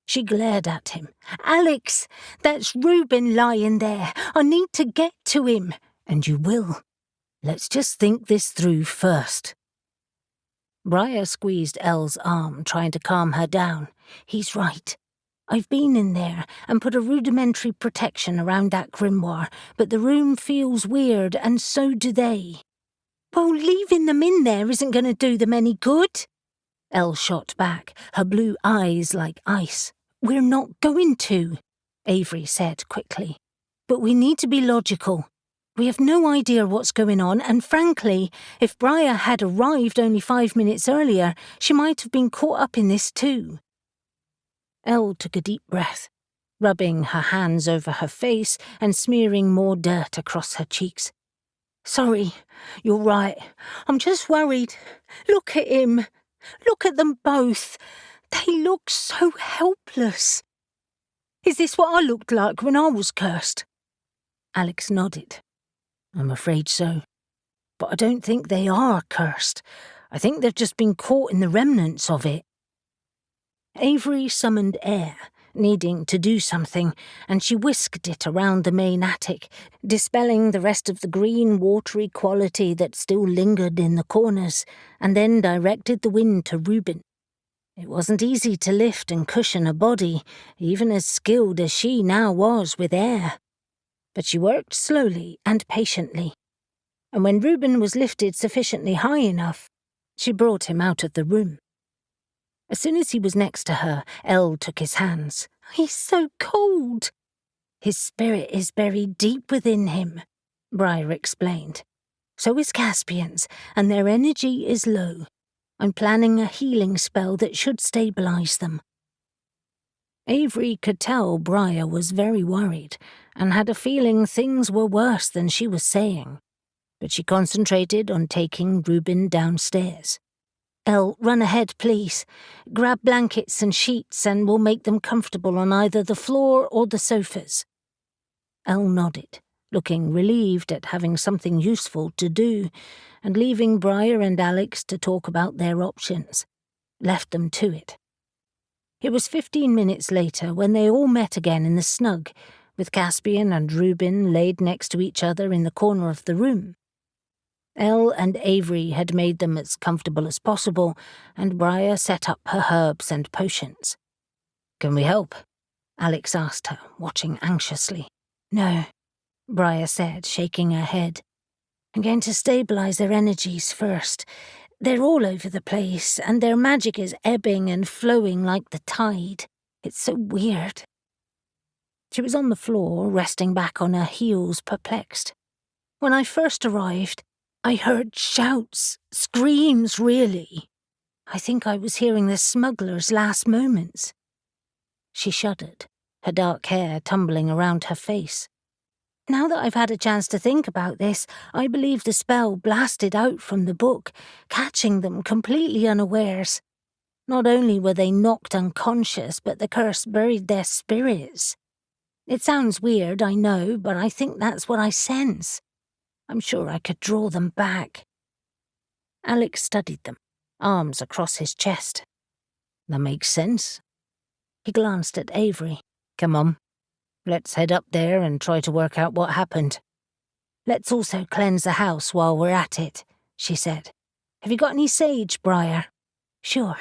She glared at him. "Alex, that's Reuben lying there. I need to get to him." "And you will. Let's just think this through first." Mariah squeezed Elle's arm, trying to calm her down. "He's right. I've been in there and put a rudimentary protection around that grimoire, but the room feels weird, and so do they." "Well, leaving them in there isn't going to do them any good," Elle shot back, her blue eyes like ice. "We're not going to," Avery said quickly. "But we need to be logical. We have no idea what's going on, and frankly, if Mariah had arrived only 5 minutes earlier, she might have been caught up in this too." Elle took a deep breath, rubbing her hands over her face and smearing more dirt across her cheeks. "Sorry, you're right. I'm just worried. Look at him. Look at them both. They look so helpless." "Is this what I looked like when I was cursed?" Alex nodded. "I'm afraid so. But I don't think they are cursed. I think they've just been caught in the remnants of it." Avery summoned air, needing to do something, and she whisked it around the main attic, dispelling the rest of the green, watery quality that still lingered in the corners, and then directed the wind to Reuben. It wasn't easy to lift and cushion a body, even as skilled as she now was with air. But she worked slowly and patiently, and when Reuben was lifted sufficiently high enough, she brought him out of the room. As soon as he was next to her, Elle took his hands. "He's so cold." "His spirit is buried deep within him," Mariah explained. "So is Caspian's, and their energy is low. I'm planning a healing spell that should stabilize them." Avery could tell Mariah was very worried, and had a feeling things were worse than she was saying. But she concentrated on taking Reuben downstairs. "Elle, run ahead, please. Grab blankets and sheets and we'll make them comfortable on either the floor or the sofas." Elle nodded, looking relieved at having something useful to do, and leaving Mariah and Alex to talk about their options. Left them to it. It was 15 minutes later when they all met again in the snug, with Caspian and Reuben laid next to each other in the corner of the room. Elle and Avery had made them as comfortable as possible, and Mariah set up her herbs and potions. "Can we help?" Alex asked her, watching anxiously. "No," Mariah said, shaking her head. "I'm going to stabilize their energies first. They're all over the place, and their magic is ebbing and flowing like the tide. It's so weird." She was on the floor, resting back on her heels, perplexed. When I first arrived, I heard shouts, screams really. I think I was hearing the smuggler's last moments." She shuddered, her dark hair tumbling around her face. "Now that I've had a chance to think about this, I believe the spell blasted out from the book, catching them completely unawares. Not only were they knocked unconscious, but the curse buried their spirits. It sounds weird, I know, but I think that's what I sense. I'm sure I could draw them back." Alex studied them, arms across his chest. "That makes sense." He glanced at Avery. "Come on. Let's head up there and try to work out what happened." "Let's also cleanse the house while we're at it," she said. "Have you got any sage, Briar?" "Sure."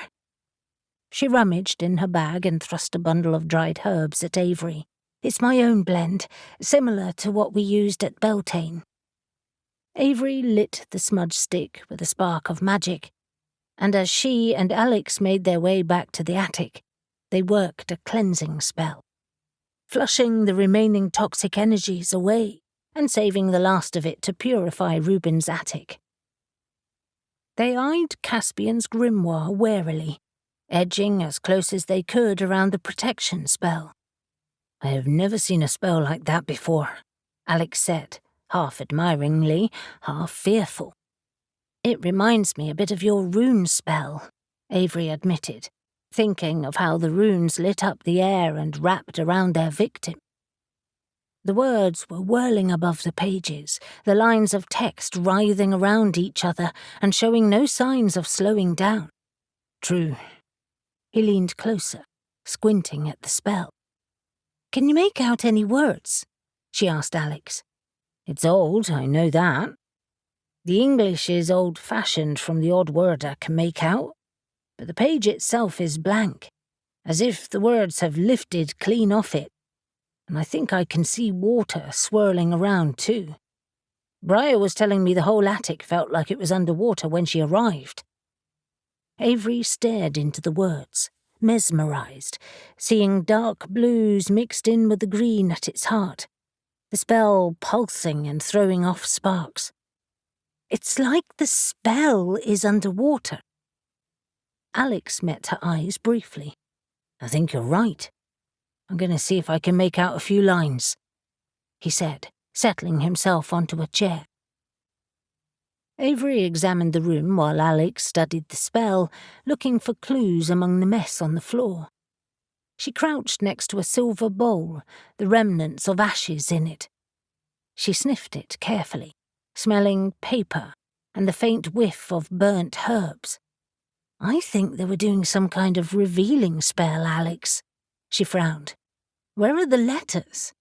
She rummaged in her bag and thrust a bundle of dried herbs at Avery. "It's my own blend, similar to what we used at Beltane." Avery lit the smudge stick with a spark of magic, and as she and Alex made their way back to the attic, they worked a cleansing spell, flushing the remaining toxic energies away and saving the last of it to purify Reuben's attic. They eyed Caspian's grimoire warily, edging as close as they could around the protection spell. "I have never seen a spell like that before," Alex said, half admiringly, half fearful. "It reminds me a bit of your rune spell," Avery admitted, thinking of how the runes lit up the air and wrapped around their victim. The words were whirling above the pages, the lines of text writhing around each other and showing no signs of slowing down. "True." He leaned closer, squinting at the spell. "Can you make out any words?" she asked Alex. "It's old, I know that. The English is old-fashioned from the odd word I can make out, but the page itself is blank, as if the words have lifted clean off it, and I think I can see water swirling around too. Mariah was telling me the whole attic felt like it was underwater when she arrived." Avery stared into the words, mesmerized, seeing dark blues mixed in with the green at its heart, the spell pulsing and throwing off sparks. "It's like the spell is underwater." Alex met her eyes briefly. "I think you're right. I'm going to see if I can make out a few lines," he said, settling himself onto a chair. Avery examined the room while Alex studied the spell, looking for clues among the mess on the floor. She crouched next to a silver bowl, the remnants of ashes in it. She sniffed it carefully, smelling paper and the faint whiff of burnt herbs. "I think they were doing some kind of revealing spell, Alex." She frowned. "Where are the letters?"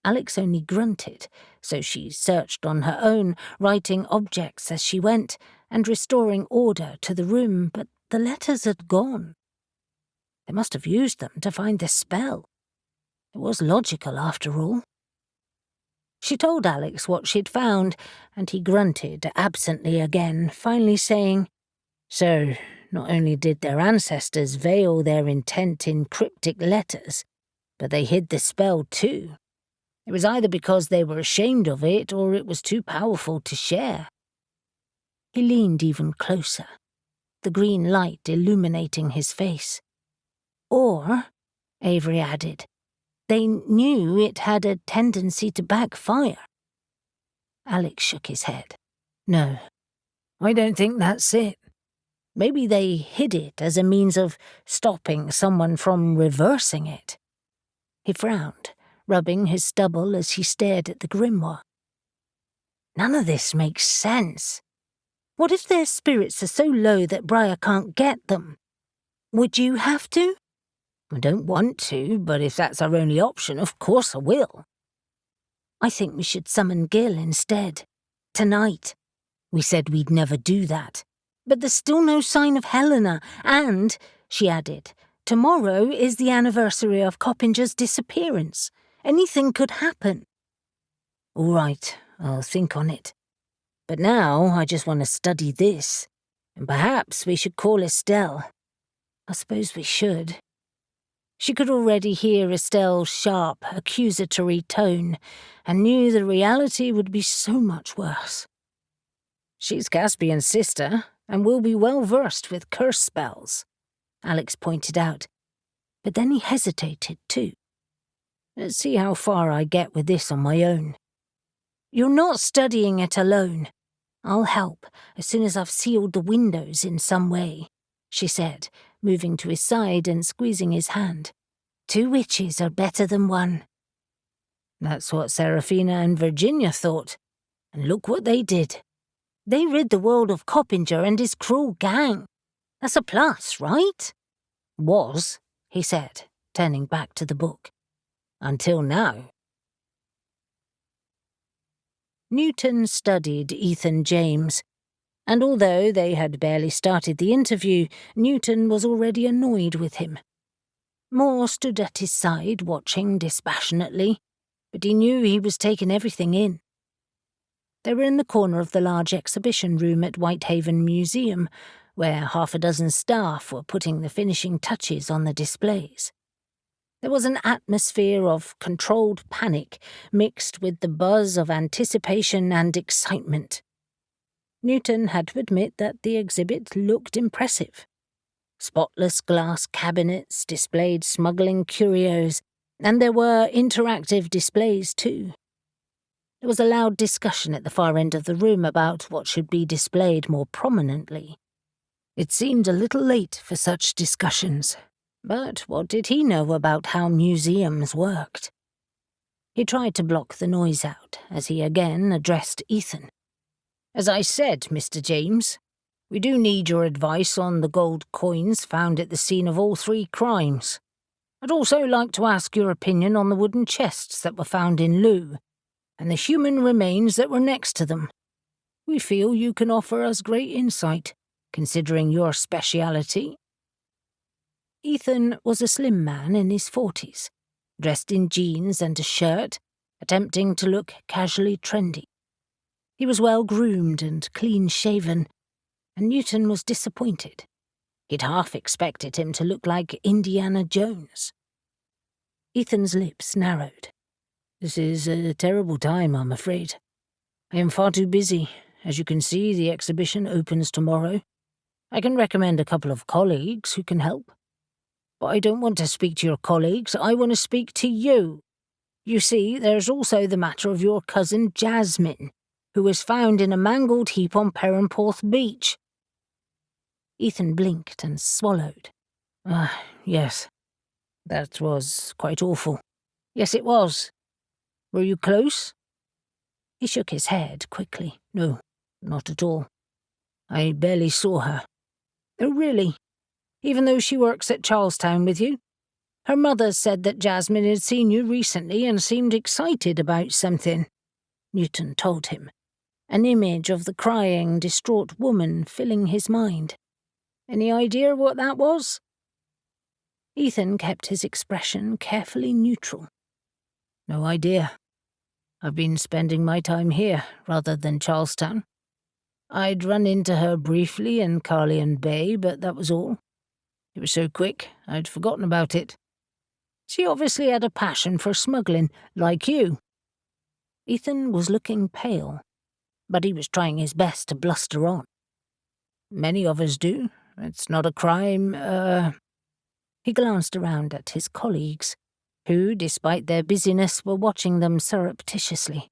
Alex only grunted, so she searched on her own, writing objects as she went and restoring order to the room, but the letters had gone. They must have used them to find the spell. It was logical, after all. She told Alex what she'd found, and he grunted absently again, finally saying, "So, not only did their ancestors veil their intent in cryptic letters, but they hid the spell too. It was either because they were ashamed of it or it was too powerful to share." He leaned even closer, the green light illuminating his face. "Or," Avery added, "they knew it had a tendency to backfire." Alex shook his head. "No, I don't think that's it. Maybe they hid it as a means of stopping someone from reversing it." He frowned, rubbing his stubble as he stared at the grimoire. "None of this makes sense. What if their spirits are so low that Briar can't get them? Would you have to?" "I don't want to, but if that's our only option, of course I will." "I think we should summon Gil instead. Tonight. We said we'd never do that. But there's still no sign of Helena, and," she added, "tomorrow is the anniversary of Coppinger's disappearance. Anything could happen." "All right, I'll think on it. But now I just want to study this, and perhaps we should call Estelle." "I suppose we should." She could already hear Estelle's sharp, accusatory tone, and knew the reality would be so much worse. She's Caspian's sister, and will be well versed with curse spells, Alex pointed out. But then he hesitated too. Let's see how far I get with this on my own. You're not studying it alone. I'll help as soon as I've sealed the windows in some way, she said, moving to his side and squeezing his hand. 2 witches are better than 1. That's what Seraphina and Virginia thought, and look what they did. They rid the world of Coppinger and his cruel gang. That's a plus, right? Was, he said, turning back to the book. Until now. Newton studied Ethan James, and although they had barely started the interview, Newton was already annoyed with him. Moore stood at his side, watching dispassionately, but he knew he was taking everything in. They were in the corner of the large exhibition room at Whitehaven Museum, where 6 staff were putting the finishing touches on the displays. There was an atmosphere of controlled panic mixed with the buzz of anticipation and excitement. Newton had to admit that the exhibit looked impressive. Spotless glass cabinets displayed smuggling curios, and there were interactive displays too. There was a loud discussion at the far end of the room about what should be displayed more prominently. It seemed a little late for such discussions, but what did he know about how museums worked? He tried to block the noise out as he again addressed Ethan. As I said, Mr. James, we do need your advice on the gold coins found at the scene of all 3 crimes. I'd also like to ask your opinion on the wooden chests that were found in Looe, and the human remains that were next to them. We feel you can offer us great insight, considering your speciality. Ethan was a slim man in his 40s, dressed in jeans and a shirt, attempting to look casually trendy. He was well-groomed and clean-shaven, and Newton was disappointed. He'd half expected him to look like Indiana Jones. Ethan's lips narrowed. This is a terrible time, I'm afraid. I am far too busy. As you can see, the exhibition opens tomorrow. I can recommend a couple of colleagues who can help. But I don't want to speak to your colleagues, I want to speak to you. You see, there's also the matter of your cousin Jasmine, who was found in a mangled heap on Perranporth Beach. Ethan blinked and swallowed. Yes. That was quite awful. Yes, it was. Were you close? He shook his head quickly. No, not at all. I barely saw her. Oh, really? Even though she works at Charlestown with you? Her mother said that Jasmine had seen you recently and seemed excited about something, Newton told him, an image of the crying, distraught woman filling his mind. Any idea what that was? Ethan kept his expression carefully neutral. No idea. I've been spending my time here rather than Charlestown. I'd run into her briefly in Carleon Bay, but that was all. It was so quick, I'd forgotten about it. She obviously had a passion for smuggling, like you. Ethan was looking pale, but he was trying his best to bluster on. Many of us do. It's not a crime, He glanced around at his colleagues, who, despite their busyness, were watching them surreptitiously.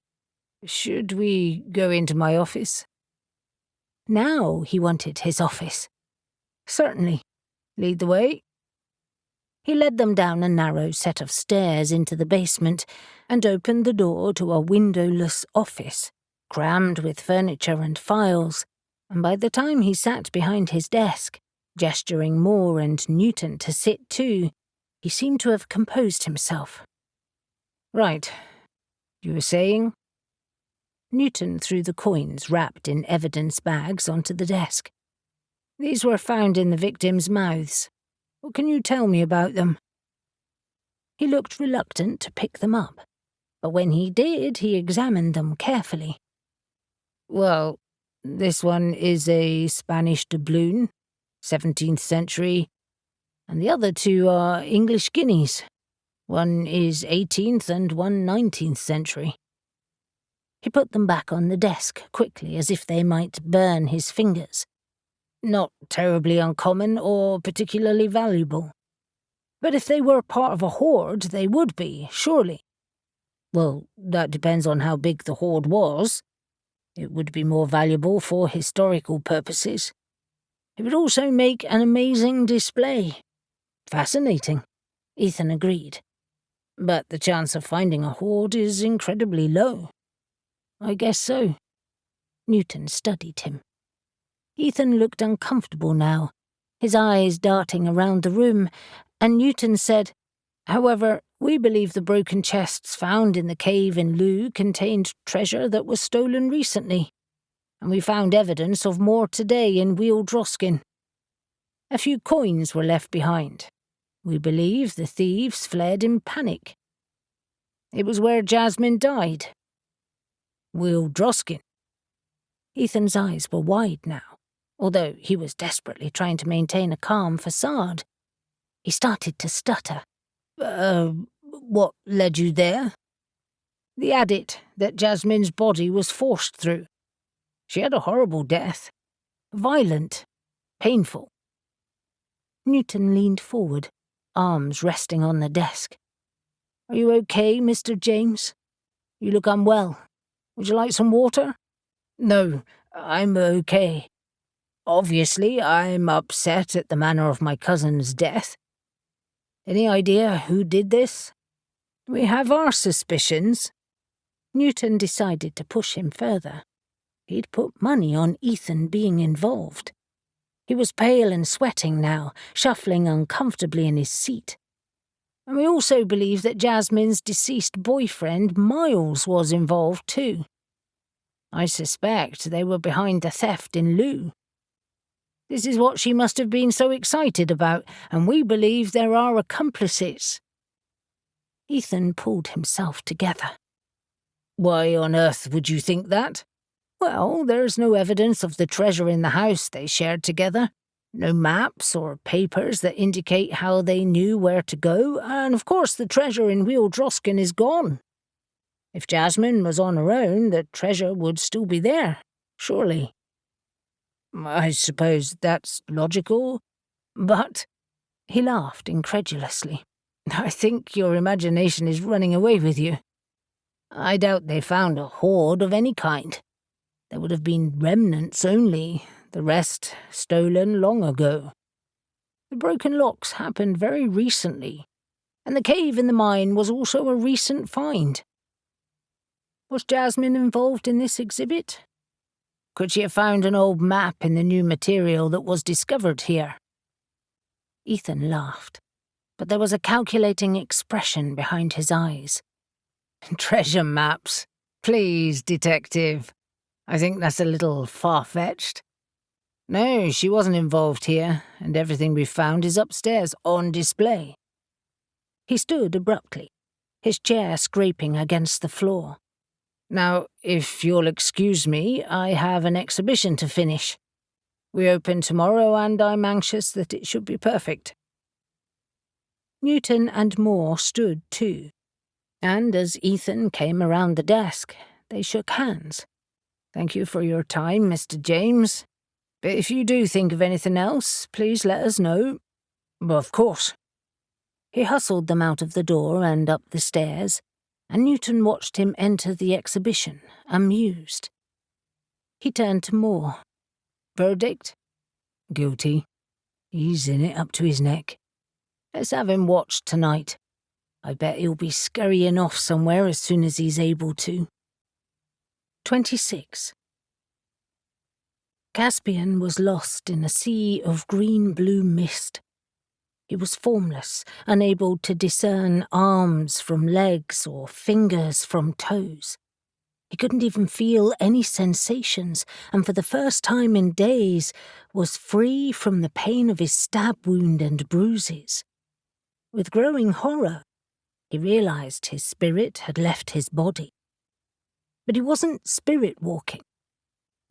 Should we go into my office? Now he wanted his office. Certainly. Lead the way. He led them down a narrow set of stairs into the basement and opened the door to a windowless office, crammed with furniture and files, and by the time he sat behind his desk, gesturing Moore and Newton to sit too, he seemed to have composed himself. Right. You were saying? Newton threw the coins wrapped in evidence bags onto the desk. These were found in the victims' mouths. What can you tell me about them? He looked reluctant to pick them up, but when he did, he examined them carefully. Well, this one is a Spanish doubloon, 17th century. and the other 2 are English guineas. One is 18th and one 19th century. He put them back on the desk quickly, as if they might burn his fingers. Not terribly uncommon or particularly valuable. But if they were part of a hoard, they would be, surely. Well, that depends on how big the hoard was. It would be more valuable for historical purposes. It would also make an amazing display. Fascinating, Ethan agreed. but the chance of finding a hoard is incredibly low. I guess so. Newton studied him. Ethan looked uncomfortable now, his eyes darting around the room, and Newton said, However, we believe the broken chests found in the cave in Looe contained treasure that was stolen recently, and we found evidence of more today in Wheeldroskin. A few coins were left behind. We believe the thieves fled in panic. It was where Jasmine died. Wheeldroskin. Ethan's eyes were wide now, although he was desperately trying to maintain a calm facade. He started to stutter. What led you there? The adit that Jasmine's body was forced through. She had a horrible death. Violent. Painful. Newton leaned forward, arms resting on the desk. Are you okay, Mr. James? You look unwell. Would you like some water? No, I'm okay. Obviously, I'm upset at the manner of my cousin's death. Any idea who did this? We have our suspicions. Newton decided to push him further. He'd put money on Ethan being involved. He was pale and sweating now, shuffling uncomfortably in his seat. And we also believe that Jasmine's deceased boyfriend, Miles, was involved too. I suspect they were behind the theft in Looe. This is what she must have been so excited about, and we believe there are accomplices. Ethan pulled himself together. Why on earth would you think that? Well, there's no evidence of the treasure in the house they shared together. No maps or papers that indicate how they knew where to go, and of course the treasure in Wheeldroskin is gone. If Jasmine was on her own, the treasure would still be there, surely. I suppose that's logical, but... He laughed incredulously. I think your imagination is running away with you. I doubt they found a hoard of any kind. There would have been remnants only, the rest stolen long ago. The broken locks happened very recently, and the cave in the mine was also a recent find. Was Jasmine involved in this exhibit? Could she have found an old map in the new material that was discovered here? Ethan laughed, but there was a calculating expression behind his eyes. Treasure maps. Please, detective. I think that's a little far-fetched. No, she wasn't involved here, and everything we found is upstairs on display. He stood abruptly, his chair scraping against the floor. Now, if you'll excuse me, I have an exhibition to finish. We open tomorrow, and I'm anxious that it should be perfect. Newton and Moore stood too, and as Ethan came around the desk, they shook hands. Thank you for your time, Mr. James. But if you do think of anything else, please let us know. Of course. He hustled them out of the door and up the stairs, and Newton watched him enter the exhibition, amused. He turned to Moore. Verdict? Guilty. He's in it up to his neck. Let's have him watched tonight. I bet he'll be scurrying off somewhere as soon as he's able to. 26. Caspian was lost in a sea of green-blue mist. He was formless, unable to discern arms from legs or fingers from toes. He couldn't even feel any sensations, and for the first time in days was free from the pain of his stab wound and bruises. With growing horror, he realized his spirit had left his body. But he wasn't spirit-walking.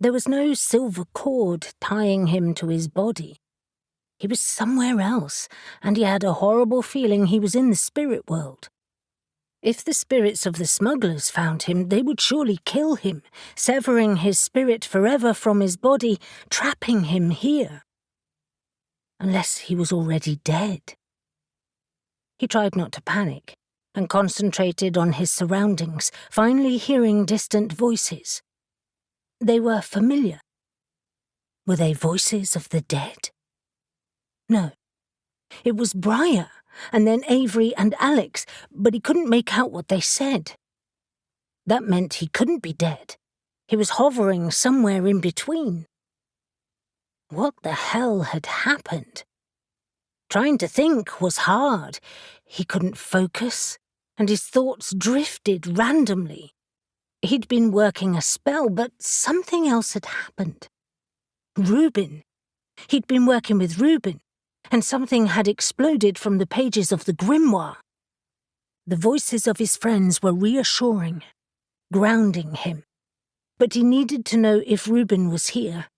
There was no silver cord tying him to his body. He was somewhere else, and he had a horrible feeling he was in the spirit world. If the spirits of the smugglers found him, they would surely kill him, severing his spirit forever from his body, trapping him here. Unless he was already dead. He tried not to panic, and concentrated on his surroundings, finally hearing distant voices. They were familiar. Were they voices of the dead? No. It was Mariah, and then Avery and Alex, but he couldn't make out what they said. That meant he couldn't be dead. He was hovering somewhere in between. What the hell had happened? Trying to think was hard. He couldn't focus, and his thoughts drifted randomly. He'd been working a spell, but something else had happened. Reuben. He'd been working with Reuben, and something had exploded from the pages of the grimoire. The voices of his friends were reassuring, grounding him. But he needed to know if Reuben was here.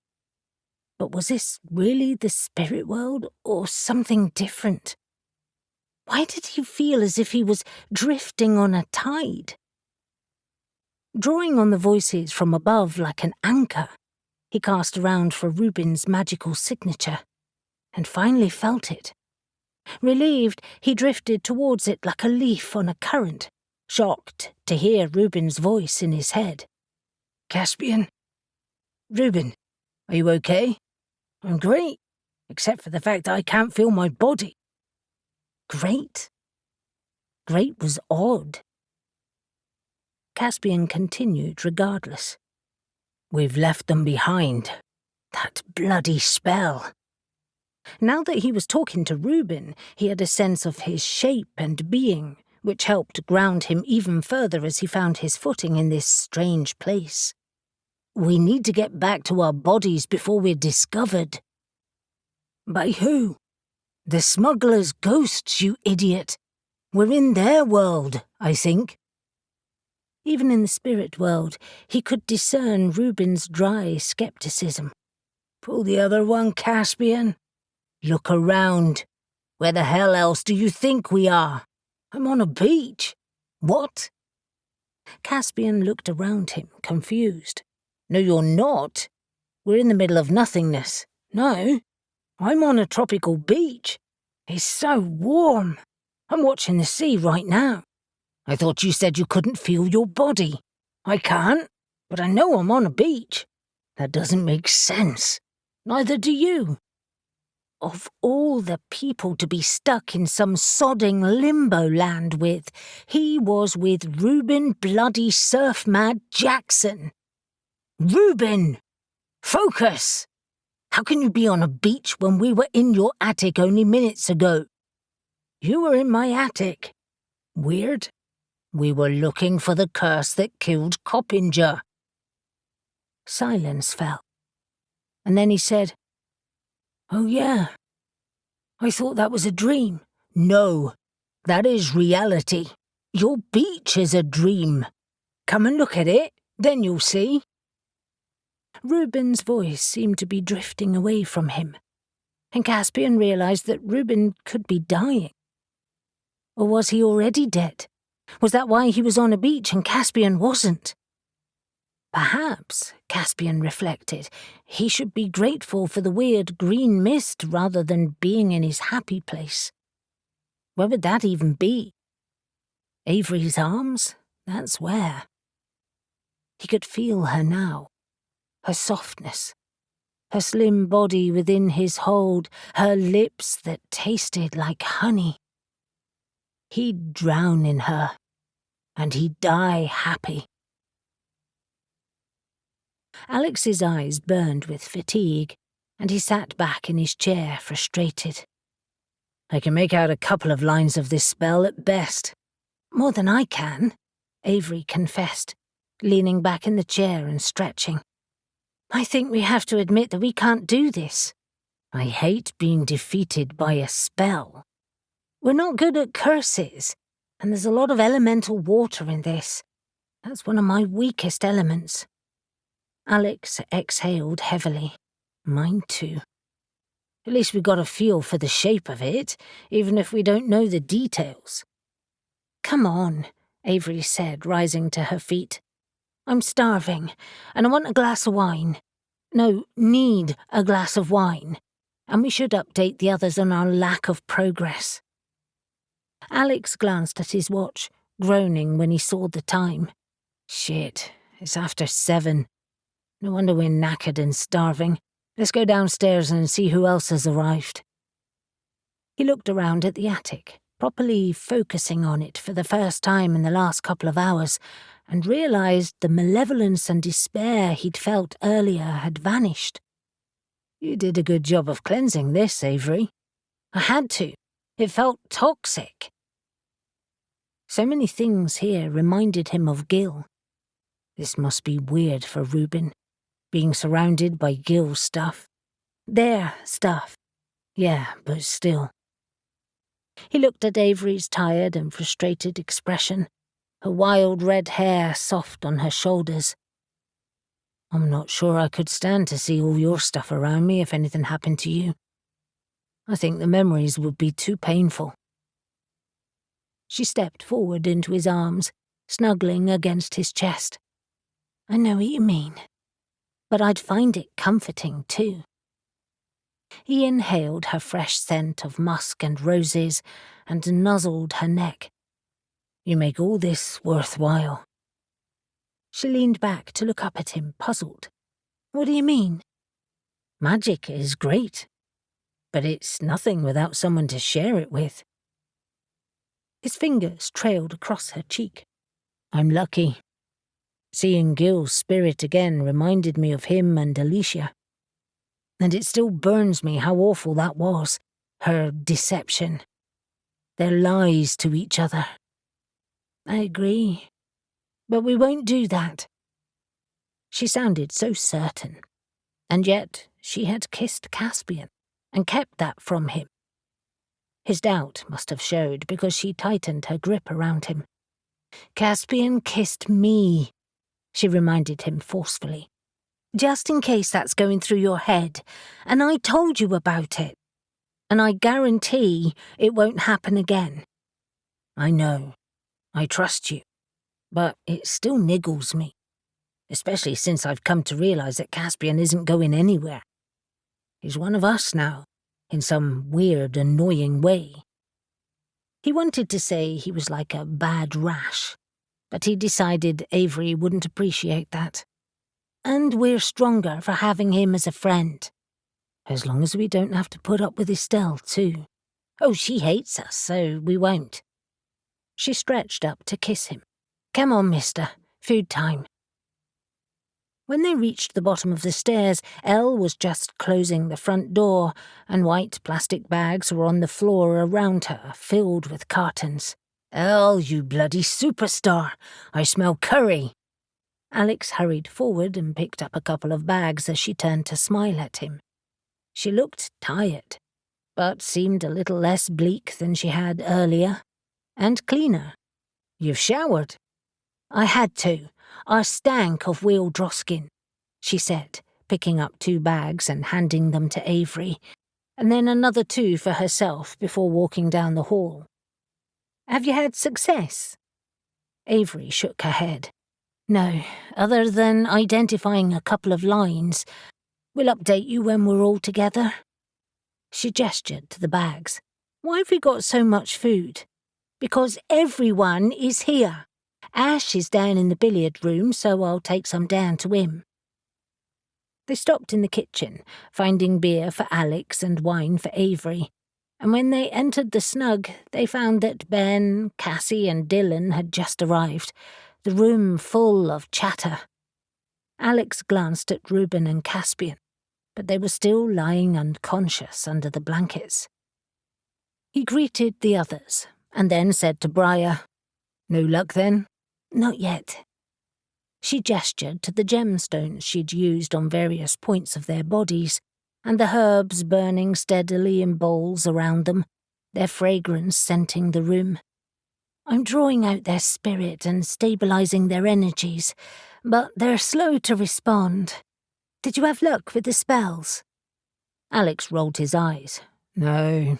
But was this really the spirit world, or something different? Why did he feel as if he was drifting on a tide? Drawing on the voices from above like an anchor, he cast around for Reuben's magical signature, and finally felt it. Relieved, he drifted towards it like a leaf on a current, shocked to hear Reuben's voice in his head. "Caspian? Reuben, are you okay?" "I'm great, except for the fact I can't feel my body." Great? Great was odd. Caspian continued regardless. "We've left them behind. That bloody spell." Now that he was talking to Reuben, he had a sense of his shape and being, which helped ground him even further as he found his footing in this strange place. "We need to get back to our bodies before we're discovered." "By who?" "The smugglers' ghosts, you idiot. We're in their world, I think." Even in the spirit world, he could discern Reuben's dry skepticism. "Pull the other one, Caspian. Look around. Where the hell else do you think we are? I'm on a beach." "What?" Caspian looked around him, confused. "No, you're not. We're in the middle of nothingness." "No, I'm on a tropical beach. It's so warm. I'm watching the sea right now." "I thought you said you couldn't feel your body." "I can't, but I know I'm on a beach." "That doesn't make sense. Neither do you." Of all the people to be stuck in some sodding limbo land with, he was with Reuben bloody surf-mad Jackson. "Reuben! Focus! How can you be on a beach when we were in your attic only minutes ago?" "You were in my attic." "Weird. We were looking for the curse that killed Coppinger." Silence fell. And then he said, "Oh yeah, I thought that was a dream." "No, that is reality. Your beach is a dream. Come and look at it, then you'll see." Reuben's voice seemed to be drifting away from him, and Caspian realized that Reuben could be dying. Or was he already dead? Was that why he was on a beach and Caspian wasn't? Perhaps, Caspian reflected, he should be grateful for the weird green mist rather than being in his happy place. Where would that even be? Avery's arms? That's where. He could feel her now, her softness, her slim body within his hold, her lips that tasted like honey. He'd drown in her, and he'd die happy. Alex's eyes burned with fatigue, and he sat back in his chair, frustrated. "I can make out a couple of lines of this spell at best." "More than I can," Avery confessed, leaning back in the chair and stretching. "I think we have to admit that we can't do this." "I hate being defeated by a spell." "We're not good at curses, and there's a lot of elemental water in this. That's one of my weakest elements." Alex exhaled heavily. "Mine too." At least we got a feel for the shape of it, even if we don't know the details." "Come on," Avery said, rising to her feet. "I'm starving, and I want a glass of wine. No, need a glass of wine. And we should update the others on our lack of progress." Alex glanced at his watch, groaning when he saw the time. "Shit, it's after 7. No wonder we're knackered and starving. Let's go downstairs and see who else has arrived." He looked around at the attic, properly focusing on it for the first time in the last couple of hours, and realized the malevolence and despair he'd felt earlier had vanished. "You did a good job of cleansing this, Avery." "I had to. It felt toxic." So many things here reminded him of Gil. This must be weird for Reuben, being surrounded by Gil's stuff. Their stuff. Yeah, but still. He looked at Avery's tired and frustrated expression, her wild red hair soft on her shoulders. "I'm not sure I could stand to see all your stuff around me if anything happened to you. I think the memories would be too painful." She stepped forward into his arms, snuggling against his chest. "I know what you mean, but I'd find it comforting too." He inhaled her fresh scent of musk and roses and nuzzled her neck. "You make all this worthwhile." She leaned back to look up at him, puzzled. "What do you mean?" "Magic is great, but it's nothing without someone to share it with." His fingers trailed across her cheek. "I'm lucky. Seeing Gil's spirit again reminded me of him and Alicia. And it still burns me how awful that was, her deception. Their lies to each other." "I agree. But we won't do that." She sounded so certain. And yet she had kissed Caspian and kept that from him. His doubt must have showed because she tightened her grip around him. "Caspian kissed me," she reminded him forcefully. "Just in case that's going through your head, and I told you about it. And I guarantee it won't happen again." "I know. I trust you. But it still niggles me, especially since I've come to realize that Caspian isn't going anywhere. He's one of us now, in some weird, annoying way." He wanted to say he was like a bad rash, but he decided Avery wouldn't appreciate that. "And we're stronger for having him as a friend." As long as we don't have to put up with Estelle, too. "Oh, she hates us, so we won't." She stretched up to kiss him. "Come on, mister. Food time." When they reached the bottom of the stairs, Elle was just closing the front door, and white plastic bags were on the floor around her, filled with cartons. "Elle, you bloody superstar! I smell curry!" Alex hurried forward and picked up a couple of bags as she turned to smile at him. She looked tired, but seemed a little less bleak than she had earlier, and cleaner. "You've showered?" "I had to. I stank of wheel droskin," she said, picking up 2 bags and handing them to Avery, and then another 2 for herself before walking down the hall. "Have you had success?" Avery shook her head. "No, other than identifying a couple of lines. We'll update you when we're all together." She gestured to the bags. "Why have we got so much food?" "Because everyone is here. Ash is down in the billiard room, so I'll take some down to him." They stopped in the kitchen, finding beer for Alex and wine for Avery, and when they entered the snug, they found that Ben, Cassie and Dylan had just arrived, the room full of chatter. Alex glanced at Reuben and Caspian, but they were still lying unconscious under the blankets. He greeted the others, and then said to Mariah, "No luck then?" "Not yet." She gestured to the gemstones she'd used on various points of their bodies, and the herbs burning steadily in bowls around them, their fragrance scenting the room. "I'm drawing out their spirit and stabilizing their energies, but they're slow to respond. Did you have luck with the spells?" Alex rolled his eyes. No,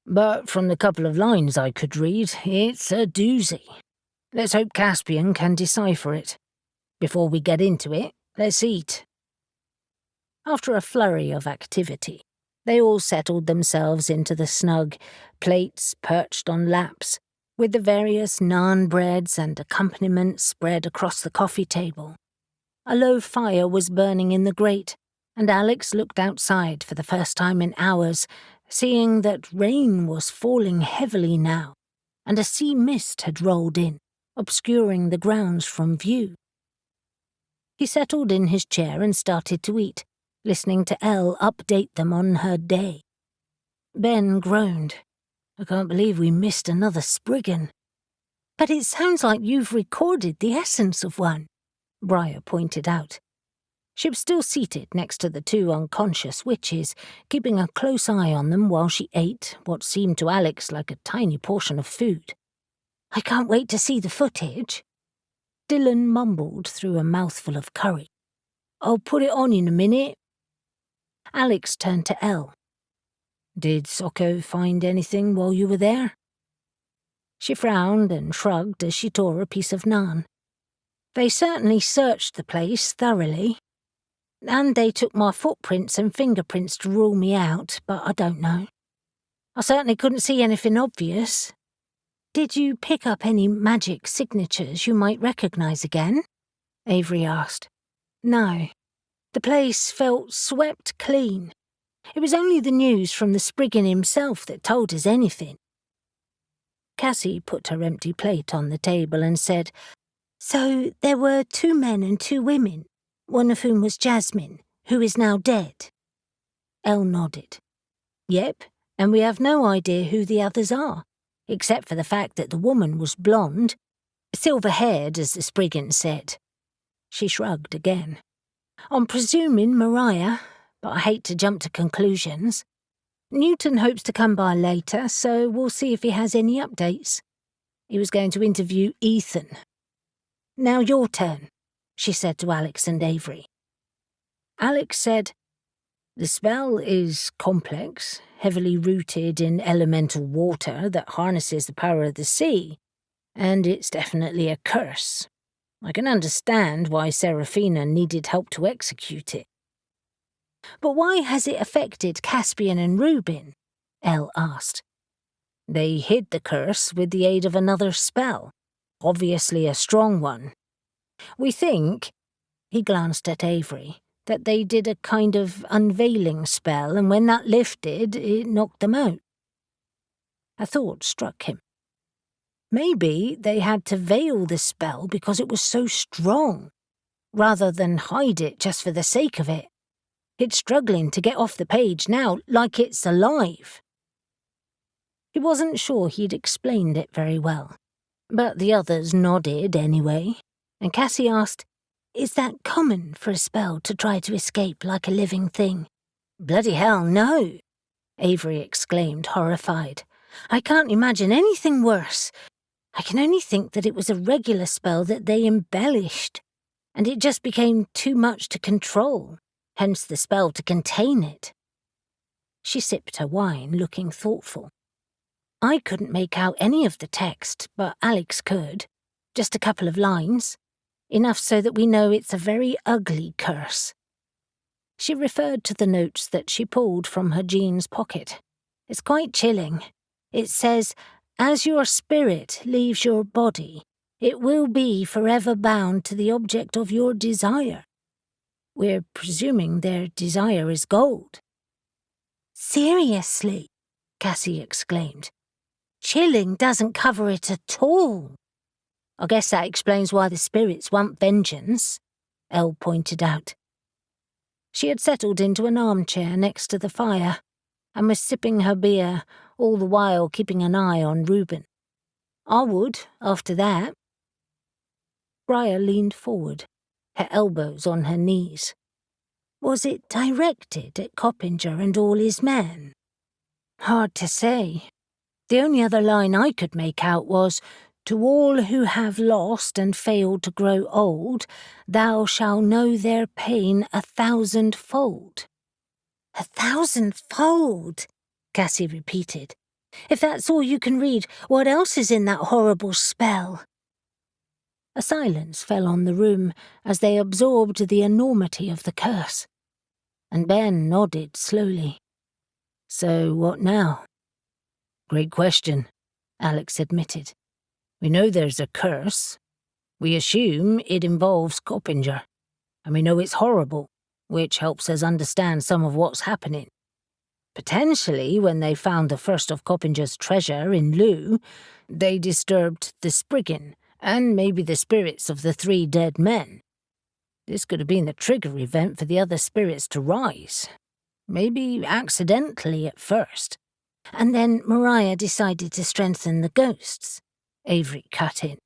but from the couple of lines I could read, it's a doozy. Let's hope Caspian can decipher it. Before we get into it, let's eat. After a flurry of activity, they all settled themselves into the snug, plates perched on laps, with the various naan breads and accompaniments spread across the coffee table. A low fire was burning in the grate, and Alex looked outside for the first time in hours, seeing that rain was falling heavily now, and a sea mist had rolled in, obscuring the grounds from view. He settled in his chair and started to eat, listening to Elle update them on her day. Ben groaned. I can't believe we missed another Spriggan. But it sounds like you've recorded the essence of one, Mariah pointed out. She was still seated next to the two unconscious witches, keeping a close eye on them while she ate what seemed to Alex like a tiny portion of food. I can't wait to see the footage. Dylan mumbled through a mouthful of curry. I'll put it on in a minute. Alex turned to Elle. Did Socko find anything while you were there? She frowned and shrugged as she tore a piece of naan. They certainly searched the place thoroughly. And they took my footprints and fingerprints to rule me out, but I don't know. I certainly couldn't see anything obvious. Did you pick up any magic signatures you might recognize again? Avery asked. No. The place felt swept clean. It was only the news from the Spriggan himself that told us anything. Cassie put her empty plate on the table and said, So there were 2 men and 2 women, one of whom was Jasmine, who is now dead. Elle nodded. Yep, and we have no idea who the others are, except for the fact that the woman was blonde, silver-haired, as the Spriggan said. She shrugged again. I'm presuming Mariah, but I hate to jump to conclusions. Newton hopes to come by later, so we'll see if he has any updates. He was going to interview Ethan. Now your turn, she said to Alex and Avery. Alex said, The spell is complex, heavily rooted in elemental water that harnesses the power of the sea, and it's definitely a curse. I can understand why Seraphina needed help to execute it. But why has it affected Caspian and Reuben? Elle asked. They hid the curse with the aid of another spell, obviously a strong one. We think, he glanced at Avery, that they did a kind of unveiling spell, and when that lifted, it knocked them out. A thought struck him. Maybe they had to veil the spell because it was so strong, rather than hide it just for the sake of it. It's struggling to get off the page now, like it's alive. He wasn't sure he'd explained it very well, but the others nodded anyway, and Cassie asked, Is that common for a spell to try to escape like a living thing? Bloody hell, no, Avery exclaimed, horrified. I can't imagine anything worse. I can only think that it was a regular spell that they embellished, and it just became too much to control, hence the spell to contain it. She sipped her wine, looking thoughtful. I couldn't make out any of the text, but Alex could. Just a couple of lines. Enough so that we know it's a very ugly curse. She referred to the notes that she pulled from her jeans pocket. It's quite chilling. It says, As your spirit leaves your body, it will be forever bound to the object of your desire. We're presuming their desire is gold. Seriously, Cassie exclaimed. Chilling doesn't cover it at all. I guess that explains why the spirits want vengeance, Elle pointed out. She had settled into an armchair next to the fire and was sipping her beer, all the while keeping an eye on Reuben. I would, after that. Mariah leaned forward, her elbows on her knees. Was it directed at Coppinger and all his men? Hard to say. The only other line I could make out was, To all who have lost and failed to grow old, thou shalt know their pain 1,000-fold. 1,000-fold, Cassie repeated. If that's all you can read, what else is in that horrible spell? A silence fell on the room as they absorbed the enormity of the curse, and Ben nodded slowly. So what now? Great question, Alex admitted. We know there's a curse. We assume it involves Coppinger, and we know it's horrible, which helps us understand some of what's happening. Potentially, when they found the first of Coppinger's treasure in Looe, they disturbed the Spriggan, and maybe the spirits of the 3 dead men. This could have been the trigger event for the other spirits to rise. Maybe accidentally at first. And then Mariah decided to strengthen the ghosts, Avery cut in.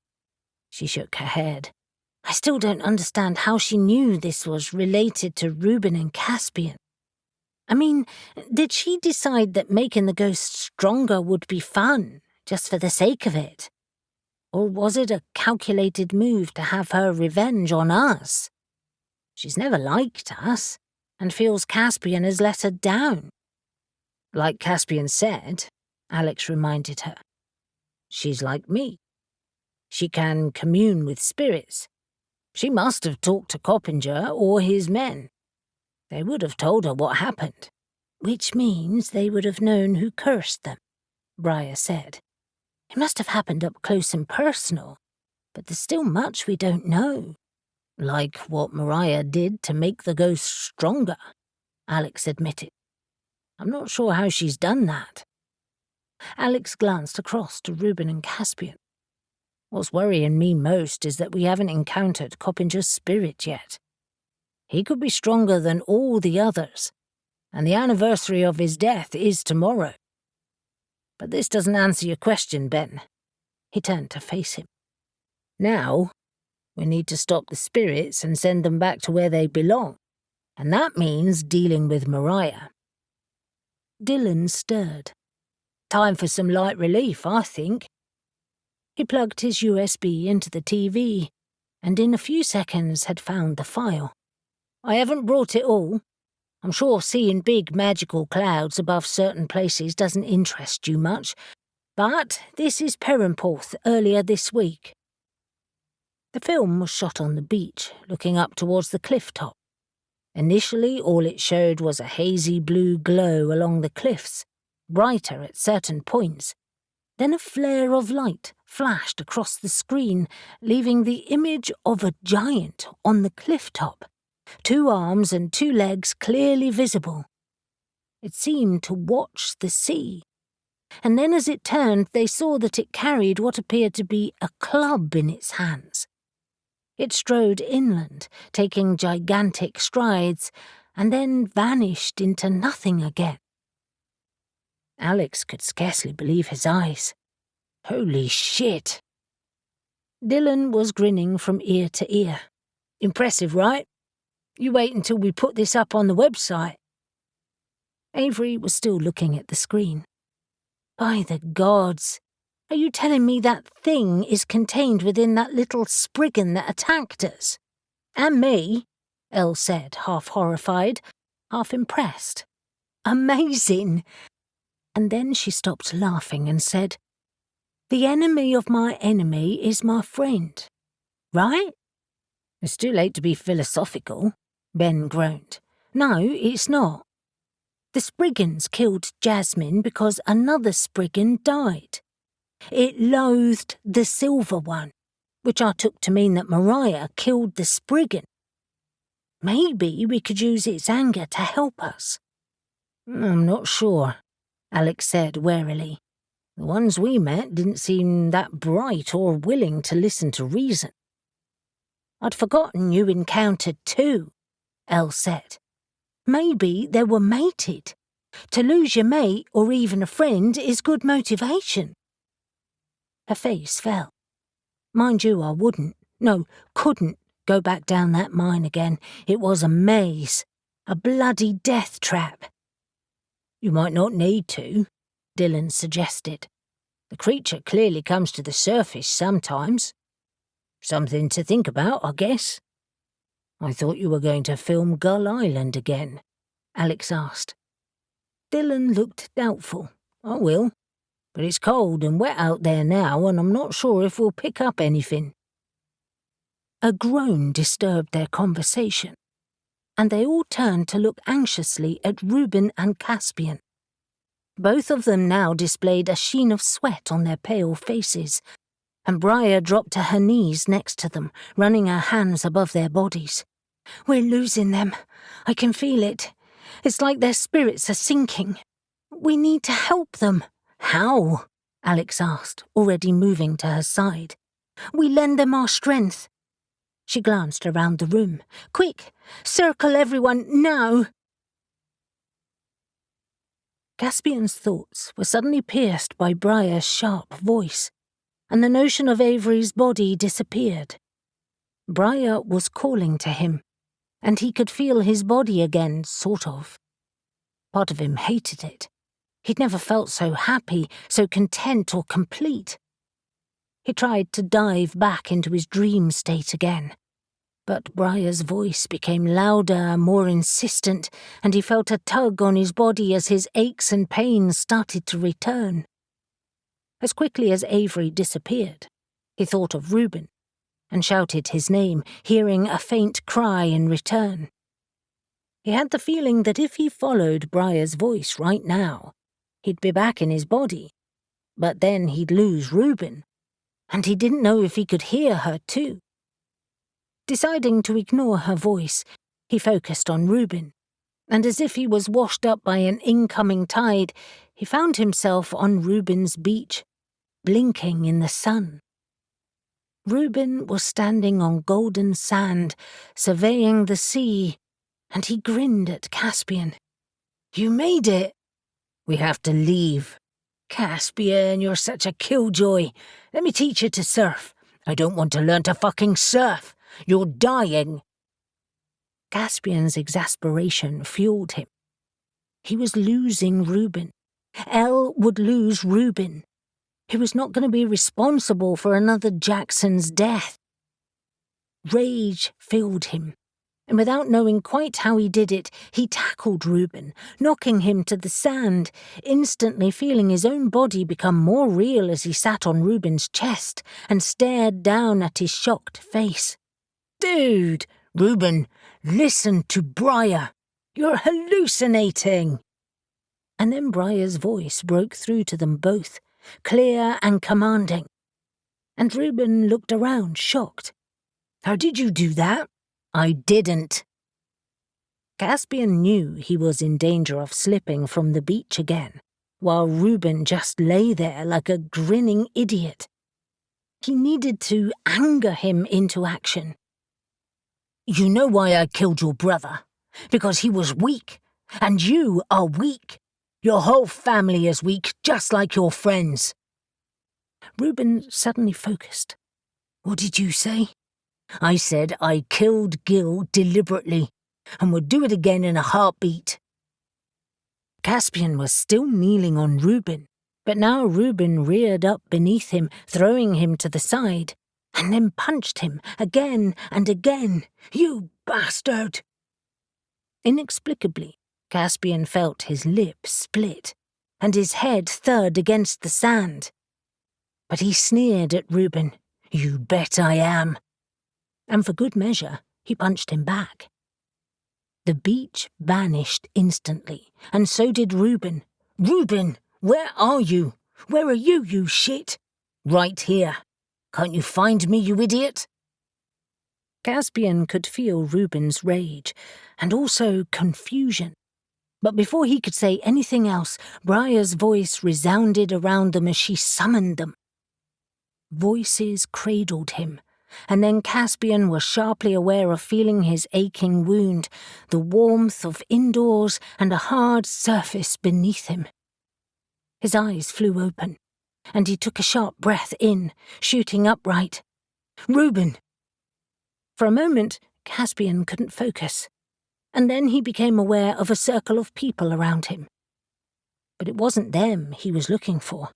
She shook her head. I still don't understand how she knew this was related to Reuben and Caspian. I mean, did she decide that making the ghosts stronger would be fun, just for the sake of it? Or was it a calculated move to have her revenge on us? She's never liked us, and feels Caspian has let her down. Like Caspian said, Alex reminded her, she's like me. She can commune with spirits. She must have talked to Coppinger or his men. They would have told her what happened. Which means they would have known who cursed them, Briar said. It must have happened up close and personal, but there's still much we don't know. Like what Mariah did to make the ghosts stronger, Alex admitted. I'm not sure how she's done that. Alex glanced across to Reuben and Caspian. What's worrying me most is that we haven't encountered Coppinger's spirit yet. He could be stronger than all the others, and the anniversary of his death is tomorrow. But this doesn't answer your question, Ben. He turned to face him. Now, we need to stop the spirits and send them back to where they belong, and that means dealing with Mariah. Dylan stirred. Time for some light relief, I think. He plugged his USB into the TV, and in a few seconds had found the file. I haven't brought it all. I'm sure seeing big magical clouds above certain places doesn't interest you much, but this is Perranporth earlier this week. The film was shot on the beach, looking up towards the cliff top. Initially, all it showed was a hazy blue glow along the cliffs, brighter at certain points. Then a flare of light flashed across the screen, leaving the image of a giant on the cliff top. 2 arms and 2 legs clearly visible. It seemed to watch the sea, and then as it turned they saw that it carried what appeared to be a club in its hands. It strode inland, taking gigantic strides, and then vanished into nothing again. Alex could scarcely believe his eyes. Holy shit! Dylan was grinning from ear to ear. Impressive, right? You wait until we put this up on the website. Avery was still looking at the screen. By the gods, are you telling me that thing is contained within that little Spriggan that attacked us? And me, Elle said, half horrified, half impressed. Amazing! And then she stopped laughing and said, The enemy of my enemy is my friend, right? It's too late to be philosophical, Ben groaned. No, it's not. The Spriggans killed Jasmine because another Spriggan died. It loathed the silver one, which I took to mean that Mariah killed the Spriggan. Maybe we could use its anger to help us. I'm not sure, Alex said warily. The ones we met didn't seem that bright or willing to listen to reason. I'd forgotten you encountered 2, Elle said. Maybe they were mated. To lose your mate or even a friend is good motivation. Her face fell. Mind you, I couldn't go back down that mine again. It was a maze, a bloody death trap. You might not need to, Dylan suggested. The creature clearly comes to the surface sometimes. Something to think about, I guess. I thought you were going to film Gull Island again, Alex asked. Dylan looked doubtful. "I will, but it's cold and wet out there now, and I'm not sure if we'll pick up anything." A groan disturbed their conversation, and they all turned to look anxiously at Reuben and Caspian. Both of them now displayed a sheen of sweat on their pale faces, and Mariah dropped to her knees next to them, running her hands above their bodies. "We're losing them. I can feel it. It's like their spirits are sinking. We need to help them." "How?" Alex asked, already moving to her side. "We lend them our strength." She glanced around the room. "Quick, circle everyone, now!" Caspian's thoughts were suddenly pierced by Briar's sharp voice, and the notion of Avery's body disappeared. Briar was calling to him, and he could feel his body again, sort of. Part of him hated it. He'd never felt so happy, so content or complete. He tried to dive back into his dream state again, but Briar's voice became louder, more insistent, and he felt a tug on his body as his aches and pains started to return. As quickly as Avery disappeared, he thought of Reuben and shouted his name, hearing a faint cry in return. He had the feeling that if he followed Briar's voice right now, he'd be back in his body, but then he'd lose Reuben, and he didn't know if he could hear her too. Deciding to ignore her voice, he focused on Reuben, and as if he was washed up by an incoming tide, he found himself on Reuben's beach, blinking in the sun. Reuben was standing on golden sand, surveying the sea, and he grinned at Caspian. "You made it!" "We have to leave." "Caspian, you're such a killjoy. Let me teach you to surf." "I don't want to learn to fucking surf. You're dying." Caspian's exasperation fueled him. He was losing Reuben. Elle would lose Reuben. He was not going to be responsible for another Jackson's death. Rage filled him, and without knowing quite how he did it, he tackled Reuben, knocking him to the sand, instantly feeling his own body become more real as he sat on Reuben's chest and stared down at his shocked face. "Dude, Reuben, listen to Briar. You're hallucinating." And then Briar's voice broke through to them both, clear and commanding. And Reuben looked around, shocked. "How did you do that?" "I didn't." Caspian knew he was in danger of slipping from the beach again, while Reuben just lay there like a grinning idiot. He needed to anger him into action. "You know why I killed your brother? Because he was weak, and you are weak. Your whole family is weak, just like your friends." Reuben suddenly focused. "What did you say?" "I said I killed Gil deliberately, and would do it again in a heartbeat." Caspian was still kneeling on Reuben, but now Reuben reared up beneath him, throwing him to the side, and then punched him again and again. "You bastard!" Inexplicably, Caspian felt his lips split, and his head thud against the sand. But he sneered at Reuben. "You bet I am." And for good measure, he punched him back. The beach vanished instantly, and so did Reuben. "Reuben, where are you? Where are you, you shit?" "Right here. Can't you find me, you idiot?" Caspian could feel Reuben's rage, and also confusion. But before he could say anything else, Briar's voice resounded around them as she summoned them. Voices cradled him, and then Caspian was sharply aware of feeling his aching wound, the warmth of indoors and a hard surface beneath him. His eyes flew open, and he took a sharp breath in, shooting upright. "Reuben!" For a moment, Caspian couldn't focus, and then he became aware of a circle of people around him. But it wasn't them he was looking for.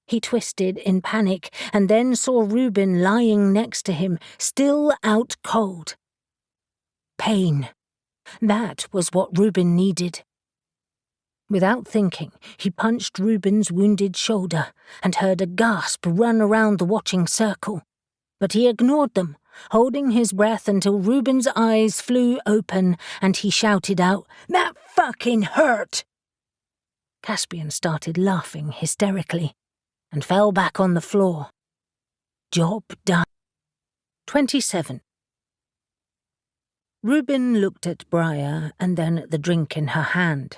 He twisted in panic, and then saw Reuben lying next to him, still out cold. Pain. That was what Reuben needed. Without thinking, he punched Reuben's wounded shoulder and heard a gasp run around the watching circle. But he ignored them, holding his breath until Reuben's eyes flew open and he shouted out, "That fucking hurt!" Caspian started laughing hysterically and fell back on the floor. Job done. 27. Reuben looked at Mariah and then at the drink in her hand.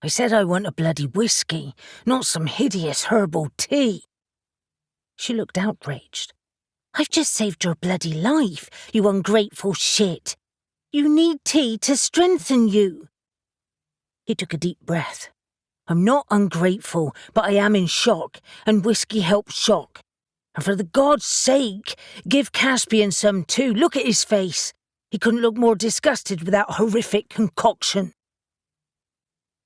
"I said I want a bloody whiskey, not some hideous herbal tea." She looked outraged. "I've just saved your bloody life, you ungrateful shit. You need tea to strengthen you." He took a deep breath. "I'm not ungrateful, but I am in shock, and whiskey helps shock. And for the God's sake, give Caspian some too. Look at his face. He couldn't look more disgusted with that horrific concoction."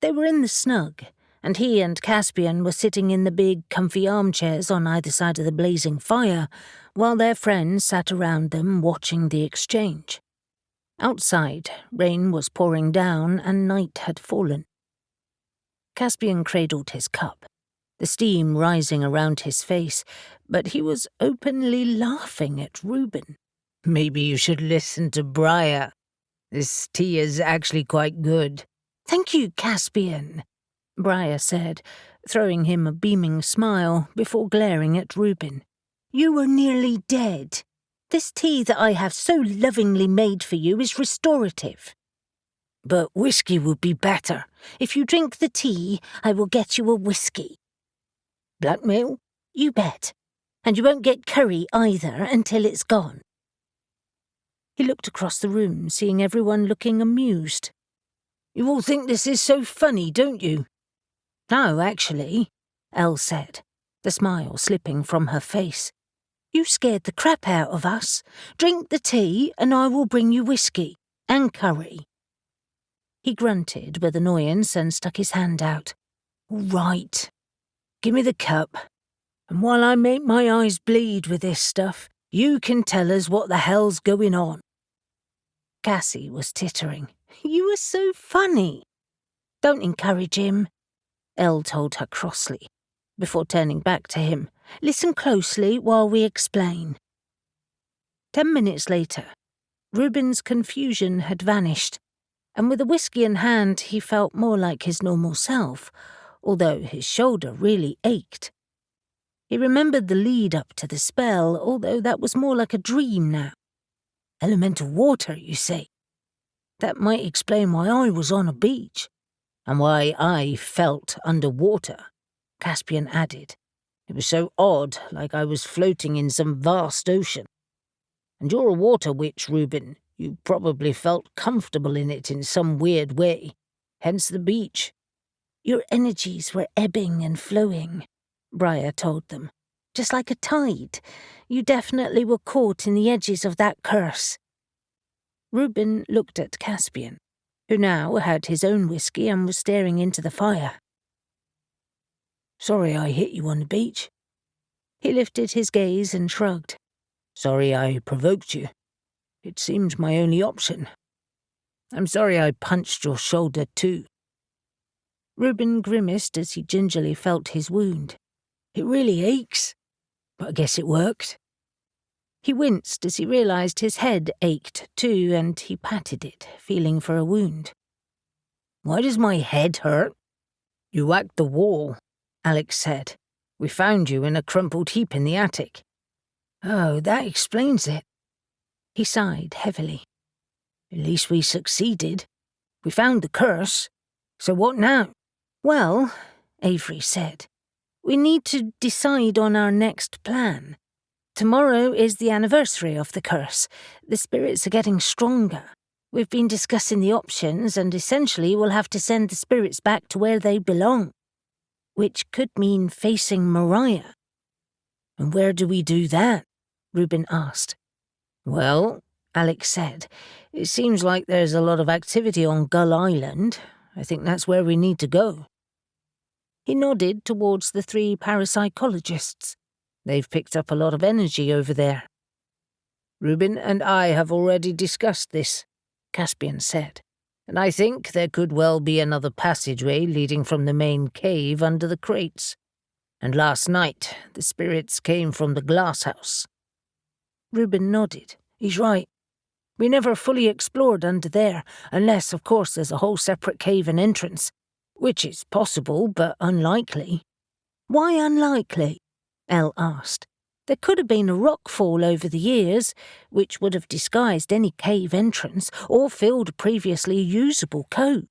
They were in the snug, and he and Caspian were sitting in the big, comfy armchairs on either side of the blazing fire, while their friends sat around them watching the exchange. Outside, rain was pouring down and night had fallen. Caspian cradled his cup, the steam rising around his face, but he was openly laughing at Reuben. "Maybe you should listen to Mariah. This tea is actually quite good." "Thank you, Caspian," Mariah said, throwing him a beaming smile before glaring at Reuben. "You were nearly dead. This tea that I have so lovingly made for you is restorative." "But whiskey would be better. If you drink the tea, I will get you a whiskey." "Blackmail?" "You bet. And you won't get curry either until it's gone." He looked across the room, seeing everyone looking amused. "You all think this is so funny, don't you?" "No, actually," Elle said, the smile slipping from her face. "You scared the crap out of us. Drink the tea and I will bring you whiskey and curry." He grunted with annoyance and stuck his hand out. "All right. Give me the cup. And while I make my eyes bleed with this stuff, you can tell us what the hell's going on." Cassie was tittering. "You are so funny." "Don't encourage him," Elle told her crossly, before turning back to him. "Listen closely while we explain." 10 minutes later, Reuben's confusion had vanished, and with a whiskey in hand he felt more like his normal self, although his shoulder really ached. He remembered the lead up to the spell, although that was more like a dream now. Elemental water, you see. That might explain why I was on a beach, and why I felt underwater, Caspian added. It was so odd, like I was floating in some vast ocean. And you're a water witch, Reuben. You probably felt comfortable in it in some weird way, hence the beach. Your energies were ebbing and flowing, Mariah told them. Just like a tide. You definitely were caught in the edges of that curse. Reuben looked at Caspian, who now had his own whiskey and was staring into the fire. Sorry I hit you on the beach. He lifted his gaze and shrugged. Sorry I provoked you. It seemed my only option. I'm sorry I punched your shoulder too. Reuben grimaced as he gingerly felt his wound. It really aches, but I guess it worked. He winced as he realized his head ached too, and he patted it, feeling for a wound. Why does my head hurt? You whacked the wall, Alex said. We found you in a crumpled heap in the attic. Oh, that explains it. He sighed heavily. At least we succeeded. We found the curse. So what now? Well, Avery said, we need to decide on our next plan. Tomorrow is the anniversary of the curse. The spirits are getting stronger. We've been discussing the options, and essentially we'll have to send the spirits back to where they belong. Which could mean facing Mariah. And where do we do that? Reuben asked. Well, Alex said, it seems like there's a lot of activity on Gull Island. I think that's where we need to go. He nodded towards the 3 parapsychologists. They've picked up a lot of energy over there. Reuben and I have already discussed this, Caspian said. and I think there could well be another passageway leading from the main cave under the crates. And last night, the spirits came from the glasshouse." Reuben nodded. "He's right. We never fully explored under there, unless, of course, there's a whole separate cave and entrance, which is possible, but unlikely." "Why unlikely?" Elle asked. "There could have been a rock fall over the years, which would have disguised any cave entrance or filled a previously usable cove.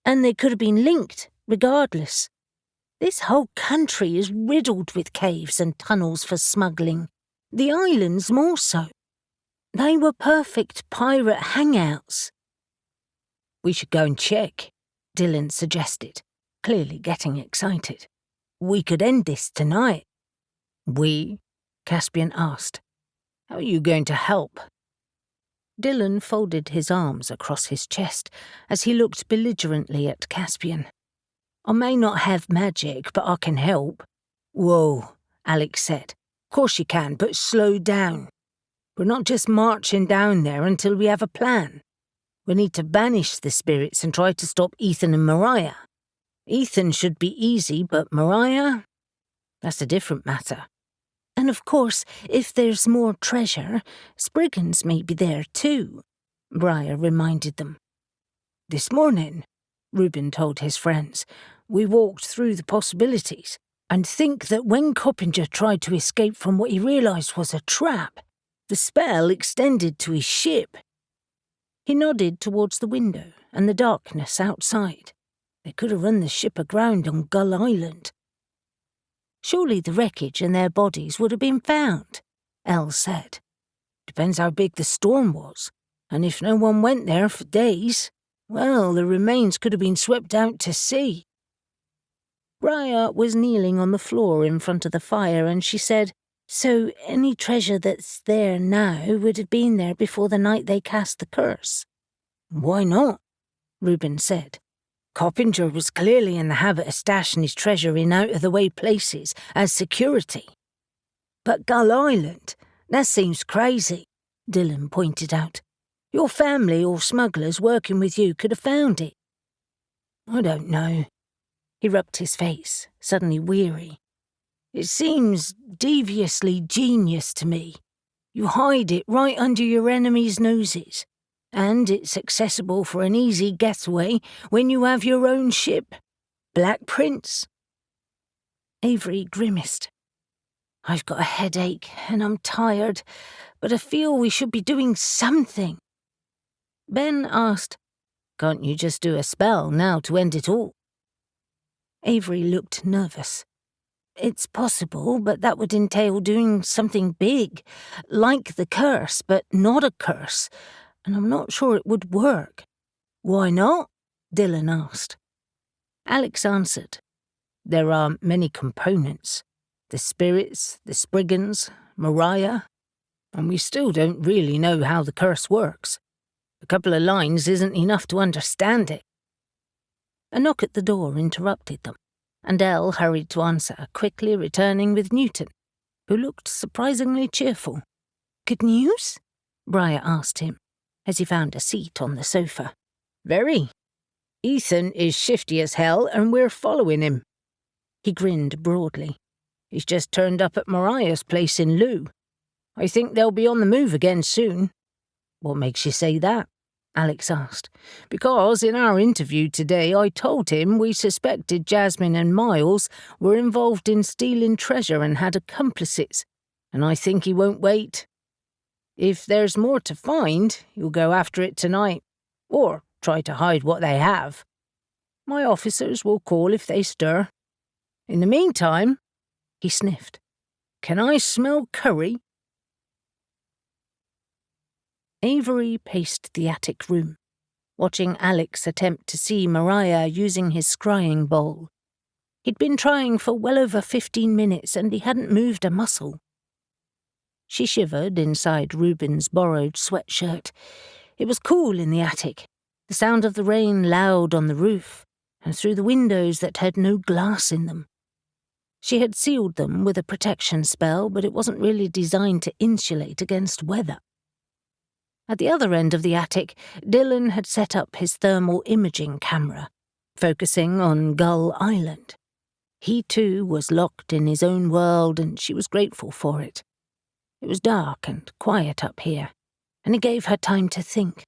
And they could have been linked, regardless. This whole country is riddled with caves and tunnels for smuggling. The islands more so. They were perfect pirate hangouts." "We should go and check," Dylan suggested, clearly getting excited. "We could end this tonight." "We?" Caspian asked. "How are you going to help?" Dylan folded his arms across his chest as he looked belligerently at Caspian. "I may not have magic, but I can help." "Whoa," Alex said. "Of course you can, but slow down. We're not just marching down there until we have a plan. We need to banish the spirits and try to stop Ethan and Mariah. Ethan should be easy, but Mariah? That's a different matter." "And of course, if there's more treasure, Spriggans may be there too," Briar reminded them. "This morning," Reuben told his friends, "we walked through the possibilities and think that when Coppinger tried to escape from what he realised was a trap, the spell extended to his ship." He nodded towards the window and the darkness outside. "They could have run the ship aground on Gull Island." "Surely the wreckage and their bodies would have been found," Elle said. "Depends how big the storm was, and if no one went there for days, well, the remains could have been swept out to sea." Briar was kneeling on the floor in front of the fire and she said, "So any treasure that's there now would have been there before the night they cast the curse?" "Why not?" Reuben said. "Coppinger was clearly in the habit of stashing his treasure in out-of-the-way places as security." "But Gull Island, that seems crazy," Dylan pointed out. "Your family or smugglers working with you could have found it." "I don't know." He rubbed his face, suddenly weary. "It seems deviously genius to me. You hide it right under your enemies' noses, and it's accessible for an easy getaway when you have your own ship. Black Prince." Avery grimaced. "I've got a headache and I'm tired, but I feel we should be doing something." Ben asked, "Can't you just do a spell now to end it all?" Avery looked nervous. "It's possible, but that would entail doing something big, like the curse, but not a curse, and I'm not sure it would work." "Why not?" Dylan asked. Alex answered, "There are many components. The spirits, the Spriggans, Mariah, and we still don't really know how the curse works. A couple of lines isn't enough to understand it." A knock at the door interrupted them, and Elle hurried to answer, quickly returning with Newton, who looked surprisingly cheerful. "Good news?" Briar asked him, as he found a seat on the sofa. "Very. Ethan is shifty as hell and we're following him." He grinned broadly. "He's just turned up at Mariah's place in Looe. I think they'll be on the move again soon." "What makes you say that?" Alex asked. "Because in our interview today I told him we suspected Jasmine and Miles were involved in stealing treasure and had accomplices, and I think he won't wait. If there's more to find, he'll go after it tonight, or try to hide what they have. My officers will call if they stir. In the meantime," he sniffed, "can I smell curry?" Avery paced the attic room, watching Alex attempt to see Mariah using his scrying bowl. He'd been trying for well over 15 minutes and he hadn't moved a muscle. She shivered inside Reuben's borrowed sweatshirt. It was cool in the attic, the sound of the rain loud on the roof, and through the windows that had no glass in them. She had sealed them with a protection spell, but it wasn't really designed to insulate against weather. At the other end of the attic, Dylan had set up his thermal imaging camera, focusing on Gull Island. He too was locked in his own world, and she was grateful for it. It was dark and quiet up here, and it gave her time to think.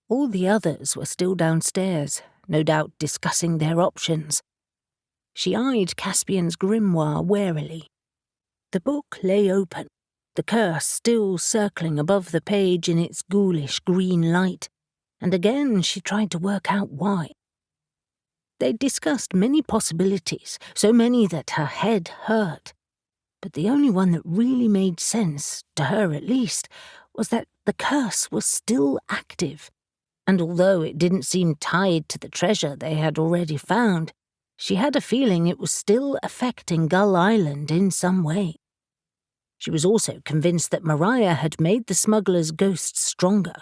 All the others were still downstairs, no doubt discussing their options. She eyed Caspian's grimoire warily. The book lay open, the curse still circling above the page in its ghoulish green light, and again she tried to work out why. They discussed many possibilities, so many that her head hurt. But the only one that really made sense, to her at least, was that the curse was still active. And although it didn't seem tied to the treasure they had already found, she had a feeling it was still affecting Gull Island in some way. She was also convinced that Mariah had made the smuggler's ghost stronger,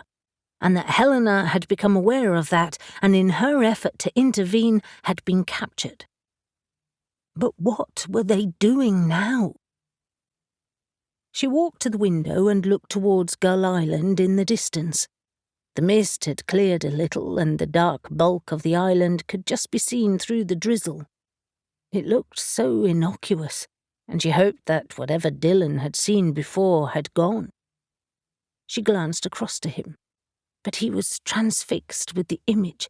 and that Helena had become aware of that and in her effort to intervene had been captured. But what were they doing now? She walked to the window and looked towards Gull Island in the distance. The mist had cleared a little, and the dark bulk of the island could just be seen through the drizzle. It looked so innocuous, and she hoped that whatever Dylan had seen before had gone. She glanced across to him, but he was transfixed with the image,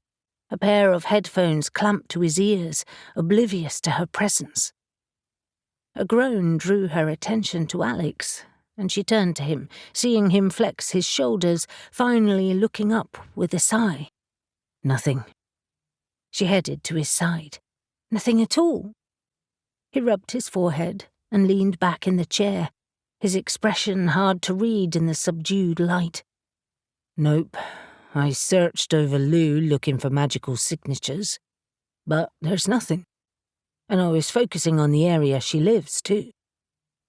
a pair of headphones clamped to his ears, oblivious to her presence. A groan drew her attention to Alex, and she turned to him, seeing him flex his shoulders, finally looking up with a sigh. Nothing. She headed to his side. Nothing at all. He rubbed his forehead and leaned back in the chair, his expression hard to read in the subdued light. Nope. I searched over Looe looking for magical signatures, but there's nothing. And I was focusing on the area she lives, too.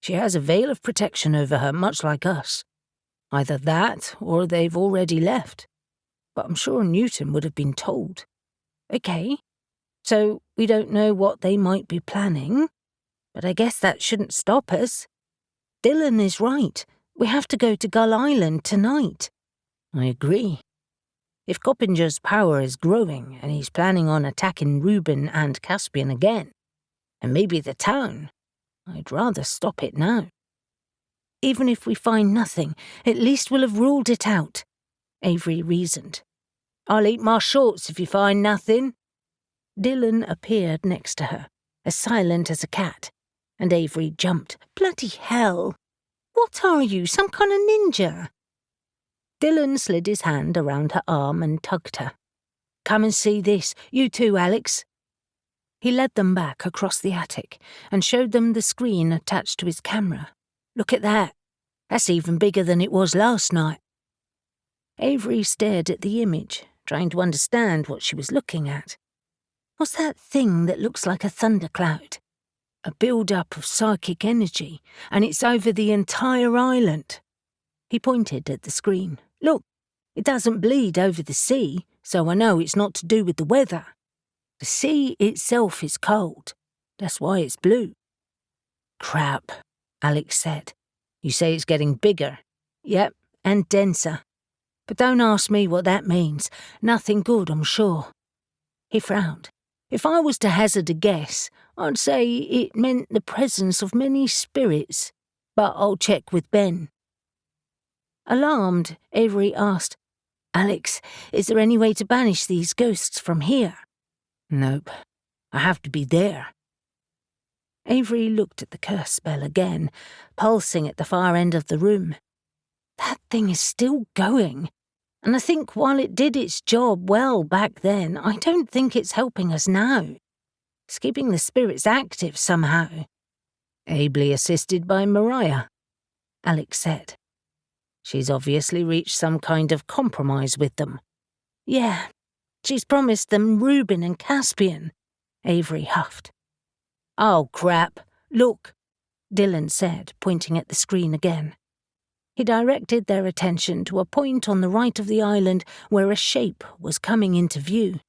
She has a veil of protection over her, much like us. Either that, or they've already left. But I'm sure Newton would have been told. Okay, so we don't know what they might be planning, but I guess that shouldn't stop us. Dylan is right. We have to go to Gull Island tonight. I agree. If Coppinger's power is growing and he's planning on attacking Reuben and Caspian again, and maybe the town, I'd rather stop it now. Even if we find nothing, at least we'll have ruled it out, Avery reasoned. I'll eat my shorts if you find nothing. Dylan appeared next to her, as silent as a cat, and Avery jumped. Bloody hell! What are you, some kind of ninja? Dylan slid his hand around her arm and tugged her. Come and see this, you too, Alex. He led them back across the attic and showed them the screen attached to his camera. Look at that. That's even bigger than it was last night. Avery stared at the image, trying to understand what she was looking at. What's that thing that looks like a thundercloud? A build-up of psychic energy, and it's over the entire island. He pointed at the screen. Look, it doesn't bleed over the sea, so I know it's not to do with the weather. The sea itself is cold. That's why it's blue. Crap, Alex said. You say it's getting bigger. Yep, and denser. But don't ask me what that means. Nothing good, I'm sure. He frowned. If I was to hazard a guess, I'd say it meant the presence of many spirits. But I'll check with Ben. Alarmed, Avery asked, Alex, is there any way to banish these ghosts from here? Nope. I have to be there. Avery looked at the curse spell again, pulsing at the far end of the room. That thing is still going, and I think while it did its job well back then, I don't think it's helping us now. It's keeping the spirits active somehow. Ably assisted by Mariah, Alex said. She's obviously reached some kind of compromise with them. Yeah, she's promised them Reuben and Caspian, Avery huffed. Oh, crap. Look, Dylan said, pointing at the screen again. He directed their attention to a point on the right of the island where a shape was coming into view.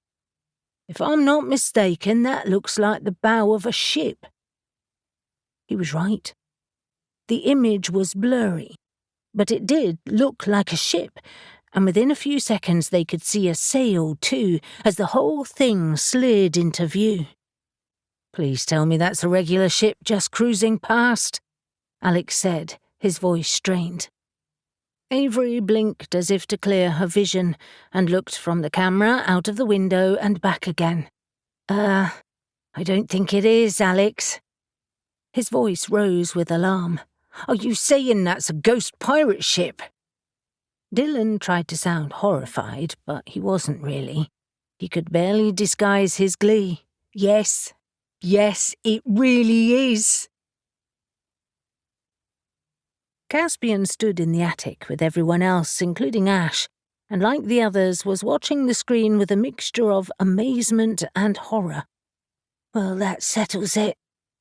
If I'm not mistaken, that looks like the bow of a ship. He was right. The image was blurry, but it did look like a ship, and within a few seconds they could see a sail too, as the whole thing slid into view. "Please tell me that's a regular ship just cruising past," Alex said, his voice strained. Avery blinked as if to clear her vision and looked from the camera out of the window and back again. I don't think it is, Alex." His voice rose with alarm. "Are you saying that's a ghost pirate ship?" Dylan tried to sound horrified, but he wasn't really. He could barely disguise his glee. Yes, it really is." Caspian stood in the attic with everyone else, including Ash, and like the others was watching the screen with a mixture of amazement and horror. "Well, that settles it,"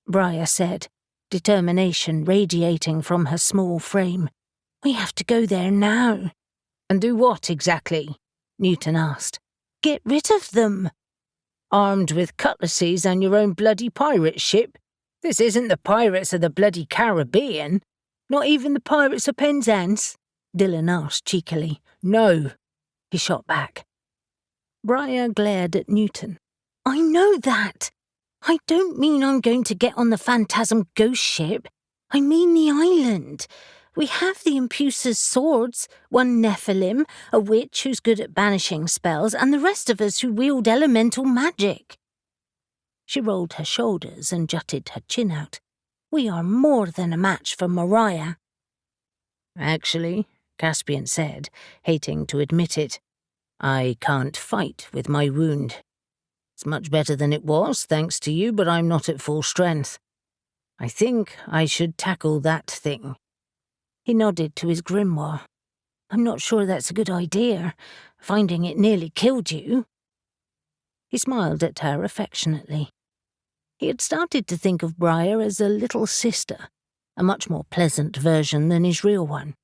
Mariah said, determination radiating from her small frame. "We have to go there now." "And do what exactly?" Newton asked. "Get rid of them." "Armed with cutlasses and your own bloody pirate ship? This isn't the pirates of the bloody Caribbean. "Not even the pirates of Penzance?" Dylan asked cheekily. "No," he shot back. Mariah glared at Newton. "I know that. I don't mean I'm going to get on the Phantasm ghost ship. I mean the island. We have the Impusa's swords, one Nephilim, a witch who's good at banishing spells, and the rest of us who wield elemental magic." She rolled her shoulders and jutted her chin out. "We are more than a match for Mariah." "Actually," Caspian said, hating to admit it, "I can't fight with my wound. It's much better than it was, thanks to you, but I'm not at full strength. I think I should tackle that thing." He nodded to his grimoire. "I'm not sure that's a good idea, finding it nearly killed you." He smiled at her affectionately. He had started to think of Mariah as a little sister, a much more pleasant version than his real one.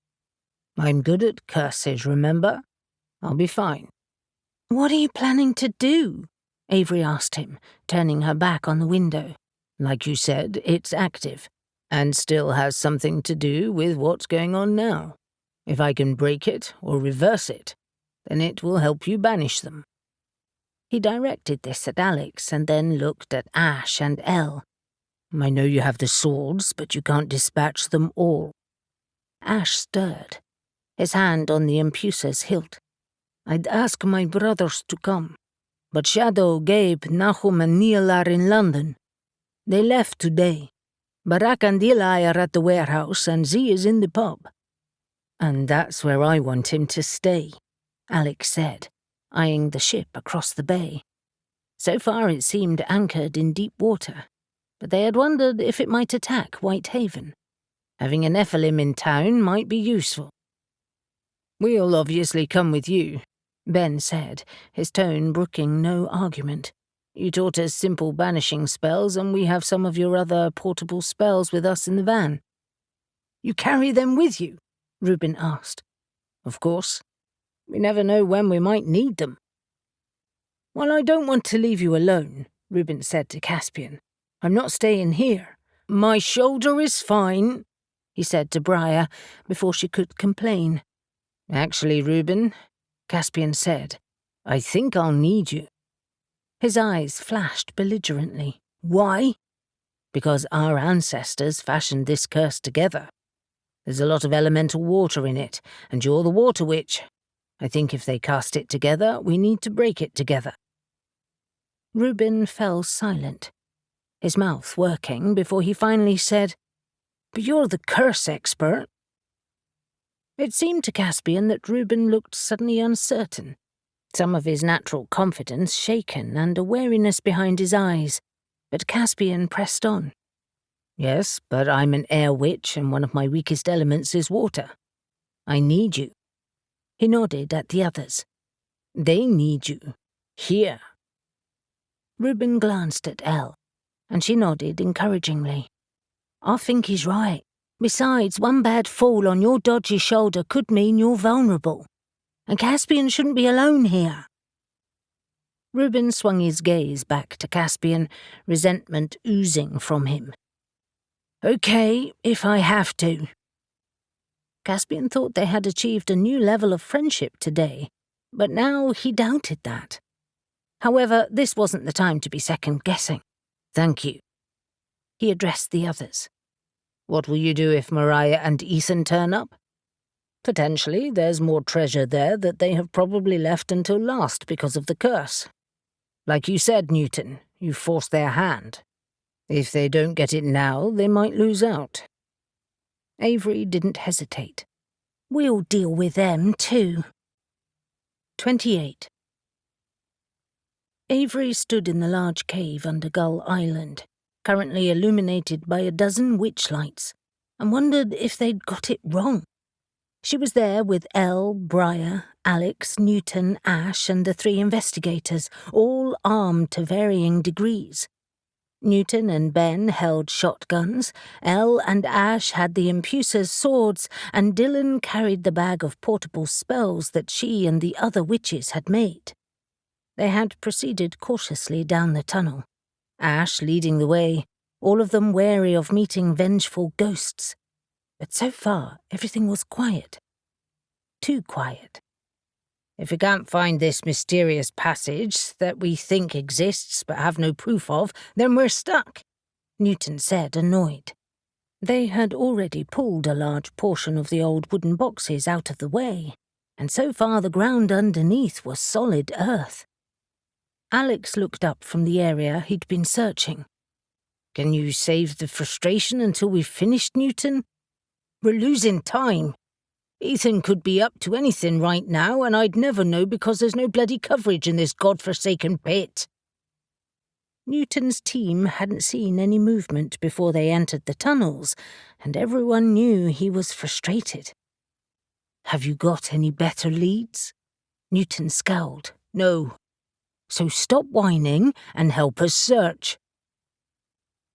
"I'm good at curses, remember? I'll be fine." "What are you planning to do?" Avery asked him, turning her back on the window. "Like you said, it's active, and still has something to do with what's going on now. If I can break it or reverse it, then it will help you banish them." He directed this at Alex and then looked at Ash and Elle. "I know you have the swords, but you can't dispatch them all." Ash stirred, his hand on the Impusa's hilt. "I'd ask my brothers to come, but Shadow, Gabe, Nahum and Neil are in London. They left today. Barak and Eli are at the warehouse and Z is in the pub." "And that's where I want him to stay," Alex said, eyeing the ship across the bay. So far it seemed anchored in deep water, but they had wondered if it might attack Whitehaven. Having a Nephilim in town might be useful. "We'll obviously come with you," Ben said, his tone brooking no argument. "You taught us simple banishing spells, and we have some of your other portable spells with us in the van." "You carry them with you?" Reuben asked. "Of course. We never know when we might need them." "Well, I don't want to leave you alone," Reuben said to Caspian. "I'm not staying here." "My shoulder is fine," he said to Mariah before she could complain. "Actually, Reuben," Caspian said, "I think I'll need you." His eyes flashed belligerently. "Why?" "Because our ancestors fashioned this curse together. There's a lot of elemental water in it, and you're the water witch. I think if they cast it together, we need to break it together." Reuben fell silent, his mouth working before he finally said, "But you're the curse expert." It seemed to Caspian that Reuben looked suddenly uncertain, some of his natural confidence shaken and a wariness behind his eyes, but Caspian pressed on. "Yes, but I'm an air witch and one of my weakest elements is water. I need you." He nodded at the others. "They need you. Here." Reuben glanced at Elle, and she nodded encouragingly. "I think he's right. Besides, one bad fall on your dodgy shoulder could mean you're vulnerable. And Caspian shouldn't be alone here." Reuben swung his gaze back to Caspian, resentment oozing from him. "Okay, if I have to." Caspian thought they had achieved a new level of friendship today, but now he doubted that. However, this wasn't the time to be second-guessing. Thank you. He addressed the others. What will you do if Mariah and Ethan turn up? Potentially, there's more treasure there that they have probably left until last because of the curse. Like you said, Newton, you forced their hand. If they don't get it now, they might lose out. Avery didn't hesitate. We'll deal with them too. 28. Avery stood in the large cave under Gull Island, currently illuminated by a dozen witch lights, and wondered if they'd got it wrong. She was there with Elle, Briar, Alex, Newton, Ash, and the 3 investigators, all armed to varying degrees. Newton and Ben held shotguns, Elle and Ash had the Impucer's swords, and Dylan carried the bag of portable spells that she and the other witches had made. They had proceeded cautiously down the tunnel, Ash leading the way, all of them wary of meeting vengeful ghosts. But so far, everything was quiet. Too quiet. If we can't find this mysterious passage that we think exists but have no proof of, then we're stuck, Newton said, annoyed. They had already pulled a large portion of the old wooden boxes out of the way, and so far the ground underneath was solid earth. Alex looked up from the area he'd been searching. Can you save the frustration until we've finished, Newton? We're losing time. Ethan could be up to anything right now, and I'd never know because there's no bloody coverage in this godforsaken pit. Newton's team hadn't seen any movement before they entered the tunnels, and everyone knew he was frustrated. Have you got any better leads? Newton scowled. No. So stop whining and help us search.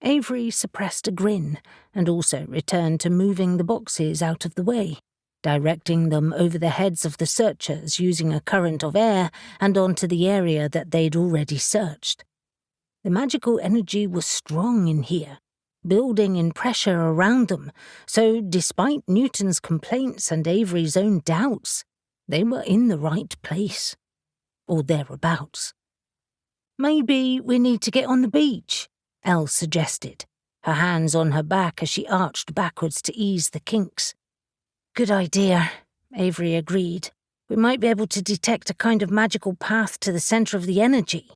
Avery suppressed a grin and also returned to moving the boxes out of the way, directing them over the heads of the searchers using a current of air and onto the area that they'd already searched. The magical energy was strong in here, building in pressure around them, so despite Newton's complaints and Avery's own doubts, they were in the right place. Or thereabouts. Maybe we need to get on the beach, Elle suggested, her hands on her back as she arched backwards to ease the kinks. Good idea, Avery agreed. We might be able to detect a kind of magical path to the centre of the energy.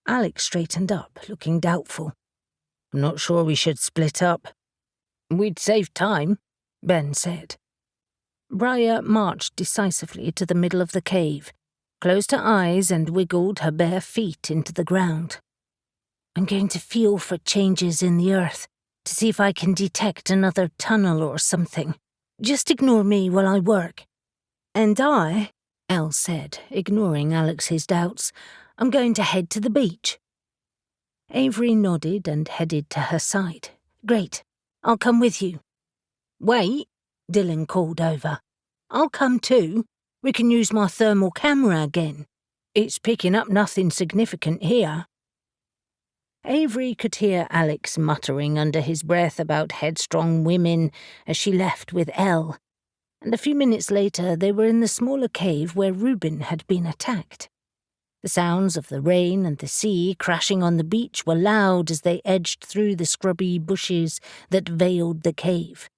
Alex straightened up, looking doubtful. I'm not sure we should split up. We'd save time, Ben said. Briar marched decisively to the middle of the cave, closed her eyes and wiggled her bare feet into the ground. I'm going to feel for changes in the earth, to see if I can detect another tunnel or something. Just ignore me while I work. And I, Elle said, ignoring Alex's doubts, I'm going to head to the beach. Avery nodded and headed to her side. Great, I'll come with you. Wait, Dylan called over. I'll come too. We can use my thermal camera again. It's picking up nothing significant here. Avery could hear Alex muttering under his breath about headstrong women as she left with Elle, and a few minutes later they were in the smaller cave where Reuben had been attacked. The sounds of the rain and the sea crashing on the beach were loud as they edged through the scrubby bushes that veiled the cave.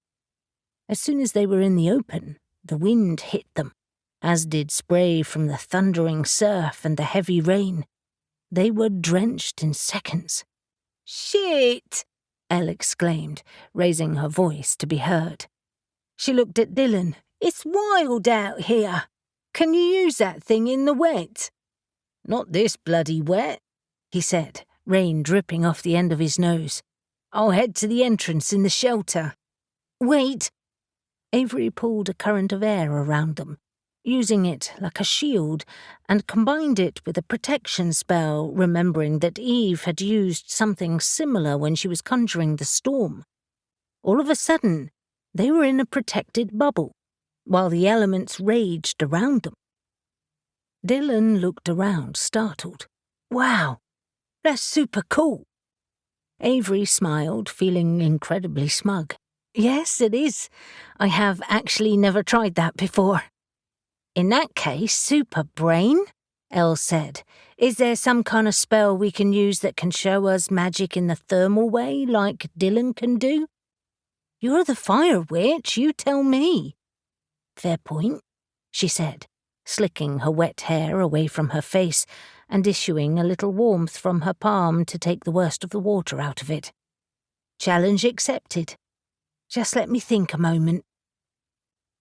As soon as they were in the open, the wind hit them, as did spray from the thundering surf and the heavy rain. They were drenched in seconds. Shit! Elle exclaimed, raising her voice to be heard. She looked at Dylan. It's wild out here. Can you use that thing in the wet? Not this bloody wet, he said, rain dripping off the end of his nose. I'll head to the entrance in the shelter. Wait! Avery pulled a current of air around them, using it like a shield, and combined it with a protection spell, remembering that Eve had used something similar when she was conjuring the storm. All of a sudden, they were in a protected bubble, while the elements raged around them. Dylan looked around, startled. Wow, that's super cool. Avery smiled, feeling incredibly smug. Yes, it is. I have actually never tried that before. In that case, super brain, Elle said. Is there some kind of spell we can use that can show us magic in the thermal way, like Dylan can do? You're the fire witch, you tell me. Fair point, she said, slicking her wet hair away from her face and issuing a little warmth from her palm to take the worst of the water out of it. Challenge accepted. Just let me think a moment.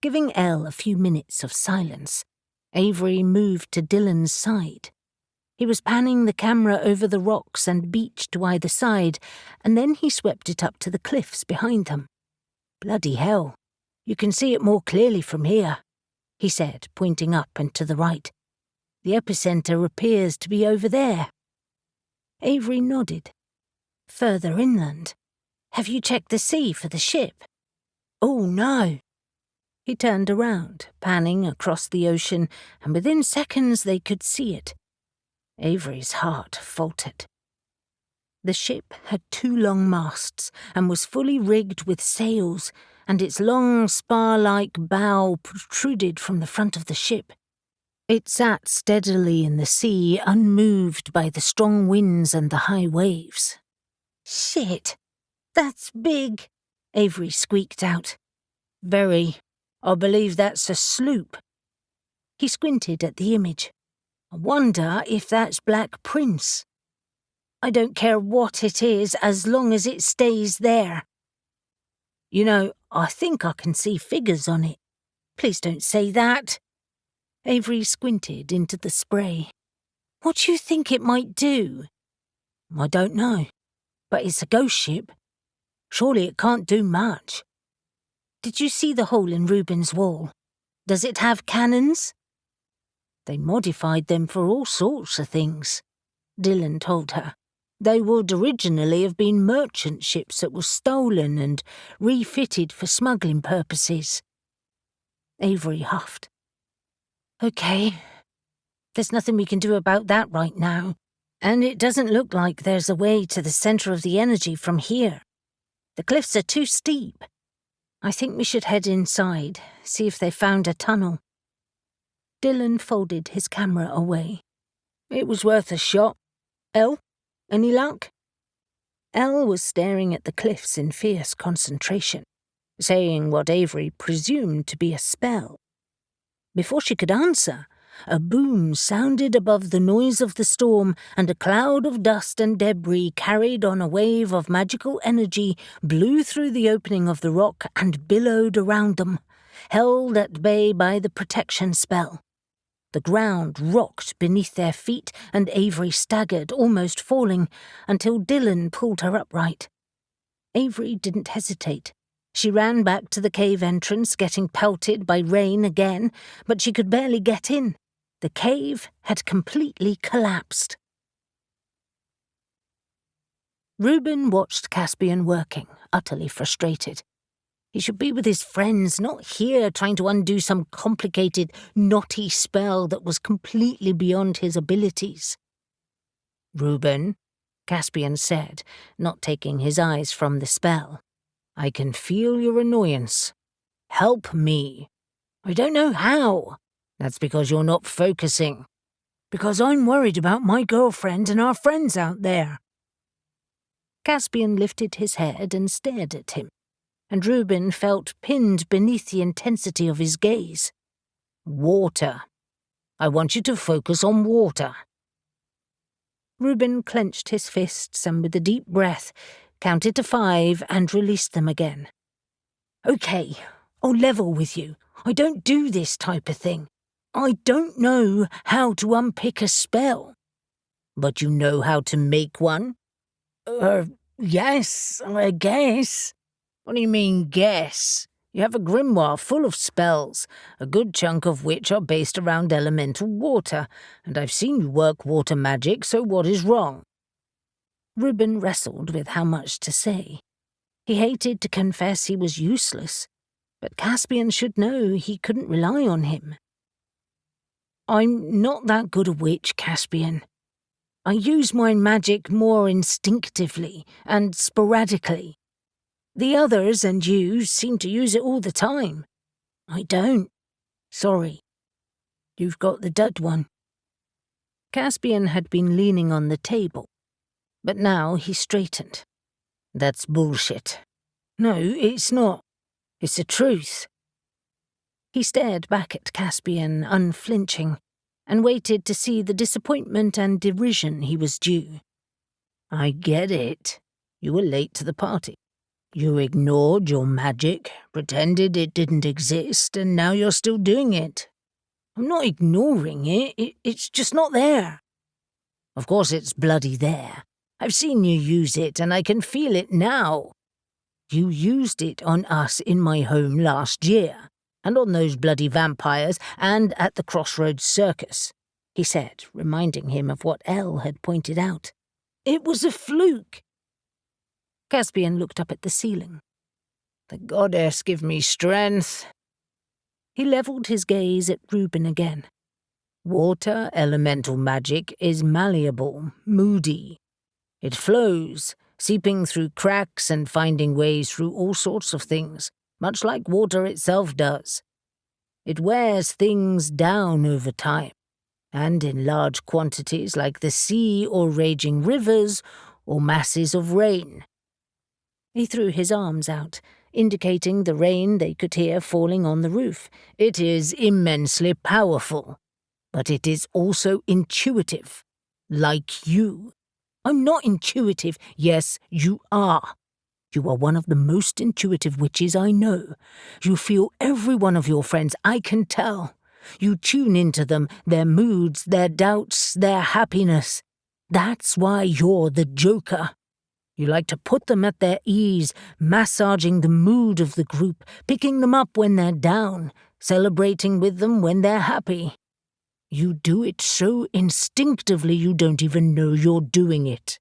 Giving Elle a few minutes of silence, Avery moved to Dylan's side. He was panning the camera over the rocks and beach to either side, and then he swept it up to the cliffs behind them. Bloody hell, you can see it more clearly from here, he said, pointing up and to the right. The epicenter appears to be over there. Avery nodded. Further inland. Have you checked the sea for the ship? Oh, no. He turned around, panning across the ocean, and within seconds they could see it. Avery's heart faltered. The ship had 2 long masts and was fully rigged with sails, and its long spar-like bow protruded from the front of the ship. It sat steadily in the sea, unmoved by the strong winds and the high waves. Shit, that's big, Avery squeaked out. Very. I believe that's a sloop. He squinted at the image. I wonder if that's Black Prince. I don't care what it is as long as it stays there. You know, I think I can see figures on it. Please don't say that. Avery squinted into the spray. What do you think it might do? I don't know, but it's a ghost ship. Surely it can't do much. Did you see the hole in Reuben's wall? Does it have cannons? They modified them for all sorts of things, Dylan told her. They would originally have been merchant ships that were stolen and refitted for smuggling purposes. Avery huffed. Okay, there's nothing we can do about that right now, and it doesn't look like there's a way to the center of the energy from here. The cliffs are too steep. I think we should head inside, see if they found a tunnel. Dylan folded his camera away. It was worth a shot. Elle, any luck? Elle was staring at the cliffs in fierce concentration, saying what Avery presumed to be a spell. Before she could answer, a boom sounded above the noise of the storm, and a cloud of dust and debris carried on a wave of magical energy blew through the opening of the rock and billowed around them, held at bay by the protection spell. The ground rocked beneath their feet, and Avery staggered, almost falling, until Dylan pulled her upright. Avery didn't hesitate. She ran back to the cave entrance, getting pelted by rain again, but she could barely get in. The cave had completely collapsed. Reuben watched Caspian working, utterly frustrated. He should be with his friends, not here trying to undo some complicated, knotty spell that was completely beyond his abilities. Reuben, Caspian said, not taking his eyes from the spell. I can feel your annoyance. Help me. I don't know how. That's because you're not focusing. Because I'm worried about my girlfriend and our friends out there. Caspian lifted his head and stared at him, and Reuben felt pinned beneath the intensity of his gaze. Water. I want you to focus on water. Reuben clenched his fists and with a deep breath, counted to 5 and released them again. Okay, I'll level with you. I don't do this type of thing. I don't know how to unpick a spell. But you know how to make one? Yes, I guess. What do you mean, guess? You have a grimoire full of spells, a good chunk of which are based around elemental water, and I've seen you work water magic, so what is wrong? Reuben wrestled with how much to say. He hated to confess he was useless, but Caspian should know he couldn't rely on him. I'm not that good a witch, Caspian. I use my magic more instinctively and sporadically. The others and you seem to use it all the time. I don't. Sorry. You've got the dud one." Caspian had been leaning on the table, but now he straightened. "That's bullshit." "No, it's not. It's the truth." He stared back at Caspian, unflinching, and waited to see the disappointment and derision he was due. "I get it. You were late to the party. You ignored your magic, pretended it didn't exist, and now you're still doing it." "I'm not ignoring it. It's just not there." "Of course it's bloody there. I've seen you use it, and I can feel it now. You used it on us in my home last year, and on those bloody vampires, and at the Crossroads Circus," he said, reminding him of what Elle had pointed out. "It was a fluke." Caspian looked up at the ceiling. "The goddess give me strength." He levelled his gaze at Reuben again. "Water elemental magic is malleable, moody. It flows, seeping through cracks and finding ways through all sorts of things, much like water itself does. It wears things down over time, and in large quantities like the sea or raging rivers or masses of rain." He threw his arms out, indicating the rain they could hear falling on the roof. "It is immensely powerful, but it is also intuitive, like you." "I'm not intuitive." "Yes, you are. You are one of the most intuitive witches I know. You feel every one of your friends, I can tell. You tune into them, their moods, their doubts, their happiness. That's why you're the Joker. You like to put them at their ease, massaging the mood of the group, picking them up when they're down, celebrating with them when they're happy. You do it so instinctively you don't even know you're doing it."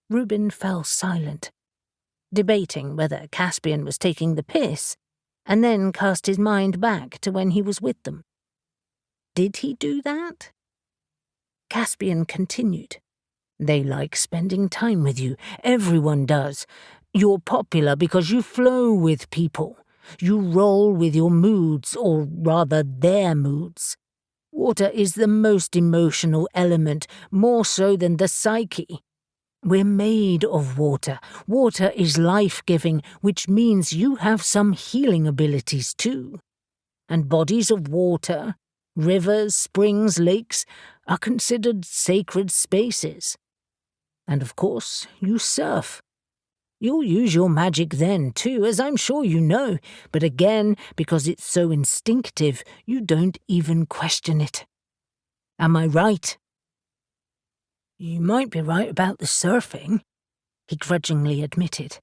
Reuben fell silent, debating whether Caspian was taking the piss, and then cast his mind back to when he was with them. Did he do that? Caspian continued. "They like spending time with you. Everyone does. You're popular because you flow with people. You roll with your moods, or rather their moods. Water is the most emotional element, more so than the psyche. We're made of water. Water is life-giving, which means you have some healing abilities too. And bodies of water, rivers, springs, lakes, are considered sacred spaces. And of course, you surf. You'll use your magic then too, as I'm sure you know, but again, because it's so instinctive, you don't even question it. Am I right?" "You might be right about the surfing," he grudgingly admitted.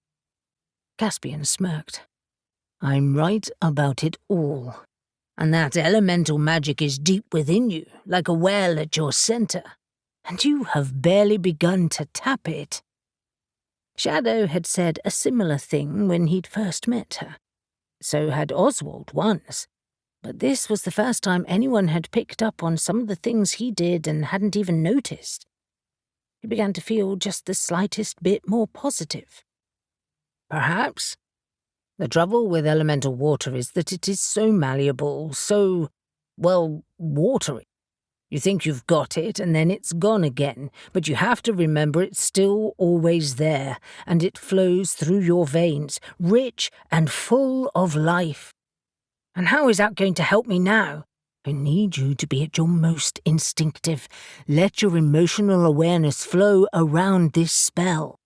Caspian smirked. "I'm right about it all. And that elemental magic is deep within you, like a well at your center. And you have barely begun to tap it." Shadow had said a similar thing when he'd first met her. So had Oswald once. But this was the first time anyone had picked up on some of the things he did and hadn't even noticed. He began to feel just the slightest bit more positive. "Perhaps. The trouble with elemental water is that it is so malleable, so, well, watery. You think you've got it, and then it's gone again, but you have to remember it's still always there, and it flows through your veins, rich and full of life. And how is that going to help me now? I need you to be at your most instinctive. Let your emotional awareness flow around this spell.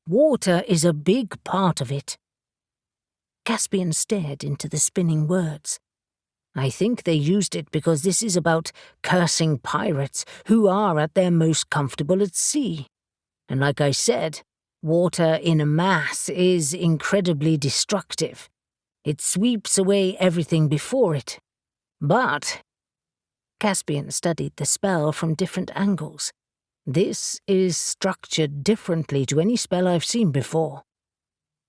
Water is a big part of it." Caspian stared into the spinning words. "I think they used it because this is about cursing pirates who are at their most comfortable at sea. And like I said, water in a mass is incredibly destructive. It sweeps away everything before it. But..." Caspian studied the spell from different angles. "This is structured differently to any spell I've seen before.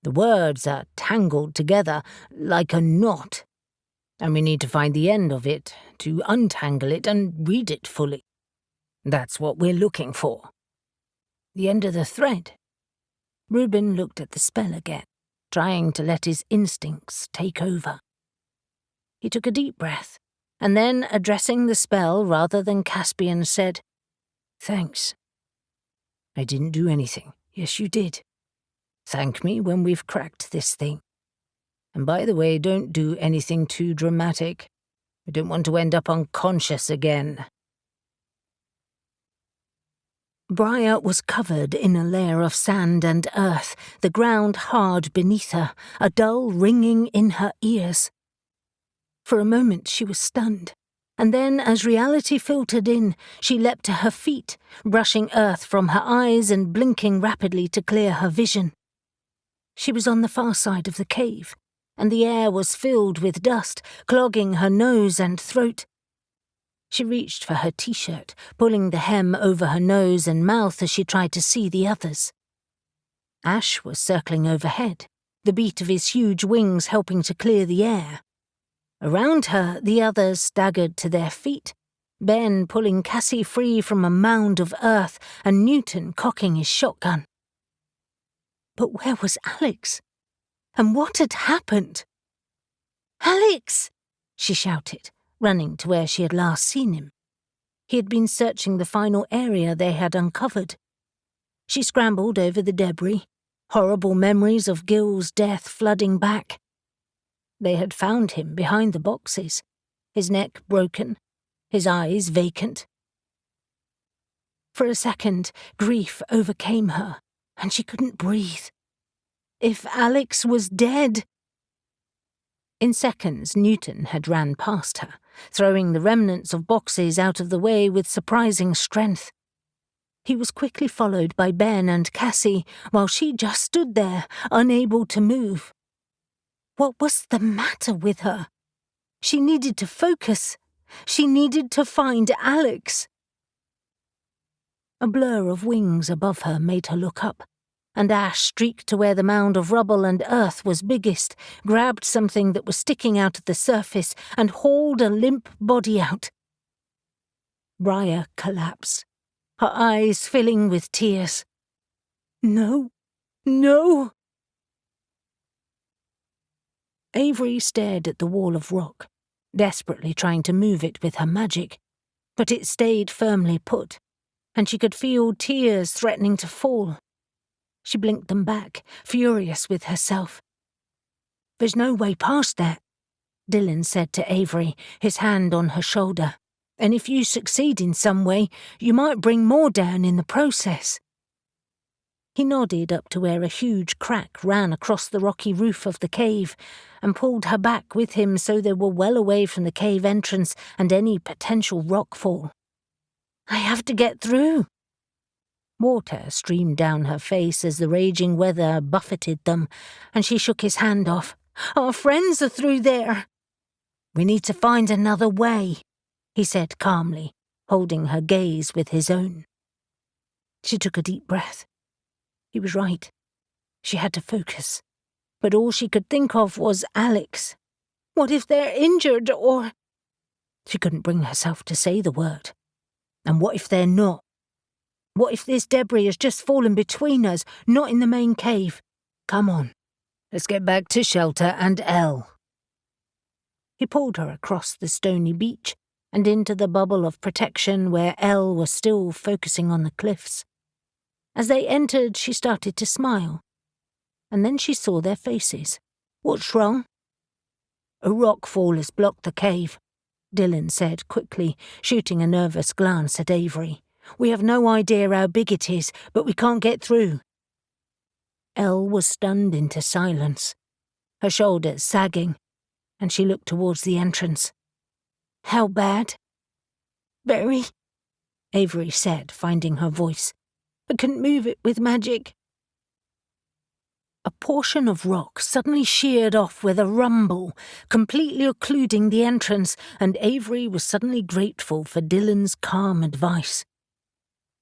The words are tangled together like a knot. And we need to find the end of it, to untangle it and read it fully. That's what we're looking for." "The end of the thread?" Reuben looked at the spell again. trying to let his instincts take over. He took a deep breath, and then, addressing the spell rather than Caspian, said, "Thanks." "I didn't do anything." "Yes, you did. Thank me when we've cracked this thing. And by the way, don't do anything too dramatic. I don't want to end up unconscious again." Mariah was covered in a layer of sand and earth, the ground hard beneath her, a dull ringing in her ears. For a moment she was stunned, and then as reality filtered in, she leapt to her feet, brushing earth from her eyes and blinking rapidly to clear her vision. She was on the far side of the cave, and the air was filled with dust, clogging her nose and throat. She reached for her t-shirt, pulling the hem over her nose and mouth as she tried to see the others. Ash was circling overhead, the beat of his huge wings helping to clear the air. Around her, the others staggered to their feet, Ben pulling Cassie free from a mound of earth and Newton cocking his shotgun. But where was Alex? And what had happened? "Alex!" she shouted, running to where she had last seen him. He had been searching the final area they had uncovered. She scrambled over the debris, horrible memories of Gil's death flooding back. They had found him behind the boxes, his neck broken, his eyes vacant. For a second, grief overcame her, and she couldn't breathe. If Alex was dead... In seconds, Newton had ran past her, throwing the remnants of boxes out of the way with surprising strength. He was quickly followed by Ben and Cassie, while she just stood there, unable to move. What was the matter with her? She needed to focus. She needed to find Alex. A blur of wings above her made her look up, and Ash streaked to where the mound of rubble and earth was biggest, grabbed something that was sticking out of the surface, and hauled a limp body out. Mariah collapsed, her eyes filling with tears. "No, no!" Avery stared at the wall of rock, desperately trying to move it with her magic, but it stayed firmly put, and she could feel tears threatening to fall. She blinked them back, furious with herself. "There's no way past that," Dylan said to Avery, his hand on her shoulder. "And if you succeed in some way, you might bring more down in the process." He nodded up to where a huge crack ran across the rocky roof of the cave and pulled her back with him so they were well away from the cave entrance and any potential rockfall. "I have to get through." Water streamed down her face as the raging weather buffeted them, and she shook his hand off. "Our friends are through there." "We need to find another way," he said calmly, holding her gaze with his own. She took a deep breath. He was right. She had to focus. But all she could think of was Alex. What if they're injured, or... She couldn't bring herself to say the word. And what if they're not? What if this debris has just fallen between us, not in the main cave? Come on, let's get back to shelter and Elle. He pulled her across the stony beach and into the bubble of protection where Elle was still focusing on the cliffs. As they entered, she started to smile. And then she saw their faces. "What's wrong?" "A rockfall has blocked the cave," Dylan said quickly, shooting a nervous glance at Avery. "We have no idea how big it is, but we can't get through." Elle was stunned into silence, her shoulders sagging, and she looked towards the entrance. "How bad?" "Very," Avery said, finding her voice. "I couldn't move it with magic." A portion of rock suddenly sheared off with a rumble, completely occluding the entrance, and Avery was suddenly grateful for Dylan's calm advice.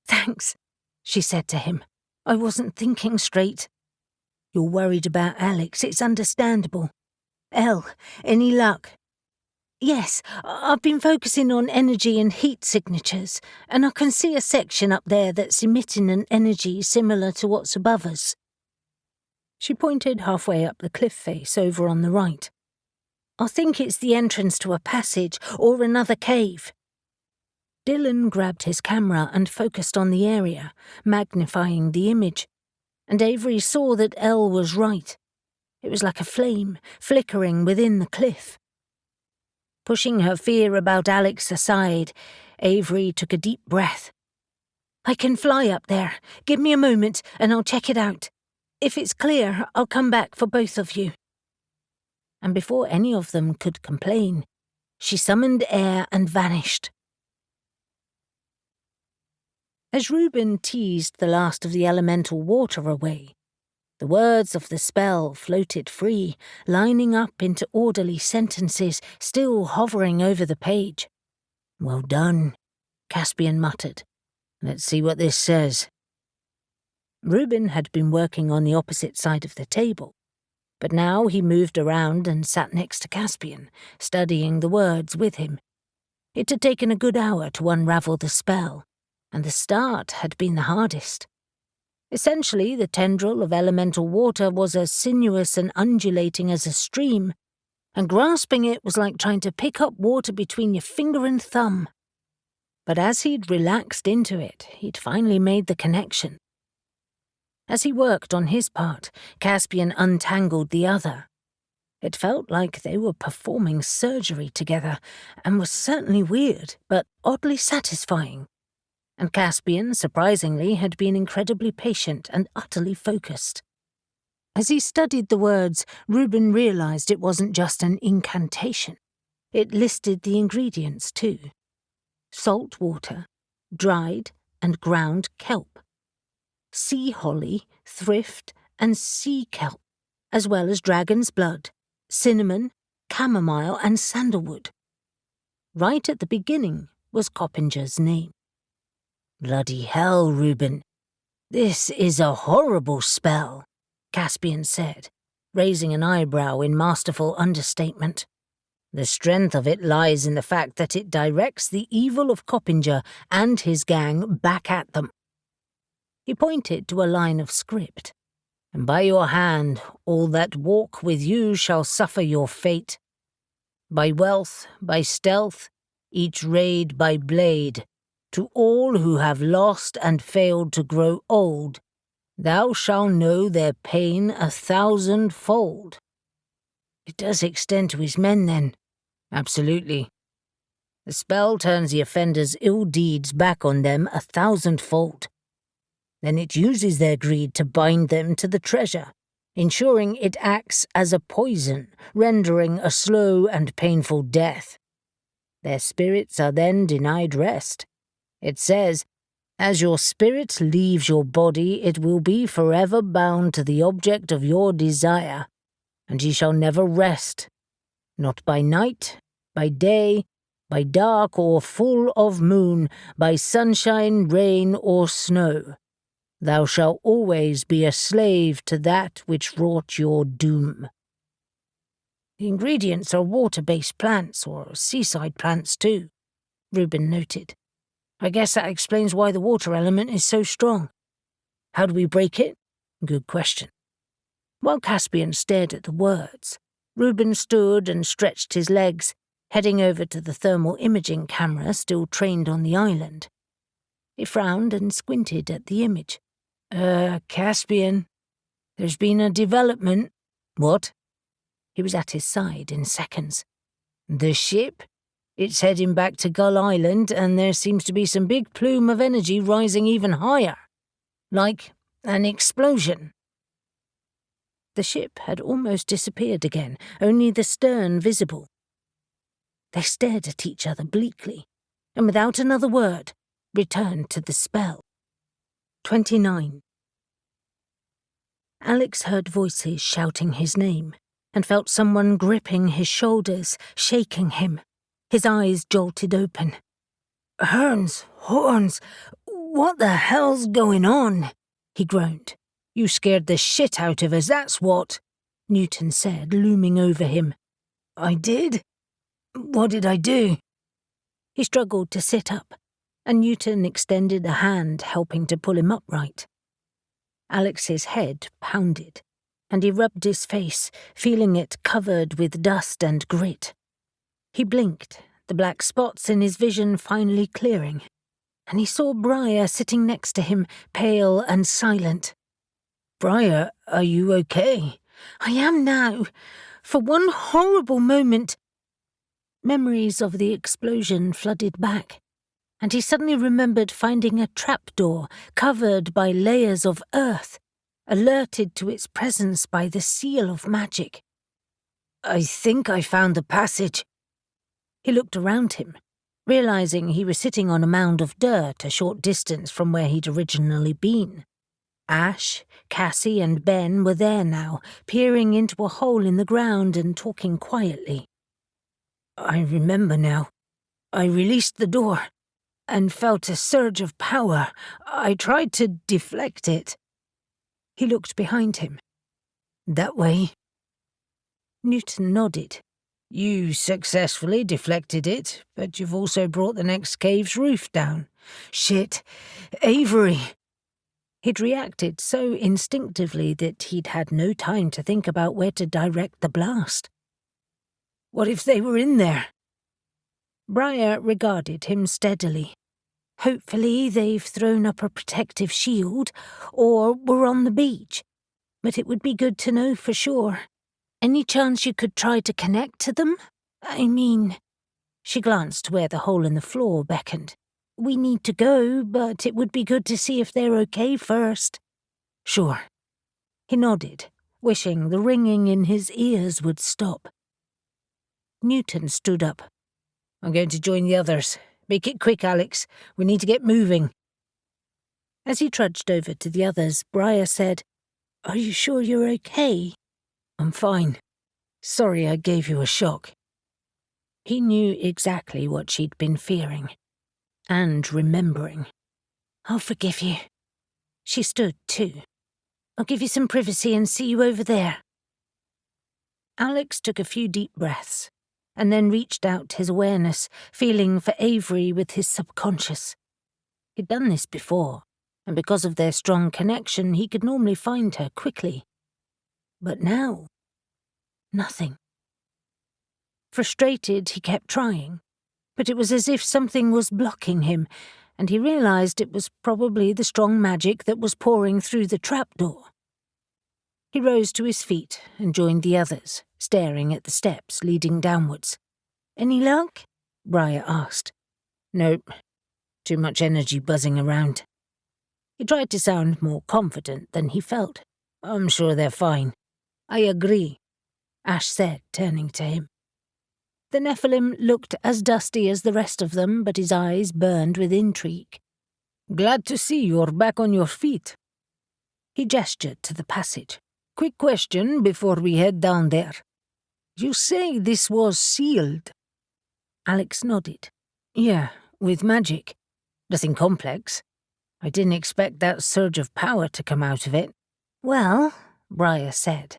"Thanks," she said to him. "I wasn't thinking straight." "You're worried about Alex, it's understandable. Elle, any luck?" "Yes, I've been focusing on energy and heat signatures, and I can see a section up there that's emitting an energy similar to what's above us." She pointed halfway up the cliff face over on the right. "I think it's the entrance to a passage or another cave." Dylan grabbed his camera and focused on the area, magnifying the image, and Avery saw that Elle was right. It was like a flame, flickering within the cliff. Pushing her fear about Alex aside, Avery took a deep breath. "I can fly up there. Give me a moment and I'll check it out. If it's clear, I'll come back for both of you." And before any of them could complain, she summoned air and vanished. As Reuben teased the last of the elemental water away, the words of the spell floated free, lining up into orderly sentences, still hovering over the page. "Well done," Caspian muttered. "Let's see what this says." Reuben had been working on the opposite side of the table, but now he moved around and sat next to Caspian, studying the words with him. It had taken a good hour to unravel the spell, and the start had been the hardest. Essentially, the tendril of elemental water was as sinuous and undulating as a stream, and grasping it was like trying to pick up water between your finger and thumb. But as he'd relaxed into it, he'd finally made the connection. As he worked on his part, Caspian untangled the other. It felt like they were performing surgery together, and was certainly weird, but oddly satisfying. And Caspian, surprisingly, had been incredibly patient and utterly focused. As he studied the words, Reuben realized it wasn't just an incantation. It listed the ingredients, too. Salt water, dried and ground kelp, sea holly, thrift, and sea kelp, as well as dragon's blood, cinnamon, chamomile, and sandalwood. Right at the beginning was Coppinger's name. "Bloody hell, Reuben. This is a horrible spell," Caspian said, raising an eyebrow in masterful understatement. "The strength of it lies in the fact that it directs the evil of Coppinger and his gang back at them." He pointed to a line of script. "And by your hand, all that walk with you shall suffer your fate. By wealth, by stealth, each raid by blade, to all who have lost and failed to grow old, thou shalt know their pain 1,000-fold. It does extend to his men, then? Absolutely. The spell turns the offender's ill deeds back on them 1,000-fold. Then it uses their greed to bind them to the treasure, ensuring it acts as a poison, rendering a slow and painful death. Their spirits are then denied rest. It says, as your spirit leaves your body, it will be forever bound to the object of your desire, and ye shall never rest, not by night, by day, by dark or full of moon, by sunshine, rain, or snow. Thou shalt always be a slave to that which wrought your doom." The ingredients are water-based plants, or seaside plants too, Reuben noted. "I guess that explains why the water element is so strong. How do we break it? Good question." While Caspian stared at the words, Reuben stood and stretched his legs, heading over to the thermal imaging camera still trained on the island. He frowned and squinted at the image. Caspian, there's been a development." "What?" He was at his side in seconds. "The ship? It's heading back to Gull Island, and there seems to be some big plume of energy rising even higher. Like an explosion." The ship had almost disappeared again, only the stern visible. They stared at each other bleakly, and without another word, returned to the spell. 29. Alex heard voices shouting his name, and felt someone gripping his shoulders, shaking him. His eyes jolted open. "Horns, what the hell's going on?" he groaned. "You scared the shit out of us, that's what," Newton said, looming over him. "I did? What did I do?" He struggled to sit up, and Newton extended a hand, helping to pull him upright. Alex's head pounded. and he rubbed his face, feeling it covered with dust and grit. He blinked, the black spots in his vision finally clearing, and he saw Mariah sitting next to him, pale and silent. "Mariah, are you okay?" "I am now. For one horrible moment—" Memories of the explosion flooded back, and he suddenly remembered finding a trapdoor covered by layers of earth, alerted to its presence by the seal of magic. "I think I found the passage." He looked around him, realizing he was sitting on a mound of dirt a short distance from where he'd originally been. Ash, Cassie, and Ben were there now, peering into a hole in the ground and talking quietly. "I remember now. I released the door and felt a surge of power. I tried to deflect it." He looked behind him. "That way?" Newton nodded. "You successfully deflected it, but you've also brought the next cave's roof down. Shit. Avery!" He'd reacted so instinctively that he'd had no time to think about where to direct the blast. "What if they were in there?" Mariah regarded him steadily. "Hopefully they've thrown up a protective shield, or were on the beach. But it would be good to know for sure. Any chance you could try to connect to them? I mean..." She glanced where the hole in the floor beckoned. "We need to go, but it would be good to see if they're okay first." "Sure." He nodded, wishing the ringing in his ears would stop. Newton stood up. "I'm going to join the others. Make it quick, Alex. We need to get moving." As he trudged over to the others, Mariah said, "Are you sure you're okay?" "I'm fine. Sorry I gave you a shock." He knew exactly what she'd been fearing. And remembering. "I'll forgive you." She stood, too. "I'll give you some privacy and see you over there." Alex took a few deep breaths, and then reached out his awareness, feeling for Avery with his subconscious. He'd done this before, and because of their strong connection, he could normally find her quickly. But now, nothing. Frustrated, he kept trying, but it was as if something was blocking him, and he realized it was probably the strong magic that was pouring through the trapdoor. He rose to his feet and joined the others, staring at the steps leading downwards. "Any luck?" Mariah asked. "Nope. Too much energy buzzing around." He tried to sound more confident than he felt. "I'm sure they're fine." "I agree," Ash said, turning to him. The Nephilim looked as dusty as the rest of them, but his eyes burned with intrigue. "Glad to see you're back on your feet." He gestured to the passage. "Quick question before we head down there. You say this was sealed?" Alex nodded. "Yeah, with magic. Nothing complex. I didn't expect that surge of power to come out of it." "Well," Mariah said,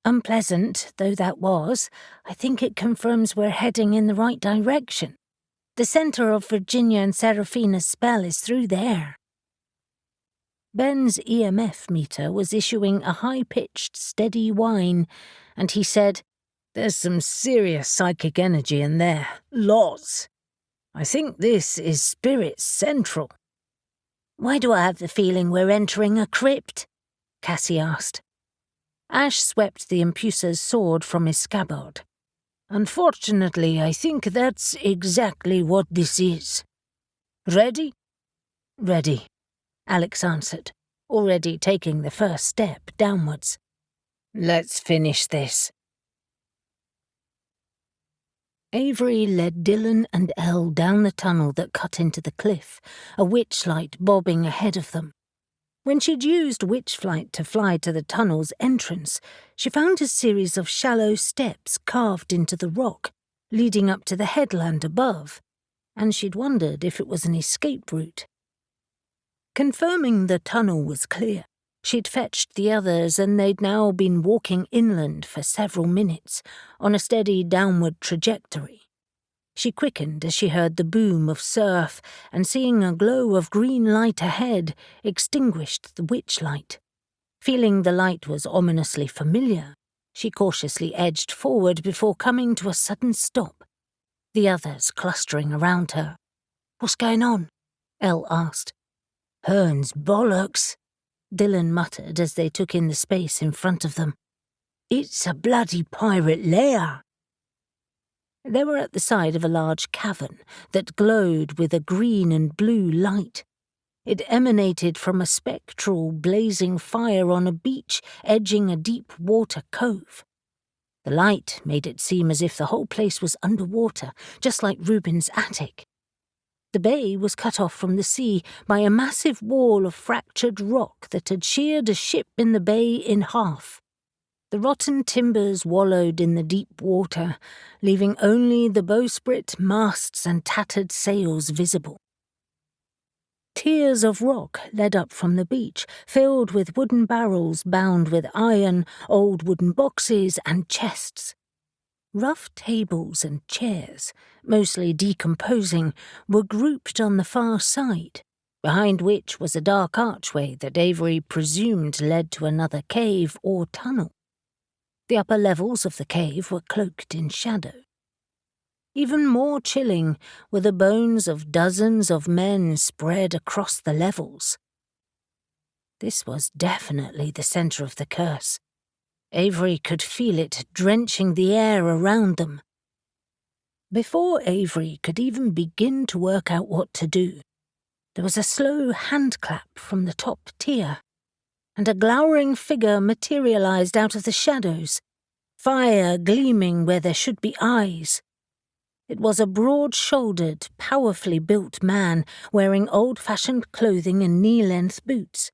"unpleasant though that was, I think it confirms we're heading in the right direction. The center of Virginia and Seraphina's spell is through there." Ben's EMF meter was issuing a high-pitched, steady whine, and he said, "There's some serious psychic energy in there. Lots. I think this is Spirit Central." "Why do I have the feeling we're entering a crypt?" Cassie asked. Ash swept the Impusa's sword from his scabbard. "Unfortunately, I think that's exactly what this is. Ready?" "Ready," Alex answered, already taking the first step downwards. "Let's finish this." Avery led Dylan and Elle down the tunnel that cut into the cliff, a witchlight bobbing ahead of them. When she'd used witchflight to fly to the tunnel's entrance, she found a series of shallow steps carved into the rock, leading up to the headland above, and she'd wondered if it was an escape route. Confirming the tunnel was clear, she'd fetched the others, and they'd now been walking inland for several minutes, on a steady downward trajectory. She quickened as she heard the boom of surf, and seeing a glow of green light ahead, extinguished the witchlight. Feeling the light was ominously familiar, she cautiously edged forward before coming to a sudden stop, the others clustering around her. "What's going on?" Elle asked. "Hearn's bollocks," Dylan muttered as they took in the space in front of them. "It's a bloody pirate lair." They were at the side of a large cavern that glowed with a green and blue light. It emanated from a spectral, blazing fire on a beach edging a deep water cove. The light made it seem as if the whole place was underwater, just like Reuben's attic. The bay was cut off from the sea by a massive wall of fractured rock that had sheared a ship in the bay in half. The rotten timbers wallowed in the deep water, leaving only the bowsprit, masts, and tattered sails visible. Tiers of rock led up from the beach, filled with wooden barrels bound with iron, old wooden boxes, and chests. Rough tables and chairs, mostly decomposing, were grouped on the far side, behind which was a dark archway that Avery presumed led to another cave or tunnel. The upper levels of the cave were cloaked in shadow. Even more chilling were the bones of dozens of men spread across the levels. This was definitely the center of the curse. Avery could feel it drenching the air around them. Before Avery could even begin to work out what to do, there was a slow handclap from the top tier, and a glowering figure materialized out of the shadows, fire gleaming where there should be eyes. It was a broad-shouldered, powerfully built man wearing old-fashioned clothing and knee-length boots.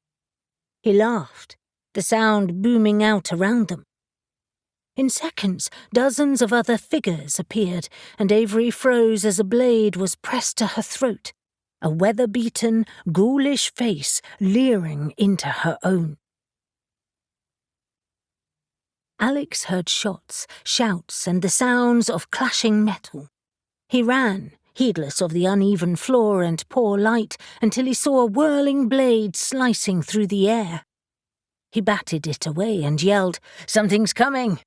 He laughed, the sound booming out around them. In seconds, dozens of other figures appeared, and Avery froze as a blade was pressed to her throat, a weather-beaten, ghoulish face leering into her own. Alex heard shots, shouts, and the sounds of clashing metal. He ran, heedless of the uneven floor and poor light, until he saw a whirling blade slicing through the air. He batted it away and yelled, "Something's coming!"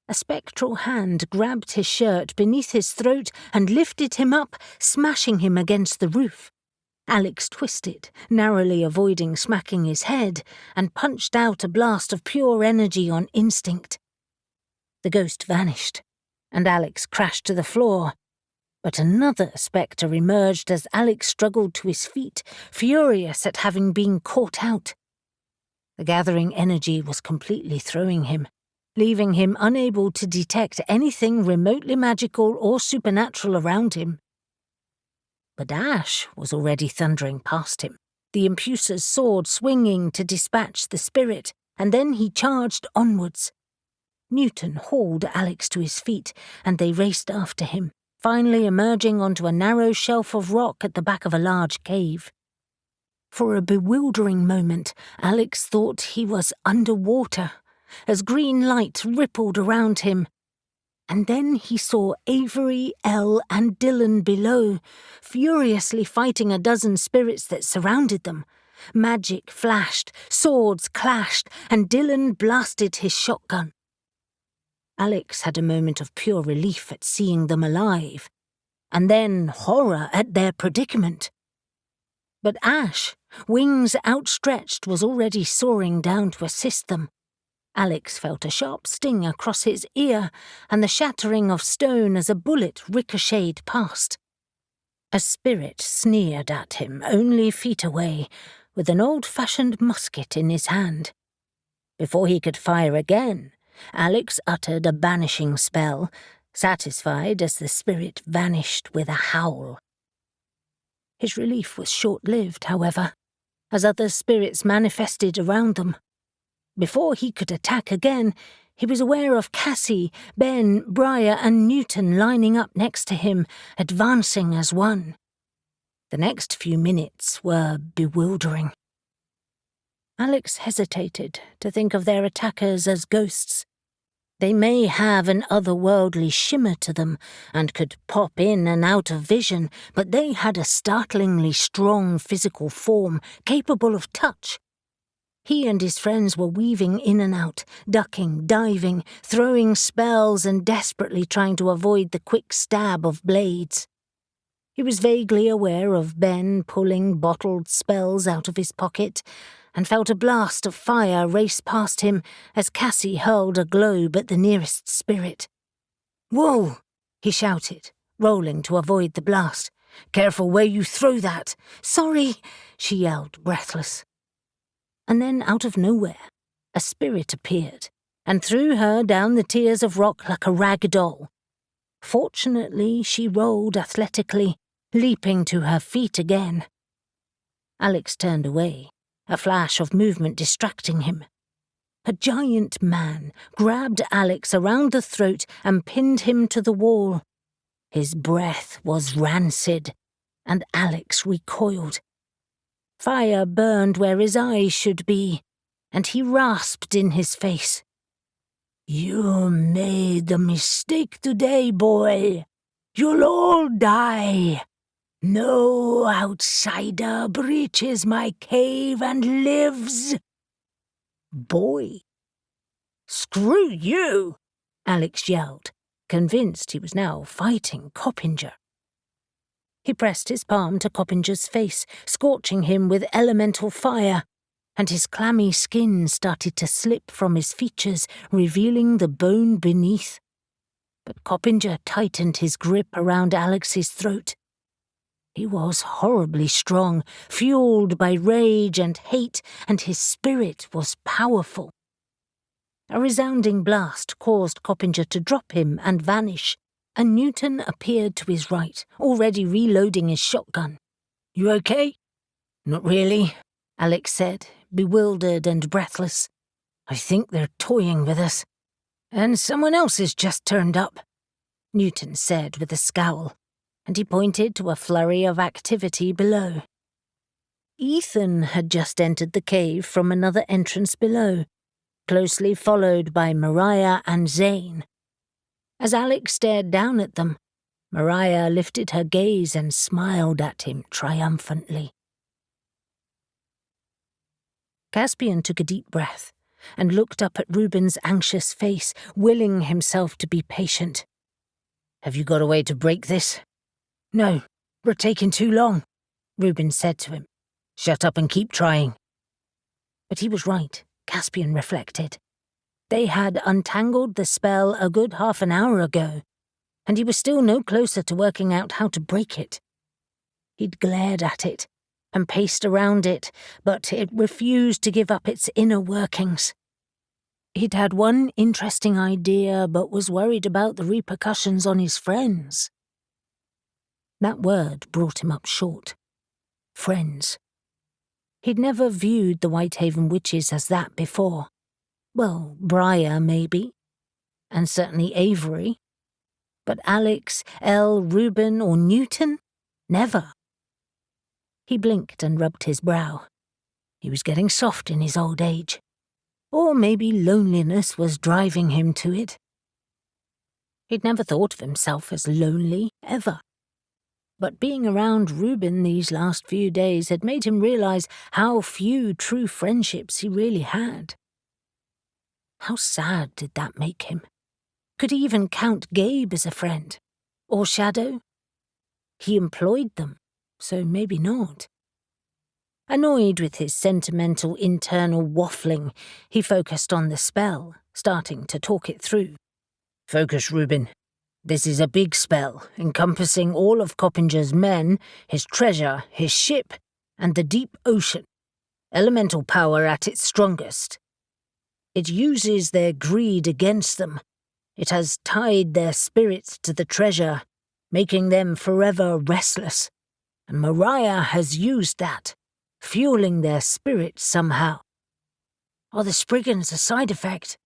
A spectral hand grabbed his shirt beneath his throat and lifted him up, smashing him against the roof. Alex twisted, narrowly avoiding smacking his head, and punched out a blast of pure energy on instinct. The ghost vanished, and Alex crashed to the floor. But another spectre emerged as Alex struggled to his feet, furious at having been caught out. The gathering energy was completely throwing him, leaving him unable to detect anything remotely magical or supernatural around him. But Ash was already thundering past him, the Impucer's sword swinging to dispatch the spirit, and then he charged onwards. Newton hauled Alex to his feet, and they raced after him, finally emerging onto a narrow shelf of rock at the back of a large cave. For a bewildering moment, Alex thought he was underwater, as green light rippled around him. And then he saw Avery, Elle, and Dylan below, furiously fighting a dozen spirits that surrounded them. Magic flashed, swords clashed, and Dylan blasted his shotgun. Alex had a moment of pure relief at seeing them alive, and then horror at their predicament. But Ash, wings outstretched, was already soaring down to assist them. Alex felt a sharp sting across his ear and the shattering of stone as a bullet ricocheted past. A spirit sneered at him only feet away, with an old-fashioned musket in his hand. Before he could fire again, Alex uttered a banishing spell, satisfied as the spirit vanished with a howl. His relief was short-lived, however, as other spirits manifested around them. Before he could attack again, he was aware of Cassie, Ben, Briar, and Newton lining up next to him, advancing as one. The next few minutes were bewildering. Alex hesitated to think of their attackers as ghosts. They may have an otherworldly shimmer to them and could pop in and out of vision, but they had a startlingly strong physical form capable of touch. He and his friends were weaving in and out, ducking, diving, throwing spells and desperately trying to avoid the quick stab of blades. He was vaguely aware of Ben pulling bottled spells out of his pocket, and felt a blast of fire race past him as Cassie hurled a globe at the nearest spirit. "Whoa!" he shouted, rolling to avoid the blast. "Careful where you throw that!" "Sorry!" she yelled, breathless. And then, out of nowhere, a spirit appeared and threw her down the tiers of rock like a rag doll. Fortunately, she rolled athletically, leaping to her feet again. Alex turned away, a flash of movement distracting him. A giant man grabbed Alex around the throat and pinned him to the wall. His breath was rancid, and Alex recoiled. Fire burned where his eyes should be, and he rasped in his face. "You made a mistake today, boy. You'll all die. No outsider breaches my cave and lives." "Boy." "Screw you!" Alex yelled, convinced he was now fighting Coppinger. He pressed his palm to Coppinger's face, scorching him with elemental fire, and his clammy skin started to slip from his features, revealing the bone beneath. But Coppinger tightened his grip around Alex's throat. He was horribly strong, fueled by rage and hate, and his spirit was powerful. A resounding blast caused Coppinger to drop him and vanish, and Newton appeared to his right, already reloading his shotgun. "You okay?" "Not really," Alex said, bewildered and breathless. "I think they're toying with us. And someone else has just turned up," Newton said with a scowl, and he pointed to a flurry of activity below. Ethan had just entered the cave from another entrance below, closely followed by Mariah and Zane. As Alex stared down at them, Mariah lifted her gaze and smiled at him triumphantly. Caspian took a deep breath and looked up at Reuben's anxious face, willing himself to be patient. "Have you got a way to break this?" "No, we're taking too long," Reuben said to him. "Shut up and keep trying." But he was right, Caspian reflected. They had untangled the spell a good half an hour ago, and he was still no closer to working out how to break it. He'd glared at it and paced around it, but it refused to give up its inner workings. He'd had one interesting idea, but was worried about the repercussions on his friends. That word brought him up short. Friends. He'd never viewed the Whitehaven witches as that before. Well, Briar, maybe. And certainly Avery. But Alex, Elle, Reuben, or Newton? Never. He blinked and rubbed his brow. He was getting soft in his old age. Or maybe loneliness was driving him to it. He'd never thought of himself as lonely, ever. But being around Reuben these last few days had made him realize how few true friendships he really had. How sad did that make him? Could he even count Gabe as a friend? Or Shadow? He employed them, so maybe not. Annoyed with his sentimental internal waffling, he focused on the spell, starting to talk it through. "Focus, Reuben. This is a big spell, encompassing all of Coppinger's men, his treasure, his ship, and the deep ocean. Elemental power at its strongest. It uses their greed against them. It has tied their spirits to the treasure, making them forever restless. And Mariah has used that, fueling their spirits somehow." "Are the Spriggans a side effect?"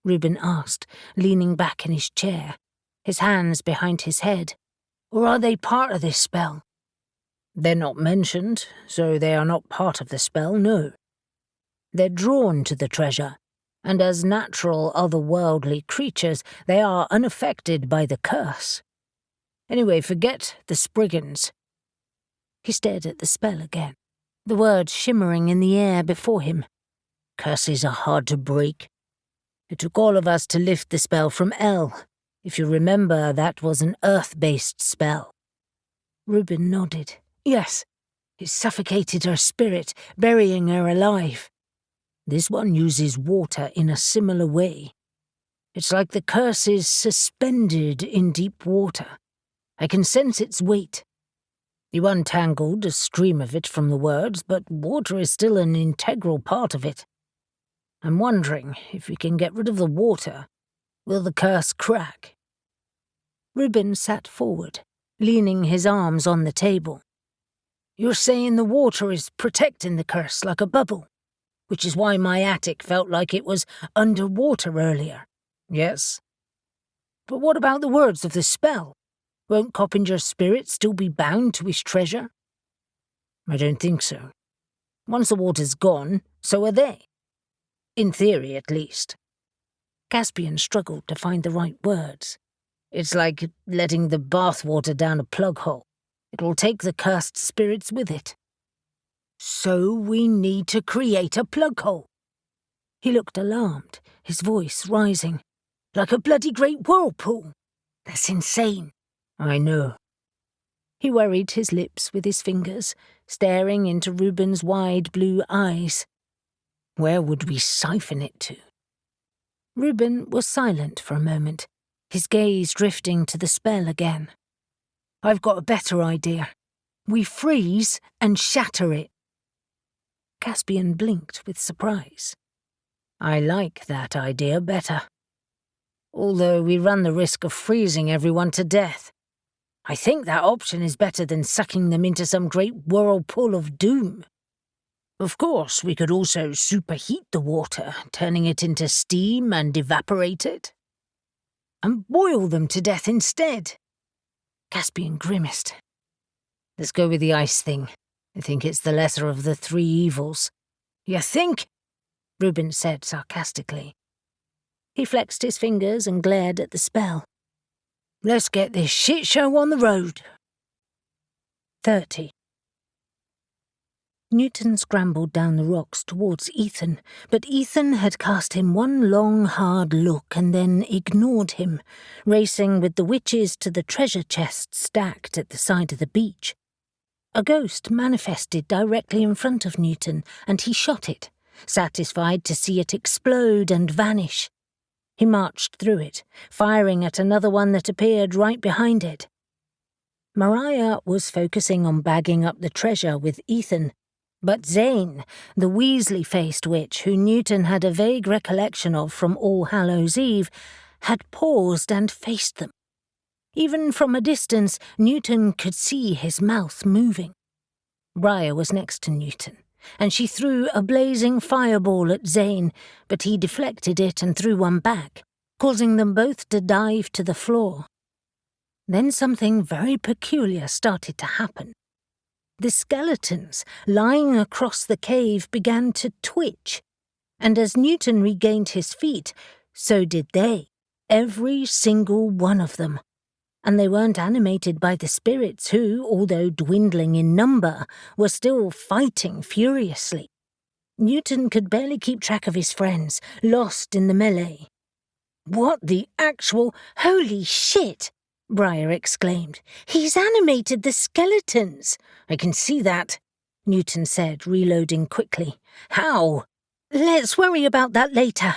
Reuben asked, leaning back in his chair, his hands behind his head. "Or are they part of this spell?" "They're not mentioned, so they are not part of the spell, no. They're drawn to the treasure, and as natural otherworldly creatures, they are unaffected by the curse. Anyway, forget the Spriggans." He stared at the spell again, the words shimmering in the air before him. Curses are hard to break. It took all of us to lift the spell from Elle. If you remember, that was an earth-based spell." Reuben nodded. "Yes, it suffocated her spirit, burying her alive. This one uses water in a similar way. It's like the curse is suspended in deep water. I can sense its weight. You untangled a stream of it from the words, but water is still an integral part of it. I'm wondering, if we can get rid of the water, will the curse crack?" Reuben sat forward, leaning his arms on the table. "You're saying the water is protecting the curse like a bubble, which is why my attic felt like it was underwater earlier, yes? But what about the words of the spell? Won't Coppinger's spirit still be bound to his treasure?" "I don't think so. Once the water's gone, so are they. In theory, at least." Caspian struggled to find the right words. "It's like letting the bathwater down a plug hole. It will take the cursed spirits with it." "So we need to create a plug hole." He looked alarmed, his voice rising. "Like a bloody great whirlpool. That's insane." "I know." He worried his lips with his fingers, staring into Reuben's wide blue eyes. "Where would we siphon it to?" Reuben was silent for a moment, his gaze drifting to the spell again. "I've got a better idea. We freeze and shatter it." Caspian blinked with surprise. "I like that idea better. Although we run the risk of freezing everyone to death. I think that option is better than sucking them into some great whirlpool of doom. Of course, we could also superheat the water, turning it into steam and evaporate it. And boil them to death instead." Caspian grimaced. "Let's go with the ice thing. I think it's the lesser of the three evils." "You think?" Reuben said sarcastically. He flexed his fingers and glared at the spell. "Let's get this shit show on the road." 30. Newton scrambled down the rocks towards Ethan, but Ethan had cast him one long, hard look and then ignored him, racing with the witches to the treasure chest stacked at the side of the beach. A ghost manifested directly in front of Newton, and he shot it, satisfied to see it explode and vanish. He marched through it, firing at another one that appeared right behind it. Mariah was focusing on bagging up the treasure with Ethan, but Zane, the Weasley-faced witch who Newton had a vague recollection of from All Hallows' Eve, had paused and faced them. Even from a distance, Newton could see his mouth moving. Briar was next to Newton, and she threw a blazing fireball at Zane, but he deflected it and threw one back, causing them both to dive to the floor. Then something very peculiar started to happen. The skeletons lying across the cave began to twitch, and as Newton regained his feet, so did they, every single one of them. And they weren't animated by the spirits who, although dwindling in number, were still fighting furiously. Newton could barely keep track of his friends, lost in the melee. "What the actual holy shit!" Briar exclaimed. "He's animated the skeletons." "I can see that," Newton said, reloading quickly. "How?" "Let's worry about that later."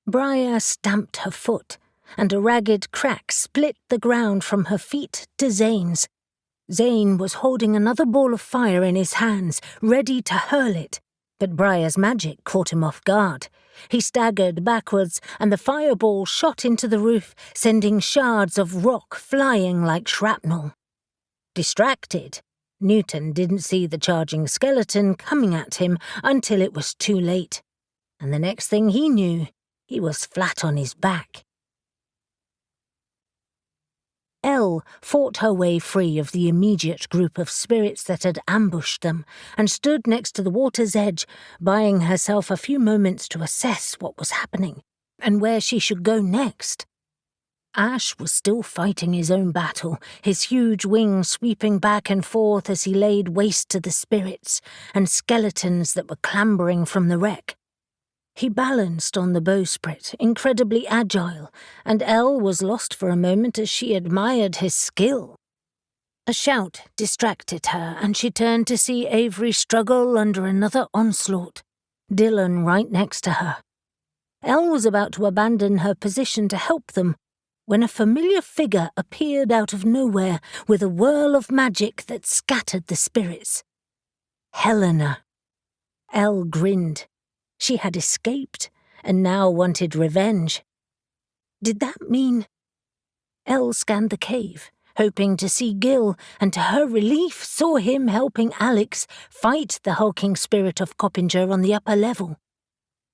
Briar stamped her foot, and a ragged crack split the ground from her feet to Zane's. Zane was holding another ball of fire in his hands, ready to hurl it, but Briar's magic caught him off guard. He staggered backwards, and the fireball shot into the roof, sending shards of rock flying like shrapnel. Distracted, Newton didn't see the charging skeleton coming at him until it was too late, and the next thing he knew, he was flat on his back. Elle fought her way free of the immediate group of spirits that had ambushed them and stood next to the water's edge, buying herself a few moments to assess what was happening and where she should go next. Ash was still fighting his own battle, his huge wings sweeping back and forth as he laid waste to the spirits and skeletons that were clambering from the wreck. He balanced on the bowsprit, incredibly agile, and Elle was lost for a moment as she admired his skill. A shout distracted her, and she turned to see Avery struggle under another onslaught, Dylan right next to her. Elle was about to abandon her position to help them, when a familiar figure appeared out of nowhere with a whirl of magic that scattered the spirits. Helena. Elle grinned. She had escaped, and now wanted revenge. Did that mean... Elle scanned the cave, hoping to see Gil, and to her relief saw him helping Alex fight the hulking spirit of Coppinger on the upper level.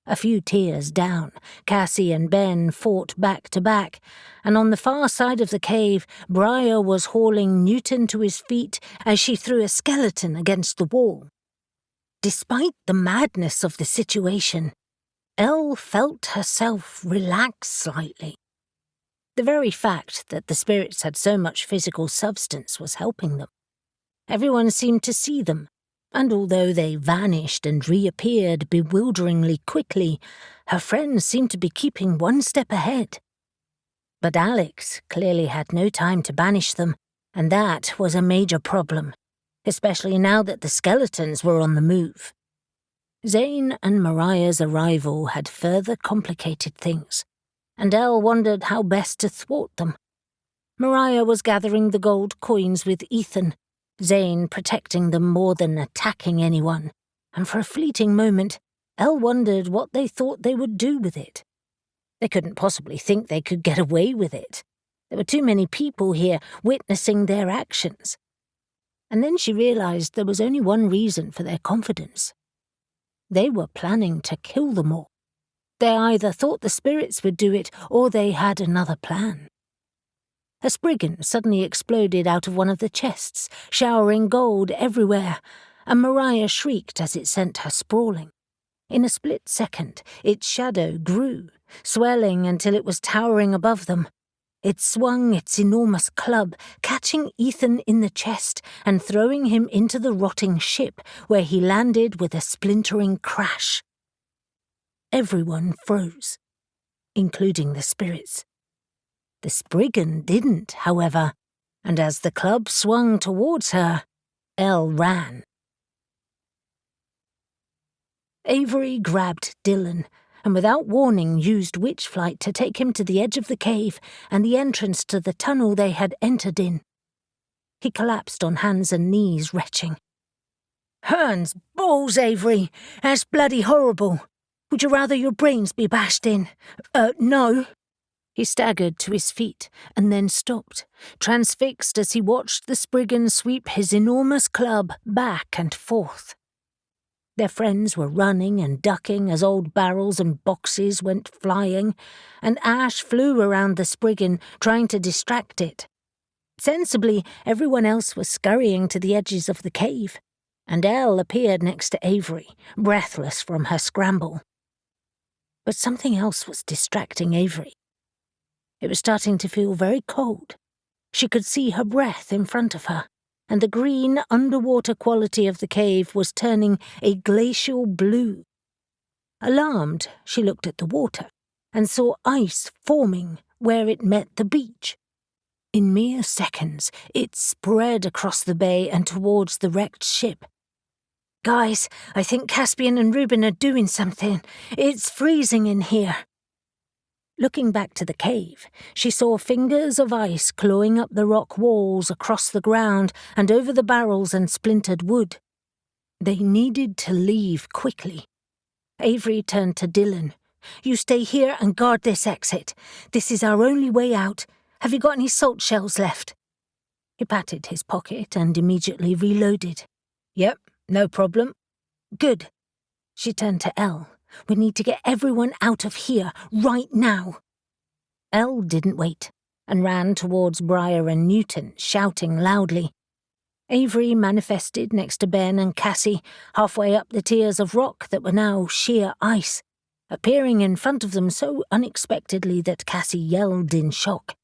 A few tiers down, Cassie and Ben fought back to back, and on the far side of the cave, Briar was hauling Newton to his feet as she threw a skeleton against the wall. Despite the madness of the situation, Elle felt herself relax slightly. The very fact that the spirits had so much physical substance was helping them. Everyone seemed to see them, and although they vanished and reappeared bewilderingly quickly, her friends seemed to be keeping one step ahead. But Alex clearly had no time to banish them, and that was a major problem, especially now that the skeletons were on the move. Zane and Mariah's arrival had further complicated things, and Elle wondered how best to thwart them. Mariah was gathering the gold coins with Ethan, Zane protecting them more than attacking anyone, and for a fleeting moment, Elle wondered what they thought they would do with it. They couldn't possibly think they could get away with it. There were too many people here witnessing their actions. And then she realized there was only one reason for their confidence. They were planning to kill them all. They either thought the spirits would do it, or they had another plan. A spriggan suddenly exploded out of one of the chests, showering gold everywhere, and Mariah shrieked as it sent her sprawling. In a split second, its shadow grew, swelling until it was towering above them. It swung its enormous club, catching Ethan in the chest and throwing him into the rotting ship, where he landed with a splintering crash. Everyone froze, including the spirits. The spriggan didn't, however, and as the club swung towards her, Elle ran. Avery grabbed Dylan, and without warning used witch flight to take him to the edge of the cave and the entrance to the tunnel they had entered in. He collapsed on hands and knees, retching. "Hearns, balls, Avery! That's bloody horrible! Would you rather your brains be bashed in? No." He staggered to his feet and then stopped, transfixed as he watched the spriggan sweep his enormous club back and forth. Their friends were running and ducking as old barrels and boxes went flying, and ash flew around the spriggan, trying to distract it. Sensibly, everyone else was scurrying to the edges of the cave, and Elle appeared next to Avery, breathless from her scramble. But something else was distracting Avery. It was starting to feel very cold. She could see her breath in front of her, and the green underwater quality of the cave was turning a glacial blue. Alarmed, she looked at the water and saw ice forming where it met the beach. In mere seconds, it spread across the bay and towards the wrecked ship. "Guys, I think Caspian and Reuben are doing something. It's freezing in here." Looking back to the cave, she saw fingers of ice clawing up the rock walls across the ground and over the barrels and splintered wood. They needed to leave quickly. Avery turned to Dylan. "You stay here and guard this exit. This is our only way out. Have you got any salt shells left?" He patted his pocket and immediately reloaded. "Yep, no problem." "Good." She turned to Elle. "We need to get everyone out of here, right now." Elle didn't wait, and ran towards Briar and Newton, shouting loudly. Avery manifested next to Ben and Cassie, halfway up the tiers of rock that were now sheer ice, appearing in front of them so unexpectedly that Cassie yelled in shock.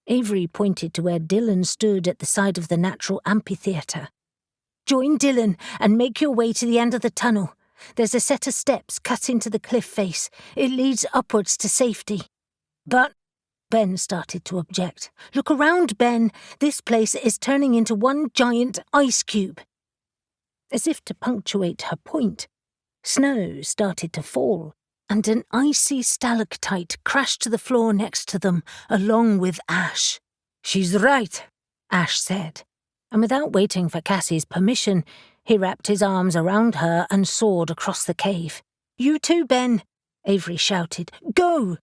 Avery pointed to where Dylan stood at the side of the natural amphitheatre. "Join Dylan and make your way to the end of the tunnel. There's a set of steps cut into the cliff face. It leads upwards to safety. But Ben started to object. Look around, Ben. This place is turning into one giant ice cube. As if to punctuate her point, snow started to fall, and an icy stalactite crashed to the floor next to them, along with ash. She's right, Ash said, and without waiting for Cassie's permission, he wrapped his arms around her and soared across the cave. You too, Ben, Avery shouted. Go!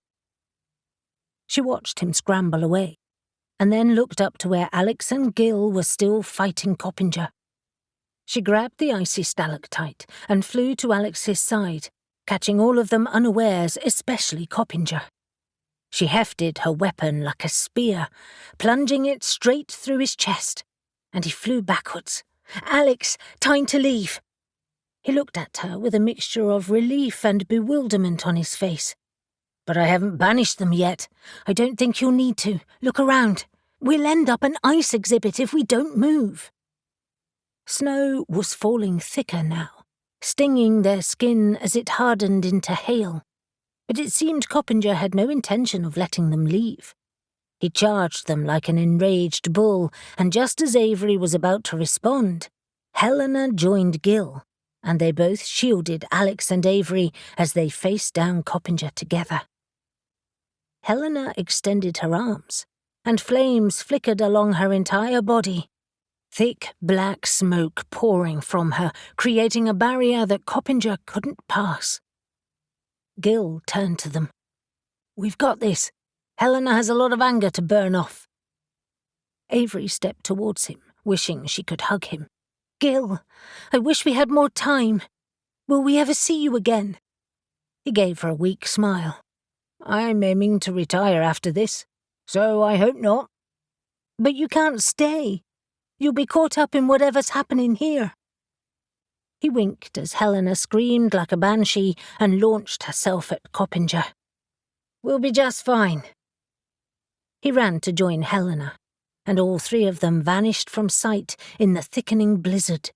She watched him scramble away, and then looked up to where Alex and Gil were still fighting Coppinger. She grabbed the icy stalactite and flew to Alex's side, catching all of them unawares, especially Coppinger. She hefted her weapon like a spear, plunging it straight through his chest, and he flew backwards. Alex, time to leave. He looked at her with a mixture of relief and bewilderment on his face. But I haven't banished them yet. I don't think you'll need to. Look around. We'll end up an ice exhibit if we don't move. Snow was falling thicker now, stinging their skin as it hardened into hail. But it seemed Coppinger had no intention of letting them leave. He charged them like an enraged bull, and just as Avery was about to respond, Helena joined Gil, and they both shielded Alex and Avery as they faced down Coppinger together. Helena extended her arms, and flames flickered along her entire body. Thick black smoke pouring from her, creating a barrier that Coppinger couldn't pass. Gil turned to them. We've got this. Helena has a lot of anger to burn off. Avery stepped towards him, wishing she could hug him. Gil, I wish we had more time. Will we ever see you again? He gave her a weak smile. I'm aiming to retire after this, so I hope not. But you can't stay. You'll be caught up in whatever's happening here. He winked as Helena screamed like a banshee and launched herself at Coppinger. We'll be just fine. He ran to join Helena, and all three of them vanished from sight in the thickening blizzard.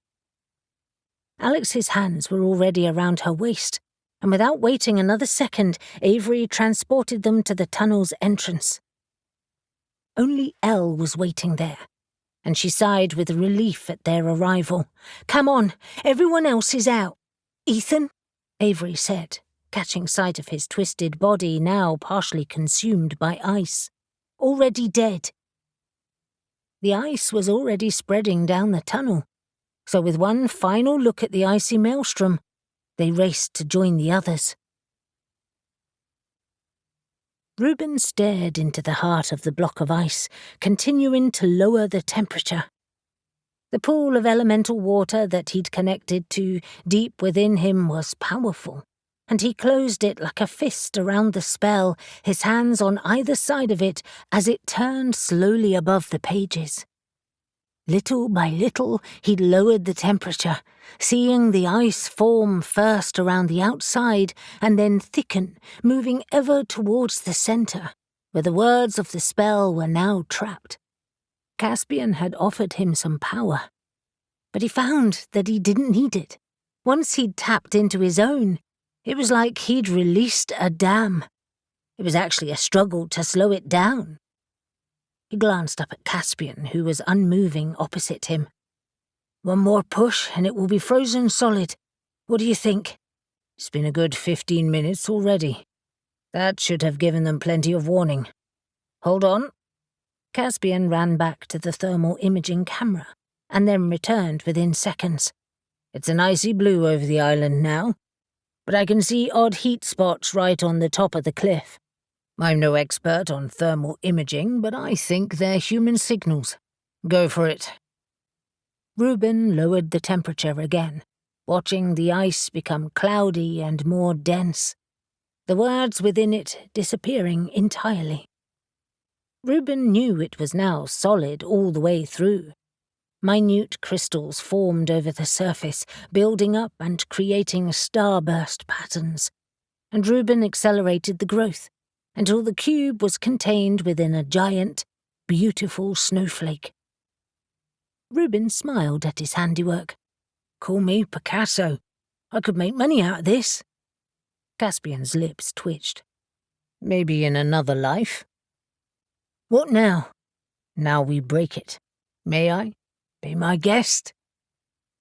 Alex's hands were already around her waist, and without waiting another second, Avery transported them to the tunnel's entrance. Only Elle was waiting there, and she sighed with relief at their arrival. Come on, everyone else is out. Ethan, Avery said, catching sight of his twisted body now partially consumed by ice. Already dead. The ice was already spreading down the tunnel, so with one final look at the icy maelstrom, they raced to join the others. Reuben stared into the heart of the block of ice, continuing to lower the temperature. The pool of elemental water that he'd connected to deep within him was powerful, and he closed it like a fist around the spell, his hands on either side of it as it turned slowly above the pages. Little by little, he lowered the temperature, seeing the ice form first around the outside and then thicken, moving ever towards the centre, where the words of the spell were now trapped. Caspian had offered him some power, but he found that he didn't need it. Once he'd tapped into his own, it was like he'd released a dam. It was actually a struggle to slow it down. He glanced up at Caspian, who was unmoving opposite him. One more push and it will be frozen solid. What do you think? It's been a good 15 minutes already. That should have given them plenty of warning. Hold on. Caspian ran back to the thermal imaging camera, and then returned within seconds. It's an icy blue over the island now, but I can see odd heat spots right on the top of the cliff. I'm no expert on thermal imaging, but I think they're human signals. Go for it. Reuben lowered the temperature again, watching the ice become cloudy and more dense, the words within it disappearing entirely. Reuben knew it was now solid all the way through. Minute crystals formed over the surface, building up and creating starburst patterns, and Reuben accelerated the growth until the cube was contained within a giant, beautiful snowflake. Reuben smiled at his handiwork. Call me Picasso. I could make money out of this." Caspian's lips twitched. "Maybe in another life." "What now?" "Now we break it. May I? Be my guest?"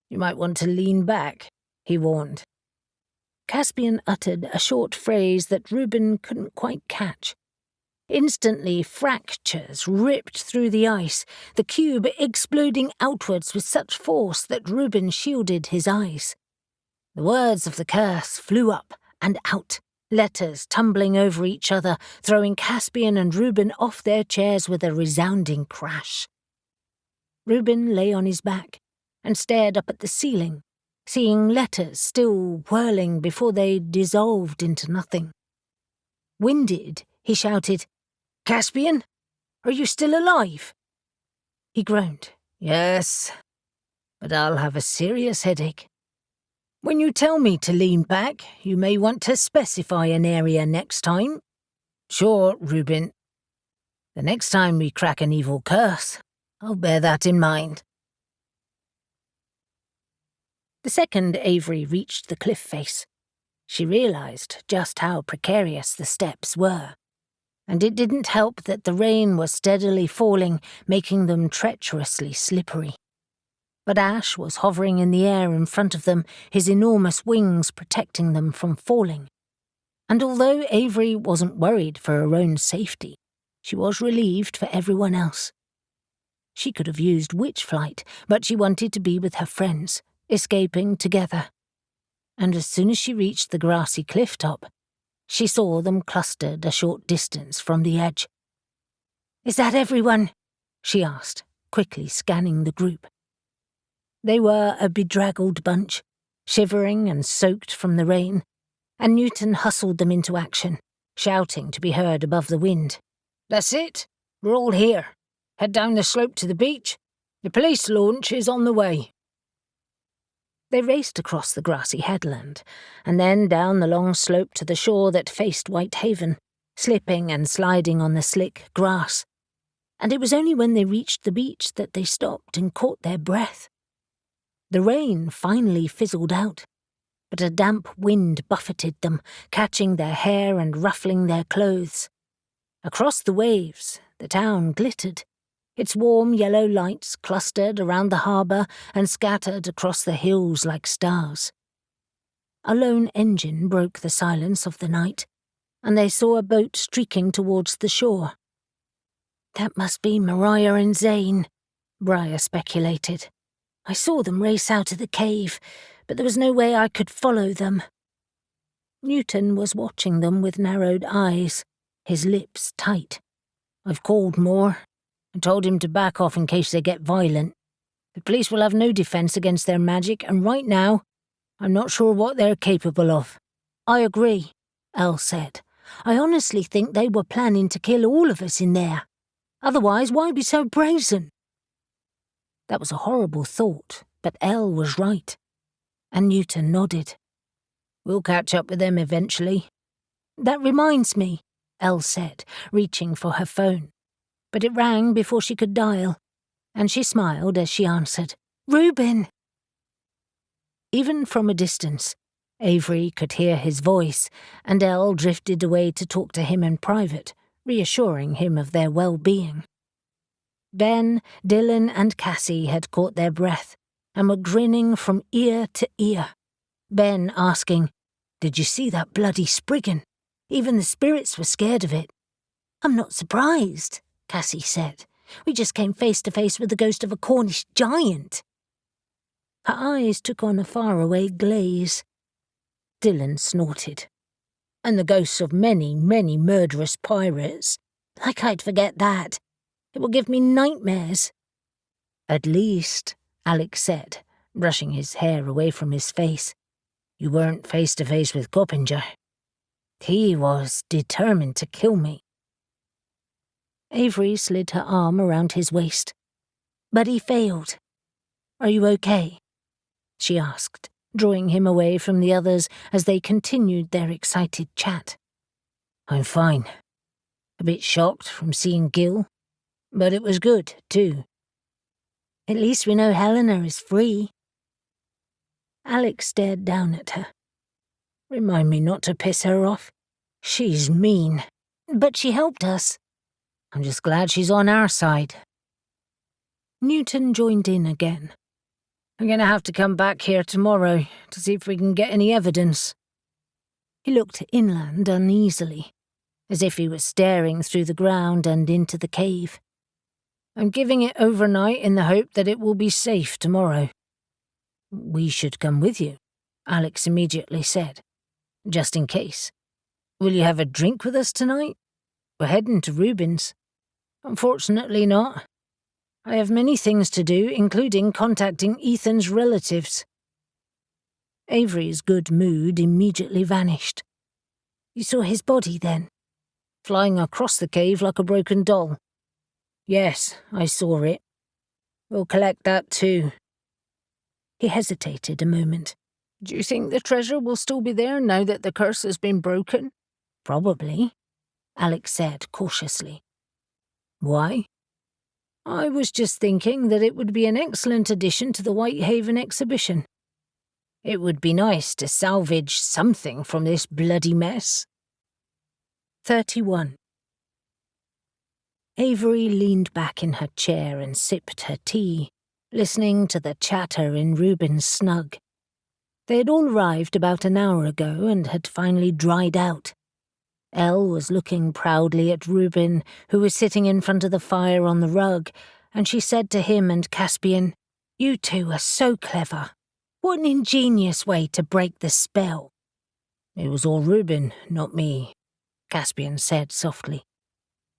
"You might want to lean back," he warned. Caspian uttered a short phrase that Reuben couldn't quite catch. Instantly, fractures ripped through the ice, the cube exploding outwards with such force that Reuben shielded his eyes. The words of the curse flew up and out, letters tumbling over each other, throwing Caspian and Reuben off their chairs with a resounding crash. Reuben lay on his back and stared up at the ceiling, seeing letters still whirling before they dissolved into nothing. Winded, he shouted, "Caspian, are you still alive?" He groaned. "Yes, but I'll have a serious headache. When you tell me to lean back, you may want to specify an area next time." "Sure, Reuben. The next time we crack an evil curse, I'll bear that in mind." The second Avery reached the cliff face, she realized just how precarious the steps were. And it didn't help that the rain was steadily falling, making them treacherously slippery. But Ash was hovering in the air in front of them, his enormous wings protecting them from falling. And although Avery wasn't worried for her own safety, she was relieved for everyone else. She could have used witch flight, but she wanted to be with her friends, escaping together. And as soon as she reached the grassy cliff top, she saw them clustered a short distance from the edge. "Is that everyone?" she asked, quickly scanning the group. They were a bedraggled bunch, shivering and soaked from the rain, and Newton hustled them into action, shouting to be heard above the wind. "That's it. We're all here. Head down the slope to the beach. The police launch is on the way." They raced across the grassy headland, and then down the long slope to the shore that faced Whitehaven, slipping and sliding on the slick grass. And it was only when they reached the beach that they stopped and caught their breath. The rain finally fizzled out, but a damp wind buffeted them, catching their hair and ruffling their clothes. Across the waves, the town glittered, its warm yellow lights clustered around the harbour and scattered across the hills like stars. A lone engine broke the silence of the night, and they saw a boat streaking towards the shore. "That must be Mariah and Zane," Briar speculated. "I saw them race out of the cave, but there was no way I could follow them." Newton was watching them with narrowed eyes, his lips tight. "I've called Moore and told him to back off in case they get violent. The police will have no defence against their magic, and right now, I'm not sure what they're capable of." "I agree," Elle said. "I honestly think they were planning to kill all of us in there. Otherwise, why be so brazen?" That was a horrible thought, but Elle was right. And Newton nodded. "We'll catch up with them eventually." "That reminds me," Elle said, reaching for her phone. But it rang before she could dial, and she smiled as she answered. "Reuben!" Even from a distance, Avery could hear his voice, and Elle drifted away to talk to him in private, reassuring him of their well-being. Ben, Dylan, and Cassie had caught their breath and were grinning from ear to ear. Ben asking, "Did you see that bloody Spriggan? Even the spirits were scared of it." "I'm not surprised," Cassie said. "We just came face to face with the ghost of a Cornish giant." Her eyes took on a faraway glaze. Dylan snorted. "And the ghosts of many, many murderous pirates. Like I'd forget that. It will give me nightmares." "At least," Alex said, brushing his hair away from his face, "you weren't face to face with Coppinger. He was determined to kill me." Avery slid her arm around his waist. "But he failed. Are you okay?" she asked, drawing him away from the others as they continued their excited chat. "I'm fine. A bit shocked from seeing Gil, but it was good, too." "At least we know Helena is free." Alex stared down at her. Remind me not to piss her off. She's mean. But she helped us. I'm just glad she's on our side. Newton joined in again. I'm going to have to come back here tomorrow to see if we can get any evidence. He looked inland uneasily, as if he was staring through the ground and into the cave. I'm giving it overnight in the hope that it will be safe tomorrow. We should come with you, Alex immediately said. Just in case. Will you have a drink with us tonight? We're heading to Reuben's. Unfortunately not. I have many things to do, including contacting Ethan's relatives. Avery's good mood immediately vanished. You saw his body then? Flying across the cave like a broken doll. Yes, I saw it. We'll collect that too. He hesitated a moment. Do you think the treasure will still be there now that the curse has been broken? Probably, Alex said cautiously. Why? I was just thinking that it would be an excellent addition to the Whitehaven exhibition. It would be nice to salvage something from this bloody mess. 31. Avery leaned back in her chair and sipped her tea, listening to the chatter in Reuben's snug. They had all arrived about an hour ago and had finally dried out. Elle was looking proudly at Reuben, who was sitting in front of the fire on the rug, and she said to him and Caspian, You two are so clever. What an ingenious way to break the spell. It was all Reuben, not me, Caspian said softly.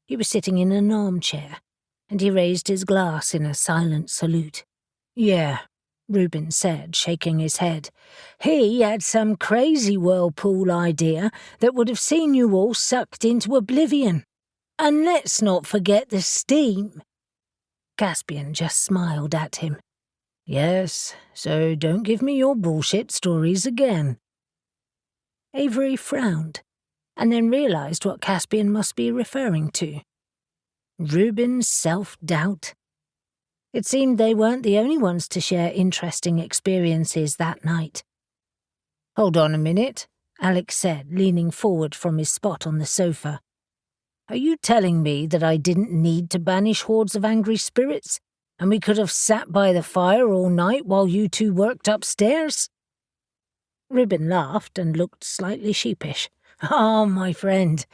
He was sitting in an armchair, and he raised his glass in a silent salute. Yeah, Reuben said, shaking his head. He had some crazy whirlpool idea that would have seen you all sucked into oblivion. And let's not forget the steam. Caspian just smiled at him. Yes, so don't give me your bullshit stories again. Avery frowned, and then realized what Caspian must be referring to. Reuben's self-doubt. It seemed they weren't the only ones to share interesting experiences that night. Hold on a minute, Alex said, leaning forward from his spot on the sofa. Are you telling me that I didn't need to banish hordes of angry spirits, and we could have sat by the fire all night while you two worked upstairs? Reuben laughed and looked slightly sheepish. Ah, my friend,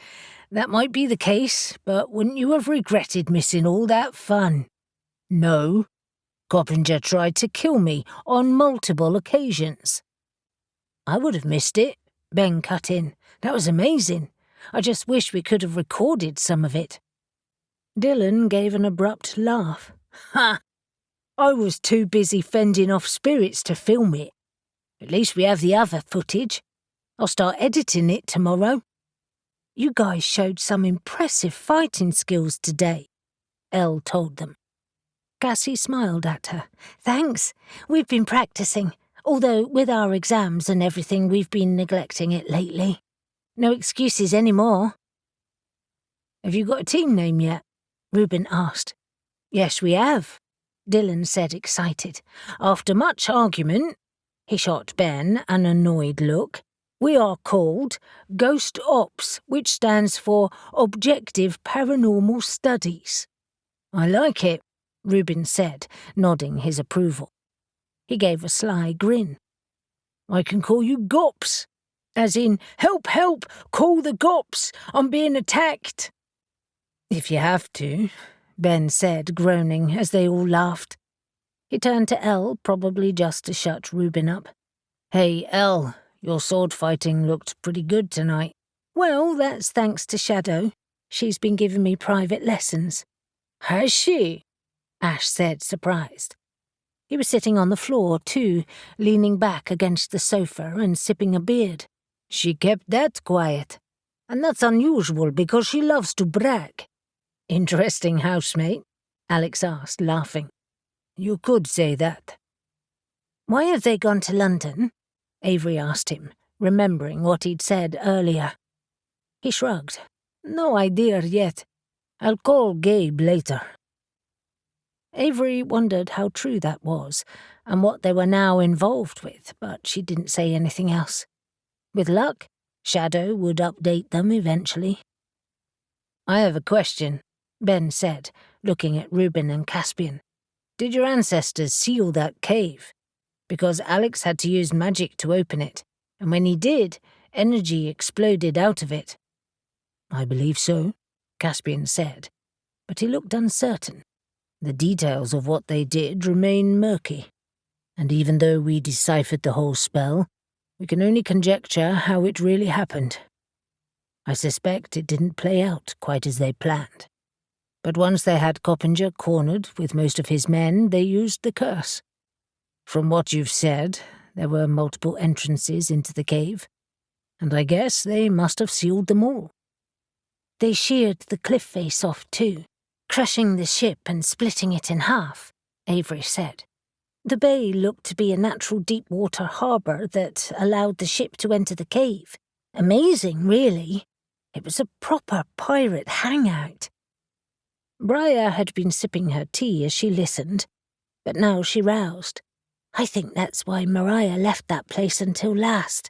that might be the case, but wouldn't you have regretted missing all that fun? No. Coppinger tried to kill me on multiple occasions. I would have missed it, Ben cut in. That was amazing. I just wish we could have recorded some of it. Dylan gave an abrupt laugh. Ha! I was too busy fending off spirits to film it. At least we have the other footage. I'll start editing it tomorrow. You guys showed some impressive fighting skills today, Elle told them. Cassie smiled at her. Thanks. We've been practicing, although with our exams and everything we've been neglecting it lately. No excuses anymore. Have you got a team name yet? Reuben asked. Yes, we have, Dylan said, excited. After much argument, he shot Ben an annoyed look. We are called Ghost Ops, which stands for Objective Paranormal Studies. I like it, Reuben said, nodding his approval. He gave a sly grin. I can call you Gops, as in, help, help, call the Gops, I'm being attacked. If you have to, Ben said, groaning, as they all laughed. He turned to Elle, probably just to shut Reuben up. Hey, Elle, your sword fighting looked pretty good tonight. Well, that's thanks to Shadow. She's been giving me private lessons. Has she? Ash said, surprised. He was sitting on the floor, too, leaning back against the sofa and sipping a beard. She kept that quiet. And that's unusual because she loves to brag. Interesting housemate, Alex asked, laughing. You could say that. Why have they gone to London? Avery asked him, remembering what he'd said earlier. He shrugged. No idea yet. I'll call Gabe later. Avery wondered how true that was, and what they were now involved with, but she didn't say anything else. With luck, Shadow would update them eventually. "I have a question," Ben said, looking at Reuben and Caspian. "Did your ancestors seal that cave? Because Alex had to use magic to open it, and when he did, energy exploded out of it." "I believe so," Caspian said, but he looked uncertain. The details of what they did remain murky, and even though we deciphered the whole spell, we can only conjecture how it really happened. I suspect it didn't play out quite as they planned. But once they had Coppinger cornered with most of his men, they used the curse. From what you've said, there were multiple entrances into the cave, and I guess they must have sealed them all. They sheared the cliff face off too, crushing the ship and splitting it in half, Avery said. The bay looked to be a natural deep-water harbour that allowed the ship to enter the cave. Amazing, really. It was a proper pirate hangout. Mariah had been sipping her tea as she listened, but now she roused. "I think that's why Mariah left that place until last.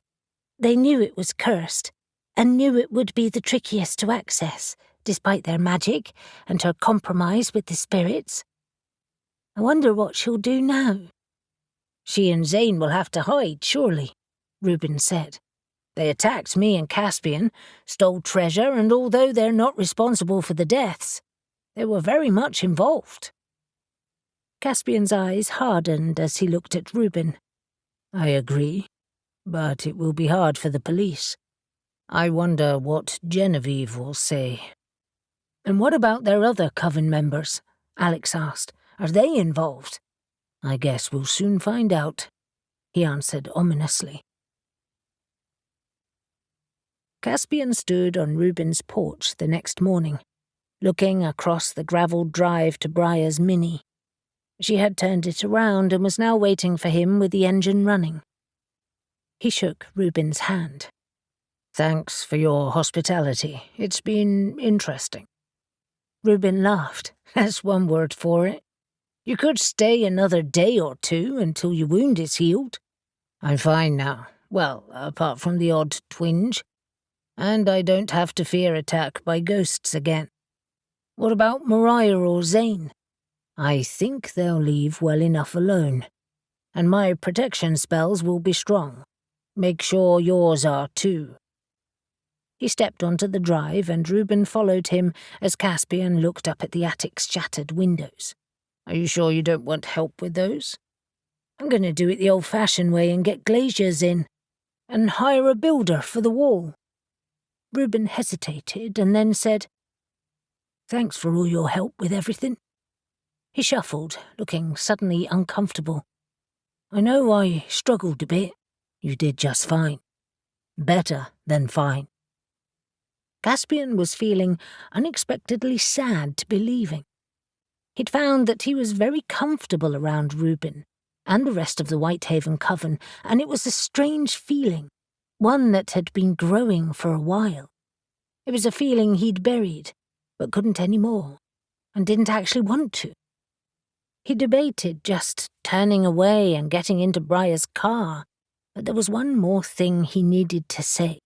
They knew it was cursed, and knew it would be the trickiest to access, despite their magic and her compromise with the spirits. I wonder what she'll do now." "She and Zane will have to hide, surely," Reuben said. "They attacked me and Caspian, stole treasure, and although they're not responsible for the deaths, they were very much involved." Caspian's eyes hardened as he looked at Reuben. "I agree, but it will be hard for the police. I wonder what Genevieve will say." "And what about their other coven members?" Alex asked. "Are they involved?" "I guess we'll soon find out," he answered ominously. Caspian stood on Reuben's porch the next morning, looking across the gravelled drive to Briar's Mini. She had turned it around and was now waiting for him with the engine running. He shook Reuben's hand. "Thanks for your hospitality. It's been interesting." Reuben laughed. "That's one word for it. You could stay another day or two until your wound is healed." "I'm fine now. Well, apart from the odd twinge. And I don't have to fear attack by ghosts again." "What about Mariah or Zane?" "I think they'll leave well enough alone. And my protection spells will be strong. Make sure yours are too." He stepped onto the drive and Reuben followed him as Caspian looked up at the attic's shattered windows. "Are you sure you don't want help with those?" "I'm going to do it the old-fashioned way and get glaziers in, and hire a builder for the wall." Reuben hesitated and then said, "Thanks for all your help with everything." He shuffled, looking suddenly uncomfortable. "I know I struggled a bit. You did just fine. Better than fine." Caspian was feeling unexpectedly sad to be leaving. He'd found that he was very comfortable around Reuben and the rest of the Whitehaven Coven, and it was a strange feeling, one that had been growing for a while. It was a feeling he'd buried, but couldn't anymore, and didn't actually want to. He debated just turning away and getting into Briar's car, but there was one more thing he needed to say.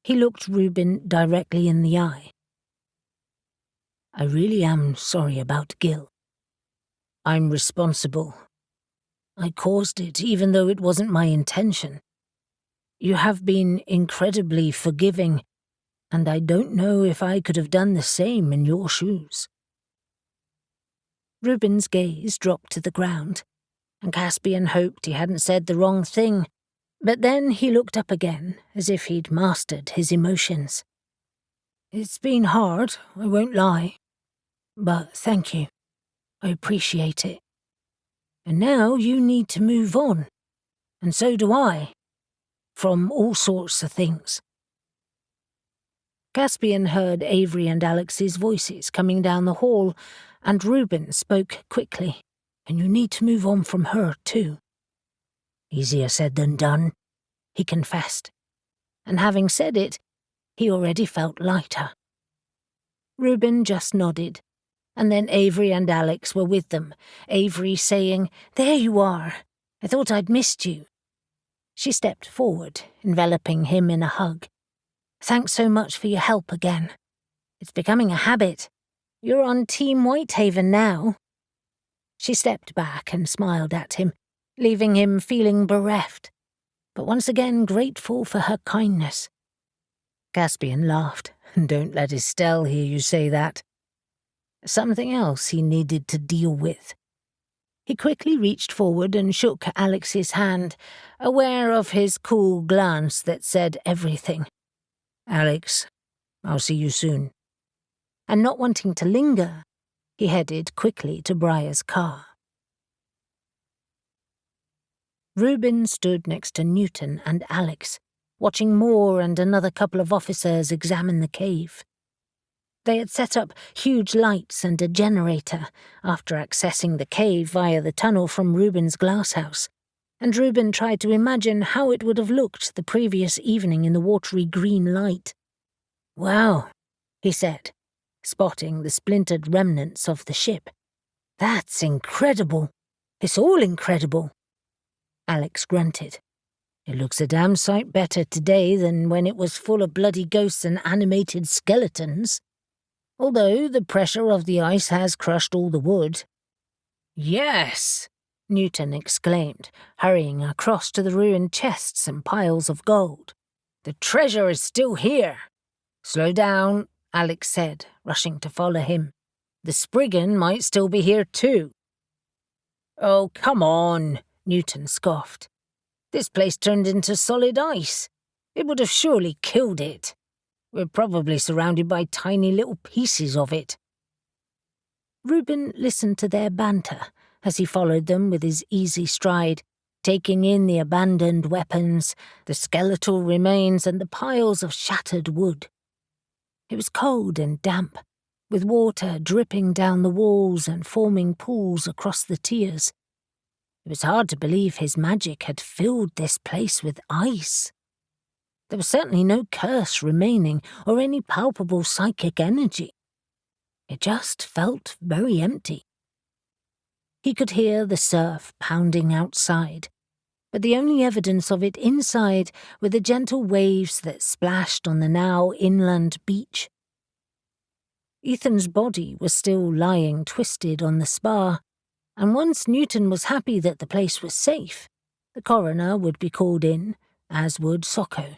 He looked Reuben directly in the eye. "I really am sorry about Gil. I'm responsible. I caused it even though it wasn't my intention. You have been incredibly forgiving, and I don't know if I could have done the same in your shoes." Reuben's gaze dropped to the ground, and Caspian hoped he hadn't said the wrong thing, but then he looked up again as if he'd mastered his emotions. "It's been hard, I won't lie, but thank you. I appreciate it. And now you need to move on, and so do I, from all sorts of things." Caspian heard Avery and Alex's voices coming down the hall, and Reuben spoke quickly. "And you need to move on from her, too." "Easier said than done," he confessed. And having said it, he already felt lighter. Reuben just nodded, and then Avery and Alex were with them, Avery saying, "There you are. I thought I'd missed you." She stepped forward, enveloping him in a hug. "Thanks so much for your help again. It's becoming a habit. You're on Team Whitehaven now." She stepped back and smiled at him, leaving him feeling bereft, but once again grateful for her kindness. Caspian laughed. "Don't let Estelle hear you say that." Something else he needed to deal with. He quickly reached forward and shook Alex's hand, aware of his cool glance that said everything. "Alex, I'll see you soon." And not wanting to linger, he headed quickly to Briar's car. Reuben stood next to Newton and Alex, watching Moore and another couple of officers examine the cave. They had set up huge lights and a generator after accessing the cave via the tunnel from Reuben's glasshouse, and Reuben tried to imagine how it would have looked the previous evening in the watery green light. "Wow," he said, spotting the splintered remnants of the ship. "That's incredible. It's all incredible." Alex grunted. "It looks a damn sight better today than when it was full of bloody ghosts and animated skeletons. Although the pressure of the ice has crushed all the wood." "Yes!" Newton exclaimed, hurrying across to the ruined chests and piles of gold. "The treasure is still here." "Slow down," Alex said, rushing to follow him. "The Spriggan might still be here too." "Oh, come on," Newton scoffed. "This place turned into solid ice. It would have surely killed it. We're probably surrounded by tiny little pieces of it." Reuben listened to their banter as he followed them with his easy stride, taking in the abandoned weapons, the skeletal remains, and the piles of shattered wood. It was cold and damp, with water dripping down the walls and forming pools across the tiers. It was hard to believe his magic had filled this place with ice. There was certainly no curse remaining or any palpable psychic energy. It just felt very empty. He could hear the surf pounding outside, but the only evidence of it inside were the gentle waves that splashed on the now inland beach. Ethan's body was still lying twisted on the spar, and once Newton was happy that the place was safe, the coroner would be called in, as would Socko.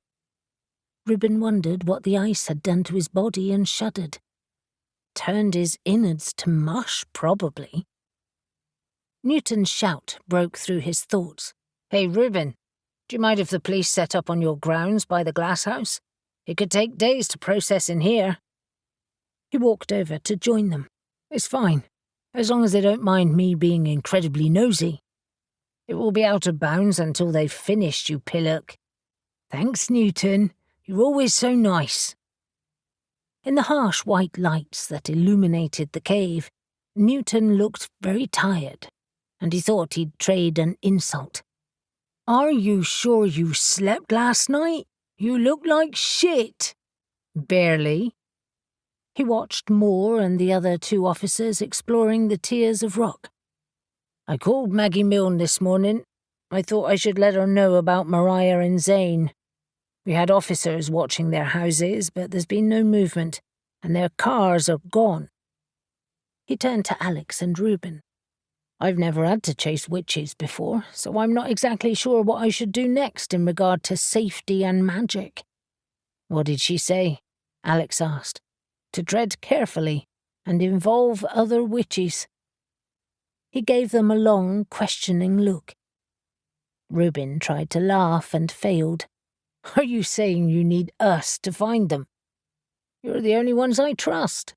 Reuben wondered what the ice had done to his body and shuddered. Turned his innards to mush, probably. Newton's shout broke through his thoughts. "Hey, Reuben, do you mind if the police set up on your grounds by the glasshouse? It could take days to process in here." He walked over to join them. "It's fine, as long as they don't mind me being incredibly nosy." "It will be out of bounds until they've finished, you pillock." "Thanks, Newton. You're always so nice." In the harsh white lights that illuminated the cave, Newton looked very tired, and he thought he'd trade an insult. "Are you sure you slept last night? You look like shit." "Barely." He watched Moore and the other two officers exploring the tiers of rock. "I called Maggie Milne this morning. I thought I should let her know about Mariah and Zane. We had officers watching their houses, but there's been no movement, and their cars are gone." He turned to Alex and Reuben. "I've never had to chase witches before, so I'm not exactly sure what I should do next in regard to safety and magic." "What did she say?" Alex asked. "To tread carefully and involve other witches." He gave them a long, questioning look. Reuben tried to laugh and failed. "Are you saying you need us to find them? You're the only ones I trust."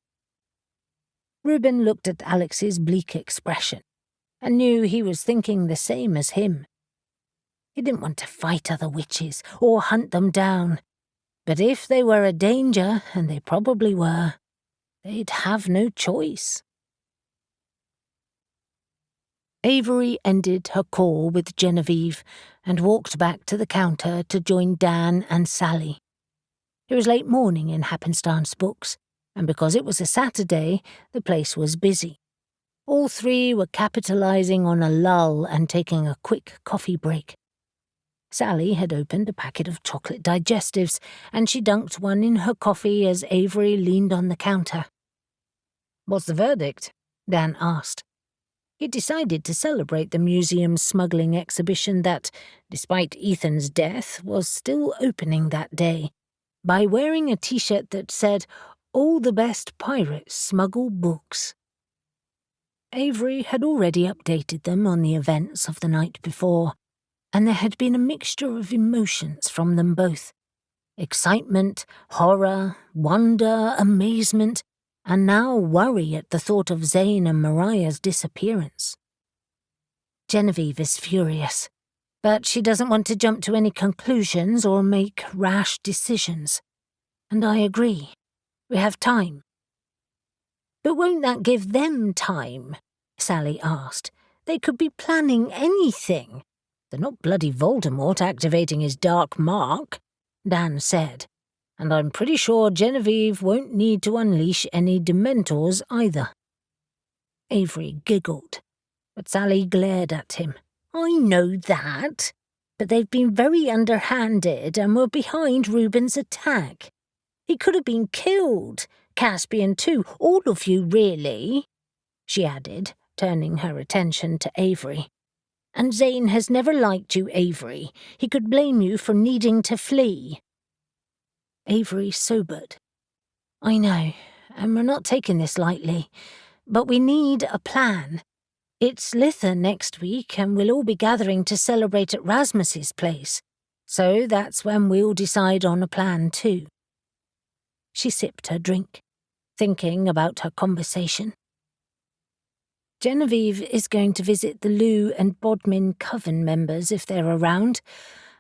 Reuben looked at Alex's bleak expression and knew he was thinking the same as him. He didn't want to fight other witches or hunt them down, but if they were a danger, and they probably were, they'd have no choice. Avery ended her call with Genevieve and walked back to the counter to join Dan and Sally. It was late morning in Happenstance Books, and because it was a Saturday, the place was busy. All three were capitalizing on a lull and taking a quick coffee break. Sally had opened a packet of chocolate digestives, and she dunked one in her coffee as Avery leaned on the counter. "What's the verdict?" Dan asked. He decided to celebrate the museum's smuggling exhibition that, despite Ethan's death, was still opening that day, by wearing a T-shirt that said, "All the best pirates smuggle books." Avery had already updated them on the events of the night before, and there had been a mixture of emotions from them both. Excitement, horror, wonder, amazement, and now worry at the thought of Zane and Mariah's disappearance. Genevieve is furious, but she doesn't want to jump to any conclusions or make rash decisions. And I agree. We have time. But won't that give them time? Sally asked. They could be planning anything. "They're not bloody Voldemort activating his dark mark," Dan said. "And I'm pretty sure Genevieve won't need to unleash any Dementors either." Avery giggled, but Sally glared at him. "I know that, but they've been very underhanded and were behind Reuben's attack. He could have been killed. Caspian too, all of you really," she added, turning her attention to Avery. "And Zane has never liked you, Avery. He could blame you for needing to flee." Avery sobered. "I know, and we're not taking this lightly, but we need a plan. It's Litha next week, and we'll all be gathering to celebrate at Rasmus's place, so that's when we'll decide on a plan too." She sipped her drink, thinking about her conversation. Genevieve is going to visit the Looe and Bodmin Coven members if they're around,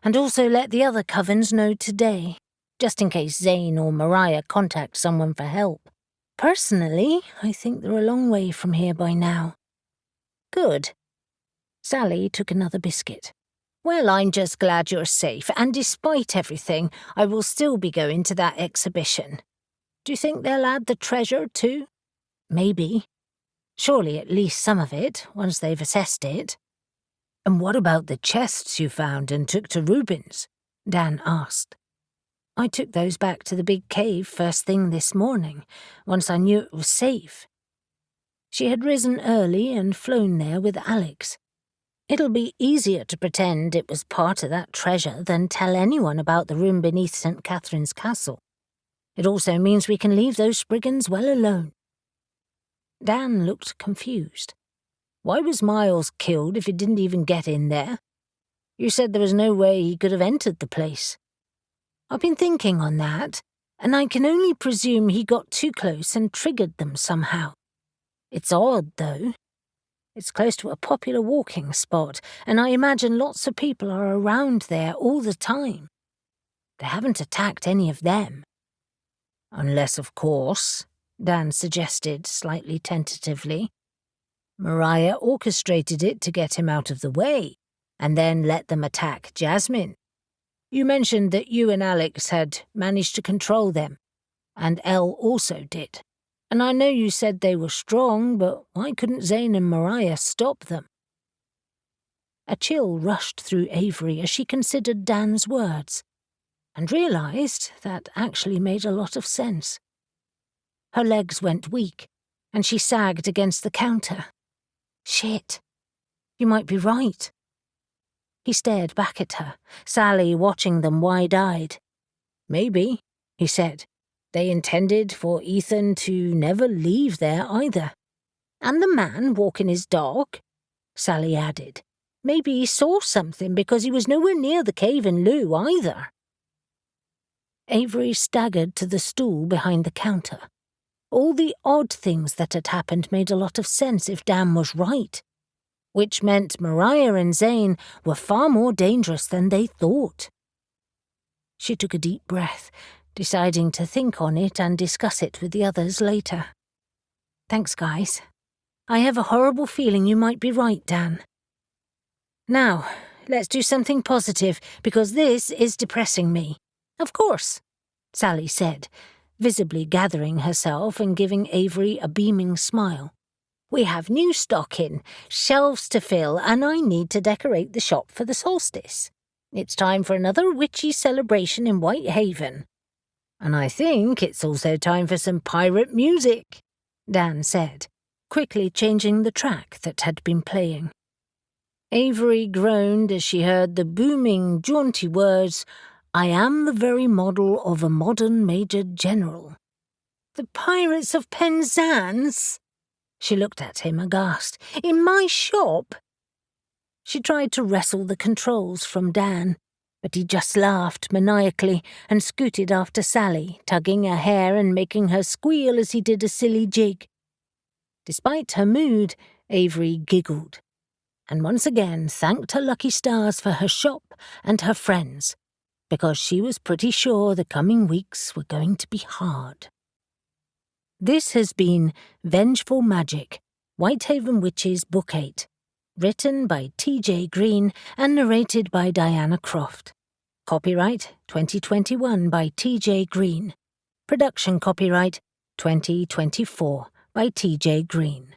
and also let the other covens know today, just in case Zane or Mariah contact someone for help. Personally, I think they're a long way from here by now. Good. Sally took another biscuit. "Well, I'm just glad you're safe, and despite everything, I will still be going to that exhibition. Do you think they'll add the treasure too?" "Maybe. Surely at least some of it, once they've assessed it." "And what about the chests you found and took to Reuben's?" Dan asked. "I took those back to the big cave first thing this morning, once I knew it was safe." She had risen early and flown there with Alex. It'll be easier to pretend it was part of that treasure than tell anyone about the room beneath St. Catherine's Castle. It also means we can leave those Spriggans well alone. Dan looked confused. "Why was Miles killed if he didn't even get in there? You said there was no way he could have entered the place." "I've been thinking on that, and I can only presume he got too close and triggered them somehow. It's odd, though. It's close to a popular walking spot, and I imagine lots of people are around there all the time. They haven't attacked any of them." "Unless, of course," Dan suggested slightly tentatively, "Mariah orchestrated it to get him out of the way, and then let them attack Jasmine. You mentioned that you and Alex had managed to control them, and Elle also did. And I know you said they were strong, but why couldn't Zane and Mariah stop them?" A chill rushed through Avery as she considered Dan's words, and realized that actually made a lot of sense. Her legs went weak, and she sagged against the counter. Shit. You might be right. He stared back at her, Sally watching them wide-eyed. "Maybe," he said. "They intended for Ethan to never leave there either." "And the man walking his dog," Sally added. "Maybe he saw something because he was nowhere near the cave in Looe either." Avery staggered to the stool behind the counter. All the odd things that had happened made a lot of sense if Dan was right, which meant Mariah and Zane were far more dangerous than they thought. She took a deep breath, deciding to think on it and discuss it with the others later. "Thanks, guys. I have a horrible feeling you might be right, Dan. Now, let's do something positive, because this is depressing me." "Of course," Sally said, visibly gathering herself and giving Avery a beaming smile. "We have new stock in, shelves to fill, and I need to decorate the shop for the solstice. It's time for another witchy celebration in Whitehaven. And I think it's also time for some pirate music," Dan said, quickly changing the track that had been playing. Avery groaned as she heard the booming, jaunty words, "I am the very model of a modern Major General." "The Pirates of Penzance?" She looked at him aghast. "In my shop?" She tried to wrestle the controls from Dan, but he just laughed maniacally and scooted after Sally, tugging her hair and making her squeal as he did a silly jig. Despite her mood, Avery giggled, and once again thanked her lucky stars for her shop and her friends, because she was pretty sure the coming weeks were going to be hard. This has been Vengeful Magic, Whitehaven Witches Book 8, written by T.J. Green and narrated by Diana Croft. Copyright 2021 by T.J. Green. Production copyright 2024 by T.J. Green.